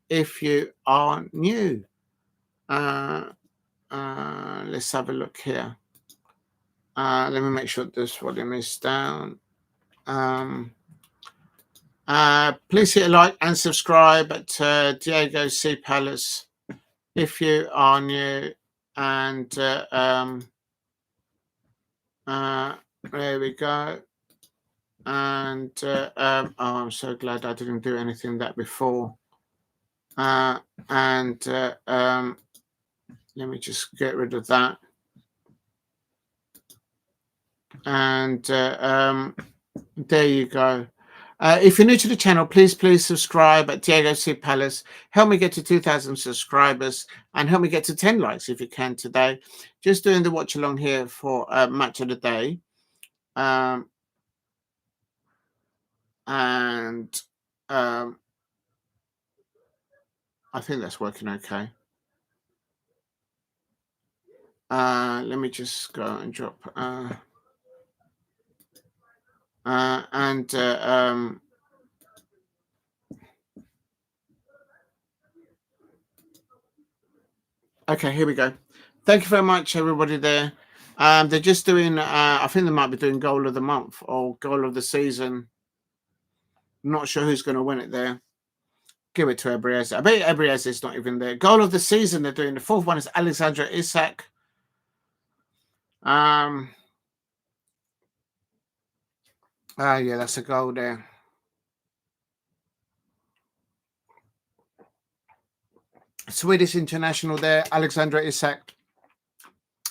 if you are new. Let's have a look here. Let me make sure this volume is down. Please hit a like and subscribe at Diego C. Palace if you are new. And there we go. And oh, I'm so glad I didn't do anything that before. Let me just get rid of that. And there you go. If you're new to the channel, please subscribe at Diego C. Palace. Help me get to 2,000 subscribers and help me get to 10 likes if you can today. Just doing the watch along here for Match of the Day. I think that's working okay. Let me just go and drop. Okay, here we go. Thank you very much, everybody there. They're just doing, I think they might be doing goal of the month or goal of the season. Not sure who's going to win it there. Give it to Ebriez. I bet Ebriez is not even there. Goal of the season they're doing. The 4th one is Alexandra Isak. Yeah, that's a goal there. Swedish international there, Alexandra Isak.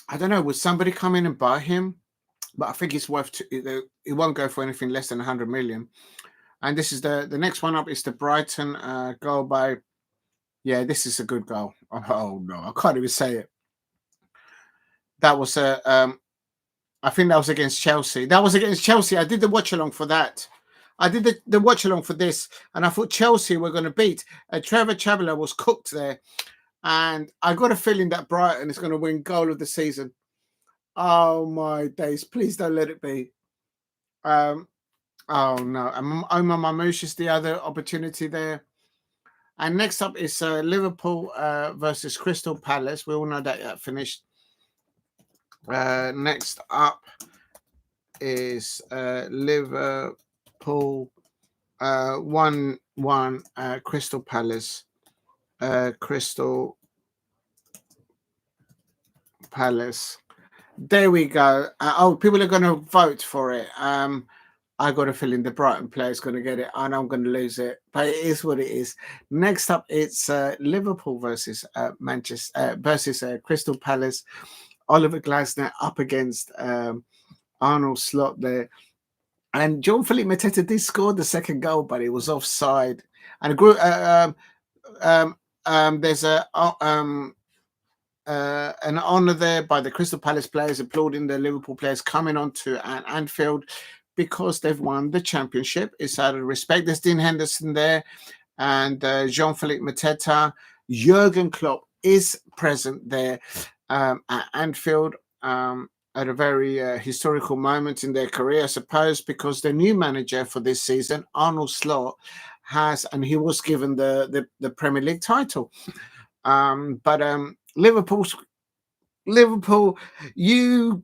I don't know, would somebody come in and buy him? But I think it's worth, it won't go for anything less than 100 million. And this is the next one up is the Brighton goal by, yeah, this is a good goal. Oh no, I can't even say it. That was I think that was against Chelsea. That was against Chelsea. I did the watch along for that. I did the watch along for this, and I thought Chelsea were going to beat. Trevor Chabela was cooked there, and I got a feeling that Brighton is going to win goal of the season. Oh my days! Please don't let it be. Oh no, Omar Mamouche is the other opportunity there. And next up is Liverpool versus Crystal Palace. We all know that finished. Next up is Liverpool 1-1 Crystal Palace. Crystal Palace. There we go. Oh, people are going to vote for it. I got a feeling the Brighton player is going to get it, and I'm going to lose it. But it is what it is. Next up, it's Liverpool versus Manchester versus Crystal Palace. Oliver Glasner up against Arnold Slot there, and Jean-Philippe Mateta did score the second goal, but it was offside. And there's an honour there by the Crystal Palace players applauding the Liverpool players coming onto Anfield because they've won the championship. It's out of respect. There's Dean Henderson there and Jean-Philippe Mateta. Jurgen Klopp is present there at Anfield at a very historical moment in their career, I suppose, because the new manager for this season, Arnold Slot, and he was given the Premier League title. But Liverpool's Liverpool, you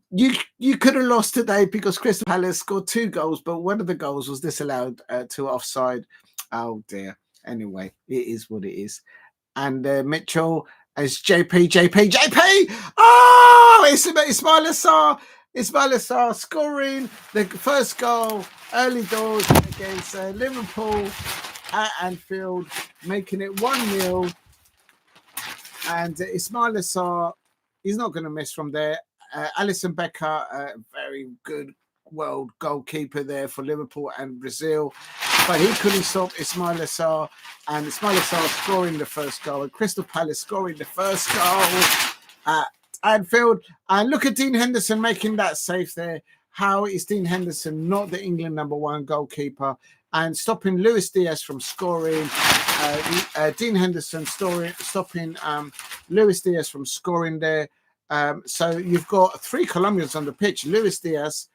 could have lost today because Crystal Palace scored 2 goals, but one of the goals was disallowed to offside. Oh dear. Anyway, it is what it is. And Mitchell as JP. Oh, it's Ismail Assar scoring the first goal early doors against Liverpool at Anfield, making it 1-0. And Ismail Assar, he's not going to miss from there. Alisson Becker, very good world goalkeeper there for Liverpool and Brazil, but he couldn't stop Ismail Assar, and Ismail Assar scoring the first goal, and Crystal Palace scoring the first goal at Anfield. And look at Dean Henderson making that save there. How is Dean Henderson not the England #1 goalkeeper and stopping Luis Diaz from scoring? Dean Henderson stopping Luis Diaz from scoring there. So you've got 3 Colombians on the pitch: Luis Diaz,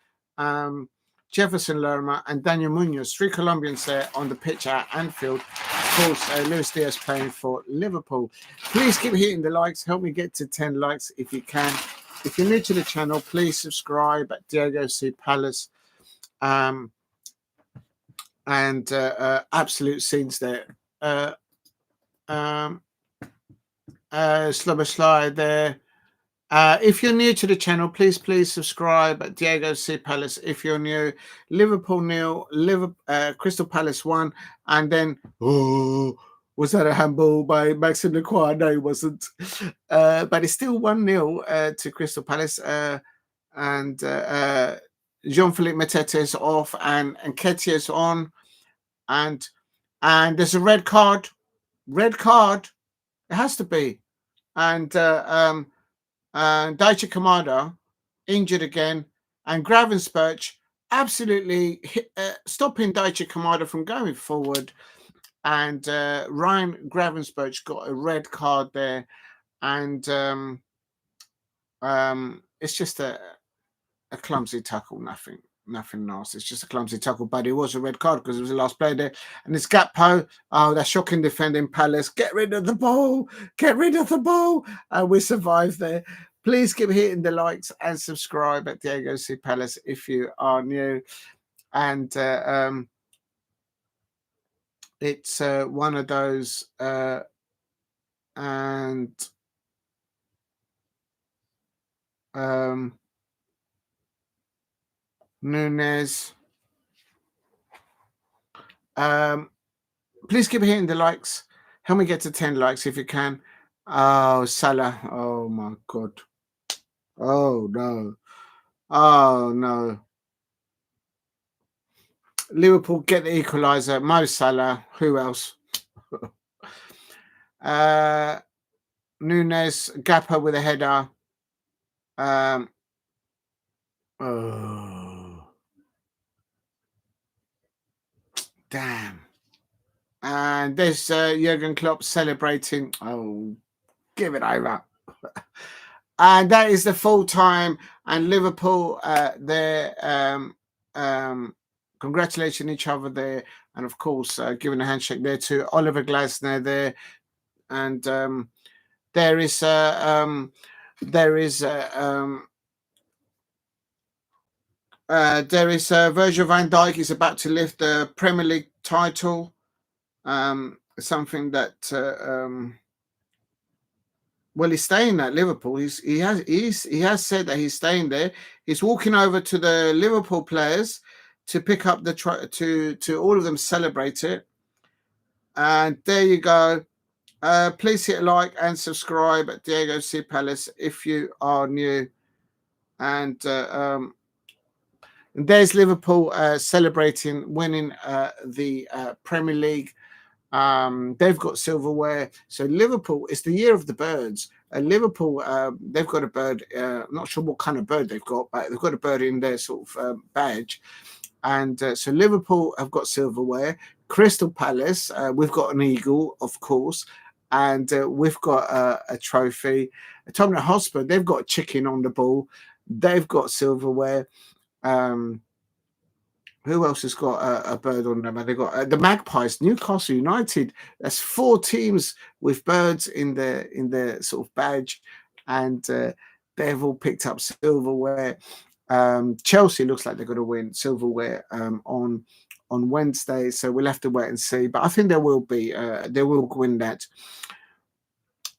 Jefferson Lerma, and Daniel Munoz. 3 Colombians there on the pitch at Anfield. Of course, Luis Diaz playing for Liverpool. Please keep hitting the likes. Help me get to 10 likes if you can. If you're new to the channel, please subscribe at Diego C. Palace. Absolute scenes there. Slobber Slide there. If you're new to the channel, please subscribe at Diego C. Palace. If you're new, Liverpool 0, Crystal Palace 1, and then was that a handball by Maxime Lacroix? No, it wasn't. But it's still 1-0 to Crystal Palace. And Jean-Philippe Mateta is off, and Nketiah is on, and there's a red card. Red card. It has to be. And Daichi Kamada injured again, and Gravenberch absolutely stopping Daichi Kamada from going forward. And Ryan Gravenberch got a red card there, and it's just a clumsy tackle, nothing nasty. It's just a clumsy tackle, but it was a red card because it was the last player there. And it's Gakpo. Oh, that shocking defending Palace. Get rid of the ball. Get rid of the ball. And we survived there. Please keep hitting the likes and subscribe at Diego C. Palace if you are new. And it's one of those. Nunes. Please keep hitting the likes. Help me get to 10 likes if you can. Oh, Salah. Oh, my God. Oh, no. Oh, no. Liverpool get the equaliser. Mo Salah. Who else? Nunes. Gakpo with a header. Oh. Damn. And there's Jurgen Klopp celebrating. Oh, give it over. And that is the full time. And Liverpool, they're congratulating each other there. And of course, giving a handshake there to Oliver Glasner there. And there is Virgil van Dijk is about to lift the Premier League title. Something that well, he's staying at Liverpool. He has said that he's staying there. He's walking over to the Liverpool players to pick up the to all of them celebrate it. And there you go. Please hit like and subscribe at Diego C. Palace if you are new. And there's Liverpool celebrating winning the Premier League. They've got silverware. So Liverpool, it's the year of the birds. Liverpool, they've got a bird. I'm not sure what kind of bird they've got, but they've got a bird in their sort of badge. And so Liverpool have got silverware. Crystal Palace, we've got an eagle, of course. And we've got a trophy. Tottenham Hotspur, they've got a chicken on the ball. They've got silverware. Who else has got a bird on them? They've got the Magpies, Newcastle United. That's 4 teams with birds in their sort of badge. And They've all picked up silverware. Chelsea looks like they're going to win silverware on Wednesday, so we'll have to wait and see. But I think there will be they will win that.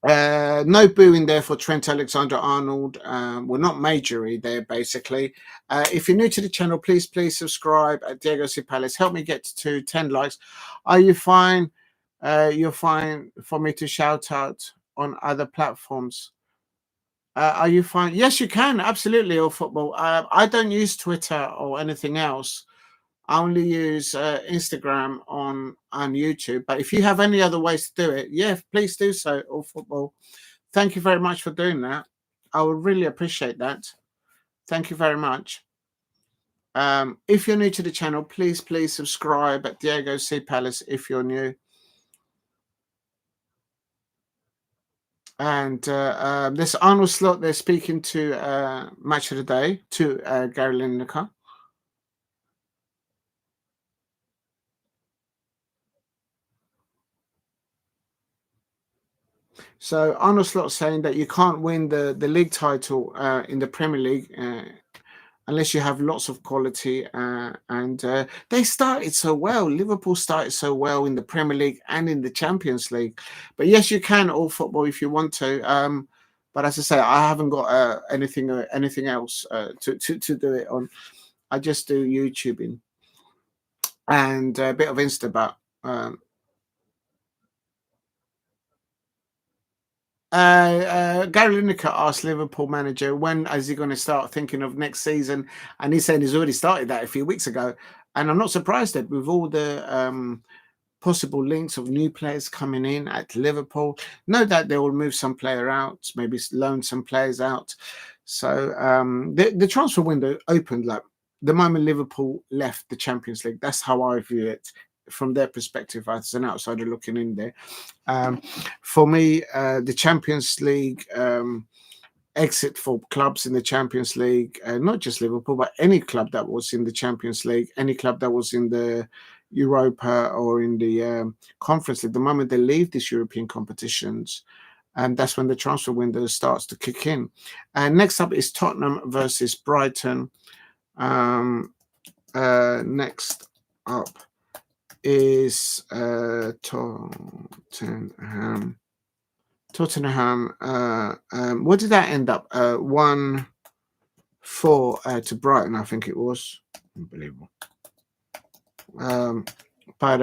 No booing there for Trent Alexander-Arnold. We're not majory there, basically. If you're new to the channel, please subscribe at Diego C. Palace. Help me get to 10 likes. Are you fine? You're fine for me to shout out on other platforms. Are you fine? Yes, you can. Absolutely, All Football. I don't use Twitter or anything else. I only use Instagram on YouTube. But if you have any other ways to do it, yeah, please do so, All Football. Thank you very much for doing that. I would really appreciate that. Thank you very much. If you're new to the channel, please subscribe at Diego C. Palace if you're new. And this Arnold Slot, they're speaking to Match of the Day, to Gary Lineker. So Arnold Slot saying that you can't win the league title in the Premier League unless you have lots of quality. And they started so well. Liverpool started so well in the Premier League and in the Champions League. But yes, you can, All Football, if you want to. But as I say, I haven't got anything else to do it on. I just do YouTubing and a bit of Insta, but Gary Lineker asked Liverpool manager when is he going to start thinking of next season, and he's saying he's already started that a few weeks ago. And I'm not surprised that with all the possible links of new players coming in at Liverpool, no doubt they will move some player out, maybe loan some players out. So the transfer window opened like the moment Liverpool left the Champions League. That's how I view it from their perspective as an outsider looking in there. For me, the Champions League exit for clubs in the Champions League, not just Liverpool, but any club that was in the Champions League, any club that was in the Europa or in the Conference League, the moment they leave these European competitions, and that's when the transfer window starts to kick in. And next up is Tottenham versus Brighton. Next up is Tottenham. What did that end up? 1-4 to Brighton, I think it was. Unbelievable. But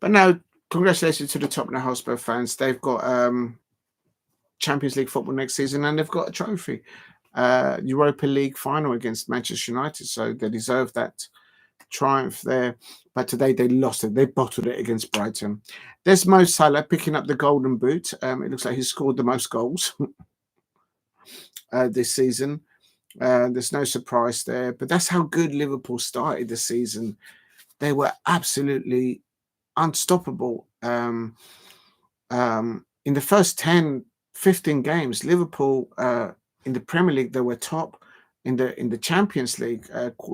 now, congratulations to the Tottenham Hotspur fans. They've got Champions League football next season, and they've got a trophy, Europa League final against Manchester United. So they deserve that triumph there. But today they lost it. They bottled it against Brighton. There's Mo Salah picking up the golden boot. It looks like he scored the most goals this season. There's no surprise there. But that's how good Liverpool started the season. They were absolutely unstoppable. In the first 10, 15 games, Liverpool in the Premier League, they were top. In the Champions League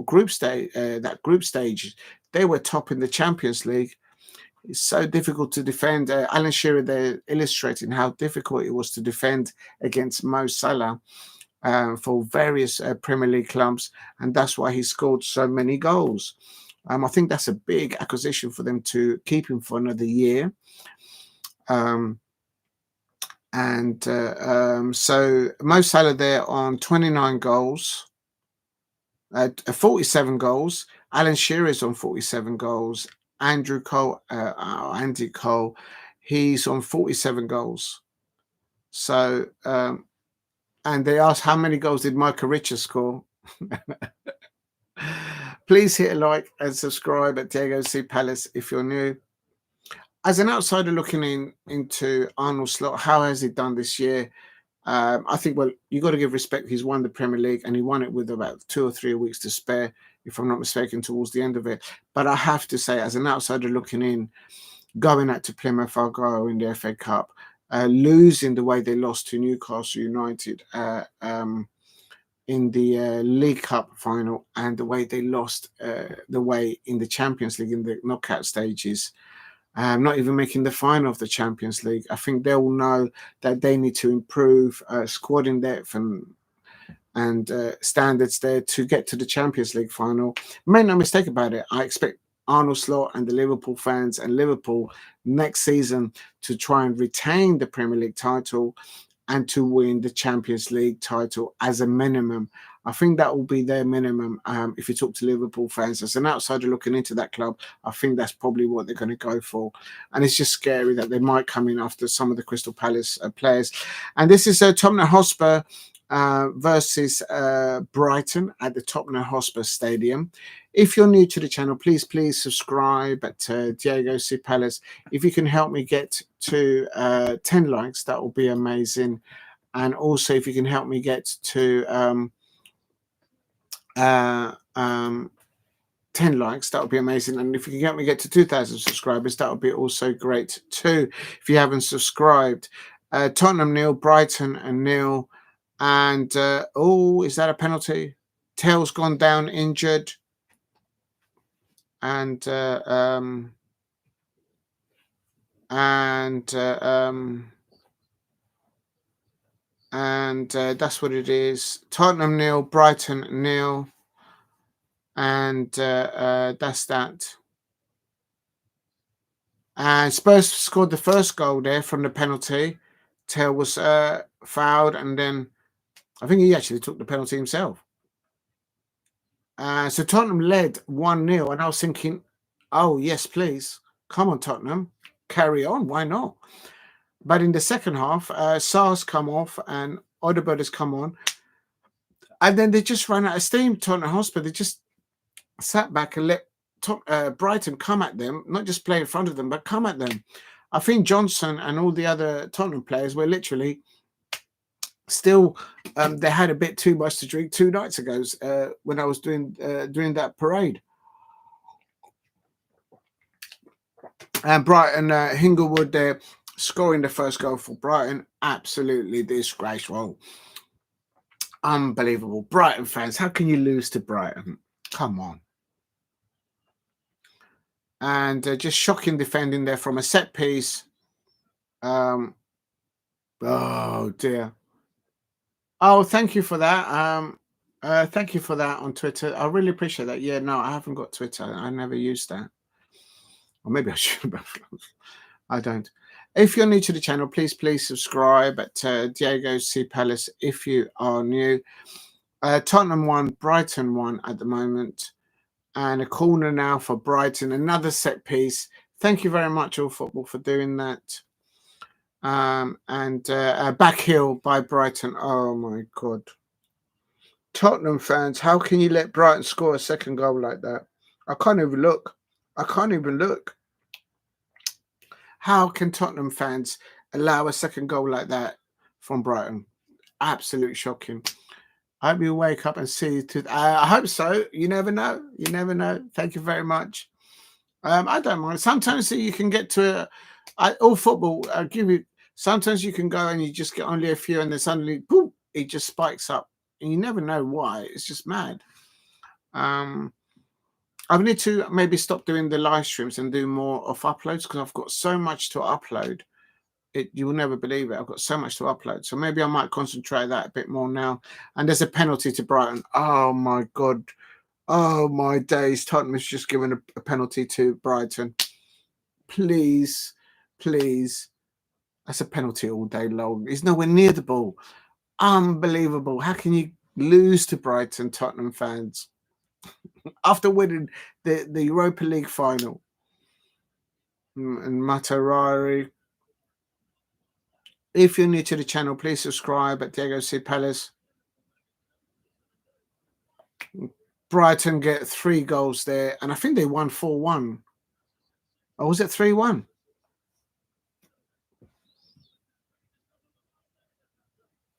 group stage, they were top in the Champions League. It's so difficult to defend. Alan Shearer there illustrating how difficult it was to defend against Mo Salah for various Premier League clubs, and that's why he scored so many goals. I think that's a big acquisition for them to keep him for another year. So Mo Salah there on 29 goals, 47 goals. Alan Shearer is on 47 goals. Andy Cole, he's on 47 goals. So, and they asked how many goals did Michael Richards score? Please hit a like and subscribe at Diego C. Palace if you're new. As an outsider looking into Arnold Slot, how has he done this year? I think, well, you got to give respect. He's won the Premier League, and he won it with about 2 or 3 weeks to spare, if I'm not mistaken, towards the end of it. But I have to say, as an outsider looking in, going out to Plymouth Argyle in the FA Cup, losing the way they lost to Newcastle United in the League Cup final, and the way they lost the way in the Champions League in the knockout stages, not even making the final of the Champions League. I think they all know that they need to improve squad in depth and and standards there to get to the Champions League final. Make no mistake about it, I expect Arnold Slot and the Liverpool fans and Liverpool next season to try and retain the Premier League title and to win the Champions League title as a minimum. I think that will be their minimum. If you talk to Liverpool fans, as an outsider looking into that club, I think that's probably what they're going to go for. And it's just scary that they might come in after some of the Crystal Palace players. And this is Tottenham Hotspur versus Brighton at the Tottenham Hotspur Stadium. If you're new to the channel, please subscribe at Diego C. Palace. If you can help me get to 10 likes, that will be amazing. And also, if you can help me get to 10 likes, that would be amazing. And if you can help me get to 2,000 subscribers, that would be also great too. If you haven't subscribed, Tottenham 0, Brighton 0. And oh, is that a penalty? Tail's gone down injured. And that's what it is. Tottenham 0, Brighton 0. And that's that. And Spurs scored the first goal there from the penalty. Tail was fouled, and then I think he actually took the penalty himself. So Tottenham led 1-0, and I was thinking, oh, yes, please. Come on, Tottenham. Carry on. Why not? But in the second half, Sar's come off and Odegaard has come on. And then they just ran out of steam, Tottenham Hotspur. They just sat back and let Brighton come at them, not just play in front of them, but come at them. I think Johnson and all the other Tottenham players were literally still, they had a bit too much to drink 2 nights ago when I was doing that parade. And Brighton, Hinglewood there scoring the first goal for Brighton. Absolutely disgraceful. Unbelievable. Brighton fans, how can you lose to Brighton? Come on. And just shocking defending there from a set piece. Oh, dear. Oh, thank you for that. Thank you for that on Twitter. I really appreciate that. Yeah, no, I haven't got Twitter. I never used that. Or maybe I should have. I don't. If you're new to the channel, please subscribe at Diego C. Palace if you are new. Tottenham 1, Brighton 1 at the moment. And a corner now for Brighton. Another set piece. Thank you very much, All Football, for doing that. Back heel by Brighton. Oh, my God. Tottenham fans, how can you let Brighton score a second goal like that? I can't even look. I can't even look. How can Tottenham fans allow a second goal like that from Brighton? Absolutely shocking. I hope you wake up and see. I hope so. You never know. You never know. Thank you very much. I don't mind. Sometimes you can get to All Football. I'll give you. Sometimes you can go and you just get only a few, and then suddenly, boom, it just spikes up, and you never know why. It's just mad. I need to maybe stop doing the live streams and do more of uploads because I've got so much to upload. You will never believe it. I've got so much to upload. So maybe I might concentrate that a bit more now. And there's a penalty to Brighton. Oh, my God. Oh, my days. Tottenham has just given a penalty to Brighton. Please. That's a penalty all day long. He's nowhere near the ball. Unbelievable. How can you lose to Brighton, Tottenham fans, after winning the Europa League final? And Matarari. If you're new to the channel, please subscribe at Diego C. Palace. Brighton get 3 goals there, and I think they won 4-1. Or was it 3-1?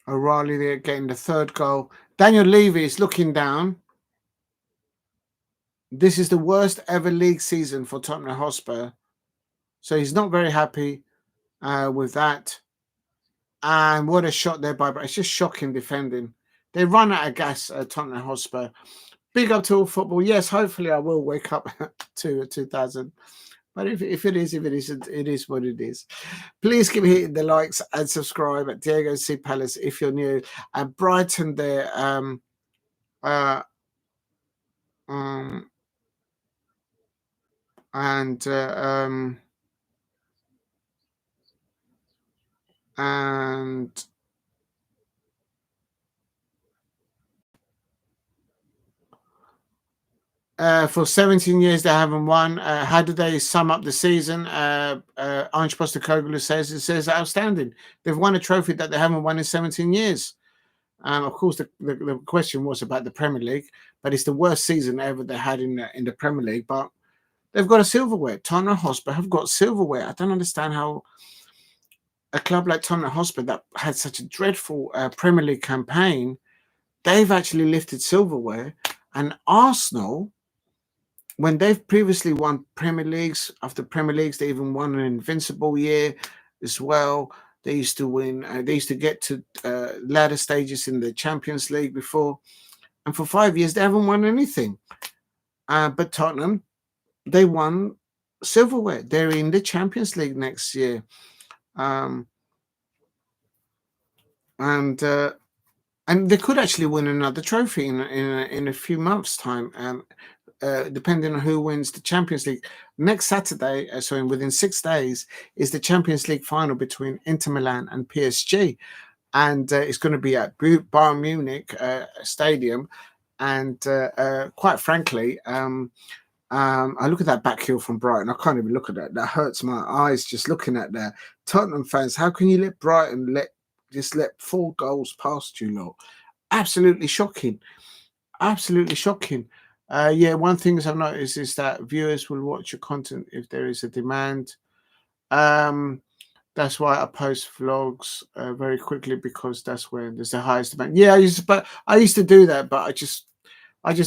O'Reilly there getting the 3rd goal. Daniel Levy is looking down. This is the worst ever league season for Tottenham Hotspur. So he's not very happy with that. And what a shot there by Brighton. It's just shocking defending. They run out of gas at Tottenham Hotspur. Big up to All Football. Yes, hopefully I will wake up to 2,000 But if it is, if it isn't, it is what it is. Please keep hitting the likes and subscribe at Diego C. Palace if you're new. And Brighton there, and for 17 years they haven't won. How do they sum up the season? Ange Postecoglou says outstanding. They've won a trophy that they haven't won in 17 years. Of course, the question was about the Premier League, but it's the worst season ever they had in the Premier League. But they've got a silverware. Tottenham Hotspur have got silverware. I don't understand how a club like Tottenham Hotspur that had such a dreadful Premier League campaign, they've actually lifted silverware. And Arsenal, when they've previously won Premier Leagues, after Premier Leagues, they even won an invincible year as well. They used to win. They used to get to latter stages in the Champions League before. And for 5 years, they haven't won anything. But Tottenham, they won silverware. They're in the Champions League next year. And they could actually win another trophy in a few months' time, depending on who wins the Champions League. Next Saturday, within 6 days, is the Champions League final between Inter Milan and PSG. And it's going to be at Bayern Munich Stadium. And quite frankly, I look at that back heel from Brighton. I can't even look at that. That hurts my eyes just looking at that. Tottenham fans, how can you let Brighton let 4 goals past you, lot? Absolutely shocking. Absolutely shocking. One thing I've noticed is that viewers will watch your content if there is a demand. That's why I post vlogs very quickly, because that's when there's the highest demand. Yeah, I used to do that, but I just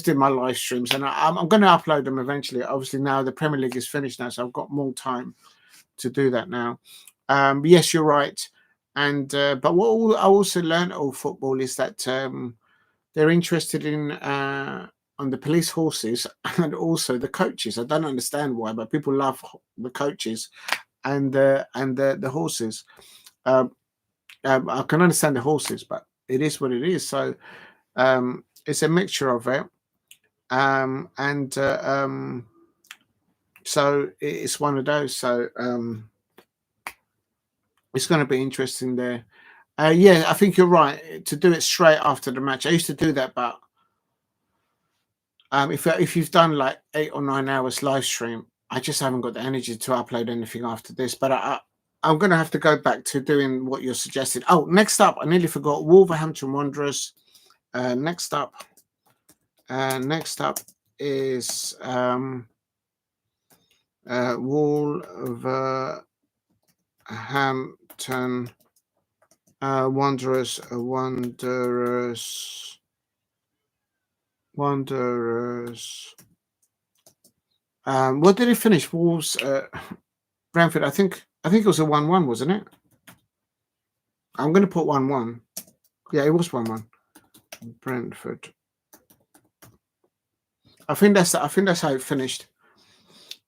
did my live streams, and I'm going to upload them eventually. Obviously, now the Premier League is finished now, so I've got more time to do that now. But yes, you're right. And but what I also learned of football is that they're interested in on the police horses and also the coaches. I don't understand why, but people love the coaches and the horses. I can understand the horses, but it is what it is. So it's a mixture of it, so it's one of those. So it's going to be interesting there. Yeah, I think you're right to do it straight after the match. I used to do that, but if you've done like 8 or 9 hours live stream, I just haven't got the energy to upload anything after this. But I'm going to have to go back to doing what you're suggesting. Oh, next up, I nearly forgot, Wolverhampton Wanderers. Next up is Wolverhampton Wanderers. What did it finish? Wolves, Brentford. I think it was a 1-1, wasn't it? I'm going to put 1-1. Yeah, it was 1-1. Brentford. I think that's how it finished.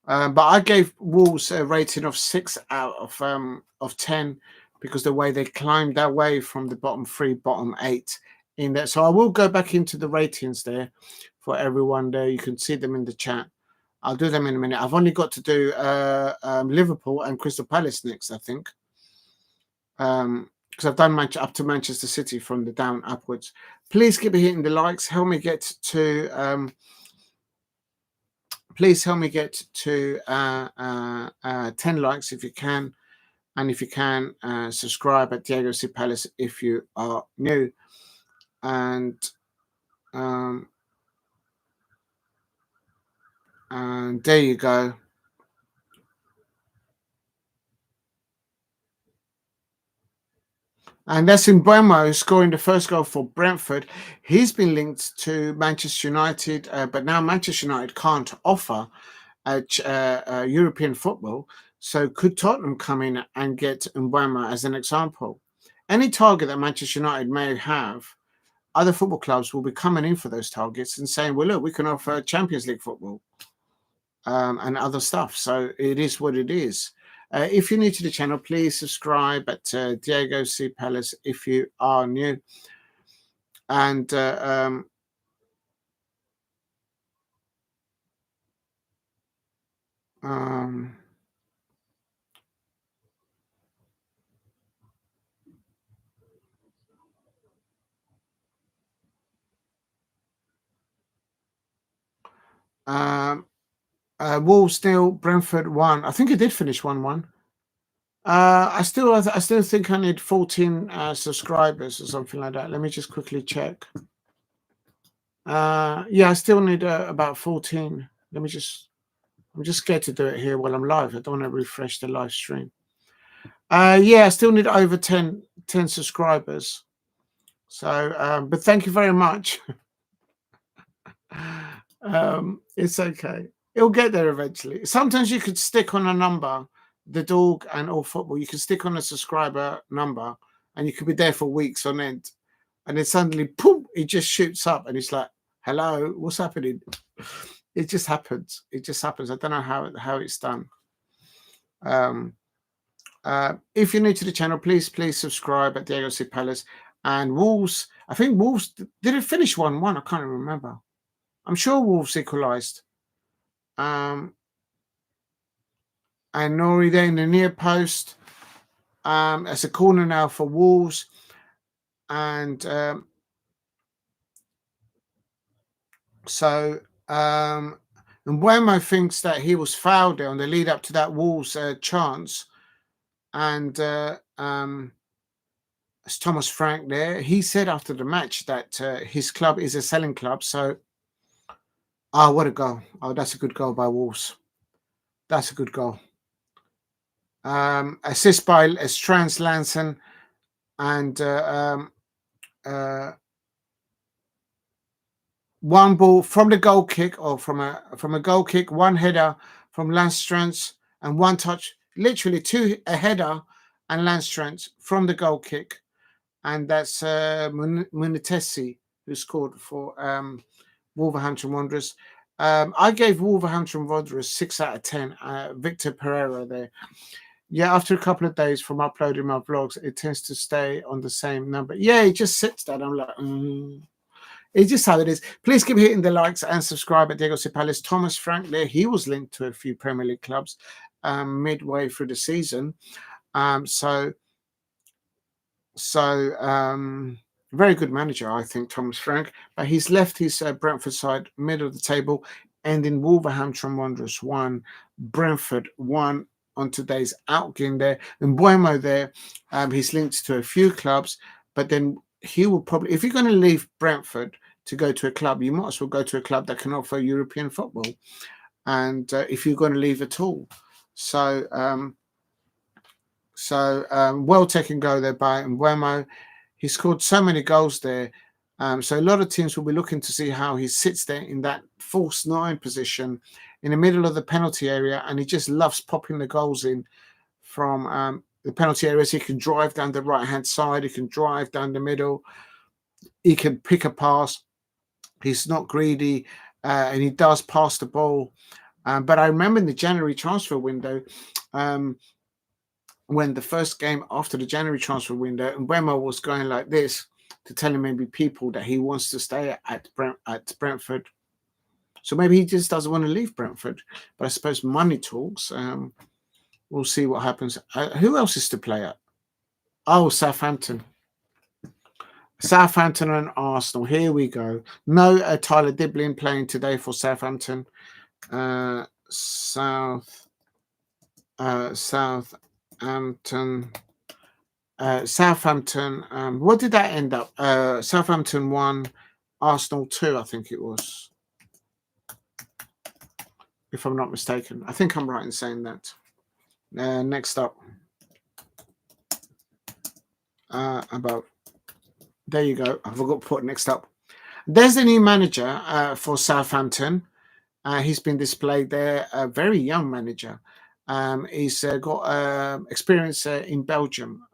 But I gave Wolves a rating of 6 out of 10 because the way they climbed their way from the bottom 3, bottom 8 in there. So I will go back into the ratings there for everyone there. You can see them in the chat. I'll do them in a minute. I've only got to do Liverpool and Crystal Palace next, I think. Because I've done up to Manchester City from the down upwards. Please keep hitting the likes. Help me get to... please help me get to 10 likes if you can. And if you can, subscribe at Diego C. Palace if you are new. And there you go. And that's Mbeumo scoring the first goal for Brentford. He's been linked to Manchester United, but now Manchester United can't offer European football. So could Tottenham come in and get Mbeumo as an example? Any target that Manchester United may have, other football clubs will be coming in for those targets and saying, well, look, we can offer Champions League football. and other stuff. So it is what it is. If you're new to the channel, please subscribe at Diego C. Palace if you are new. And Wolves nil, Brentford 1. I think it did finish 1-1. I still think I need 14 subscribers or something like that. Let me just quickly check. Yeah, I still need about 14. I'm just scared to do it here while I'm live. I don't want to refresh the live stream. Yeah, I still need over 10 subscribers. So, but thank you very much. It's okay. It'll get there eventually. Sometimes you could stick on a number, the dog and all football. You can stick on a subscriber number, and you could be there for weeks on end, and then suddenly, boom! It just shoots up, and it's like, "Hello, what's happening?" It just happens. It just happens. I don't know how it's done. If you're new to the channel, please subscribe at Diego C. Palace. And Wolves, I think Wolves, did it finish 1-1? I can't remember. I'm sure Wolves equalised. And Nori there in the near post. It's a corner now for Wolves. And so Mbeumo thinks that he was fouled there on the lead up to that Wolves chance. And it's Thomas Frank there. He said after the match that his club is a selling club. So, what a goal. Oh, that's a good goal by Wolves. That's a good goal. Assist by Strans Lanson. And one ball from the goal kick, or from a goal kick, one header from Landstrand, and one touch, literally a header and Landstrand from the goal kick. And that's Munitesi, who scored for Wolverhampton Wanderers. I gave Wolverhampton Wanderers 6 out of 10. Victor Pereira there. Yeah, after a couple of days from uploading my vlogs, it tends to stay on the same number. Yeah, it just sits there. I'm like, It's just how it is. Please keep hitting the likes and subscribe at Diego C. Palace. Thomas Frank there, he was linked to a few Premier League clubs midway through the season. Very good manager, I think, Thomas Frank. But he's left his Brentford side middle of the table, ending Wolverhampton Wanderers 1, Brentford 1 on today's out game there. And Mbeumo there, he's linked to a few clubs, but then he will probably, if you're going to leave Brentford to go to a club, you might as well go to a club that can offer European football. And if you're going to leave at all. So well taken go there by Mbeumo. He scored so many goals there. So a lot of teams will be looking to see how he sits there in that false 9 position in the middle of the penalty area, and he just loves popping the goals in from the penalty areas. He can drive down the right-hand side. He can drive down the middle. He can pick a pass. He's not greedy, and he does pass the ball. But I remember in the January transfer window, when the first game after the January transfer window, and Mbeumo was going like this to telling maybe people that he wants to stay at Brentford. So maybe he just doesn't want to leave Brentford. But I suppose money talks. We'll see what happens. Who else is to play at? Oh, Southampton. Southampton and Arsenal. Here we go. No Tyler Diblin playing today for Southampton. Southampton. What did that end up? Southampton 1, Arsenal 2, I think it was. If I'm not mistaken. I think I'm right in saying that. Next up. There you go. I forgot to put next up. There's the new manager for Southampton. He's been displayed there. A very young manager. He's got experience in Belgium.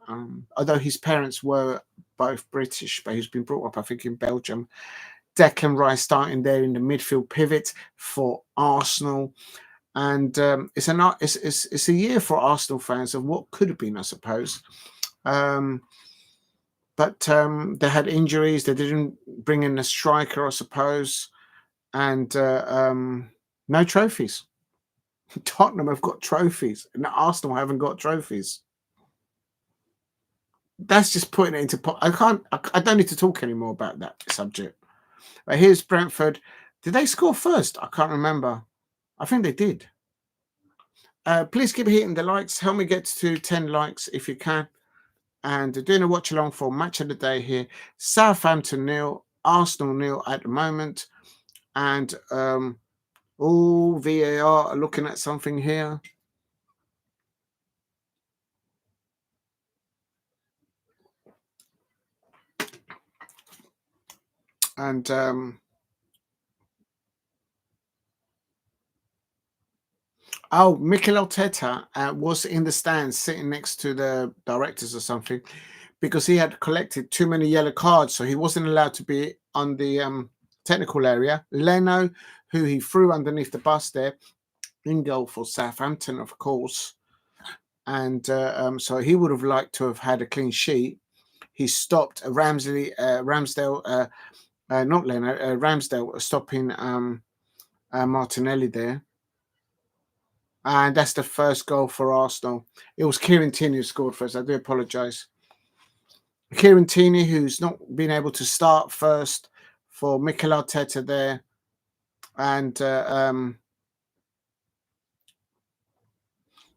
Although his parents were both British, but he's been brought up, I think, in Belgium. Declan Rice starting there in the midfield pivot for Arsenal. And it's a year for Arsenal fans of what could have been, I suppose. But they had injuries. They didn't bring in a striker, I suppose, and no trophies. Tottenham have got trophies, and Arsenal haven't got trophies. That's just putting it into. I don't need to talk anymore about that subject. But here's Brentford. Did they score first? I can't remember. I think they did. Please keep hitting the likes. Help me get to 10 likes if you can. And doing a watch along for match of the day here. Southampton 0, Arsenal 0 at the moment. And VAR are looking at something here. And Mikel Arteta was in the stands sitting next to the directors or something because he had collected too many yellow cards, so he wasn't allowed to be on the technical area. Leno, who he threw underneath the bus there, in goal for Southampton, of course. And so he would have liked to have had a clean sheet. He stopped Ramsdale, not Leno, Ramsdale stopping Martinelli there. And that's the first goal for Arsenal. It was Kieran Tierney who scored first. I do apologise. Kieran Tierney, who's not been able to start first for Mikel Arteta there. And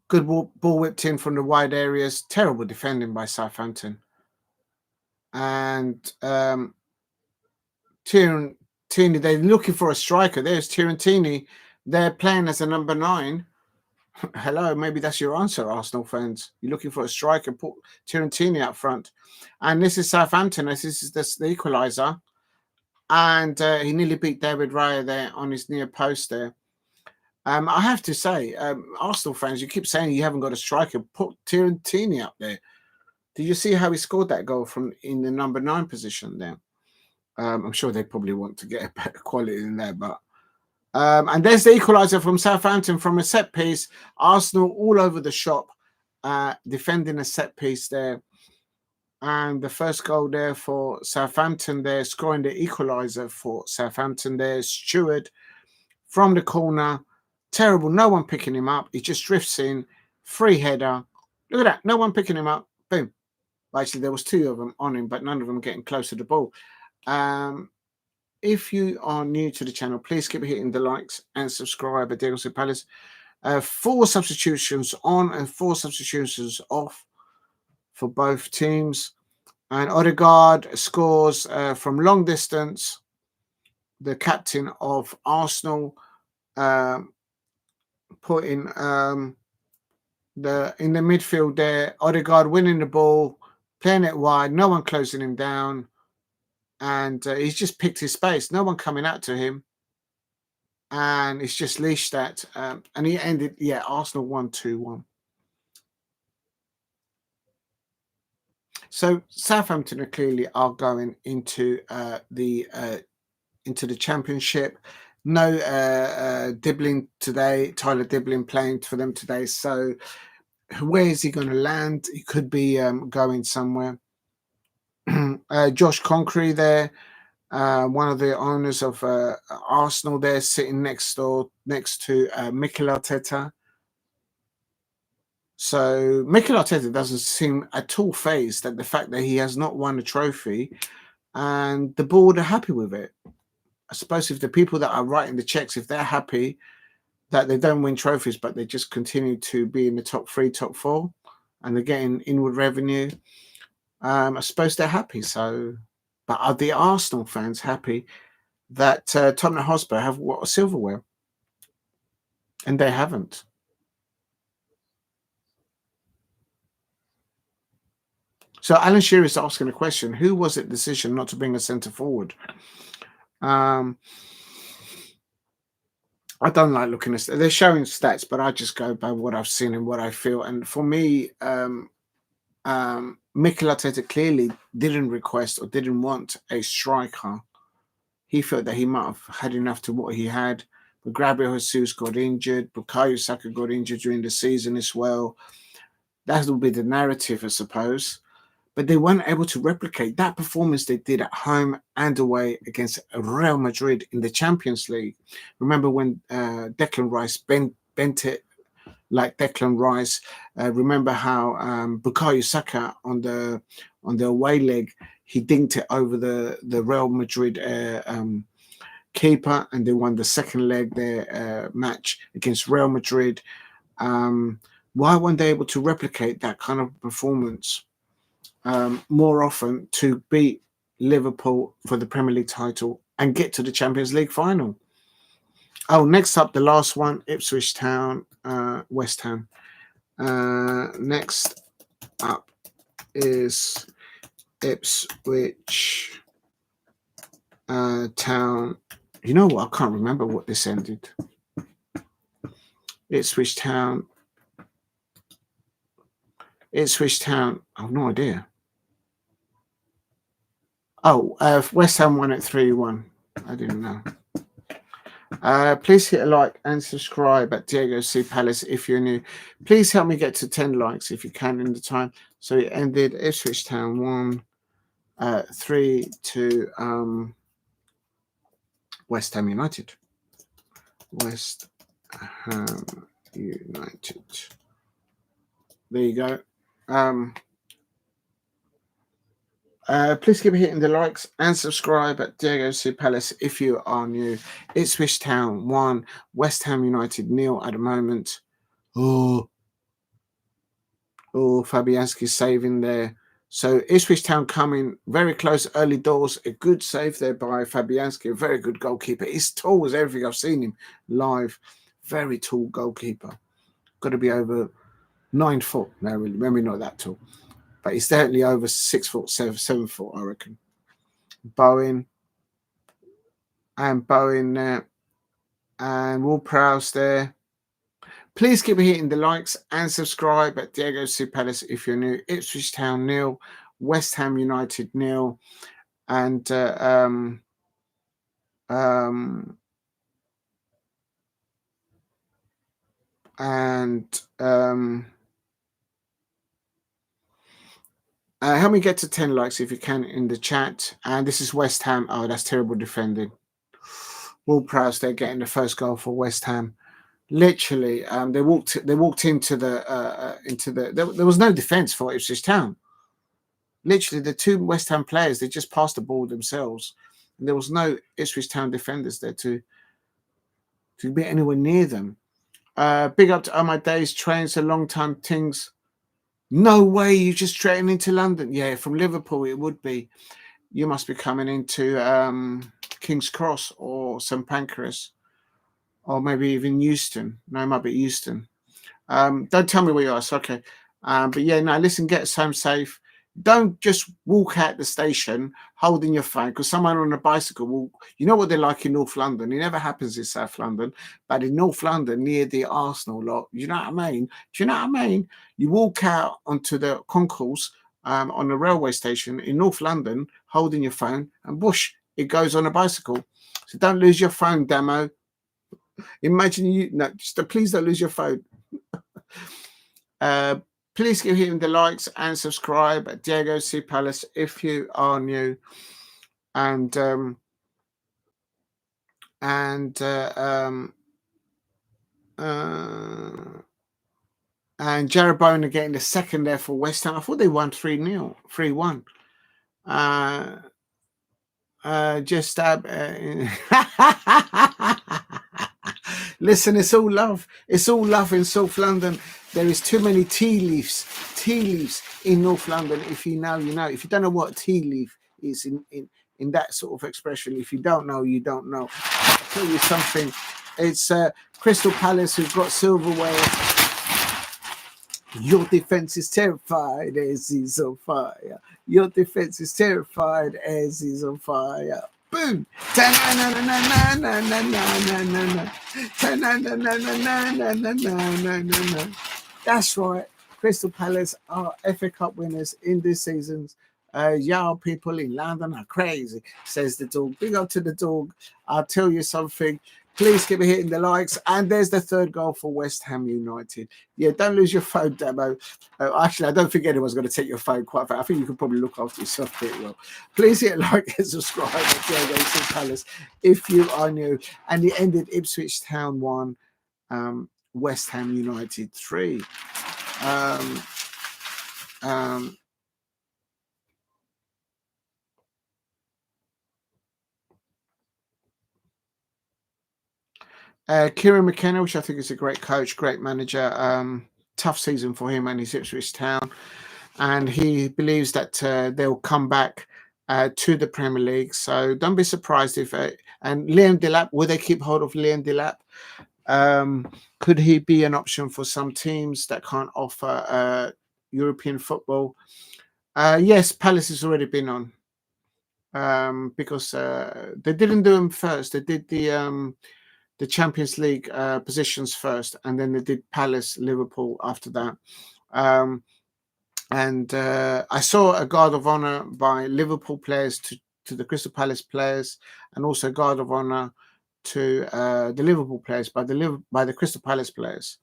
good ball whipped in from the wide areas. Terrible defending by Southampton. And Tierney, they're looking for a striker. There's Kieran Tierney. They're playing as a number 9. Hello, maybe that's your answer, Arsenal fans. You're looking for a striker, put Tierney up front. And this is Southampton. This is the equaliser. And he nearly beat David Raya there on his near post there. I have to say, Arsenal fans, you keep saying you haven't got a striker. Put Tierney up there. Did you see how he scored that goal from in the number 9 position there? I'm sure they probably want to get a better quality than that, but and there's the equaliser from Southampton from a set piece. Arsenal all over the shop, defending a set piece there. And the first goal there for Southampton there, scoring the equaliser for Southampton there. Stewart from the corner. Terrible. No one picking him up. He just drifts in. Free header. Look at that. No one picking him up. Boom. Actually, there was 2 of them on him, but none of them getting close to the ball. If you are new to the channel, please keep hitting the likes and subscribe at Gyokeres Palace. 4 substitutions on and 4 substitutions off for both teams. And Odegaard scores from long distance. The captain of Arsenal putting in the midfield there. Odegaard winning the ball, playing it wide, no one closing him down. And he's just picked his space. No one coming out to him. And it's just leashed that. And he ended, Arsenal 1-2-1. So Southampton clearly are going into the Championship. No Dibbling today. Tyler Dibbling playing for them today. So where is he going to land? He could be going somewhere. Josh Concrete there, one of the owners of Arsenal there, sitting next to Mikel Arteta. So Mikel Arteta doesn't seem at all fazed at the fact that he has not won a trophy, and the board are happy with it. I suppose if the people that are writing the checks, if they're happy that they don't win trophies, but they just continue to be in the top 3, top 4, and they're getting inward revenue, I suppose they're happy. So, but are the Arsenal fans happy that Tottenham Hotspur have what, silverware? And they haven't. So Alan Shearer is asking a question. Who was it decision not to bring a centre forward? I don't like looking at they're showing stats, but I just go by what I've seen and what I feel. And for me, Mikel Arteta clearly didn't request or didn't want a striker. He felt that he might have had enough to what he had. But Gabriel Jesus got injured. Bukayo Saka got injured during the season as well. That will be the narrative, I suppose. But they weren't able to replicate that performance they did at home and away against Real Madrid in the Champions League. Remember when Declan Rice bent it like Declan Rice? Remember how Bukayo Saka on the away leg, he dinked it over the Real Madrid keeper, and they won the second leg their match against Real Madrid. Why weren't they able to replicate that kind of performance more often to beat Liverpool for the Premier League title and get to the Champions League final? Oh, next up, the last one, Ipswich Town, West Ham. Next up is Ipswich Town. You know what? I can't remember what this ended. Ipswich Town. I have no idea. Oh, West Ham won at 3-1. I didn't know. Please hit a like and subscribe at Diego C. Palace if you're new. Please help me get to 10 likes if you can in the time. So it ended Ipswich Town 1-3 to West Ham United. West Ham United. There you go. Please keep hitting the likes and subscribe at Diego C. Palace if you are new. Ipswich Town 1, West Ham United 0 at the moment. Oh, Fabianski saving there. So Ipswich Town coming very close early doors. A good save there by Fabianski, a very good goalkeeper. He's tall as everything. I've seen him live. Very tall goalkeeper. Got to be over 9 foot. No, really, maybe not that tall. But he's definitely over 6 foot, 7 foot, I reckon. Bowen there. And Will Prowse there. Please keep hitting the likes and subscribe at Diego C. Palace if you're new. Ipswich Town 0, West Ham United 0. And help me get to 10 likes if you can in the chat. And this is West Ham. Oh, that's terrible defending. Will Prowse, they're getting the first goal for West Ham. Literally, they walked into the there was no defense for Ipswich Town. Literally, the two West Ham players, they just passed the ball themselves, and there was no Ipswich Town defenders there to be anywhere near them. Big up to Oh My Days, trains a long time things. No way, you just straight into London. Yeah, from Liverpool it would be. You must be coming into King's Cross or St Pancras, or maybe even Euston. No, it might be Euston. Don't tell me where you are. It's okay. But yeah, no, listen, get us home safe. Don't just walk out the station holding your phone, because someone on a bicycle will, you know what they're like in North London. It never happens in South London, but in North London near the Arsenal lot, you know what I mean? Do you know what I mean? You walk out onto the concourse on the railway station in North London holding your phone, and whoosh, it goes on a bicycle. So don't lose your phone, Damo. Imagine you, no, just please don't lose your phone. Please keep hitting the likes and subscribe at Diego C. Palace if you are new. And Jeroboam are getting the second there for West Ham. I thought they won 3-0, 3-1. Listen, it's all love. It's all love in South London. There is too many tea leaves in North London. If you know, you know. If you don't know what a tea leaf is in that sort of expression, if you don't know, you don't know. I'll tell you something. It's Crystal Palace who've got silverware. Your defense is terrified as he's on fire. Your defense is terrified as he's on fire. Boom! That's right. Crystal Palace are FA Cup winners in this season's. Y'all people in London are crazy, says the dog. Big up to the dog. I'll tell you something. Please keep hitting the likes. And there's the third goal for West Ham United. Yeah, don't lose your phone, Demo. Actually, I don't think anyone's going to take your phone quite far. I think you can probably look after yourself pretty well. Please hit like and subscribe at Diego Palace if you are new. And it ended Ipswich Town 1, West Ham United 3. Kieran McKenna, which I think is a great coach, great manager. Tough season for him and his Ipswich Town. And he believes that they'll come back to the Premier League. So don't be surprised if... and Liam Delap, will they keep hold of Liam Delap? Could he be an option for some teams that can't offer European football? Yes, Palace has already been on. Because they didn't do them first. They did the Champions League positions first, and then they did Palace, Liverpool after that. And I saw a guard of honor by Liverpool players to the Crystal Palace players, and also a guard of honor to the Liverpool players by the Crystal Palace players,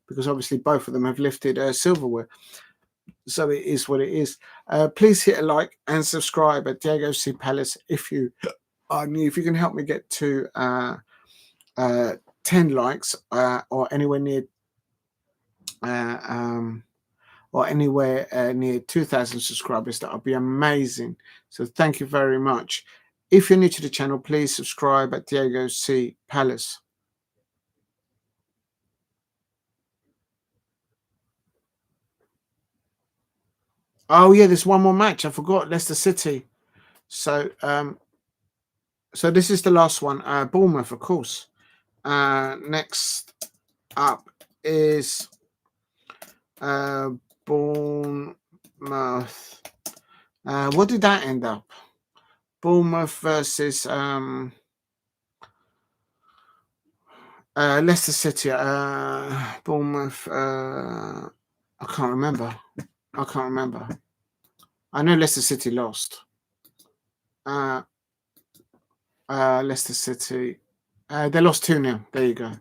because obviously both of them have lifted silverware. So it is what it is. Please hit a like and subscribe at Diego C Palace if you are new. If you can help me get to 10 likes or anywhere near near 2,000 subscribers, that would be amazing. So thank you very much. If you're new to the channel, please subscribe at Diego C Palace. Oh yeah, there's one more match. I forgot. Leicester City. So so this is the last one. Bournemouth, of course. Next up is Bournemouth. What did that end up? Bournemouth versus Leicester City. Bournemouth. I can't remember. I know Leicester City lost. Leicester City. They lost 2-0. There you go.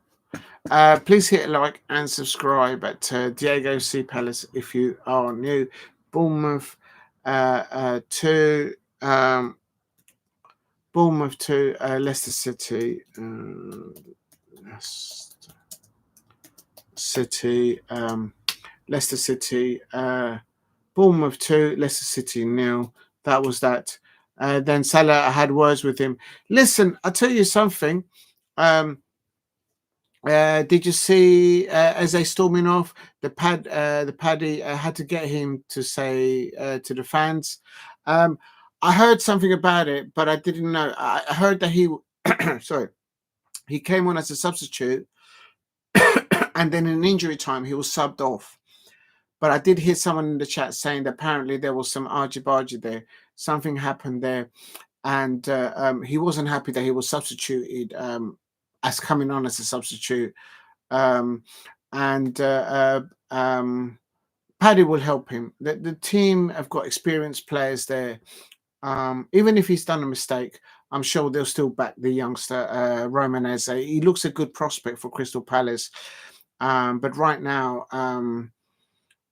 Please hit a like and subscribe at Diego C Palace if you are new. Bournemouth 2. Bournemouth 2. Leicester City. Leicester City. Bournemouth 2. Leicester City 0. That was that. Then Salah had words with him. Listen, I'll tell you something. Did you see as they storming off, the Paddy had to get him to say to the fans. I heard something about it, but I didn't know. I heard that he sorry, he came on as a substitute and then in injury time he was subbed off. But I did hear someone in the chat saying that apparently there was some argy-bargy there. Something happened there. And he wasn't happy that he was substituted as coming on as a substitute. Paddy will help him. The team have got experienced players there. Even if he's done a mistake, I'm sure they'll still back the youngster, Roman Eze. He looks a good prospect for Crystal Palace. But right now...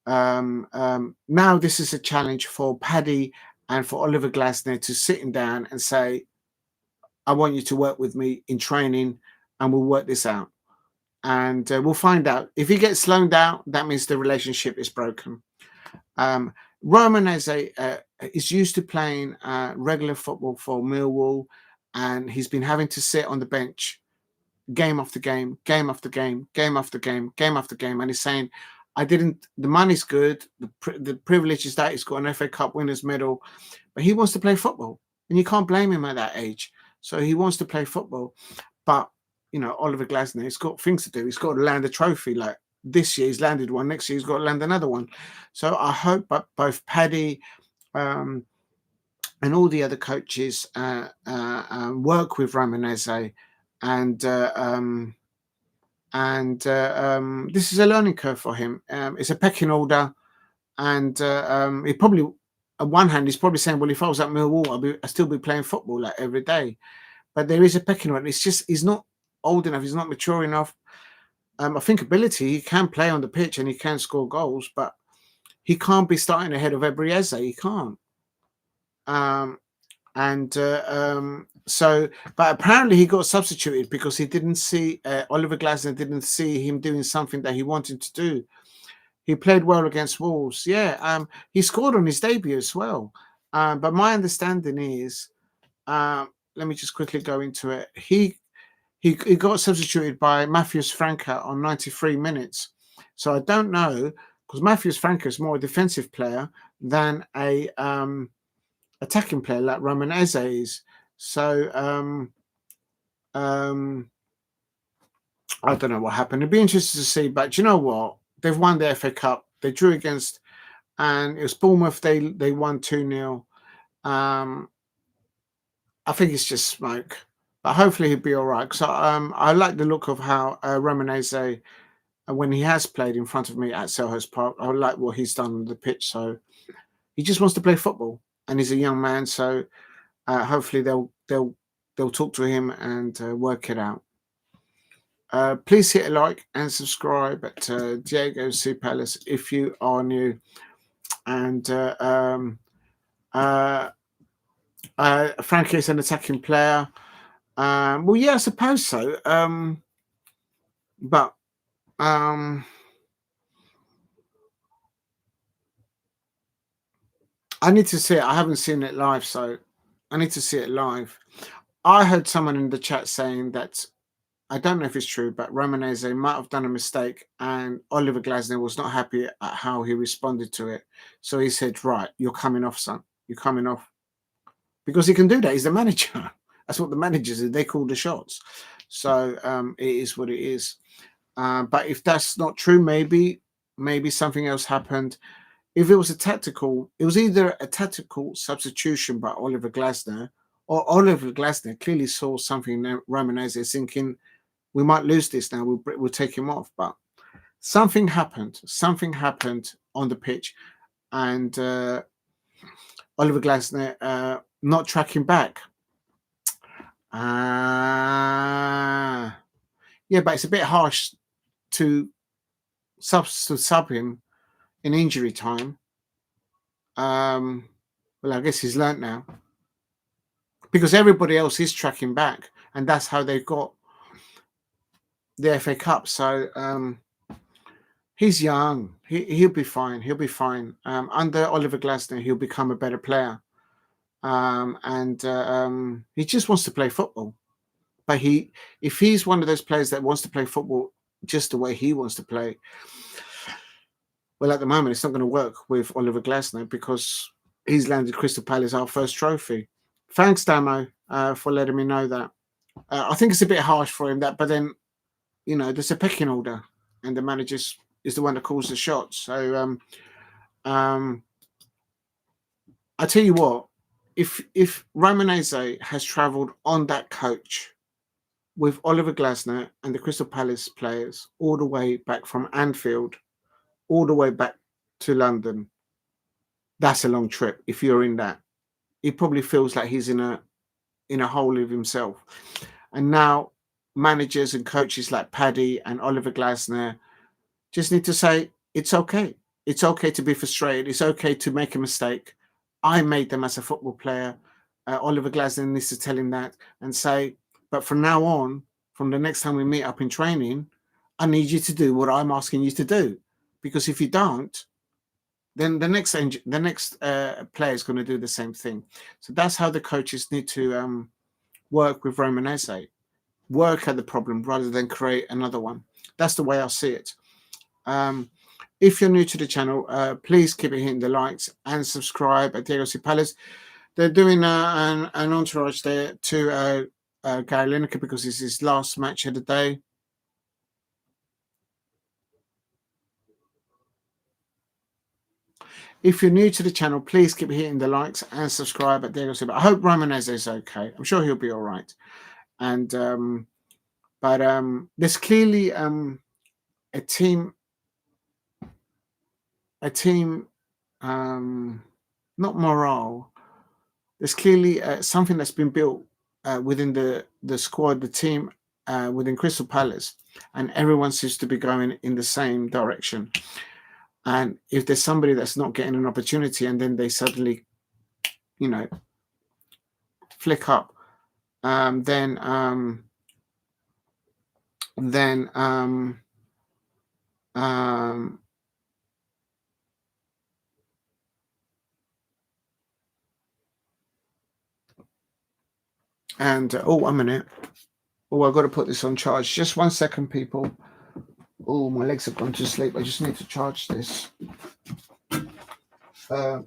now this is a challenge for Paddy and for Oliver Glasner to sit him down and say, I want you to work with me in training and we'll work this out. And we'll find out. If he gets slown down, that means the relationship is broken. Roman Eze is used to playing regular football for Millwall, and he's been having to sit on the bench game after game, game after game, game after game, game after game. And he's saying, the money's good. The privilege is that he's got an FA Cup winners medal, but he wants to play football, and you can't blame him at that age. So he wants to play football, but you know, Oliver Glasner, he's got things to do. He's got to land a trophy. Like this year, he's landed one. Next year, he's got to land another one. So I hope both Paddy and all the other coaches work with Roman Eze, and this is a learning curve for him. It's a pecking order, and he probably, on one hand, he's probably saying, well, if I was at Millwall, I'd still be playing football like every day. But there is a pecking order. It's just he's not old enough. He's not mature enough. I think ability, he can play on the pitch and he can score goals, but he can't be starting ahead of Ebrieze. He can't. So, but apparently he got substituted because he didn't see Oliver Glasner didn't see him doing something that he wanted to do. He played well against Wolves. Yeah, he scored on his debut as well. But my understanding is, let me just quickly go into it. He got substituted by Mattheus Cunha on 93 minutes. So I don't know, because Mattheus Cunha is more a defensive player than a attacking player like Roman Eze is. So I don't know what happened. It'd be interesting to see. But you know what? They've won the FA Cup. They drew against, and it was Bournemouth. They won 2-0. I think it's just smoke. But hopefully he'll be all right. So I like the look of how Roman Eze, when he has played in front of me at Selhurst Park, I like what he's done on the pitch. So he just wants to play football, and he's a young man. So hopefully they'll talk to him and work it out. Please hit a like and subscribe at Diego C. Palace if you are new. And Frankie is an attacking player. Well, yeah, I suppose so. But I need to see it. I haven't seen it live, so I need to see it live. I heard someone in the chat saying that, I don't know if it's true, but Roman Eze might have done a mistake and Oliver Glasner was not happy at how he responded to it. So he said, right, you're coming off, son. You're coming off. Because he can do that. He's the manager. That's what the managers do. They call the shots. So it is what it is. But if that's not true, maybe something else happened. If it was it was either a tactical substitution by Oliver Glasner, or Oliver Glasner clearly saw something in Roman Eze thinking, we might lose this now, we'll take him off. But something happened. Something happened on the pitch. And Oliver Glasner not tracking back. Yeah, but it's a bit harsh to sub him in injury time. Well, I guess he's learnt now. Because everybody else is tracking back. And that's how they got the FA Cup. So he's young. He'll be fine. He'll be fine. Under Oliver Glasner, he'll become a better player. And he just wants to play football. But if he's one of those players that wants to play football just the way he wants to play, well, at the moment, it's not going to work with Oliver Glasner because he's landed Crystal Palace our first trophy. Thanks, Damo, for letting me know that. I think it's a bit harsh for him, but then, you know, there's a pecking order, and the manager is the one that calls the shots. So I tell you what, if Roman Eze has travelled on that coach with Oliver Glasner and the Crystal Palace players all the way back from Anfield, all the way back to London, that's a long trip. If you're in that, he probably feels like he's in a hole of himself. And now managers and coaches like Paddy and Oliver Glasner just need to say, it's okay. It's okay to be frustrated. It's okay to make a mistake. I made them as a football player. Oliver Glasner needs to tell him that and say, but from now on, from the next time we meet up in training, I need you to do what I'm asking you to do. Because if you don't, then the next player is going to do the same thing. So that's how the coaches need to work with Roman Eze. Work at the problem rather than create another one. That's the way I see it. If you're new to the channel, please keep it hitting the likes and subscribe at Diego C. Palace. They're doing an entourage there to Gary Lineker because it's his last match of the day. If you're new to the channel, please keep hitting the likes and subscribe at Diego C. Palace. I hope Roman Eze is okay. I'm sure he'll be all right. And but there's clearly a team not morale. There's clearly something that's been built within the squad, the team, within Crystal Palace, and everyone seems to be going in the same direction. And if there's somebody that's not getting an opportunity, and then they suddenly, you know, flick up, then oh, 1 minute. Oh, I've got to put this on charge. Just 1 second, people. Oh, my legs have gone to sleep. I just need to charge this. So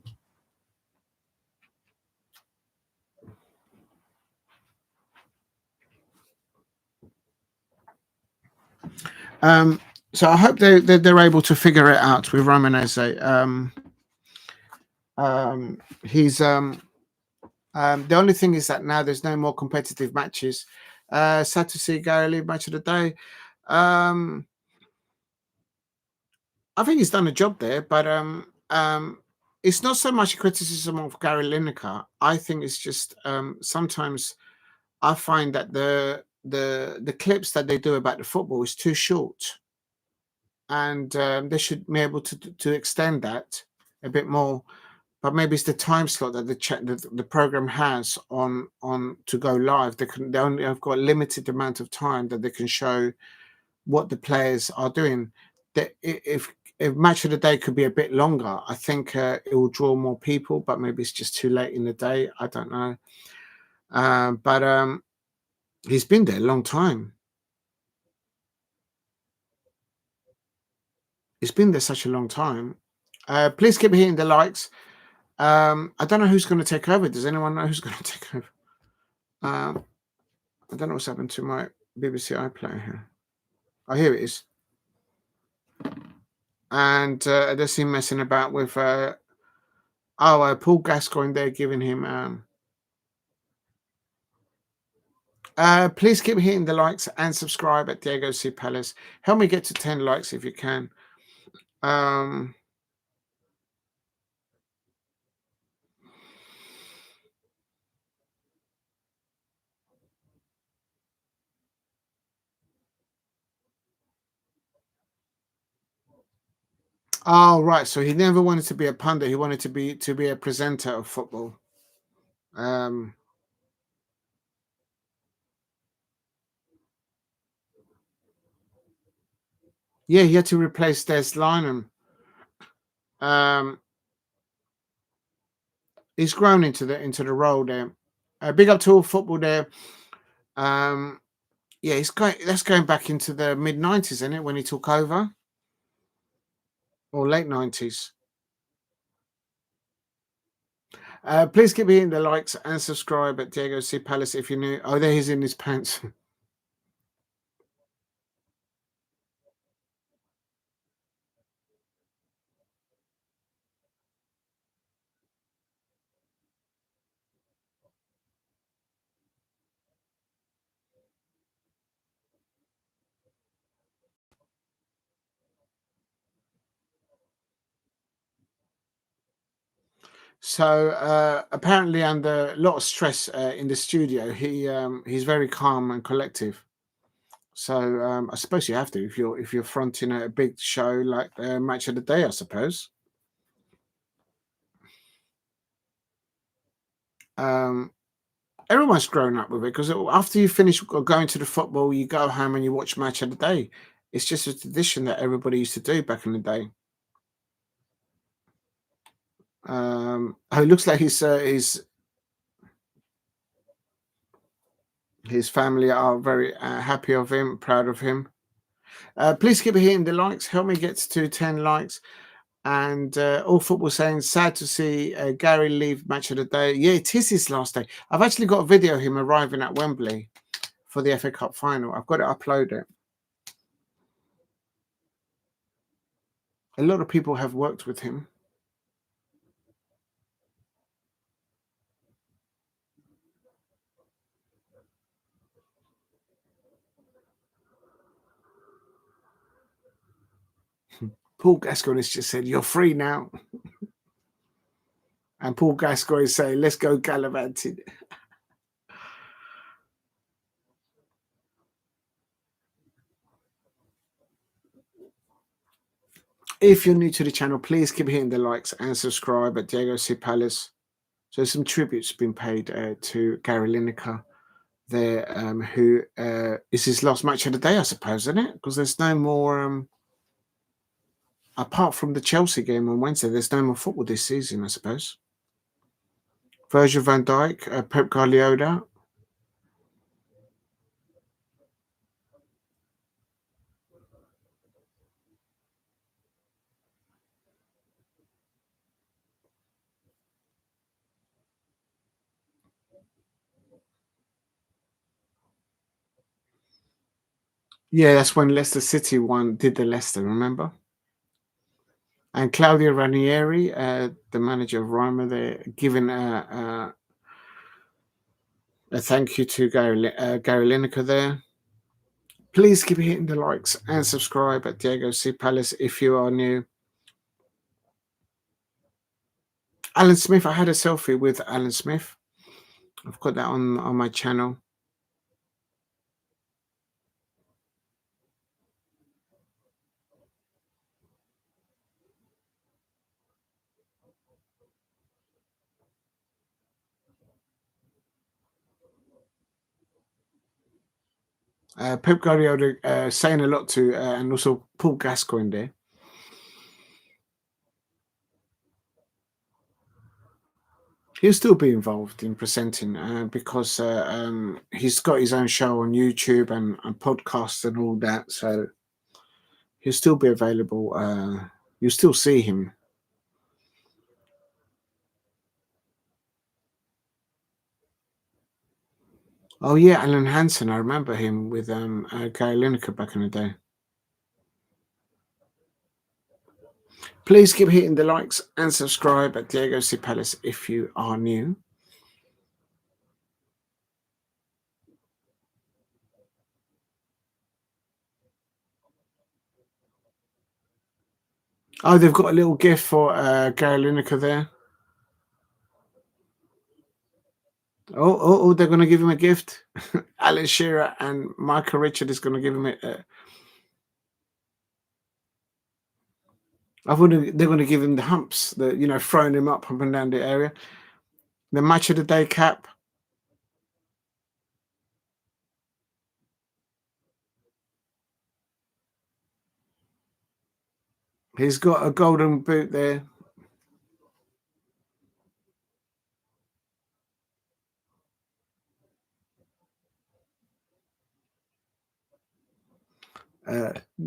I hope they're able to figure it out with Romanese. He's the only thing is that now there's no more competitive matches. Sad to see Gary leave match of the day. I think he's done a job there, but it's not so much a criticism of Gary Lineker. I think it's just sometimes I find that the clips that they do about the football is too short, and they should be able to extend that a bit more. But maybe it's the time slot that the program has on to go live. They only have got a limited amount of time that they can show what the players are doing. That if match of the day could be a bit longer, I think it will draw more people. But maybe it's just too late in the day. I don't know. But he's been there a long time. He's been there such a long time. Please keep hitting the likes. I don't know who's going to take over. Does anyone know who's going to take over? I don't know what's happened to my BBC iPlayer here. Oh, here it is. And they seem messing about with Paul Gascoigne. They're giving him. Please keep hitting the likes and subscribe at Diego C. Palace. Help me get to 10 likes if you can. Oh, right. So he never wanted to be a pundit. He wanted to be a presenter of football. Yeah, he had to replace Des Lynam. He's grown into the role there. Big up to all football there. Yeah, that's going back into the mid-90s, isn't it, when he took over? Or late 90s. Please keep hitting the likes and subscribe at Diego C. Palace if you're new. Oh, there he's in his pants. So apparently under a lot of stress in the studio, he's very calm and collective. So I suppose you have to if you're fronting a big show like Match of the Day, I suppose. Everyone's grown up with it because after you finish going to the football, you go home and you watch Match of the Day. It's just a tradition that everybody used to do back in the day. It looks like his family are very happy of him, proud of him. Please keep hitting the likes. Help me get to 10 likes. And all football saying, sad to see Gary leave Match of the Day. Yeah, it is his last day. I've actually got a video of him arriving at Wembley for the FA Cup final. I've got to upload it. A lot of people have worked with him. Paul Gascoigne has just said, you're free now. And Paul Gascoigne is saying, let's go gallivanting. If you're new to the channel, please keep hitting the likes and subscribe at Diego C. Palace. So some tributes been paid to Gary Lineker there, who is his last match of the day, I suppose, isn't it? Because there's no more, apart from the Chelsea game on Wednesday, there's no more football this season, I suppose. Virgil van Dijk, Pep Guardiola. Yeah, that's when Leicester City did the Leicester, remember? And Claudio Ranieri, the manager of Roma, they're giving a thank you to Gary Lineker there. Please keep hitting the likes and subscribe at Diego C. Palace if you are new. Alan Smith, I had a selfie with Alan Smith. I've got that on my channel. Pep Guardiola saying a lot to, and also Paul Gascoigne there. He'll still be involved in presenting because he's got his own show on YouTube and podcasts and all that. So he'll still be available. You'll still see him. Oh yeah, Alan Hansen. I remember him with Gary Lineker back in the day. Please keep hitting the likes and subscribe at Diego C. Palace if you are new. Oh, they've got a little gift for Gary Lineker there. Oh, they're going to give him a gift. Alan Shearer and Michael Richard is going to give him a they're going to give him the humps, throwing him up and down the area. The match of the day cap. He's got a golden boot there.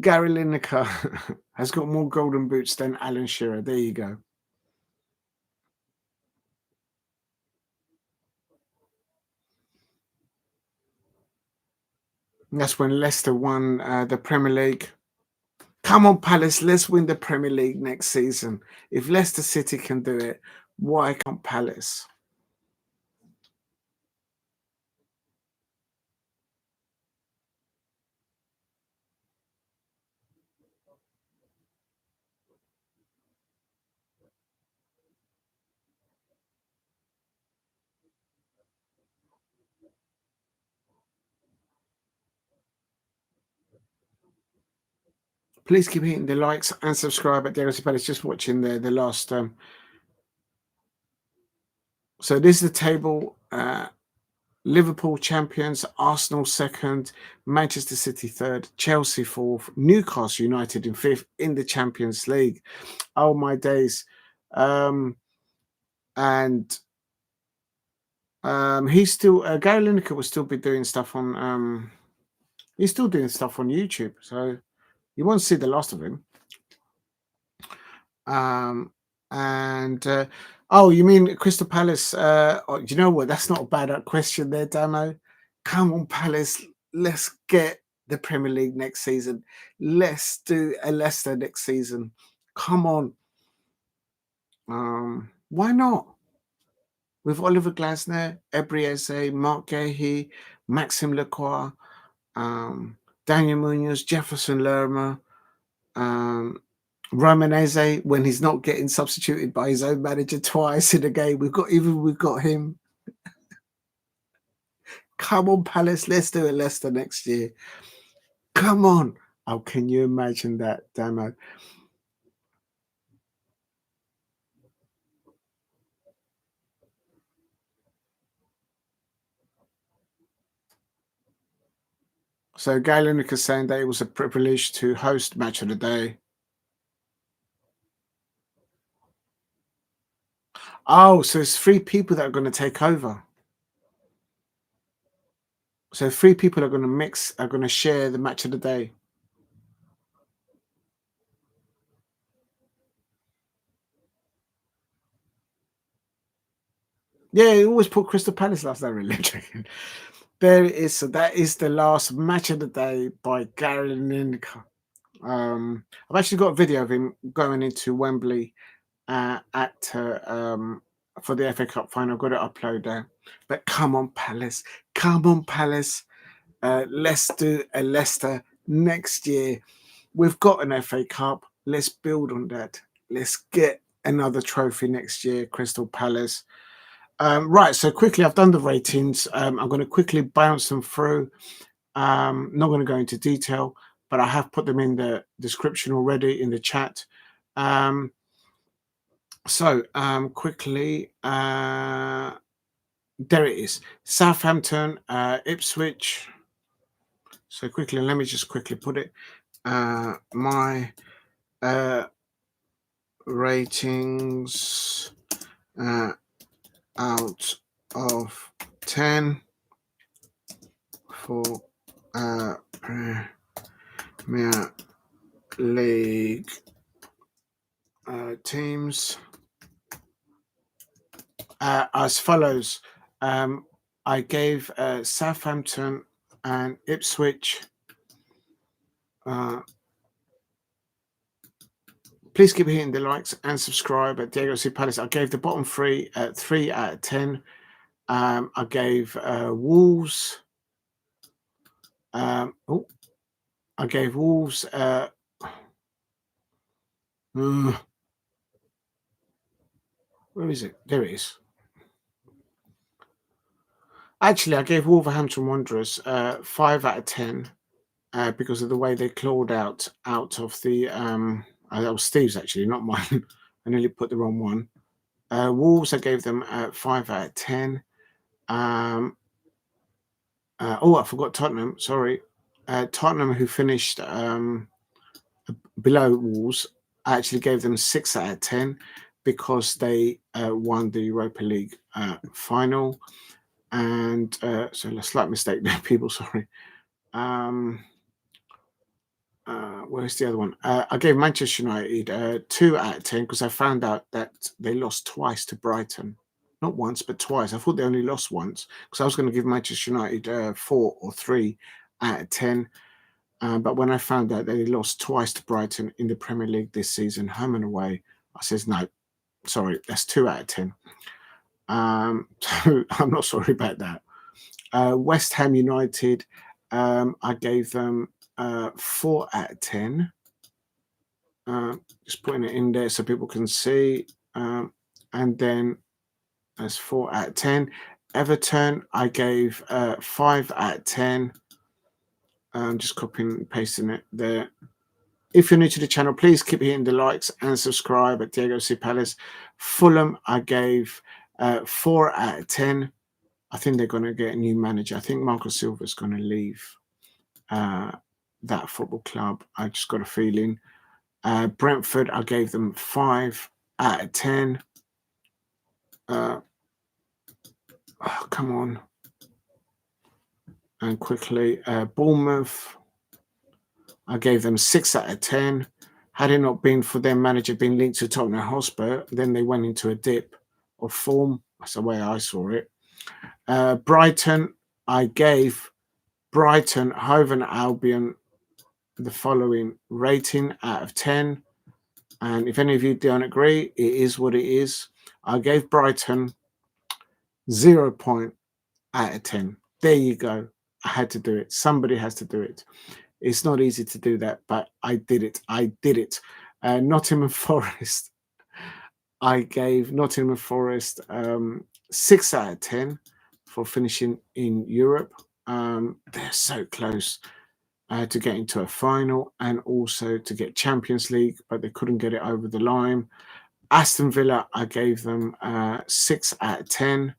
Gary Lineker has got more golden boots than Alan Shearer. There you go. And that's when Leicester won the Premier League. Come on, Palace, let's win the Premier League next season. If Leicester City can do it, why can't Palace? Please keep hitting the likes and subscribe at Diego C. Palace. Just watching the last. So this is the table. Liverpool champions, Arsenal second, Manchester City third, Chelsea fourth, Newcastle United in fifth in the Champions League. Oh my days. He's still Gary Lineker will still be doing stuff on he's still doing stuff on YouTube, so you won't see the last of him. Oh, you mean Crystal Palace? You know what? That's not a bad question there, Damo. Come on, Palace. Let's get the Premier League next season. Let's do a Leicester next season. Come on. Why not? With Oliver Glasner, Ebrieze, Mark Gahey, Maxime Lacroix, Daniel Munoz, Jefferson Lerma, Romanese, when he's not getting substituted by his own manager twice in a game. We've got him. Come on, Palace, let's do it Leicester next year. Come on. Oh, can you imagine that, Damo? So Gary Lineker is saying that it was a privilege to host Match of the Day. Oh, so it's 3 people that are going to take over. So 3 people are going to share the Match of the Day. Yeah, you always put Crystal Palace last night, really. There it is. So that is the last Match of the Day by Gary Lineker. I've actually got a video of him going into Wembley for the FA Cup final. I've got to upload there. But come on, Palace. Come on, Palace. Let's do a Leicester next year. We've got an FA Cup. Let's build on that. Let's get another trophy next year, Crystal Palace. Right, so quickly, I've done the ratings. I'm going to quickly bounce them through. Not going to go into detail, but I have put them in the description already in the chat. Quickly, there it is. Southampton, Ipswich. So quickly, let me just quickly put it. My ratings out of 10 for Premier League teams as follows. I gave Southampton and Ipswich. Please keep hitting the likes and subscribe at Gyokeres Palace. I gave the bottom 3 at 3 out of 10. I gave Wolves. I gave Wolves. Where is it? There it is. Actually, I gave Wolverhampton Wanderers 5 out of 10 because of the way they clawed out of the. That was Steve's actually, not mine. I nearly put the wrong one. Wolves, I gave them 5 out of 10. I forgot Tottenham. Sorry, Tottenham, who finished below Wolves, I actually gave them 6 out of 10 because they won the Europa League final. And so a slight mistake there, people. Sorry. Where's the other one? I gave Manchester United 2 out of 10 because I found out that they lost twice to Brighton. Not once, but twice. I thought they only lost once because I was going to give Manchester United 4 or 3 out of 10. But when I found out that they lost twice to Brighton in the Premier League this season, home and away, I says, no, sorry, that's 2 out of 10. So I'm not sorry about that. West Ham United, I gave them 4 out of 10. Just putting it in there so people can see. And then that's 4 out of 10. Everton, I gave 5 out of 10. Just copying and pasting it there. If you're new to the channel, please keep hitting the likes and subscribe at Gyokeres Palace. Fulham, I gave 4 out of 10. I think they're going to get a new manager. I think Marco Silva's going to leave that football club. I just got a feeling. Brentford, I gave them 5 out of 10. Come on. And quickly, Bournemouth, I gave them 6 out of 10. Had it not been for their manager being linked to Tottenham Hotspur, then they went into a dip of form. That's the way I saw it. Brighton, I gave Brighton, Hove and Albion the following rating out of 10. And if any of you don't agree, it is what it is. I gave Brighton 0 point out of 10. There you go. I had to do it. Somebody has to do it. It's not easy to do that, but I did it. I did it. Nottingham Forest. I gave Nottingham Forest 6 out of 10 for finishing in Europe. They're so close to getting to a final and also to get Champions League, but they couldn't get it over the line. Aston Villa, I gave them 6 out of 10.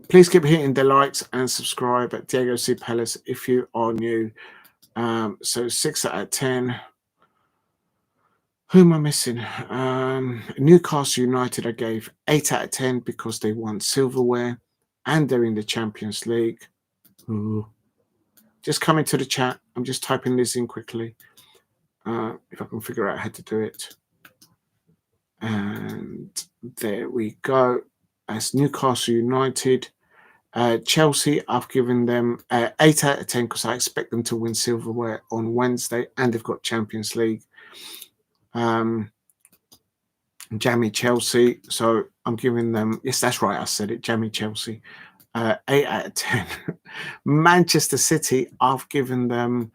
Please keep hitting the likes and subscribe at Diego C. Palace if you are new. So 6 out of 10. Who am I missing? Newcastle United I gave 8 out of 10 because they won silverware and they're in the Champions League. Ooh. Just come into the chat. I'm just typing this in quickly. If I can figure out how to do it. And there we go. As Newcastle United. Chelsea, I've given them 8 out of 10 because I expect them to win silverware on Wednesday and they've got Champions League. Jammy Chelsea, so I'm giving them, yes, that's right, I said it, Jammy Chelsea, 8 out of 10. Manchester City, I've given them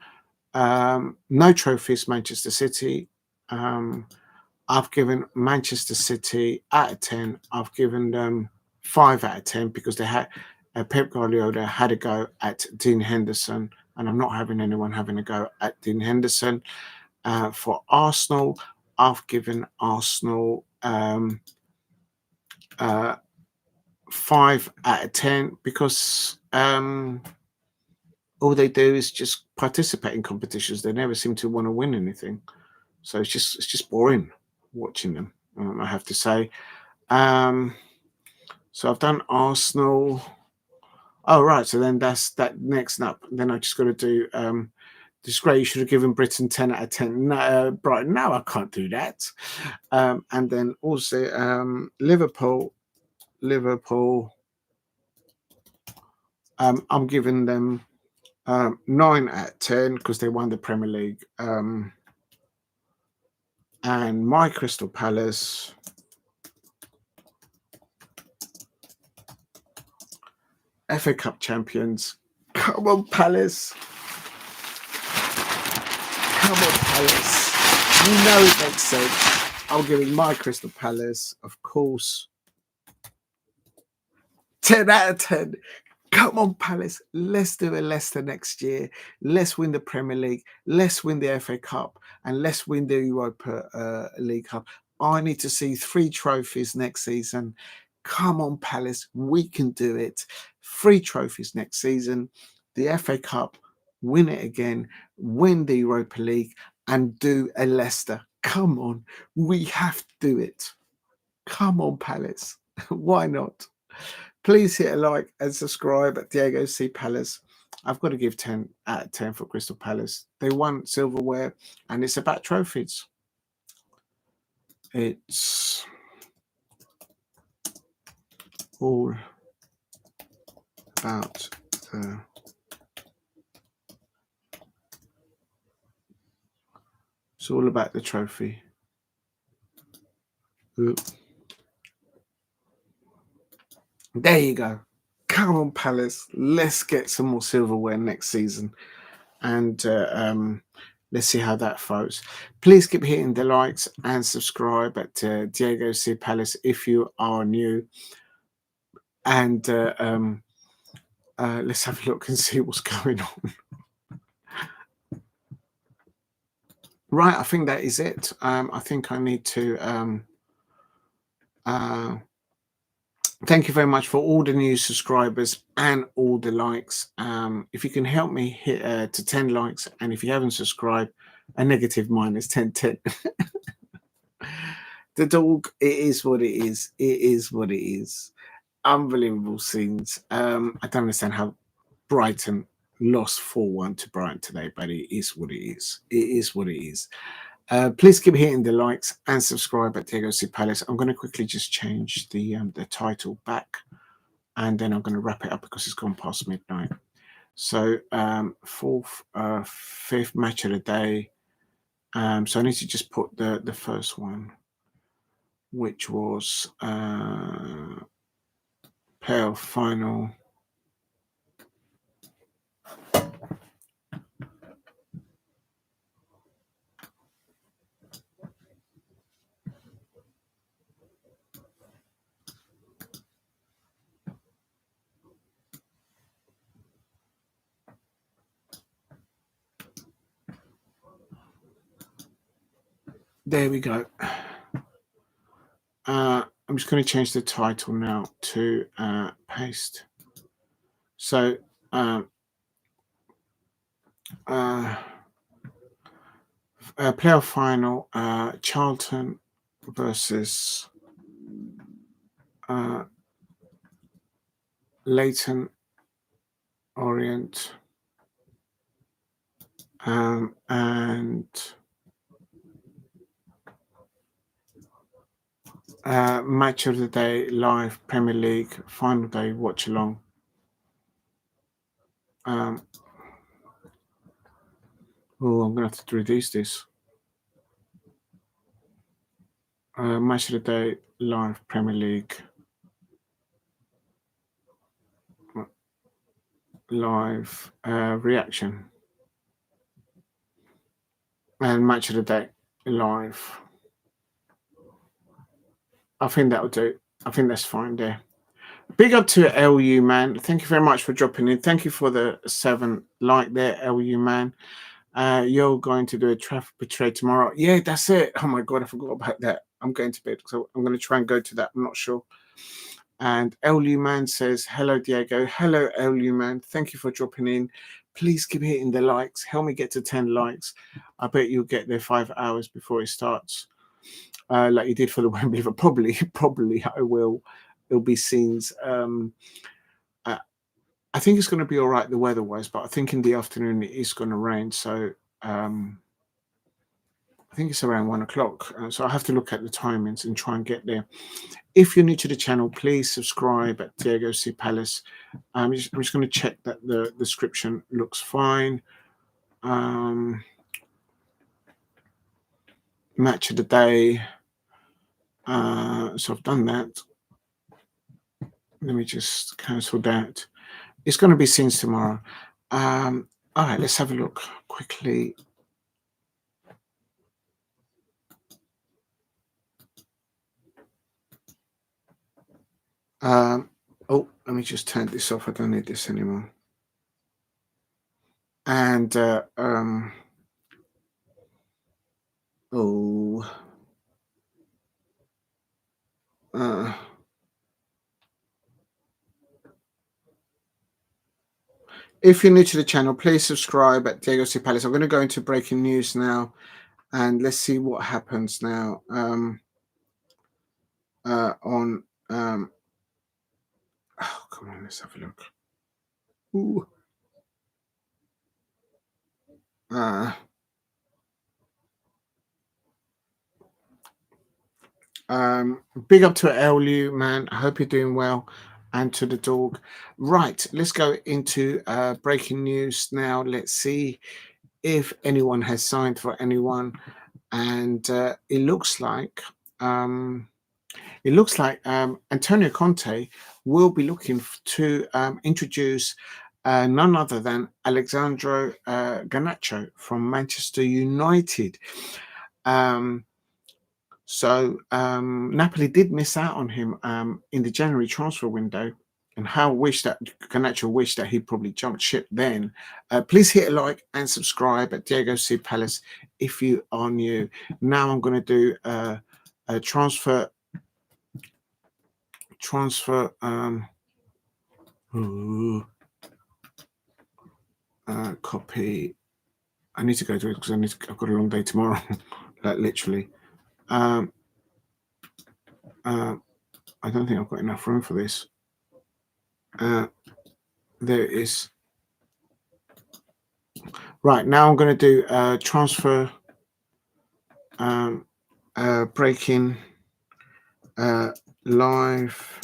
no trophies, Manchester City. I've given Manchester City out of 10. I've given them 5 out of 10 because they had Pep Guardiola had a go at Dean Henderson, and I'm not having anyone having a go at Dean Henderson. For Arsenal, I've given Arsenal 5 out of 10 because all they do is just participate in competitions. They never seem to want to win anything, so it's just boring watching them. I have to say. So I've done Arsenal. Oh right, so then that's that next up. Then I just got to do. This is great. You should have given Britain 10 out of 10. No, Brighton. No, I can't do that. And then also Liverpool. I'm giving them 9 out of 10 because they won the Premier League. And my Crystal Palace, FA Cup champions. Come on, Palace. Come on, Palace. You know it makes sense. I'm giving my Crystal Palace, of course, 10 out of 10. Come on, Palace. Let's do a Leicester next year. Let's win the Premier League. Let's win the FA Cup. And let's win the Europa League Cup. I need to see 3 trophies next season. Come on, Palace. We can do it. 3 trophies next season. The FA Cup. Win it again. Win the Europa League. And do a Leicester. Come on. We have to do it. Come on, Palace. Why not? Please hit a like and subscribe at Diego C. Palace. I've got to give 10 out of 10 for Crystal Palace. They won silverware and it's about trophies. It's all about the trophy. Ooh. There you go. Come on, Palace. Let's get some more silverware next season. And let's see how that flows. Please keep hitting the likes and subscribe at Diego C. Palace if you are new. And let's have a look and see what's going on. Right, I think that is it. I think I need to thank you very much for all the new subscribers and all the likes. If you can help me hit to 10 likes, and if you haven't subscribed, a negative minus 10. The dog, it is what it is. It is what it is. Unbelievable scenes. I don't understand how Brighton lost 4-1 to Brighton today, but it is what it is. It is what it is. Please keep hitting the likes and subscribe at Diego C. Palace. I'm going to quickly just change the title back, and then I'm going to wrap it up because it's gone past midnight. So 5th match of the day. So I need to just put the first one, which was playoff final. There we go. I'm just going to change the title now to paste. So playoff final, Charlton versus LEYTON ORIENT, and match of the day live Premier League final day watch along. I'm gonna have to reduce this. Match of the day live Premier League live reaction, and match of the day live. I think that'll do. I think that's fine there. Big up to LU man. Thank you very much for dropping in. Thank you for the 7 like there, LU man. You're going to do a traffic portray tomorrow. Yeah, that's it. Oh my god, I forgot about that. I'm going to bed, so I'm going to try and go to that. I'm not sure. And LU man says, hello Diego. Hello LU man. Thank you for dropping in. Please keep hitting the likes. Help me get to 10 likes. I bet you'll get there 5 hours before it starts. Like you did for the Wembley, but probably I will. There'll be scenes. I think it's going to be all right the weather-wise, but I think in the afternoon it is going to rain. So I think it's around 1 o'clock. So I have to look at the timings and try and get there. If you're new to the channel, please subscribe at Diego C. Palace. I'm just going to check that the description looks fine. Match of the day. So I've done that. Let me just cancel that. It's going to be scenes tomorrow. All right, let's have a look quickly. Oh, let me just turn this off. I don't need this anymore. And if you're new to the channel, please subscribe at Diego C. Palace. I'm going to go into breaking news now, and let's see what happens now. Oh, come on, let's have a look. Ooh. Big up to LU man. I hope you're doing well, and to the dog. Right, let's go into breaking news now. Let's see if anyone has signed for anyone, and it looks like Antonio Conte will be looking to introduce none other than Alexandro Garnacho from Manchester United. So Napoli did miss out on him in the January transfer window, and how Garnacho wished that he'd probably jumped ship then. Please hit a like and subscribe at Diego C. Palace if you are new. Now I'm going to do a transfer copy. I need to go to it because I've got a long day tomorrow. Like literally. I don't think I've got enough room for this. There it is. Right, now I'm going to do transfer breaking live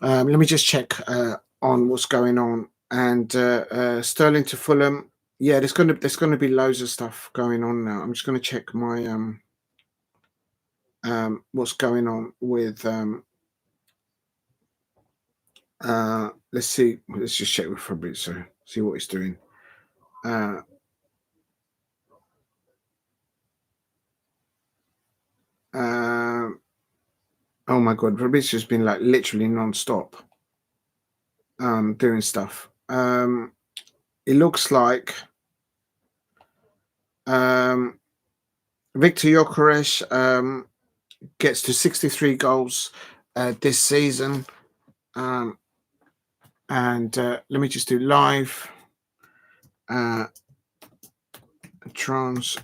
let me just check on what's going on. And Sterling to Fulham. Yeah, there's going to be loads of stuff going on now. I'm just going to check my what's going on with let's see. Let's just check with Fabrizio, see what he's doing. Oh my god, Fabrizio's been like literally non-stop doing stuff. It looks like Viktor Gyokeres gets to 63 goals this season. And let me just do live transfer.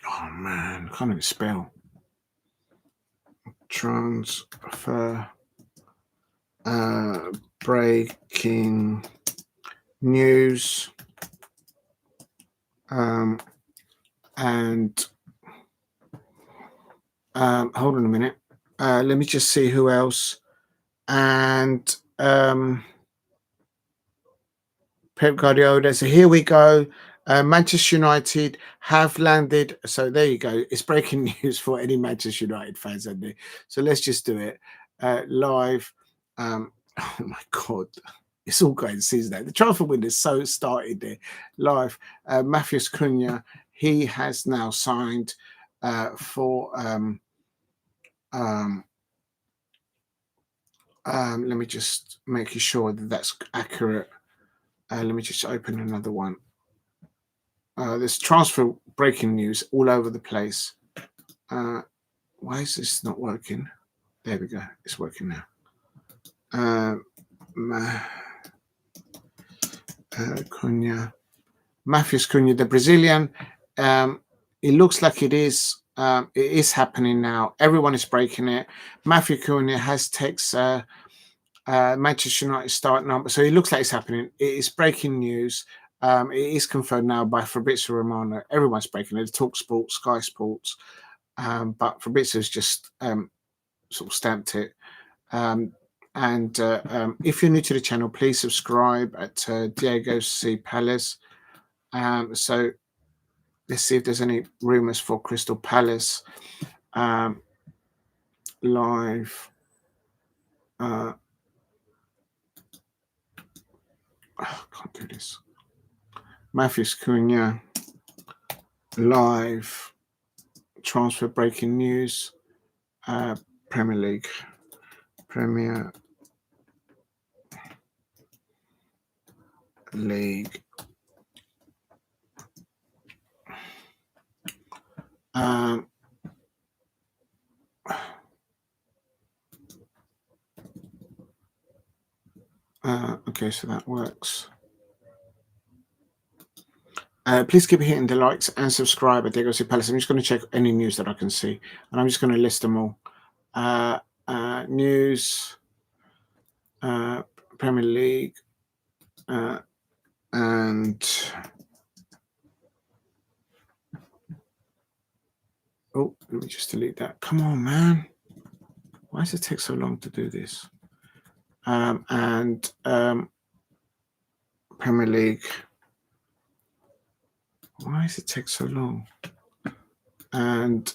Oh man, I can't even spell. Transfer breaking news. And hold on a minute. Let me just see who else. And Pep Guardiola. So here we go. Manchester United have landed. So there you go. It's breaking news for any Manchester United fans out there. So let's just do it live. Oh my God. It's all going to season now. The transfer window is so started there. Live. MATHEUS CUNHA, he has now signed for let me just make sure that that's accurate. Let me just open another one. There's transfer breaking news all over the place. Why is this not working? There we go. It's working now. Cunha. MATHEUS CUNHA, the Brazilian. It looks like it is happening now. Everyone is breaking it. MATHEUS CUNHA has takes Manchester United start number. So it looks like it's happening. It is breaking news. It is confirmed now by Fabrizio Romano. Everyone's breaking it. Talk Sports, Sky Sports. But Fabrizio's just sort of stamped it. If you're new to the channel, please subscribe at Diego C. Palace. So let's see if there's any rumors for Crystal Palace. Live. I can't do this. MATHEUS CUNHA live transfer breaking news. Premier League. Okay, so that works. Please keep hitting the likes and subscribe at Diego C. Palace. I'm just going to check any news that I can see, and I'm just going to list them all. News, Premier League, and oh, let me just delete that. Come on, man. Why does it take so long to do this? Premier League. Why does it take so long? And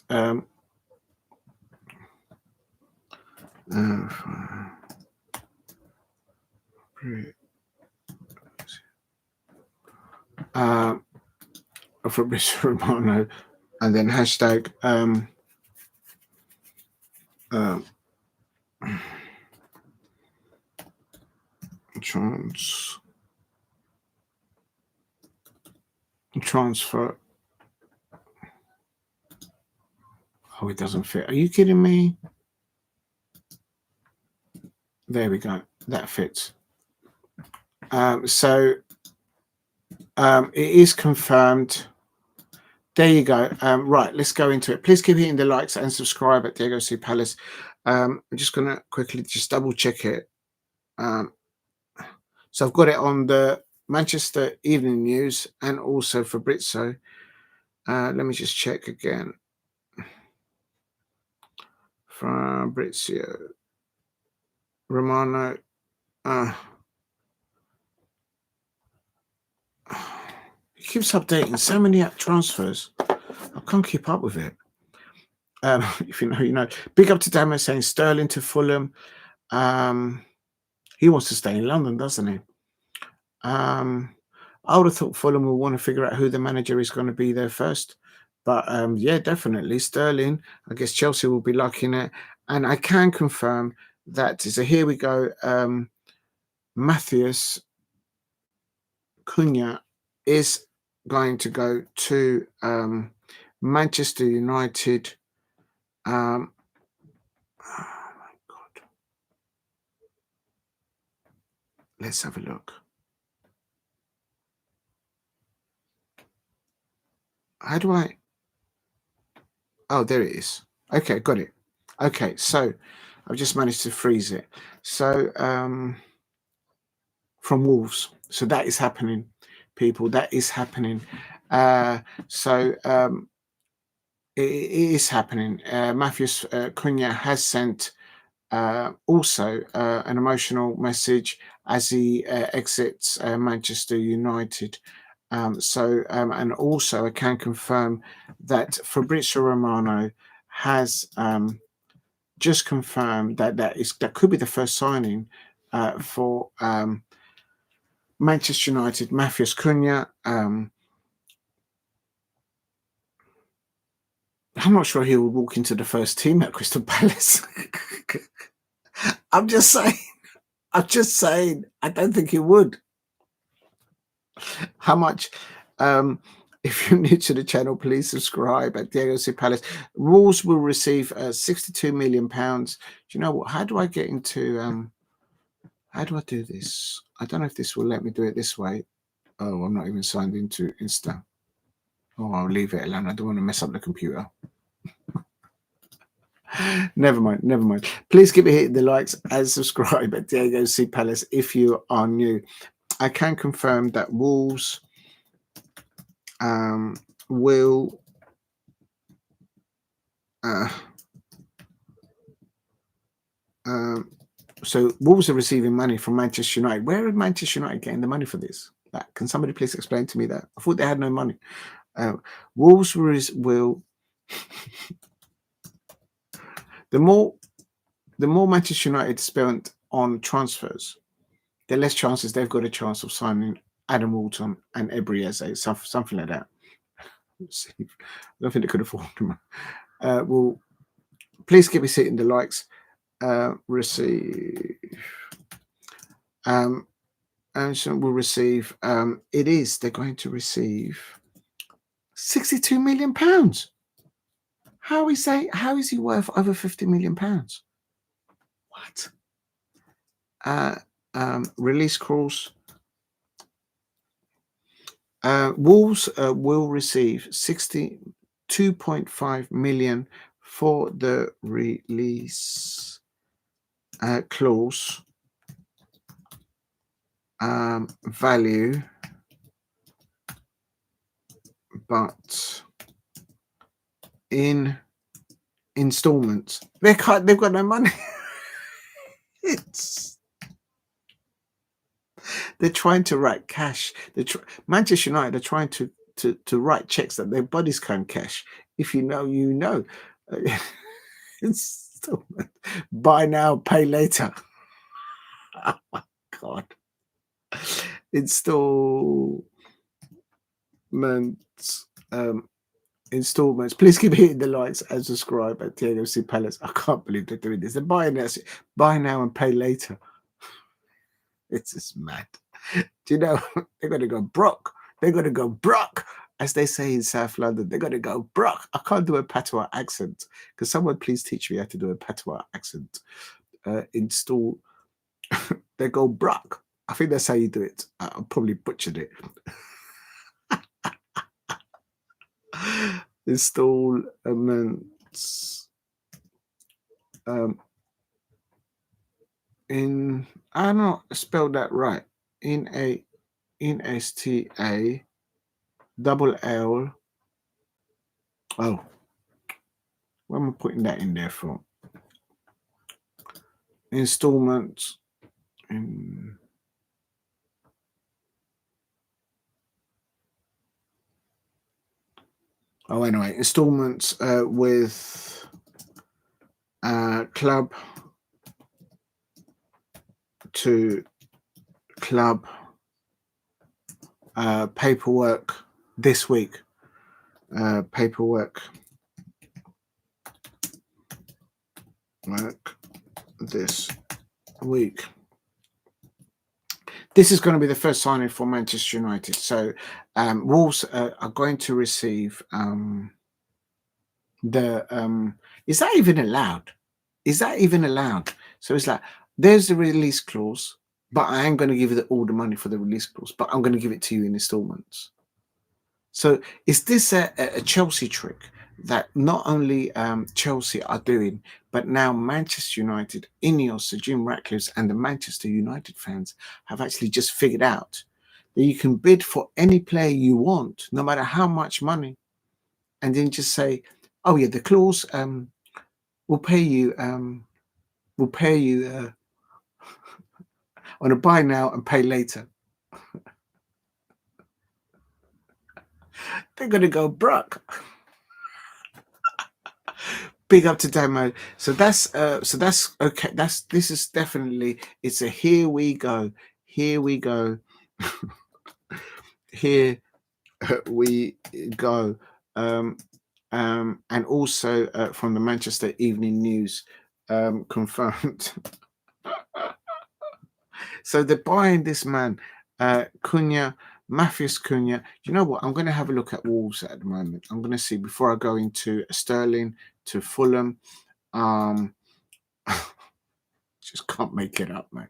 Fabrizio Romano, and then hashtag transfer. Oh, it doesn't fit. Are you kidding me? There we go. That fits. So it is confirmed. There you go. Right, let's go into it. Please keep hitting the likes and subscribe at Diego C. Palace. I'm just going to quickly just double check it. So I've got it on the Manchester Evening News and also Fabrizio. Let me just check again. Fabrizio Romano. He keeps updating so many transfers. I can't keep up with it. If you know, you know. Big up to Damo saying Sterling to Fulham. He wants to stay in London, doesn't he? I would have thought Fulham will want to figure out who the manager is going to be there first. But yeah, definitely Sterling. I guess Chelsea will be liking it. And I can confirm that. So here we go. MATHEUS CUNHA is going to go to Manchester United. Oh my God. Let's have a look. How do I? Oh, there it is. Okay, got it. Okay, so I've just managed to freeze it. So from Wolves. So that is happening, people. That is happening. So it is happening. Mattheus Cunha has sent also an emotional message as he exits Manchester United. And also I can confirm that Fabrizio Romano has just confirmed that could be the first signing for Manchester United. Mattheus Cunha. I'm not sure he would walk into the first team at Crystal Palace. I'm just saying. I don't think he would. How much? If you're new to the channel, please subscribe at Gyokeres Palace. Wolves will receive £62 million. Do you know what? How do I get into? How do I do this? I don't know if this will let me do it this way. Oh, I'm not even signed into Insta. Oh, I'll leave it alone. I don't want to mess up the computer. Never mind. Please keep hitting the likes and subscribe at Gyokeres Palace if you are new. I can confirm that Wolves will so Wolves are receiving money from Manchester United. Where are Manchester United getting the money for this? Can somebody please explain to me that? I thought they had no money. Wolves will the more Manchester United spent on transfers, the less chances they've got a chance of signing Adam Walton and Ebrieze, something like that. I don't think they could afford them. Well, please keep us hitting the likes. Receive. And so we'll receive. They're going to receive £62 million. How is he worth over £50 million? What? Release clause. Wolves will receive 62.5 million for the release clause value, but in installments. They've got no money. They're trying to write cash. Manchester United are trying to write checks that their bodies can't cash. If you know, you know. Buy now, pay later. Oh my God. Installments. Please keep hitting the likes and subscribe at Gyokeres Palace. I can't believe they're doing this. They're buy now and pay later. It's just mad. Do you know they're gonna go broke? They're gonna go broke, as they say in South London. They're gonna go broke. I can't do a patois accent. Can someone please teach me how to do a patois accent? Install. They go broke. I think that's how you do it. I probably butchered it. Installments. I don't spell that right. In STA double L. Oh, where am I putting that in there for? Installments. Oh, anyway, installments with club to club paperwork this week. Paperwork work this week. This is going to be the first signing for Manchester United. So Wolves are going to receive is that even allowed? Is that even allowed? So it's like, there's the release clause, but I ain't going to give you all the money for the release clause, but I'm going to give it to you in installments. So is this a Chelsea trick that not only Chelsea are doing, but now Manchester United, Ineos, Sir Jim Ratcliffe's, and the Manchester United fans have actually just figured out that you can bid for any player you want, no matter how much money, and then just say, "Oh yeah, the clause we'll pay you on a buy now and pay later." They're gonna go broke. Big up to Damo. So that's okay. This is definitely, it's a here we go. Here we go. Here we go. And also from the Manchester Evening News, confirmed. So they're buying this man, Cunha, MATHEUS Cunha. You know what? I'm going to have a look at Wolves at the moment. I'm going to see before I go into Sterling, to Fulham. Just can't make it up, man.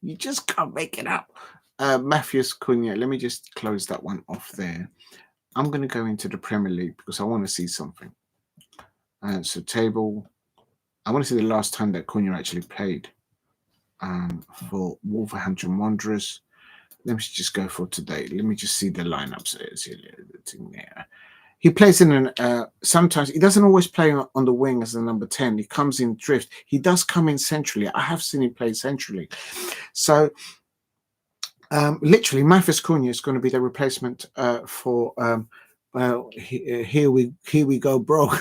You just can't make it up. MATHEUS Cunha. Let me just close that one off there. I'm going to go into the Premier League because I want to see something. So table. I want to see the last time that Cunha actually played for Wolverhampton Wanderers. Let me just go for today. Let me just see the lineups. There. He plays in an sometimes he doesn't always play on the wing as a number 10. He comes in drift. He does come in centrally. I have seen him play centrally. So literally, MATHEUS Cunha is going to be the replacement for here we go, bro.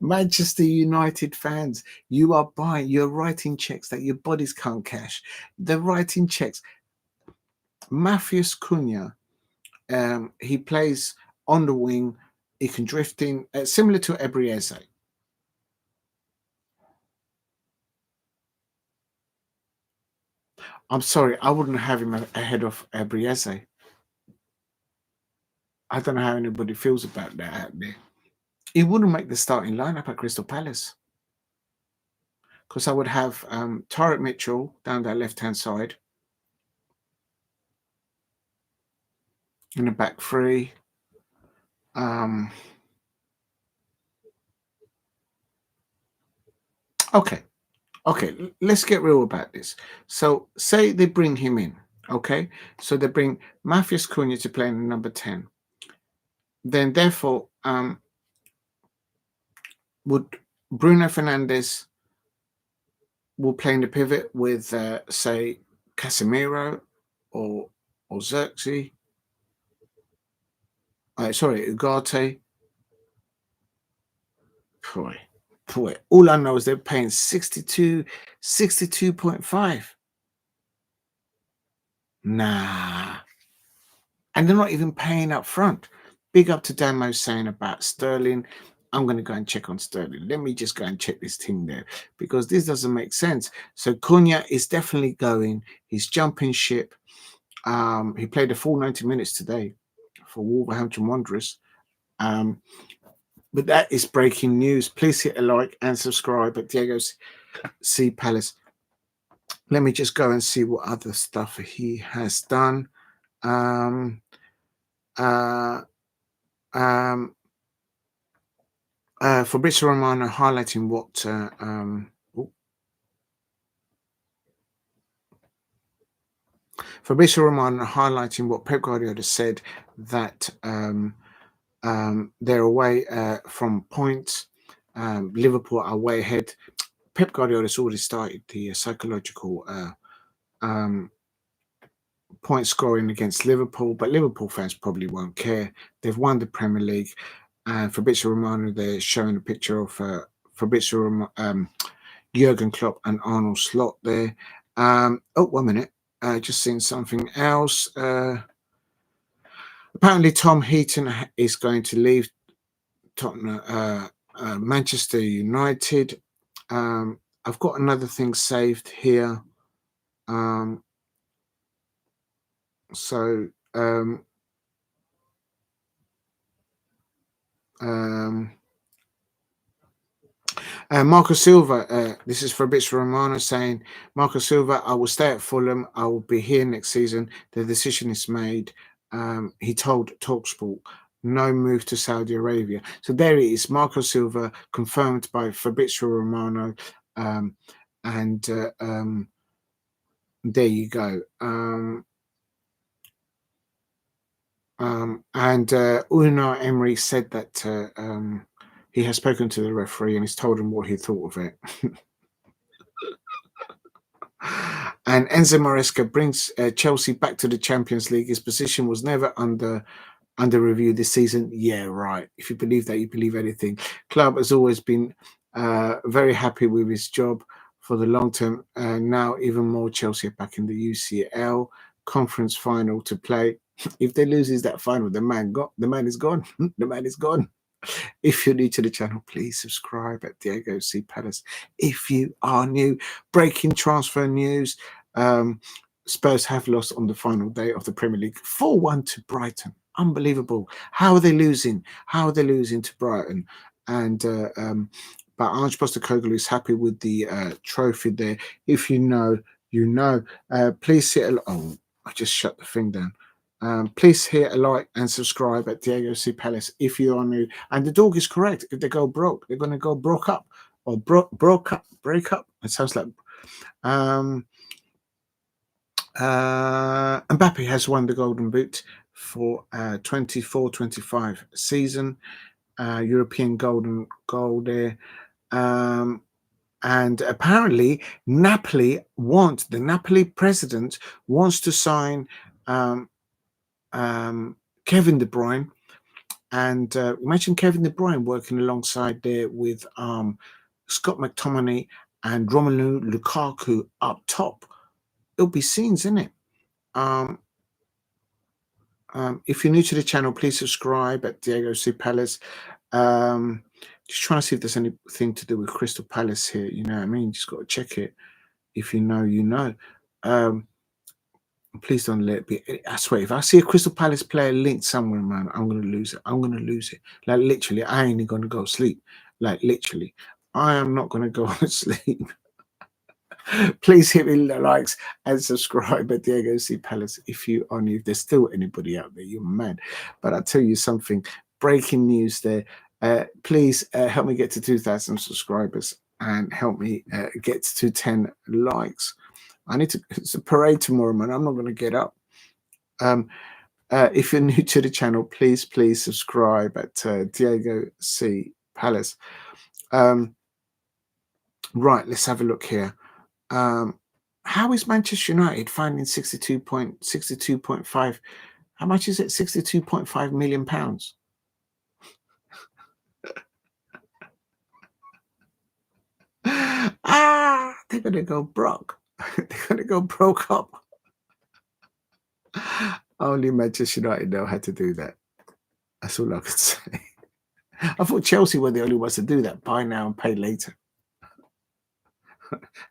Manchester United fans, you're writing checks that your bodies can't cash. They're writing checks. MATHEUS Cunha, he plays on the wing. He can drift in, similar to Ebrieze. I'm sorry, I wouldn't have him ahead of Ebrieze. I don't know how anybody feels about that out there. He wouldn't make the starting lineup at Crystal Palace because I would have Tarek Mitchell down that left-hand side in the back three. Okay, let's get real about this. So say they bring him in, okay? So they bring MATHEUS Cunha to play in number 10. Then therefore, would Bruno Fernandes will play in the pivot with, say, Casemiro or Xerxes. Sorry, Ugarte. Boy. All I know is they're paying 62.5. Nah. And they're not even paying up front. Big up to Damo saying about Sterling. I'm going to go and check on Sterling. Let me just go and check this team there because this doesn't make sense. So Cunha is definitely going. He's jumping ship. He played a full 90 minutes today for Wolverhampton Wanderers. But that is breaking news. Please hit a like and subscribe at Diego's C Palace. Let me just go and see what other stuff he has done. Fabrizio Romano highlighting what Fabrizio Romano highlighting what Pep Guardiola said, that they're away from points. Liverpool are way ahead. Pep Guardiola's already started the psychological point scoring against Liverpool, but Liverpool fans probably won't care. They've won the Premier League. And Fabrizio Romano, they're showing a picture of Jurgen Klopp and Arnold Slot there. Oh, 1 minute. Just seen something else. Apparently, Tom Heaton is going to leave Tottenham, Manchester United. I've got another thing saved here. So Marco Silva, this is Fabrizio Romano saying, Marco Silva, I will stay at Fulham. I will be here next season. The decision is made. He told TalkSport, no move to Saudi Arabia. So there it is, Marco Silva, confirmed by Fabrizio Romano. And there you go. And Una Emery said that he has spoken to the referee and he's told him what he thought of it. And Enzo Maresca brings Chelsea back to the Champions League. His position was never under review this season. Yeah, right. If you believe that, you believe anything. Club has always been very happy with his job for the long term. Now even more, Chelsea are back in the UCL conference final to play. If they loses that final, the man is gone. The man is gone. If you're new to the channel, please subscribe at Diego C. Palace. If you are new, breaking transfer news. Spurs have lost on the final day of the Premier League, 4-1 to Brighton. Unbelievable. How are they losing? How are they losing to Brighton? And but Ange Postecoglou is happy with the trophy there. If you know, you know. Please hit a... Oh, I just shut the thing down. Please hit a like and subscribe at Diego C. Palace if you are new. And the dog is correct. If they go broke, they're going to go broke up or break up. It sounds like Mbappe has won the Golden Boot for 24-25 season. European Golden Goal there. And apparently the Napoli president wants to sign Kevin De Bruyne, and imagine Kevin De Bruyne working alongside there with Scott McTominay and Romelu Lukaku up top. It'll be scenes, isn't it? If you're new to the channel, please subscribe at Diego C. Palace. Just trying to see if there's anything to do with Crystal Palace here. You know what I mean? Just got to check it. If you know, you know. Please don't let it be. I swear, if I see a Crystal Palace player linked somewhere, man, I'm going to lose it. I'm going to lose it. Like, literally, I ain't going to go to sleep. Like, literally, I am not going to go to sleep. Please hit me the likes and subscribe at Diego C. Palace if you are new. If there's still anybody out there, you're mad. But I'll tell you something. Breaking news there. Please help me get to 2,000 subscribers and help me get to 10 likes. I need to, it's a parade tomorrow, man. I'm not going to get up. If you're new to the channel, please subscribe at Diego C. Palace. Right, let's have a look here. How is Manchester United finding 62.5? How much is it? 62.5 million pounds. They're going to go broke. They're going to go broke up. Only Manchester United know how to do that. That's all I could say. I thought Chelsea were the only ones to do that. Buy now and pay later.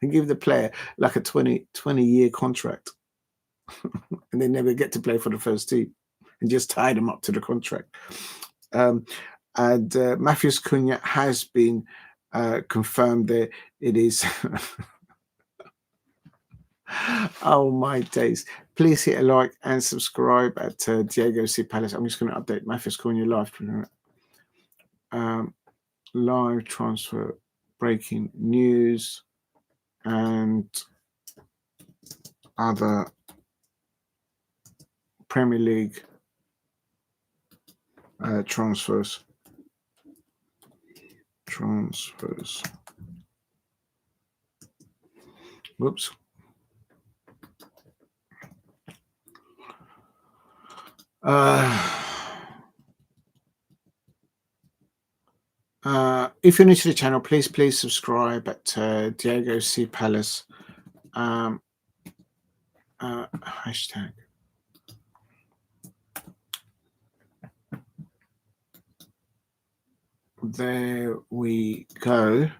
And give the player like a 20-year contract. And they never get to play for the first team. And just tie them up to the contract. And MATHEUS CUNHA has been confirmed there. It is... Oh my days. Please hit a like and subscribe at Diego C. Palace. I'm just going to update MATHEUS CUNHA live. Live transfer, breaking news, and other Premier League transfers. Whoops. If you're new to the channel, please subscribe at Diego C. Palace. Hashtag. There we go.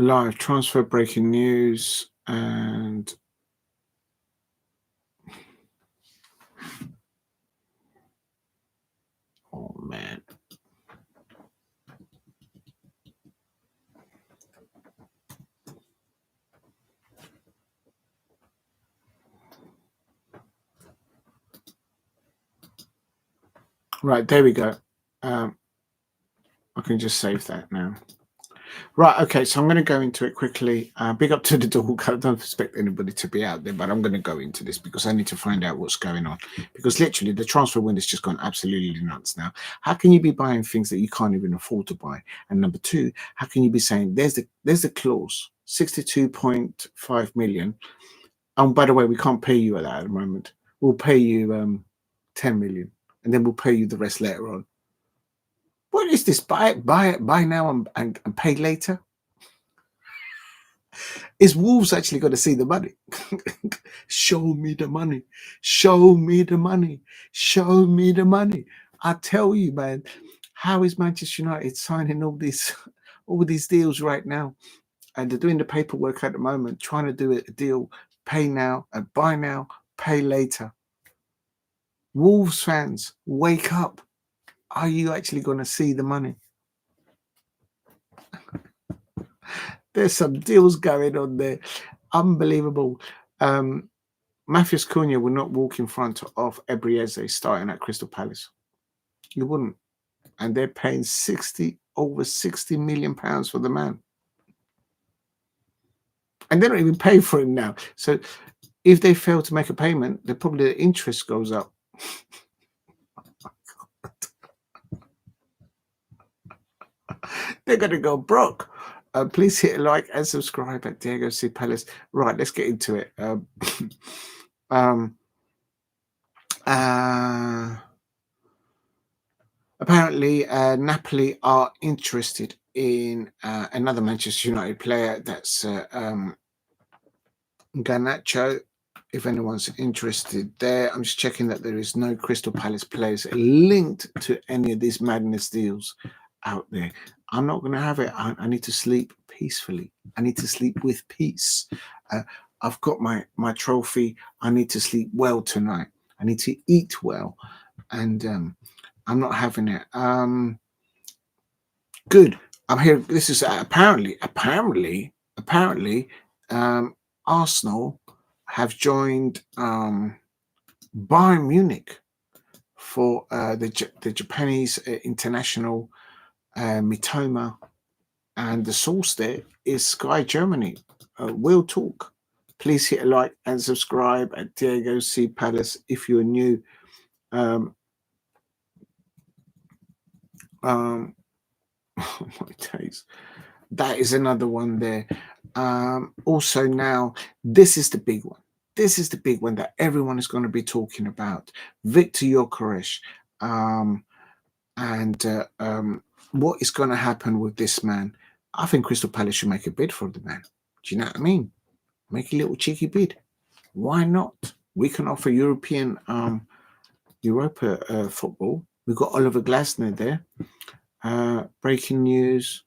live transfer breaking news and oh man. Right, there we go. I can just save that now. Right, okay, so I'm going to go into it quickly. Big up to the dog. I don't expect anybody to be out there, but I'm going to go into this because I need to find out what's going on. Because literally, the transfer window's just gone absolutely nuts now. How can you be buying things that you can't even afford to buy? And number two, how can you be saying there's the clause, 62.5 million. And by the way, we can't pay you at that at the moment. We'll pay you 10 million, and then we'll pay you the rest later on. What is this? Buy now and pay later? Is Wolves actually going to see the money? Show me the money. Show me the money. Show me the money. I tell you, man, how is Manchester United signing all these deals right now? And they're doing the paperwork at the moment, trying to do a deal, pay now and buy now, pay later. Wolves fans, wake up. Are you actually going to see the money? There's some deals going on there. Unbelievable. MATHEUS CUNHA will not walk in front of Ebrieze starting at Crystal Palace. You wouldn't. And they're paying over 60 million pounds for the man. And they don't even pay for him now. So if they fail to make a payment, then probably the interest goes up. They're going to go broke. Please hit a like and subscribe at Diego C. Palace. Right, let's get into it. Apparently, Napoli are interested in another Manchester United player. That's Garnacho. If anyone's interested there, I'm just checking that there is no Crystal Palace players linked to any of these madness deals out there. I'm not going to have it. I need to sleep peacefully. I need to sleep with peace. I've got my trophy. I need to sleep well tonight. I need to eat well. And I'm not having it. Good. I'm here. This is apparently, Arsenal have joined Bayern Munich for the Japanese international Mitoma, and the source there is Sky Germany. We'll talk. Please hit a like and subscribe at Diego C. Palace if you're new. Oh my days. That is another one there. Also now, this is the big one. This is the big one that everyone is going to be talking about. Viktor Gyokeres. What is going to happen with this man? I think Crystal Palace should make a bid for the man. Do you know what I mean? Make a little cheeky bid. Why not? We can offer Europa football. We've got Oliver Glasner there. Breaking news.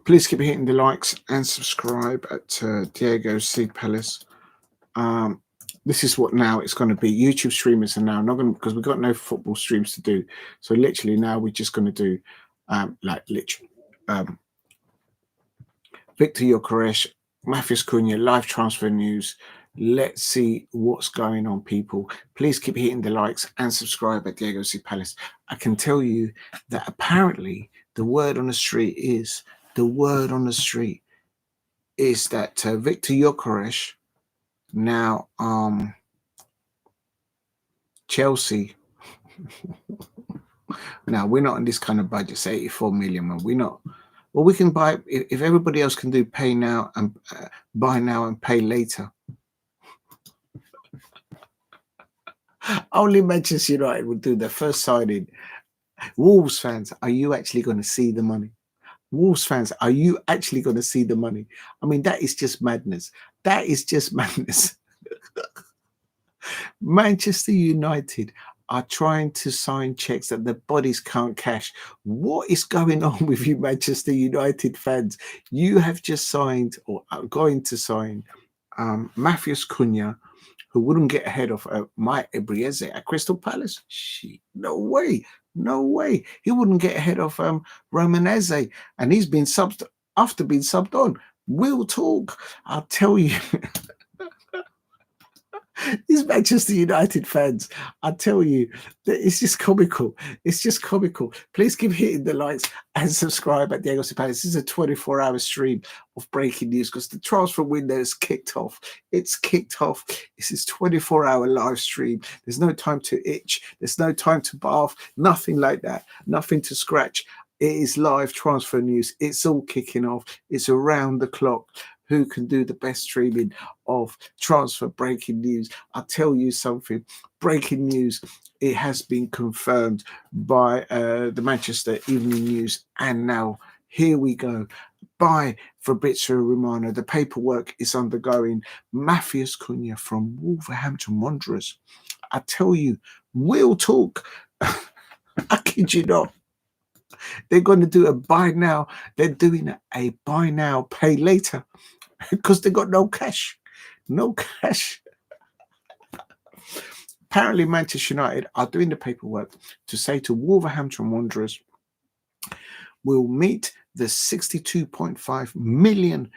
Please keep hitting the likes and subscribe at Diego C. Palace. This is what now it's going to be. YouTube streamers are now not going to, because we've got no football streams to do. So literally now we're just going to do Viktor Gyokeres, MATHEUS CUNHA, live transfer news. Let's see what's going on, people. Please keep hitting the likes and subscribe at Diego C. Palace. I can tell you that apparently the word on the street is that Viktor Gyokeres now Chelsea. Now we're not on this kind of budget. It's 84 million. Man. We're not. Well, we can buy if everybody else can do pay now and buy now and pay later. Only Manchester United will do their first signing. Wolves fans, are you actually going to see the money? Wolves fans, are you actually going to see the money? I mean, that is just madness. That is just madness. Manchester United are trying to sign checks that their bodies can't cash. What is going on with you, Manchester United fans? You have just signed or are going to sign MATHEUS CUNHA, who wouldn't get ahead of my Ebrieze at Crystal Palace. No way. No way. He wouldn't get ahead of Romanese. And he's been subbed after being subbed on. We'll talk. I'll tell you. These Manchester United fans, I tell you, it's just comical. It's just comical. Please keep hitting the likes and subscribe at Diego Palace. This is a 24-hour stream of breaking news because the transfer window is kicked off. It's kicked off. This is 24-hour live stream. There's no time to itch. There's no time to bath. Nothing like that. Nothing to scratch. It is live transfer news. It's all kicking off. It's around the clock. Who can do the best streaming of transfer breaking news? I'll tell you something. Breaking news. It has been confirmed by the Manchester Evening News. And now here we go. By Fabrizio Romano. The paperwork is undergoing. MATHEUS CUNHA from Wolverhampton Wanderers. I tell you, we'll talk. I kid you not. They're going to do a buy now. They're doing a buy now, pay later because they got no cash. No cash. Apparently, Manchester United are doing the paperwork to say to Wolverhampton Wanderers, we'll meet the 62.5 million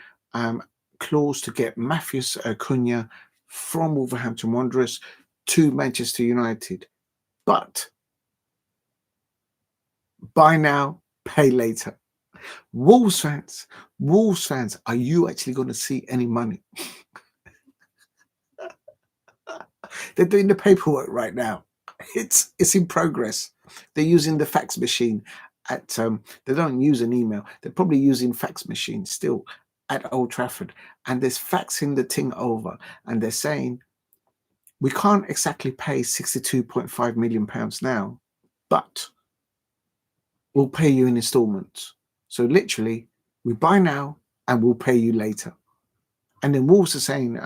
clause to get MATHEUS CUNHA from Wolverhampton Wanderers to Manchester United. But buy now, pay later. Wolves fans, are you actually going to see any money? They're doing the paperwork right now. It's in progress. They're using the fax machine at they don't use an email. They're probably using fax machine still at Old Trafford, and they're faxing the thing over, and they're saying we can't exactly pay £62.5 million now, but we'll pay you in installments. So literally, we buy now and we'll pay you later. And then Wolves are saying,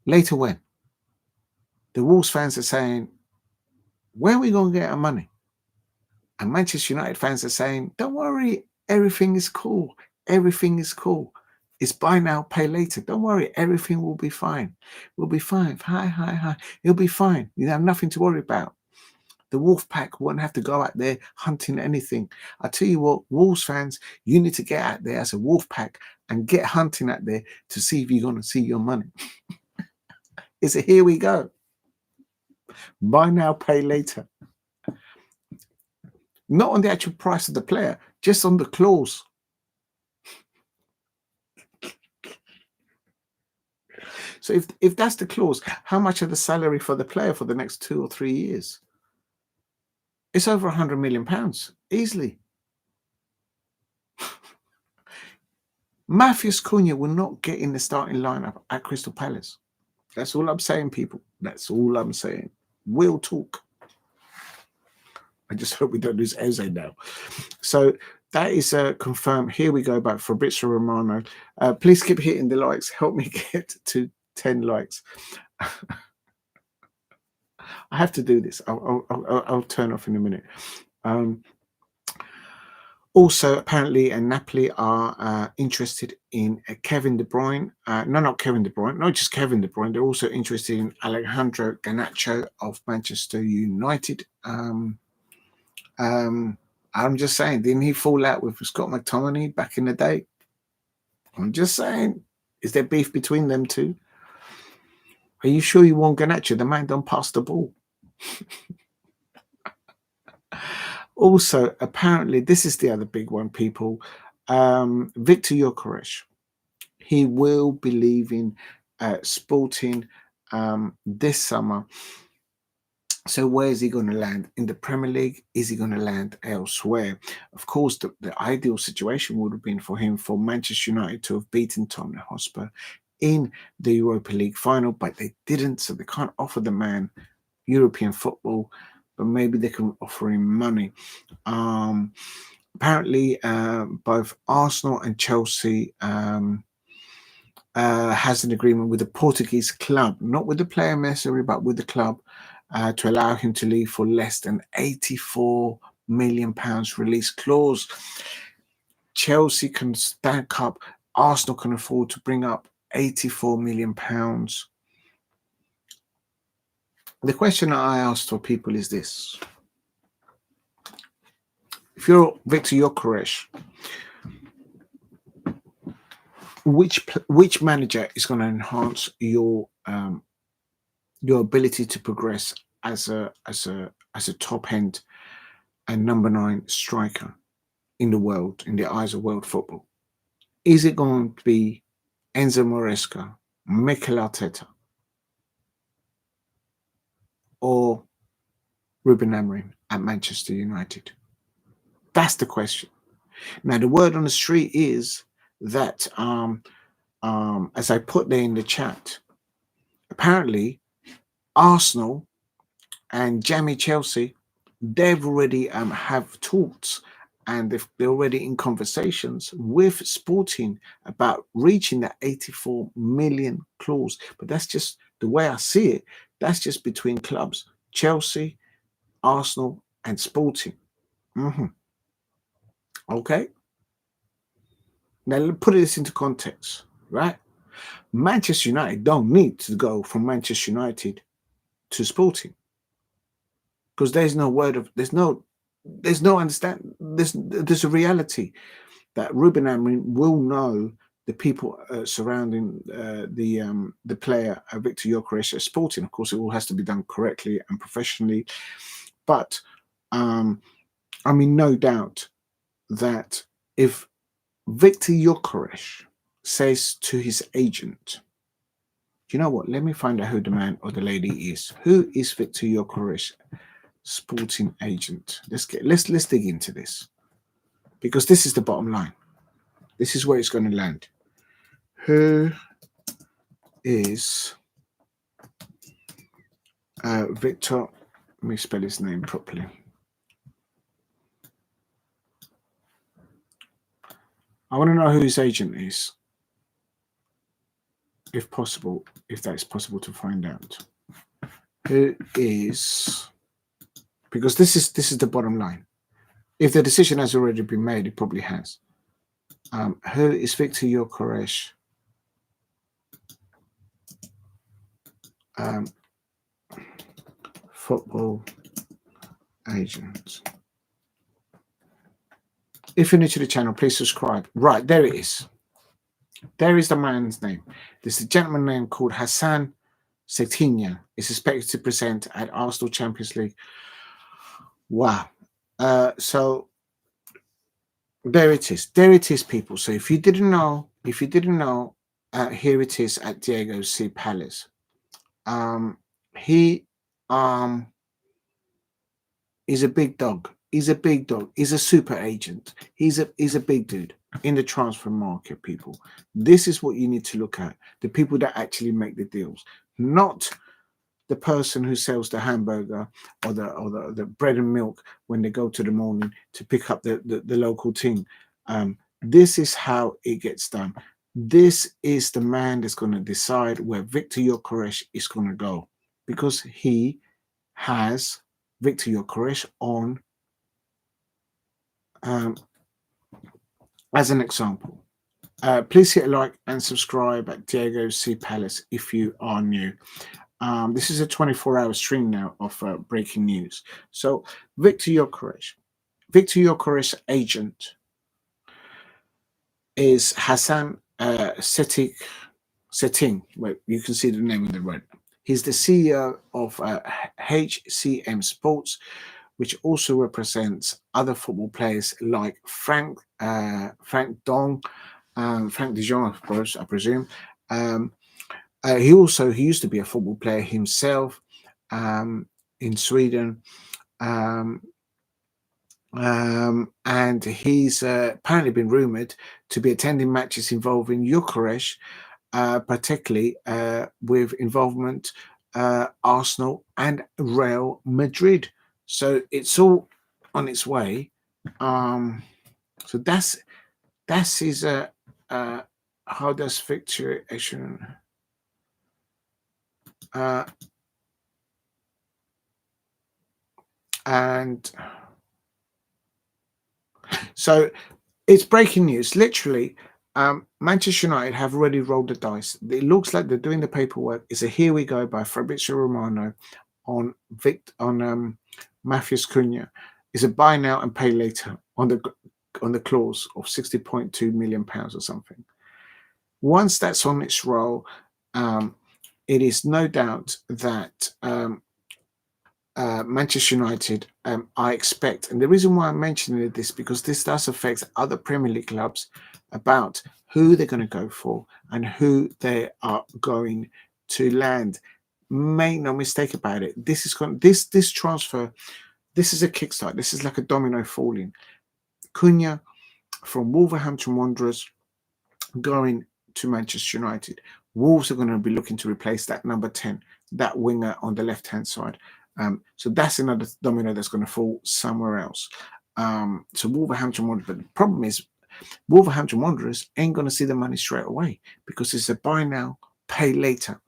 later when? The Wolves fans are saying, where are we going to get our money? And Manchester United fans are saying, don't worry, everything is cool. Everything is cool. It's buy now, pay later. Don't worry, everything will be fine. We'll be fine. Hi. It'll be fine. You have nothing to worry about. The Wolf Pack won't have to go out there hunting anything. I tell you what, Wolves fans, you need to get out there as a Wolf Pack and get hunting out there to see if you're going to see your money. Is it here we go? Buy now, pay later. Not on the actual price of the player, just on the clause. So if that's the clause, how much of the salary for the player for the next 2 or 3 years? It's over £100 million, easily. MATHEUS CUNHA will not get in the starting lineup at Crystal Palace. That's all I'm saying, people. That's all I'm saying. We'll talk. I just hope we don't lose Eze now. So that is confirmed. Here we go about Fabrizio Romano. Please keep hitting the likes. Help me get to 10 likes. I have to do this. I'll turn off in a minute. Also, apparently, Napoli are interested in Kevin De Bruyne. No, not Kevin De Bruyne. Not just Kevin De Bruyne. They're also interested in Alejandro Garnacho of Manchester United. I'm just saying, didn't he fall out with Scott McTominay back in the day? I'm just saying, is there beef between them two? Are you sure you want Garnacho? The man don't pass the ball. Also, apparently, this is the other big one, people. Viktor Gyokeres. He will be leaving Sporting this summer. So where is he going to land? In the Premier League? Is he going to land elsewhere? Of course, the ideal situation would have been for him, for Manchester United to have beaten Tottenham Hotspur in the Europa League final, but they didn't, so they can't offer the man European football, but maybe they can offer him money. Apparently, both Arsenal and Chelsea has an agreement with the Portuguese club, not with the player necessarily, but with the club, to allow him to leave for less than £84 million release clause. Chelsea can stack up. Arsenal can afford to bring up £84 million. The question that I asked for people is this: if you're Viktor Gyokeres, which manager is going to enhance your ability to progress as a top end and number 9 striker in the world, in the eyes of world football? Is it going to be Enzo Maresca, Mikel Arteta, or Ruben Amorim at Manchester United? That's the question. Now, the word on the street is that, as I put there in the chat, apparently Arsenal and Jamie Chelsea, they've already have talks, and they're already in conversations with Sporting about reaching that 84 million clause. But that's just the way I see it. That's just between clubs: Chelsea, Arsenal, and Sporting. Okay. Now, let's put this into context, right? Manchester United don't need to go from Manchester United to Sporting, because there's no understand. There's a reality that Ruben Amorim will know the people surrounding the player Viktor Gyokeres at Sporting. Of course, it all has to be done correctly and professionally, but I mean, no doubt that if Viktor Gyokeres says to his agent, you know what, let me find out who the man or the lady is. Who is Viktor Gyokeres' Sporting agent? Let's dig into this, because this is the bottom line. This is where it's going to land. Who is Viktor? Let me spell his name properly. I want to know who his agent is, if possible, if that's possible to find out. Who is, because this is the bottom line. If the decision has already been made, it probably has. Who is Viktor Gyokeres' football agent? If you're new to the channel, please subscribe. Right, there it is. There is the man's name. There's a gentleman name called Hassan Setinya. Is expected to present at Arsenal Champions League. Wow. So there it is. There it is, people. So if you didn't know, here it is at Diego C. Palace. He is a big dog. He's a big dog. He's a super agent. He's a big dude in the transfer market, people. This is what you need to look at. The people that actually make the deals, not the person who sells the hamburger or the bread and milk when they go to the morning to pick up the local team. This is how it gets done. This is the man that's going to decide where Viktor Gyokeres is going to go, because he has Viktor Gyokeres on as an example. Please hit a like and subscribe at Diego C. Palace if you are new. This is a 24-hour stream now of breaking news. So Viktor Gyokeres' agent is Hassan Setting. Wait, you can see the name of the right. He's the CEO of HCM Sports, which also represents other football players like Frank de Jong, of course, I presume. He used to be a football player himself in Sweden, and he's apparently been rumoured to be attending matches involving Gyokeres particularly with involvement Arsenal and Real Madrid. So it's all on its way. So that's his how does Victor and so it's breaking news. Literally, Manchester United have already rolled the dice. It looks like they're doing the paperwork. It's a here we go by Fabrizio Romano on Matheus Cunha. It's a buy now and pay later on the clause of £60.2 million or something. Once that's on its roll, it is no doubt that Manchester United, I expect, and the reason why I'm mentioning this because this does affect other Premier League clubs about who they're going to go for and who they are going to land. Make no mistake about it. This is this transfer. This is a kickstart. This is like a domino falling. Cunha from Wolverhampton Wanderers going to Manchester United. Wolves are going to be looking to replace that number 10, that winger on the left-hand side. So that's another domino that's going to fall somewhere else. So Wolverhampton Wanderers, but the problem is Wolverhampton Wanderers ain't going to see the money straight away because it's a buy now, pay later.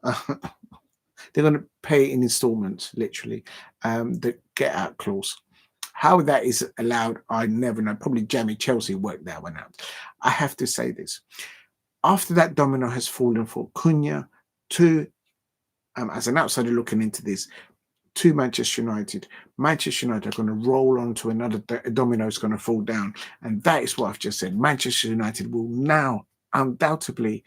They're going to pay in installments, literally, the get out clause. How that is allowed, I never know. Probably Jamie Chelsea worked that one out. I have to say this. After that domino has fallen for Cunha to, as an outsider looking into this, to Manchester United. Manchester United are going to roll on to another domino is going to fall down. And that is what I've just said. Manchester United will now undoubtedly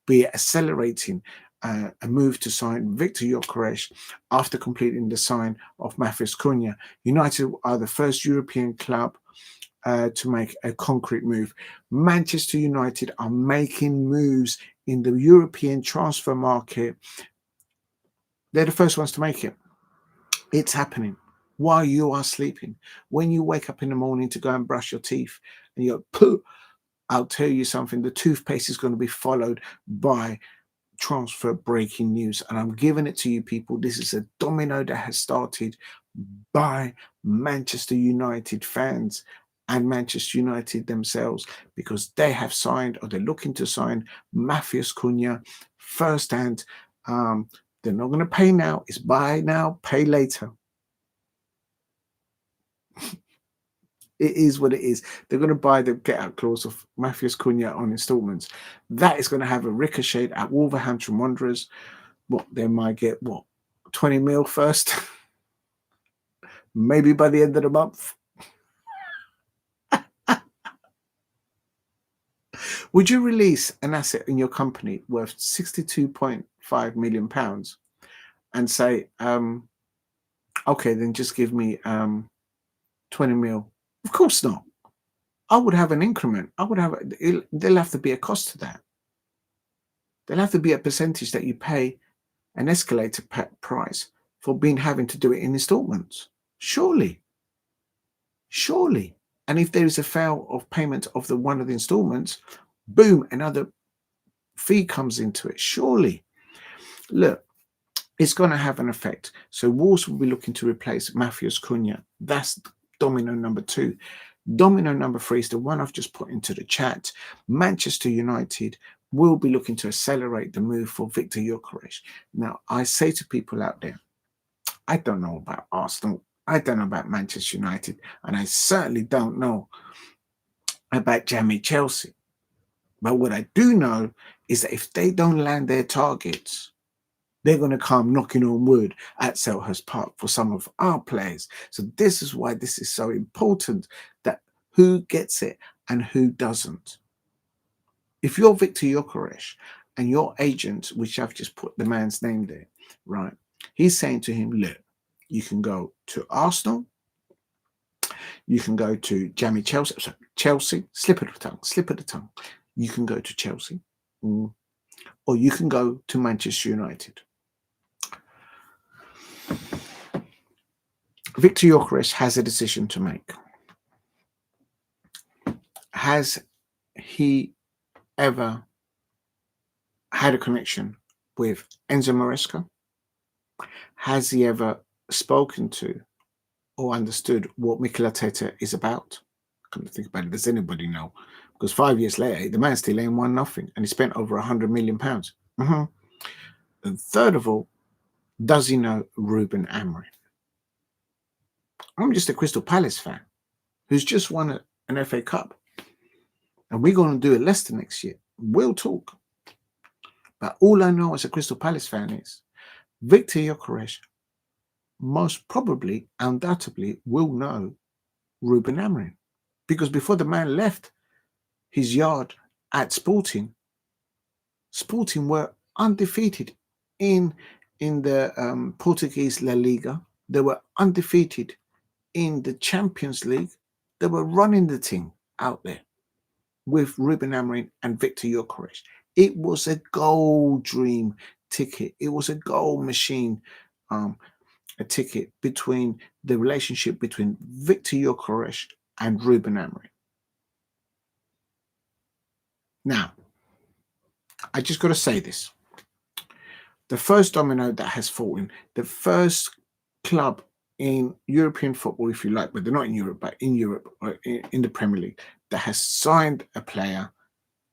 be accelerating a move to sign Viktor Gyokeres after completing the sign of Matheus Cunha. United are the first European club to make a concrete move. Manchester United are making moves in the European transfer market. They're the first ones to make it. It's happening while you are sleeping. When you wake up in the morning to go and brush your teeth and you go, pooh, I'll tell you something, the toothpaste is going to be followed by transfer breaking news. And I'm giving it to you people. This is a domino that has started by Manchester United fans and Manchester United themselves because they have signed or they're looking to sign Matheus Cunha firsthand. They're not going to pay now. It's buy now, pay later. It is what it is. They're going to buy the get-out clause of Matheus Cunha on installments. That is going to have a ricochet at Wolverhampton Wanderers. What they might get, 20 mil first? Maybe by the end of the month. Would you release an asset in your company worth £62.5 million and say, okay, then just give me 20 mil? Of course not. I would have an increment. There'll have to be a cost to that. There'll have to be a percentage that you pay an escalator price for having to do it in installments. Surely. And if there is a fail of payment of one of the installments, boom, another fee comes into it. Surely. Look, it's going to have an effect. So Wolves will be looking to replace Matheus Cunha. That's domino number 2. Domino number 3 is the one I've just put into the chat. Manchester United will be looking to accelerate the move for Viktor Gyokeres. Now, I say to people out there, I don't know about Arsenal. I don't know about Manchester United. And I certainly don't know about Jamie Chelsea. But what I do know is that if they don't land their targets, they're going to come knocking on wood at Selhurst Park for some of our players. So this is why this is so important, that who gets it and who doesn't. If you're Viktor Gyokeres and your agent, which I've just put the man's name there, right? He's saying to him, look, you can go to Arsenal, you can go to Chelsea, slip of the tongue. You can go to Chelsea, or you can go to Manchester United. Viktor Gyokeres has a decision to make. Has he ever had a connection with Enzo Maresca? Has he ever spoken to or understood what Mikel Arteta is about? Come to think about it, does anybody know? Because 5 years later, the man still ain't won nothing, and he spent over £100 million. And third of all, does he know Ruben Amorim? I'm just a Crystal Palace fan who's just won an FA Cup, and we're going to do a Leicester next year. We'll talk. But all I know as a Crystal Palace fan is Viktor Gyokeres most probably, undoubtedly, will know Ruben Amorim. Because before the man left his yard at Sporting were undefeated in the Portuguese La Liga. They were undefeated in the Champions League. They were running the thing out there with Ruben Amorim and Viktor Gyokeres. It was a goal dream ticket. It was a goal machine, a ticket between the relationship between Viktor Gyokeres and Ruben Amorim. Now, I just got to say this. The first domino that has fallen, the first club in European football, if you like, but they're not in Europe, but in Europe, or in the Premier League, that has signed a player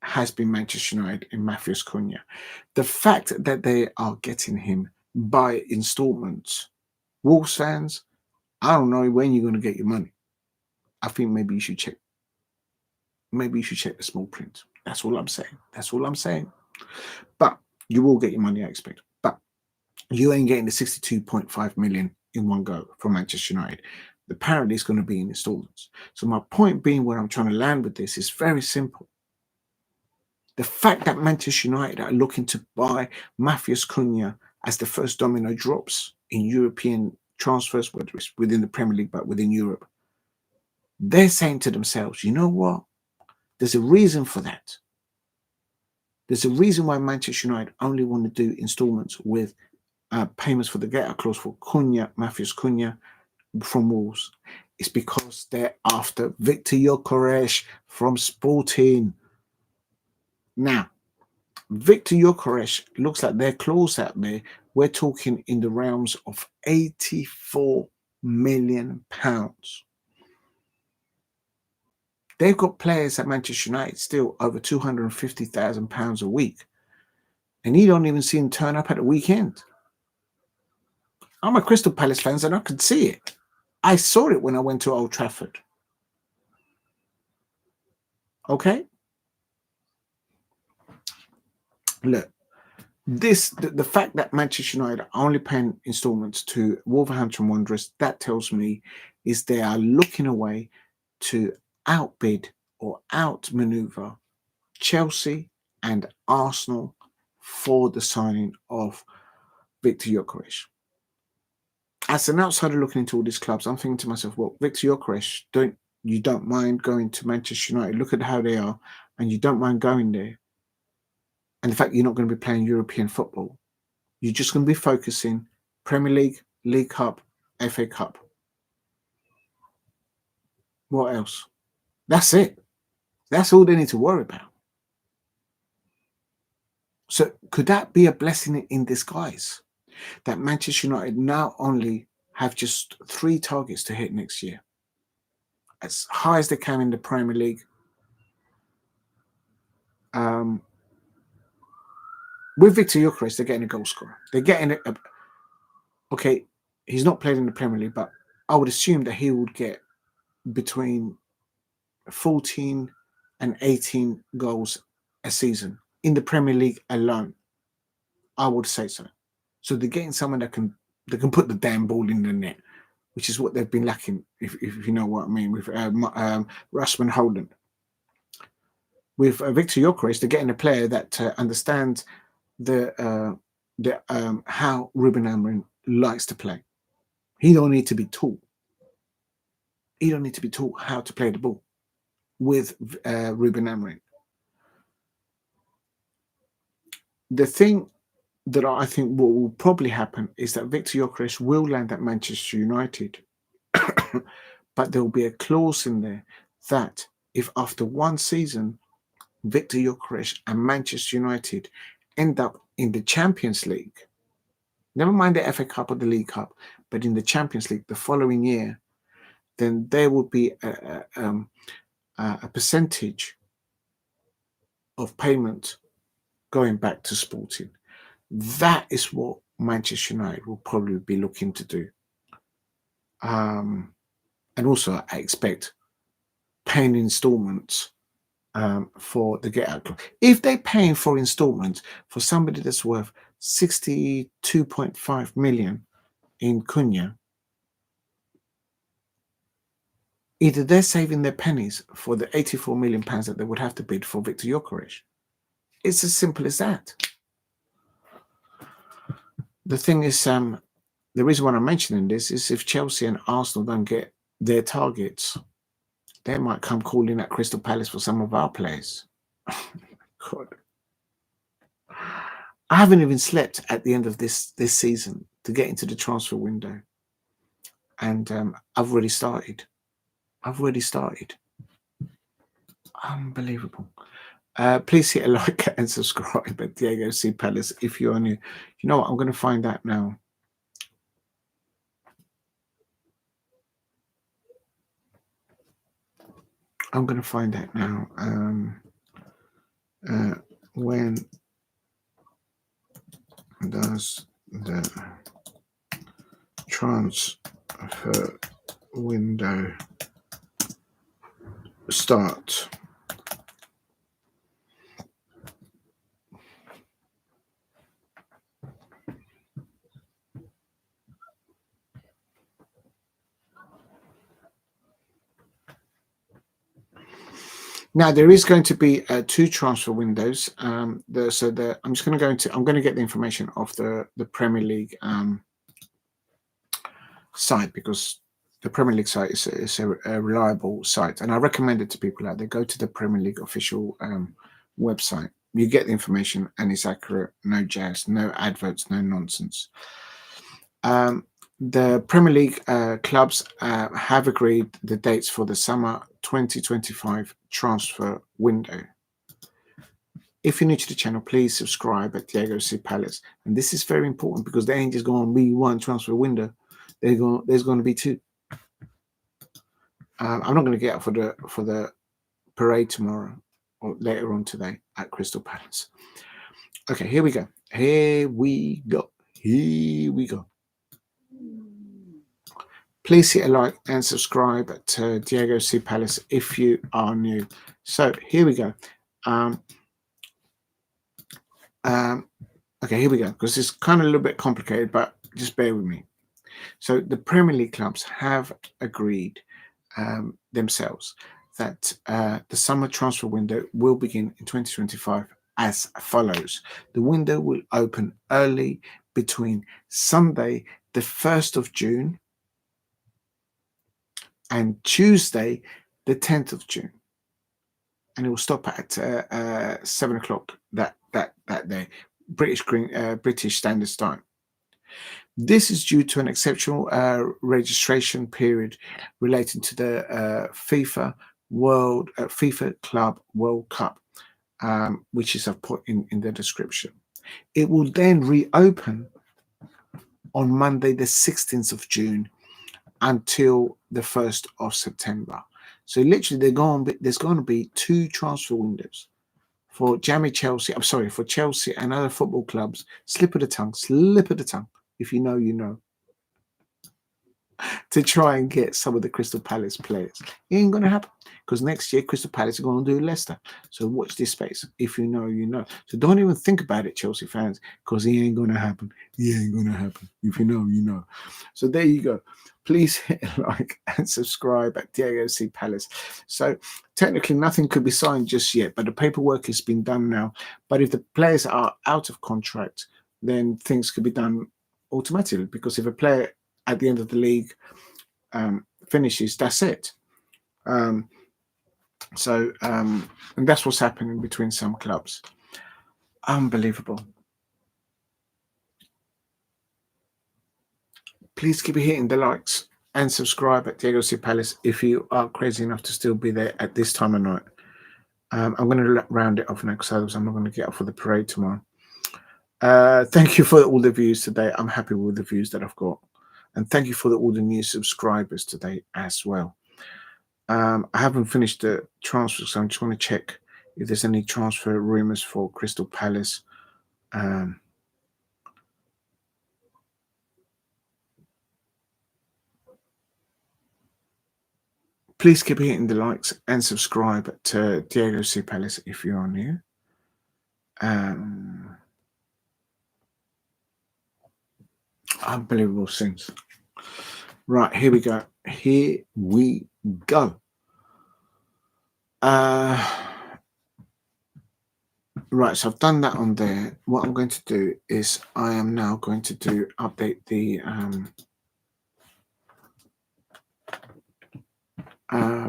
has been Manchester United in MATHEUS CUNHA. The fact that they are getting him by installments, Wolves fans, I don't know when you're going to get your money. I think maybe you should check. Maybe you should check the small print. That's all I'm saying. That's all I'm saying. But you will get your money, I expect. But you ain't getting the 62.5 million in one go from Manchester United. Apparently, it's going to be in installments. So my point being, where I'm trying to land with this, is very simple. The fact that Manchester United are looking to buy MATHEUS CUNHA as the first domino drops in European transfers, whether it's within the Premier League, but within Europe, they're saying to themselves, you know what? There's a reason for that. There's a reason why Manchester United only want to do installments with payments for the get-out clause for Cunha, MATHEUS CUNHA from Wolves. It's because they're after Viktor Gyokeres from Sporting. Now, Viktor Gyokeres looks like their clause out there. We're talking in the realms of £84 million. They've got players at Manchester United still over £250,000 a week. And you don't even see him turn up at the weekend. I'm a Crystal Palace fan and I could see it. I saw it when I went to Old Trafford. Okay? Look, the fact that Manchester United are only paying installments to Wolverhampton Wanderers, that tells me is they are looking away to outbid or outmaneuver Chelsea and Arsenal for the signing of Viktor Gyokeres. As an outsider looking into all these clubs, I'm thinking to myself, well, Viktor Gyokeres, you don't mind going to Manchester United? Look at how they are, and you don't mind going there. And the fact you're not going to be playing European football, you're just going to be focusing Premier League, League Cup, FA Cup. What else? That's it. That's all they need to worry about. So could that be a blessing in disguise? That Manchester United now only have just 3 targets to hit next year. As high as they can in the Premier League. With Viktor Gyokeres, they're getting a goal scorer. They're getting okay, he's not played in the Premier League, but I would assume that he would get between 14 and 18 goals a season in the Premier League alone. I would say so. So they're getting someone that can put the damn ball in the net, which is what they've been lacking, if you know what I mean, with Rasmus Holden. With Viktor Gyokeres, they're getting a player that understands how Ruben Amorim likes to play. He don't need to be taught. He don't need to be taught how to play the ball with Ruben Amorim. The thing that I think what will probably happen is that Viktor Gyokeres will land at Manchester United, but there will be a clause in there that if after one season Viktor Gyokeres and Manchester United end up in the Champions League, never mind the FA Cup or the League Cup, but in the Champions League the following year, then there would be a percentage of payment going back to Sporting. That is what Manchester United will probably be looking to do. And also, I expect paying installments for the Get Out Club. If they're paying for installments for somebody that's worth 62.5 million in Cunha, either they're saving their pennies for the 84 million pounds that they would have to bid for Viktor Gyokeres. It's as simple as that. The thing is, the reason why I'm mentioning this is if Chelsea and Arsenal don't get their targets, they might come calling at Crystal Palace for some of our players. God. I haven't even slept at the end of this season to get into the transfer window. And I've already started. Unbelievable. Please hit a like and subscribe at Diego C. Palace if you're new. You know what? I'm going to find out now. When does the transfer window start? Now there is going to be 2 transfer windows. I'm just going to go into. I'm going to get the information off the Premier League site, because the Premier League site is a reliable site, and I recommend it to people out there. Go to the Premier League official website. You get the information, and it's accurate. No jazz, no adverts, no nonsense. The Premier League clubs have agreed the dates for the summer 2025 transfer window. If you're new to the channel, please subscribe at Diego C. Palace. And this is very important, because there ain't just going to be one transfer window. There's going to be 2. I'm not going to get up for the parade tomorrow or later on today at Crystal Palace. Okay, here we go. Please hit a like and subscribe to Diego C. Palace if you are new. So here we go. Okay, here we go, because it's kind of a little bit complicated, but just bear with me. So the Premier League clubs have agreed themselves that the summer transfer window will begin in 2025 as follows. The window will open early between Sunday, the 1st of June, and Tuesday, the 10th of June, and it will stop at 7 o'clock that day, British Standard Time. This is due to an exceptional registration period relating to the FIFA Club World Cup, which is I've put in the description. It will then reopen on Monday, the 16th of June, until the 1st of September. So literally, there's going to be 2 transfer windows for Chelsea and other football clubs. Slip of the tongue. If you know, you know. To try and get some of the Crystal Palace players. It ain't going to happen, because next year Crystal Palace are going to do Leicester. So watch this space. If you know, you know. So don't even think about it, Chelsea fans, because it ain't going to happen. It ain't going to happen. If you know, you know. So there you go. Please hit a like and subscribe at Diego C. Palace. So technically nothing could be signed just yet, but the paperwork has been done now. But if the players are out of contract, then things could be done automatically, because if a player at the end of the league finishes, that's it. And that's what's happening between some clubs. Unbelievable. Please keep hitting the likes and subscribe at Diego C. Palace if you are crazy enough to still be there at this time of night. I'm going to round it off now, because otherwise I'm not going to get up for the parade tomorrow. Thank you for all the views today. I'm happy with the views that I've got. And thank you for all the new subscribers today as well. I haven't finished the transfer, so I'm just going to check if there's any transfer rumours for Crystal Palace. Please keep hitting the likes and subscribe to Diego C. Palace if you are new. Unbelievable scenes. Right, here we go. Here we go. Right, so I've done that on there. What I'm going to do is I am now going to update the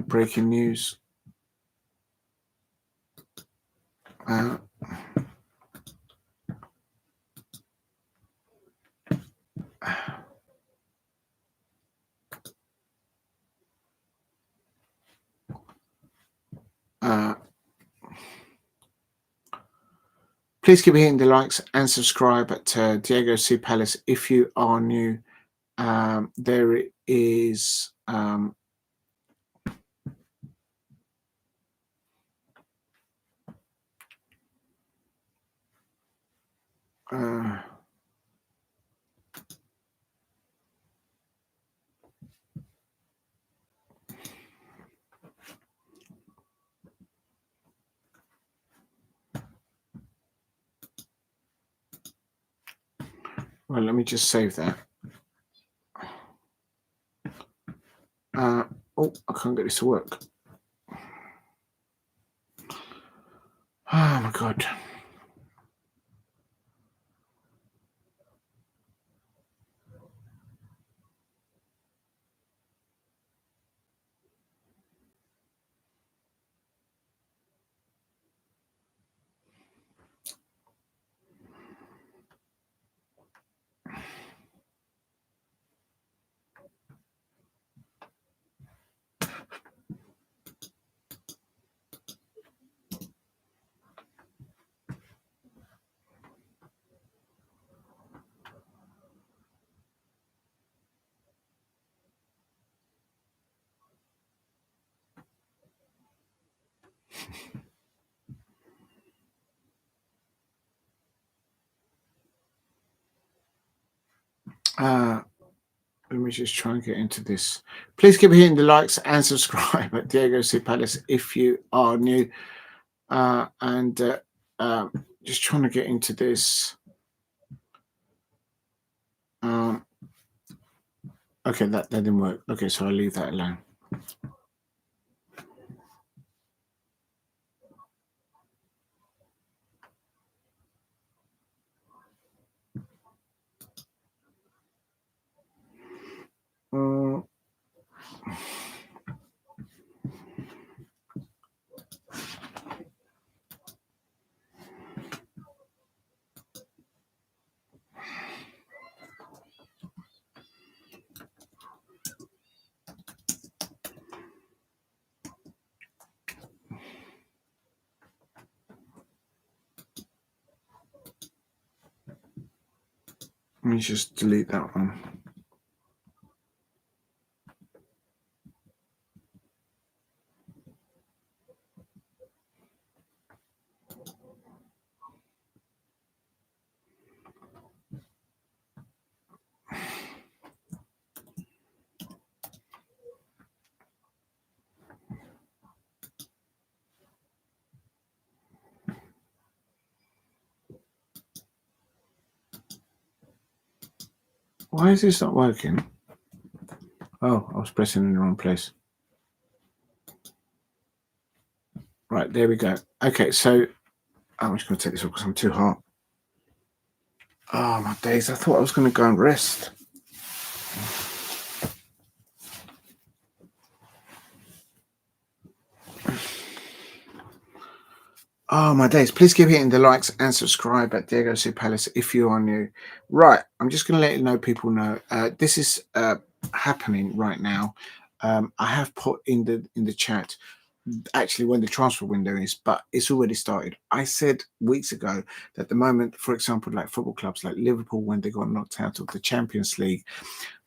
breaking news. Please keep hitting the likes and subscribe to Diego C. Palace if you are new. There is well, let me just save that. Oh, I can't get this to work. Oh my God. Let me just try and get into this. Please keep hitting the likes and subscribe at Diego C. Palace if you are new. Just trying to get into this. Okay, that didn't work. Okay, so I'll leave that alone. Let me just delete that one. Why is this not working? Oh, I was pressing in the wrong place. Right, there we go. Okay, so I'm just going to take this off because I'm too hot. Oh, my days. I thought I was going to go and rest. Oh, my days. Please keep hitting the likes and subscribe at Diego C. Palace if you are new. Right, I'm just going to let you know, people know, this is happening right now. I have put in the chat actually when the transfer window is, but it's already started. I said weeks ago that the moment, for example, like football clubs like Liverpool, when they got knocked out of the Champions League,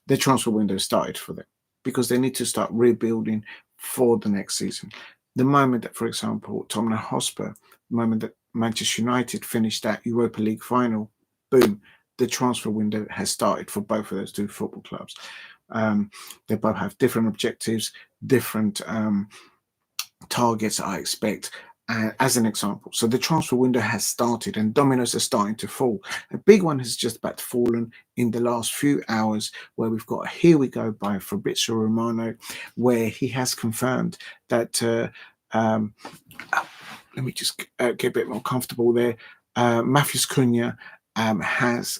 the transfer window started for them because they need to start rebuilding for the next season. The moment that, for example, Tottenham Hotspur, the moment that Manchester United finished that Europa League final, boom, the transfer window has started for both of those two football clubs. They both have different objectives, different targets, I expect, as an example. So the transfer window has started and dominoes are starting to fall. A big one has just about fallen in the last few hours, where we've got Here We Go by Fabrizio Romano, where he has confirmed that let me just get a bit more comfortable there. MATHEUS CUNHA has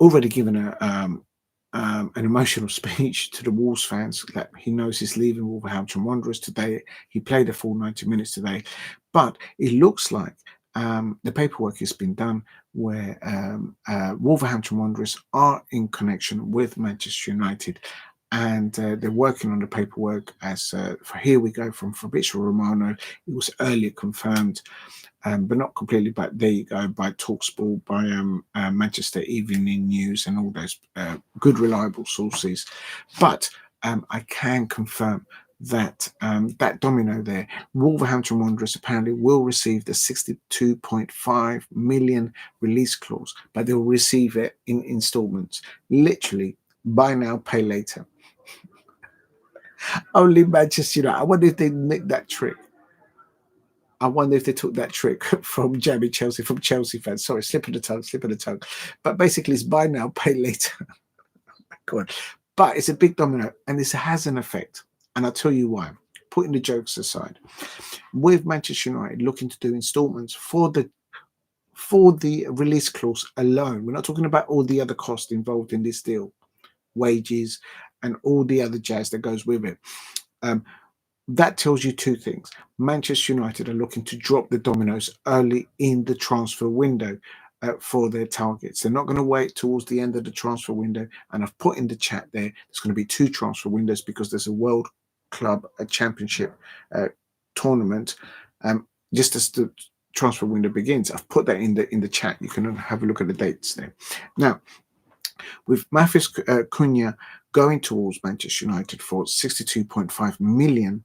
already given an emotional speech to the Wolves fans that he knows he's leaving Wolverhampton Wanderers today. He played a full 90 minutes today, but it looks like the paperwork has been done where Wolverhampton Wanderers are in connection with Manchester United, and they're working on the paperwork as for Here We Go from Fabrizio Romano. It was earlier confirmed, but not completely, but there you go, by TalkSport, by Manchester Evening News, and all those good, reliable sources. But I can confirm that that domino there, Wolverhampton Wanderers apparently will receive the 62.5 million release clause, but they'll receive it in installments, literally buy now, pay later. Only Manchester United. I wonder if they nicked that trick. I wonder if they took that trick from Jamie Chelsea, from Chelsea fans. Sorry, slip of the tongue. But basically, it's buy now, pay later. Go on. But it's a big domino, and this has an effect. And I'll tell you why. Putting the jokes aside, with Manchester United looking to do installments for the release clause alone, we're not talking about all the other costs involved in this deal, wages, and all the other jazz that goes with it. That tells you two things. Manchester United are looking to drop the dominoes early in the transfer window for their targets. They're not going to wait towards the end of the transfer window. And I've put in the chat there, there's going to be two transfer windows because there's a World Club Championship tournament just as the transfer window begins. I've put that in the chat. You can have a look at the dates there. Now, with MATHEUS Cunha going towards Manchester United for 62.5 million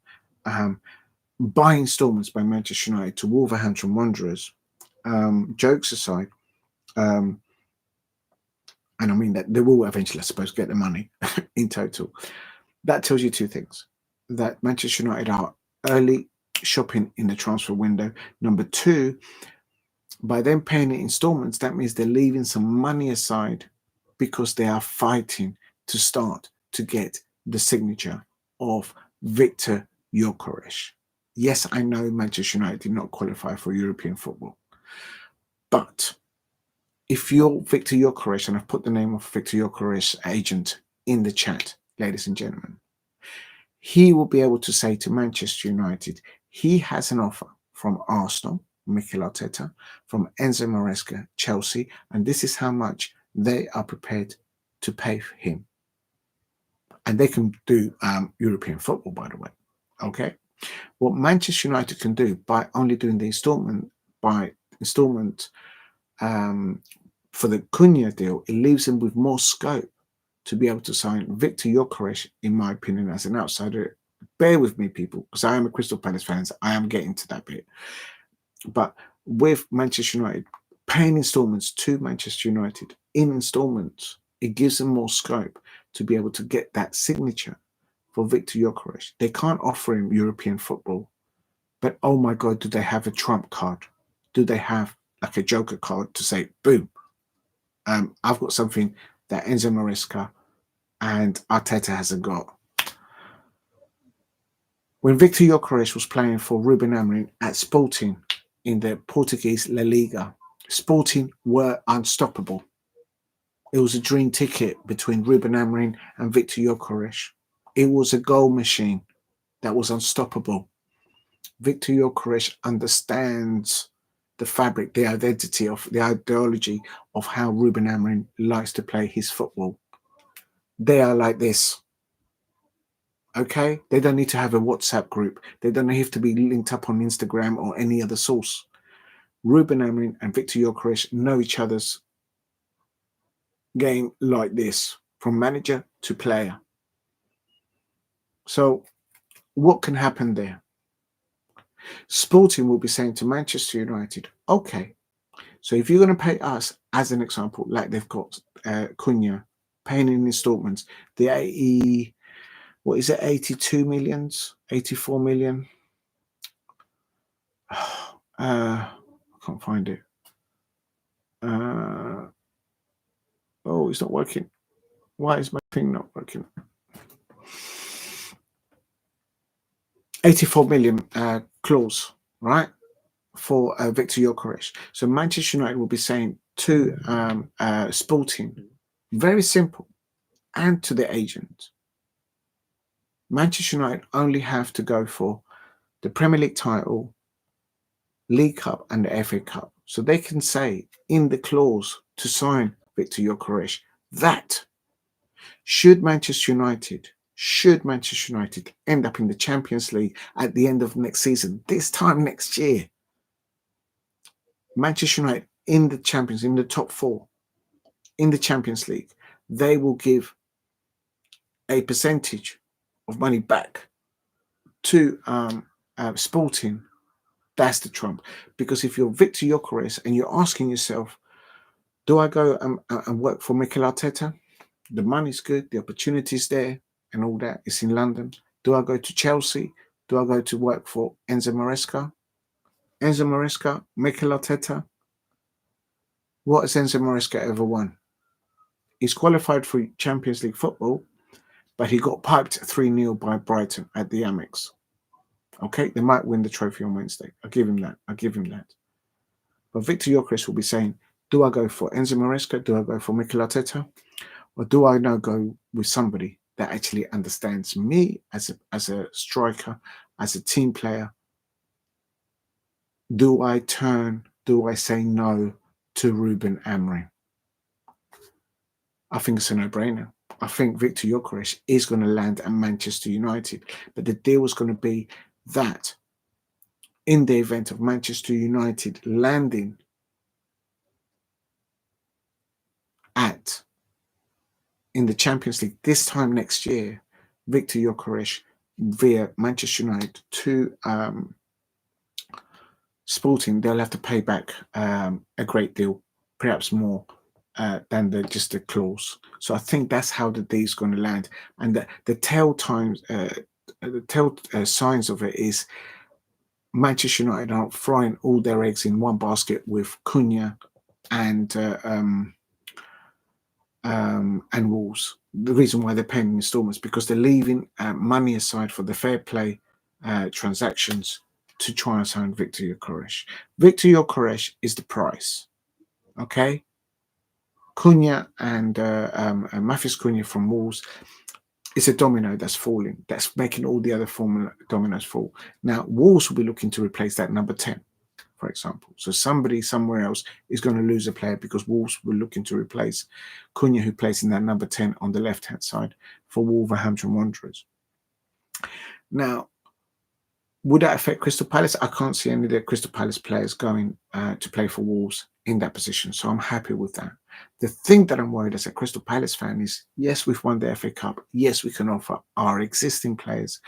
by installments by Manchester United to Wolverhampton Wanderers, jokes aside, and I mean that they will eventually, I suppose, get the money in total. That tells you two things: that Manchester United are early shopping in the transfer window. Number two, by them paying in installments, that means they're leaving some money aside because they are fighting to start to get the signature of Viktor Gyokeres. Yes, I know Manchester United did not qualify for European football, but if you're Viktor Gyokeres, and I've put the name of Viktor Gyokeres' agent in the chat, ladies and gentlemen, he will be able to say to Manchester United, he has an offer from Arsenal, Mikel Arteta, from Enzo Maresca, Chelsea, and this is how much they are prepared to pay for him. And they can do European football, by the way. Okay. What Manchester United can do by only doing the installment for the Cunha deal, it leaves them with more scope to be able to sign Viktor Gyokeres, in my opinion, as an outsider. Bear with me, people, because I am a Crystal Palace fan. I am getting to that bit. But with Manchester United paying installments to Manchester United in installments, it gives them more scope to be able to get that signature for Viktor Gyokeres. They can't offer him European football, but oh my God, do they have a trump card? Do they have like a joker card to say, boom, I've got something that Enzo Maresca and Arteta hasn't got? When Viktor Gyokeres was playing for Ruben Amorim at Sporting in the Portuguese La Liga, Sporting were unstoppable. It was a dream ticket between Ruben Amorim and Viktor Gyokeres. It was a goal machine that was unstoppable. Viktor Gyokeres understands the fabric, the identity of the ideology of how Ruben Amorim likes to play his football. They are like this. Okay, they don't need to have a WhatsApp group. They don't have to be linked up on Instagram or any other source. Ruben Amorim and Viktor Gyokeres know each other's game like this, from manager to player. So what can happen there? Sporting will be saying to Manchester United, okay, so if you're going to pay us, as an example, like they've got Cunha paying in installments, the 82 millions, 84 million? I can't find it. Oh, it's not working. Why is my thing not working? 84 million clause, right, for Viktor Gyokeres. So Manchester United will be saying to Sporting, very simple, and to the agent, Manchester United only have to go for the Premier League title, League Cup, and the FA Cup. So they can say in the clause to sign Viktor Gyokeres that should Manchester United end up in the Champions League at the end of next season, this time next year, Manchester United in the top four, in the Champions League, they will give a percentage of money back to Sporting. That's the trump. Because if you're Viktor Gyokeres and you're asking yourself, do I go and work for Mikel Arteta? The money's good, the opportunity's there, and all that. It's in London. Do I go to Chelsea? Do I go to work for Enzo Maresca? Mikel Arteta. What has Enzo Maresca ever won? He's qualified for Champions League football, but he got piped 3-0 by Brighton at the Amex. Okay, they might win the trophy on Wednesday. I'll give him that. But Viktor Gyokeres will be saying, do I go for Enzo Maresca? Do I go for Mikel Arteta? Or do I now go with somebody that actually understands me as a striker, as a team player? Do I say no to Ruben Amorim? I think it's a no-brainer. I think Viktor Gyokeres is going to land at Manchester United. But the deal is going to be that in the event of Manchester United landing in the Champions League this time next year, Viktor Gyokeres via Manchester United to Sporting, they'll have to pay back a great deal, perhaps more than just the clause. So I think that's how the deal's going to land. And the tell signs of it is Manchester United are throwing all their eggs in one basket with Cunha and Wolves. The reason why they're paying installments, because they're leaving money aside for the fair play transactions to try and sign Viktor Gyokeres. Viktor Gyokeres is the price, okay? Cunha and MATHEUS CUNHA from Wolves is a domino that's falling, that's making all the other dominoes fall. Now, Wolves will be looking to replace that number 10, for example. So somebody somewhere else is going to lose a player because Wolves were looking to replace Cunha, who plays in that number 10 on the left-hand side for Wolverhampton Wanderers. Now, would that affect Crystal Palace? I can't see any of the Crystal Palace players going to play for Wolves in that position, so I'm happy with that. The thing that I'm worried as a Crystal Palace fan is, yes, we've won the FA Cup. Yes, we can offer our existing players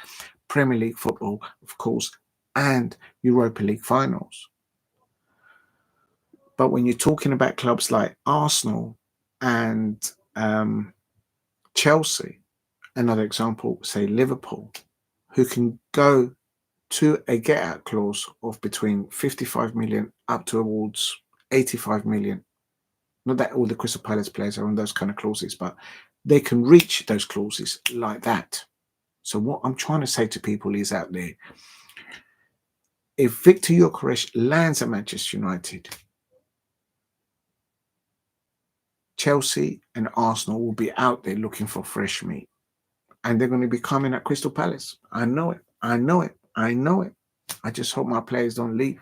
Premier League football, of course, and Europa League finals. But when you're talking about clubs like Arsenal and Chelsea, another example, say Liverpool, who can go to a get-out clause of between 55 million up towards 85 million. Not that all the Crystal Palace players are on those kind of clauses, but they can reach those clauses like that. So what I'm trying to say to people is out there, if Viktor Gyokeres lands at Manchester United, Chelsea and Arsenal will be out there looking for fresh meat. And they're going to be coming at Crystal Palace. I know it. I just hope my players don't leave.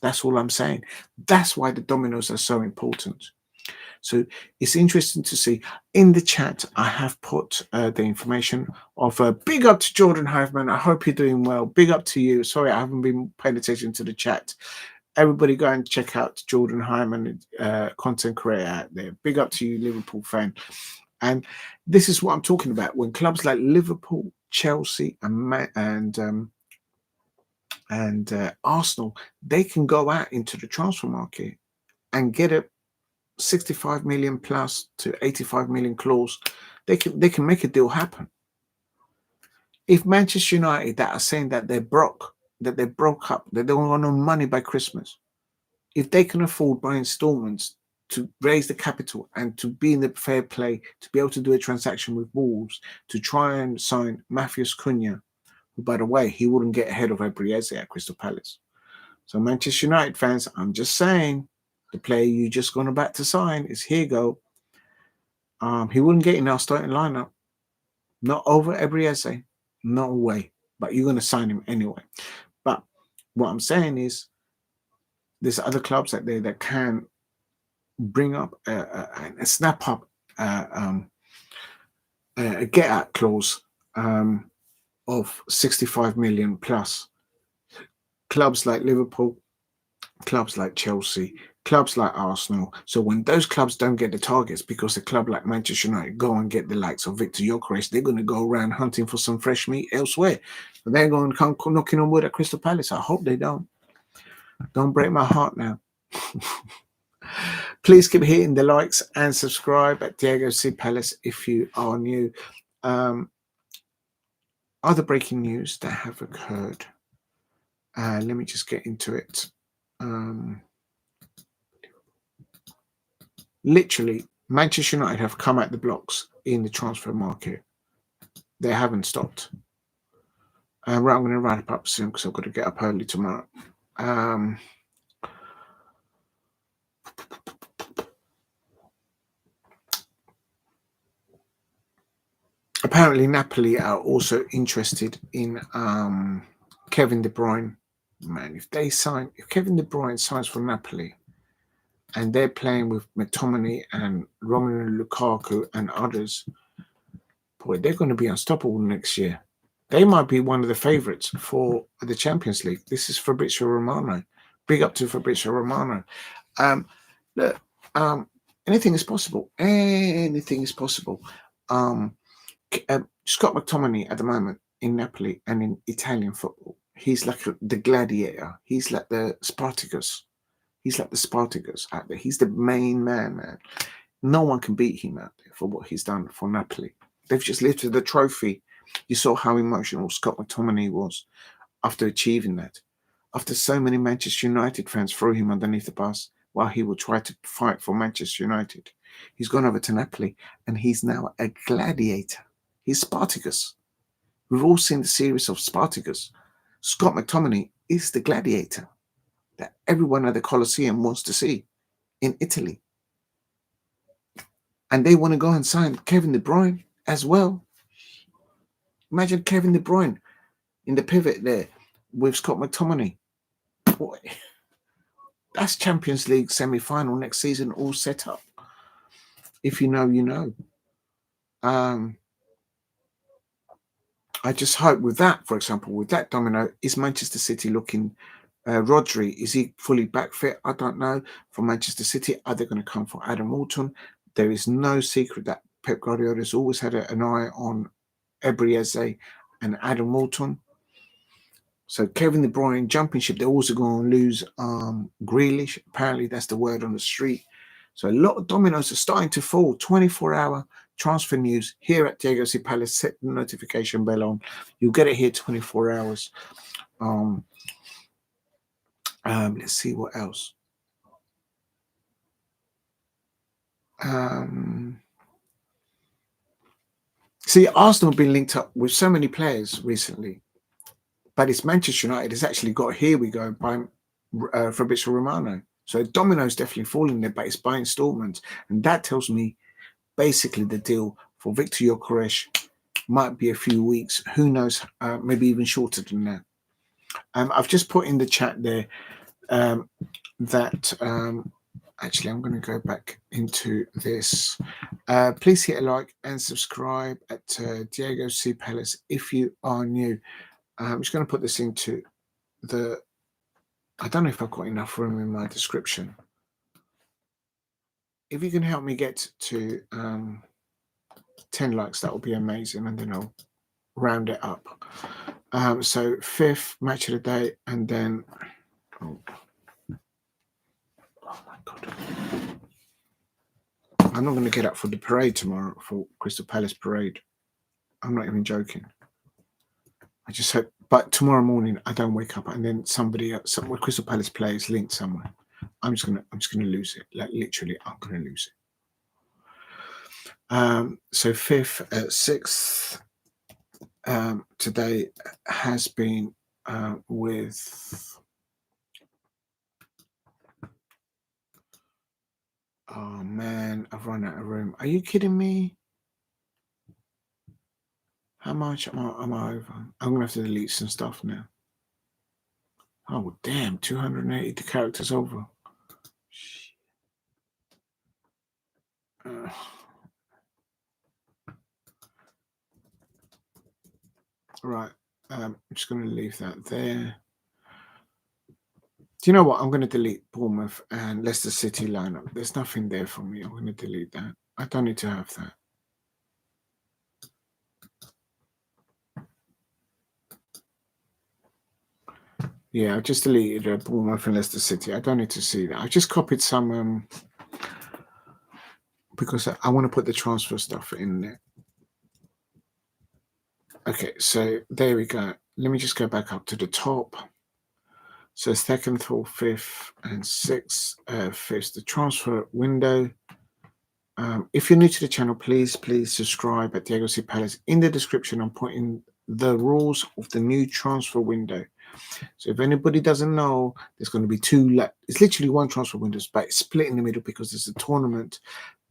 That's all I'm saying. That's why the dominoes are so important. So it's interesting to see. In the chat, I have put the information of big up to Jordan Hiveman. I hope you're doing well. Big up to you. Sorry, I haven't been paying attention to the chat. Everybody go and check out Jordan Hyman, content creator out there. Big up to you, Liverpool fan. And this is what I'm talking about. When clubs like Liverpool, Chelsea, and Arsenal, they can go out into the transfer market and get a 65 million plus to 85 million clause. They can make a deal happen. If Manchester United that are saying that they broke up, that they don't want no money by Christmas, if they can afford by installments to raise the capital and to be in the fair play, to be able to do a transaction with Wolves, to try and sign MATHEUS CUNHA, who, by the way, he wouldn't get ahead of Ebrieze at Crystal Palace. So Manchester United fans, I'm just saying, the player you just gone about to sign is here go. He wouldn't get in our starting lineup. Not over Ebrieze. No way. But you're going to sign him anyway. But what I'm saying is there's other clubs out there that can bring up a snap up a get out clause of 65 million plus. Clubs like Liverpool, clubs like Chelsea, clubs like Arsenal. So when those clubs don't get the targets, because a club like Manchester United go and get the likes of Viktor Gyokeres, they're going to go around hunting for some fresh meat elsewhere. But they're going to come knocking on wood at Crystal Palace. I hope they don't. Don't break my heart now. Please keep hitting the likes and subscribe at Diego C. Palace if you are new. Other breaking news that have occurred. Let me just get into it. Literally, Manchester United have come out the blocks in the transfer market. They haven't stopped. Right, I'm going to wrap up soon because I've got to get up early tomorrow. Apparently, Napoli are also interested in Kevin De Bruyne. Man, if Kevin De Bruyne signs for Napoli, and they're playing with McTominay and Romelu Lukaku and others, boy, they're going to be unstoppable next year. They might be one of the favourites for the Champions League. This is Fabrizio Romano. Big up to Fabrizio Romano. Look, anything is possible. Anything is possible. Scott McTominay at the moment in Napoli and in Italian football, he's like the gladiator. He's like the Spartacus. He's like the Spartacus out there. He's the main man. No one can beat him out there for what he's done for Napoli. They've just lifted the trophy. You saw how emotional Scott McTominay was after achieving that. After so many Manchester United fans threw him underneath the bus while he would try to fight for Manchester United, he's gone over to Napoli and he's now a gladiator. He's Spartacus. We've all seen the series of Spartacus. Scott McTominay is the gladiator that everyone at the Colosseum wants to see in Italy. And they want to go and sign Kevin De Bruyne as well. Imagine Kevin De Bruyne in the pivot there with Scott McTominay. Boy, that's Champions League semi-final next season all set up. If you know, you know. I just hope with that, for example, with that domino, is Manchester City looking... Rodri, is he fully back fit? I don't know. For Manchester City, are they going to come for Adam Walton? There is no secret that Pep Guardiola has always had an eye on Ebrieze and Adam Walton. So Kevin De Bruyne, jumping ship. They're also going to lose Grealish. Apparently, that's the word on the street. So a lot of dominoes are starting to fall. 24-hour transfer news here at Diego C. Palace. Set the notification bell on. You'll get it here 24 hours. Let's see what else. See, Arsenal have been linked up with so many players recently, but it's Manchester United has actually got, here we go, by Fabrizio Romano. So domino's definitely falling there, but it's by installments. And that tells me basically the deal for Viktor Gyokeres might be a few weeks. Who knows? Maybe even shorter than that. I've just put in the chat there that Actually, I'm going to go back into this. Please hit a like and subscribe at Diego C. Palace if you are new. I'm just going to put this into the... I don't know if I've got enough room in my description. If you can help me get to 10 likes, that would be amazing, and then I'll round it up. So 5th match of the day, and then... Oh my God. I'm not going to get up for the parade tomorrow, for Crystal Palace parade. I'm not even joking. I just hope, but tomorrow morning I don't wake up and then somebody else, some Crystal Palace players linked somewhere. I'm just gonna lose it. Like literally, I'm gonna lose it. So 5th, 6th today has been with... Oh man, I've run out of room. Are you kidding me? How much am I over? I'm gonna have to delete some stuff now. Oh damn, 280 characters over. Right, I'm just going to leave that there. Do you know what? I'm going to delete Bournemouth and Leicester City lineup. There's nothing there for me. I'm going to delete that. I don't need to have that. Yeah, I just deleted Bournemouth and Leicester City. I don't need to see that. I just copied some because I want to put the transfer stuff in there. Okay, so there we go. Let me just go back up to the top. So 2nd, 4th, 5th, and 6th, 5th, the transfer window. If you're new to the channel, please subscribe at Diego C. Palace. In the description, I'm putting the rules of the new transfer window. So if anybody doesn't know, there's going to be two. It's literally one transfer window, but it's split in the middle because there's a tournament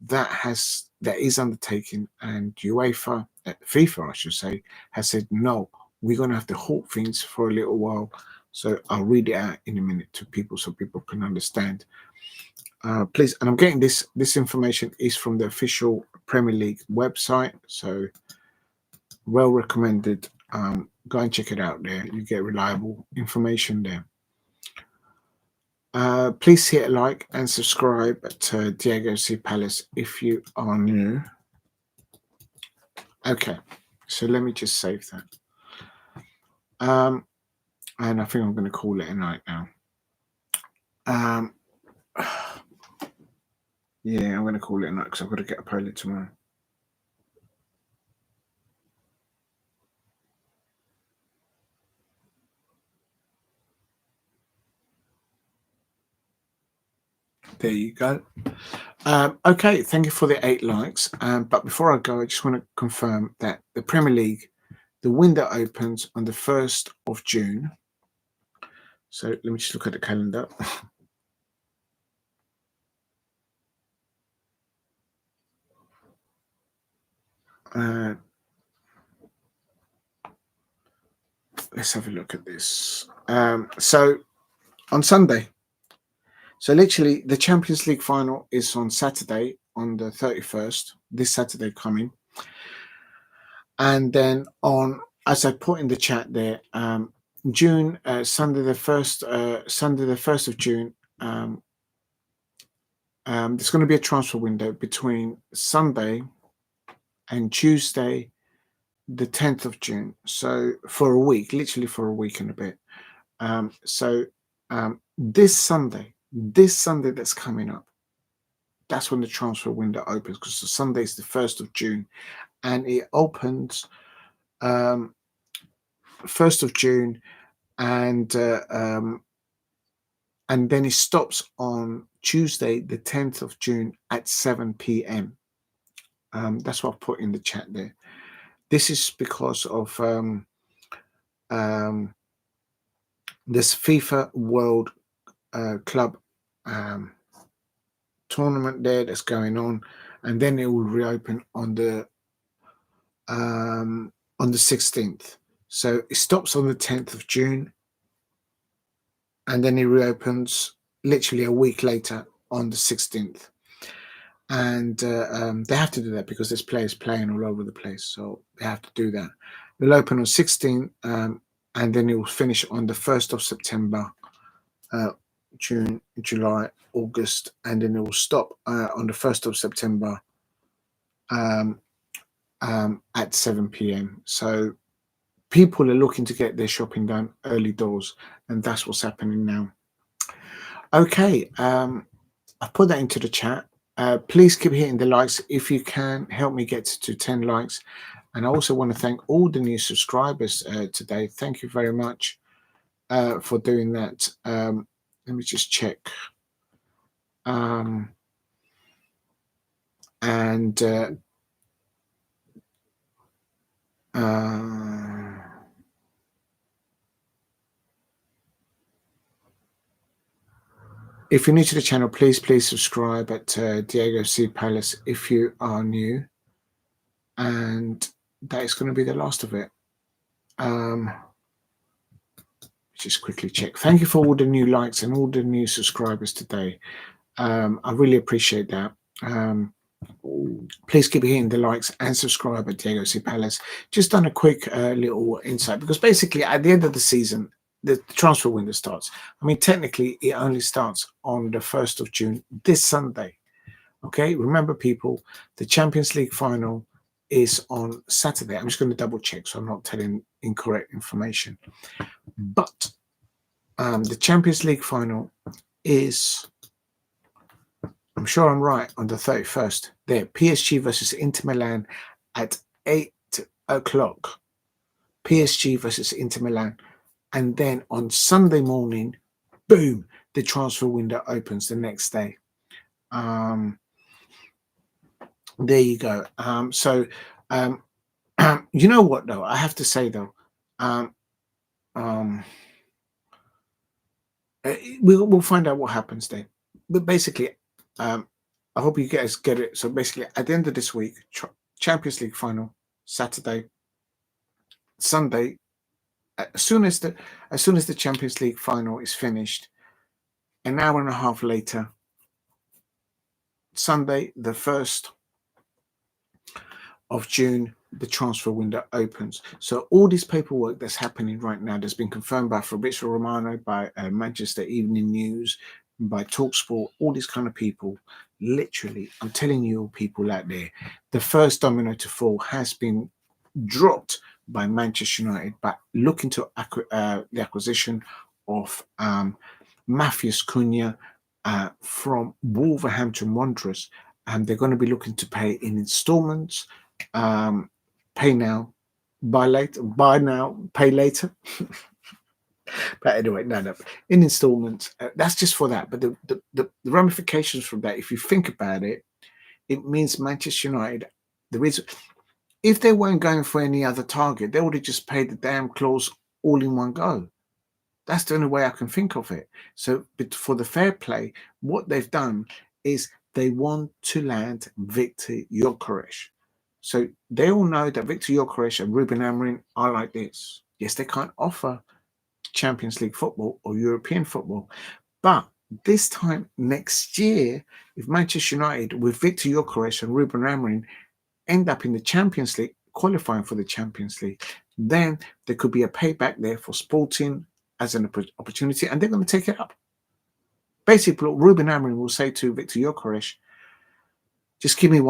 that is undertaken, and UEFA, FIFA, I should say, has said no. We're going to have to halt things for a little while. So I'll read it out in a minute to people so people can understand. Please, and I'm getting this information is from the official Premier League website, so well recommended. Go and check it out there. You get reliable information there. Please hit a like and subscribe to Diego C. Palace if you are new. Okay, so let me just save that. And I think I'm going to call it a night now. Yeah, I'm going to call it a night because I've got to get up early tomorrow. There you go. Okay, thank you for the 8 likes. But before I go, I just want to confirm that the Premier League, the window opens on the 1st of June. So let me just look at the calendar. Let's have a look at this. So on Sunday, so literally the Champions League final is on Saturday, on the 31st, this Saturday coming. And then on, as I put in the chat there, June, Sunday the 1st of June, there's going to be a transfer window between Sunday and Tuesday, the 10th of June. So for a week, literally for a week and a bit. This Sunday that's coming up, that's when the transfer window opens, because the Sunday is the 1st of June, and it opens 1st of June, and then it stops on Tuesday, the 10th of June at 7 p.m. That's what I've put in the chat there. This is because of this FIFA World Club tournament there that's going on, and then it will reopen on the 16th. So it stops on the 10th of June, and then it reopens literally a week later on the 16th. And they have to do that because there's players playing all over the place. So they have to do that. It'll open on 16, and then it will finish on the 1st of September, June, July, August, and then it will stop on the 1st of September at 7 p.m. So people are looking to get their shopping done early doors, and that's what's happening now. Okay, I've put that into the chat. Please keep hitting the likes if you can. Help me get to 10 likes. And I also want to thank all the new subscribers today. Thank you very much for doing that. Let me just check. If you're new to the channel, please subscribe at Diego C. Palace if you are new. And that is going to be the last of it. Just quickly check. Thank you for all the new likes and all the new subscribers today. I really appreciate that. Please keep hitting the likes and subscribe at Diego C. Palace. Just done a quick little insight, because basically at the end of the season, the transfer window starts. I mean, technically, it only starts on the 1st of June, this Sunday. Okay, remember, people, the Champions League final is on Saturday. I'm just going to double check so I'm not telling incorrect information. But the Champions League final is, I'm sure I'm right, on the 31st. There, PSG versus Inter Milan at 8 o'clock. PSG versus Inter Milan. And then on Sunday morning, boom, the transfer window opens the next day. There you go. You know what, though? I have to say, though, we'll find out what happens there. But basically, I hope you guys get it. So basically, at the end of this week, Champions League final, Saturday, Sunday. As soon as the Champions League final is finished, an hour and a half later, Sunday, the 1st of June, the transfer window opens. So all this paperwork that's happening right now, that's been confirmed by Fabrizio Romano, by Manchester Evening News, by TalkSport, all these kind of people, literally, I'm telling you, people out there, the first domino to fall has been dropped by Manchester United, by looking to the acquisition of MATHEUS CUNHA from Wolverhampton Wanderers, and they're going to be looking to pay in installments. Pay now, buy later, buy now, pay later. But anyway, no, in installments. That's just for that. But the ramifications from that, if you think about it, it means Manchester United, if they weren't going for any other target, they would have just paid the damn clause all in one go. That's the only way I can think of it. So, but for the fair play, what they've done is they want to land Viktor Gyokeres. So they all know that Viktor Gyokeres and Ruben Amorim are like this. Yes, they can't offer Champions League football or European football, but this time next year, if Manchester United with Viktor Gyokeres and Ruben Amorim end up in the Champions League, qualifying for the Champions League, then there could be a payback there for Sporting as an opportunity, and they're going to take it up. Basically, Ruben Amorim will say to Viktor Gyokeres, just give me one.